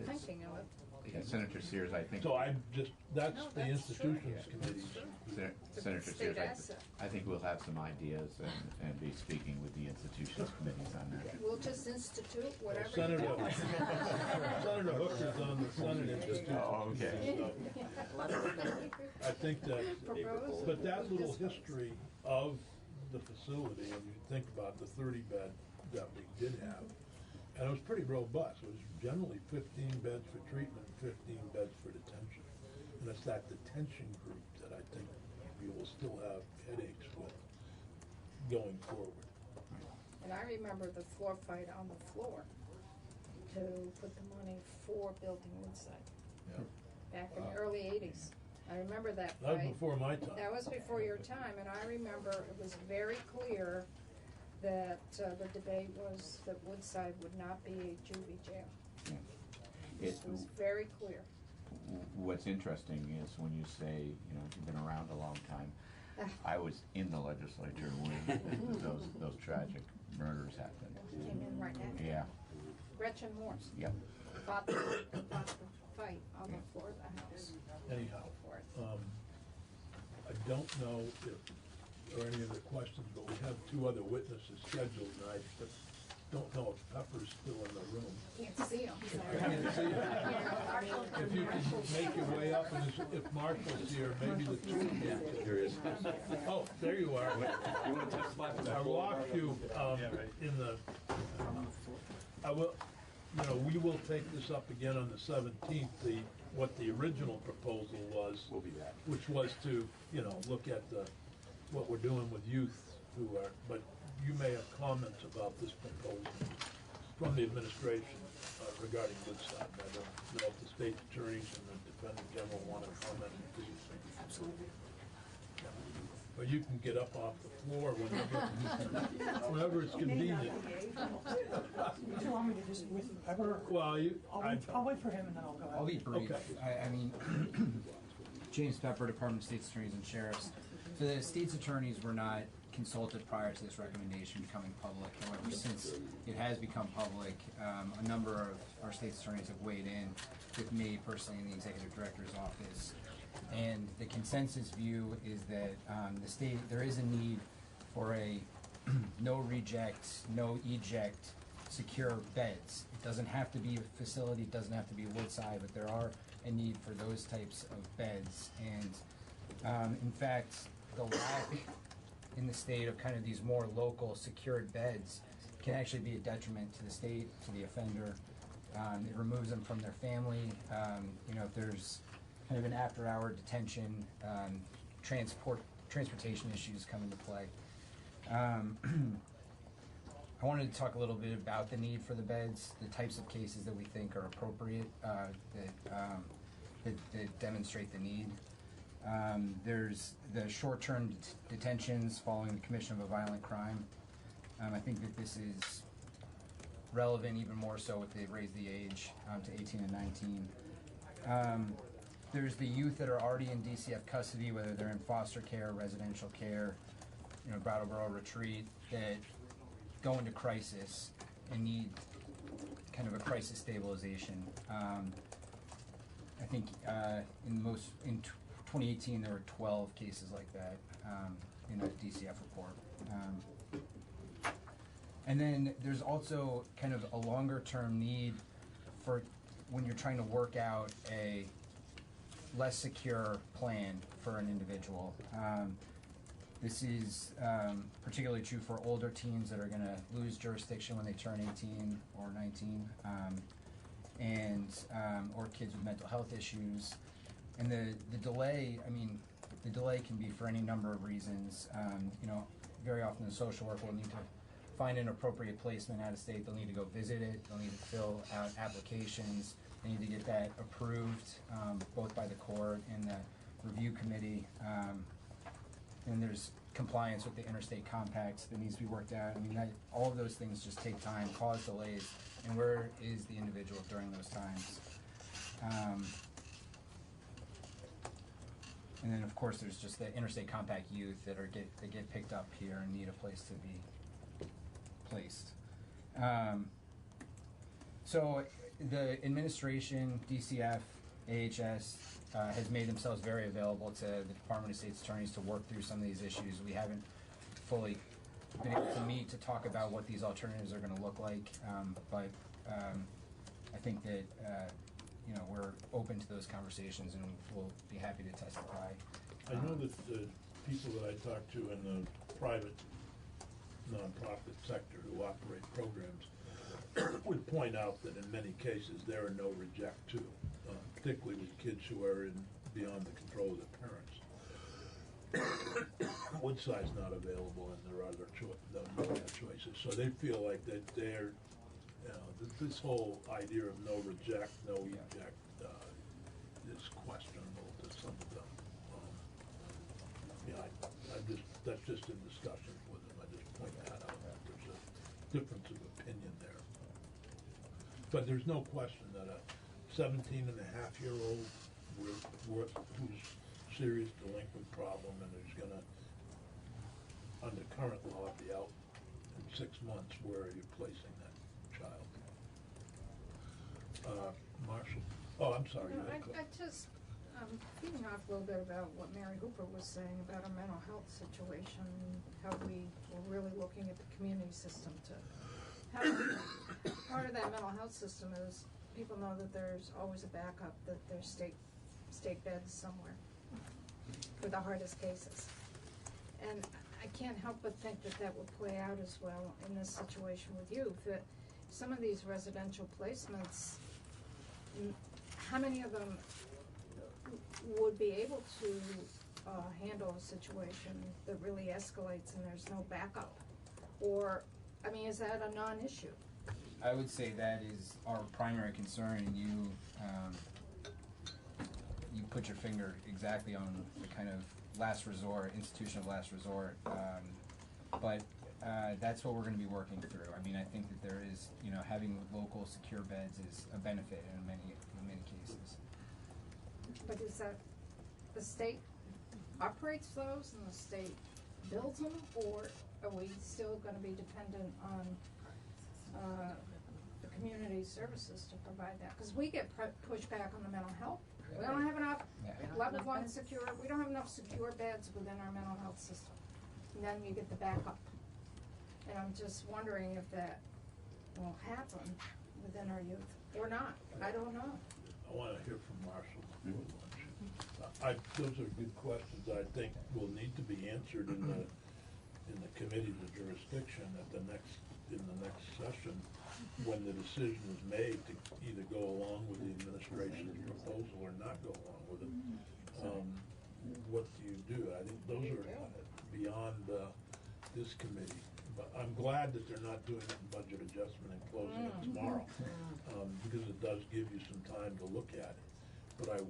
Thinking of it. Yeah, Senator Sears, I think. So that's the institutions committee's. Senator Sears, I think we'll have some ideas and be speaking with the institutions committees on that. We'll just institute whatever you Senator tell us. Senator Hooker's on the Senate Institute. Oh, okay. I think that, but that little history of the facility, and you think about the 30-bed that we did have, and it was pretty robust. It was generally 15 beds for treatment, 15 beds for detention. And it's that detention group that I think we will still have headaches with going forward. And I remember the floor fight on the floor to put the money for building Woodside. Yeah. Back in the early 80s. I remember that fight. That was before my time. That was before your time, and I remember it was very clear that the debate was that Woodside would not be a juvie jail. It was very clear. What's interesting is when you say, you've been around a long time, I was in the legislature when those tragic murders happened. Came in right after. Yeah. Gretchen Morse. Yep. Fought the fight on the floor of the House. Anyhow, For it. I don't know if there are any other questions, but we have 2 other witnesses scheduled, and I just don't know if Pepper's still in the room. Can't see him. Can't see him. If you can make your way up, and if Marshall's here, maybe the 2 of you. There is. Oh, there you are. You want to testify? I locked you in the, I will, we will take this up again on the 17th, what the original proposal was. We'll be back. Which was to, look at what we're doing with youth who are, but you may have comments about this proposal from the administration regarding Woodside. I don't know if the state attorneys and the defendant general want to comment. Absolutely. Or you can get up off the floor whenever it's convenient. Do you want me to just whisper? Well, I'll wait for him and then I'll go. I'll be brief. Okay. I mean, James Pepper, Department of State's Attorneys and Sheriffs. So the state's attorneys were not consulted prior to this recommendation becoming public. However, since it has become public, a number of our state's attorneys have weighed in with me personally in the executive director's office. And the consensus view is that there is a need for a no reject, no eject, secure beds. It doesn't have to be a facility, it doesn't have to be Woodside, but there are a need for those types of beds. And in fact, the lack in the state of kind of these more local secured beds can actually be a detriment to the state, to the offender. It removes them from their family. If there's kind of an after-hour detention, transportation issues come into play. I wanted to talk a little bit about the need for the beds, the types of cases that we think are appropriate, that demonstrate the need. There's the short-term detentions following the commission of a violent crime. I think that this is relevant even more so if they raise the age to 18 and 19. There's the youth that are already in DCF custody, whether they're in foster care, residential care, Brattleboro retreat, that go into crisis and need kind of a crisis stabilization. I think in 2018 there were 12 cases like that in a DCF report. And then there's also kind of a longer term need for when you're trying to work out a less secure plan for an individual. This is particularly true for older teens that are going to lose jurisdiction when they turn 18 or 19, or kids with mental health issues. And the delay, the delay can be for any number of reasons. Very often the social worker will need to find an appropriate placement out of state. They'll need to go visit it. They'll need to fill out applications. They need to get that approved, both by the court and the review committee. And there's compliance with the interstate compacts that needs to be worked out. All of those things just take time, cause delays. And where is the individual during those times? And then, of course, there's just the interstate compact youth that get picked up here and need a place to be placed. So the administration, DCF, AHS, has made themselves very available to the Department of State's attorneys to work through some of these issues. We haven't fully been able to meet to talk about what these alternatives are going to look like, but I think that we're open to those conversations and we'll be happy to testify. I know that the people that I talk to in the private nonprofit sector who operate programs would point out that in many cases there are no reject too, particularly with kids who are beyond the control of their parents. Woodside's not available and there are other choices. So they feel like that they're, this whole idea of no reject, no eject is questionable to some of them. That's just in discussions with them. I just point that out. difference of opinion there. But there's no question that a 17-and-a-half-year-old who's serious delinquent problem and who's gonna, under current law, be out in 6 months, where are you placing that child? Marshall? Oh, I'm sorry. You know, you had a I just, feeding off a little bit about what Mary Hooper was saying about our mental health situation, how we were really looking at the community system to help. Part of that mental health system is people know that there's always a backup, that there's state beds somewhere for the hardest cases. And I can't help but think that that would play out as well in this situation with youth, that some of these residential placements, how many of them would be able to handle a situation that really escalates and there's no backup? Or, I mean, is that a non-issue? I would say that is our primary concern, and you put your finger exactly on the kind of last resort, institution of last resort. But that's what we're going to be working through. I mean, I think that there is, having local secure beds is a benefit in many cases. But is that the state operates those and the state builds them, or are we still going to be dependent on the community services to provide that? Because we get pushback on the mental health. We don't have enough level 1 secure. We don't have enough secure beds within our mental health system. And then you get the backup. And I'm just wondering if that will happen within our youth or not. I don't know. I want to hear from Marshall. Those are good questions. I think will need to be answered in the committees of jurisdiction in the next session, when the decision is made to either go along with the administration's proposal or not go along with it. What do you do? I think those are beyond this committee. But I'm glad that they're not doing it in budget adjustment and closing it tomorrow, because it does give you some time to look at it. But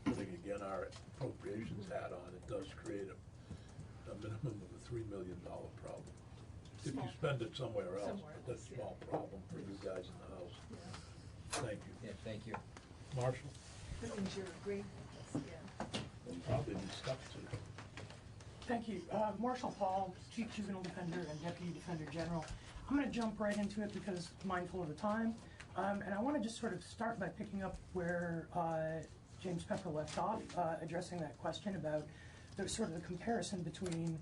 putting again our appropriations hat on, it does create a minimum of a $3 million problem. If you spend it somewhere else, but that's a small problem for you guys in the House. Thank you. Yeah, thank you. Marshall? That means you're agreeing with us, yeah. We'll probably be stuck to. Thank you. Marshall Paul, Chief Juvenile Defender and Deputy Defender General. I'm going to jump right into it because mindful of the time. And I want to just sort of start by picking up where James Pepper left off, addressing that question about the sort of the comparison between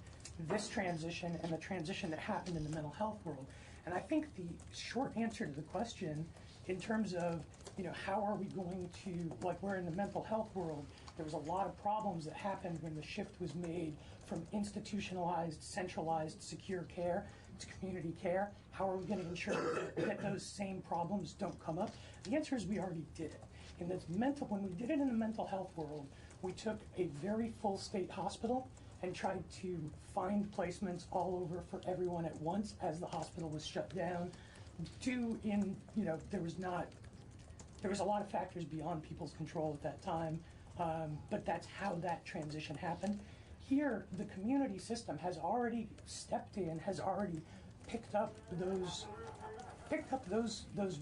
this transition and the transition that happened in the mental health world. And I think the short answer to the question in terms of, how are we going to, like we're in the mental health world, there was a lot of problems that happened when the shift was made from institutionalized, centralized, secure care to community care. How are we going to ensure that those same problems don't come up? The answer is we already did it. When we did it in the mental health world, we took a very full state hospital and tried to find placements all over for everyone at once as the hospital was shut down. There was a lot of factors beyond people's control at that time, but that's how that transition happened. Here, the community system has already stepped in, has already picked up those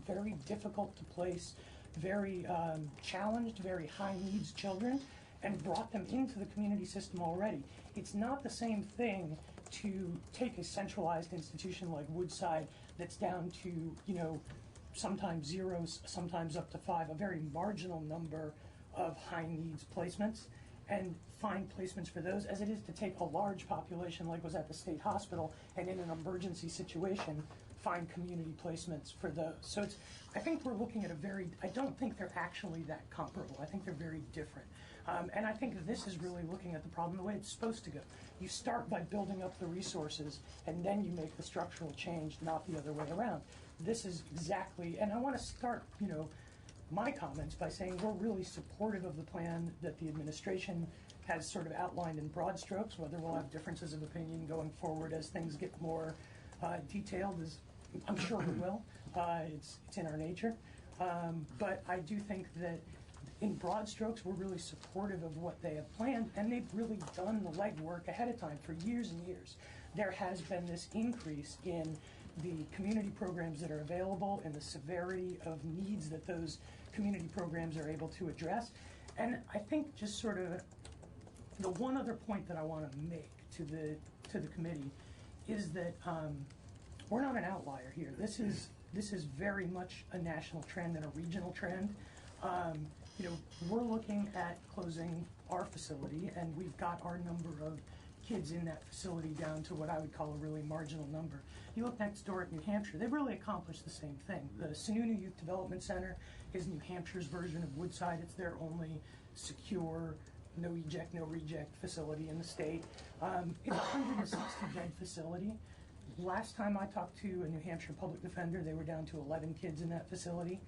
very difficult to place, very challenged, very high needs children, and brought them into the community system already. It's not the same thing to take a centralized institution like Woodside that's down to, sometimes 0, sometimes up to 5, a very marginal number of high needs placements, and find placements for those, as it is to take a large population like was at the state hospital and in an emergency situation find community placements for those. So I think we're looking at I don't think they're actually that comparable. I think they're very different. And I think this is really looking at the problem the way it's supposed to go. You start by building up the resources, and then you make the structural change, not the other way around. This is exactly, and I want to start, my comments by saying we're really supportive of the plan that the administration has sort of outlined in broad strokes. Whether we'll have differences of opinion going forward as things get more detailed, I'm sure we will. It's in our nature. But I do think that in broad strokes, we're really supportive of what they have planned, and they've really done the legwork ahead of time for years and years. there has been this increase in the community programs that are available and the severity of needs that those community programs are able to address. And I think just sort of the one other point that I want to make to the committee is that we're not an outlier here. This is very much a national trend and a regional trend. You know, we're looking at closing our facility, and we've got our number of kids in that facility down to what I would call a really marginal number. You look next door at New Hampshire, they've really accomplished the same thing. The Sununu Youth Development Center is New Hampshire's version of Woodside. It's their only secure, no eject, no reject facility in the state. It's a 160-bed facility. Last time I talked to a New Hampshire public defender, they were down to 11 kids in that facility.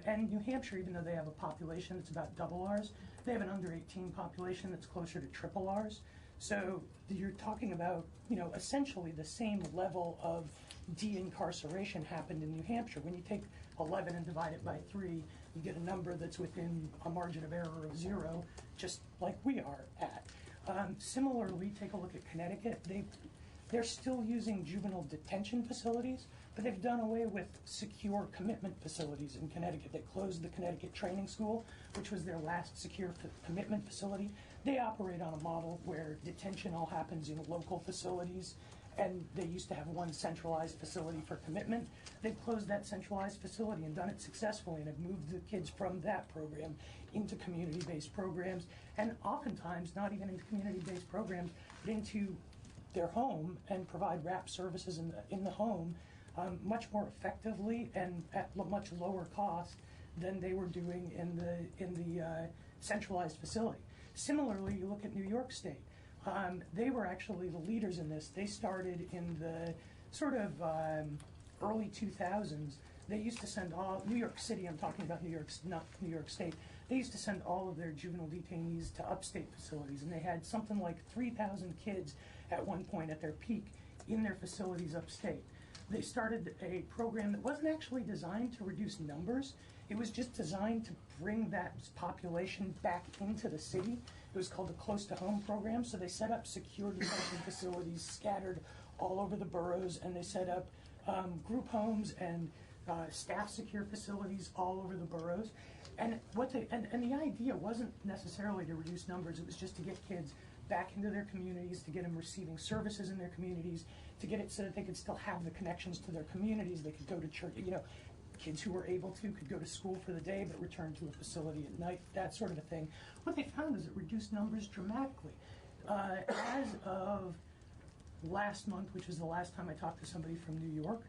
And New Hampshire, even though they have a population that's about double ours, they have an under 18 population that's closer to triple ours. So you're talking about, you know, essentially the same level of de-incarceration happened in New Hampshire. When you take 11 and divide it by 3, you get a number that's within a margin of error of 0, just like we are at. Similarly, take a look at Connecticut. They're still using juvenile detention facilities, but they've done away with secure commitment facilities in Connecticut. They closed the Connecticut Training School, which was their last secure commitment facility. They operate on a model where detention all happens in local facilities, and they used to have one centralized facility for commitment. They've closed that centralized facility and done it successfully, and have moved the kids from that program into community-based programs, and oftentimes not even into community-based programs, but into their home, and provide wrap services in the home much more effectively and at much lower cost than they were doing in the centralized facility. Similarly, you look at New York State. They were actually the leaders in this. They started in the sort of early 2000s. They used to send all, New York City, I'm talking about New York, not New York State, they used to send all of their juvenile detainees to upstate facilities, and they had something like 3,000 kids at one point at their peak in their facilities upstate. They started a program that wasn't actually designed to reduce numbers. It was just designed to bring that population back into the city. It was called the Close to Home program. So they set up secure detention facilities scattered all over the boroughs, and they set up group homes and staff secure facilities all over the boroughs. And the idea wasn't necessarily to reduce numbers. It was just to get kids back into their communities, to get them receiving services in their communities, to get it so that they could still have the connections to their communities. They could go to church, you know, kids who were able to could go to school for the day but return to a facility at night, that sort of a thing. What they found is it reduced numbers dramatically. As of last month, which was the last time I talked to somebody from New York,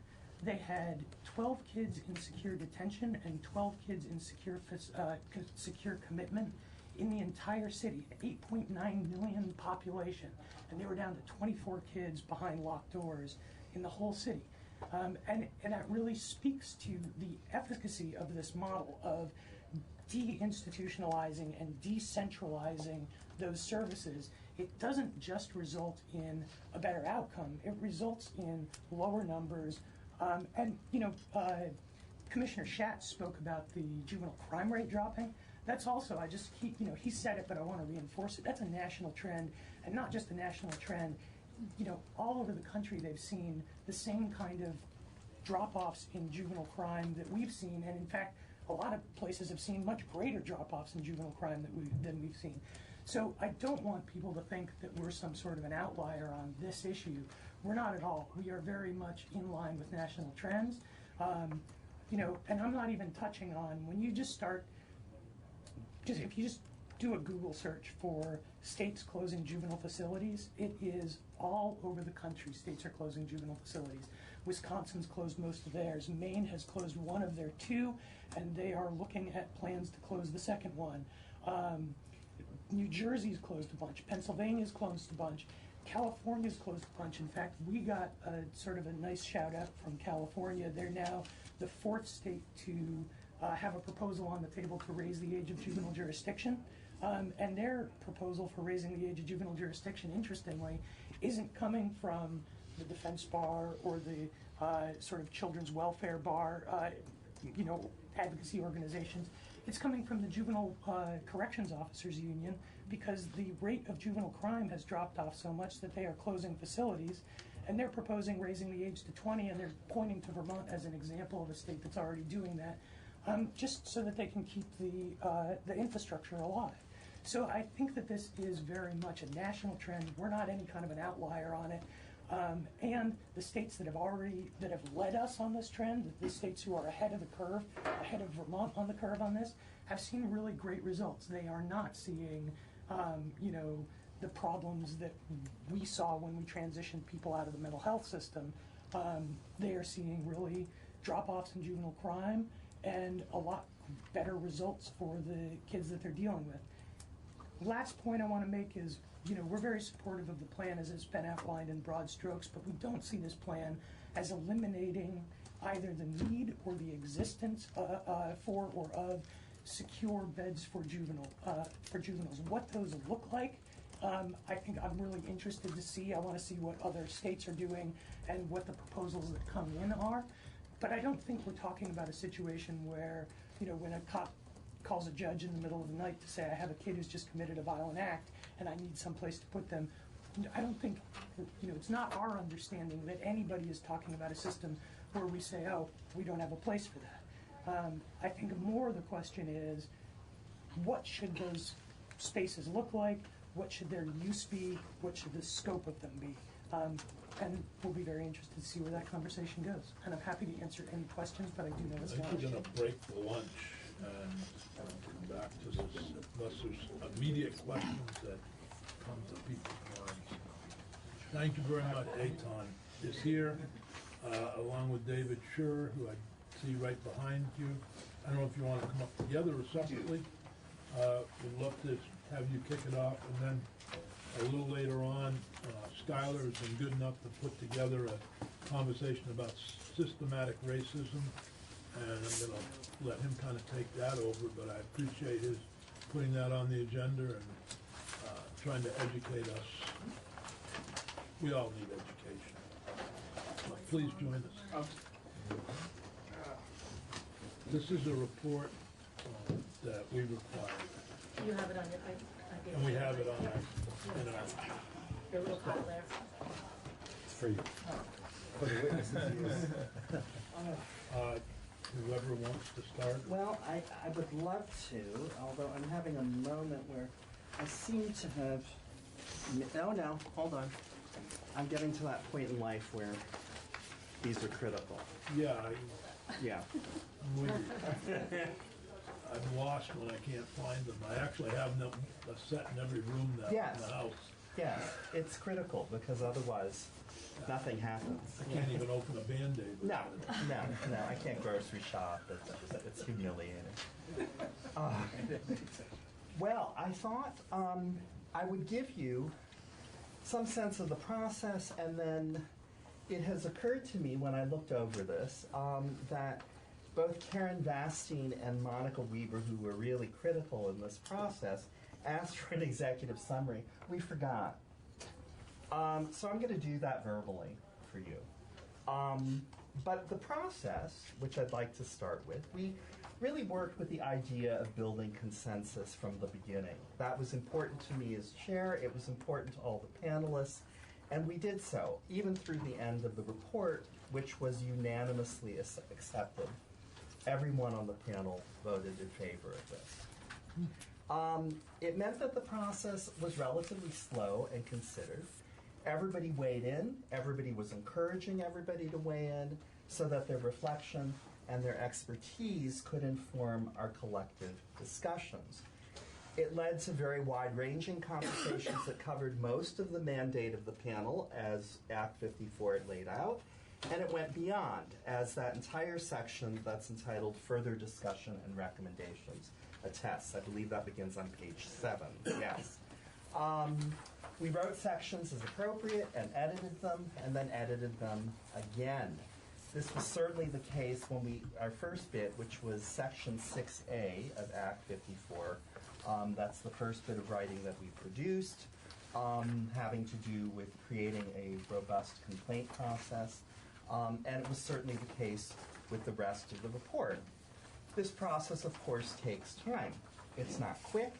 they had 12 kids in secure detention and 12 kids in secure commitment in the entire city, 8.9 million population, and they were down to 24 kids behind locked doors in the whole city. And that really speaks to the efficacy of this model of deinstitutionalizing and decentralizing those services. It doesn't just result in a better outcome, it results in lower numbers. And, you know, Commissioner Schatz spoke about the juvenile crime rate dropping. That's also, he said it, but I want to reinforce it. That's a national trend, and not just a national trend. You know, all over the country they've seen the same kind of drop-offs in juvenile crime that we've seen, and in fact, a lot of places have seen much greater drop-offs in juvenile crime than we've seen. So I don't want people to think that we're some sort of an outlier on this issue. We're not at all. We are very much in line with national trends. You know, and I'm not even touching on when you just start. If you just do a Google search for states closing juvenile facilities, it is all over the country. States are closing juvenile facilities. Wisconsin's closed most of theirs. Maine has closed one of their 2, and they are looking at plans to close the second one. New Jersey's closed a bunch. Pennsylvania's closed a bunch. California's closed a bunch. In fact, we got a sort of a nice shout out from California. They're now the 4th state to have a proposal on the table to raise the age of juvenile jurisdiction. And their proposal for raising the age of juvenile jurisdiction, interestingly, isn't coming from the defense bar or the sort of children's welfare bar. advocacy organizations. It's coming from the Juvenile Corrections Officers Union, because the rate of juvenile crime has dropped off so much that they are closing facilities, and they're proposing raising the age to 20, and they're pointing to Vermont as an example of a state that's already doing that, just so that they can keep the infrastructure alive. So I think that this is very much a national trend. We're not any kind of an outlier on it. And the states that have led us on this trend, the states who are ahead of the curve, ahead of Vermont on the curve on this, have seen really great results. They are not seeing, the problems that we saw when we transitioned people out of the mental health system. They are seeing really drop-offs in juvenile crime and a lot better results for the kids that they're dealing with. Last point I want to make is, we're very supportive of the plan as it's been outlined in broad strokes, but we don't see this plan as eliminating either the need or the existence for or of secure beds for juveniles. What those look like, I think I'm really interested to see. I want to see what other states are doing and what the proposals that come in are. But I don't think we're talking about a situation where, when a cop calls a judge in the middle of the night to say, I have a kid who's just committed a violent act and I need some place to put them. I don't think, it's not our understanding that anybody is talking about a system where we say, oh, we don't have a place for that. I think more the question is, what should those spaces look like? What should their use be? What should the scope of them be? And we'll be very interested to see where that conversation goes. And I'm happy to answer any questions, but I do know it's I think we're going to break for lunch and come back to this unless there's immediate questions that come to people's minds. Thank you very much. Eitan is here, along with David Schur, who I see right behind you. I don't know if you want to come up together or separately. We'd love to have you kick it off, and then a little later on, Skylar has been good enough to put together a conversation about systematic racism, and I'm going to let him kind of take that over, but I appreciate his putting that on the agenda and trying to educate us. We all need education. Please join us. This is a report that we require. You have it on your, And we have it on our, your little pile there. It's for you. For the witnesses. Whoever wants to start. Well, I would love to, although I'm having a moment where I seem to have, no, hold on. I'm getting to that point in life where these are critical. Yeah. Yeah. I'm with you. I'm lost when I can't find them. I actually have them a set in every room now in the house. Yes, it's critical because otherwise nothing happens. I can't even open a Band-Aid. No, I can't grocery shop. It's humiliating. Well, I thought I would give you some sense of the process, and then it has occurred to me when I looked over this that both Karen Vastine and Monica Weber, who were really critical in this process, asked for an executive summary. We forgot. So I'm going to do that verbally for you. But the process, which I'd like to start with, we really worked with the idea of building consensus from the beginning. That was important to me as chair. It was important to all the panelists. And we did so, even through the end of the report, which was unanimously accepted. Everyone on the panel voted in favor of this. It meant that the process was relatively slow and considered. Everybody weighed in. Everybody was encouraging everybody to weigh in so that their reflection and their expertise could inform our collective discussions. It led to very wide-ranging conversations that covered most of the mandate of the panel, as Act 54 had laid out, and it went beyond, as that entire section that's entitled Further Discussion and Recommendations attests. I believe that begins on page 7, yes. We wrote sections as appropriate and edited them, and then edited them again. This was certainly the case when our first bit, which was section 6A of Act 54, that's the first bit of writing that we produced, having to do with creating a robust complaint process. And it was certainly the case with the rest of the report. This process, of course, takes time. It's not quick,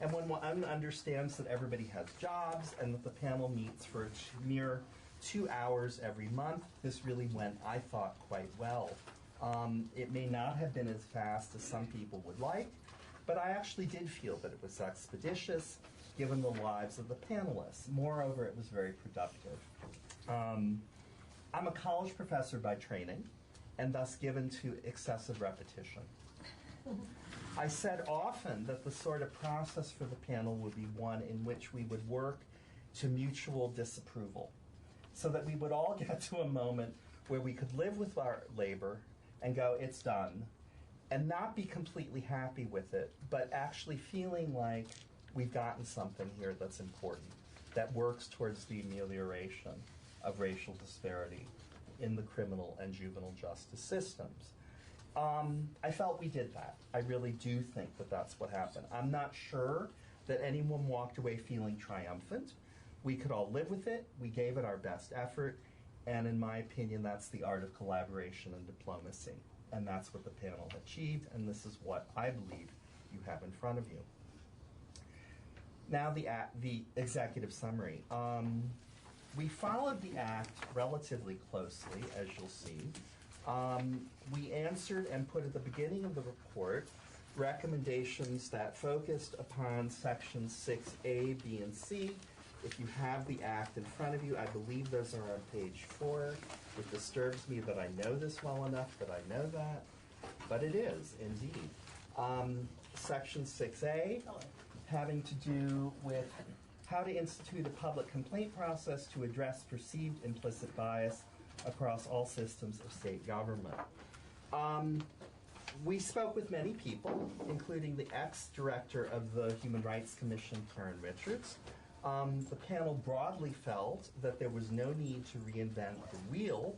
and when one understands that everybody has jobs and that the panel meets for a mere 2 hours every month, this really went, I thought, quite well. It may not have been as fast as some people would like, but I actually did feel that it was expeditious, given the lives of the panelists. Moreover, it was very productive. I'm a college professor by training, and thus given to excessive repetition. I said often that the sort of process for the panel would be one in which we would work to mutual disapproval, so that we would all get to a moment where we could live with our labor and go, it's done, and not be completely happy with it, but actually feeling like we've gotten something here that's important, that works towards the amelioration of racial disparity in the criminal and juvenile justice systems. I felt we did that. I really do think that that's what happened. I'm not sure that anyone walked away feeling triumphant. We could all live with it. We gave it our best effort. And in my opinion, that's the art of collaboration and diplomacy. And that's what the panel achieved, and this is what I believe you have in front of you. Now the executive summary. We followed the act relatively closely, as you'll see. We answered and put at the beginning of the report recommendations that focused upon sections 6A, B, and C. If you have the act in front of you, I believe those are on page 4. It disturbs me that I know this well enough that I know that, but it is, indeed. Section 6A, having to do with how to institute a public complaint process to address perceived implicit bias across all systems of state government. We spoke with many people, including the ex-director of the Human Rights Commission, Karen Richards. The panel broadly felt that there was no need to reinvent the wheel,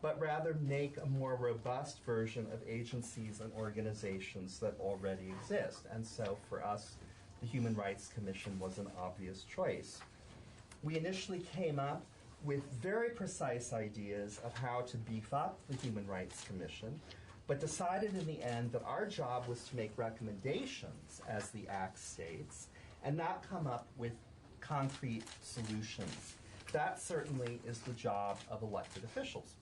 but rather make a more robust version of agencies and organizations that already exist. And so for us, the Human Rights Commission was an obvious choice. We initially came up with very precise ideas of how to beef up the Human Rights Commission, but decided in the end that our job was to make recommendations, as the Act states, and not come up with concrete solutions. That certainly is the job of elected officials.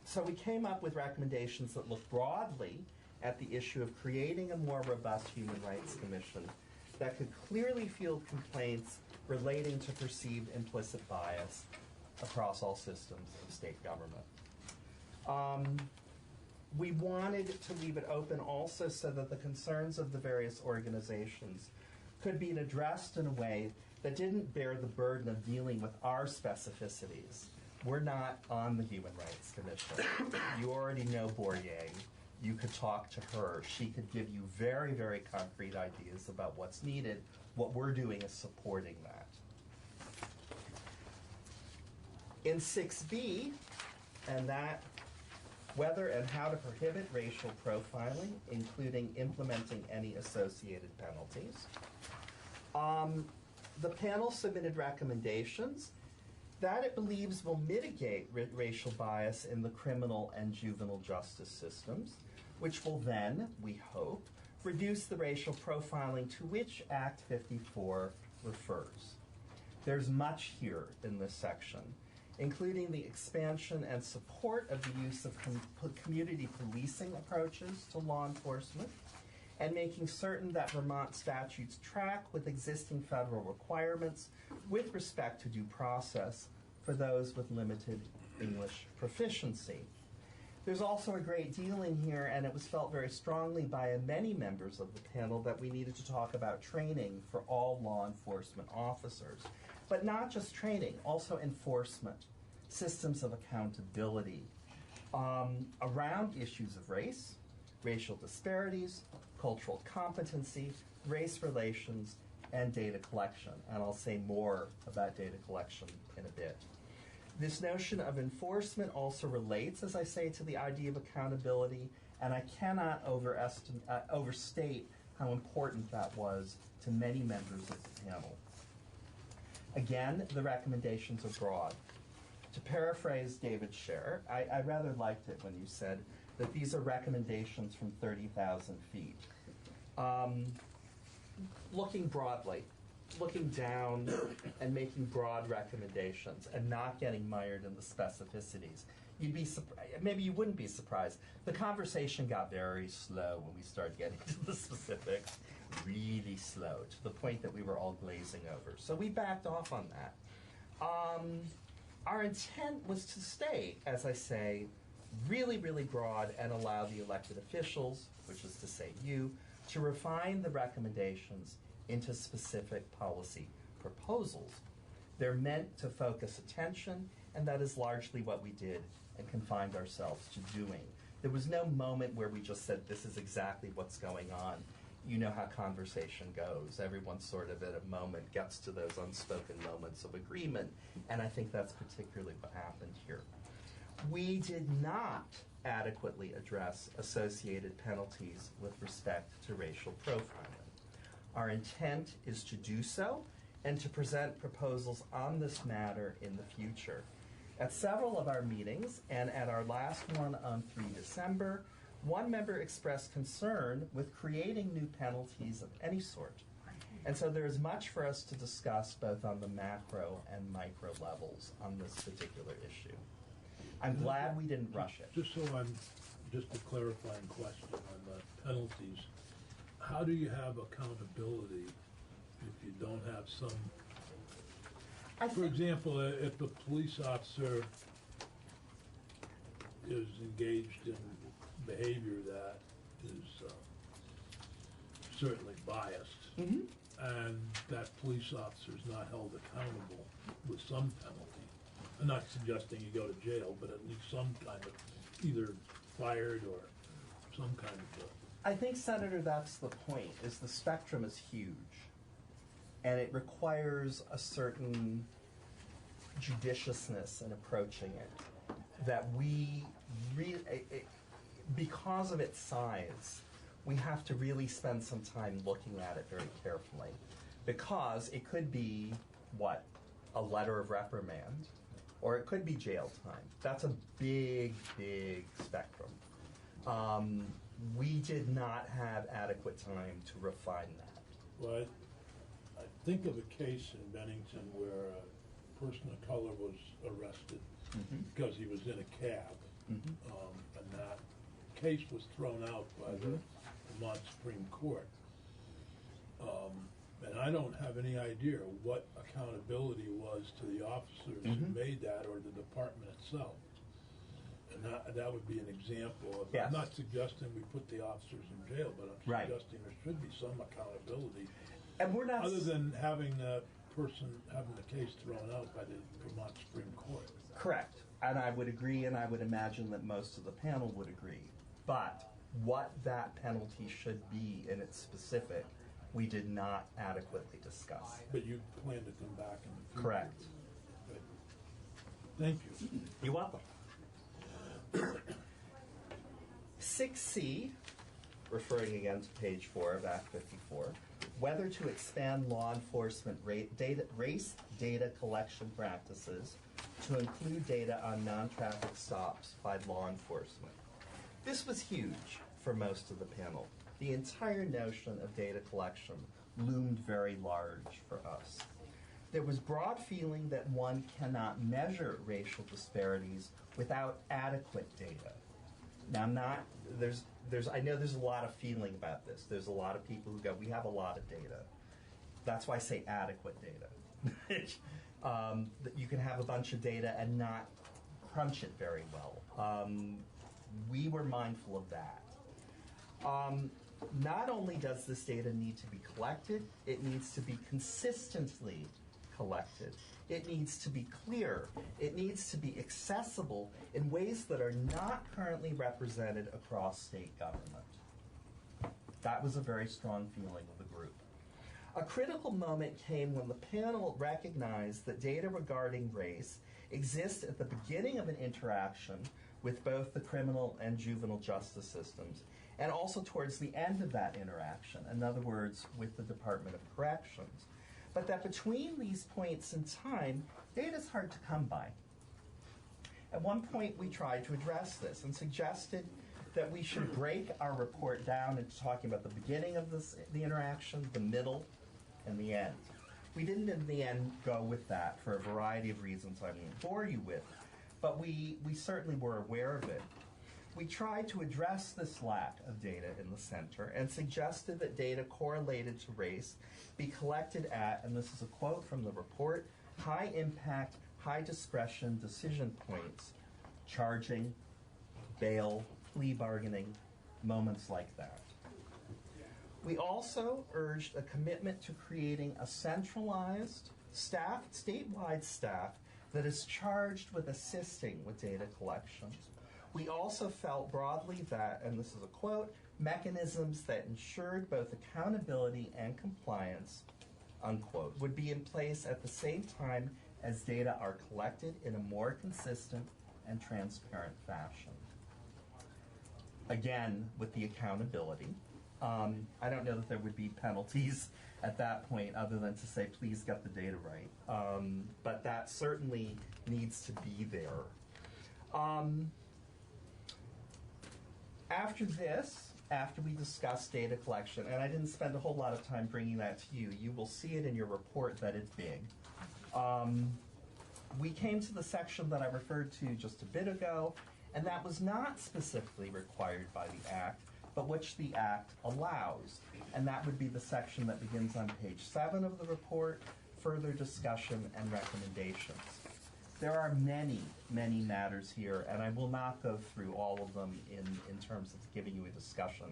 So we came up with recommendations that look broadly at the issue of creating a more robust Human Rights Commission that could clearly field complaints relating to perceived implicit bias across all systems of state government. We wanted to leave it open also so that the concerns of the various organizations could be addressed in a way that didn't bear the burden of dealing with our specificities. We're not on the Human Rights Commission. You already know Bourdieu. You could talk to her. She could give you very, very concrete ideas about what's needed. What we're doing is supporting that. In 6B, and that, whether and how to prohibit racial profiling, including implementing any associated penalties. The panel submitted recommendations that it believes will mitigate racial bias in the criminal and juvenile justice systems, which will then, we hope, reduce the racial profiling to which Act 54 refers. There's much here in this section, including the expansion and support of the use of community policing approaches to law enforcement, and making certain that Vermont statutes track with existing federal requirements with respect to due process for those with limited English proficiency. There's also a great deal in here, and it was felt very strongly by many members of the panel that we needed to talk about training for all law enforcement officers. But not just training, also enforcement, systems of accountability around issues of race, racial disparities, cultural competency, race relations, and data collection. And I'll say more about data collection in a bit. This notion of enforcement also relates, as I say, to the idea of accountability, and I cannot overstate how important that was to many members of the panel. Again, the recommendations are broad. To paraphrase David Scher, I rather liked it when you said, that these are recommendations from 30,000 feet. Looking broadly, looking down and making broad recommendations and not getting mired in the specificities. You'd be maybe you wouldn't be surprised. The conversation got very slow when we started getting to the specifics, really slow, to the point that we were all glazing over. So we backed off on that. Our intent was to stay, as I say, really, really broad and allow the elected officials, which is to say you, to refine the recommendations into specific policy proposals. They're meant to focus attention, and that is largely what we did and confined ourselves to doing. There was no moment where we just said, this is exactly what's going on. You know how conversation goes. Everyone sort of at a moment gets to those unspoken moments of agreement, and I think that's particularly what happened here. We did not adequately address associated penalties with respect to racial profiling. Our intent is to do so and to present proposals on this matter in the future. At several of our meetings, and at our last one on 3 December, one member expressed concern with creating new penalties of any sort. And so there is much for us to discuss both on the macro and micro levels on this particular issue. I'm glad we didn't rush it. Just a clarifying question on the penalties. How do you have accountability if you don't have some? For example, if a police officer is engaged in behavior that is certainly biased, and that police officer is not held accountable with some penalty. I'm not suggesting you go to jail, but at least some kind of either fired or some kind of I think, Senator, that's the point, is the spectrum is huge. And it requires a certain judiciousness in approaching it. That we really, because of its size, we have to really spend some time looking at it very carefully. Because it could be, what, a letter of reprimand, or it could be jail time. That's a big, big spectrum. We did not have adequate time to refine that. Well, I think of a case in Bennington where a person of color was arrested because he was in a cab, and that case was thrown out by the Vermont Supreme Court. And I don't have any idea what accountability was to the officers who made that or the department itself. And that would be an example of, I'm not suggesting we put the officers in jail, but I'm suggesting there should be some accountability. And we're not other than having the person having the case thrown out by the Vermont Supreme Court. Correct. And I would agree, and I would imagine that most of the panel would agree. But what that penalty should be in its specific, we did not adequately discuss. But you plan to come back in the future? Correct. Good. Thank you. You're welcome. 6C, referring again to page 4 of Act 54, whether to expand law enforcement race data collection practices to include data on non-traffic stops by law enforcement. This was huge for most of the panel. The entire notion of data collection loomed very large for us. There was broad feeling that one cannot measure racial disparities without adequate data. Now, I know there's a lot of feeling about this. There's a lot of people who go, we have a lot of data. That's why I say adequate data. That you can have a bunch of data and not crunch it very well. We were mindful of that. Not only does this data need to be collected, it needs to be consistently collected. It needs to be clear. It needs to be accessible in ways that are not currently represented across state government. That was a very strong feeling of the group. A critical moment came when the panel recognized that data regarding race exists at the beginning of an interaction with both the criminal and juvenile justice systems, and also towards the end of that interaction, in other words, with the Department of Corrections. But that between these points in time, data is hard to come by. At one point, we tried to address this and suggested that we should break our report down into talking about the beginning of the interaction, the middle, and the end. We didn't in the end go with that for a variety of reasons I won't bore you with, but we certainly were aware of it. We tried to address this lack of data in the center and suggested that data correlated to race be collected at, and this is a quote from the report, high impact, high discretion decision points, charging, bail, plea bargaining, moments like that. We also urged a commitment to creating a centralized statewide staff that is charged with assisting with data collections. We also felt broadly that, and this is a quote, mechanisms that ensured both accountability and compliance, unquote, would be in place at the same time as data are collected in a more consistent and transparent fashion. Again, with the accountability, I don't know that there would be penalties at that point other than to say, please get the data right. But that certainly needs to be there. After we discussed data collection, and I didn't spend a whole lot of time bringing that to you, you will see it in your report that it's big. We came to the section that I referred to just a bit ago, and that was not specifically required by the Act, but which the Act allows. And that would be the section that begins on page 7 of the report, further discussion and recommendations. There are many, many matters here, and I will not go through all of them in terms of giving you a discussion.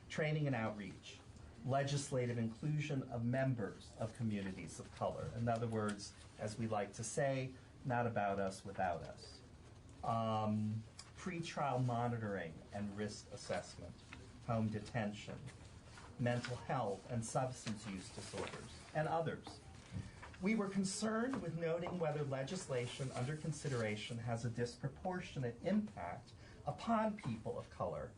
Training and outreach, legislative inclusion of members of communities of color. In other words, as we like to say, not about us without us. Pre-trial monitoring and risk assessment, home detention, mental health and substance use disorders, and others. We were concerned with noting whether legislation under consideration has a disproportionate impact upon people of color,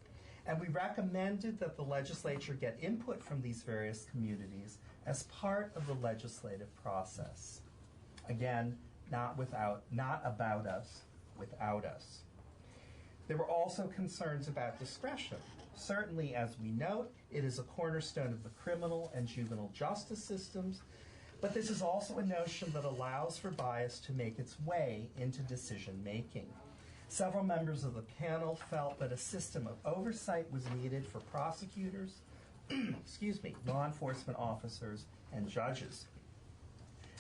and we recommended that the legislature get input from these various communities as part of the legislative process. Again, not about us, without us. There were also concerns about discretion. Certainly, as we note, it is a cornerstone of the criminal and juvenile justice systems, but this is also a notion that allows for bias to make its way into decision-making. Several members of the panel felt that a system of oversight was needed for prosecutors, law enforcement officers, and judges.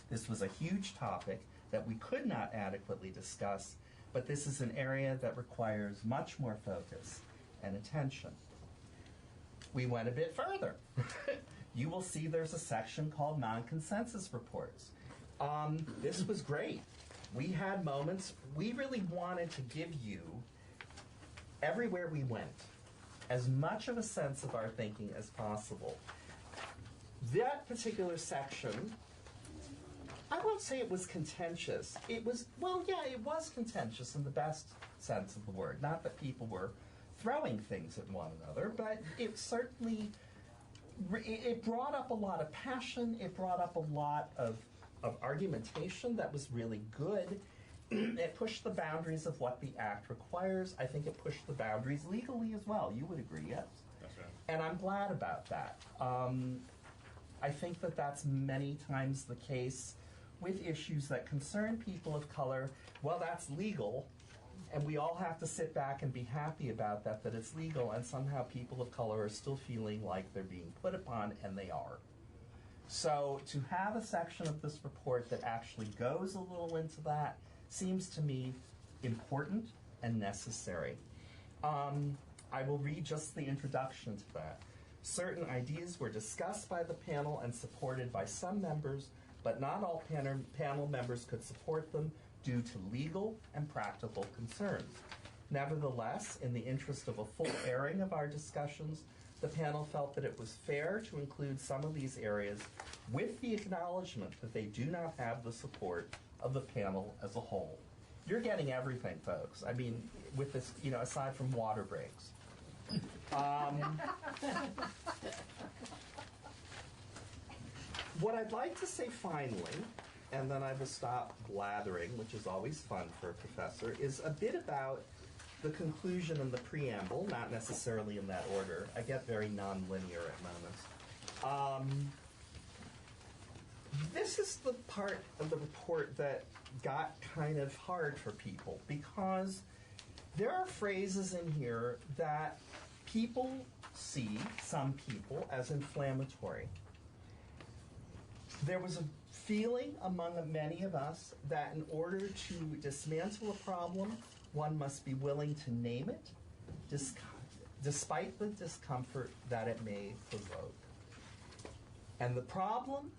This was a huge topic that we could not adequately discuss, but this is an area that requires much more focus and attention. We went a bit further. You will see there's a section called non-consensus reports. This was great. We had moments. We really wanted to give you, everywhere we went, as much of a sense of our thinking as possible. That particular section, I won't say it was contentious. It was, well, yeah, it was contentious in the best sense of the word. Not that people were throwing things at one another, but it certainly, it brought up a lot of passion. It brought up a lot of argumentation that was really good. It pushed the boundaries of what the Act requires. I think it pushed the boundaries legally as well. You would agree, yes? That's right. And I'm glad about that. I think that that's many times the case with issues that concern people of color. Well, that's legal, and we all have to sit back and be happy about that it's legal, and somehow people of color are still feeling like they're being put upon, and they are. So to have a section of this report that actually goes a little into that seems to me important and necessary. I will read just the introduction to that. Certain ideas were discussed by the panel and supported by some members, but not all panel members could support them due to legal and practical concerns. Nevertheless, in the interest of a full airing of our discussions, the panel felt that it was fair to include some of these areas with the acknowledgement that they do not have the support of the panel as a whole. You're getting everything, folks. I mean, with this, aside from water breaks. What I'd like to say finally, and then I will stop blathering, which is always fun for a professor, is a bit about the conclusion and the preamble, not necessarily in that order. I get very non-linear at moments. This is the part of the report that got kind of hard for people, because there are phrases in here that people see, some people, as inflammatory. There was a feeling among many of us that in order to dismantle a problem, one must be willing to name it, despite the discomfort that it may provoke. And the problem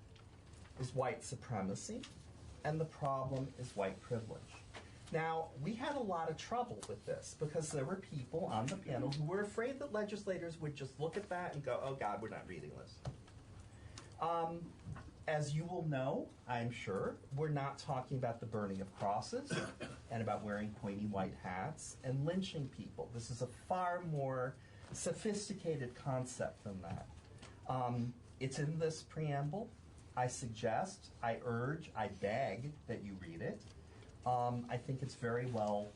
is white supremacy, and the problem is white privilege. Now, we had a lot of trouble with this because there were people on the panel who were afraid that legislators would just look at that and go, oh God, we're not reading this. As you will know, I'm sure, we're not talking about the burning of crosses and about wearing pointy white hats and lynching people. This is a far more sophisticated concept than that. It's in this preamble. I suggest, I urge, I beg that you read it. I think it's very well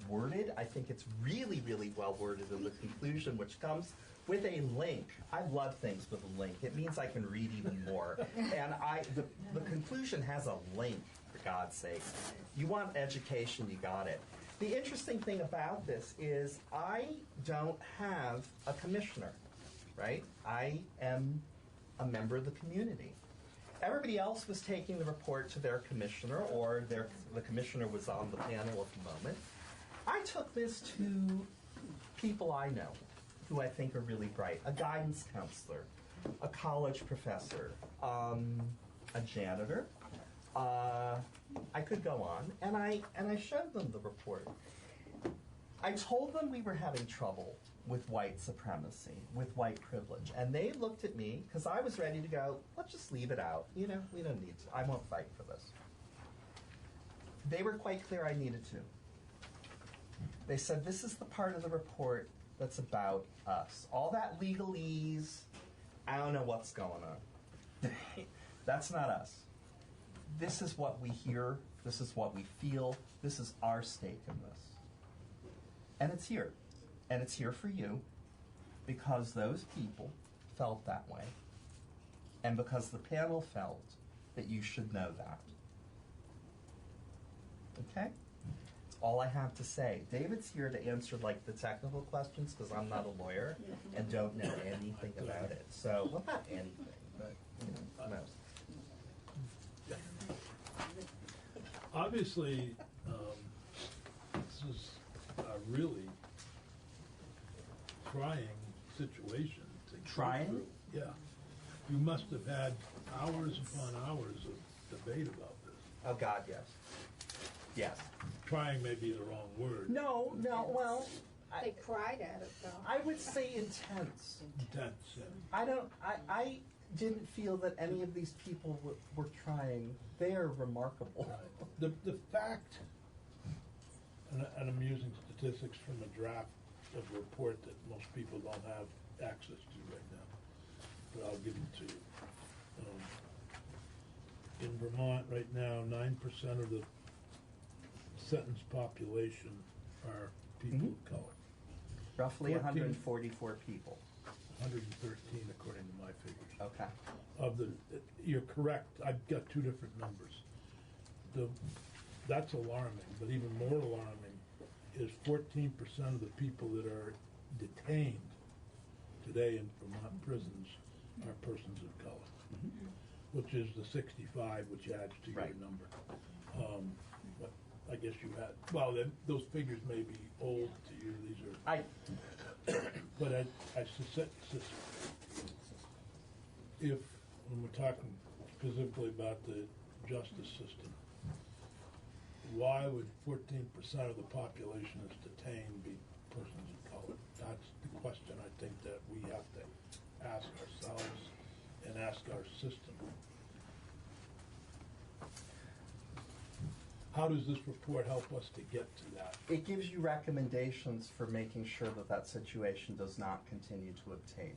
worded. I think it's really, really well worded in the conclusion, which comes with a link. I love things with a link. It means I can read even more. And the conclusion has a link, for God's sake. You want education, you got it. The interesting thing about this is I don't have a commissioner, right? I am a member of the community. Everybody else was taking the report to their commissioner, or the commissioner was on the panel at the moment. I took this to people I know who I think are really bright. A guidance counselor, a college professor, a janitor. I could go on, and I showed them the report. I told them we were having trouble with white supremacy, with white privilege. And they looked at me, because I was ready to go, let's just leave it out. You know, we don't need to. I won't fight for this. They were quite clear I needed to. They said, this is the part of the report that's about us. All that legalese, I don't know what's going on. That's not us. This is what we hear. This is what we feel. This is our stake in this. And it's here. And it's here for you because those people felt that way. And because the panel felt that you should know that. Okay? That's all I have to say. David's here to answer like the technical questions because I'm not a lawyer and don't know anything about it. So, well, not anything, but, you know, Obviously, this is a really trying situation to go through. Yeah. You must have had hours upon hours of debate about this. Oh, God, yes. Yes. Trying may be the wrong word. No, well... They cried at it, though. I would say intense. Intense, yeah. I didn't feel that any of these people were trying. They are remarkable. Right. The fact, and I'm using statistics from a draft of a report that most people don't have access to right now, but I'll give them to you. In Vermont right now, 9% of the sentenced population are people of color. Roughly 144 people. 113 according to my figures. Okay. You're correct. I've got two different numbers. That's alarming, but even more alarming is 14% of the people that are detained today in Vermont prisons are persons of color, which is the 65, which adds to your number. But I guess you had, well, then those figures may be old to you. These are, but I suspect if, when we're talking specifically about the justice system, why would 14% of the population that's detained be persons of color? That's the question I think that we have to ask ourselves and ask our system. How does this report help us to get to that? It gives you recommendations for making sure that that situation does not continue to obtain.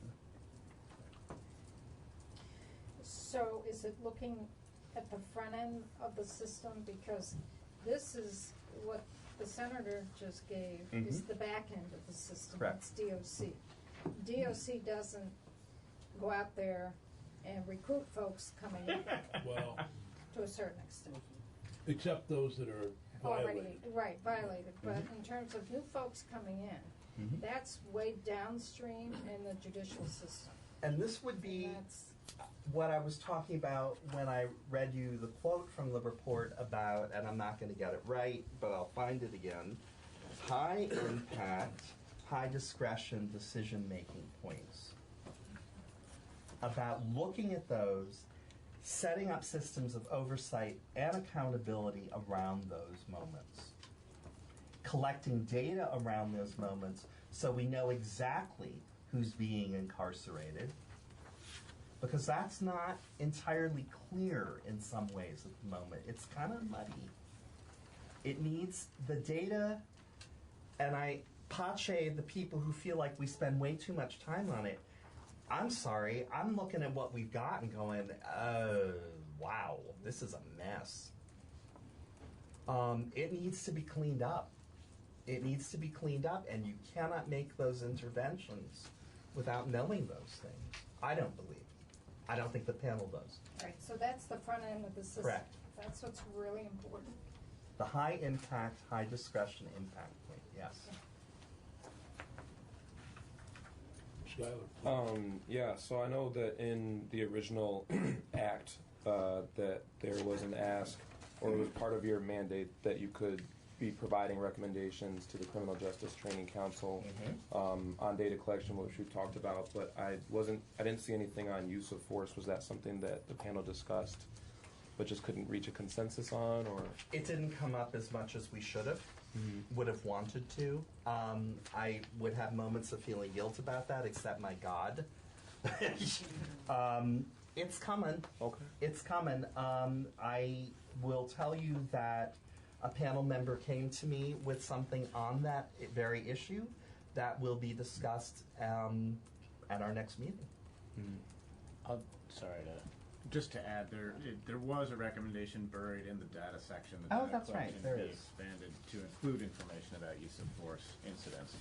So is it looking at the front end of the system? Because this is what the senator just gave Mhm. is the back end of the system. Correct. It's DOC. DOC doesn't go out there and recruit folks coming in Well, to a certain extent. except those that are violated. Already, violated. But Mhm. in terms of new folks coming in, Mhm. that's way downstream in the judicial system. And this would be And that's what I was talking about when I read you the quote from the report about, and I'm not going to get it right, but I'll find it again, high impact, high discretion decision-making points. About looking at those, setting up systems of oversight and accountability around those moments. Collecting data around those moments so we know exactly who's being incarcerated, because that's not entirely clear in some ways at the moment. It's kind of muddy. It needs the data, and Pache, the people who feel like we spend way too much time on it, I'm sorry, I'm looking at what we've got and going, wow, this is a mess. It needs to be cleaned up. It needs to be cleaned up, and you cannot make those interventions without knowing those things. I don't believe. I don't think the panel does. right. So that's the front end of the system. Correct. That's what's really important. The high impact, high discretion impact point, yes. Skylar. Yeah, so I know that in the original act that there was an ask, or it was part of your mandate, that you could be providing recommendations to the Criminal Justice Training Council on data collection, which we've talked about, but I didn't see anything on use of force. Was that something that the panel discussed, but just couldn't reach a consensus on, or? It didn't come up as much as we should have, would have wanted to. I would have moments of feeling guilt about that, except my God. It's coming. Okay. It's coming. I will tell you that a panel member came to me with something on that very issue that will be discussed at our next meeting. Just to add, there was a recommendation buried in the data section. The Oh, data that's right, collection there be is. expanded to include information about use of force incidents,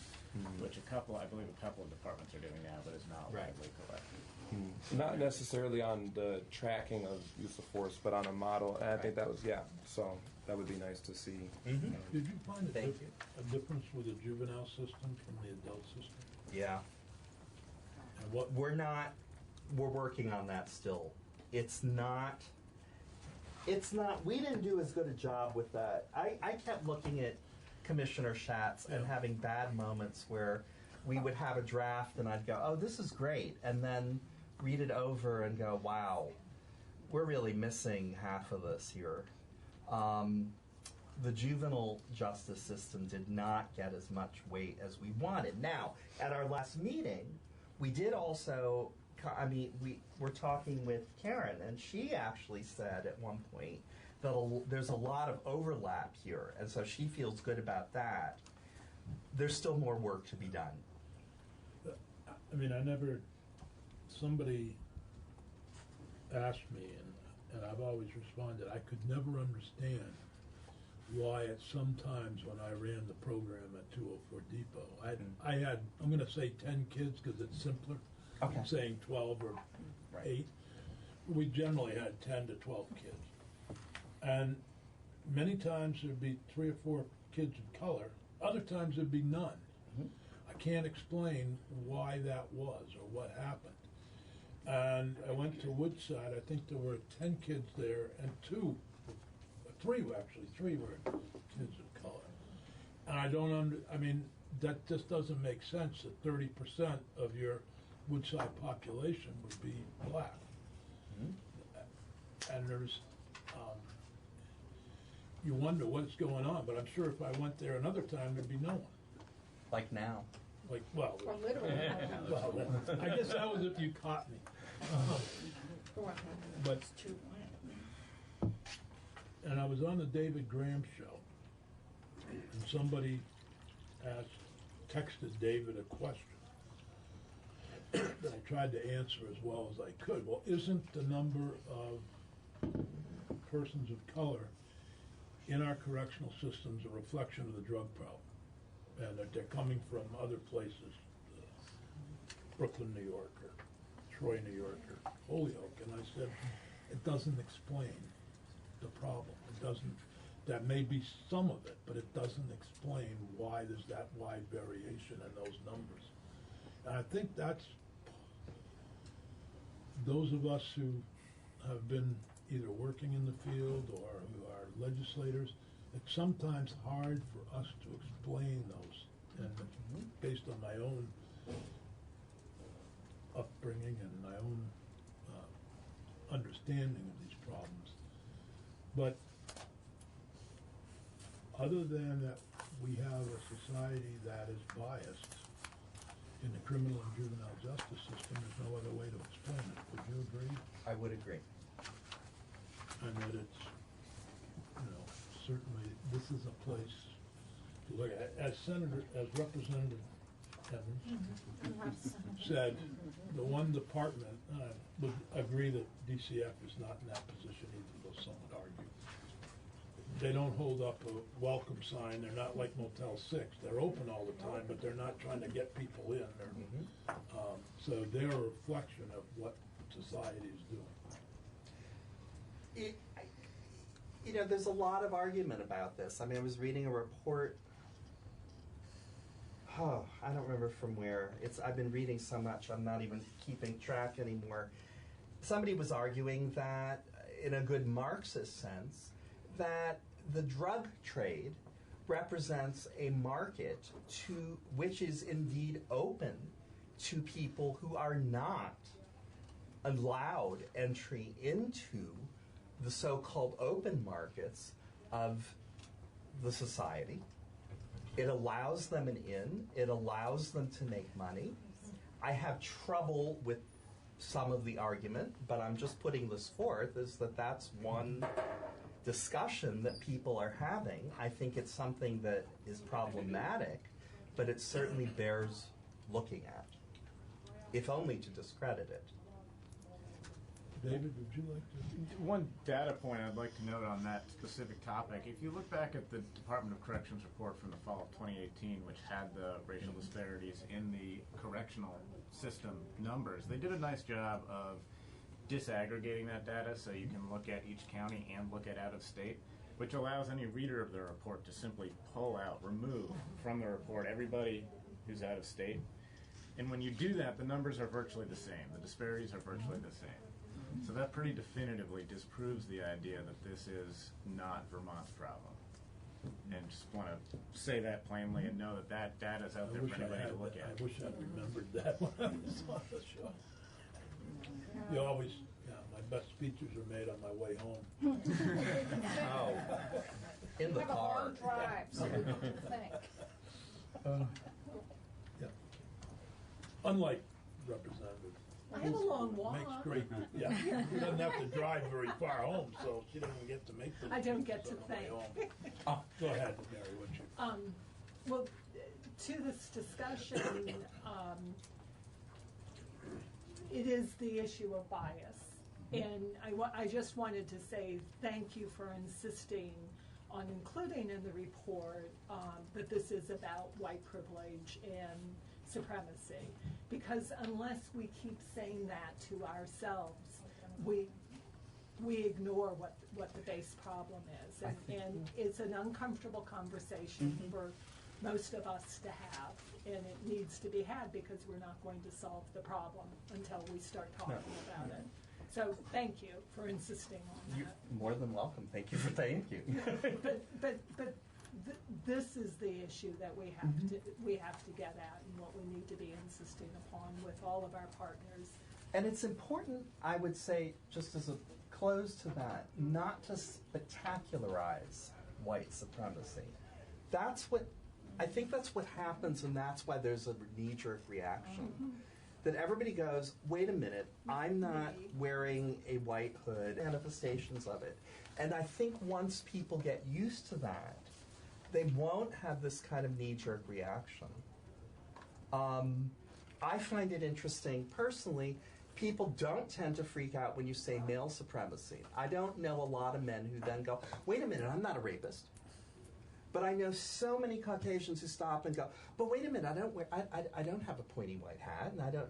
which I believe a couple of departments are doing now, but is not widely collected. Not necessarily on the tracking of use of force, but on a model, and I think that was, so that would be nice to see. Did you find a difference with the juvenile system from the adult system? Yeah. And what? We're working on that still. It's not, we didn't do as good a job with that. I kept looking at Commissioner Schatz and having bad moments where we would have a draft and I'd go, oh, this is great. And then read it over and go, wow, we're really missing half of this here. The juvenile justice system did not get as much weight as we wanted. Now, at our last meeting, we did also, we were talking with Karen, and she actually said at one point that there's a lot of overlap here, and so she feels good about that. There's still more work to be done. Somebody asked me, and I've always responded, I could never understand why at some times when I ran the program at 204 Depot, I had, I'm going to say 10 kids because it's simpler. Okay. I'm saying 12 or 8. We generally had 10 to 12 kids. And many times there'd be 3 or 4 kids of color. Other times there'd be none. I can't explain why that was or what happened. And I went to Woodside. I think there were 10 kids there, and 3 were kids of color. And I don't that just doesn't make sense that 30% of your Woodside population would be black. And there's, you wonder what's going on, but I'm sure if I went there another time, thered be no one. Like now. Or literally. Well, I guess that was if you caught me. But, and I was on the David Graham show, and somebody texted David a question that I tried to answer as well as I could. Well, isn't the number of persons of color in our correctional systems a reflection of the drug problem, and that they're coming from other places, Brooklyn, New York, or Troy, New York, or Holyoke, and I said, it doesn't explain the problem. It doesn't, that may be some of it, but it doesn't explain why there's that wide variation in those numbers. And I think that's, those of us who have been either working in the field or who are legislators, it's sometimes hard for us to explain those. And based on my own upbringing and my own understanding of these problems. But other than that, we have a society that is biased in the criminal and juvenile justice system. There's no other way to explain it. Would you agree? I would agree. And that it's, you know, certainly this is a place to look at. As Representative Evans said, the one department would agree that DCF is not in that position, even though some would argue. They don't hold up a welcome sign. They're not like Motel 6. They're open all the time, but they're not trying to get people in. So they're a reflection of what society is doing. You know, there's a lot of argument about this. I mean, I was reading a report. I don't remember from where. I've been reading so much, I'm not even keeping track anymore. Somebody was arguing that, in a good Marxist sense, that the drug trade represents a market which is indeed open to people who are not allowed entry into the so-called open markets of the society. It allows them an in. It allows them to make money. I have trouble with some of the argument, but I'm just putting this forth, is that that's one discussion that people are having. I think it's something that is problematic, but it certainly bears looking at, if only to discredit it. David, would you like to? One data point I'd like to note on that specific topic, if you look back at the Department of Corrections report from the fall of 2018, which had the racial disparities in the correctional system numbers, they did a nice job of disaggregating that data so you can look at each county and look at out of state, which allows any reader of the report to simply pull out, remove from the report everybody who's out of state. And when you do that, the numbers are virtually the same. The disparities are virtually the same. So that pretty definitively disproves the idea that this is not Vermont's problem. And just want to say that plainly and know that that data is out there for anybody to look at. I wish I'd remembered that when I was on the show. You always, my best speeches are made on my way home. In the have a car. long drive, so we don't think. Yeah. Unlike Representative. I have a long walk. Makes great, yeah. She doesn't have to drive very far home, so she doesn't get to make the. I don't get to on the way think. home. Go ahead, Mary, would you? Well, to this discussion, it is the issue of bias. And I just wanted to say thank you for insisting on including in the report that this is about white privilege and supremacy. Because unless we keep saying that to ourselves, we ignore what the base problem is. And it's an uncomfortable conversation for most of us to have. And it needs to be had because we're not going to solve the problem until we start talking about it. So thank you for insisting on You're that. more than welcome. Thank you for thank you. But this is the issue that we have to get at, and what we need to be insisting upon with all of our partners. And it's important, I would say, just as a close to that, not to spectacularize white supremacy. I think that's what happens, and that's why there's a knee-jerk reaction. That everybody goes, wait a minute, I'm not wearing a white hood, manifestations of it. And I think once people get used to that, they won't have this kind of knee-jerk reaction. I find it interesting, personally, people don't tend to freak out when you say male supremacy. I don't know a lot of men who then go, wait a minute, I'm not a rapist. But I know so many Caucasians who stop and go, but wait a minute, I don't have a pointy white hat, and I don't,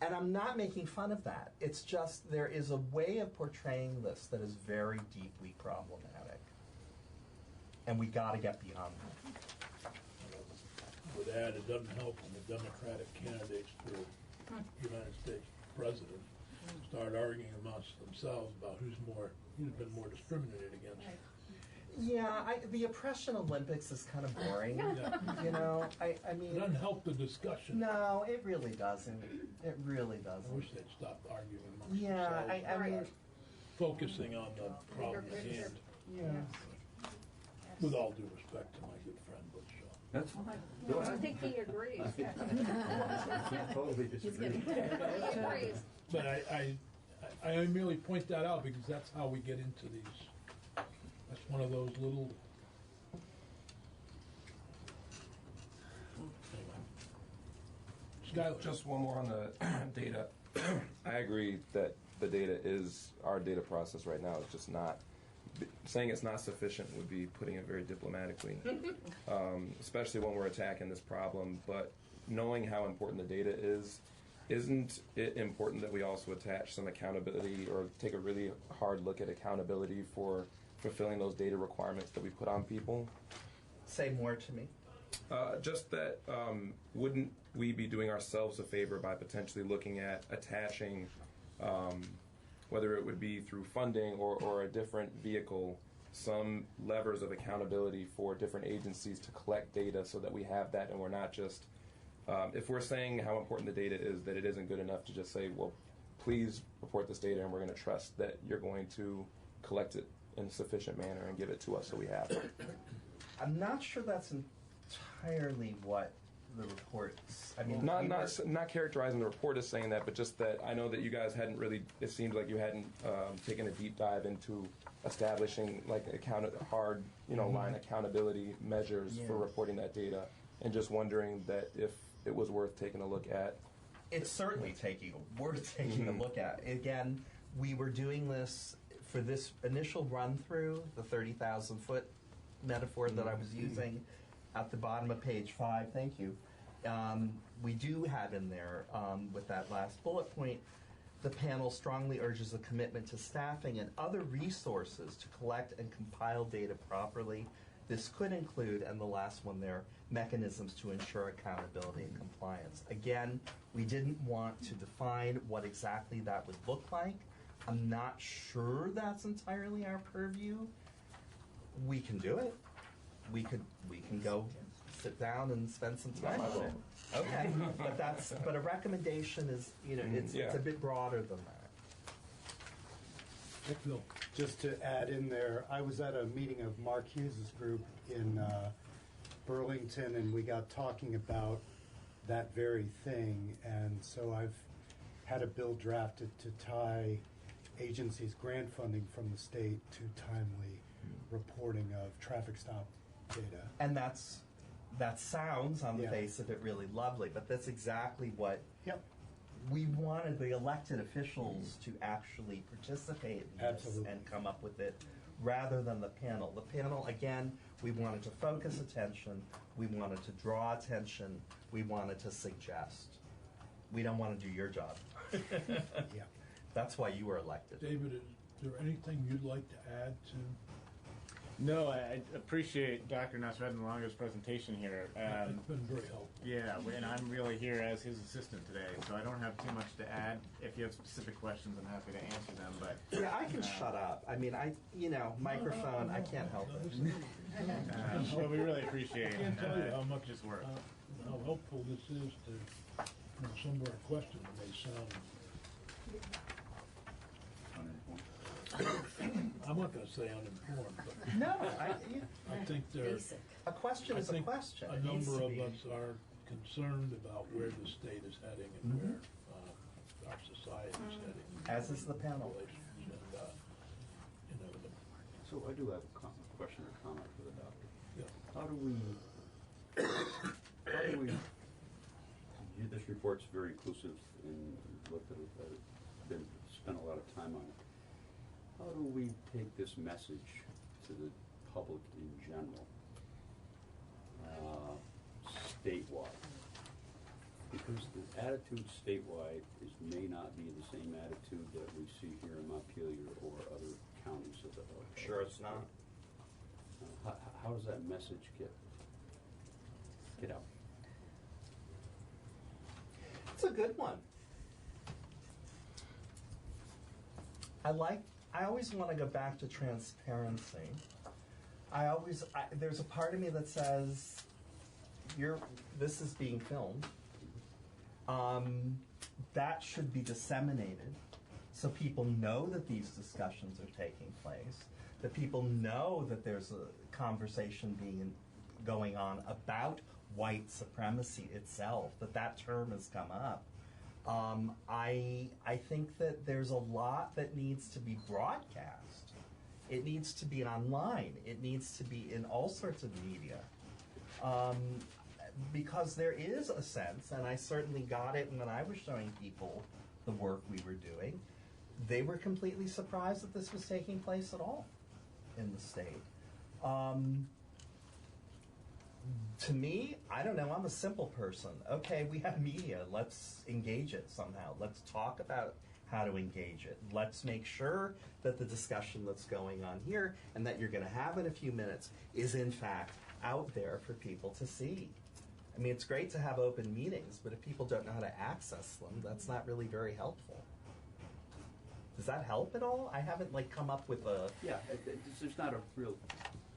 and I'm not making fun of that. It's just there is a way of portraying this that is very deeply problematic. And we got to get beyond that. Would add, it doesn't help when the Democratic candidates for United States president start arguing amongst themselves about who's been more discriminated against. Yeah, the oppression Olympics is kind of boring. Yeah. I mean, It doesn't help the discussion. No, it really doesn't. It really doesn't. I wish they'd stop arguing amongst Yeah, themselves. I mean, focusing on the problem at hand. Yeah. With all due respect to my good friend Butch Shaw. That's fine. No, I think he agrees. Totally disagree. He agrees. But I merely point that out because that's how we get into these. That's one of those little. Anyway. Skylar. Just one more on the data. I agree that the data is our data process right now. It's just not. Saying it's not sufficient would be putting it very diplomatically, especially when we're attacking this problem. But knowing how important the data is, isn't it important that we also attach some accountability or take a really hard look at accountability for fulfilling those data requirements that we put on people? Say more to me. Just that, wouldn't we be doing ourselves a favor by potentially looking at attaching, whether it would be through funding or a different vehicle, some levers of accountability for different agencies to collect data so that we have that and we're not just, if we're saying how important the data is, that it isn't good enough to just say, well, please report this data and we're going to trust that you're going to collect it in a sufficient manner and give it to us so we have it. I'm not sure that's entirely what the report. I mean, not characterizing the report as saying that, but just that I know that you guys hadn't really. It seemed like you hadn't taken a deep dive into establishing like hard, line accountability measures for reporting that data, and just wondering that if it was worth taking a look at. It's certainly worth taking a look at. Again, we were doing this for this initial run through, the 30,000 foot metaphor that I was using at the bottom of page 5. Thank you. We do have in there, with that last bullet point, the panel strongly urges a commitment to staffing and other resources to collect and compile data properly. This could include, and the last one there, mechanisms to ensure accountability and compliance. Again, we didn't want to define what exactly that would look like. I'm not sure that's entirely our purview. We can do it. We can go sit down and spend some time on it. Okay, but a recommendation is, it's a bit broader than that. Just to add in there, I was at a meeting of Mark Hughes' group in Burlington, and we got talking about that very thing, and so I've had a bill drafted to tie agencies' grant funding from the state to timely reporting of traffic stop data. And that sounds on the face of it really lovely, but that's exactly what we wanted the elected officials to actually participate in this and come up with it rather than the panel. The panel, again, we wanted to focus attention, we wanted to draw attention, we wanted to suggest. We don't want to do your job. That's why you were elected. David, is there anything you'd like to add to? No, I appreciate Dr. Nasreddin-Longa's presentation here. It's been very helpful. Yeah, and I'm really here as his assistant today, so I don't have too much to add. If you have specific questions, I'm happy to answer them. But yeah, I can shut up. I mean, microphone, I can't help it. But we really appreciate I can't tell you how much his work. How helpful this is to some of our questions may sound. I'm not going to say uninformed, but no, I think there's a question is a question. A number of us are concerned about where the state is heading and where our society is heading. As is the panel. So I do have a question or comment for the doctor. Yeah. How do we This report's very inclusive and looked at it, spent a lot of time on it. How do we take this message to the public in general, statewide? Because the attitude statewide may not be the same attitude that we see here in Montpelier or other counties of the. Sure, it's not. How does that message get out? It's a good one. I always want to go back to transparency. There's a part of me that says, this is being filmed. That should be disseminated so people know that these discussions are taking place, that people know that there's a conversation going on about white supremacy itself, that term has come up. I think that there's a lot that needs to be broadcast. It needs to be online. It needs to be in all sorts of media. Because there is a sense, and I certainly got it when I was showing people the work we were doing, they were completely surprised that this was taking place at all in the state. To me, I don't know, I'm a simple person. Okay, we have media, let's engage it somehow. Let's talk about how to engage it. Let's make sure that the discussion that's going on here and that you're going to have in a few minutes is in fact out there for people to see. I mean, it's great to have open meetings, but if people don't know how to access them, that's not really very helpful. Does that help at all? I haven't come up with a... Yeah, there's not a real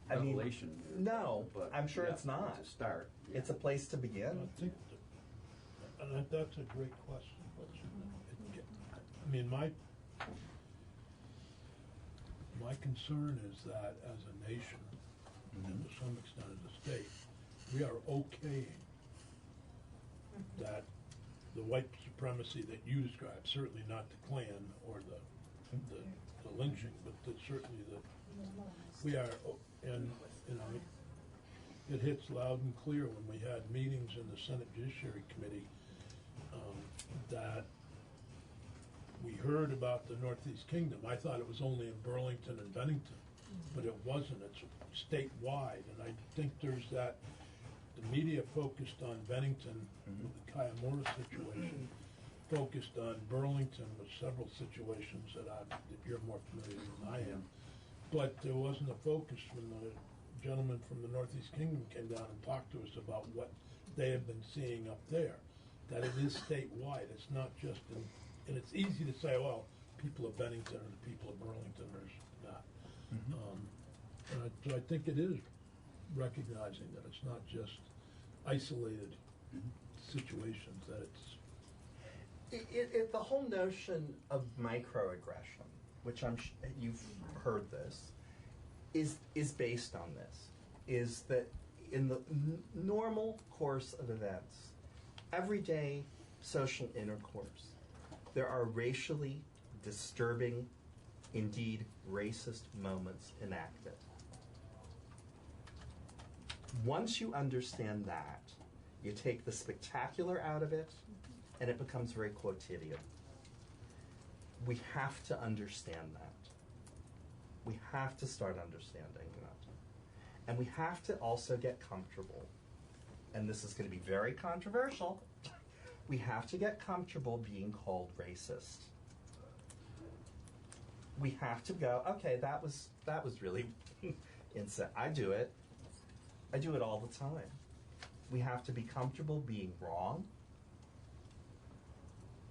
revelation. No, but I'm sure it's not. It's a start. Yeah. It's a place to begin. I think that's a great question. I mean, my concern is that as a nation, and to some extent as a state, we are okaying that the white supremacy that you describe, certainly not the Klan or the lynching, but certainly we are, and it hits loud and clear when we had meetings in the Senate Judiciary Committee that we heard about the Northeast Kingdom. I thought it was only in Burlington and Bennington, but it wasn't. It's statewide, and I think there's that. The media focused on Bennington with the Kaya Morris situation, focused on Burlington with several situations that you're more familiar with than I am. But there wasn't a focus when the gentleman from the Northeast Kingdom came down and talked to us about what they have been seeing up there, that it is statewide. It's not just and it's easy to say, well, people of Bennington or the people of Burlington are not. So I think it is recognizing that it's not just isolated situations, that it's... The whole notion of microaggression, which you've heard this, is based on this, is that in the normal course of events, everyday social intercourse, there are racially disturbing, indeed racist moments enacted. Once you understand that, you take the spectacular out of it, and it becomes very quotidian. We have to understand that. We have to start understanding that. And we have to also get comfortable, and this is going to be very controversial, we have to get comfortable being called racist. We have to go, okay, that was really insane. I do it all the time. We have to be comfortable being wrong.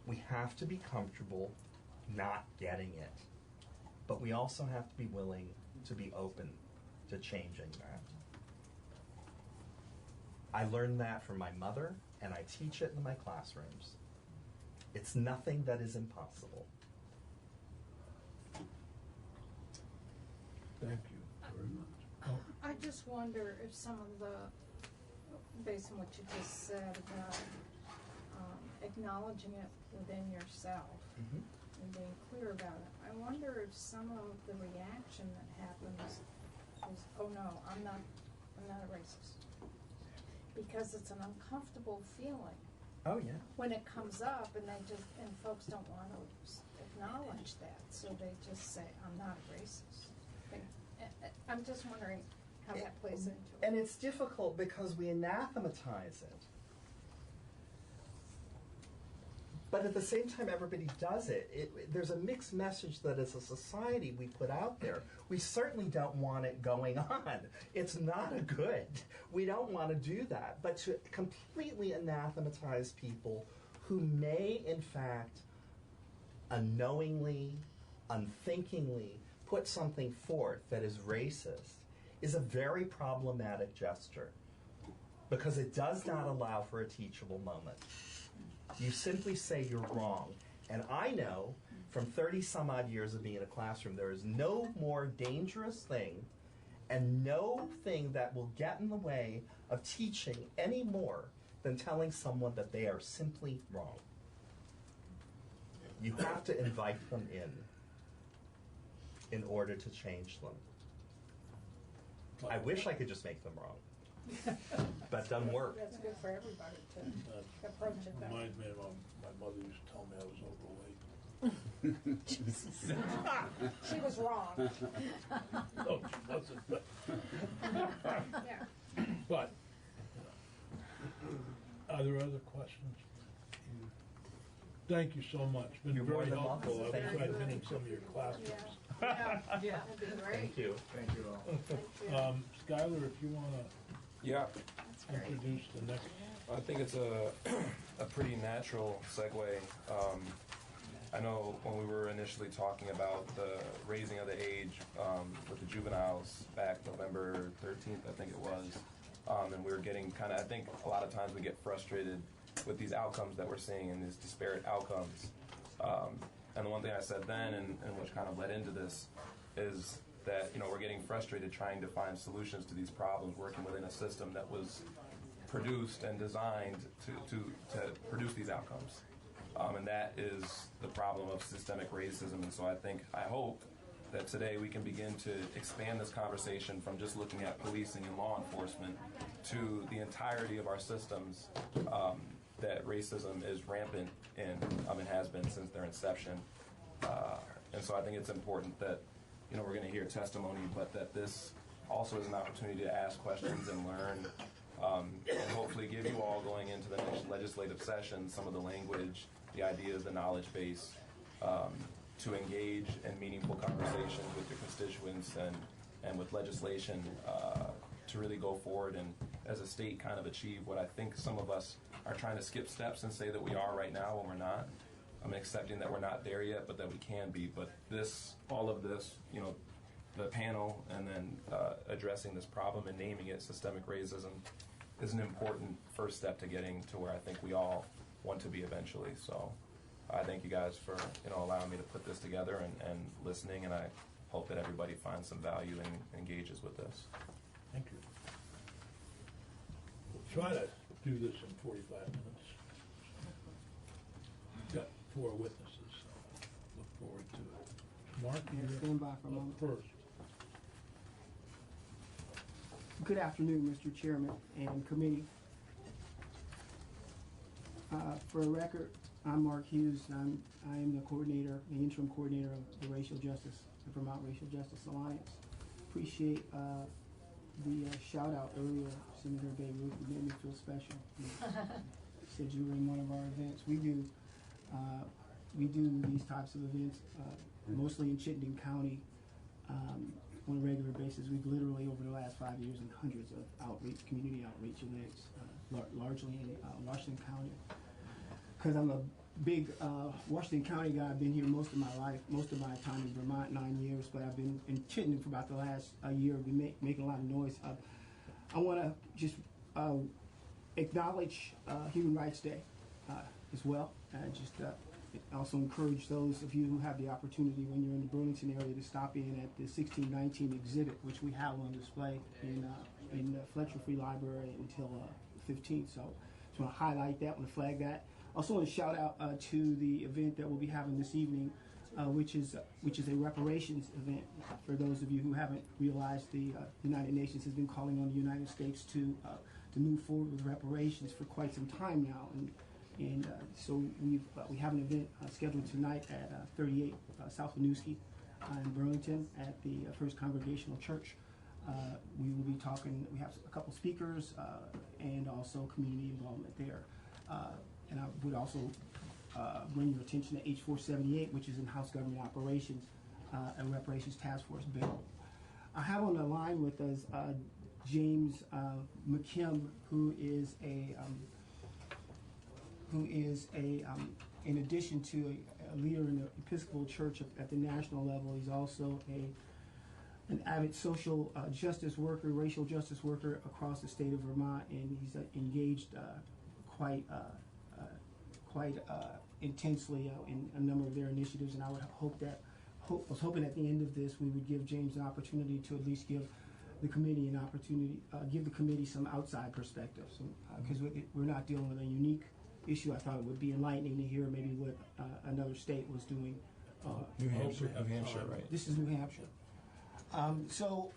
We have to be comfortable not getting it. But we also have to be willing to be open to changing that. I learned that from my mother, and I teach it in my classrooms. It's nothing that is impossible. Thank you very much. I just wonder if some of the, based on what you just said about acknowledging it within yourself and being clear about it, I wonder if some of the reaction that happens is, oh no, I'm not a racist. Because it's an uncomfortable feeling Oh, yeah. when it comes up, and folks don't want to acknowledge that, so they just say, I'm not a racist. I'm just wondering how that plays into it. And it's difficult because we anathematize it. But at the same time, everybody does it. There's a mixed message that as a society we put out there. We certainly don't want it going on. It's not a good. We don't want to do that. But to completely anathematize people who may, in fact, unknowingly, unthinkingly put something forth that is racist is a very problematic gesture because it does not allow for a teachable moment. You simply say you're wrong. And I know from 30 some odd years of being in a classroom, there is no more dangerous thing and no thing that will get in the way of teaching any more than telling someone that they are simply wrong. You have to invite them in order to change them. I wish I could just make them wrong. But it doesn't work. That's good for everybody to approach it that way. Reminds me of my mother used to tell me I was overweight. Jesus. She was wrong. No, she wasn't. But, Yeah. but are there other questions? Thank you so much. It's been You're more very than helpful. welcome. I've been in some of your classrooms. Yeah. That'd be great. Thank you. Thank you all. Skylar, if you want to Yeah, introduce the next. I think it's a pretty natural segue. I know when we were initially talking about the raising of the age with the juveniles back November 13th, I think it was, and we were getting kind of, I think a lot of times we get frustrated with these outcomes that we're seeing and these disparate outcomes. And the one thing I said then, and which kind of led into this, is that we're getting frustrated trying to find solutions to these problems, working within a system that was produced and designed to produce these outcomes. And that is the problem of systemic racism. And so I hope that today we can begin to expand this conversation from just looking at policing and law enforcement to the entirety of our systems, that racism is rampant in, and has been since their inception. And so I think it's important that we're going to hear testimony, but that this also is an opportunity to ask questions and learn, and hopefully give you all, going into the next legislative session, some of the language, the ideas, the knowledge base, to engage in meaningful conversations with your constituents and with legislation to really go forward and, as a state, kind of achieve what I think some of us are trying to skip steps and say that we are right now when we're not. I'm accepting that we're not there yet, but that we can be. But all of this, the panel, and then addressing this problem and naming it systemic racism is an important first step to getting to where I think we all want to be eventually. So I thank you guys for allowing me to put this together and listening, and I hope that everybody finds some value and engages with this. Thank you. We'll try to do this in 45 minutes. Got 4 witnesses, so look forward to it. Mark, you're stand by for a moment. First. Good afternoon, Mr. Chairman and committee. For the record, I'm Mark Hughes. I am the interim coordinator of the Vermont Racial Justice Alliance. Appreciate the shout out earlier, Senator Beirut. You made me feel special. You said you were in one of our events. We do these types of events mostly in Chittenden County on a regular basis. We've literally, over the last 5 years, done hundreds of community outreach events, largely in Washington County. Because I'm a big Washington County guy. I've been here most of my life. Most of my time in Vermont, 9 years, but I've been in Chittenden for about the last year. We've been making a lot of noise. I want to just acknowledge Human Rights Day as well. Also encourage those of you who have the opportunity when you're in the Burlington area to stop in at the 1619 exhibit, which we have on display in the Fletcher Free Library until 15th. So just want to highlight that, want to flag that. Also want to shout out to the event that we'll be having this evening, which is a reparations event. For those of you who haven't realized, the United Nations has been calling on the United States to move forward with reparations for quite some time now. And And so we have an event scheduled tonight at 38 South Winooski in Burlington at the First Congregational Church. We will be talking, we have a couple speakers and also community involvement there. And I would also bring your attention to H478, which is in House Government Operations and Reparations Task Force bill. I have on the line with us James McKim, who is in addition to a leader in the Episcopal Church at the national level, he's also an avid social justice worker, racial justice worker across the state of Vermont, and he's engaged quite intensely in a number of their initiatives. And I would was hoping at the end of this we would give James an opportunity to at least give the committee an opportunity, give the committee some outside perspective, because we're not dealing with a unique issue. I thought it would be enlightening to hear maybe what another state was doing. New Hampshire, right? This is New Hampshire. So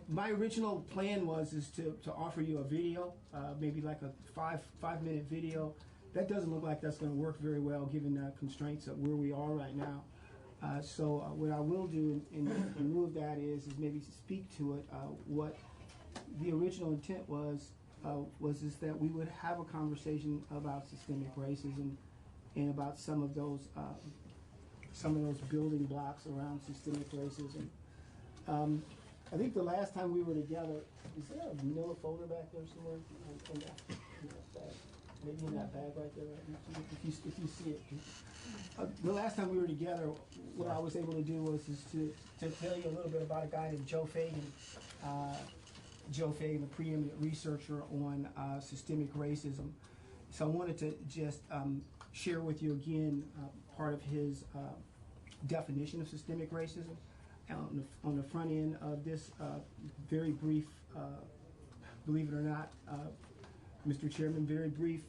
my original plan was to offer you a video, maybe like a five-minute video. That doesn't look like that's going to work very well given the constraints of where we are right now. So what I will do in lieu of that is maybe speak to it. What the original intent was that we would have a conversation about systemic racism and about some of those building blocks around systemic racism. I think the last time we were together, is there a manila folder back there somewhere? Maybe in that bag right there, if you see it. The last time we were together, what I was able to do was to tell you a little bit about a guy named Joe Fagan. Joe Fagan, a preeminent researcher on systemic racism. So I wanted to just share with you again part of his definition of systemic racism. On the front end of this very brief, believe it or not, Mr. Chairman, very brief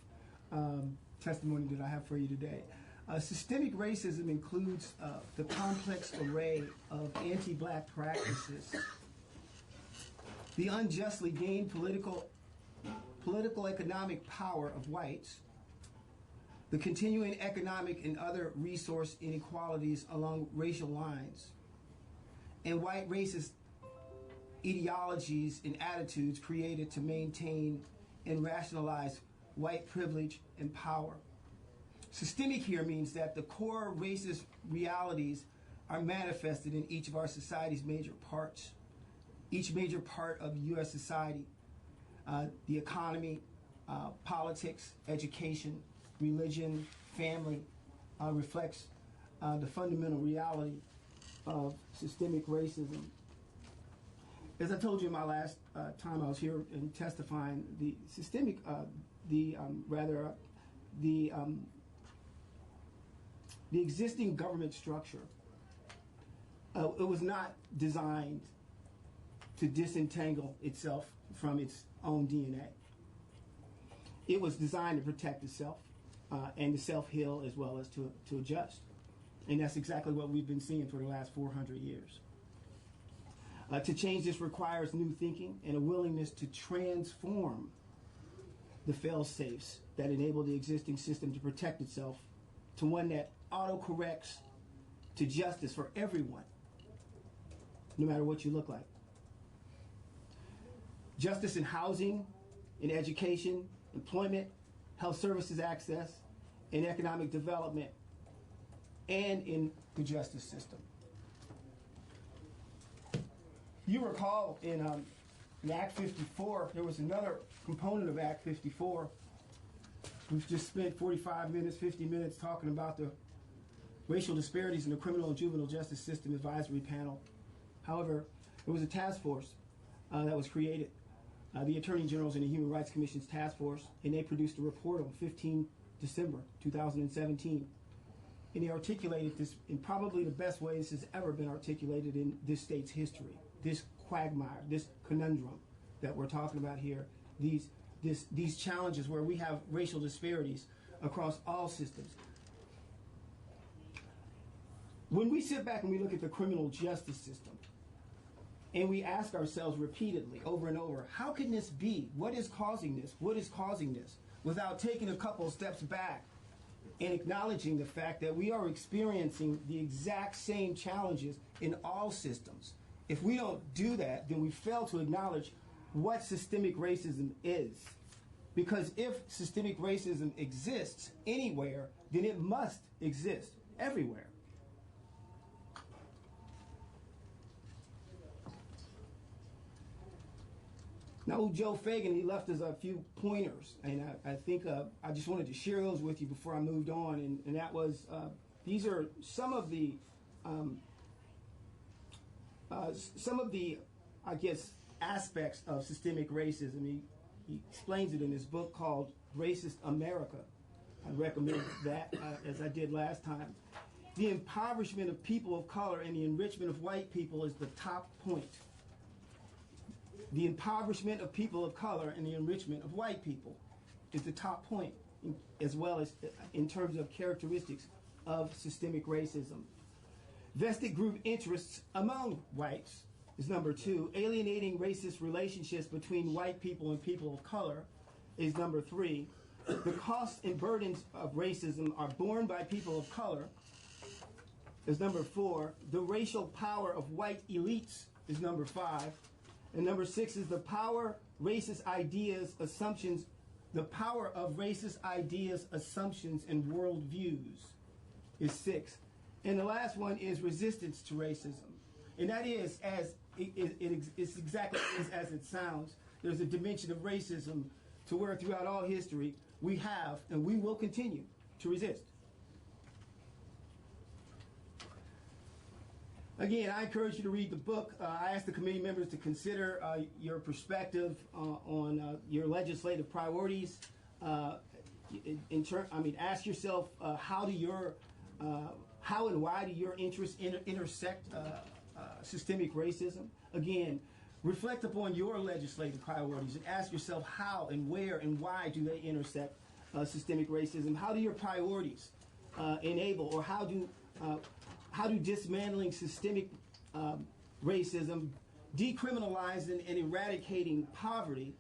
testimony that I have for you today. Systemic racism includes the complex array of anti-black practices, the unjustly gained political economic power of whites, the continuing economic and other resource inequalities along racial lines, and white racist ideologies and attitudes created to maintain and rationalize white privilege and power. Systemic here means that the core racist realities are manifested in each of our society's major parts. Each major part of U.S. society, the economy, politics, education, religion, family, reflects the fundamental reality of systemic racism. As I told you in my last time I was here and testifying, the systemic, the existing government structure, it was not designed to disentangle itself from its own DNA. It was designed to protect itself and to self-heal as well as to adjust. And that's exactly what we've been seeing for the last 400 years. To change this requires new thinking and a willingness to transform the fail-safes that enable the existing system to protect itself to one that auto-corrects to justice for everyone, no matter what you look like. Justice in housing, in education, employment, health services access, in economic development, and in the justice system. You recall in Act 54, there was another component of Act 54. We've just spent 45 minutes, 50 minutes talking about the racial disparities in the criminal and juvenile justice system advisory panel. However, there was a task force that was created, the Attorney General's and the Human Rights Commission's task force, and they produced a report on 15 December 2017. And they articulated this in probably the best way this has ever been articulated in this state's history. This quagmire, this conundrum that we're talking about here, these challenges where we have racial disparities across all systems. When we sit back and we look at the criminal justice system, and we ask ourselves repeatedly, over and over, how can this be? What is causing this? What is causing this? without taking a couple of steps back and acknowledging the fact that we are experiencing the exact same challenges in all systems. If we don't do that, then we fail to acknowledge what systemic racism is. Because if systemic racism exists anywhere, then it must exist everywhere. Now, Joe Fagan, he left us a few pointers, and I think I just wanted to share those with you before I moved on, and that was, these are some of the, I guess, aspects of systemic racism. He explains it in his book called Racist America. I recommend that, as I did last time. The impoverishment of people of color and the enrichment of white people is the top point. The impoverishment of people of color and the enrichment of white people is the top point, as well as in terms of characteristics of systemic racism. Vested group interests among whites is number 2. Alienating racist relationships between white people and people of color is number 3. The costs and burdens of racism are borne by people of color is number 4. The racial power of white elites is number 5. And number 6 is the power of racist ideas, assumptions, and worldviews is 6. And the last one is resistance to racism. And that is, as it's exactly as it sounds. There's a dimension of racism to where throughout all history we have and we will continue to resist. Again, I encourage you to read the book. I ask the committee members to consider your perspective on your legislative priorities. Ask yourself how and why do your interests intersect systemic racism? Again, reflect upon your legislative priorities and ask yourself how and where and why do they intersect systemic racism? How do your priorities enable, or how do dismantling systemic racism, decriminalizing and eradicating poverty,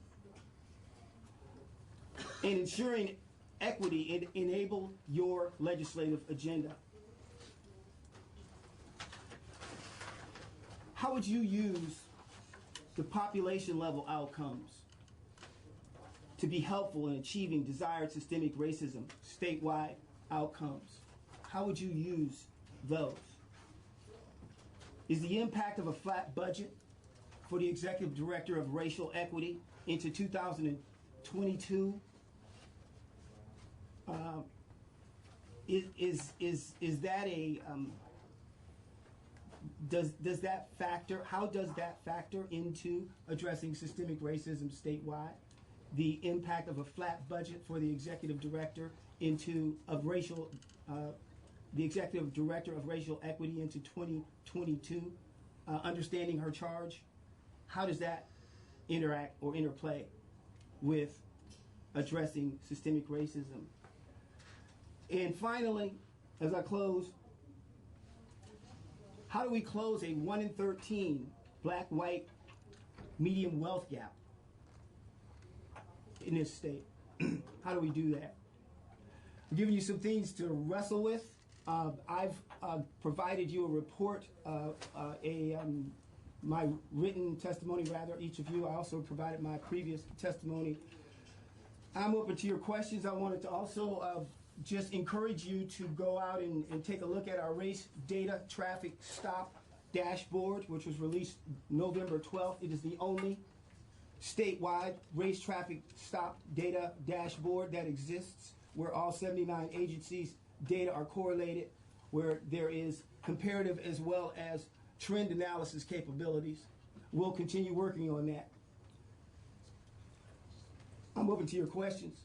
and ensuring equity enable your legislative agenda? How would you use the population level outcomes to be helpful in achieving desired systemic racism, statewide outcomes? How would you use those? Is the impact of a flat budget for the Executive Director of Racial Equity into 2022 is that a does that factor? How does that factor into addressing systemic racism statewide? The impact of a flat budget for the Executive Director the Executive Director of Racial Equity into 2022, understanding her charge. How does that interact or interplay with addressing systemic racism? And finally, as I close, how do we close a 1 in 13 black-white median wealth gap in this state? How do we do that? I'm giving you some things to wrestle with. I've provided you a report, my written testimony, rather, each of you. I also provided my previous testimony. I'm open to your questions. I wanted to also just encourage you to go out and take a look at our race data traffic stop dashboard, which was released November 12th. It is the only statewide race traffic stop data dashboard that exists, where all 79 agencies' data are correlated, where there is comparative as well as trend analysis capabilities. We'll continue working on that. I'm open to your questions.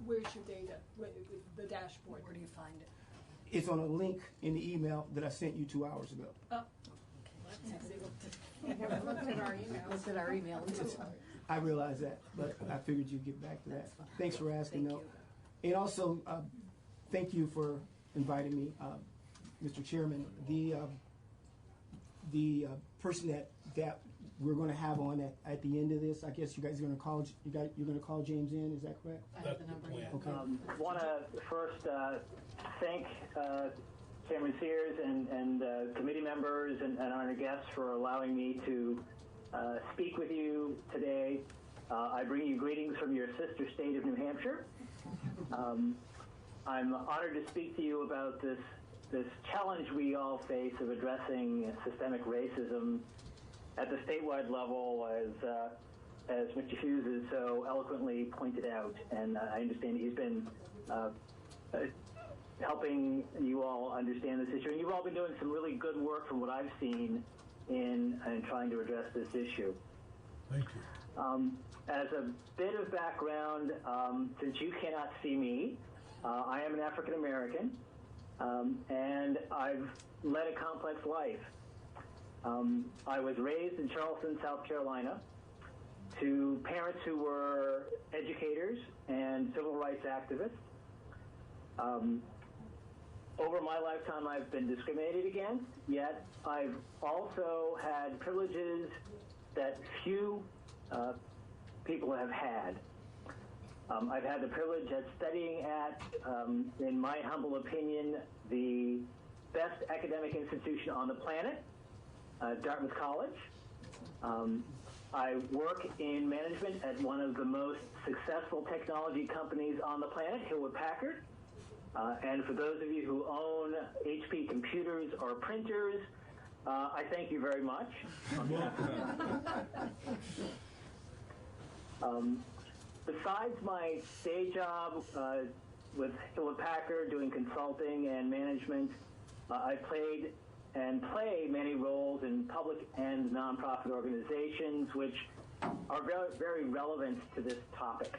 Where's your data? The dashboard? Where do you find it? It's on a link in the email that I sent you 2 hours ago. Oh. We haven't looked at our emails. Looked at our email. I realize that, but I figured you'd get back to that. Thanks for asking, though. And also, thank you for inviting me, Mr. Chairman. The person that we're going to have on at the end of this. I guess you guys are going to call you're going to call James in. Is that correct? I have the number. Yeah. Okay. Want to first thank Cameron Sears and committee members and our guests for allowing me to speak with you today. I bring you greetings from your sister state of New Hampshire. I'm honored to speak to you about this challenge we all face of addressing systemic racism at the statewide level, as Mr. Hughes has so eloquently pointed out. And I understand he's been helping you all understand this issue. And you've all been doing some really good work from what I've seen in trying to address this issue. Thank you. As a bit of background, since you cannot see me, I am an African American, and I've led a complex life. I was raised in Charleston, South Carolina, to parents who were educators and civil rights activists. Over my lifetime, I've been discriminated against, yet I've also had privileges that few people have had. I've had the privilege of studying at, in my humble opinion, the best academic institution on the planet, Dartmouth College. I work in management at one of the most successful technology companies on the planet, Hewlett-Packard. And for those of you who own HP computers or printers, I thank you very much. Besides my day job with Hewlett-Packard doing consulting and management, I played and play many roles in public and nonprofit organizations which are very, very relevant to this topic.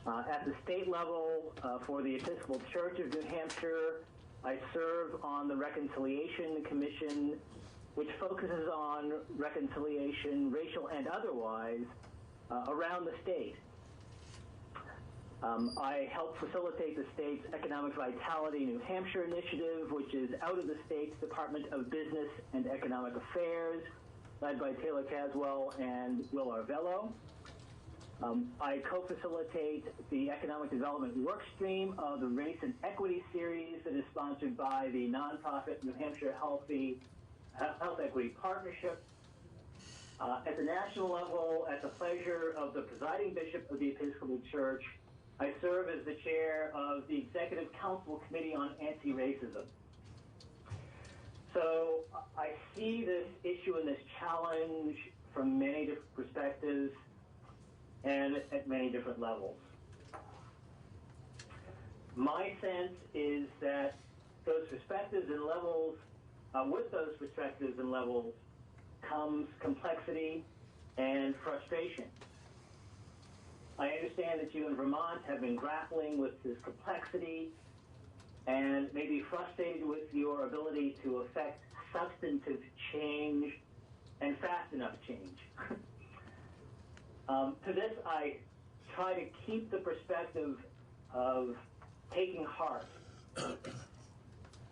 At the state level, for the Episcopal Church of New Hampshire, I serve on the Reconciliation Commission, which focuses on reconciliation, racial and otherwise, around the state. I help facilitate the state's Economic Vitality New Hampshire initiative, which is out of the state's Department of Business and Economic Affairs, led by Taylor Caswell and Will Arvello. I co-facilitate the Economic Development Workstream of the Race and Equity Series that is sponsored by the nonprofit New Hampshire Health Equity Partnership. At the national level, at the pleasure of the presiding bishop of the Episcopal Church, I serve as the chair of the Executive Council Committee on Anti-Racism. So I see this issue and this challenge from many different perspectives and at many different levels. My sense is that those perspectives and levels, with those perspectives and levels, comes complexity and frustration. I understand that you in Vermont have been grappling with this complexity and may be frustrated with your ability to affect substantive change and fast enough change. To this, I try to keep the perspective of taking heart.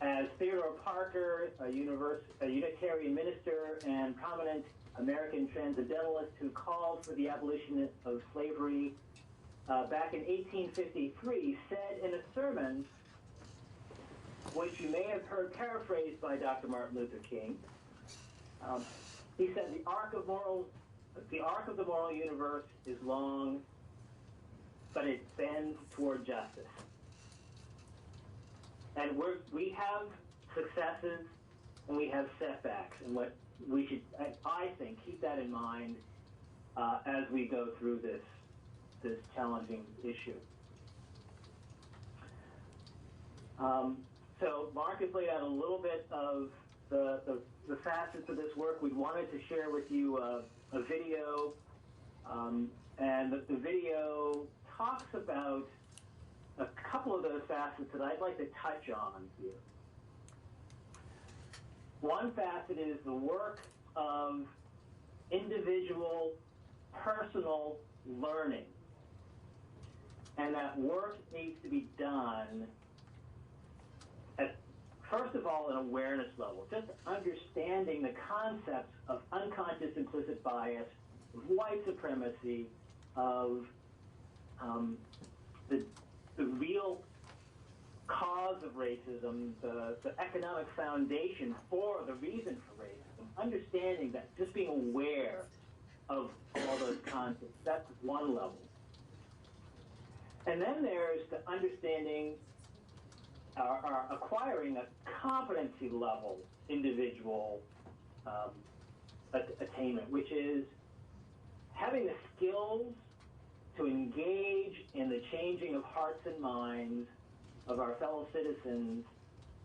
As Theodore Parker, a Unitarian minister and prominent American transcendentalist who called for the abolition of slavery back in 1853, said in a sermon, which you may have heard paraphrased by Dr. Martin Luther King, he said, the arc of the moral universe is long, but it bends toward justice. And we have successes and we have setbacks, and what we should, I think, keep that in mind as we go through this challenging issue. So Mark has laid out a little bit of the facets of this work. We wanted to share with you a video, and the video talks about a couple of those facets that I'd like to touch on here. One facet is the work of individual, personal learning. And that work needs to be done first of all, an awareness level, just understanding the concepts of unconscious implicit bias, of white supremacy, of the real cause of racism, the economic foundation for the reason for racism, understanding that, just being aware of all those concepts, that's one level. And then there's the understanding or acquiring a competency level individual attainment, which is having the skills to engage in the changing of hearts and minds of our fellow citizens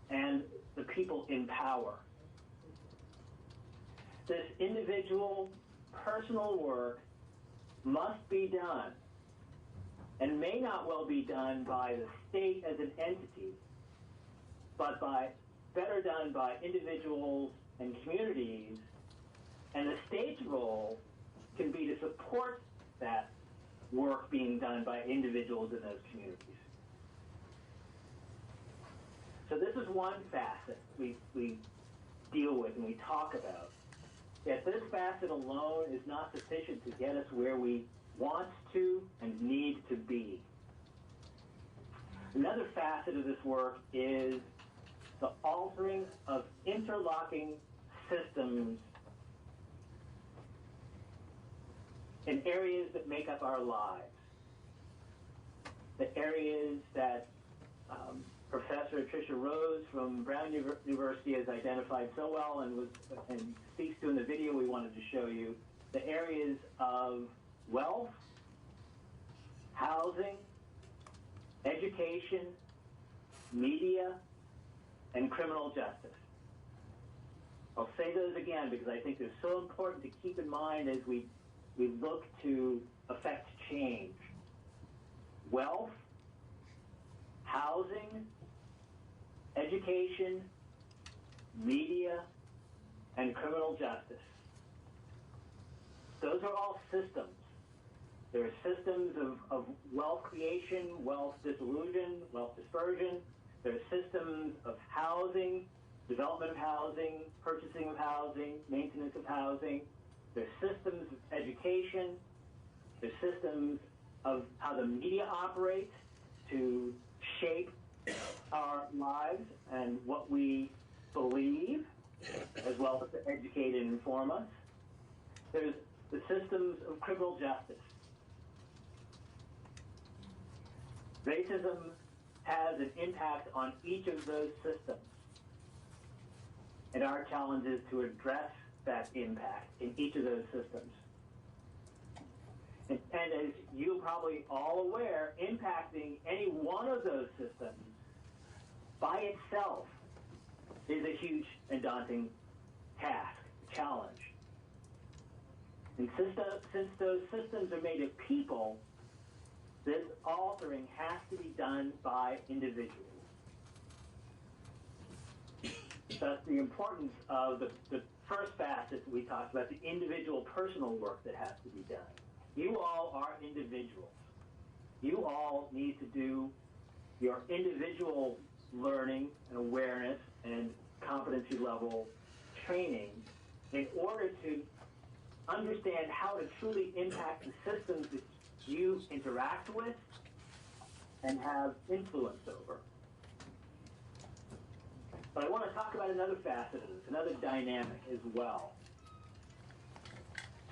and the people in power. This individual, personal work must be done, and may not well be done by the state as an entity, but better done by individuals and communities, and the state's role can be to support that work being done by individuals in those communities. So this is one facet we deal with and we talk about. Yet this facet alone is not sufficient to get us where we want to and need to be. Another facet of this work is the altering of interlocking systems in areas that make up our lives. The areas that Professor Tricia Rose from Brown University has identified so well and speaks to in the video we wanted to show you, the areas of wealth, housing, education, media, and criminal justice. I'll say those again because I think they're so important to keep in mind as we look to affect change. Wealth, housing, education, media, and criminal justice. Those are all systems. There are systems of wealth creation, wealth dissolution, wealth dispersion. There are systems of housing, development of housing, purchasing of housing, maintenance of housing. There are systems of education. There are systems of how the media operates to shape our lives and what we believe, as well as to educate and inform us. There's the systems of criminal justice. Racism has an impact on each of those systems. And our challenge is to address that impact in each of those systems. And as you're probably all aware, impacting any one of those systems by itself is a huge and daunting task, challenge. And since those systems are made of people, this altering has to be done by individuals. Thus, the importance of the first facet that we talked about, the individual personal work that has to be done. You all are individuals. You all need to do your individual learning and awareness and competency level training in order to understand how to truly impact the systems that you interact with and have influence over. But I want to talk about another facet of this, another dynamic as well.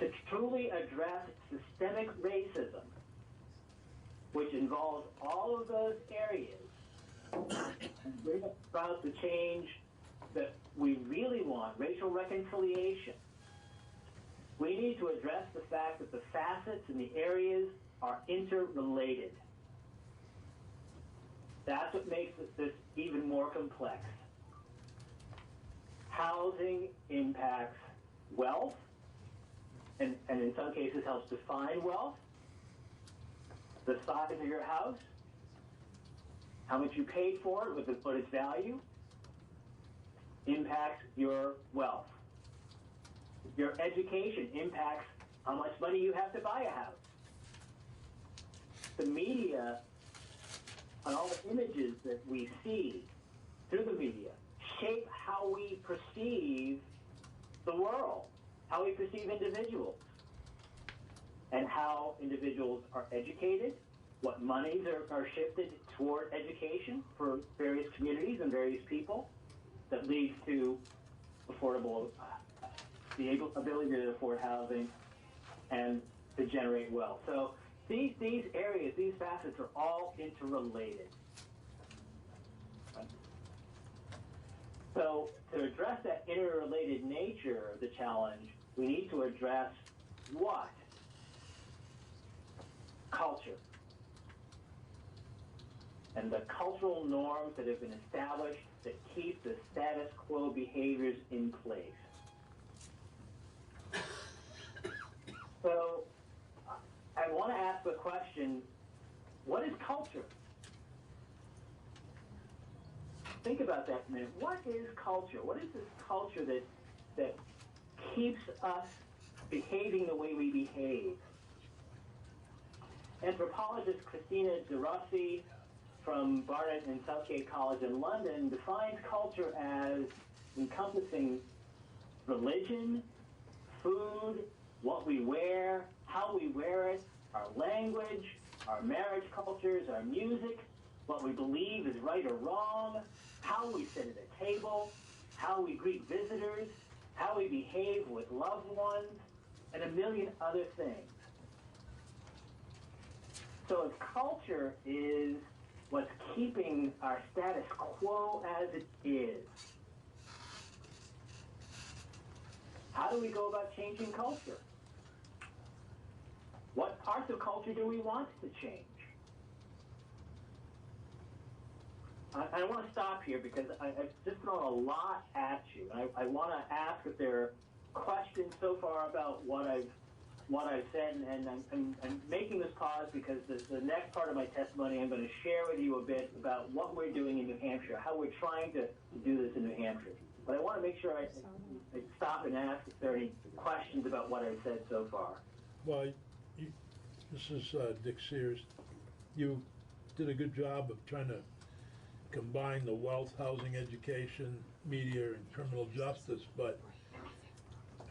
To truly address systemic racism, which involves all of those areas, and bring about the change that we really want, racial reconciliation, we need to address the fact that the facets and the areas are interrelated. That's what makes this even more complex. Housing impacts wealth, and in some cases helps define wealth. The size of your house, how much you paid for it, what its value, impacts your wealth. Your education impacts how much money you have to buy a house. The media and all the images that we see through the media shape how we perceive the world, how we perceive individuals, and how individuals are educated, what monies are shifted toward education for various communities and various people that leads to affordable, the ability to afford housing and to generate wealth. So these areas, these facets are all interrelated. So to address that interrelated nature of the challenge, we need to address what? Culture. And the cultural norms that have been established that keep the status quo behaviors in place. So I want to ask the question, what is culture? Think about that a minute. What is culture? What is this culture that keeps us behaving the way we behave? Anthropologist Christina DeRossi from Barnet and Southgate College in London defines culture as encompassing religion, food, what we wear, how we wear it, our language, our marriage cultures, our music, what we believe is right or wrong, how we sit at a table, how we greet visitors, how we behave with loved ones, and a million other things. So if culture is what's keeping our status quo as it is, how do we go about changing culture? What parts of culture do we want to change? I want to stop here because I've just thrown a lot at you. I want to ask if there are questions so far about what I've said, and I'm making this pause because the next part of my testimony, I'm going to share with you a bit about what we're doing in New Hampshire, how we're trying to do this in New Hampshire. But I want to make sure I stop and ask if there are any questions about what I've said so far. Well, this is Dick Sears. You did a good job of trying to combine the wealth, housing, education, media, and criminal justice, but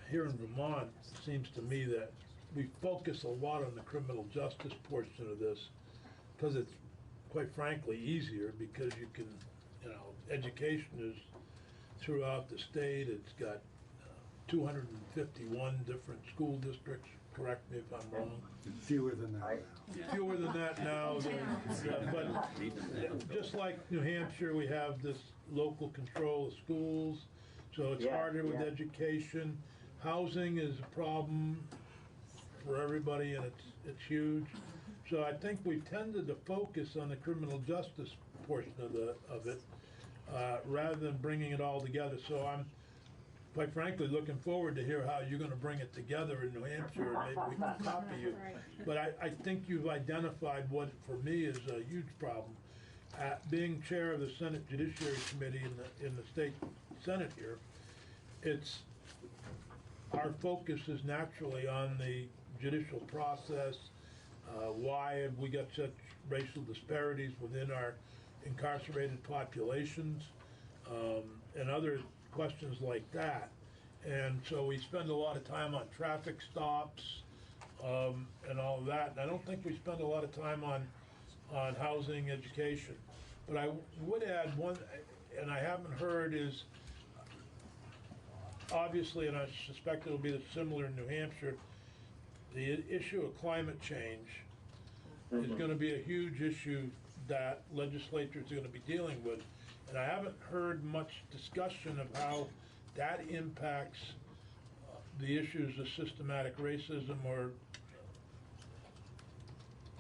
here in Vermont, it seems to me that we focus a lot on the criminal justice portion of this because it's, quite frankly, easier because you can, education is throughout the state. It's got 251 different school districts. Correct me if I'm wrong. Fewer than that. Fewer than that now. But just like New Hampshire, we have this local control of schools, so it's harder with education. Housing is a problem for everybody, and it's huge. So I think we've tended to focus on the criminal justice portion of it rather than bringing it all together. So I'm, quite frankly, looking forward to hear how you're going to bring it together in New Hampshire, and maybe we can copy you. But I think you've identified what, for me, is a huge problem. Being chair of the Senate Judiciary Committee in the state Senate here, our focus is naturally on the judicial process. Why have we got such racial disparities within our incarcerated populations, and other questions like that. And so we spend a lot of time on traffic stops and all of that. And I don't think we spend a lot of time on housing, education. But I would add one, and I haven't heard, is obviously, and I suspect it'll be similar in New Hampshire, the issue of climate change is going to be a huge issue that legislatures are going to be dealing with. And I haven't heard much discussion of how that impacts the issues of systematic racism, or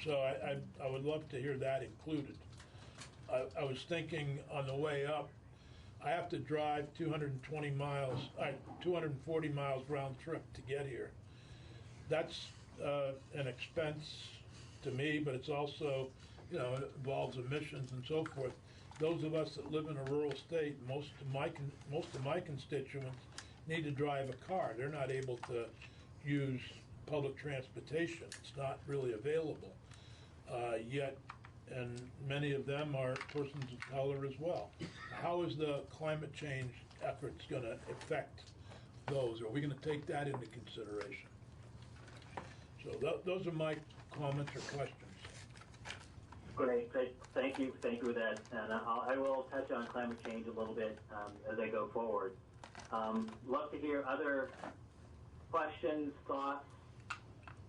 so I would love to hear that included. I was thinking on the way up, I have to drive 240 miles round trip to get here. That's an expense to me, but it's also, it involves emissions and so forth. Those of us that live in a rural state, most of my constituents need to drive a car. They're not able to use public transportation. It's not really available. Yet and many of them are persons of color as well. How is the climate change efforts going to affect those? Are we going to take that into consideration? So those are my comments or questions. Great. Thank you for that. And I will touch on climate change a little bit as I go forward. Love to hear other questions, thoughts,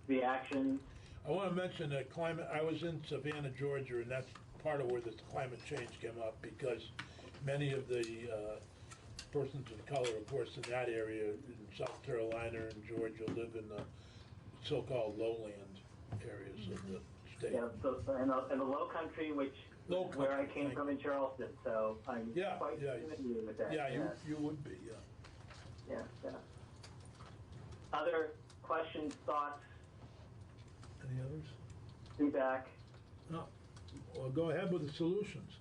reactions. I want to mention that I was in Savannah, Georgia, and that's part of where this climate change came up, because many of the persons of color, of course, in that area, in South Carolina and Georgia, live in the so-called lowland areas of the state. Yeah, so in the Low Country, which is where I came from in Charleston, so I'm quite familiar with that. Yeah, you would be, yeah. Yeah. Other questions, thoughts? Any others? Feedback? No. Well, go ahead with the solutions.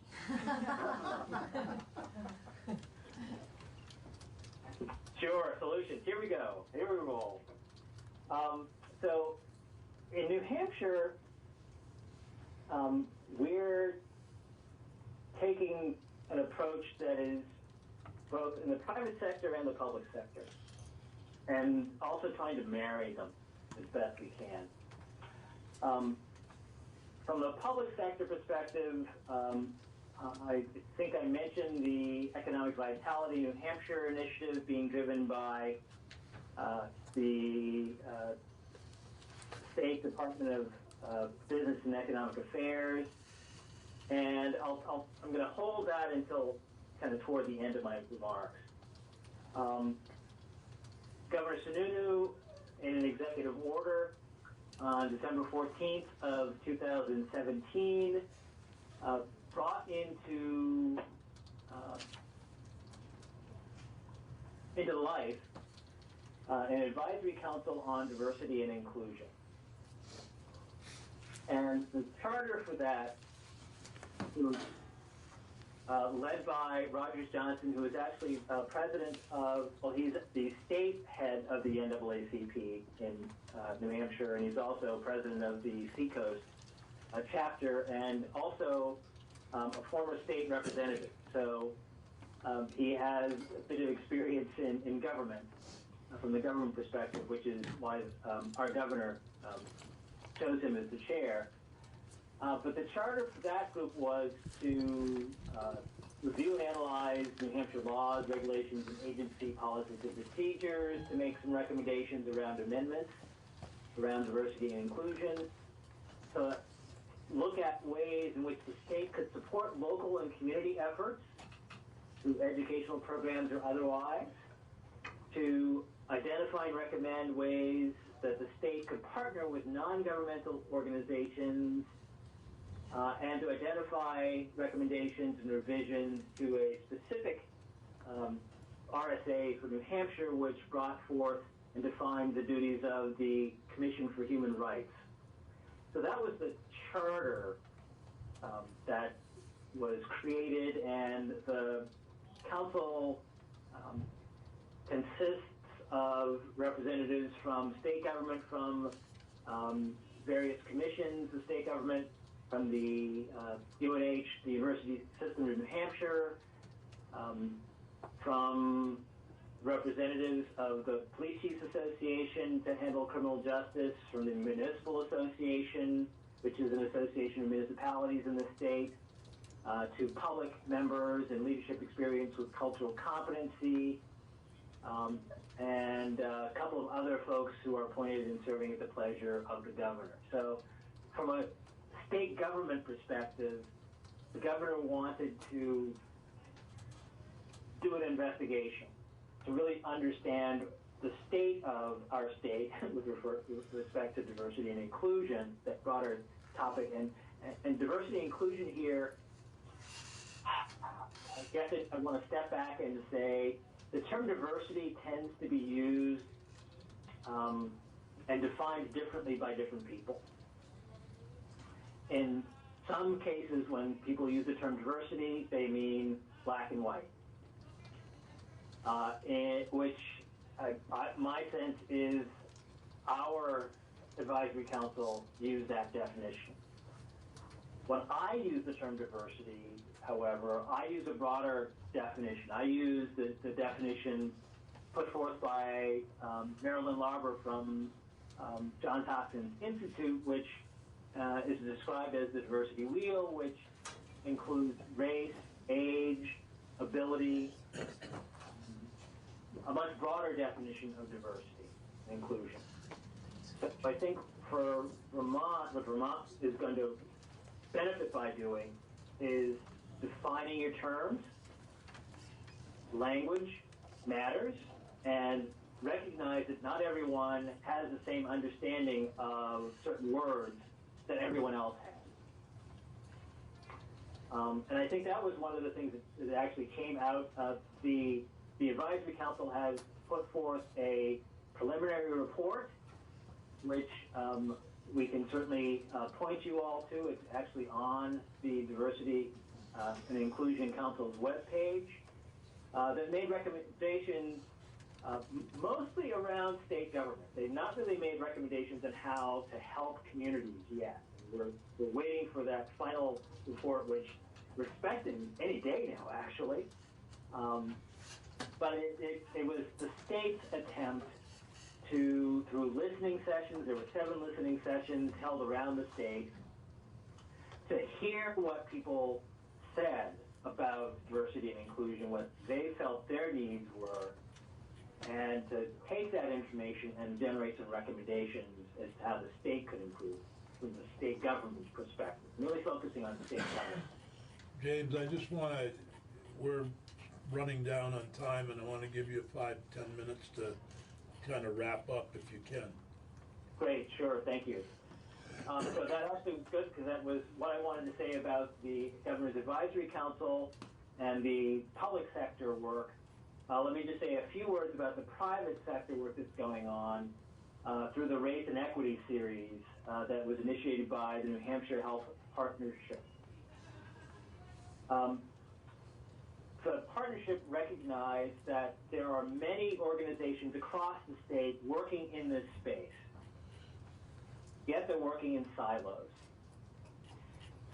Sure, solutions. Here we go. Here we roll. So, in New Hampshire, we're taking an approach that is both in the private sector and the public sector, and also trying to marry them as best we can. From the public sector perspective, I think I mentioned the Economic Vitality New Hampshire initiative being driven by the State Department of Business and Economic Affairs, and I'm going to hold that until kind of toward the end of my remarks. Governor Sununu, in an executive order on December 14th of 2017, brought into life an advisory council on diversity and inclusion. And the charter for that was led by Rogers Johnson, who is actually president of, he's the state head of the NAACP in New Hampshire, and he's also president of the Seacoast chapter, and also a former state representative. So he has a bit of experience in government, from the government perspective, which is why our governor chose him as the chair. But the charter for that group was to review and analyze New Hampshire laws, regulations, and agency policies and procedures, to make some recommendations around amendments, around diversity and inclusion, to look at ways in which the state could support local and community efforts through educational programs or otherwise, to identify and recommend ways that the state could partner with non-governmental organizations, and to identify recommendations and revisions to a specific RSA for New Hampshire, which brought forth and defined the duties of the Commission for Human Rights. So that was the charter that was created, and the council consists of representatives from state government, from various commissions of state government, from the UNH, the University System of New Hampshire, from representatives of the Police Chiefs Association to handle criminal justice, from the Municipal Association, which is an association of municipalities in the state, to public members and leadership experience with cultural competency, and a couple of other folks who are appointed and serving at the pleasure of the governor. So from a state government perspective, the governor wanted to do an investigation to really understand the state of our state with respect to diversity and inclusion, that broader topic. And diversity and inclusion here, I guess I want to step back and say the term diversity tends to be used and defined differently by different people. In some cases, when people use the term diversity, they mean black and white, which my sense is our advisory council used that definition. When I use the term diversity, however, I use a broader definition. I use the definition put forth by Marilyn Larber from Johns Hopkins Institute, which is described as the diversity wheel, which includes race, age, ability, a much broader definition of diversity and inclusion. So I think for Vermont, what Vermont is going to benefit by doing is defining your terms. Language matters, and recognize that not everyone has the same understanding of certain words that everyone else has. And I think that was one of the things that actually came out of the Advisory Council has put forth a preliminary report, which we can certainly point you all to. It's actually on the Diversity and Inclusion Council's webpage that made recommendations mostly around state government. They've not really made recommendations on how to help communities yet. We're waiting for that final report, which we're expecting any day now, actually. But it was the state's attempt to, through listening sessions, there were 7 listening sessions held around the state, to hear what people said about diversity and inclusion, what they felt their needs were, and to take that information and generate some recommendations as to how the state could improve from the state government's perspective, really focusing on state government. James, I just want to, we're running down on time, and I want to give you 5-10 minutes to kind of wrap up if you can. Great, sure, thank you. So that actually was good, because that was what I wanted to say about the Governor's Advisory Council and the public sector work. Let me just say a few words about the private sector work that's going on through the Race and Equity series that was initiated by the New Hampshire Health Partnership. The partnership recognized that there are many organizations across the state working in this space, yet they're working in silos.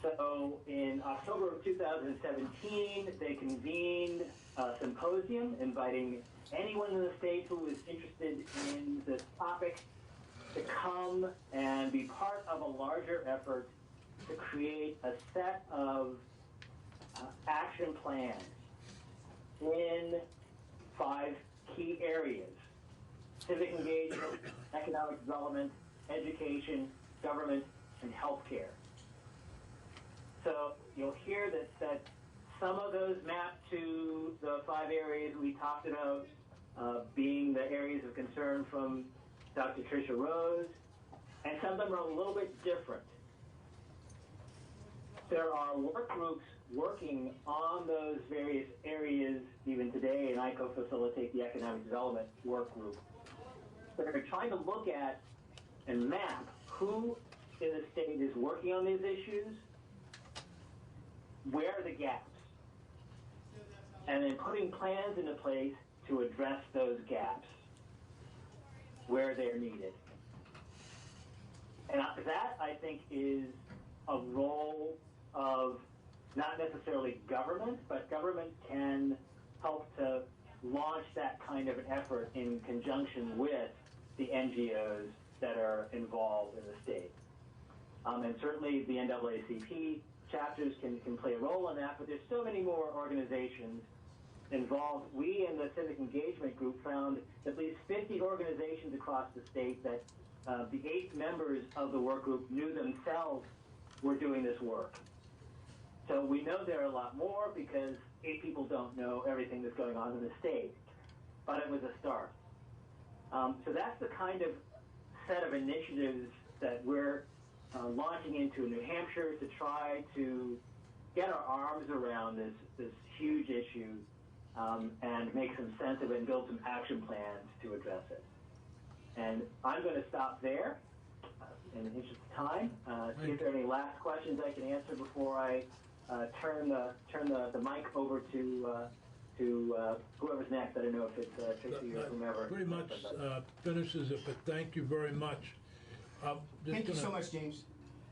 So in October of 2017, they convened a symposium inviting anyone in the state who was interested in this topic to come and be part of a larger effort to create a set of action plans in 5 key areas: civic engagement, economic development, education, government, and healthcare. So you'll hear that some of those map to the 5 areas we talked about, being the areas of concern from Dr. Tricia Rose, and some of them are a little bit different. There are work groups working on those various areas even today, and I co-facilitate the Economic Development Work Group. They're trying to look at and map who in the state is working on these issues, where are the gaps, and then putting plans into place to address those gaps where they're needed. And that, I think, is a role of not necessarily government, but government can help to launch that kind of an effort in conjunction with the NGOs that are involved in the state. And certainly the NAACP chapters can play a role in that, but there's so many more organizations involved. We in the Civic Engagement Group found at least 50 organizations across the state that the 8 members of the work group knew themselves were doing this work. So we know there are a lot more because 8 people don't know everything that's going on in the state, but it was a start. So that's the kind of set of initiatives that we're launching into New Hampshire to try to get our arms around this huge issue and make some sense of it and build some action plans to address it. And I'm going to stop there in the interest of time. See if there are any last questions I can answer before I turn the mic over to whoever's next. I don't know if it's Tracy or whomever. Pretty much finishes it, but thank you very much. Thank you so much, James.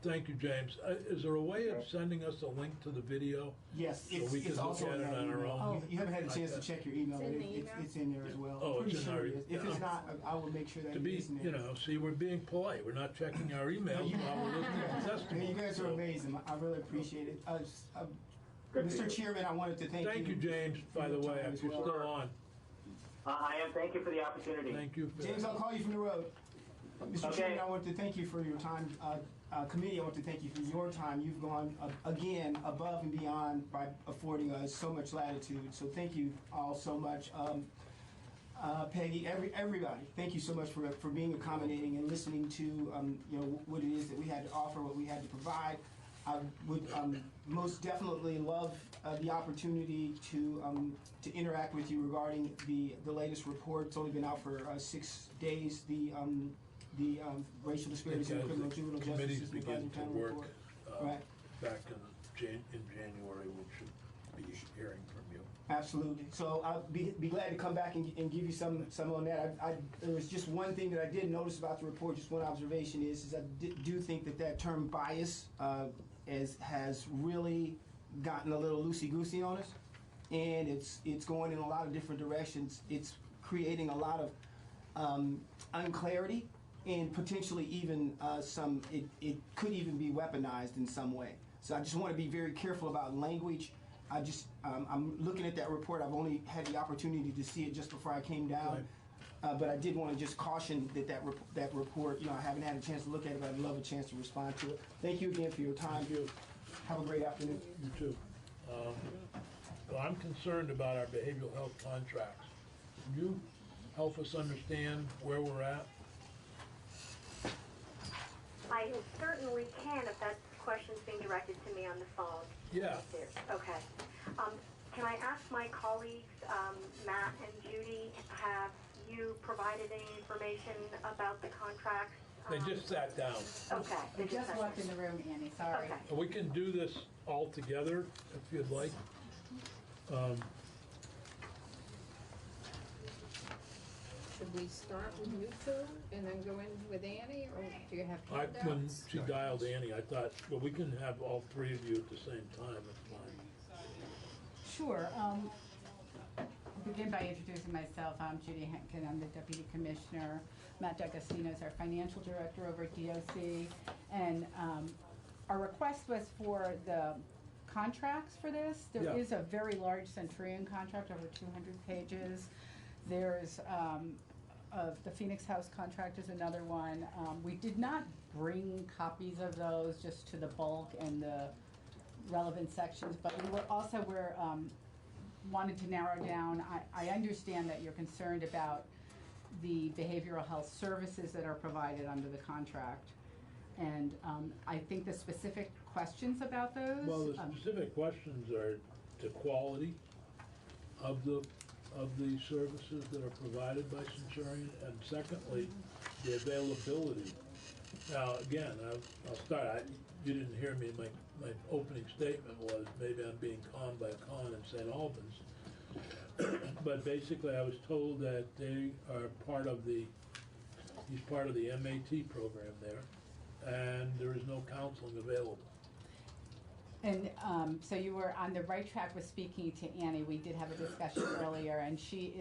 Thank you, James. Is there a way of sending us a link to the video? Yes, So we can it's look also at in it that on our email. own? You haven't had a chance to Okay. check your email, It's but in the email? it's in there as well. Oh, I'm it's pretty in sure our- it is. If it's not, I will make sure that To it be, is in there. you know, see, we're being polite. We're not checking our emails while we're listening to Yeah, testimony. you guys are So- amazing. I really appreciate it. Good to Mr. you. Chairman, I wanted to thank you. Thank you, James, for by your the way, time if as you're well. still on. I am. Thank you for the opportunity. Thank you. James, I'll call you from the road. Mr. Okay. Chairman, I want to thank you for your time. Committee, I want to thank you for your time. You've gone, again, above and beyond by affording us so much latitude. So thank you all so much. Peggy, everybody, thank you so much for being accommodating and listening to you know, what it is that we had to offer, what we had to provide. I would most definitely love the opportunity to interact with you regarding the latest report. It's only been out for 6 days. The racial disparities in the criminal juvenile justice Committees system begin advisory to panel work report. Right. back in January. We should be hearing from you. Absolutely. So I'll be glad to come back and give you some on that. There was just one thing that I did notice about the report, just one observation is I do think that term bias has really gotten a little loosey-goosey on us, and it's going in a lot of different directions. It's creating a lot of unclarity, and potentially even it could even be weaponized in some way. So I just want to be very careful about language. I'm looking at that report. I've only had the opportunity to see it just before I came down. But I did want to just caution that report, you know, I haven't had a chance to look at it, but I'd love a chance to respond to it. Thank you again for your time. Have a great afternoon. You too. Well, I'm concerned about our behavioral health contracts. Can you help us understand where we're at? I certainly can if that question's being directed to me on the phone. Yeah. Okay. Can I ask my colleagues, Matt and Judy, have you provided any information about the contracts? They just sat down. Okay. They just walked in the room, Annie, sorry. Okay. We can do this all together if you'd like. Should we start with you two and then go in with Annie, or do you have When handouts? she dialed Annie, I thought, well, we can have all three of you at the same time, that's fine. Sure. I'll begin by introducing myself. I'm Judy Henkin. I'm the Deputy Commissioner. Matt D'Agostino is our Financial Director over at DOC. And our request was for the contracts for this. There is a very large Centurion contract, over 200 pages. There's the Phoenix House contract is another one. We did not bring copies of those just to the bulk and the relevant sections, but we were also wanted to narrow down. I understand that you're concerned about the behavioral health services that are provided under the contract, and I think the specific questions about those. Well, the specific questions are the quality of the services that are provided by Centurion, and secondly, the availability. Now, again, I'll start. You didn't hear me. My opening statement was maybe I'm being conned by a con in St. Albans, but basically I was told that they are he's part of the MAT program there, and there is no counseling available. And so you were on the right track with speaking to Annie. We did have a discussion earlier, and she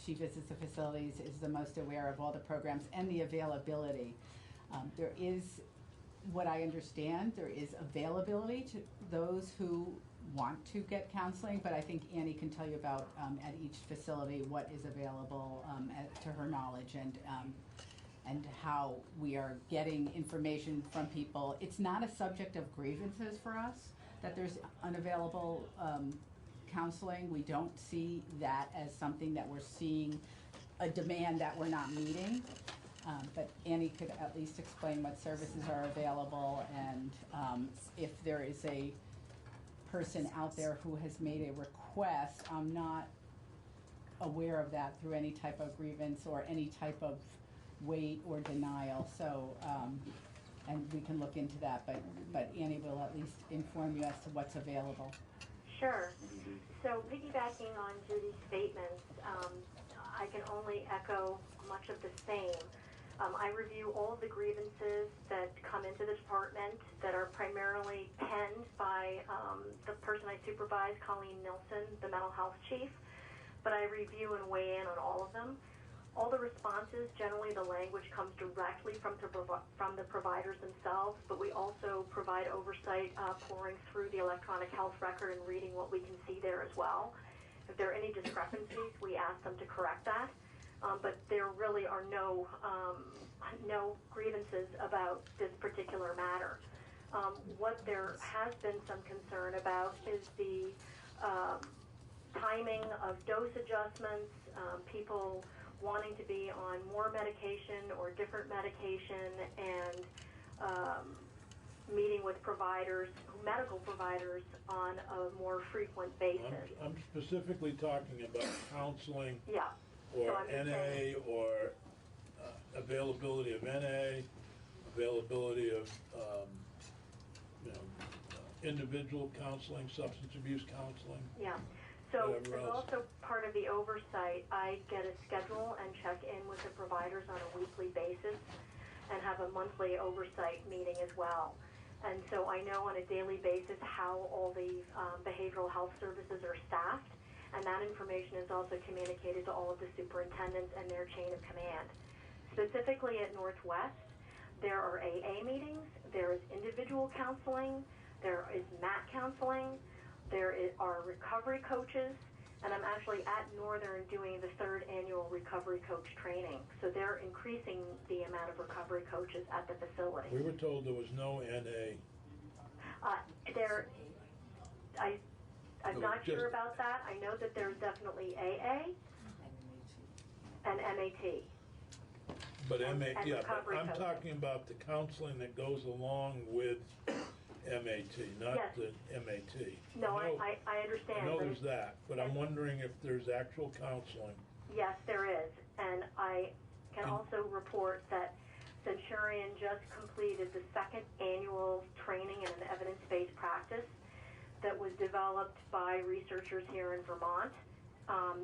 visits the facilities, is the most aware of all the programs and the availability. There is, what I understand, there is availability to those who want to get counseling, but I think Annie can tell you about at each facility what is available to her knowledge, and how we are getting information from people. It's not a subject of grievances for us that there's unavailable counseling. We don't see that as something that we're seeing a demand that we're not meeting. But Annie could at least explain what services are available, and if there is a person out there who has made a request. I'm not aware of that through any type of grievance or any type of wait or denial. So, and we can look into that, but Annie will at least inform you as to what's available. Sure. So piggybacking on Judy's statements, I can only echo much of the same. I review all of the grievances that come into the department that are primarily penned by the person I supervise, Colleen Nilsson, the mental health chief, but I review and weigh in on all of them. All the responses, generally the language comes directly from the providers themselves, but we also provide oversight, pouring through the electronic health record and reading what we can see there as well. If there are any discrepancies, we ask them to correct that. But there really are no grievances about this particular matter. What there has been some concern about is the timing of dose adjustments, people wanting to be on more medication or different medication, and meeting with providers, medical providers, on a more frequent basis. I'm specifically talking about counseling. Yeah. Or So NA, or availability of NA, availability of individual counseling, substance abuse counseling. Yeah. So whatever as else. also part of the oversight, I get a schedule and check in with the providers on a weekly basis and have a monthly oversight meeting as well. And so I know on a daily basis how all the behavioral health services are staffed, and that information is also communicated to all of the superintendents and their chain of command. Specifically at Northwest, there are AA meetings, there is individual counseling, there is MAT counseling, there are recovery coaches, and I'm actually at Northern doing the 3rd annual recovery coach training. So they're increasing the amount of recovery coaches at the facility. We were told there was no NA. I'm not sure about that. I know that there's definitely AA and MAT. But and yeah, but recovery I'm coaching. talking about the counseling that goes along with MAT, not Yes. the MAT. No, I know, I understand. I know but there's that, but I'm wondering if there's actual counseling. Yes, there is. And I can also report that Centurion just completed the 2nd annual training in an evidence-based practice that was developed by researchers here in Vermont.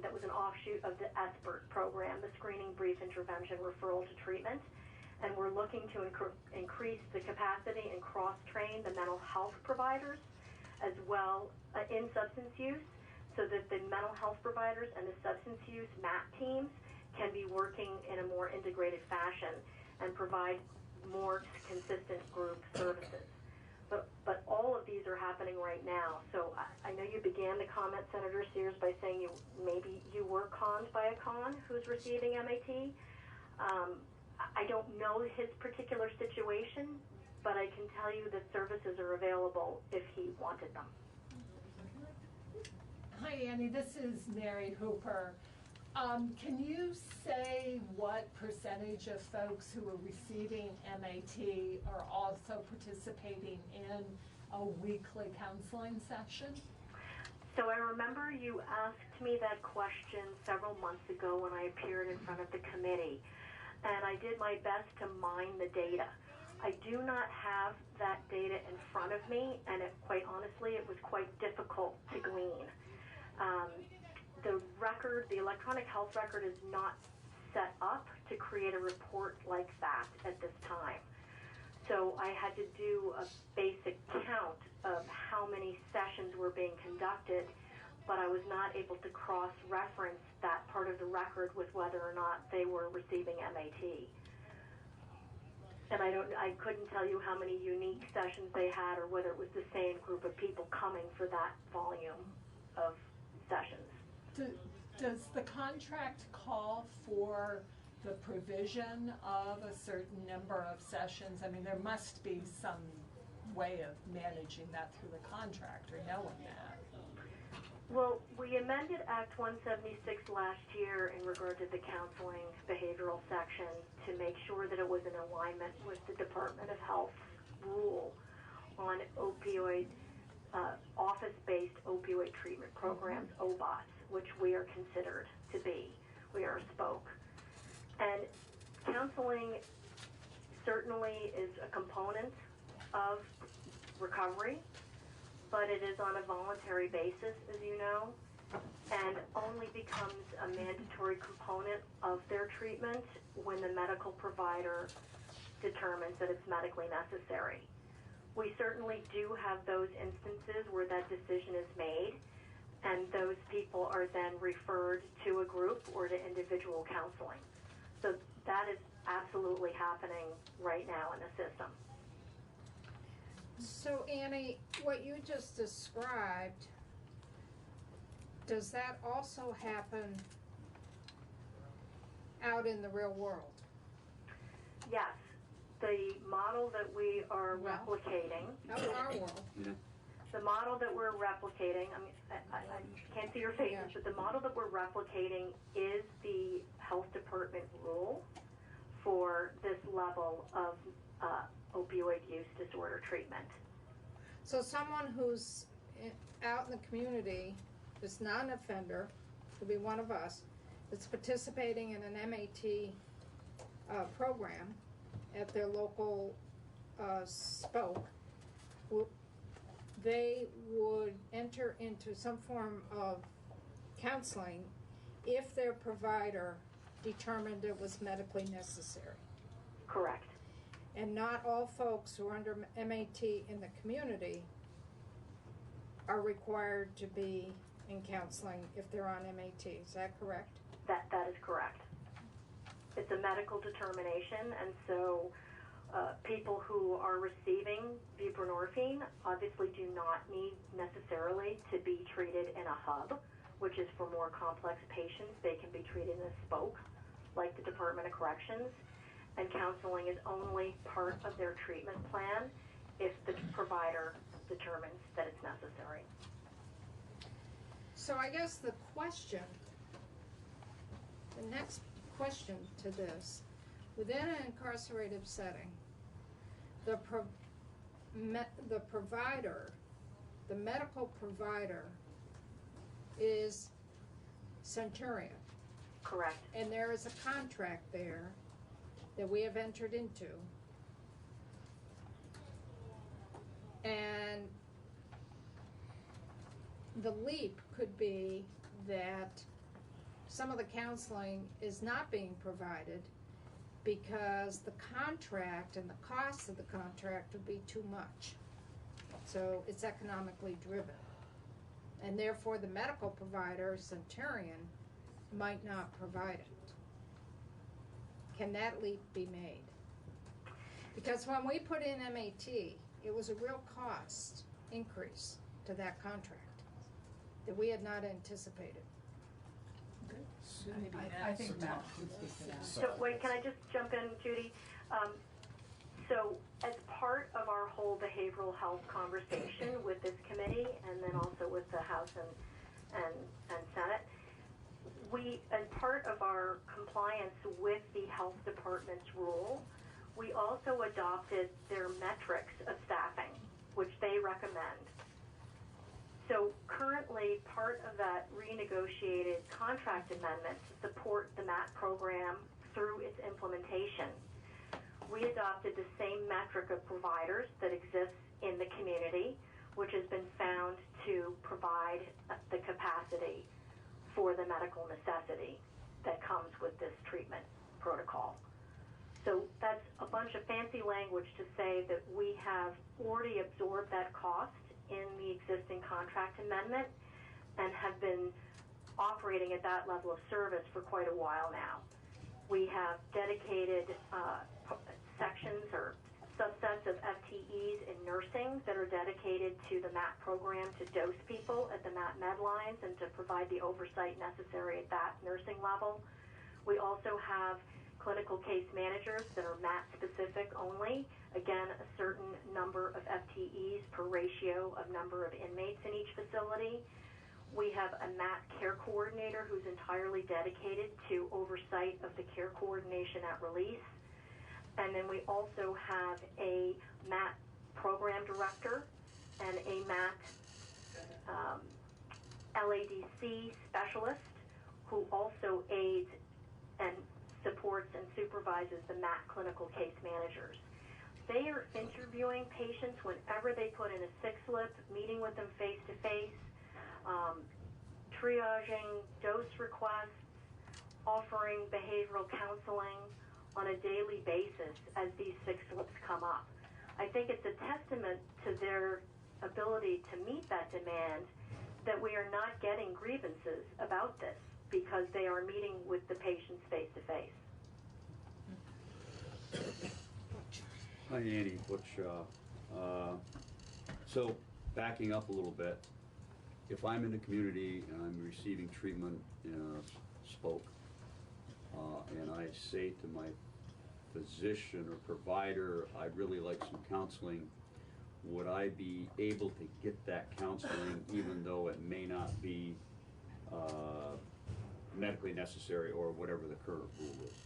That was an offshoot of the SBIRT program, the Screening, Brief Intervention, Referral to Treatment. And we're looking to increase the capacity and cross-train the mental health providers as well in substance use, so that the mental health providers and the substance use MAT teams can be working in a more integrated fashion and provide more consistent group services. But all of these are happening right now. So I know you began the comment, Senator Sears, by saying maybe you were conned by a con who's receiving MAT. I don't know his particular situation, but I can tell you that services are available if he wanted them. Hi, Annie. This is Mary Hooper. Can you say what percentage of folks who are receiving MAT are also participating in a weekly counseling session? So I remember you asked me that question several months ago when I appeared in front of the committee, and I did my best to mine the data. I do not have that data in front of me, and quite honestly, it was quite difficult to glean. The record, the electronic health record, is not set up to create a report like that at this time. So I had to do a basic count of how many sessions were being conducted, but I was not able to cross-reference that part of the record with whether or not they were receiving MAT. And I couldn't tell you how many unique sessions they had or whether it was the same group of people coming for that volume of sessions. Does the contract call for the provision of a certain number of sessions? I mean, there must be some way of managing that through the contract or knowing that. Well, we amended Act 176 last year in regard to the counseling behavioral section to make sure that it was in alignment with the Department of Health's rule on opioid, office-based opioid treatment programs, OBOTs, which we are considered to be. We are a spoke. And counseling certainly is a component of recovery, but it is on a voluntary basis, as you know, and only becomes a mandatory component of their treatment when the medical provider determines that it's medically necessary. We certainly do have those instances where that decision is made, and those people are then referred to a group or to individual counseling. So that is absolutely happening right now in the system. So Annie, what you just described, does that also happen out in the real world? Yes. The model that we are replicating. Out in our world. The model that we're replicating, I mean, I can't see your faces, but the model that we're replicating is the health department rule for this level of opioid use disorder treatment. So someone who's out in the community, that's not an offender, could be one of us, that's participating in an MAT program at their local spoke, they would enter into some form of counseling if their provider determined it was medically necessary. Correct. And not all folks who are under MAT in the community are required to be in counseling if they're on MAT. Is that correct? That is correct. It's a medical determination, and so people who are receiving buprenorphine obviously do not need necessarily to be treated in a hub, which is for more complex patients. They can be treated in a spoke, like the Department of Corrections, and counseling is only part of their treatment plan if the provider determines that it's necessary. So I guess the next question to this, within an incarcerative setting, the provider, the medical provider is Centurion. Correct. And there is a contract there that we have entered into. And the leap could be that some of the counseling is not being provided because the contract and the cost of the contract would be too much. So it's economically driven. And therefore the medical provider, Centurion, might not provide it. Can that leap be made? Because when we put in MAT, it was a real cost increase to that contract that we had not anticipated. I think Matt would speak to that. So wait, can I just jump in, Judy? So as part of our whole behavioral health conversation with this committee and then also with the House and Senate, we, as part of our compliance with the health department's rule, we also adopted their metrics of staffing, which they recommend. So currently, part of that renegotiated contract amendment to support the MAT program through its implementation, we adopted the same metric of providers that exists in the community, which has been found to provide the capacity for the medical necessity that comes with this treatment protocol. So that's a bunch of fancy language to say that we have already absorbed that cost in the existing contract amendment and have been operating at that level of service for quite a while now. We have dedicated sections or subsets of FTEs in nursing that are dedicated to the MAT program to dose people at the MAT med lines and to provide the oversight necessary at that nursing level. We also have clinical case managers that are MAT specific only. Again, a certain number of FTEs per ratio of number of inmates in each facility. We have a MAT care coordinator who's entirely dedicated to oversight of the care coordination at release. And then we also have a MAT program director and a MAT LADC specialist who also aids and supports and supervises the MAT clinical case managers. They are interviewing patients whenever they put in a sick slip, meeting with them face-to-face, triaging dose requests, offering behavioral counseling on a daily basis as these sick slips come up. I think it's a testament to their ability to meet that demand that we are not getting grievances about this because they are meeting with the patients face to face. Hi, Annie Butch. So, backing up a little bit, if I'm in the community and I'm receiving treatment in a spoke, and I say to my physician or provider, I'd really like some counseling, would I be able to get that counseling even though it may not be medically necessary or whatever the current rule is?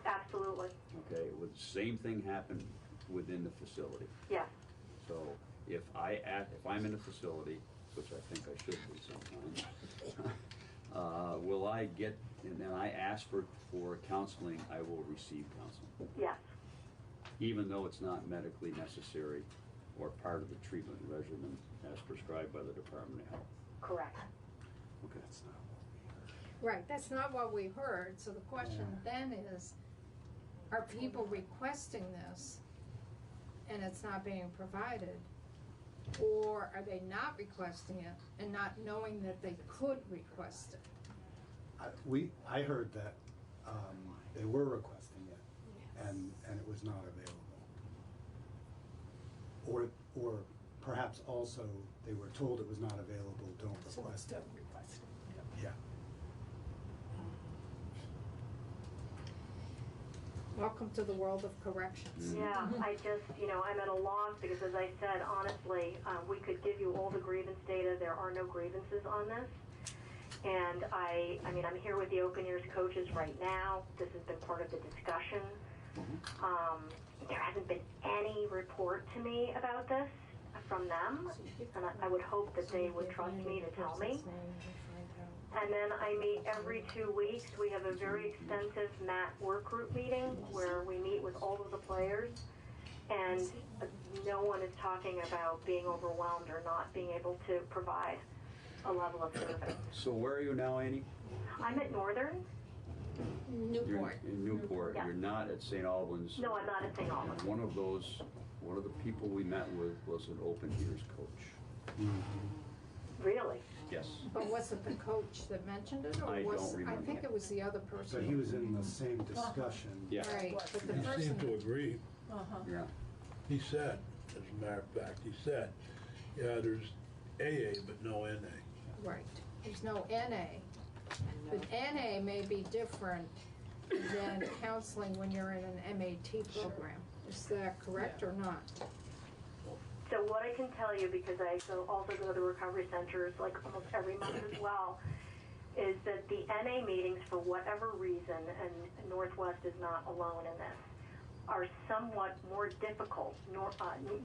Absolutely. Okay, would the same thing happen within the facility? Yes. So if I'm in a facility, which I think I should be sometimes, will I get, and then I ask for counseling, I will receive counseling? Yes. Even though it's not medically necessary or part of the treatment regimen as prescribed by the Department of Health? Correct. Okay, that's not. Right, that's not what we heard, so the question then is, are people requesting this and it's not being provided? Or are they not requesting it and not knowing that they could request it? I heard that they were requesting it, and it was not available. Or perhaps also they were told it was not available, don't request it. Yeah. Welcome to the world of corrections. Yeah, I just, I'm at a loss because, as I said, honestly, we could give you all the grievance data. There are no grievances on this. And I mean, I'm here with the Open Ears coaches right now. This has been part of the discussion. There hasn't been any report to me about this from them, and I would hope that they would trust me to tell me. And then I meet every 2 weeks. We have a very extensive MAT work group meeting where we meet with all of the players, and no one is talking about being overwhelmed or not being able to provide a level of service. So where are you now, Annie? I'm at Northern. Newport. You're in Newport. Yeah. You're not at St. Albans. No, I'm not at St. Albans. One of the people we met with was an Open Ears coach. Really? Yes. But was it the coach that mentioned it, or I was don't remember. I think it was the other person. So he was in the same discussion. Yeah. Right, but the He person. seemed to agree. Yeah. He said, as a matter of fact, yeah, there's AA but no NA. Right. There's no NA. But NA may be different than counseling when you're in an MAT program. Is that correct or not? So what I can tell you, because I also go to recovery centers like almost every month as well, is that the NA meetings, for whatever reason, and Northwest is not alone in this, are somewhat more difficult.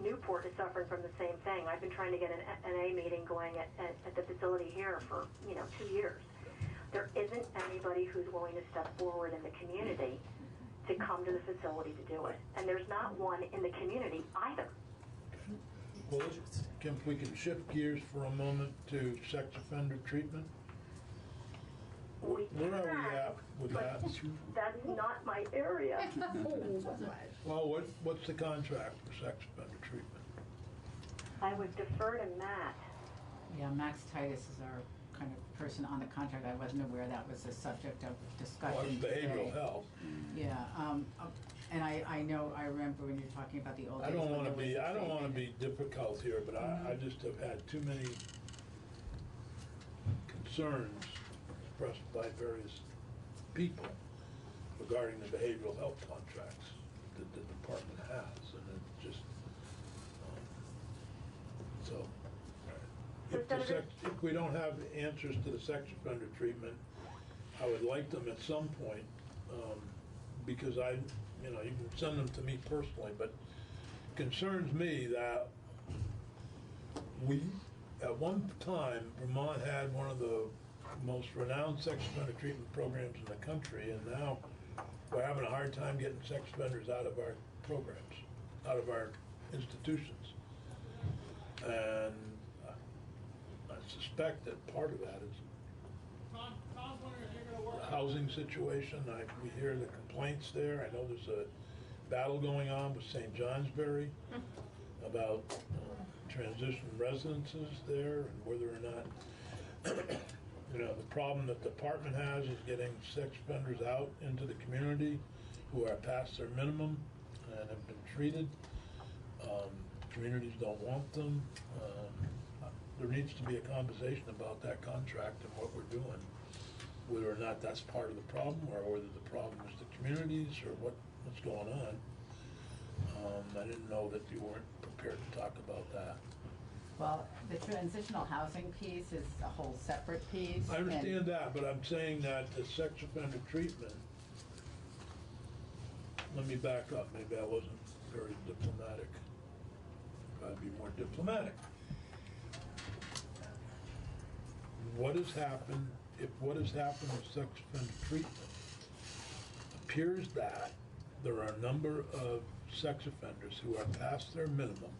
Newport is suffering from the same thing. I've been trying to get an NA meeting going at the facility here for 2 years. There isn't anybody who's willing to step forward in the community to come to the facility to do it. And there's not one in the community either. Well, we can shift gears for a moment to sex offender treatment. Where are we at with that? That's not my area. Well, what's the contract for sex offender treatment? I would defer to Matt. Yeah, Max Titus is our kind of person on the contract. I wasn't aware that was a subject of discussion Well, it's today. behavioral health. Yeah, and I know, I remember when you're talking about the old days. I don't when want to there was be, a I don't want to treatment. be difficult here, but I just have had too many concerns expressed by various people regarding the behavioral health contracts that the department has, and it's just, so. If we don't have answers to the sex offender treatment, I would like them at some point, because you can send them to me personally, but it concerns me that we, at one time, Vermont had one of the most renowned sex offender treatment programs in the country, and now we're having a hard time getting sex offenders out of our programs, out of our institutions. And I suspect that part of that is the housing situation. We hear the complaints there. I know there's a battle going on with St. Johnsbury about transition residences there and whether or not, the problem that the department has is getting sex offenders out into the community who are past their minimum and have been treated. Communities don't want them. There needs to be a conversation about that contract and what we're doing, whether or not that's part of the problem or whether the problem is the communities or what's going on. I didn't know that you weren't prepared to talk about that. Well, the transitional housing piece is a whole separate piece. I understand that, but I'm saying that the sex offender treatment, let me back up, maybe I wasn't very diplomatic. I'd be more diplomatic. What has happened with sex offender treatment appears that there are a number of sex offenders who are past their minimum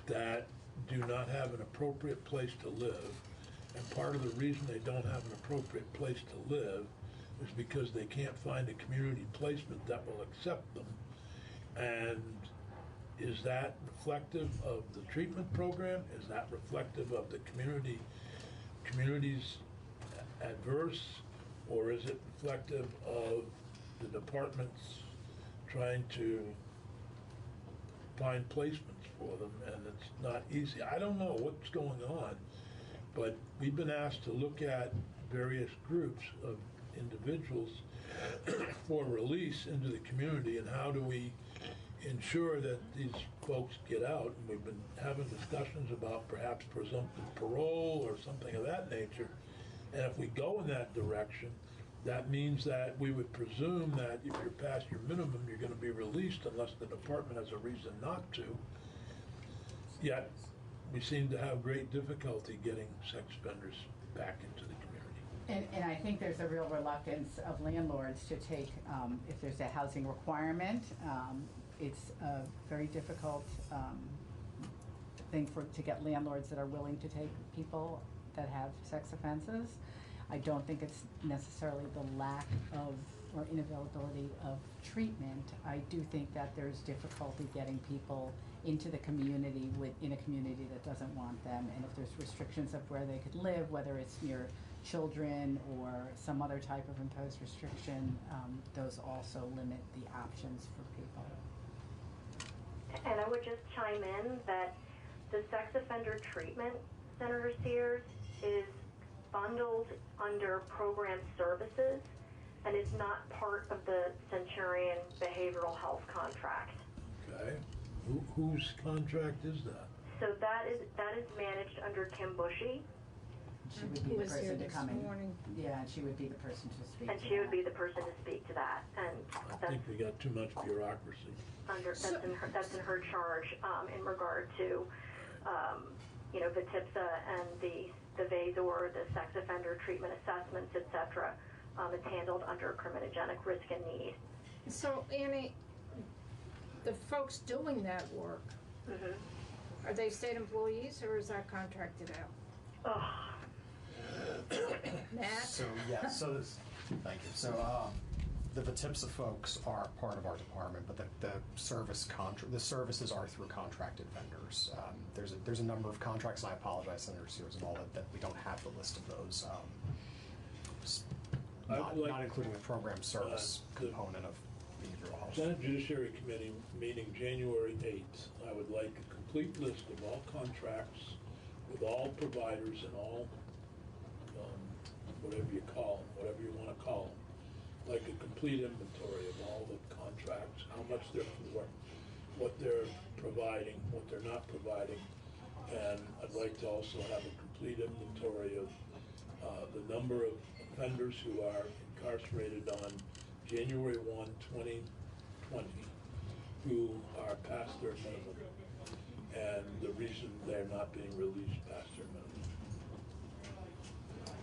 that do not have an appropriate place to live, and part of the reason they don't have an appropriate place to live is because they can't find a community placement that will accept them. And is that reflective of the treatment program? Is that reflective of the community's adverse, or is it reflective of the department's trying to find placements for them, and it's not easy? I don't know what's going on, but we've been asked to look at various groups of individuals for release into the community, and how do we ensure that these folks get out. And we've been having discussions about perhaps presumptive parole or something of that nature. And if we go in that direction, that means that we would presume that if you're past your minimum, you're going to be released unless the department has a reason not to. Yet, we seem to have great difficulty getting sex offenders back into the community. And I think there's a real reluctance of landlords to take, if there's a housing requirement, it's a very difficult thing to get landlords that are willing to take people that have sex offenses. I don't think it's necessarily the lack of or inavailability of treatment. I do think that there's difficulty getting people into the community in a community that doesn't want them, and if there's restrictions of where they could live, whether it's near children or some other type of imposed restriction, those also limit the options for people. And I would just chime in that the Sex Offender Treatment Center, Sears, is bundled under program services and is not part of the Centurion Behavioral Health contract. Okay. Whose contract is that? So that is managed under Kim Bushy. She would be the person to come in. Yeah, and she would be the person to speak to. And she would be the person to speak to that. And I think we got too much bureaucracy. That's in her charge in regard to, the TIPSA and the VASOR, the sex offender treatment assessments, etc. It's handled under criminogenic risk and need. So, Annie, the folks doing that work, are they state employees or is that contracted out? Matt? So, yeah, thank you. So, the VTIPSA folks are part of our department, but the services are through contracted vendors. There's a number of contracts, and I apologize, Senator Sears, and all that we don't have the list of those. Not including the program service component of behavioral health. Senate Judiciary Committee meeting January 8th. I would like a complete list of all contracts with all providers and all, whatever you call them, whatever you want to call them. Like a complete inventory of all the contracts, how much they're for, what they're providing, what they're not providing. And I'd like to also have a complete inventory of the number of offenders who are incarcerated on January 1, 2020, who are past their minimum, and the reason they're not being released past their minimum.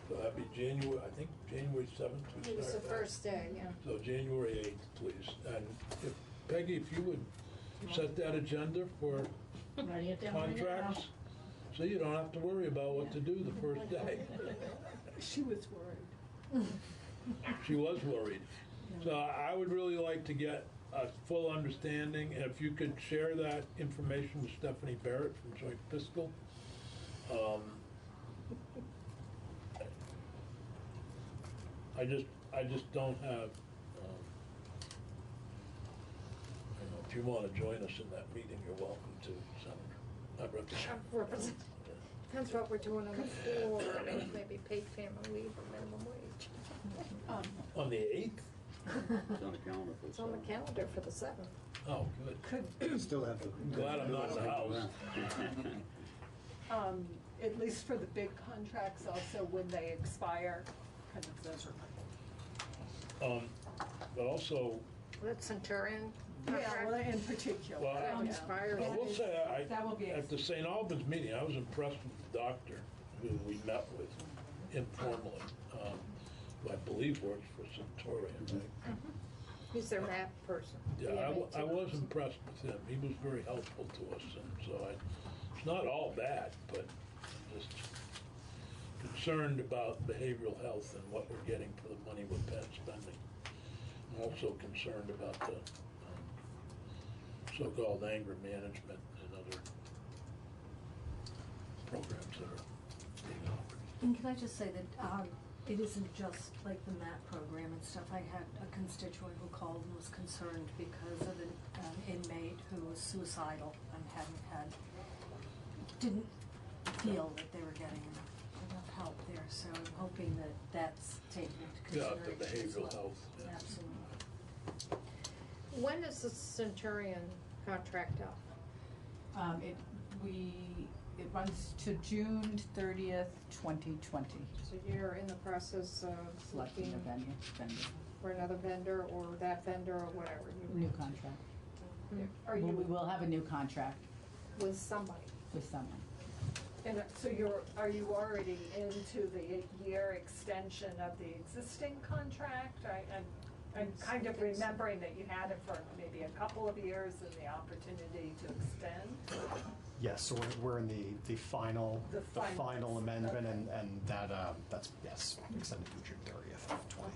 So that'd be January 7th. It was the first day, yeah. So January 8th, please. And if Peggy, if you would set that agenda for contracts, so you don't have to worry about what to do the first day. She was worried. She was worried. So I would really like to get a full understanding, and if you could share that information with Stephanie Barrett from Joint Fiscal. I just don't have, if you want to join us in that meeting, you're welcome to, Senator. Depends what we're doing on the floor, maybe paid family leave or minimum wage. On the 8th? It's on the calendar for the It's on the calendar for the 7th. Oh, good. Still have to. Glad I'm not in the house. At least for the big contracts, also when they expire, kind of those are But also, That Centurion yeah, contract? well, in particular. Well, yeah. expires. I will say, That will be at the St. Albans meeting, I was impressed with the doctor who we met with informally, who I believe works for Centurion, right? He's their map person. Yeah, I was impressed with him. He was very helpful to us, and so it's not all bad, but just concerned about behavioral health and what we're getting for the money we're spending. I'm also concerned about the so-called anger management and other programs that are being offered. And can I just say that it isn't just like the MAP program and stuff. I had a constituent who called and was concerned because of an inmate who was suicidal and didn't feel that they were getting enough help there. So I'm hoping that that's taken into Yeah, consideration. the as behavioral well. health. Yeah. Absolutely. When is the Centurion contract up? It runs to June 30th, 2020. So you're in the process of Selecting looking a vendor. for another vendor or that vendor or whatever. New contract. Are We you will have a new contract with somebody? with someone. And so are you already into the year extension of the existing contract? I'm kind of remembering that you had it for maybe a couple of years and the opportunity to extend. Yes, so we're in the final The final, amendment, okay. and that's yes extended through June 30th of 20.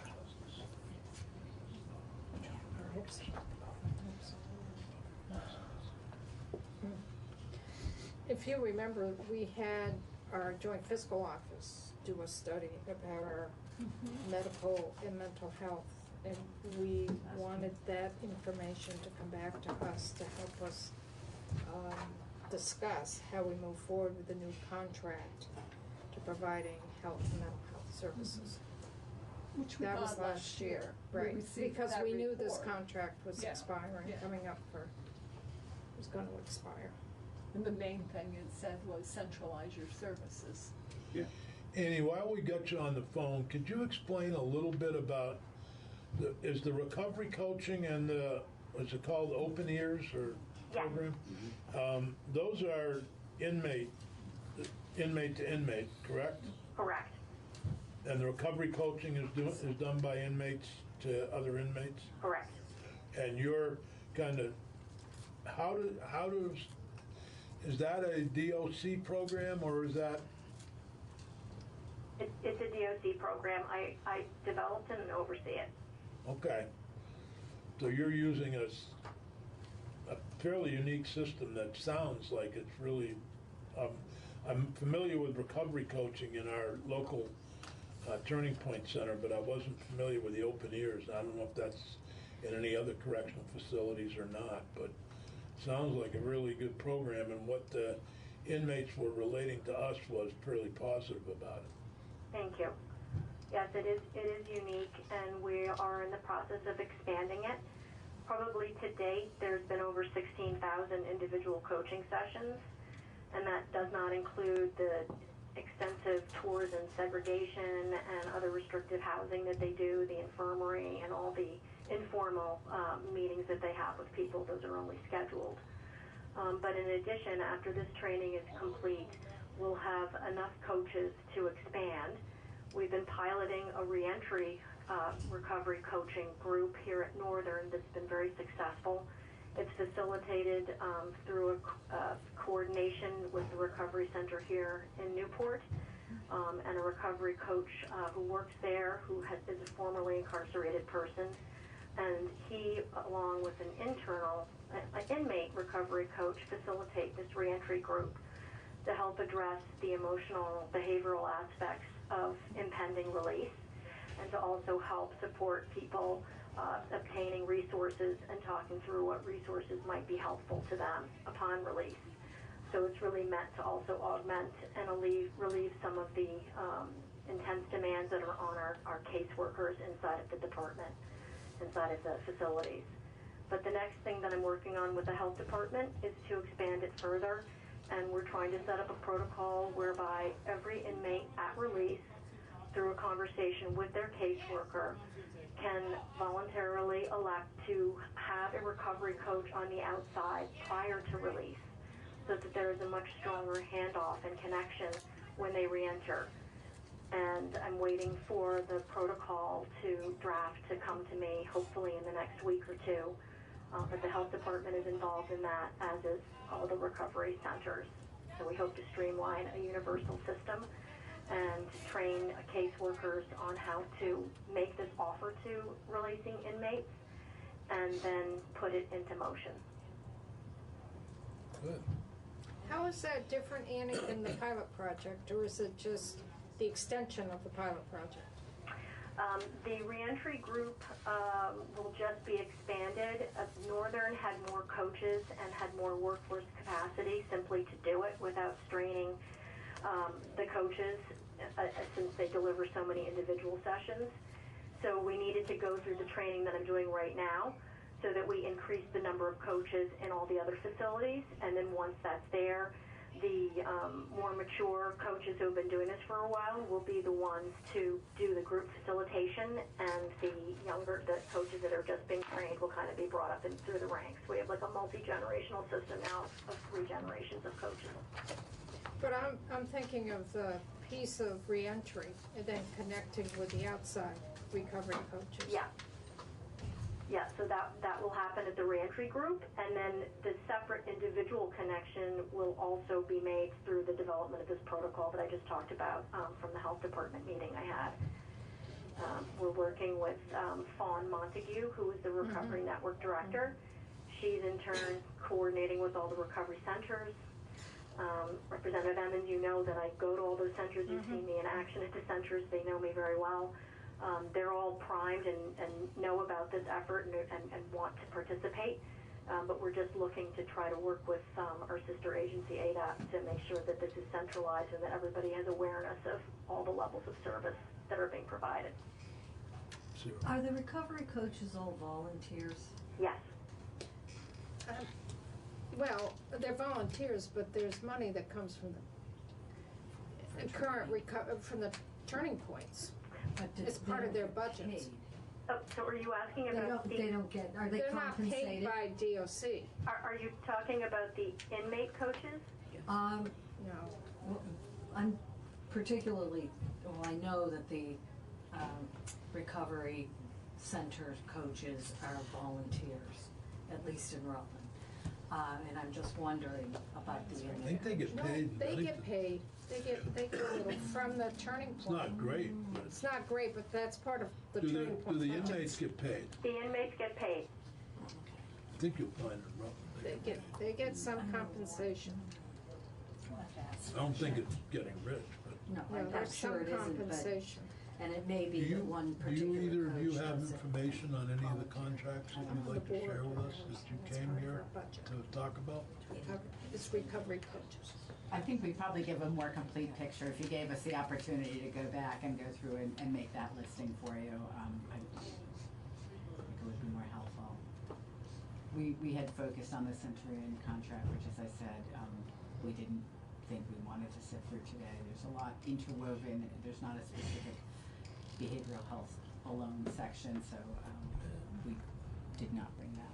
If you remember, we had our joint fiscal office do a study about our medical and mental health, and we wanted that information to come back to us to help us discuss how we move forward with the new contract to providing health and mental health services. Which we That was got last year, right, received because that we knew this report. contract was Yeah, expiring, yeah. coming up for, was gonna expire. And the main thing it said was centralize your services. Yeah. Annie, while we got you on the phone, could you explain a little bit about is the recovery coaching and what's it called, Open Ears or program? Those are inmate to inmate, correct? Correct. And the recovery coaching is done by inmates to other inmates? Correct. And you're kind of, is that a DOC program or is that? It's a DOC program. I developed and oversee it. Okay. So you're using a fairly unique system that sounds like it's really, I'm familiar with recovery coaching in our local Turning Point Center, but I wasn't familiar with the Open Ears. I don't know if that's in any other correctional facilities or not, but sounds like a really good program, and what the inmates were relating to us was fairly positive about it. Thank you. Yes, it is unique, and we are in the process of expanding it. Probably to date, there's been over 16,000 individual coaching sessions, and that does not include the extensive tours and segregation and other restricted housing that they do, the infirmary, and all the informal meetings that they have with people. Those are only scheduled. But in addition, after this training is complete, we'll have enough coaches to expand. We've been piloting a reentry recovery coaching group here at Northern that's been very successful. It's facilitated through a coordination with the Recovery Center here in Newport. and a recovery coach who works there, who is a formerly incarcerated person. And he, along with an inmate recovery coach, facilitate this reentry group to help address the emotional, behavioral aspects of impending release, and to also help support people obtaining resources and talking through what resources might be helpful to them upon release. So it's really meant to also augment and relieve some of the intense demands that are on our caseworkers inside of the department, inside of the facilities. But the next thing that I'm working on with the health department is to expand it further, and we're trying to set up a protocol whereby every inmate at release, through a conversation with their caseworker, can voluntarily elect to have a recovery coach on the outside prior to release, so that there is a much stronger handoff and connection when they reenter. And I'm waiting for the protocol to draft to come to me, hopefully in the next week or two. But the health department is involved in that, as is all the recovery centers. So we hope to streamline a universal system and train caseworkers on how to make this offer to releasing inmates and then put it into motion. Good. How is that different, Annie, than the pilot project, or is it just the extension of the pilot project? The reentry group will just be expanded. Northern had more coaches and had more workforce capacity simply to do it without straining the coaches since they deliver so many individual sessions. So we needed to go through the training that I'm doing right now so that we increase the number of coaches in all the other facilities. And then once that's there, the more mature coaches who have been doing this for a while will be the ones to do the group facilitation, and the coaches that are just being trained will kind of be brought up in through the ranks. We have like a multi-generational system now of 3 generations of coaches. But I'm thinking of the piece of reentry and then connecting with the outside recovery coaches. Yeah. Yeah, so that will happen at the reentry group, and then the separate individual connection will also be made through the development of this protocol that I just talked about from the health department meeting I had. We're working with Fawn Montague, who is the Recovery Network Director. She's in turn coordinating with all the recovery centers. Representative Emmons, you know that I go to all those centers. You've seen me in action at the centers. They know me very well. They're all primed and know about this effort and want to participate, but we're just looking to try to work with our sister agency, ADAP, to make sure that this is centralized and that everybody has awareness of all the levels of service that are being provided. Are the recovery coaches all volunteers? Yes. Well, they're volunteers, but there's money that comes from the current from the turning points. It's part of their budgets. Oh, so are you asking about they don't get, are they compensated? They're not paid by DOC. Are you talking about the inmate coaches? No. Well, I'm particularly, well, I know that the recovery center coaches are volunteers, at least in Rutland. And I'm just wondering about the inmates. I think they get paid. They get paid. They get a little from the turning point. It's not great. But it's not great, but that's part of the turning point. Do the inmates get paid? The inmates get paid. I think you'll find it rough. They get some compensation. I don't think it's getting rich, but No, I'm there's sure some it isn't, compensation. and it may be that one particular do either of you coach have does it. information on any of the contracts that you'd like to share with us that you came here to talk about? It's recovery coaches. I think we'd probably give a more complete picture if you gave us the opportunity to go back and go through and make that listing for you. I think it would be more helpful. We had focused on the Centurion contract, which, as I said, we didn't think we wanted to sit through today. There's a lot interwoven. There's not a specific behavioral health alone section, so we did not bring that.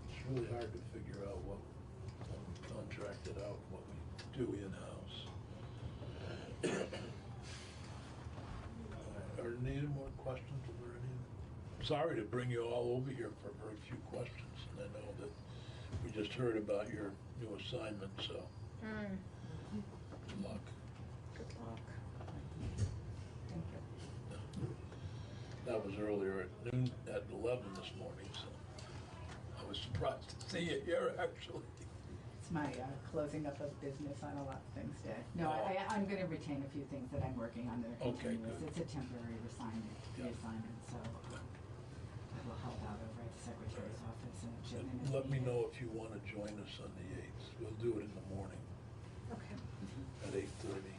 It's really hard to figure out what we contracted out, what we do in-house. Are there any more questions? Are there any? Sorry to bring you all over here for very few questions, and I know that we just heard about your new assignment, so good luck. Good luck. That was earlier at noon, at 11 this morning, so I was surprised to see you here, actually. It's my closing up of business on a lot of things day. No, I'm going to retain a few things that I'm working on that are Okay, continuous. good. It's a temporary reassignment, so I will help out over at the Secretary's office and Jim. Let me know if you want to join us on the 8th. We'll do it in the morning Okay. at 8:30.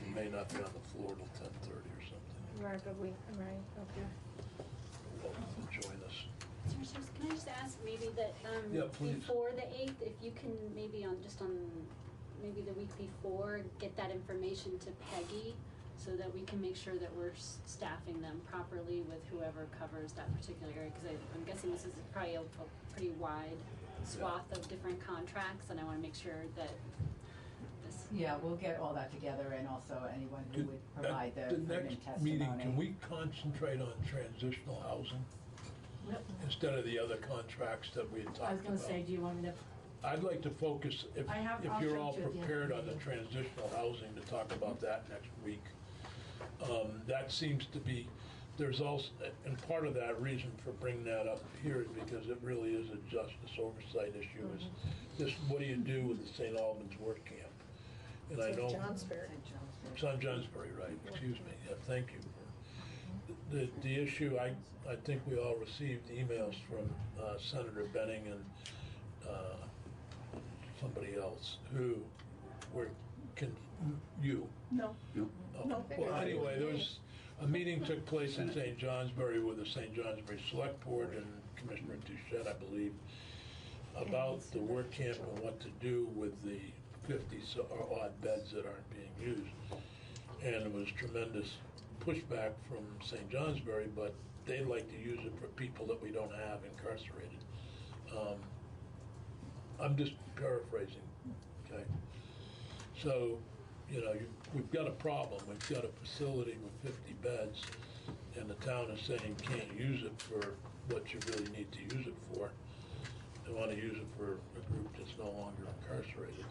You may not be on the floor till 10:30 or something. Right, but right, okay. You're welcome to join us. Can I just ask maybe that Yeah, please. before the 8th, if you can maybe on maybe the week before, get that information to Peggy so that we can make sure that we're staffing them properly with whoever covers that particular area, because I'm guessing this is probably a pretty wide swath of different contracts, and I want to make sure that this. Yeah, we'll get all that together, and also anyone who would provide the written next testimony. meeting, can we concentrate on transitional housing instead of the other contracts that we had talked about? I was gonna say, do you want me to? I'd like to focus, if I'll you're show all you at the end of prepared the on the meeting. transitional housing, to talk about that next week. That seems to be, there's also, and part of that reason for bringing that up here is because it really is a justice oversight issue, is this, what do you do with the St. Albans work camp? And I know. St. Johnsbury. St. Johnsbury, right, excuse me, yeah, thank you. The issue, I think we all received emails from Senator Benning and somebody else who were, you? No. Oh, No. Well, anyway, there was, a meeting took place in St. Johnsbury with the St. Johnsbury Select Board and Commissioner Touchette, I believe, about the work camp and what to do with the 50 or odd beds that aren't being used. And there was tremendous pushback from St. Johnsbury, but they'd like to use it for people that we don't have incarcerated. I'm just paraphrasing, okay? So, we've got a problem. We've got a facility with 50 beds, and the town is saying you can't use it for what you really need to use it for. They want to use it for a group that's no longer incarcerated.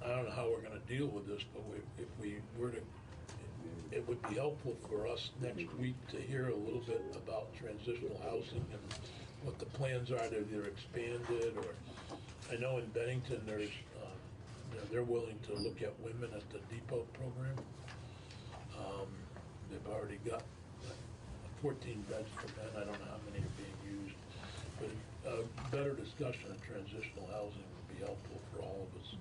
I don't know how we're going to deal with this, but if we were to, it would be helpful for us next week to hear a little bit about transitional housing and what the plans are to either expand it, or I know in Bennington there's, they're willing to look at women at the depot program. They've already got 14 beds for men. I don't know how many are being used, but a better discussion of transitional housing would be helpful for all of us.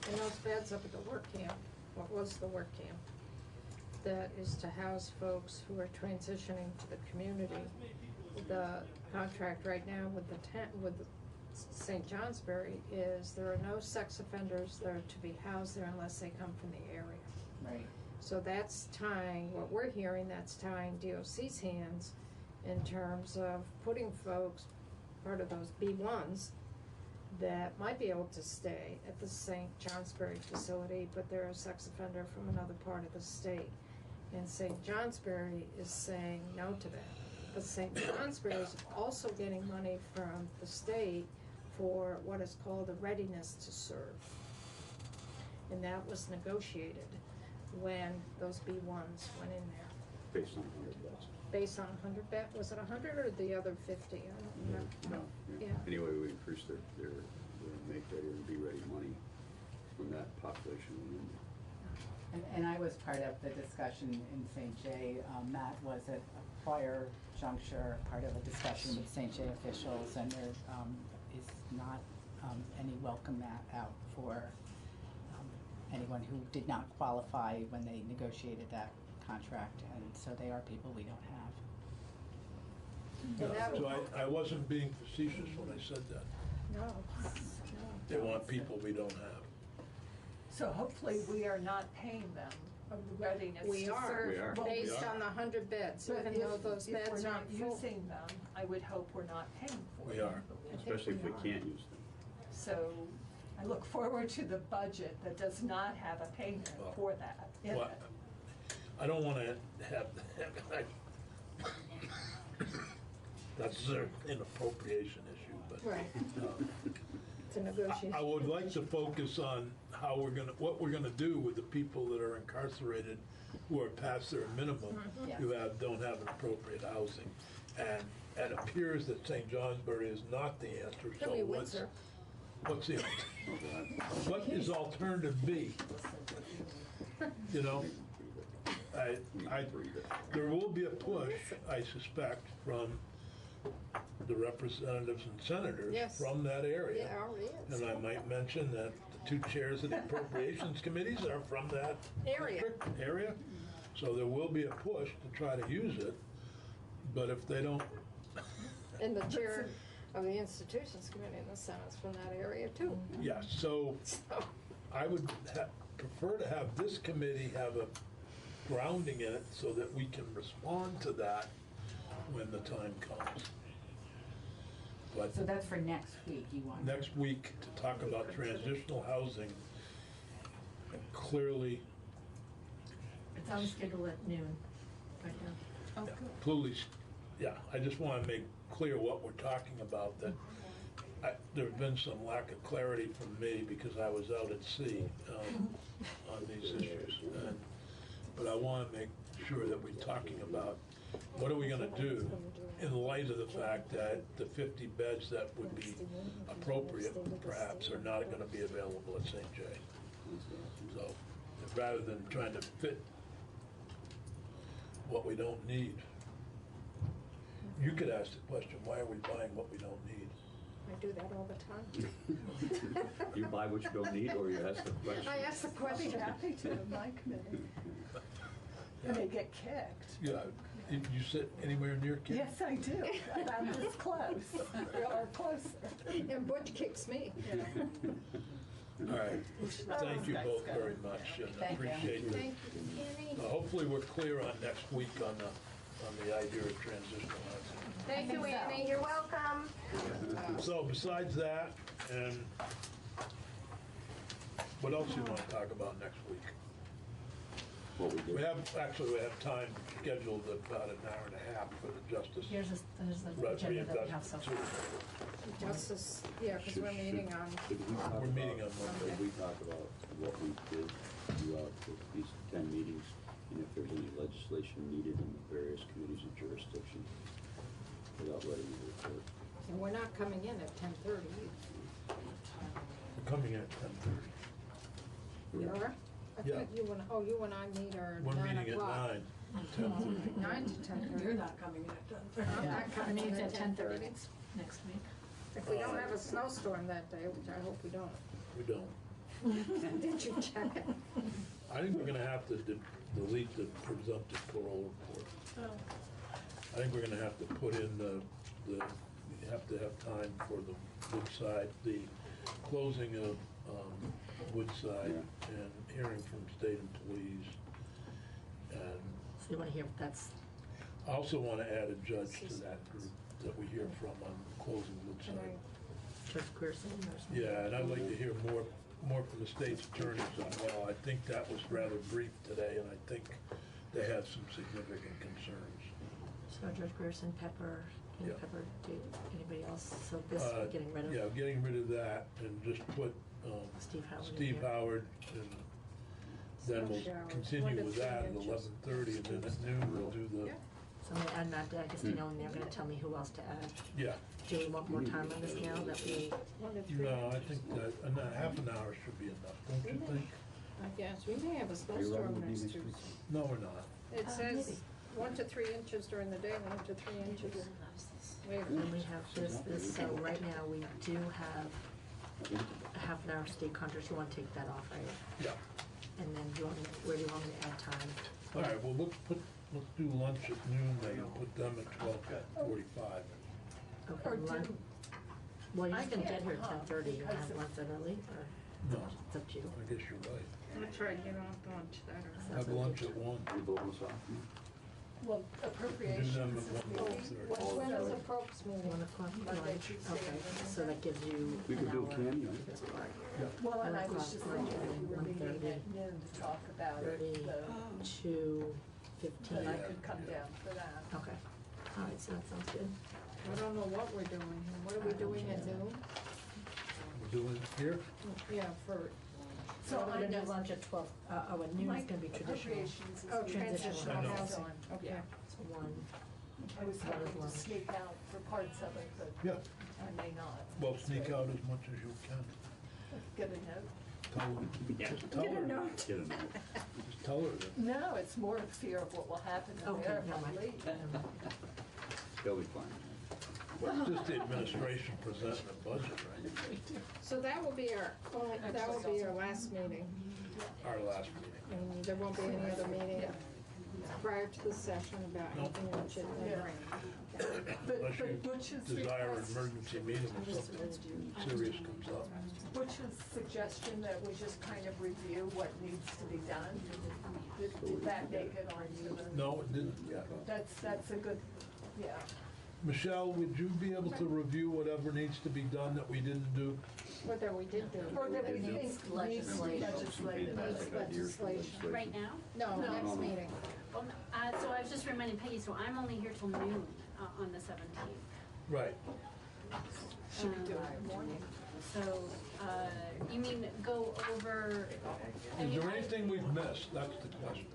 And those beds up at the work camp, what was the work camp? That is to house folks who are transitioning to the community. The contract right now with with St. Johnsbury is there are no sex offenders that are to be housed there unless they come from the area. Right. So that's tying, what we're hearing, that's tying DOC's hands in terms of putting folks, part of those B1s, that might be able to stay at the St. Johnsbury facility, but they're a sex offender from another part of the state. And St. Johnsbury is saying no to that. But St. Johnsbury is also getting money from the state for what is called a readiness to serve. And that was negotiated when those B1s went in there. Based on 100 beds. Based on 100 bed, was it 100 or the other 50? I don't remember. No. Yeah. Anyway, we increased their make ready and be ready money when that population went in. And I was part of the discussion in St. J. Matt was at a prior juncture, part of a discussion with St. J officials, and there is not any welcome out for anyone who did not qualify when they negotiated that contract, and so they are people we don't have. Yeah, so I wasn't being facetious when I said that. No. They want people we don't have. So hopefully we are not paying them a readiness We to are, serve. We are. Well, based on the 100 beds, But even though those if beds we're not aren't full. using them, I would hope we're not paying for them. We are. Especially if we can't use them. So I look forward to the budget that does not have a payment for that in Well, it. I don't want to have, that's an appropriation issue, but. Right. to negotiate. I would like to focus on what we're gonna do with the people that are incarcerated who are past their minimum, who don't have an appropriate housing. And it appears that St. Johnsbury is not the answer, so Maybe what's Windsor. the, what is alternative B? You know, there will be a push, I suspect, from the representatives and senators Yes. from that area. Yeah, already is. And I might mention that the two chairs of the appropriations committees are from that area. So there will be a push to try to use it, but if they don't, And the chair of the Institutions Committee in the Senate's from that area too. yeah, so I would prefer to have this committee have a grounding in it so that we can respond to that when the time comes. But So that's for next week, you want? next week to talk about transitional housing, clearly, It's on schedule at noon right now. yeah, clearly, yeah, I just want to make clear what we're talking about, that there's been some lack of clarity from me because I was out at sea on these issues. But I want to make sure that we're talking about what are we going to do in light of the fact that the 50 beds that would be appropriate perhaps are not going to be available at St. J. So rather than trying to fit what we don't need, you could ask the question, why are we buying what we don't need? I do that all the time. You buy what you don't need, or you ask the question? I ask the question. I'd be happy to in my committee. And they get kicked. Yeah, you sit anywhere near kids? Yes, I do. And I'm this close, or closer. And Butch kicks me. All right, thank you both very much, and I appreciate it. Thank you, Annie. Hopefully, we're clear on next week on the idea of transitional housing. Thank you, Annie. You're welcome. So besides that, and what else you want to talk about next week? What we did. We have time scheduled about an hour and a half for the justice. There's the agenda that we have so far. Justice, yeah, because we're meeting on. We're meeting on Monday. Should we talk about what we did throughout these 10 meetings, and if there's any legislation needed in the various committees and jurisdictions, without letting you report? And we're not coming in at 10:30. We're coming in at 10:30. You are? I Yeah. thought you and I meet are We're 9 meeting at o'clock. 9, 10:30. 9 to 10:30. You're not coming in at 10:30. I'm not coming Meeting's in at at 10:30 10:30. next week. If we don't have a snowstorm that day, which I hope we don't. We don't. Did you check it? I think we're going to have to delete the presumptive parole report. I think we're going to have to put in we have to have time for the Woodside, the closing of Woodside, and hearing from state employees. And So you want to hear what that's, I also want to add a judge to that group that we hear from on closing Woodside. Judge Grierson? Yeah, and I'd like to hear more from the state's attorneys as well. I think that was rather brief today, and I think they have some significant concerns. So Judge Grierson, Pepper, Yeah. Pepper, anybody else? So this, we're getting rid of? Yeah, getting rid of that and just put Steve Howard in Steve there. Howard, and then we'll continue with that at 11:30, and then at noon we'll do the, So I'm gonna add Matt D'Agostino, and they're gonna tell me who else to add. yeah. Do we want more time on this now that we? No, I think that half an hour should be enough, don't you think? I guess. We may have a snowstorm next Tuesday. No, we're not. It says 1 to 3 inches during the day, 1 to 3 inches later. And we have this, so right now we do have a half an hour state contract. You want to take that off, right? Yeah. And then where do you want me to add time? All right, well, let's do lunch at noon, then, and put them at 12:45. Okay, Or lunch. do- Well, you're I just gonna can't get here at come 10:30, you because have of- lunch that early, or? No. It's up to you. I guess you're right. I'm gonna try to get off lunch that early. Have lunch at 1. We vote this off? Well, appropriations Do them at is 1:30. When is the meeting. Probst meeting? 1 o'clock Monday, lunch, Tuesday, okay, Wednesday. so that gives you We could an do a hour. candy, for right? this part. Well, and I 1 was o'clock just lunch, thinking and we were meeting 1:30. at noon to talk about 30 the, to 15. that I could come down for that. Okay, all right, so that sounds good. I don't know what we're doing. What are we doing at noon? doing here? Yeah, for. So I we're gonna know- do lunch at 12, and noon is gonna be traditional. Appropriations is Oh, transitional transitional know. housing, okay. Yeah. One. I was That was hoping to lunch. sneak out for parts of it, but Yeah. I may not. Well, sneak out as much as you can. Get a note. Tell her, just tell Get a her. note. Get a note. Just tell her that. No, it's more a fear of what will happen in Okay, there if never I mind. leave. They'll be fine. Well, it's just the administration presenting a budget, right? So that will be our, that will be our last meeting, Our last meeting. and there won't be any other meeting prior to the session about anything that should. Unless you Butch's desire an request- emergency meeting if something serious comes up. Butch's suggestion that we just kind of review what needs to be done, did that make it onto the? No, it didn't yet. That's a good, yeah. Michelle, would you be able to review whatever needs to be done that we didn't do? Whether we did do. Or that we Needs think legislation. legislative. Legislation. Right now? No, No. next meeting. Well, so I was just reminding Peggy, so I'm only here till noon on the 17th. Right. Should we do it in the morning? So, you mean go over? I Is mean, there anything we've missed? That's the question.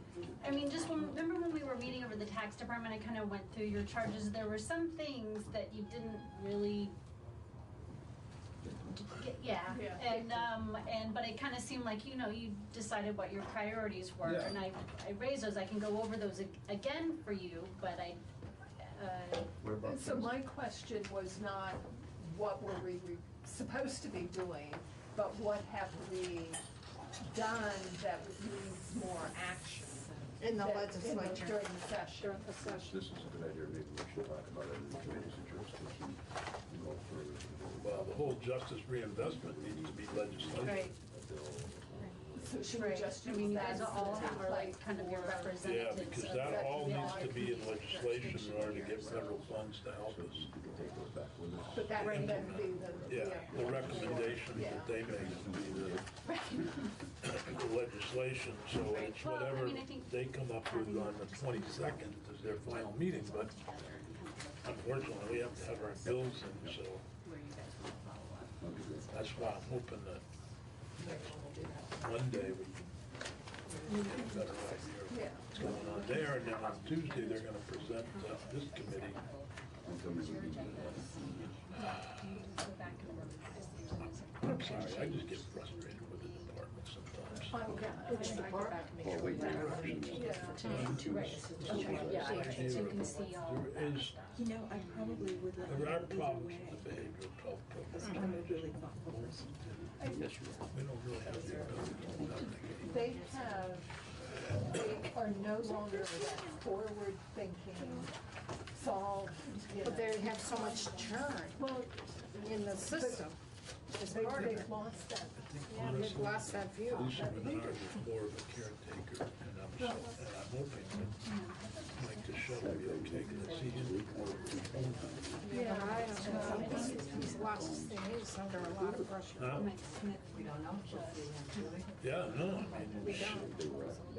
I mean, just remember when we were meeting over the tax department, I kind of went through your charges. There were some things that you didn't really. Yeah, but it kind of seemed like, you decided what your priorities were, Yeah. and I raised those. I can go over those again for you, but What about So my question was not what were we supposed to be doing, but what have we done that needs more action? In the That- legislature. During the session. During the session. This is a good idea, maybe we should talk about it in the committees of jurisdiction and go further. Well, the whole justice reinvestment needs to be legislation. Right. So should we just I use mean, you that guys as are all the are like template kind of your for- representatives. Yeah, because of that the all needs to community. be in legislation in order to get federal funds to help us. But that would then be the. Yeah, the recommendations that they make would be the legislation, so it's Well, I whatever mean, I think they come up with on the 22nd is their final meeting, but unfortunately, we have to have our bills in, so that's why I'm hoping that Monday we can get a better idea of what's going on there, and then on Tuesday, they're gonna present this committee. I'm sorry, I just get frustrated with the department sometimes. Which department? Well, wait, directions. Yeah, so you can see all of There that is, stuff. I probably would let there are problems with the behavioral health program. I'm a really thoughtful person. We don't really have the ability to do that. They are no longer that forward-thinking, solve, But they have so much churn in the system. It's part of it. They've lost that. Yeah, they've lost that view. Lisa Menard is more of a caretaker, and I'm hoping that Mike Deschelle will be okay, because I see him. Yeah, I don't know. He's lost, he's under a lot of pressure. Huh? We don't know. Yeah, no, I mean, We don't.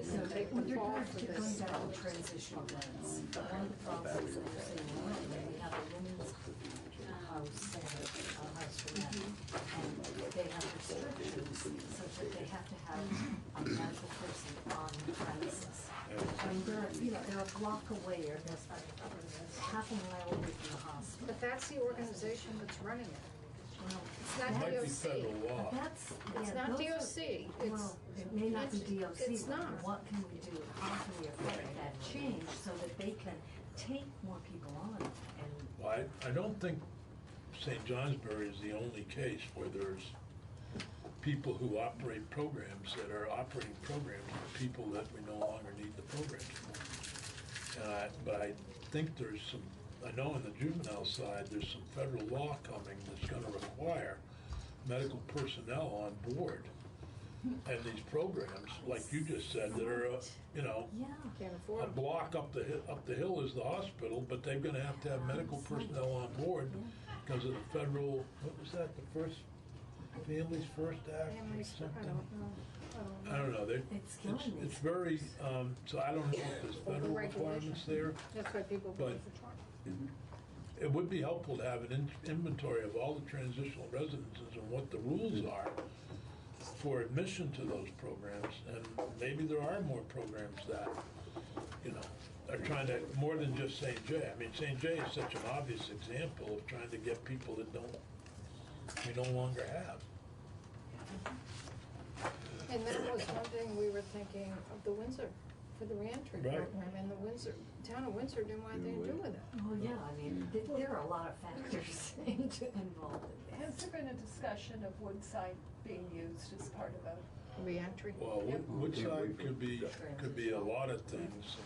So they can fall for this. Transition events, but one of the problems that we're seeing now, we have a women's house and a house for men, and they have restrictions such that they have to have a medical person on premises. And they're a block away, or they're half a mile away from the hospital. But that's the organization that's running it. It's not might be DOC. federal law. That's, It's yeah, not those are- DOC. It's, Well, it may not be DOC, it's but not. what can we do? How can we affect that change so that they can take more people on? And Well, I don't think St. Johnsbury is the only case where there's people who operate programs that are operating programs for people that we no longer need the programs for. But I think there's some, I know on the juvenile side, there's some federal law coming that's gonna require medical personnel on board. And these programs, like you just said, that are, Can't afford a it. block up the hill is the hospital, but they're gonna have to have medical personnel on board because of the federal, what was that, the first, Families First Act or Families, I something? don't know. I don't know, it's very, so I don't know if there's federal requirements there, That's why people But- vote for Trump. it would be helpful to have an inventory of all the transitional residences and what the rules are for admission to those programs, and maybe there are more programs that, are trying to, more than just St. J. I mean, St. J is such an obvious example of trying to get people that we no longer have. And that was one thing we were thinking of the Windsor, for the reentry Right. program, and the town of Windsor didn't want anything to do with it. Well, yeah, I mean, there are a lot of factors involved in that. Has there been a discussion of Woodside being used as part of a reentry? Well, Woodside could be a lot of things.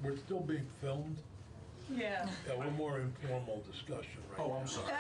We're still being filmed. Yeah. Yeah, we're more informal discussion right now. Oh, I'm sorry.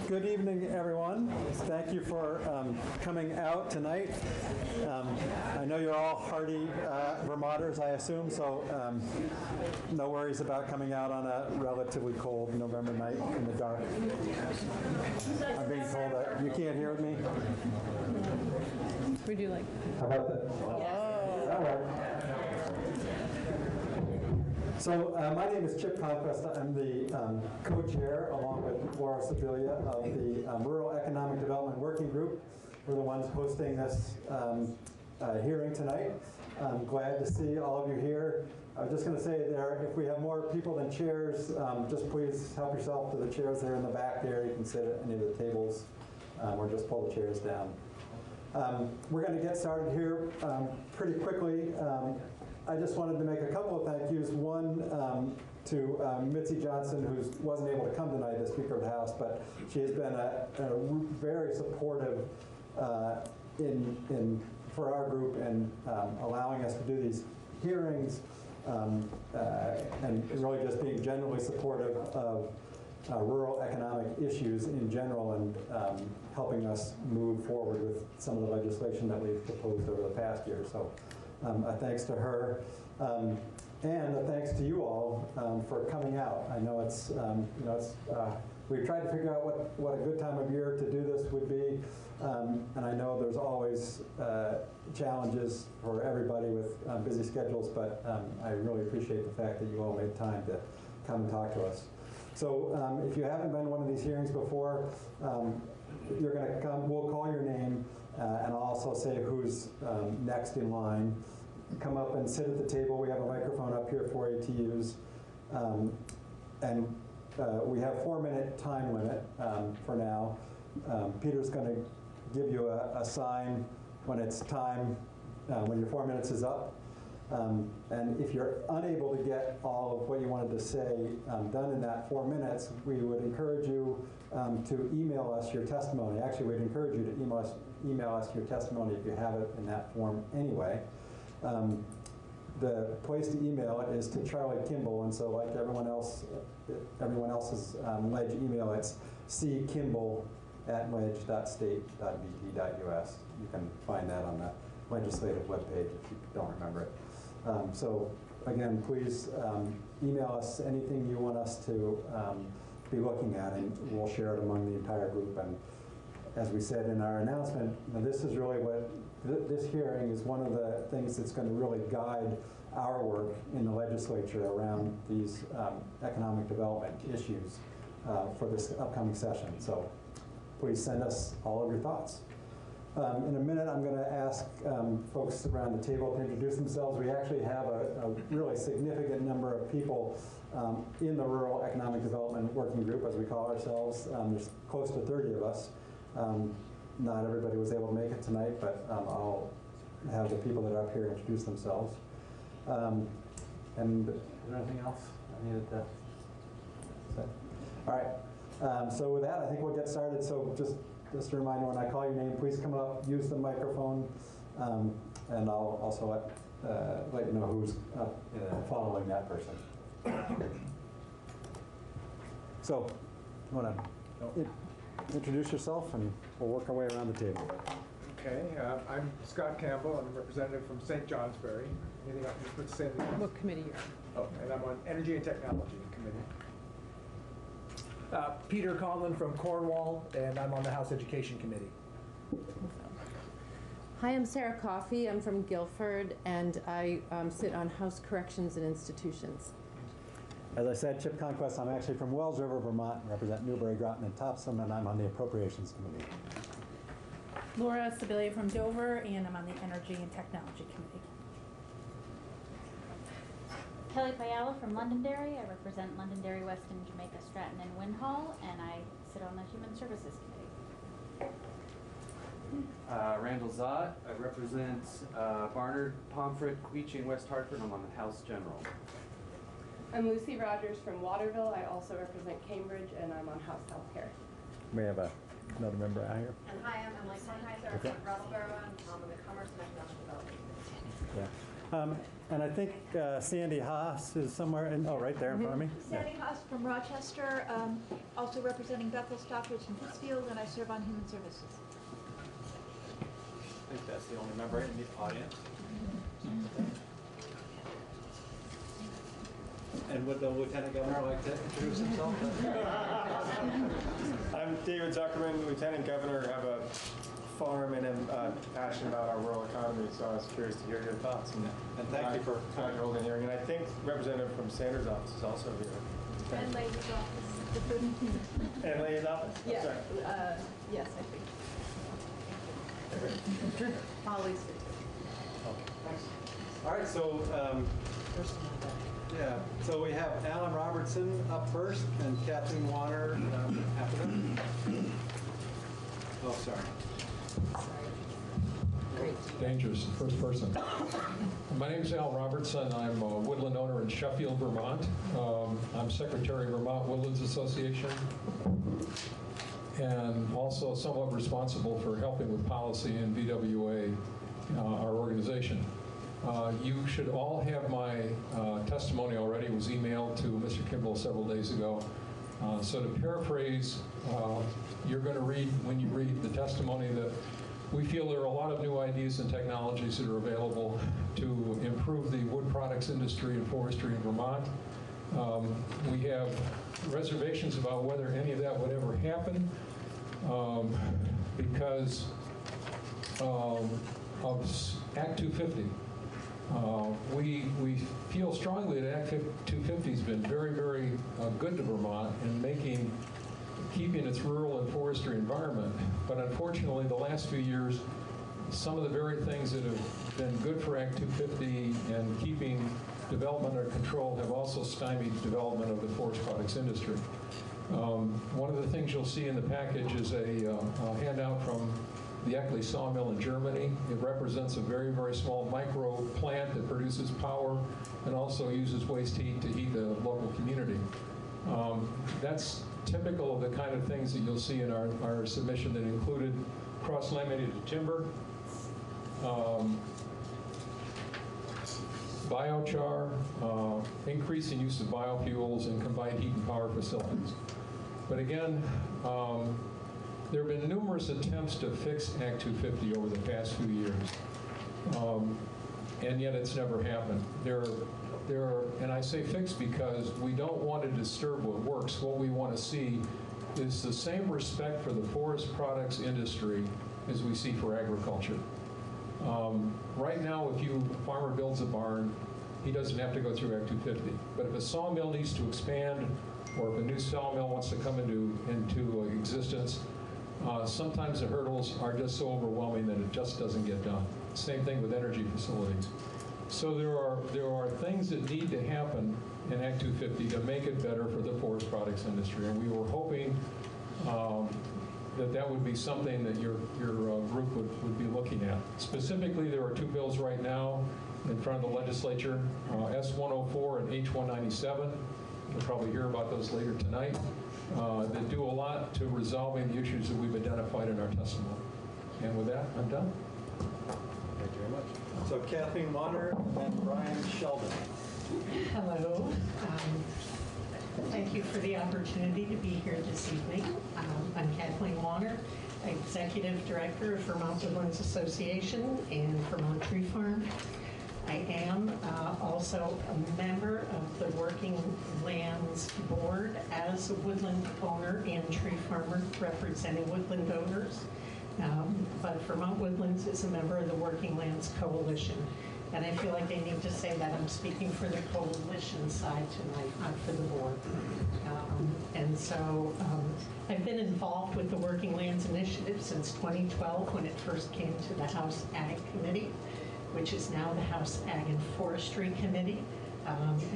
Good evening, everyone. Thank you for coming out tonight. I know you're all hardy Vermonters, I assume, so no worries about coming out on a relatively cold November night in the dark. I'm being told that you can't hear me. Would you like? How about that? Oh. All right. So my name is Chip Conquest. I'm the co-chair, along with Laura Sibilia, of the Rural Economic Development Working Group. We're the ones hosting this hearing tonight. I'm glad to see all of you here. I was just going to say there, if we have more people than chairs, just please help yourself to the chairs there in the back there. You can sit at any of the tables or just pull the chairs down. We're going to get started here pretty quickly. I just wanted to make a couple of thank yous. One to Mitzi Johnson, who wasn't able to come tonight, the Speaker of the House, but she has been a very supportive for our group and allowing us to do these hearings and really just being generally supportive of rural economic issues in general and helping us move forward with some of the legislation that we've proposed over the past year. So a thanks to her. And a thanks to you all for coming out. I know it's, we've tried to figure out what a good time of year to do this would be. And I know there's always challenges for everybody with busy schedules, but I really appreciate the fact that you all made time to come and talk to us. So if you haven't been to one of these hearings before, you're going to come, we'll call your name, and I'll also say who's next in line. Come up and sit at the table. We have a microphone up here for you to use. And we have a 4-minute time limit for now. Peter's going to give you a sign when it's time, when your 4 minutes is up. And if you're unable to get all of what you wanted to say done in that 4 minutes, we would encourage you to email us your testimony. Actually, we'd encourage you to email us your testimony if you have it in that form anyway. The place to email it is to Charlie Kimball, and so like everyone else's ledge email, it's ckimball@ledge.state.vt.us. You can find that on the legislative webpage if you don't remember it. So again, please email us anything you want us to be looking at, and we'll share it among the entire group and as we said in our announcement, this is really what, this hearing is one of the things that's going to really guide our work in the legislature around these economic development issues for this upcoming session. So please send us all of your thoughts. In a minute, I'm going to ask folks around the table to introduce themselves. We actually have a really significant number of people in the Rural Economic Development Working Group, as we call ourselves. There's close to 30 of us. Not everybody was able to make it tonight, but I'll have the people that are up here introduce themselves. And is there anything else I needed to say? All right. So with that, I think we'll get started. So just a reminder, when I call your name, please come up, use the microphone, and I'll also let you know who's following that person. So, you want to introduce yourself, and we'll work our way around the table. Okay, I'm Scott Campbell. I'm a representative from St. Johnsbury. Anything else you to say? What committee you're on? Oh, and I'm on Energy and Technology Committee. Peter Conlon from Cornwall, and I'm on the House Education Committee. Hi, I'm Sarah Coffey. I'm from Guilford, and I sit on House Corrections and Institutions. As I said, Chip Conquest, I'm actually from Wells River, Vermont, and represent Newbury, Groton, and Topsom, and I'm on the Appropriations Committee. Laura Sibilia from Dover, and I'm on the Energy and Technology Committee. Kelly Payala from Londonderry. I represent Londonderry, Weston, Jamaica, Stratton, and Winhall, and I sit on the Human Services Committee. Randall Zott. I represent Barnard, Pomfret, Queechee, and West Hartford. I'm on the House General. I'm Lucy Rogers from Waterville. I also represent Cambridge, and I'm on House Healthcare. We have another member out here. And hi, I'm Emily Kornheiser. I'm from Brattleboro, and I'm on the Commerce and Economic Development Committee. Yeah. And I think Sandy Haas is somewhere in, right there in front of me. Sandy Haas from Rochester, also representing Bethel, Stockbridge, and Pittsfield, and I serve on Human Services. I think that's the only member in the audience. And would the Lieutenant Governor like to introduce himself? I'm David Zuckerman, Lieutenant Governor. I have a farm and am passionate about our rural economy, so I was curious to hear your thoughts. And thank you for holding the hearing. And I think Representative from Sanders' office is also here. And Lady's office. And Lady's office? Yeah. Sorry. Yes, I think. Holly's here. Okay, thanks. All right, so so we have Alan Robertson up first and Kathleen Warner after them. Oh, sorry. Dangerous, first person. My name is Al Robertson. I'm a woodland owner in Sheffield, Vermont. I'm Secretary of Vermont Woodlands Association, and also somewhat responsible for helping with policy in VWA, our organization. You should all have my testimony already. It was emailed to Mr. Kimball several days ago. So to paraphrase, you're going to read, when you read the testimony, that we feel there are a lot of new ideas and technologies that are available to improve the wood products industry and forestry in Vermont. We have reservations about whether any of that would ever happen because of Act 250. We feel strongly that Act 250 has been very, very good to Vermont in keeping its rural and forestry environment. But unfortunately, the last few years, some of the very things that have been good for Act 250 and keeping development under control have also stymied development of the forest products industry. One of the things you'll see in the package is a handout from the Eckley sawmill in Germany. It represents a very, very small micro plant that produces power and also uses waste heat to heat the local community. That's typical of the kind of things that you'll see in our submission that included cross-laminated timber, biochar, increasing use of biofuels, and combined heat and power facilities. But again, there have been numerous attempts to fix Act 250 over the past few years, and yet it's never happened. And I say fix because we don't want to disturb what works. What we want to see is the same respect for the forest products industry as we see for agriculture. Right now, if a farmer builds a barn, he doesn't have to go through Act 250. But if a sawmill needs to expand, or if a new sawmill wants to come into existence, sometimes the hurdles are just so overwhelming that it just doesn't get done. Same thing with energy facilities. So there are things that need to happen in Act 250 to make it better for the forest products industry, and we were hoping that would be something that your group would be looking at. Specifically, there are two bills right now in front of the legislature, S-104 and H-197. You'll probably hear about those later tonight, that do a lot to resolving the issues that we've identified in our testimony. And with that, I'm done. Thank you very much. So Kathleen Warner and Brian Sheldon. Hello. Thank you for the opportunity to be here this evening. I'm Kathleen Warner, Executive Director of Vermont Woodlands Association and Vermont Tree Farm. I am also a member of the Working Lands Board as a woodland owner and tree farmer representing woodland owners. But Vermont Woodlands is a member of the Working Lands Coalition. And I feel like I need to say that I'm speaking for the coalition side tonight, not for the board. I've been involved with the Working Lands Initiative since 2012 when it first came to the House Ag Committee, which is now the House Ag and Forestry Committee,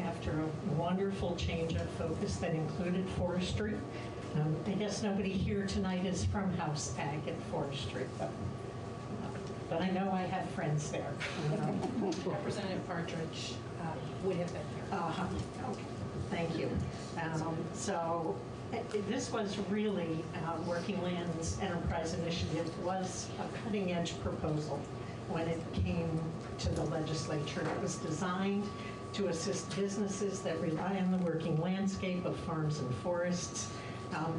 after a wonderful change of focus that included forestry. I guess nobody here tonight is from House Ag and Forestry, but I know I have friends there. Representative Partridge would have been here. Okay. Thank you. This was really, Working Lands Enterprise Initiative was a cutting-edge proposal when it came to the legislature. It was designed to assist businesses that rely on the working landscape of farms and forests.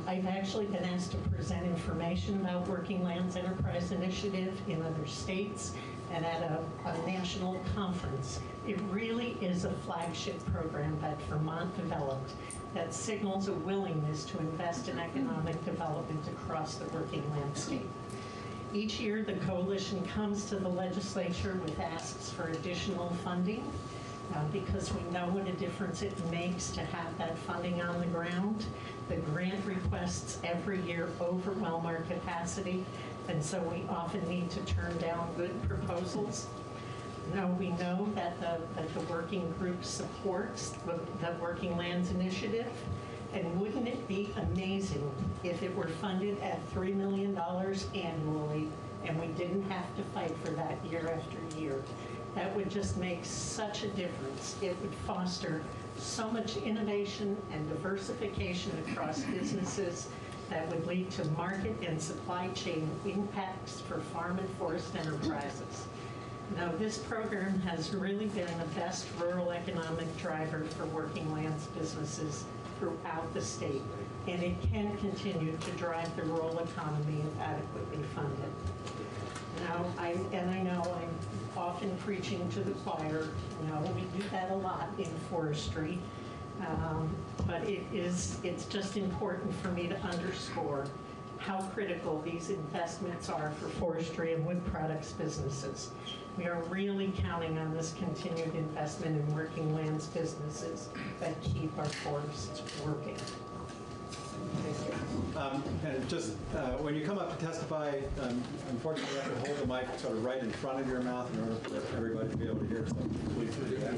I've actually been asked to present information about Working Lands Enterprise Initiative in other states and at a national conference. It really is a flagship program that Vermont developed that signals a willingness to invest in economic development across the working landscape. Each year, the coalition comes to the legislature with asks for additional funding because we know what a difference it makes to have that funding on the ground. The grant requests every year overwhelm our capacity, and so we often need to turn down good proposals. Now, we know that the working group supports the Working Lands Initiative, and wouldn't it be amazing if it were funded at $3 million annually and we didn't have to fight for that year after year? That would just make such a difference. It would foster so much innovation and diversification across businesses that would lead to market and supply chain impacts for farm and forest enterprises. Now, this program has really been the best rural economic driver for working lands businesses throughout the state, and it can continue to drive the rural economy if adequately funded. Now, I know I'm often preaching to the choir. We do that a lot in forestry, but it's just important for me to underscore how critical these investments are for forestry and wood products businesses. We are really counting on this continued investment in working lands businesses that keep our forests working. And just when you come up to testify, unfortunately you have to hold the mic sort of right in front of your mouth in order for everybody to be able to hear. So please do that.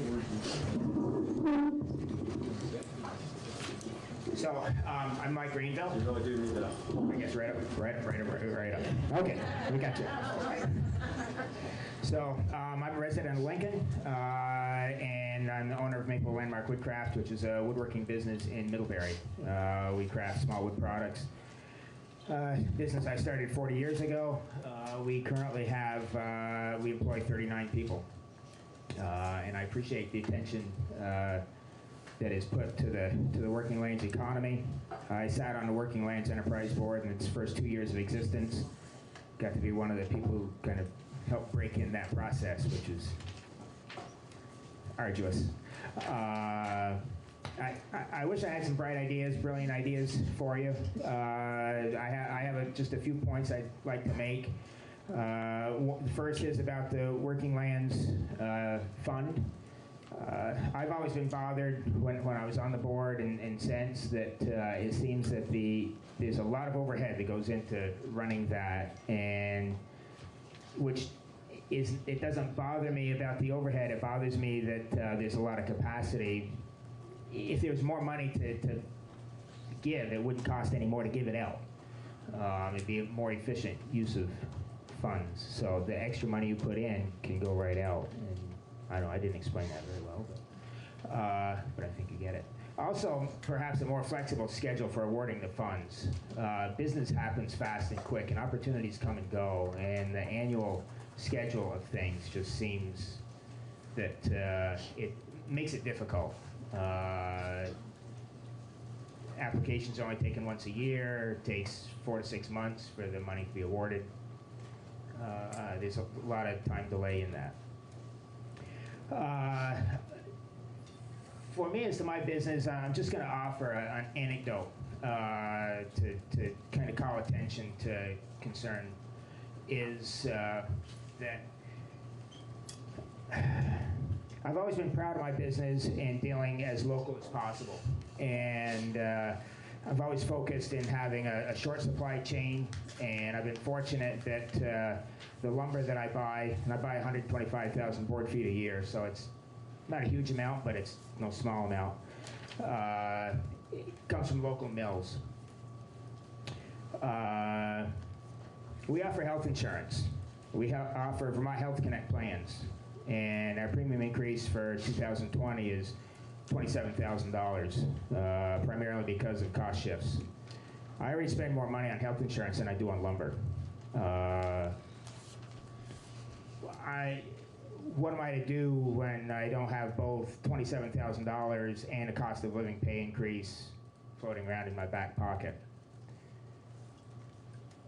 So I'm Mike Greenville. You really do need that. I guess right up. Okay, we got you. So I'm a resident of Lincoln, and I'm the owner of Maple Landmark Woodcraft, which is a woodworking business in Middlebury. We craft small wood products. Business I started 40 years ago. We currently have, we employ 39 people. And I appreciate the attention that is put to the Working Lands economy. I sat on the Working Lands Enterprise Board in its first 2 years of existence. Got to be one of the people who kind of helped break in that process, which is arduous. I wish I had some brilliant ideas for you. I have just a few points I'd like to make. The first is about the Working Lands Fund. I've always been bothered when I was on the board and since that it seems that there's a lot of overhead that goes into running that, and it doesn't bother me about the overhead. It bothers me that there's a lot of capacity. If there was more money to give, it wouldn't cost any more to give it out. It'd be a more efficient use of funds. So the extra money you put in can go right out. And I don't know, I didn't explain that very well, but I think you get it. Also, perhaps a more flexible schedule for awarding the funds. Business happens fast and quick, and opportunities come and go, and the annual schedule of things just seems that it makes it difficult. Applications are only taken once a year. It takes 4 to 6 months for the money to be awarded. There's a lot of time delay in that. For me, as to my business, I'm just going to offer an anecdote to kind of call attention to concern. Is that I've always been proud of my business and dealing as local as possible. And I've always focused in having a short supply chain, and I've been fortunate that the lumber that I buy, and I buy 125,000 board feet a year, so it's not a huge amount, but it's no small amount. It comes from local mills. We offer health insurance. We offer Vermont Health Connect plans, and our premium increase for 2020 is $27,000, primarily because of cost shifts. I already spend more money on health insurance than I do on lumber. What am I to do when I don't have both $27,000 and a cost of living pay increase floating around in my back pocket?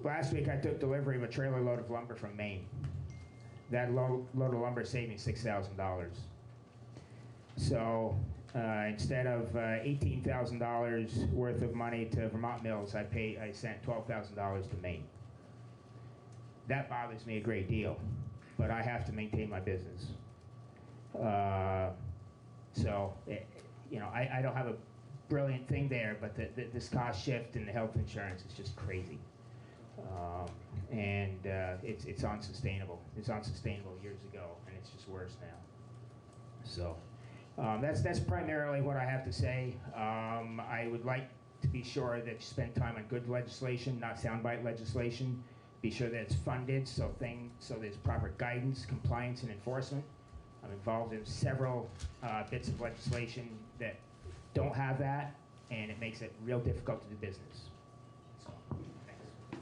Last week I took delivery of a trailer load of lumber from Maine. That load of lumber saved me $6,000. So instead of $18,000 worth of money to Vermont mills, I sent $12,000 to Maine. That bothers me a great deal, but I have to maintain my business. I don't have a brilliant thing there, but this cost shift in the health insurance is just crazy. It's unsustainable. It's unsustainable years ago, and it's just worse now. So that's primarily what I have to say. I would like to be sure that you spend time on good legislation, not soundbite legislation. Be sure that it's funded, so there's proper guidance, compliance, and enforcement. I'm involved in several bits of legislation that don't have that, and it makes it real difficult to do business.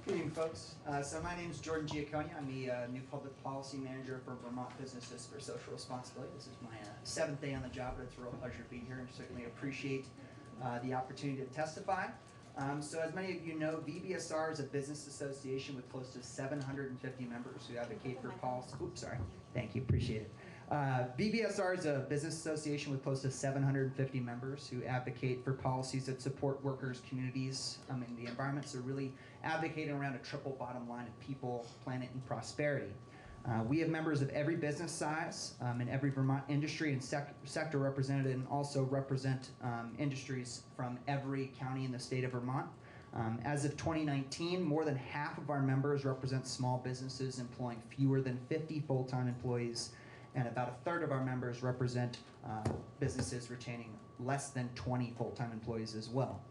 Good evening, folks. So my name is Jordan Giacconi. I'm the new public policy manager for Vermont Businesses for Social Responsibility. This is my 7th day on the job, but it's a real pleasure to be here and certainly appreciate the opportunity to testify. So as many of you know, VBSR is a business association with close to 750 members who advocate for policy. Oops, sorry. Thank you, appreciate it. VBSR is a business association with close to 750 members who advocate for policies that support workers, communities, and the environment. So really advocating around a triple bottom line of people, planet, and prosperity. We have members of every business size and every Vermont industry and sector represented, and also represent industries from every county in the state of Vermont. As of 2019, more than half of our members represent small businesses employing fewer than 50 full-time employees, and about a third of our members represent businesses retaining less than 20 full-time employees as well.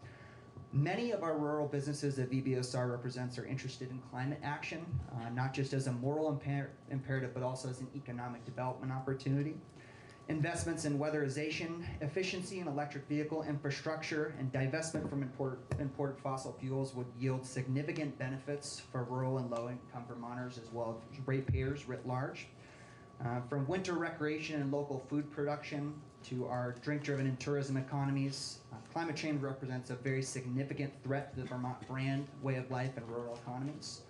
Many of our rural businesses that VBSR represents are interested in climate action, not just as a moral imperative, but also as an economic development opportunity. Investments in weatherization, efficiency in electric vehicle infrastructure, and divestment from imported fossil fuels would yield significant benefits for rural and low-income Vermonters, as well as ratepayers writ large. From winter recreation and local food production to our drink-driven and tourism economies, climate change represents a very significant threat to the Vermont brand, way of life, and rural economies.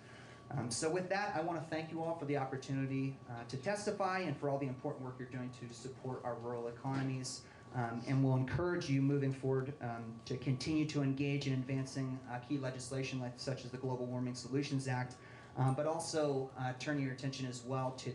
So with that, I want to thank you all for the opportunity to testify and for all the important work you're doing to support our rural economies. and will encourage you moving forward to continue to engage in advancing key legislation such as the Global Warming Solutions Act, but also turning your attention as well to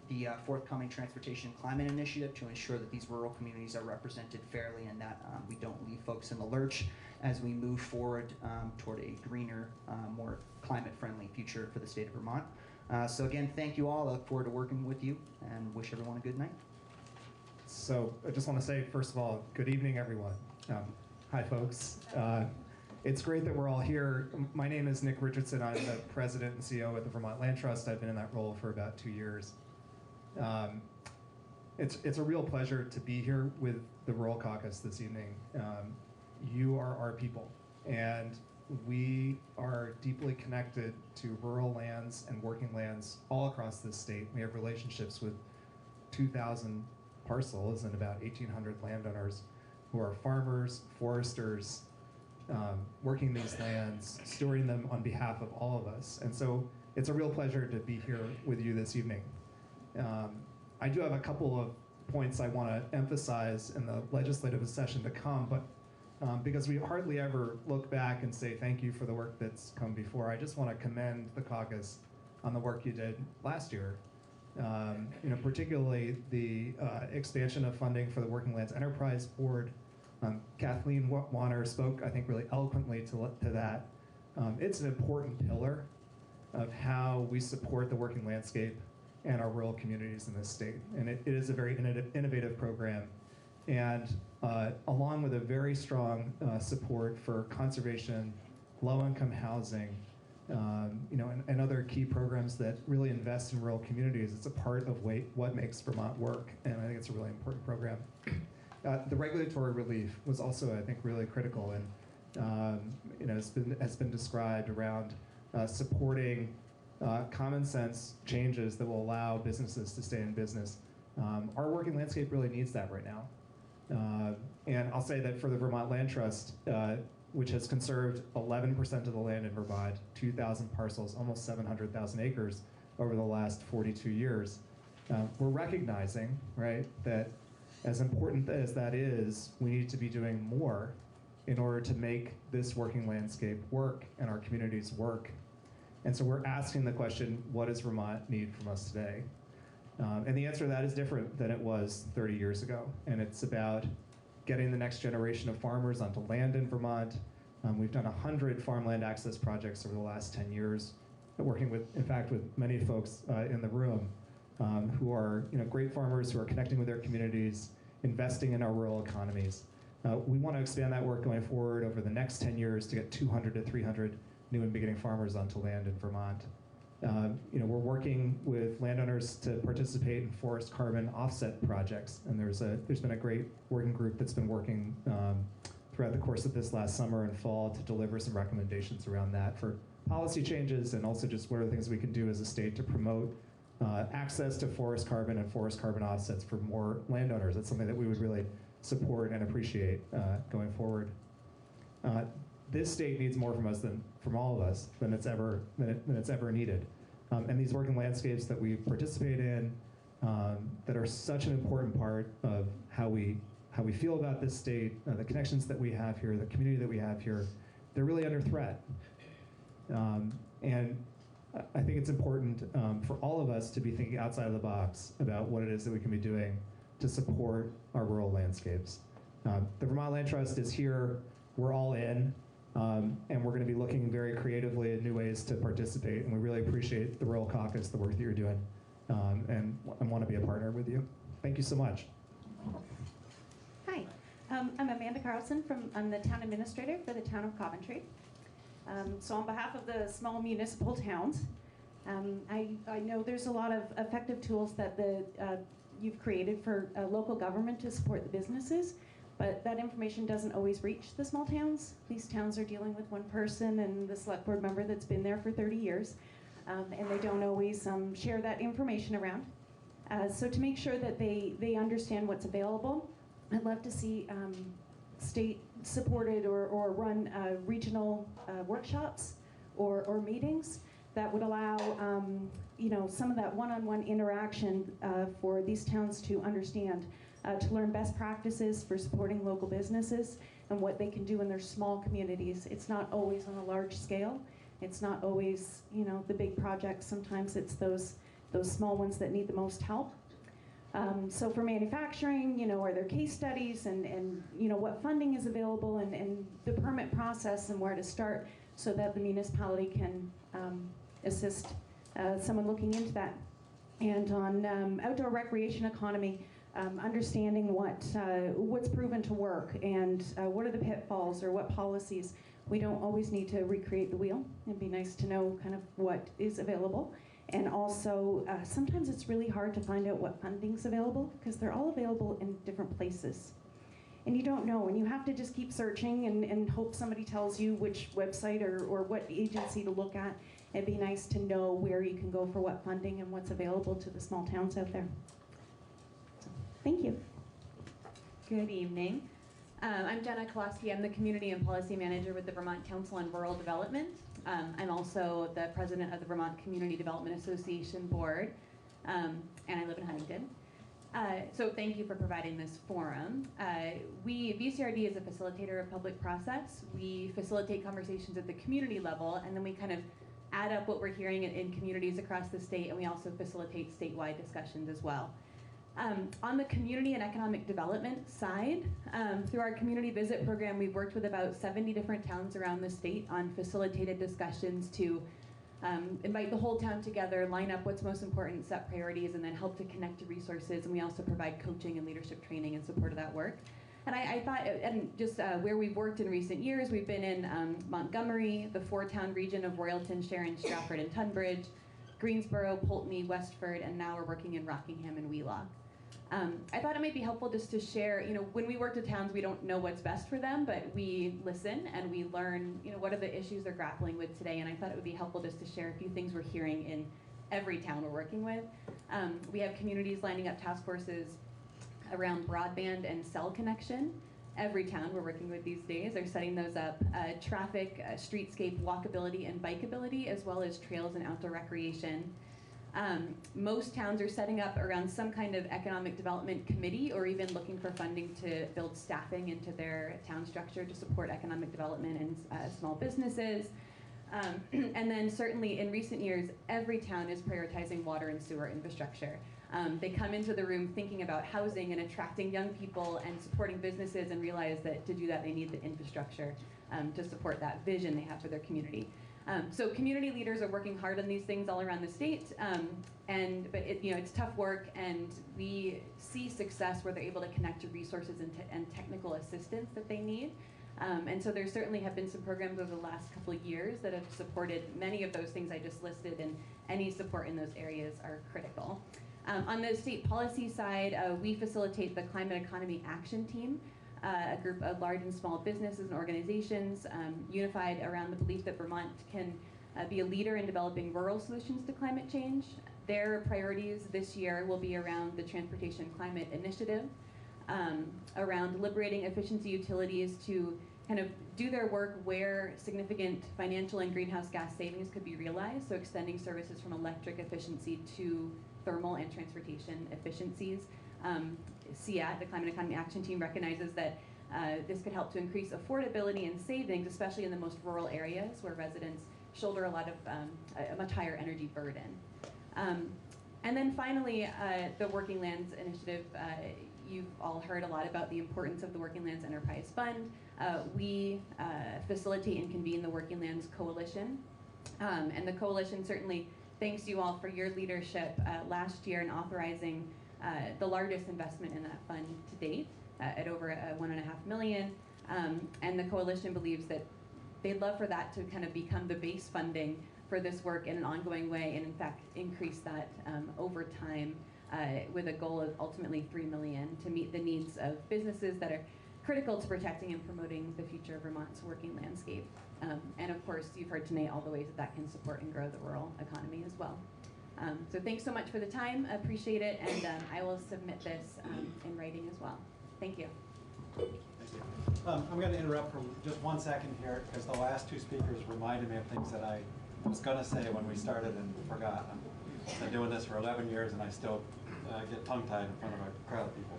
the forthcoming Transportation Climate Initiative to ensure that these rural communities are represented fairly and that we don't leave folks in the lurch as we move forward toward a greener, more climate-friendly future for the state of Vermont. So again, thank you all. I look forward to working with you and wish everyone a good night. So I just want to say, first of all, good evening, everyone. Hi, folks. It's great that we're all here. My name is Nick Richardson. I'm the president and CEO at the Vermont Land Trust. I've been in that role for about 2 years. It's a real pleasure to be here with the Rural Caucus this evening. You are our people, and we are deeply connected to rural lands and working lands all across this state. We have relationships with 2,000 parcels and about 1,800 landowners who are farmers, foresters, working these lands, storing them on behalf of all of us. And so it's a real pleasure to be here with you this evening. I do have a couple of points I want to emphasize in the legislative session to come, but because we hardly ever look back and say thank you for the work that's come before, I just want to commend the caucus on the work you did last year. Particularly the expansion of funding for the Working Lands Enterprise Board. Kathleen Warner spoke, I think, really eloquently to that. It's an important pillar of how we support the working landscape and our rural communities in this state. And it is a very innovative program. And along with a very strong support for conservation, low-income housing, and other key programs that really invest in rural communities, it's a part of what makes Vermont work, and I think it's a really important program. The regulatory relief was also, I think, really critical, and has been described around supporting common sense changes that will allow businesses to stay in business. Our working landscape really needs that right now. And I'll say that for the Vermont Land Trust, which has conserved 11% of the land in Vermont, 2,000 parcels, almost 700,000 acres over the last 42 years, we're recognizing, right, that as important as that is, we need to be doing more in order to make this working landscape work and our communities work. And so we're asking the question, what does Vermont need from us today? And the answer to that is different than it was 30 years ago. And it's about getting the next generation of farmers onto land in Vermont. We've done 100 farmland access projects over the last 10 years, working with, in fact, with many folks in the room who are great farmers who are connecting with their communities, investing in our rural economies. We want to expand that work going forward over the next 10 years to get 200 to 300 new and beginning farmers onto land in Vermont. We're working with landowners to participate in forest carbon offset projects, and there's been a great working group that's been working throughout the course of this last summer and fall to deliver some recommendations around that for policy changes, and also just what are the things we can do as a state to promote access to forest carbon and forest carbon offsets for more landowners. That's something that we would really support and appreciate going forward. This state needs more from us from all of us than it's ever needed. And these working landscapes that we participate in, that are such an important part of how we feel about this state, the connections that we have here, the community that we have here, they're really under threat. And I think it's important for all of us to be thinking outside of the box about what it is that we can be doing to support our rural landscapes. The Vermont Land Trust is here. We're all in. And we're going to be looking very creatively at new ways to participate, and we really appreciate the Rural Caucus, the work that you're doing, and want to be a partner with you. Thank you so much. Hi, I'm Amanda Carlson. I'm the town administrator for the town of Coventry. So on behalf of the small municipal towns, I know there's a lot of effective tools that you've created for local government to support the businesses. But that information doesn't always reach the small towns. These towns are dealing with one person and the select board member that's been there for 30 years. And they don't always share that information around. So to make sure that they understand what's available, I'd love to see state-supported or run regional workshops or meetings that would allow some of that one-on-one interaction for these towns to understand to learn best practices for supporting local businesses and what they can do in their small communities. It's not always on a large scale. It's not always, you know, the big projects. Sometimes it's those small ones that need the most help. So for manufacturing, you know, are there case studies and you know, what funding is available and the permit process and where to start so that the municipality can assist someone looking into that. And on outdoor recreation economy, understanding what's proven to work and what are the pitfalls or what policies. We don't always need to recreate the wheel. It'd be nice to know kind of what is available. And also, sometimes it's really hard to find out what funding's available because they're all available in different places. And you don't know, and you have to just keep searching and hope somebody tells you which website or what agency to look at. It'd be nice to know where you can go for what funding and what's available to the small towns out there. So, thank you. Good evening. I'm Jenna Kowalski. I'm the Community and Policy Manager with the Vermont Council on Rural Development. I'm also the President of the Vermont Community Development Association Board, and I live in Huntington. So thank you for providing this forum. VCRD is a facilitator of public process. We facilitate conversations at the community level, and then we kind of add up what we're hearing in communities across the state, and we also facilitate statewide discussions as well. On the community and economic development side, through our community visit program, we've worked with about 70 different towns around the state on facilitated discussions to invite the whole town together, line up what's most important, set priorities, and then help to connect to resources. And we also provide coaching and leadership training in support of that work. And I thought, and just where we've worked in recent years, we've been in Montgomery, the 4-town region of Royalton, Sharon, Stratford, and Tunbridge, Greensboro, Pulteney, Westford, and now we're working in Rockingham and Wheelock. I thought it might be helpful just to share, you know, when we work with towns, we don't know what's best for them, but we listen and we learn, you know, what are the issues they're grappling with today. And I thought it would be helpful just to share a few things we're hearing in every town we're working with. We have communities lining up task forces around broadband and cell connection. Every town we're working with these days are setting those up. Traffic, streetscape, walkability, and bikeability, as well as trails and outdoor recreation. Most towns are setting up around some kind of economic development committee or even looking for funding to build staffing into their town structure to support economic development and small businesses. And then certainly in recent years, every town is prioritizing water and sewer infrastructure. They come into the room thinking about housing and attracting young people and supporting businesses and realize that to do that they need the infrastructure to support that vision they have for their community. So community leaders are working hard on these things all around the state, but it's tough work, and we see success where they're able to connect to resources and technical assistance that they need. And so there certainly have been some programs over the last couple of years that have supported many of those things I just listed, and any support in those areas are critical. On the state policy side, we facilitate the Climate Economy Action Team, a group of large and small businesses and organizations unified around the belief that Vermont can be a leader in developing rural solutions to climate change. Their priorities this year will be around the Transportation Climate Initiative, around liberating efficiency utilities to kind of do their work where significant financial and greenhouse gas savings could be realized, so extending services from electric efficiency to thermal and transportation efficiencies. CEAT, the Climate Economy Action Team, recognizes that this could help to increase affordability and savings, especially in the most rural areas where residents shoulder a lot of a much higher energy burden. And then finally, the Working Lands Initiative. You've all heard a lot about the importance of the Working Lands Enterprise Fund. We facilitate and convene the Working Lands Coalition. And the coalition certainly thanks you all for your leadership last year in authorizing the largest investment in that fund to date at over $1.5 million. And the coalition believes that they'd love for that to kind of become the base funding for this work in an ongoing way, and in fact increase that over time with a goal of ultimately $3 million to meet the needs of businesses that are critical to protecting and promoting the future of Vermont's working landscape. And of course, you've heard tonight all the ways that that can support and grow the rural economy as well. So thanks so much for the time, appreciate it, and I will submit this in writing as well. Thank you. Thank you. I'm going to interrupt for just 1 second here, because the last two speakers reminded me of things that I was going to say when we started and forgot. I've been doing this for 11 years, and I still get tongue-tied in front of a crowd of people.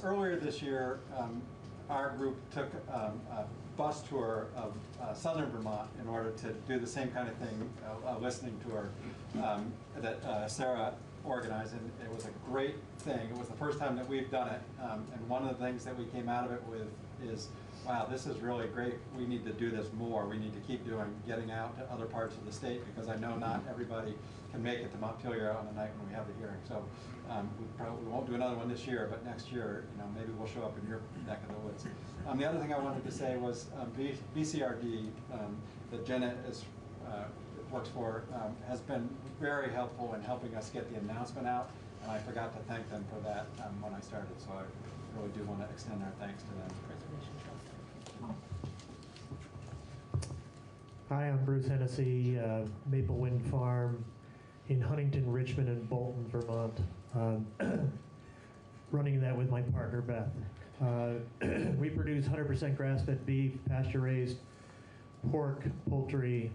Earlier this year, our group took a bus tour of southern Vermont in order to do the same kind of thing, listening tour that Sarah organized, and it was a great thing. It was the first time that we've done it, and one of the things that we came out of it with is, wow, this is really great. We need to do this more. We need to keep getting out to other parts of the state, because I know not everybody can make it to Montpelier on the night when we have the hearing. So we probably won't do another one this year, but next year, maybe we'll show up in your neck of the woods. The other thing I wanted to say was BCRD that Jenna works for has been very helpful in helping us get the announcement out, and I forgot to thank them for that when I started, so I really do want to extend our thanks to them. Hi, I'm Bruce Hennessy, Maple Wind Farm in Huntington, Richmond, and Bolton, Vermont. Running that with my partner, Beth. We produce 100% grass-fed beef, pasture-raised pork, poultry,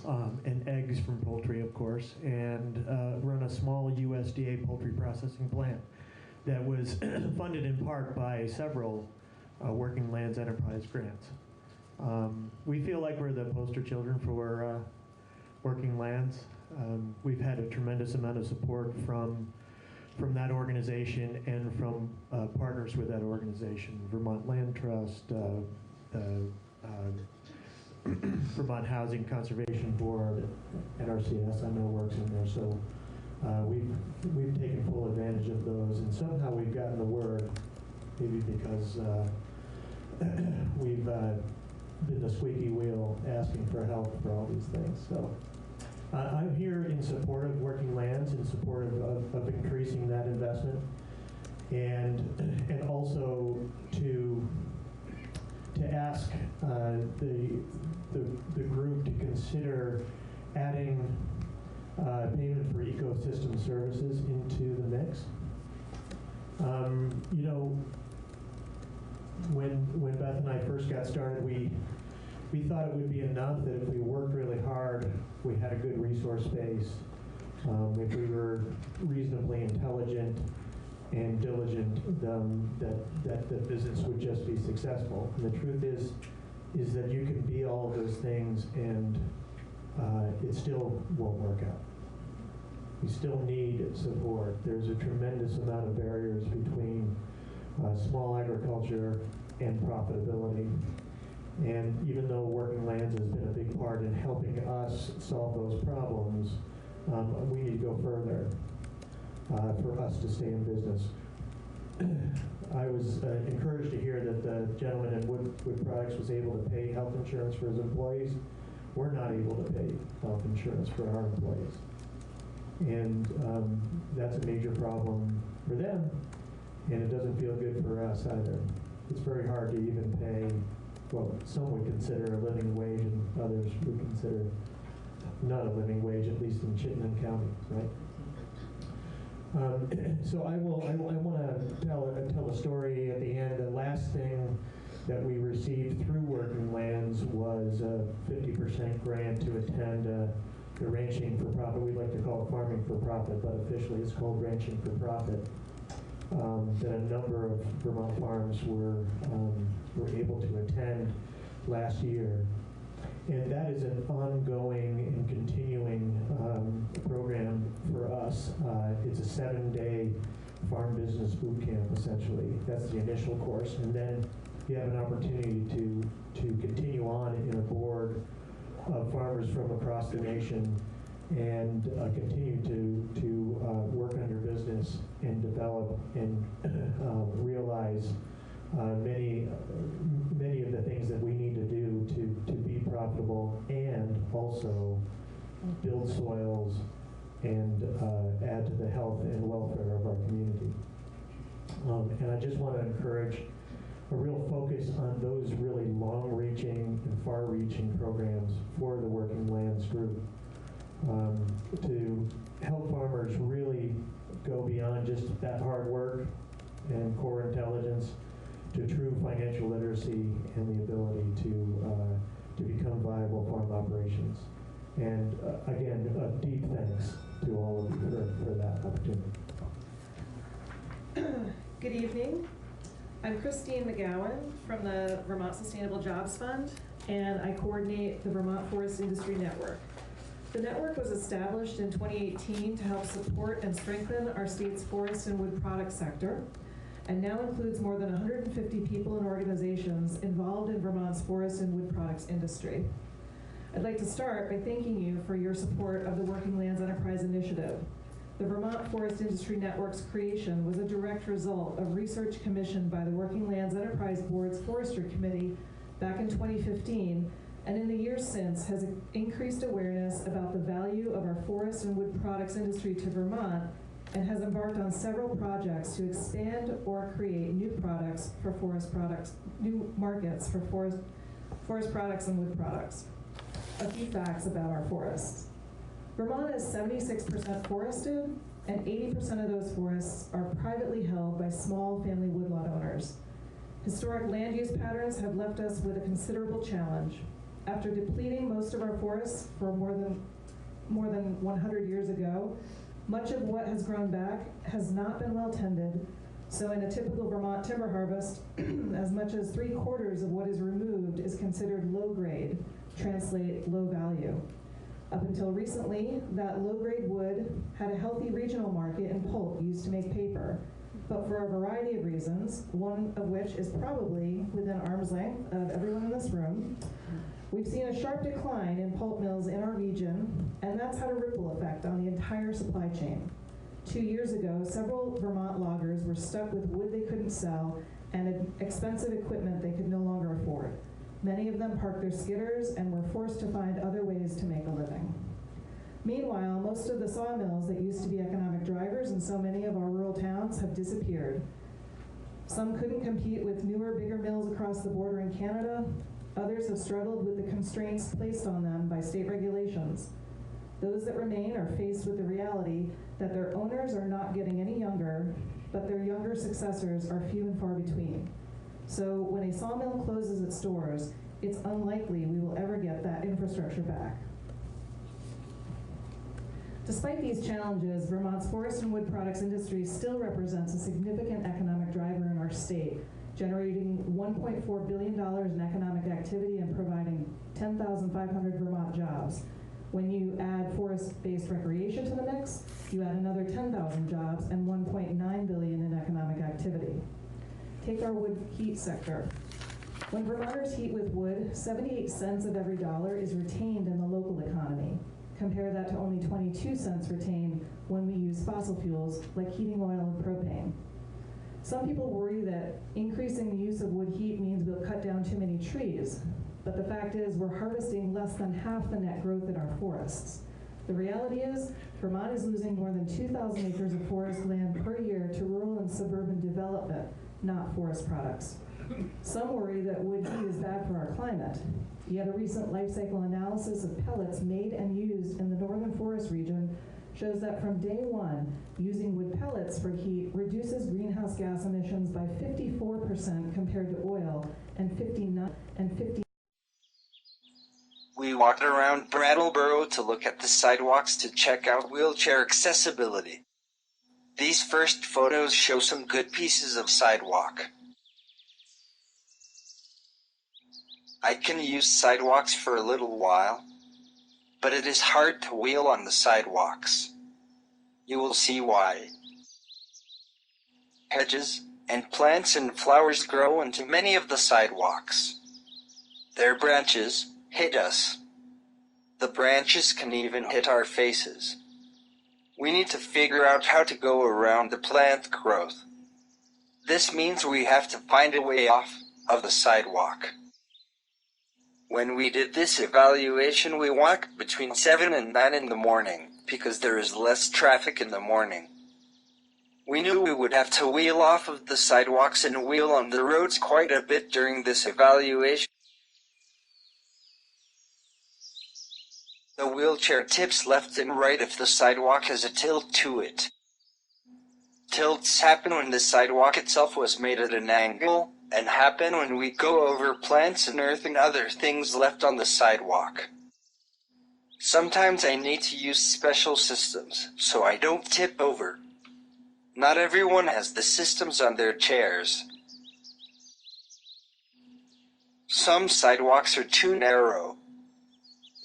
and eggs from poultry, of course, and run a small USDA poultry processing plant that was funded in part by several Working Lands Enterprise grants. We feel like we're the poster children for Working Lands. We've had a tremendous amount of support from that organization and from partners with that organization, Vermont Land Trust, Vermont Housing Conservation Board, NRCS, I know works in there. So we've taken full advantage of those, and somehow we've gotten the word, maybe because we've been the squeaky wheel asking for help for all these things. So I'm here in support of Working Lands, in support of increasing that investment, and also to ask the group to consider adding payment for ecosystem services into the mix. When Beth and I first got started, we thought it would be enough that if we worked really hard, we had a good resource base, if we were reasonably intelligent and diligent, that the business would just be successful. And the truth is that you can be all of those things and it still won't work out. You still need support. There's a tremendous amount of barriers between small agriculture and profitability. And even though Working Lands has been a big part in helping us solve those problems, we need to go further for us to stay in business. I was encouraged to hear that the gentleman in Wood Products was able to pay health insurance for his employees. We're not able to pay health insurance for our employees. And that's a major problem for them, and it doesn't feel good for us either. It's very hard to even pay what some would consider a living wage, and others would consider not a living wage, at least in Chittenden County, right? So I want to tell a story at the end. The last thing that we received through Working Lands was a 50% grant to attend the Ranching for Profit. We like to call it Farming for Profit, but officially it's called Ranching for Profit. That a number of Vermont farms were able to attend last year. And that is an ongoing and continuing program for us. It's a 7-day farm business boot camp, essentially. That's the initial course. And then you have an opportunity to continue on in a board of farmers from across the nation and continue to work on your business and develop and realize many of the things that we need to do to be profitable and also build soils and add to the health and welfare of our community. And I just want to encourage a real focus on those really long-reaching and far-reaching programs for the Working Lands group to help farmers really go beyond just that hard work and core intelligence to true financial literacy and the ability to become viable farm operations. And again, a deep thanks to all of you for that opportunity. Good evening. I'm Christine McGowan from the Vermont Sustainable Jobs Fund, and I coordinate the Vermont Forest Industry Network. The network was established in 2018 to help support and strengthen our state's forest and wood product sector, and now includes more than 150 people and organizations involved in Vermont's forest and wood products industry. I'd like to start by thanking you for your support of the Working Lands Enterprise Initiative. The Vermont Forest Industry Network's creation was a direct result of research commissioned by the Working Lands Enterprise Board's Forestry Committee back in 2015, and in the years since has increased awareness about the value of our forest and wood products industry to Vermont, and has embarked on several projects to expand or create new products for forest products, new markets for forest products and wood products. A few facts about our forests. Vermont is 76% forested, and 80% of those forests are privately held by small family woodlot owners. Historic land use patterns have left us with a considerable challenge. After depleting most of our forests for more than 100 years ago, much of what has grown back has not been well tended. So in a typical Vermont timber harvest, as much as 3/4 of what is removed is considered low grade, translate low value. Up until recently, that low-grade wood had a healthy regional market in pulp used to make paper, but for a variety of reasons, one of which is probably within arm's length of everyone in this room, we've seen a sharp decline in pulp mills in our region, and that's had a ripple effect on the entire supply chain. 2 years ago, several Vermont loggers were stuck with wood they couldn't sell and expensive equipment they could no longer afford. Many of them parked their skidders and were forced to find other ways to make a living. Meanwhile, most of the sawmills that used to be economic drivers in so many of our rural towns have disappeared. Some couldn't compete with newer, bigger mills across the border in Canada. Others have struggled with the constraints placed on them by state regulations. Those that remain are faced with the reality that their owners are not getting any younger, but their younger successors are few and far between. So when a sawmill closes its doors, it's unlikely we will ever get that infrastructure back. Despite these challenges, Vermont's forest and wood products industry still represents a significant economic driver in our state, generating $1.4 billion in economic activity and providing 10,500 Vermont jobs. When you add forest-based recreation to the mix, you add another 10,000 jobs and $1.9 billion in economic activity. Take our wood heat sector. When Vermonters heat with wood, 78 cents of every dollar is retained in the local economy. Compare that to only 22 cents retained when we use fossil fuels like heating oil and propane. Some people worry that increasing the use of wood heat means we'll cut down too many trees, but the fact is we're harvesting less than half the net growth in our forests. The reality is, Vermont is losing more than 2,000 acres of forest land per year to rural and suburban development, not forest products. Some worry that wood heat is bad for our climate. Yet a recent life cycle analysis of pellets made and used in the northern forest region shows that from day one, using wood pellets for heat reduces greenhouse gas emissions by 54% compared to oil and 50. We walked around Brattleboro to look at the sidewalks to check out wheelchair accessibility. These first photos show some good pieces of sidewalk. I can use sidewalks for a little while, but it is hard to wheel on the sidewalks. You will see why. Hedges and plants and flowers grow into many of the sidewalks. Their branches hit us. The branches can even hit our faces. We need to figure out how to go around the plant growth. This means we have to find a way off of the sidewalk. When we did this evaluation, we walked between 7 and 9 in the morning, because there is less traffic in the morning. We knew we would have to wheel off of the sidewalks and wheel on the roads quite a bit during this evaluation. The wheelchair tips left and right if the sidewalk has a tilt to it. Tilts happen when the sidewalk itself was made at an angle, and happen when we go over plants and earth and other things left on the sidewalk. Sometimes I need to use special systems, so I don't tip over. Not everyone has the systems on their chairs. Some sidewalks are too narrow.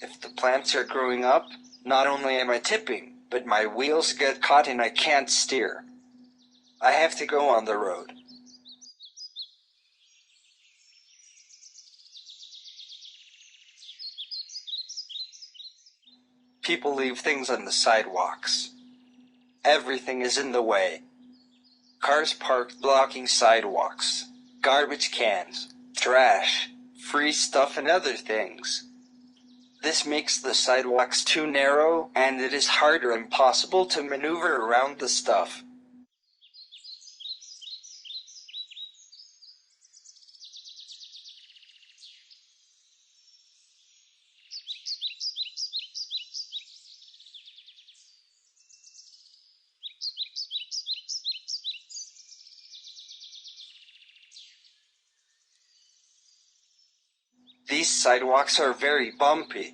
If the plants are growing up, not only am I tipping, but my wheels get caught and I can't steer. I have to go on the road. People leave things on the sidewalks. Everything is in the way. Cars parked blocking sidewalks, garbage cans, trash, free stuff and other things. This makes the sidewalks too narrow, and it is hard or impossible to maneuver around the stuff. These sidewalks are very bumpy.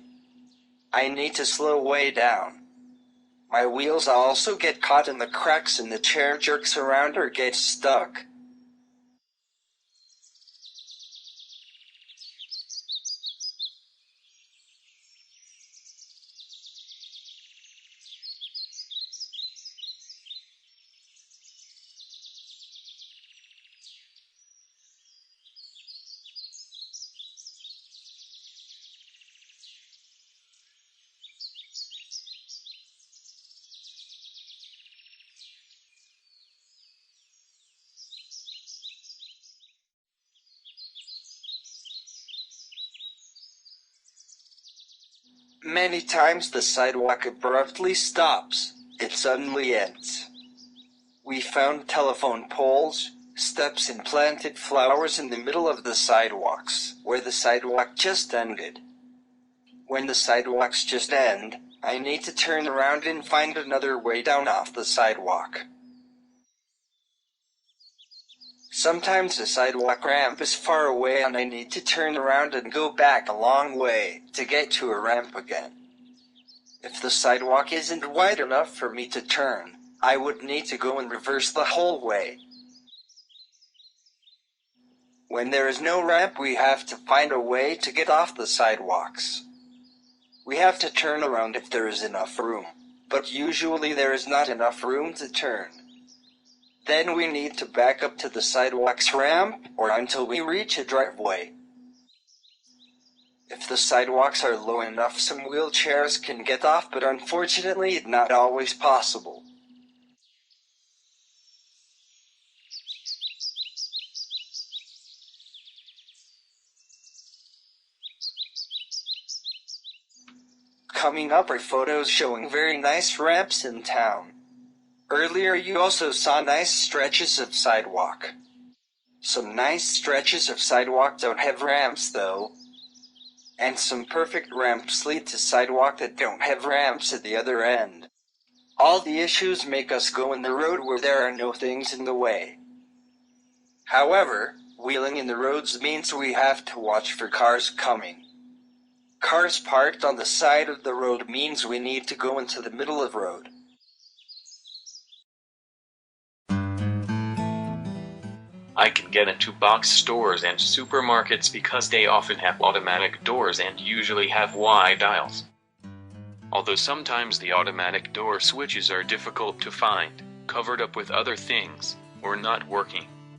I need to slow way down. My wheels also get caught in the cracks and the chair jerks around or gets stuck. Many times the sidewalk abruptly stops. It suddenly ends. We found telephone poles, steps and planted flowers in the middle of the sidewalks, where the sidewalk just ended. When the sidewalks just end, I need to turn around and find another way down off the sidewalk. Sometimes the sidewalk ramp is far away and I need to turn around and go back a long way to get to a ramp again. If the sidewalk isn't wide enough for me to turn, I would need to go in reverse the whole way. When there is no ramp, we have to find a way to get off the sidewalks. We have to turn around if there is enough room, but usually there is not enough room to turn. Then we need to back up to the sidewalk's ramp or until we reach a driveway. If the sidewalks are low enough, some wheelchairs can get off, but unfortunately it's not always possible. Coming up are photos showing very nice ramps in town. Earlier you also saw nice stretches of sidewalk. Some nice stretches of sidewalk don't have ramps though. And some perfect ramps lead to sidewalk that don't have ramps at the other end. All the issues make us go in the road where there are no things in the way. However, wheeling in the roads means we have to watch for cars coming. Cars parked on the side of the road means we need to go into the middle of the road. I can get into box stores and supermarkets because they often have automatic doors and usually have wide aisles. Although sometimes the automatic door switches are difficult to find, covered up with other things, or not working.